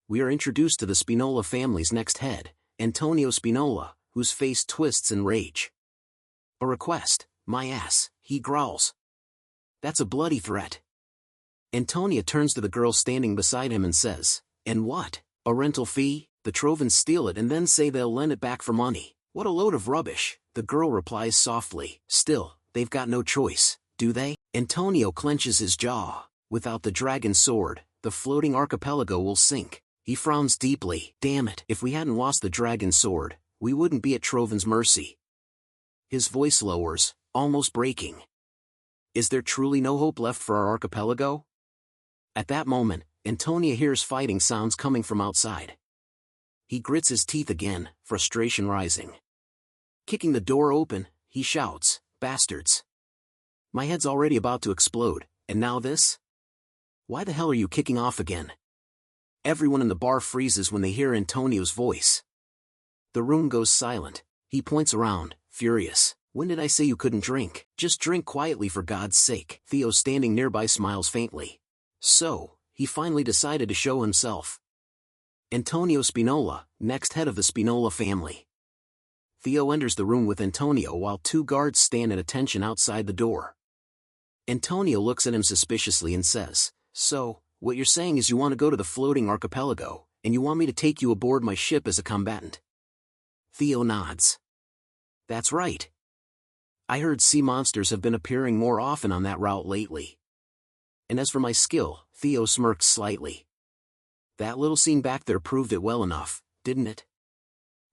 We are introduced to the Spinola family's next head, Antonio Spinola, whose face twists in rage. A request, my ass, he growls. That's a bloody threat. Antonia turns to the girl standing beside him and says, and what? A rental fee? The Trovans steal it and then say they'll lend it back for money. What a load of rubbish, the girl replies softly. Still, they've got no choice, do they? Antonio clenches his jaw. Without the dragon sword, the floating archipelago will sink. He frowns deeply. Damn it, if we hadn't lost the dragon sword, we wouldn't be at Trovan's mercy. His voice lowers, almost breaking. Is there truly no hope left for our archipelago? At that moment, Antonia hears fighting sounds coming from outside. He grits his teeth again, frustration rising. Kicking the door open, he shouts, bastards. My head's already about to explode, and now this? Why the hell are you kicking off again? Everyone in the bar freezes when they hear Antonio's voice. The room goes silent. He points around, furious. When did I say you couldn't drink? Just drink quietly for God's sake. Theo standing nearby smiles faintly. So, he finally decided to show himself. Antonio Spinola, next head of the Spinola family. Theo enters the room with Antonio while two guards stand at attention outside the door. Antonio looks at him suspiciously and says, so, what you're saying is you want to go to the floating archipelago, and you want me to take you aboard my ship as a combatant? Theo nods. That's right. I heard sea monsters have been appearing more often on that route lately. And as for my skill, Theo smirked slightly. That little scene back there proved it well enough, didn't it?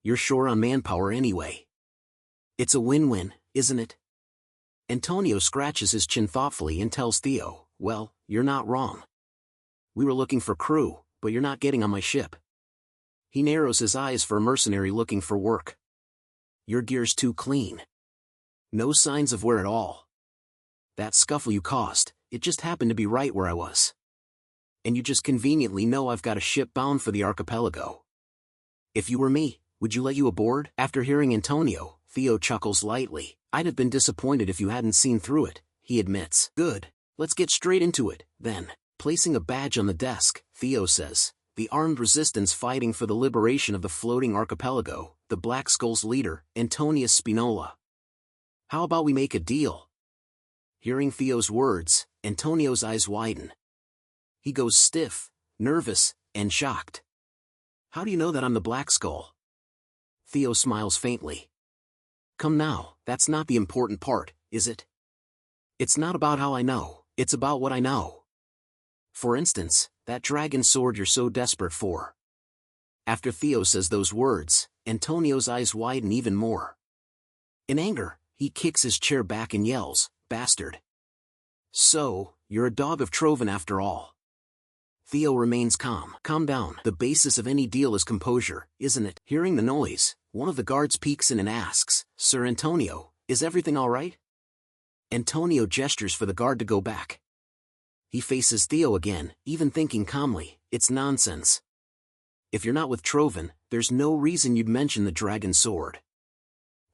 You're short on manpower anyway. It's a win-win, isn't it? Antonio scratches his chin thoughtfully and tells Theo, well, you're not wrong. We were looking for crew, but you're not getting on my ship. He narrows his eyes for a mercenary looking for work. Your gear's too clean. No signs of wear at all. That scuffle you caused, it just happened to be right where I was. And you just conveniently know I've got a ship bound for the archipelago. If you were me, would you let you aboard? After hearing Antonio, Theo chuckles lightly. I'd have been disappointed if you hadn't seen through it, he admits. Good. Let's get straight into it, then. Placing a badge on the desk, Theo says, the armed resistance fighting for the liberation of the floating archipelago, the Black Skull's leader, Antonius Spinola. How about we make a deal? Hearing Theo's words, Antonio's eyes widen. He goes stiff, nervous, and shocked. How do you know that I'm the Black Skull? Theo smiles faintly. Come now, that's not the important part, is it? It's not about how I know, it's about what I know. For instance, that dragon sword you're so desperate for. After Theo says those words, Antonio's eyes widen even more. In anger, he kicks his chair back and yells, bastard. So, you're a dog of Trovan after all. Theo remains calm. Calm down. The basis of any deal is composure, isn't it? Hearing the noise, one of the guards peeks in and asks, Sir Antonio, is everything all right? Antonio gestures for the guard to go back. He faces Theo again, even thinking calmly, it's nonsense. If you're not with Trovan, there's no reason you'd mention the dragon sword.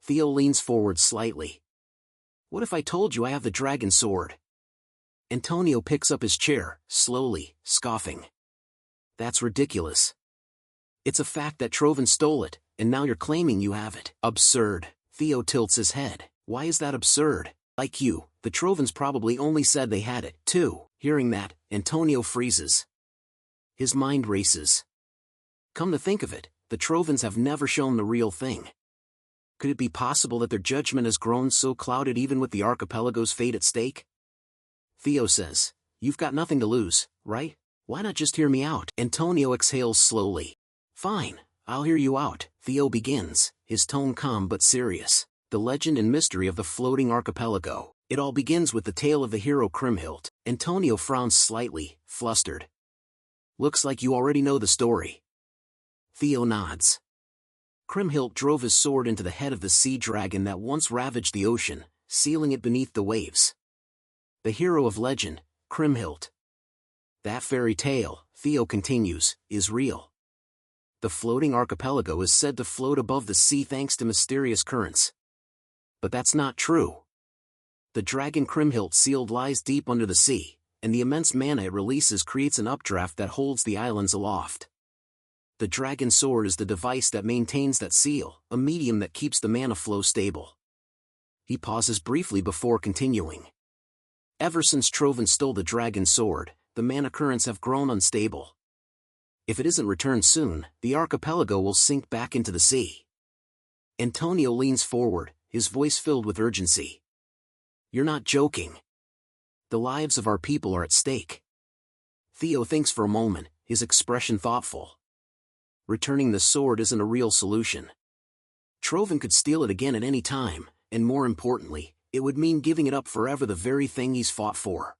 Theo leans forward slightly. What if I told you I have the dragon sword? Antonio picks up his chair, slowly, scoffing. That's ridiculous. It's a fact that Trovan stole it, and now you're claiming you have it. Absurd. Theo tilts his head. Why is that absurd? Like you, the Trovans probably only said they had it, too. Hearing that, Antonio freezes. His mind races. Come to think of it, the Trovans have never shown the real thing. Could it be possible that their judgment has grown so clouded even with the archipelago's fate at stake? Theo says, you've got nothing to lose, right? Why not just hear me out? Antonio exhales slowly. Fine, I'll hear you out. Theo begins, his tone calm but serious. The legend and mystery of the floating archipelago. It all begins with the tale of the hero Kriemhild. Antonio frowns slightly, flustered. Looks like you already know the story. Theo nods. Kriemhild drove his sword into the head of the sea dragon that once ravaged the ocean, sealing it beneath the waves. The hero of legend, Kriemhild. That fairy tale, Theo continues, is real. The floating archipelago is said to float above the sea thanks to mysterious currents. But that's not true. The dragon Kriemhild sealed lies deep under the sea, and the immense mana it releases creates an updraft that holds the islands aloft. The dragon sword is the device that maintains that seal, a medium that keeps the mana flow stable. He pauses briefly before continuing. Ever since Trovan stole the dragon sword, the mana currents have grown unstable. If it isn't returned soon, the archipelago will sink back into the sea. Antonio leans forward, his voice filled with urgency. You're not joking. The lives of our people are at stake. Theo thinks for a moment, his expression thoughtful. Returning the sword isn't a real solution. Trovan could steal it again at any time, and more importantly, it would mean giving it up forever, the very thing he's fought for.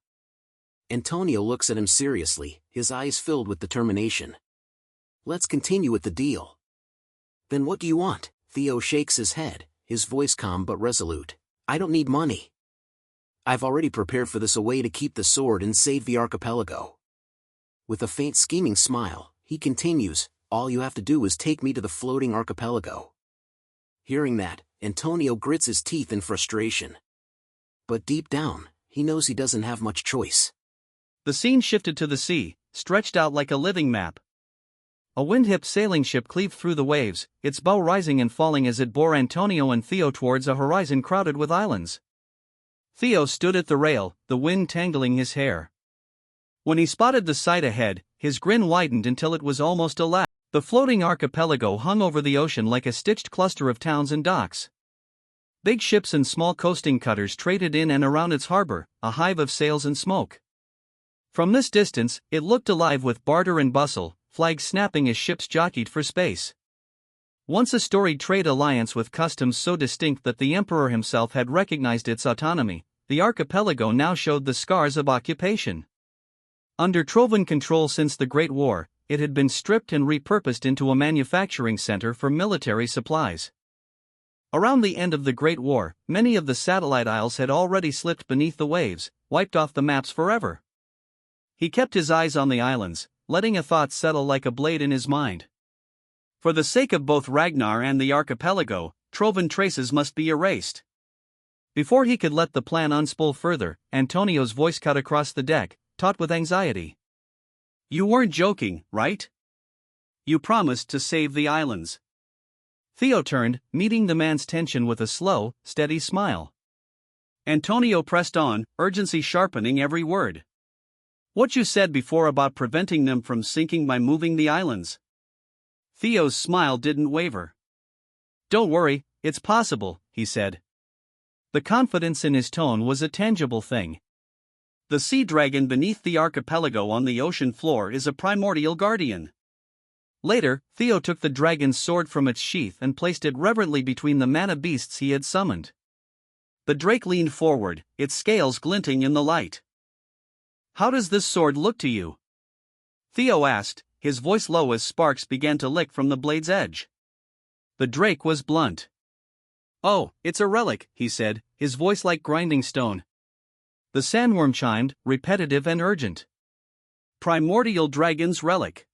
Antonio looks at him seriously, his eyes filled with determination. Let's continue with the deal. Then what do you want? Theo shakes his head, his voice calm but resolute. I don't need money. I've already prepared for this, a way to keep the sword and save the archipelago. With a faint scheming smile, he continues, all you have to do is take me to the floating archipelago. Hearing that, Antonio grits his teeth in frustration. But deep down, he knows he doesn't have much choice. The scene shifted to the sea, stretched out like a living map. A wind-hipped sailing ship cleaved through the waves, its bow rising and falling as it bore Antonio and Theo towards a horizon crowded with islands. Theo stood at the rail, the wind tangling his hair. When he spotted the sight ahead, his grin widened until it was almost a laugh. The floating archipelago hung over the ocean like a stitched cluster of towns and docks. Big ships and small coasting cutters traded in and around its harbor, a hive of sails and smoke. From this distance, it looked alive with barter and bustle, flags snapping as ships jockeyed for space. Once a storied trade alliance with customs so distinct that the emperor himself had recognized its autonomy, the archipelago now showed the scars of occupation. Under Trovan control since the Great War, it had been stripped and repurposed into a manufacturing center for military supplies. Around the end of the Great War, many of the satellite isles had already slipped beneath the waves, wiped off the maps forever. He kept his eyes on the islands, letting a thought settle like a blade in his mind. For the sake of both Ragnar and the archipelago, Trovan traces must be erased. Before he could let the plan unspool further, Antonio's voice cut across the deck, taut with anxiety. You weren't joking, right? You promised to save the islands. Theo turned, meeting the man's tension with a slow, steady smile. Antonio pressed on, urgency sharpening every word. What you said before about preventing them from sinking by moving the islands. Theo's smile didn't waver. Don't worry, it's possible, he said. The confidence in his tone was a tangible thing. The sea dragon beneath the archipelago on the ocean floor is a primordial guardian. Later, Theo took the dragon's sword from its sheath and placed it reverently between the mana beasts he had summoned. The drake leaned forward, its scales glinting in the light. How does this sword look to you? Theo asked, his voice low as sparks began to lick from the blade's edge. The drake was blunt. Oh, it's a relic, he said, his voice like grinding stone. The sandworm chimed, repetitive and urgent. Primordial dragon's relic.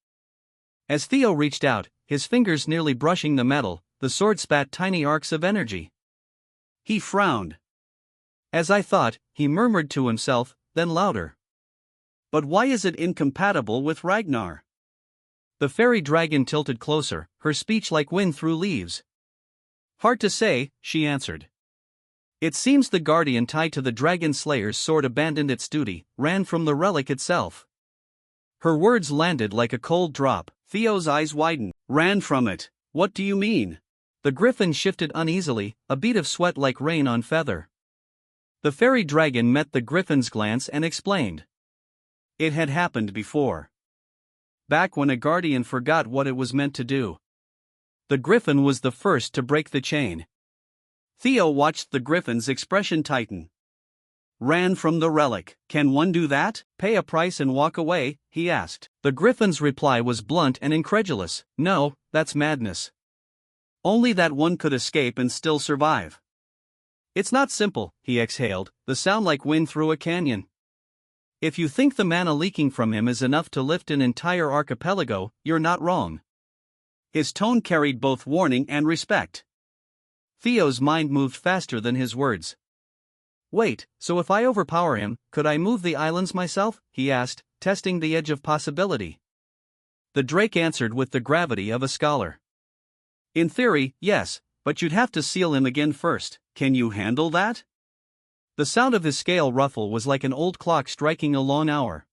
As Theo reached out, his fingers nearly brushing the metal, the sword spat tiny arcs of energy. He frowned. As I thought, he murmured to himself, then louder. But why is it incompatible with Ragnar? The fairy dragon tilted closer, her speech like wind through leaves. Hard to say, she answered. It seems the guardian tied to the dragon slayer's sword abandoned its duty, ran from the relic itself. Her words landed like a cold drop. Theo's eyes widened. Ran from it. What do you mean? The griffin shifted uneasily, a bead of sweat like rain on feather. The fairy dragon met the griffin's glance and explained. It had happened before. Back when a guardian forgot what it was meant to do. The griffin was the first to break the chain. Theo watched the griffin's expression tighten. Ran from the relic. Can one do that? Pay a price and walk away? He asked. The griffin's reply was blunt and incredulous. No, that's madness. Only that one could escape and still survive. It's not simple, he exhaled, the sound like wind through a canyon. If you think the mana leaking from him is enough to lift an entire archipelago, you're not wrong. His tone carried both warning and respect. Theo's mind moved faster than his words. Wait, so if I overpower him, could I move the islands myself? He asked, testing the edge of possibility. the Drake answered with the gravity of a scholar. In theory, yes, but you'd have to seal him again first. Can you handle that? The sound of his scale ruffle was like an old clock striking a long hour.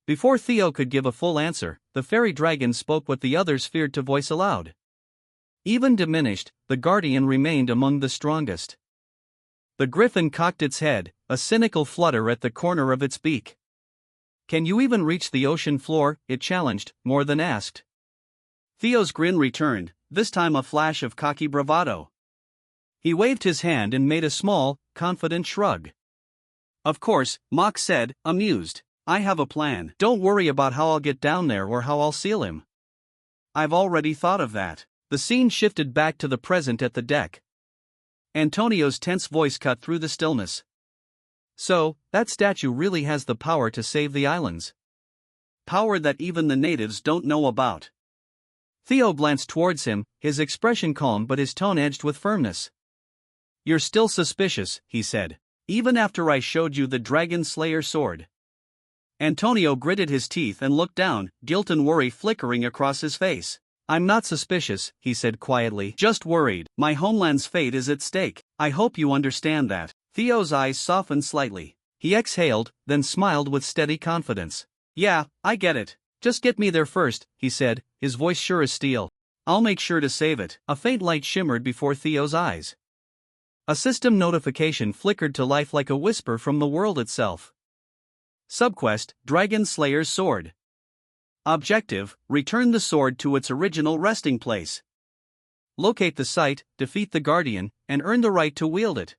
Before Theo could give a full answer, the fairy dragon spoke what the others feared to voice aloud. Even diminished, the guardian remained among the strongest. The griffin cocked its head, a cynical flutter at the corner of its beak. Can you even reach the ocean floor? It challenged, more than asked. Theo's grin returned, this time a flash of cocky bravado. He waved his hand and made a small, confident shrug. Of course, Mock said, amused. I have a plan. Don't worry about how I'll get down there or how I'll seal him. I've already thought of that. The scene shifted back to the present at the deck. Antonio's tense voice cut through the stillness. So, that statue really has the power to save the islands. Power that even the natives don't know about. Theo glanced towards him, his expression calm but his tone edged with firmness. You're still suspicious, he said. Even after I showed you the Dragon Slayer sword. Antonio gritted his teeth and looked down, guilt and worry flickering across his face. I'm not suspicious, he said quietly, just worried. My homeland's fate is at stake. I hope you understand that. Theo's eyes softened slightly. He exhaled, then smiled with steady confidence. Yeah, I get it. Just get me there first, he said, his voice sure as steel. I'll make sure to save it. A faint light shimmered before Theo's eyes. A system notification flickered to life like a whisper from the world itself. Subquest, Dragon Slayer's Sword. Objective, return the sword to its original resting place. Locate the site, defeat the Guardian, and earn the right to wield it.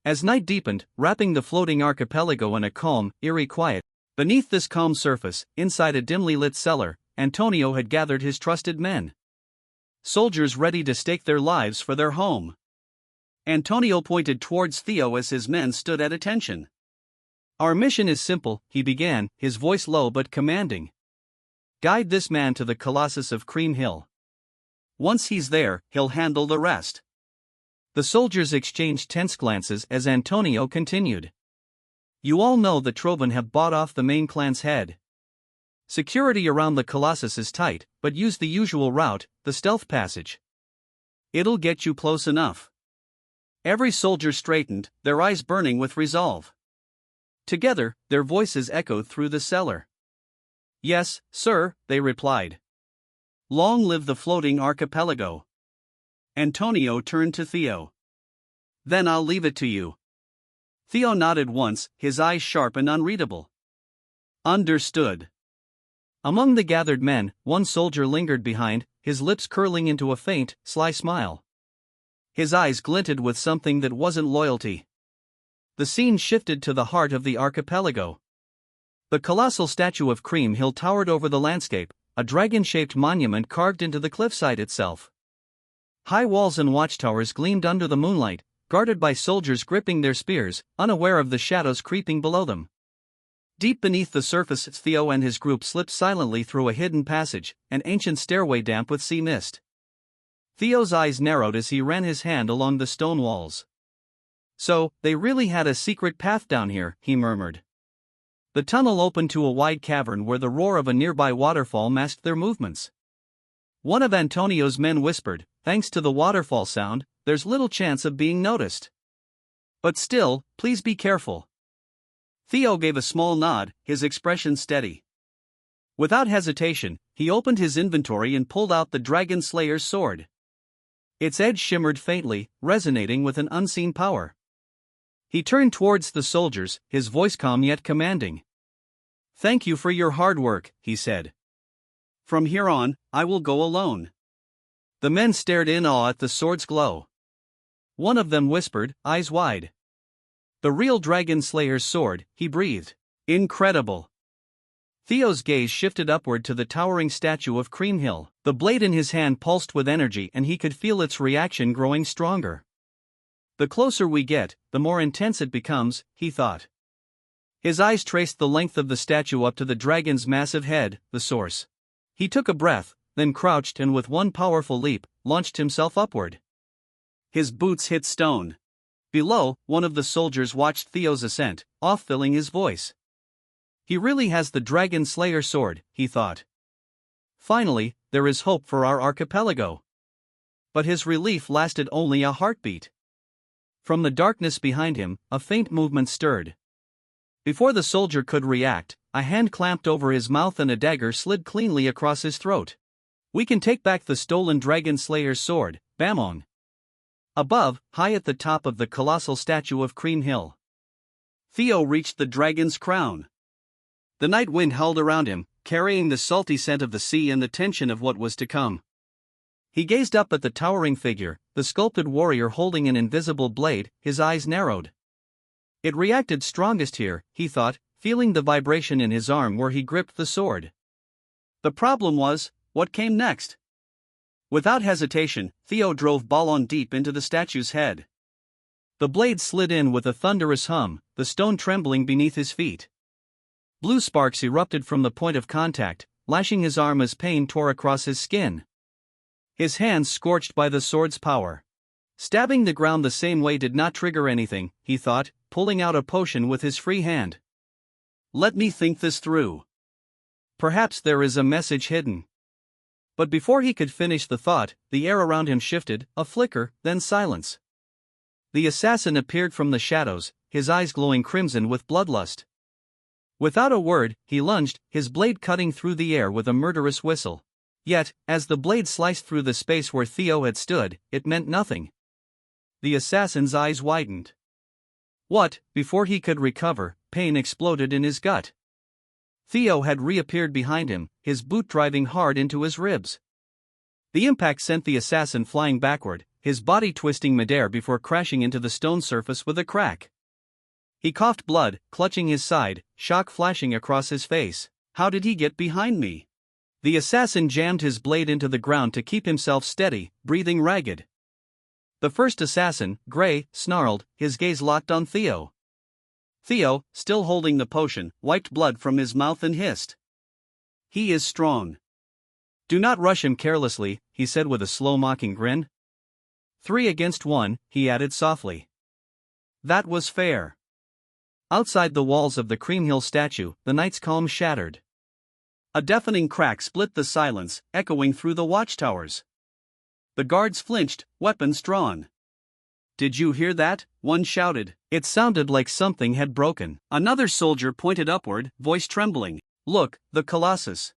As night deepened, wrapping the floating archipelago in a calm, eerie quiet, beneath this calm surface, inside a dimly lit cellar, Antonio had gathered his trusted men. Soldiers ready to stake their lives for their home. Antonio pointed towards Theo as his men stood at attention. Our mission is simple, he began, his voice low but commanding. Guide this man to the Colossus of Cream Hill. Once he's there, he'll handle the rest. The soldiers exchanged tense glances as Antonio continued. You all know the Trovan have bought off the main clan's head. Security around the Colossus is tight, but use the usual route, the stealth passage. It'll get you close enough. Every soldier straightened, their eyes burning with resolve. Together, their voices echoed through the cellar. Yes, sir, they replied. Long live the floating archipelago. Antonio turned to Theo. Then I'll leave it to you. Theo nodded once, his eyes sharp and unreadable. Understood. Among the gathered men, one soldier lingered behind, his lips curling into a faint, sly smile. His eyes glinted with something that wasn't loyalty. The scene shifted to the heart of the archipelago. The colossal statue of Cream Hill towered over the landscape, a dragon-shaped monument carved into the cliffside itself. High walls and watchtowers gleamed under the moonlight, guarded by soldiers gripping their spears, unaware of the shadows creeping below them. Deep beneath the surface, Theo and his group slipped silently through a hidden passage, an ancient stairway damp with sea mist. Theo's eyes narrowed as he ran his hand along the stone walls. So, they really had a secret path down here, he murmured. The tunnel opened to a wide cavern where the roar of a nearby waterfall masked their movements. One of Antonio's men whispered, thanks to the waterfall sound, there's little chance of being noticed. But still, please be careful. Theo gave a small nod, his expression steady. Without hesitation, he opened his inventory and pulled out the Dragon Slayer's sword. Its edge shimmered faintly, resonating with an unseen power. He turned towards the soldiers, his voice calm yet commanding. Thank you for your hard work, he said. From here on, I will go alone. The men stared in awe at the sword's glow. One of them whispered, eyes wide. The real Dragon Slayer's sword, he breathed. Incredible. Theo's gaze shifted upward to the towering statue of Cream Hill. The blade in his hand pulsed with energy and he could feel its reaction growing stronger. The closer we get, the more intense it becomes, he thought. His eyes traced the length of the statue up to the dragon's massive head, the source. He took a breath, then crouched and with one powerful leap, launched himself upward. His boots hit stone. Below, one of the soldiers watched Theo's ascent, off-filling his voice. He really has the Dragon Slayer sword, he thought. Finally, there is hope for our archipelago. But his relief lasted only a heartbeat. From the darkness behind him, a faint movement stirred. Before the soldier could react, a hand clamped over his mouth and a dagger slid cleanly across his throat. We can take back the stolen Dragon Slayer's sword, Bamong. Above, high at the top of the colossal statue of Cream Hill, Theo reached the dragon's crown. The night wind howled around him, carrying the salty scent of the sea and the tension of what was to come. He gazed up at the towering figure, the sculpted warrior holding an invisible blade, his eyes narrowed. It reacted strongest here, he thought, feeling the vibration in his arm where he gripped the sword. The problem was, what came next? Without hesitation, Theo drove ballon deep into the statue's head. The blade slid in with a thunderous hum, the stone trembling beneath his feet. Blue sparks erupted from the point of contact, lashing his arm as pain tore across his skin. His hands scorched by the sword's power. Stabbing the ground the same way did not trigger anything, he thought, pulling out a potion with his free hand. Let me think this through. Perhaps there is a message hidden. But before he could finish the thought, the air around him shifted, a flicker, then silence. The assassin appeared from the shadows, his eyes glowing crimson with bloodlust. Without a word, he lunged, his blade cutting through the air with a murderous whistle. Yet, as the blade sliced through the space where Theo had stood, it meant nothing. The assassin's eyes widened. What? Before he could recover, pain exploded in his gut. Theo had reappeared behind him, his boot driving hard into his ribs. The impact sent the assassin flying backward, his body twisting midair before crashing into the stone surface with a crack. He coughed blood, clutching his side, shock flashing across his face. How did he get behind me? The assassin jammed his blade into the ground to keep himself steady, breathing ragged. The first assassin, Gray, snarled, his gaze locked on Theo. Theo, still holding the potion, wiped blood from his mouth and hissed. He is strong. Do not rush him carelessly, he said with a slow mocking grin. 3 against 1, he added softly. That was fair. Outside the walls of the Cream Hill statue, the night's calm shattered. A deafening crack split the silence, echoing through the watchtowers. The guards flinched, weapons drawn. Did you hear that? One shouted. It sounded like something had broken. Another soldier pointed upward, voice trembling. Look, the Colossus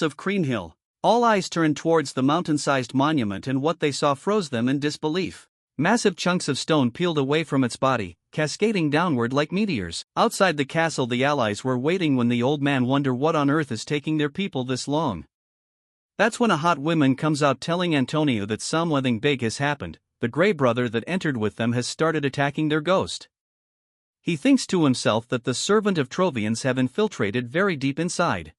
of Cream Hill. All eyes turned towards the mountain-sized monument and what they saw froze them in disbelief. Massive chunks of stone peeled away from its body, cascading downward like meteors. Outside the castle the allies were waiting when the old man wondered what on earth is taking their people this long. That's when a hot woman comes out telling Antonio that something big has happened. The Grey brother that entered with them has started attacking their ghost. He thinks to himself that the servant of Trovians have infiltrated very deep inside.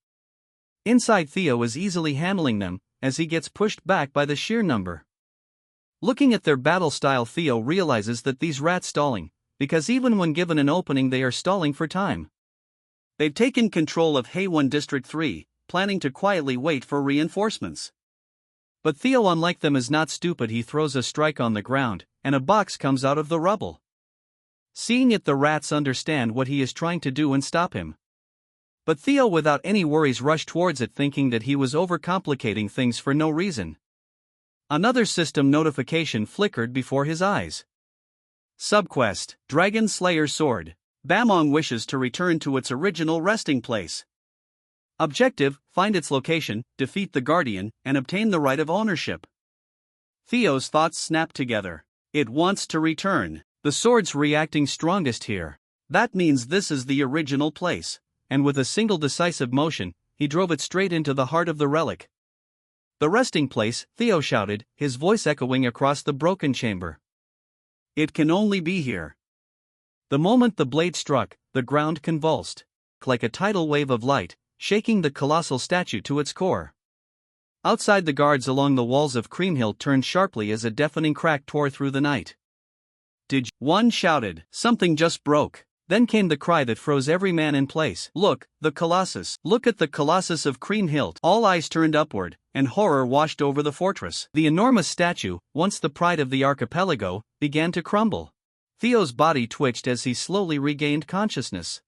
Inside Theo is easily handling them, as he gets pushed back by the sheer number. Looking at their battle style, Theo realizes that these rats stalling, because even when given an opening they are stalling for time. They've taken control of Haywan District 3, planning to quietly wait for reinforcements. But Theo, unlike them, is not stupid. He throws a strike on the ground, and a box comes out of the rubble. Seeing it, the rats understand what he is trying to do and stop him. But Theo, without any worries, rushed towards it, thinking that he was overcomplicating things for no reason. Another system notification flickered before his eyes. Subquest: Dragon Slayer's Sword. Bamong wishes to return to its original resting place. Objective: find its location, defeat the Guardian, and obtain the right of ownership. Theo's thoughts snapped together. It wants to return. The sword's reacting strongest here. That means this is the original place. And with a single decisive motion, he drove it straight into the heart of the relic. The resting place, Theo shouted, his voice echoing across the broken chamber. It can only be here. The moment the blade struck, the ground convulsed. Like a tidal wave of light, shaking the colossal statue to its core. Outside, the guards along the walls of Cream Hill turned sharply as a deafening crack tore through the night. One shouted, something just broke. Then came the cry that froze every man in place. Look, the Colossus. Look at the Colossus of Cream Hill. All eyes turned upward, and horror washed over the fortress. The enormous statue, once the pride of the archipelago, began to crumble. Theo's body twitched as he slowly regained consciousness.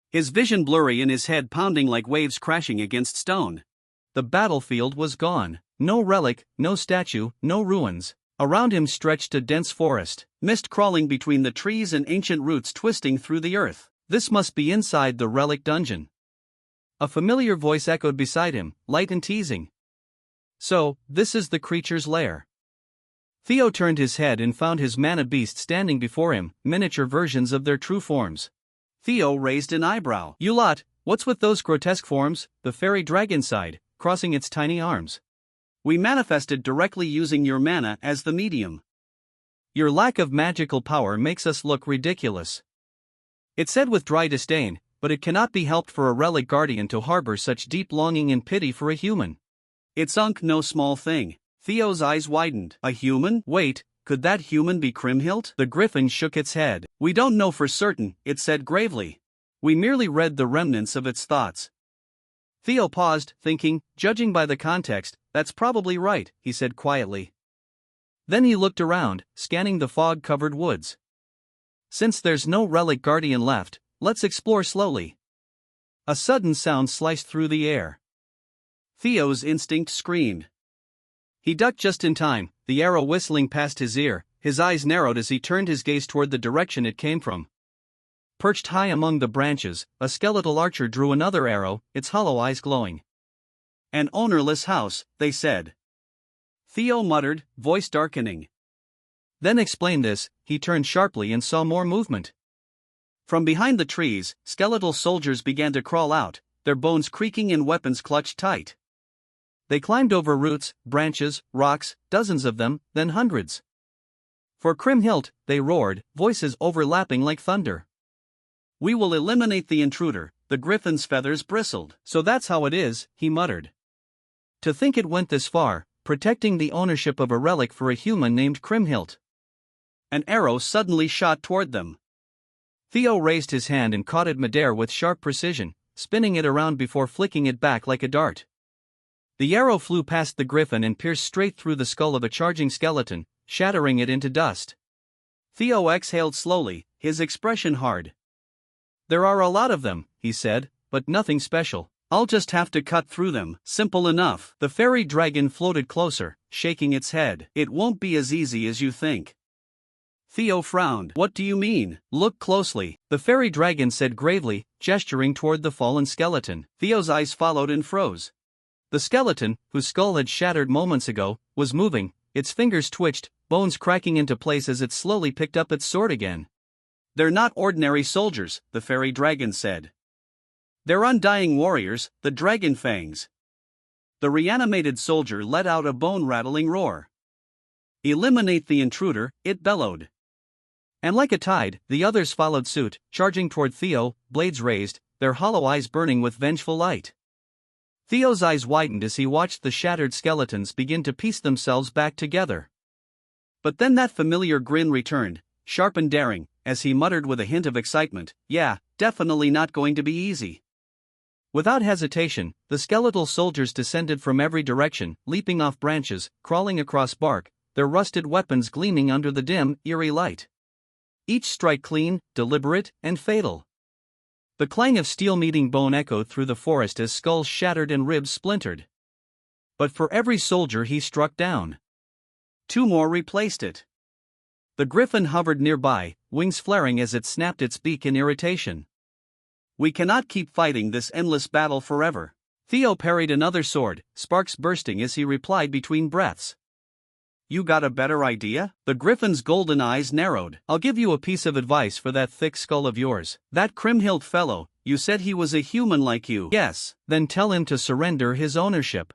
His vision blurry and his head pounding like waves crashing against stone. the battlefield was gone. No relic, no statue, no ruins. Around him stretched a dense forest, mist crawling between the trees and ancient roots twisting through the earth. This must be inside the relic dungeon. A familiar voice echoed beside him, light and teasing. So, this is the creature's lair. Theo turned his head and found his mana beast standing before him, miniature versions of their true forms. Theo raised an eyebrow. You lot, what's with those grotesque forms? The fairy dragon sighed, crossing its tiny arms. We manifested directly using your mana as the medium. Your lack of magical power makes us look ridiculous. It said with dry disdain, but it cannot be helped for a relic guardian to harbor such deep longing and pity for a human. It's no small thing. Theo's eyes widened. A human? Wait, could that human be Kriemhild? The griffin shook its head. We don't know for certain, it said gravely. We merely read the remnants of its thoughts. Theo paused, thinking, judging by the context, that's probably right, he said quietly. Then he looked around, scanning the fog-covered woods. Since there's no relic guardian left, let's explore slowly. A sudden sound sliced through the air. Theo's instinct screamed. He ducked just in time, the arrow whistling past his ear. His eyes narrowed as he turned his gaze toward the direction it came from. Perched high among the branches, a skeletal archer drew another arrow, its hollow eyes glowing. An ownerless house, they said. Theo muttered, voice darkening. Then explain this. He turned sharply and saw more movement. From behind the trees, skeletal soldiers began to crawl out, their bones creaking and weapons clutched tight. They climbed over roots, branches, rocks, dozens of them, then hundreds. For Kriemhild, they roared, voices overlapping like thunder. We will eliminate the intruder. The griffin's feathers bristled. So that's how it is, he muttered. To think it went this far, protecting the ownership of a relic for a human named Kriemhild. An arrow suddenly shot toward them. Theo raised his hand and caught it midair with sharp precision, spinning it around before flicking it back like a dart. The arrow flew past the griffin and pierced straight through the skull of a charging skeleton, shattering it into dust. Theo exhaled slowly, his expression hard. There are a lot of them, he said, but nothing special. I'll just have to cut through them. Simple enough. The fairy dragon floated closer, shaking its head. It won't be as easy as you think. Theo frowned. What do you mean? Look closely, the fairy dragon said gravely, gesturing toward the fallen skeleton. Theo's eyes followed and froze. The skeleton, whose skull had shattered moments ago, was moving, its fingers twitched, bones cracking into place as it slowly picked up its sword again. They're not ordinary soldiers, the fairy dragon said. They're undying warriors, the dragon fangs. The reanimated soldier let out a bone-rattling roar. Eliminate the intruder, it bellowed. And like a tide, the others followed suit, charging toward Theo, blades raised, their hollow eyes burning with vengeful light. Theo's eyes widened as he watched the shattered skeletons begin to piece themselves back together. But then that familiar grin returned, sharp and daring, as he muttered with a hint of excitement, yeah, definitely not going to be easy. Without hesitation, the skeletal soldiers descended from every direction, leaping off branches, crawling across bark, their rusted weapons gleaming under the dim, eerie light. Each strike clean, deliberate, and fatal. The clang of steel meeting bone echoed through the forest as skulls shattered and ribs splintered. But for every soldier he struck down, two more replaced it. The griffin hovered nearby, wings flaring as it snapped its beak in irritation. We cannot keep fighting this endless battle forever. Theo parried another sword, sparks bursting as he replied between breaths. You got a better idea? The griffin's golden eyes narrowed. I'll give you a piece of advice for that thick skull of yours. That Kriemhild fellow, you said he was a human like you. Yes. Then tell him to surrender his ownership.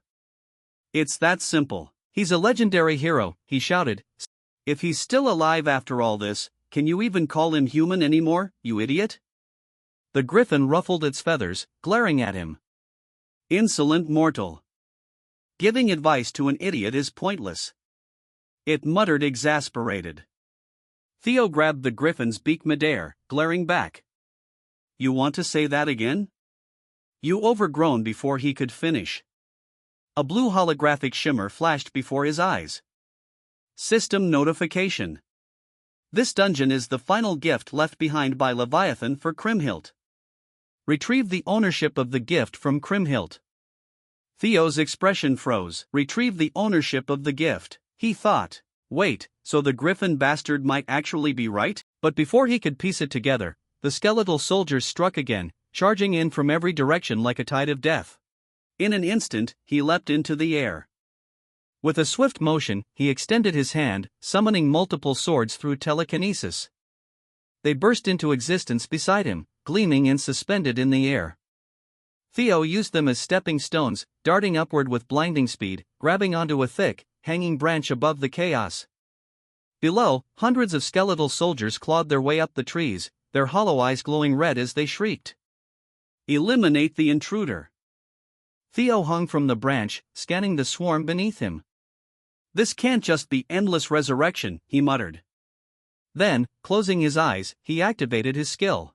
It's that simple. He's a legendary hero, he shouted. If he's still alive after all this, can you even call him human anymore, you idiot? The griffin ruffled its feathers, glaring at him. Insolent mortal. Giving advice to an idiot is pointless. It muttered exasperated. Theo grabbed the griffin's beak midair, glaring back. You want to say that again? You overgrown before he could finish. A blue holographic shimmer flashed before his eyes. System notification. This dungeon is the final gift left behind by Leviathan for Kriemhild. Retrieve the ownership of the gift from Kriemhild. Theo's expression froze. Retrieve the ownership of the gift, he thought. Wait, so the griffin bastard might actually be right? But before he could piece it together, the skeletal soldiers struck again, charging in from every direction like a tide of death. In an instant, he leapt into the air. With a swift motion, he extended his hand, summoning multiple swords through telekinesis. They burst into existence beside him, gleaming and suspended in the air. Theo used them as stepping stones, darting upward with blinding speed, grabbing onto a thick, hanging branch above the chaos. Below, hundreds of skeletal soldiers clawed their way up the trees, their hollow eyes glowing red as they shrieked. Eliminate the intruder. Theo hung from the branch, scanning the swarm beneath him. This can't just be endless resurrection, he muttered. Then, closing his eyes, he activated his skill.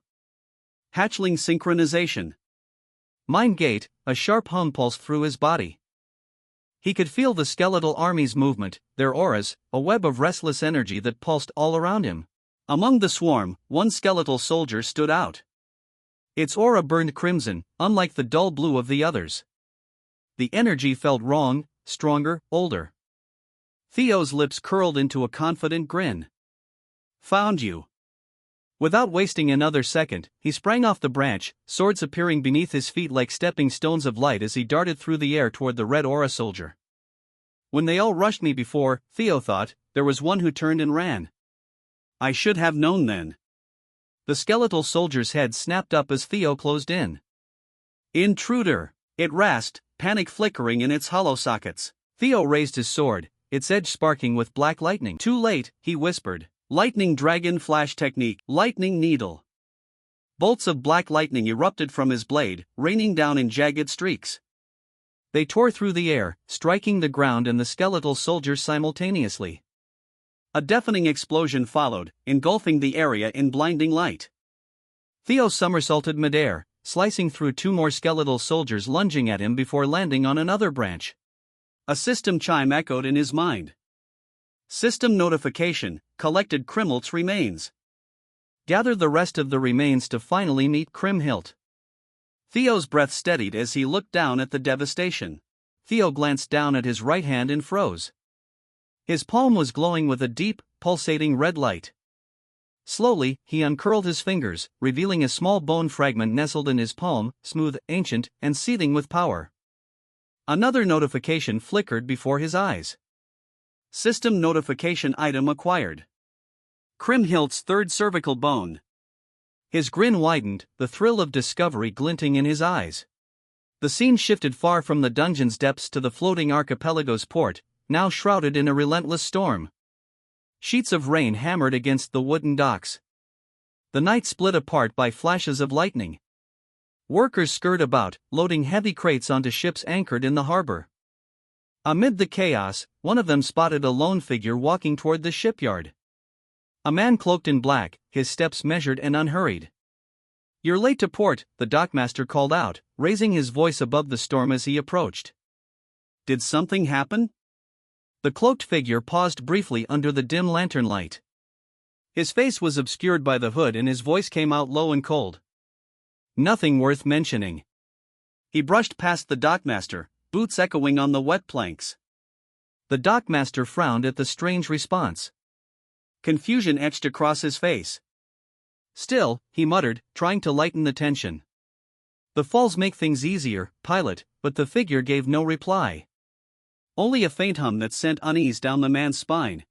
Hatchling synchronization. Mind Gate, a sharp hum pulsed through his body. He could feel the skeletal army's movement, their auras, a web of restless energy that pulsed all around him. Among the swarm, one skeletal soldier stood out. Its aura burned crimson, unlike the dull blue of the others. The energy felt wrong, stronger, older. Theo's lips curled into a confident grin. Found you. Without wasting another second, he sprang off the branch, swords appearing beneath his feet like stepping stones of light as he darted through the air toward the red aura soldier. When they all rushed me before, Theo thought, there was one who turned and ran. I should have known then. The skeletal soldier's head snapped up as Theo closed in. Intruder! It rasped, panic flickering in its hollow sockets. Theo raised his sword, its edge sparking with black lightning. Too late, he whispered. Lightning dragon flash technique, lightning needle. Bolts of black lightning erupted from his blade, raining down in jagged streaks. They tore through the air, striking the ground and the skeletal soldiers simultaneously. A deafening explosion followed, engulfing the area in blinding light. Theo somersaulted midair, slicing through two more skeletal soldiers lunging at him before landing on another branch. A system chime echoed in his mind. System notification, collected Krimhilt's remains. Gather the rest of the remains to finally meet Krimhilt. Theo's breath steadied as he looked down at the devastation. Theo glanced down at his right hand and froze. His palm was glowing with a deep, pulsating red light. Slowly, he uncurled his fingers, revealing a small bone fragment nestled in his palm, smooth, ancient, and seething with power. Another notification flickered before his eyes. System notification item acquired. Krimhilt's third cervical bone. His grin widened, the thrill of discovery glinting in his eyes. The scene shifted far from the dungeon's depths to the floating archipelago's port, now shrouded in a relentless storm. Sheets of rain hammered against the wooden docks. The night split apart by flashes of lightning. Workers scurried about, loading heavy crates onto ships anchored in the harbor. Amid the chaos, one of them spotted a lone figure walking toward the shipyard. A man cloaked in black, his steps measured and unhurried. You're late to port, the dockmaster called out, raising his voice above the storm as he approached. Did something happen? The cloaked figure paused briefly under the dim lantern light. His face was obscured by the hood and his voice came out low and cold. Nothing worth mentioning. He brushed past the dockmaster, boots echoing on the wet planks. The dockmaster frowned at the strange response. Confusion etched across his face. Still, he muttered, trying to lighten the tension. The falls make things easier, pilot, but the figure gave no reply. Only a faint hum that sent unease down the man's spine.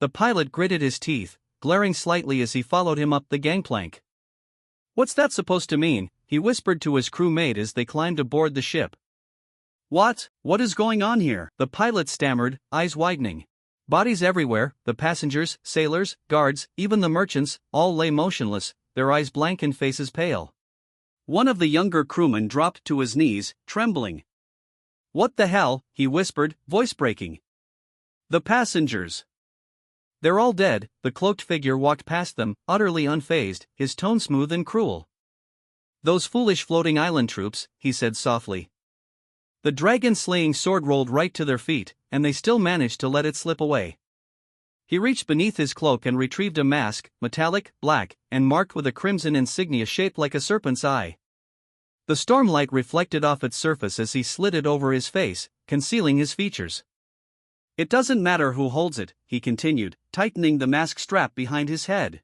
The pilot gritted his teeth, glaring slightly as he followed him up the gangplank. What's that supposed to mean? He whispered to his crewmate as they climbed aboard the ship. What is going on here? The pilot stammered, eyes widening. Bodies everywhere, the passengers, sailors, guards, even the merchants, all lay motionless, their eyes blank and faces pale. One of the younger crewmen dropped to his knees, trembling. What the hell? He whispered, voice breaking. The passengers. They're all dead. The cloaked figure walked past them, utterly unfazed, his tone smooth and cruel. Those foolish floating island troops, he said softly. The dragon-slaying sword rolled right to their feet, and they still managed to let it slip away. He reached beneath his cloak and retrieved a mask, metallic, black, and marked with a crimson insignia shaped like a serpent's eye. The stormlight reflected off its surface as he slid it over his face, concealing his features. "It doesn't matter who holds it," he continued, tightening the mask strap behind his head.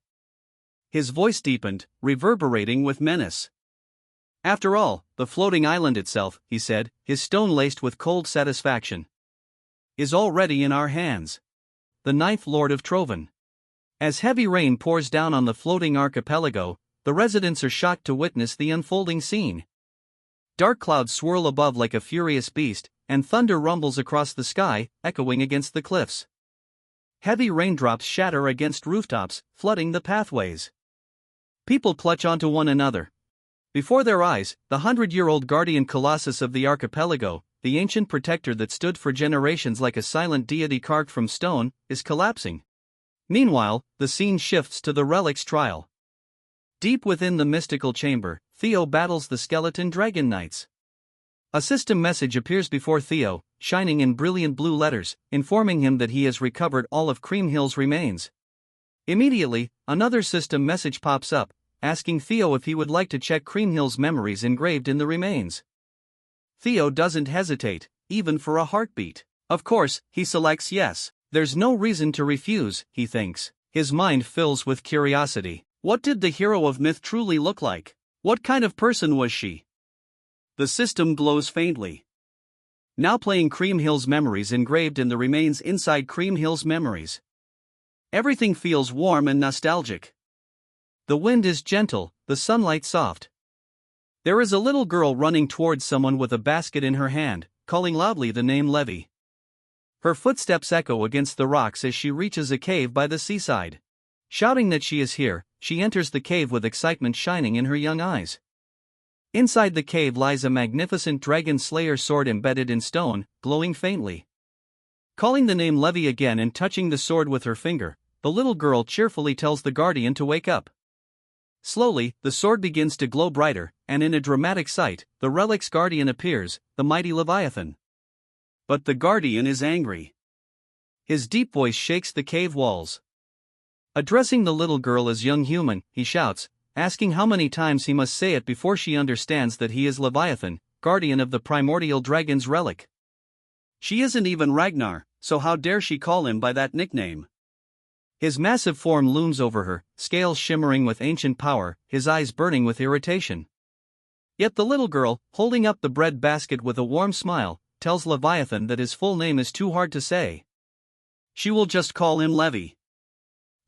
His voice deepened, reverberating with menace. "After all, the floating island itself," he said, his tone laced with cold satisfaction, "is already in our hands. The ninth Lord of Trovan." As heavy rain pours down on the floating archipelago, the residents are shocked to witness the unfolding scene. Dark clouds swirl above like a furious beast, and thunder rumbles across the sky, echoing against the cliffs. Heavy raindrops shatter against rooftops, flooding the pathways. People clutch onto one another. Before their eyes, the 100-year-old guardian colossus of the archipelago, the ancient protector that stood for generations like a silent deity carved from stone, is collapsing. Meanwhile, the scene shifts to the relic's trial. Deep within the mystical chamber, Theo battles the skeleton dragon knights. A system message appears before Theo, shining in brilliant blue letters, informing him that he has recovered all of Cream Hill's remains. Immediately, another system message pops up, asking Theo if he would like to check Cream Hill's memories engraved in the remains. Theo doesn't hesitate, even for a heartbeat. Of course, he selects yes. There's no reason to refuse, he thinks. His mind fills with curiosity. What did the hero of myth truly look like? What kind of person was she? The system glows faintly. Now playing Cream Hill's memories engraved in the remains inside Cream Hill's memories. Everything feels warm and nostalgic. The wind is gentle, the sunlight soft. There is a little girl running towards someone with a basket in her hand, calling loudly the name Levi. Her footsteps echo against the rocks as she reaches a cave by the seaside. Shouting that she is here, she enters the cave with excitement shining in her young eyes. Inside the cave lies a magnificent dragon slayer sword embedded in stone, glowing faintly. Calling the name Levi again and touching the sword with her finger, the little girl cheerfully tells the guardian to wake up. Slowly, the sword begins to glow brighter, and in a dramatic sight, the relic's guardian appears, the mighty Leviathan. But the guardian is angry. His deep voice shakes the cave walls. Addressing the little girl as young human, he shouts, asking how many times he must say it before she understands that he is Leviathan, guardian of the primordial dragon's relic. She isn't even Ragnar, so how dare she call him by that nickname? His massive form looms over her, scales shimmering with ancient power, his eyes burning with irritation. Yet the little girl, holding up the bread basket with a warm smile, tells Leviathan that his full name is too hard to say. She will just call him Levi.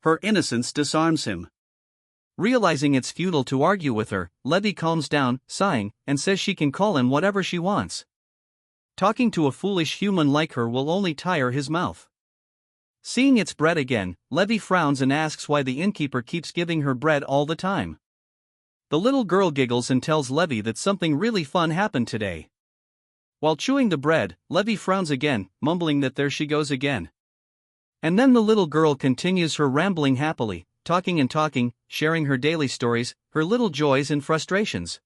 Her innocence disarms him. Realizing it's futile to argue with her, Levi calms down, sighing, and says she can call him whatever she wants. Talking to a foolish human like her will only tire his mouth. Seeing it's bread again, Levi frowns and asks why the innkeeper keeps giving her bread all the time. The little girl giggles and tells Levi that something really fun happened today. While chewing the bread, Levi frowns again, mumbling that there she goes again. And then the little girl continues her rambling happily, talking and talking, sharing her daily stories, her little joys and frustrations.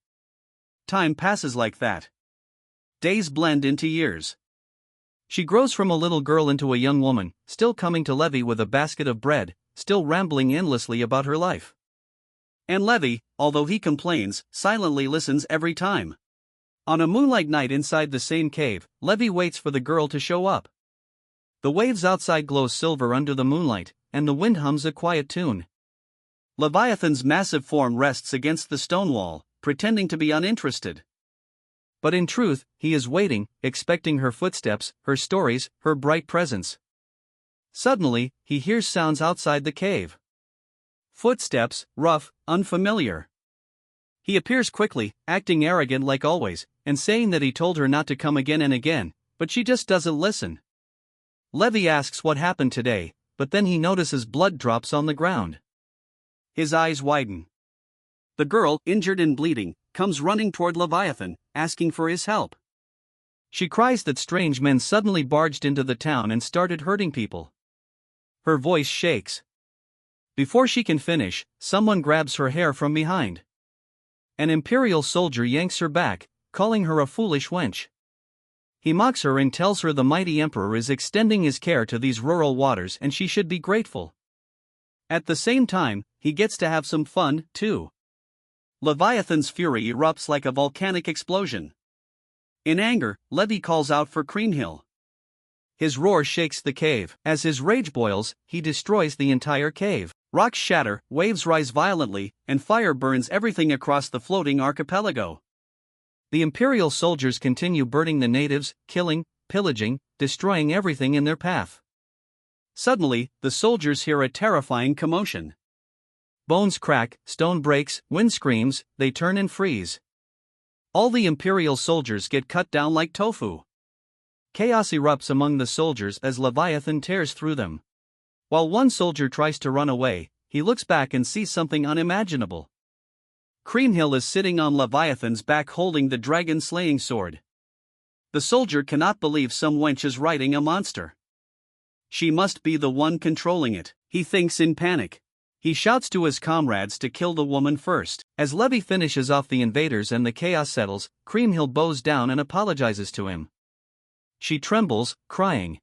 Time passes like that. Days blend into years. She grows from a little girl into a young woman, still coming to Levi with a basket of bread, still rambling endlessly about her life. And Levi, although he complains, silently listens every time. On a moonlight night inside the same cave, Levi waits for the girl to show up. The waves outside glow silver under the moonlight, and the wind hums a quiet tune. Leviathan's massive form rests against the stone wall, pretending to be uninterested. But in truth, he is waiting, expecting her footsteps, her stories, her bright presence. Suddenly, he hears sounds outside the cave. Footsteps, rough, unfamiliar. He appears quickly, acting arrogant like always, and saying that he told her not to come again and again, but she just doesn't listen. Levi asks what happened today, but then he notices blood drops on the ground. His eyes widen. The girl, injured and bleeding, comes running toward Leviathan, asking for his help. She cries that strange men suddenly barged into the town and started hurting people. Her voice shakes. Before she can finish, someone grabs her hair from behind. An imperial soldier yanks her back, calling her a foolish wench. He mocks her and tells her the mighty emperor is extending his care to these rural waters and she should be grateful. At the same time, he gets to have some fun, too. Leviathan's fury erupts like a volcanic explosion. In anger, Levi calls out for Kriemhild. His roar shakes the cave. As his rage boils, he destroys the entire cave. Rocks shatter, waves rise violently, and fire burns everything across the floating archipelago. The Imperial soldiers continue burning the natives, killing, pillaging, destroying everything in their path. Suddenly, the soldiers hear a terrifying commotion. Bones crack, stone breaks, wind screams, they turn and freeze. All the Imperial soldiers get cut down like tofu. Chaos erupts among the soldiers as Leviathan tears through them. While one soldier tries to run away, he looks back and sees something unimaginable. Kriemhild is sitting on Leviathan's back holding the dragon-slaying sword. The soldier cannot believe some wench is riding a monster. She must be the one controlling it, he thinks in panic. He shouts to his comrades to kill the woman first. As Levi finishes off the invaders and the chaos settles, Kriemhild bows down and apologizes to him. She trembles, crying.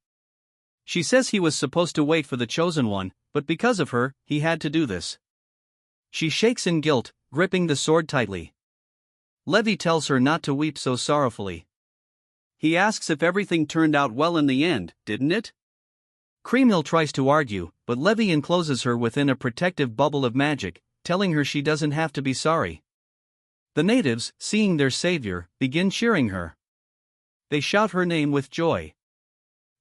She says he was supposed to wait for the chosen one, but because of her, he had to do this. She shakes in guilt, gripping the sword tightly. Levi tells her not to weep so sorrowfully. He asks if everything turned out well in the end, didn't it? Kriemhild tries to argue, but Levi encloses her within a protective bubble of magic, telling her she doesn't have to be sorry. The natives, seeing their savior, begin cheering her. They shout her name with joy.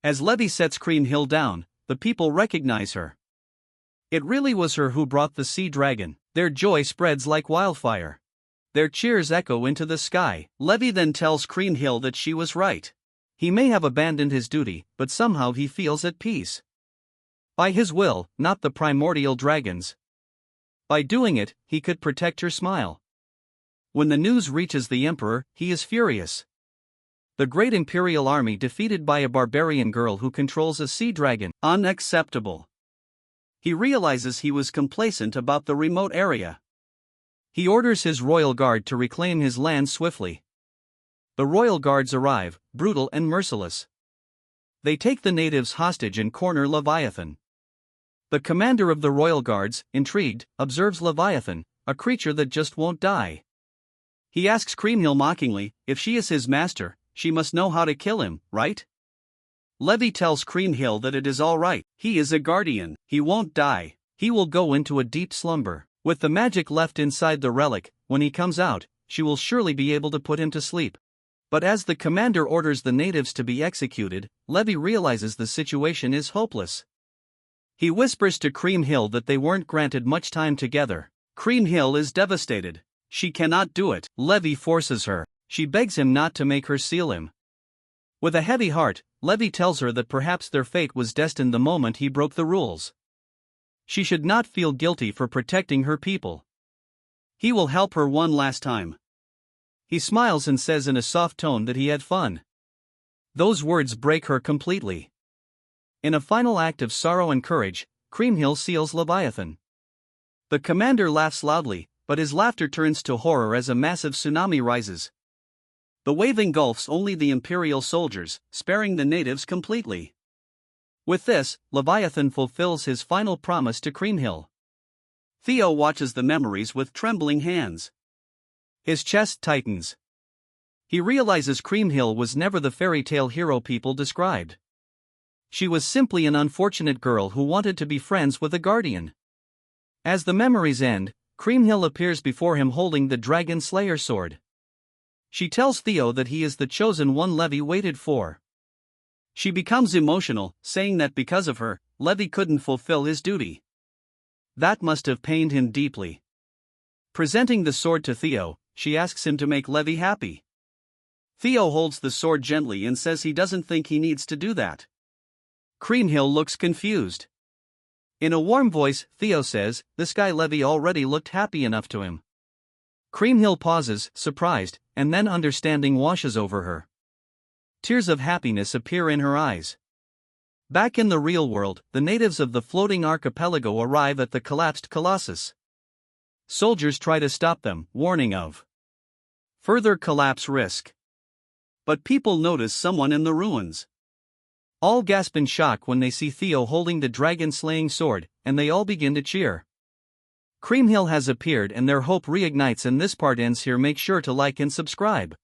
As Levi sets Kriemhild down, the people recognize her. It really was her who brought the sea dragon. Their joy spreads like wildfire. Their cheers echo into the sky. Levi then tells Kriemhild that she was right. He may have abandoned his duty, but somehow he feels at peace. By his will, not the primordial dragon's. By doing it, he could protect her smile. When the news reaches the emperor, he is furious. The great imperial army defeated by a barbarian girl who controls a sea dragon. Unacceptable. He realizes he was complacent about the remote area. He orders his royal guard to reclaim his land swiftly. The royal guards arrive, brutal and merciless. They take the natives hostage and corner Leviathan. The commander of the royal guards, intrigued, observes Leviathan, a creature that just won't die. He asks Kriemhild mockingly, if she is his master, she must know how to kill him, right? Levi tells Kriemhild that it is all right. He is a guardian, he won't die, he will go into a deep slumber. With the magic left inside the relic, when he comes out, she will surely be able to put him to sleep. But as the commander orders the natives to be executed, Levi realizes the situation is hopeless. He whispers to Kriemhild that they weren't granted much time together. Kriemhild is devastated. She cannot do it. Levi forces her. She begs him not to make her seal him. With a heavy heart, Levi tells her that perhaps their fate was destined the moment he broke the rules. She should not feel guilty for protecting her people. He will help her one last time. He smiles and says in a soft tone that he had fun. Those words break her completely. In a final act of sorrow and courage, Kriemhild seals Leviathan. The commander laughs loudly, but his laughter turns to horror as a massive tsunami rises. The wave engulfs only the Imperial soldiers, sparing the natives completely. With this, Leviathan fulfills his final promise to Kriemhild. Theo watches the memories with trembling hands. His chest tightens. He realizes Kriemhild was never the fairy tale hero people described. She was simply an unfortunate girl who wanted to be friends with a guardian. As the memories end, Kriemhild appears before him holding the Dragon Slayer sword. She tells Theo that he is the chosen one Levi waited for. She becomes emotional, saying that because of her, Levi couldn't fulfill his duty. That must have pained him deeply. Presenting the sword to Theo, she asks him to make Levi happy. Theo holds the sword gently and says he doesn't think he needs to do that. Kriemhild looks confused. In a warm voice, Theo says, this guy Levi already looked happy enough to him. Kriemhild pauses, surprised, and then understanding washes over her. Tears of happiness appear in her eyes. Back in the real world, the natives of the floating archipelago arrive at the collapsed colossus. Soldiers try to stop them, warning of further collapse risk. But people notice someone in the ruins. All gasp in shock when they see Theo holding the dragon-slaying sword, and they all begin to cheer. Creamhill has appeared and their hope reignites, and this part ends here. Make sure to like and subscribe.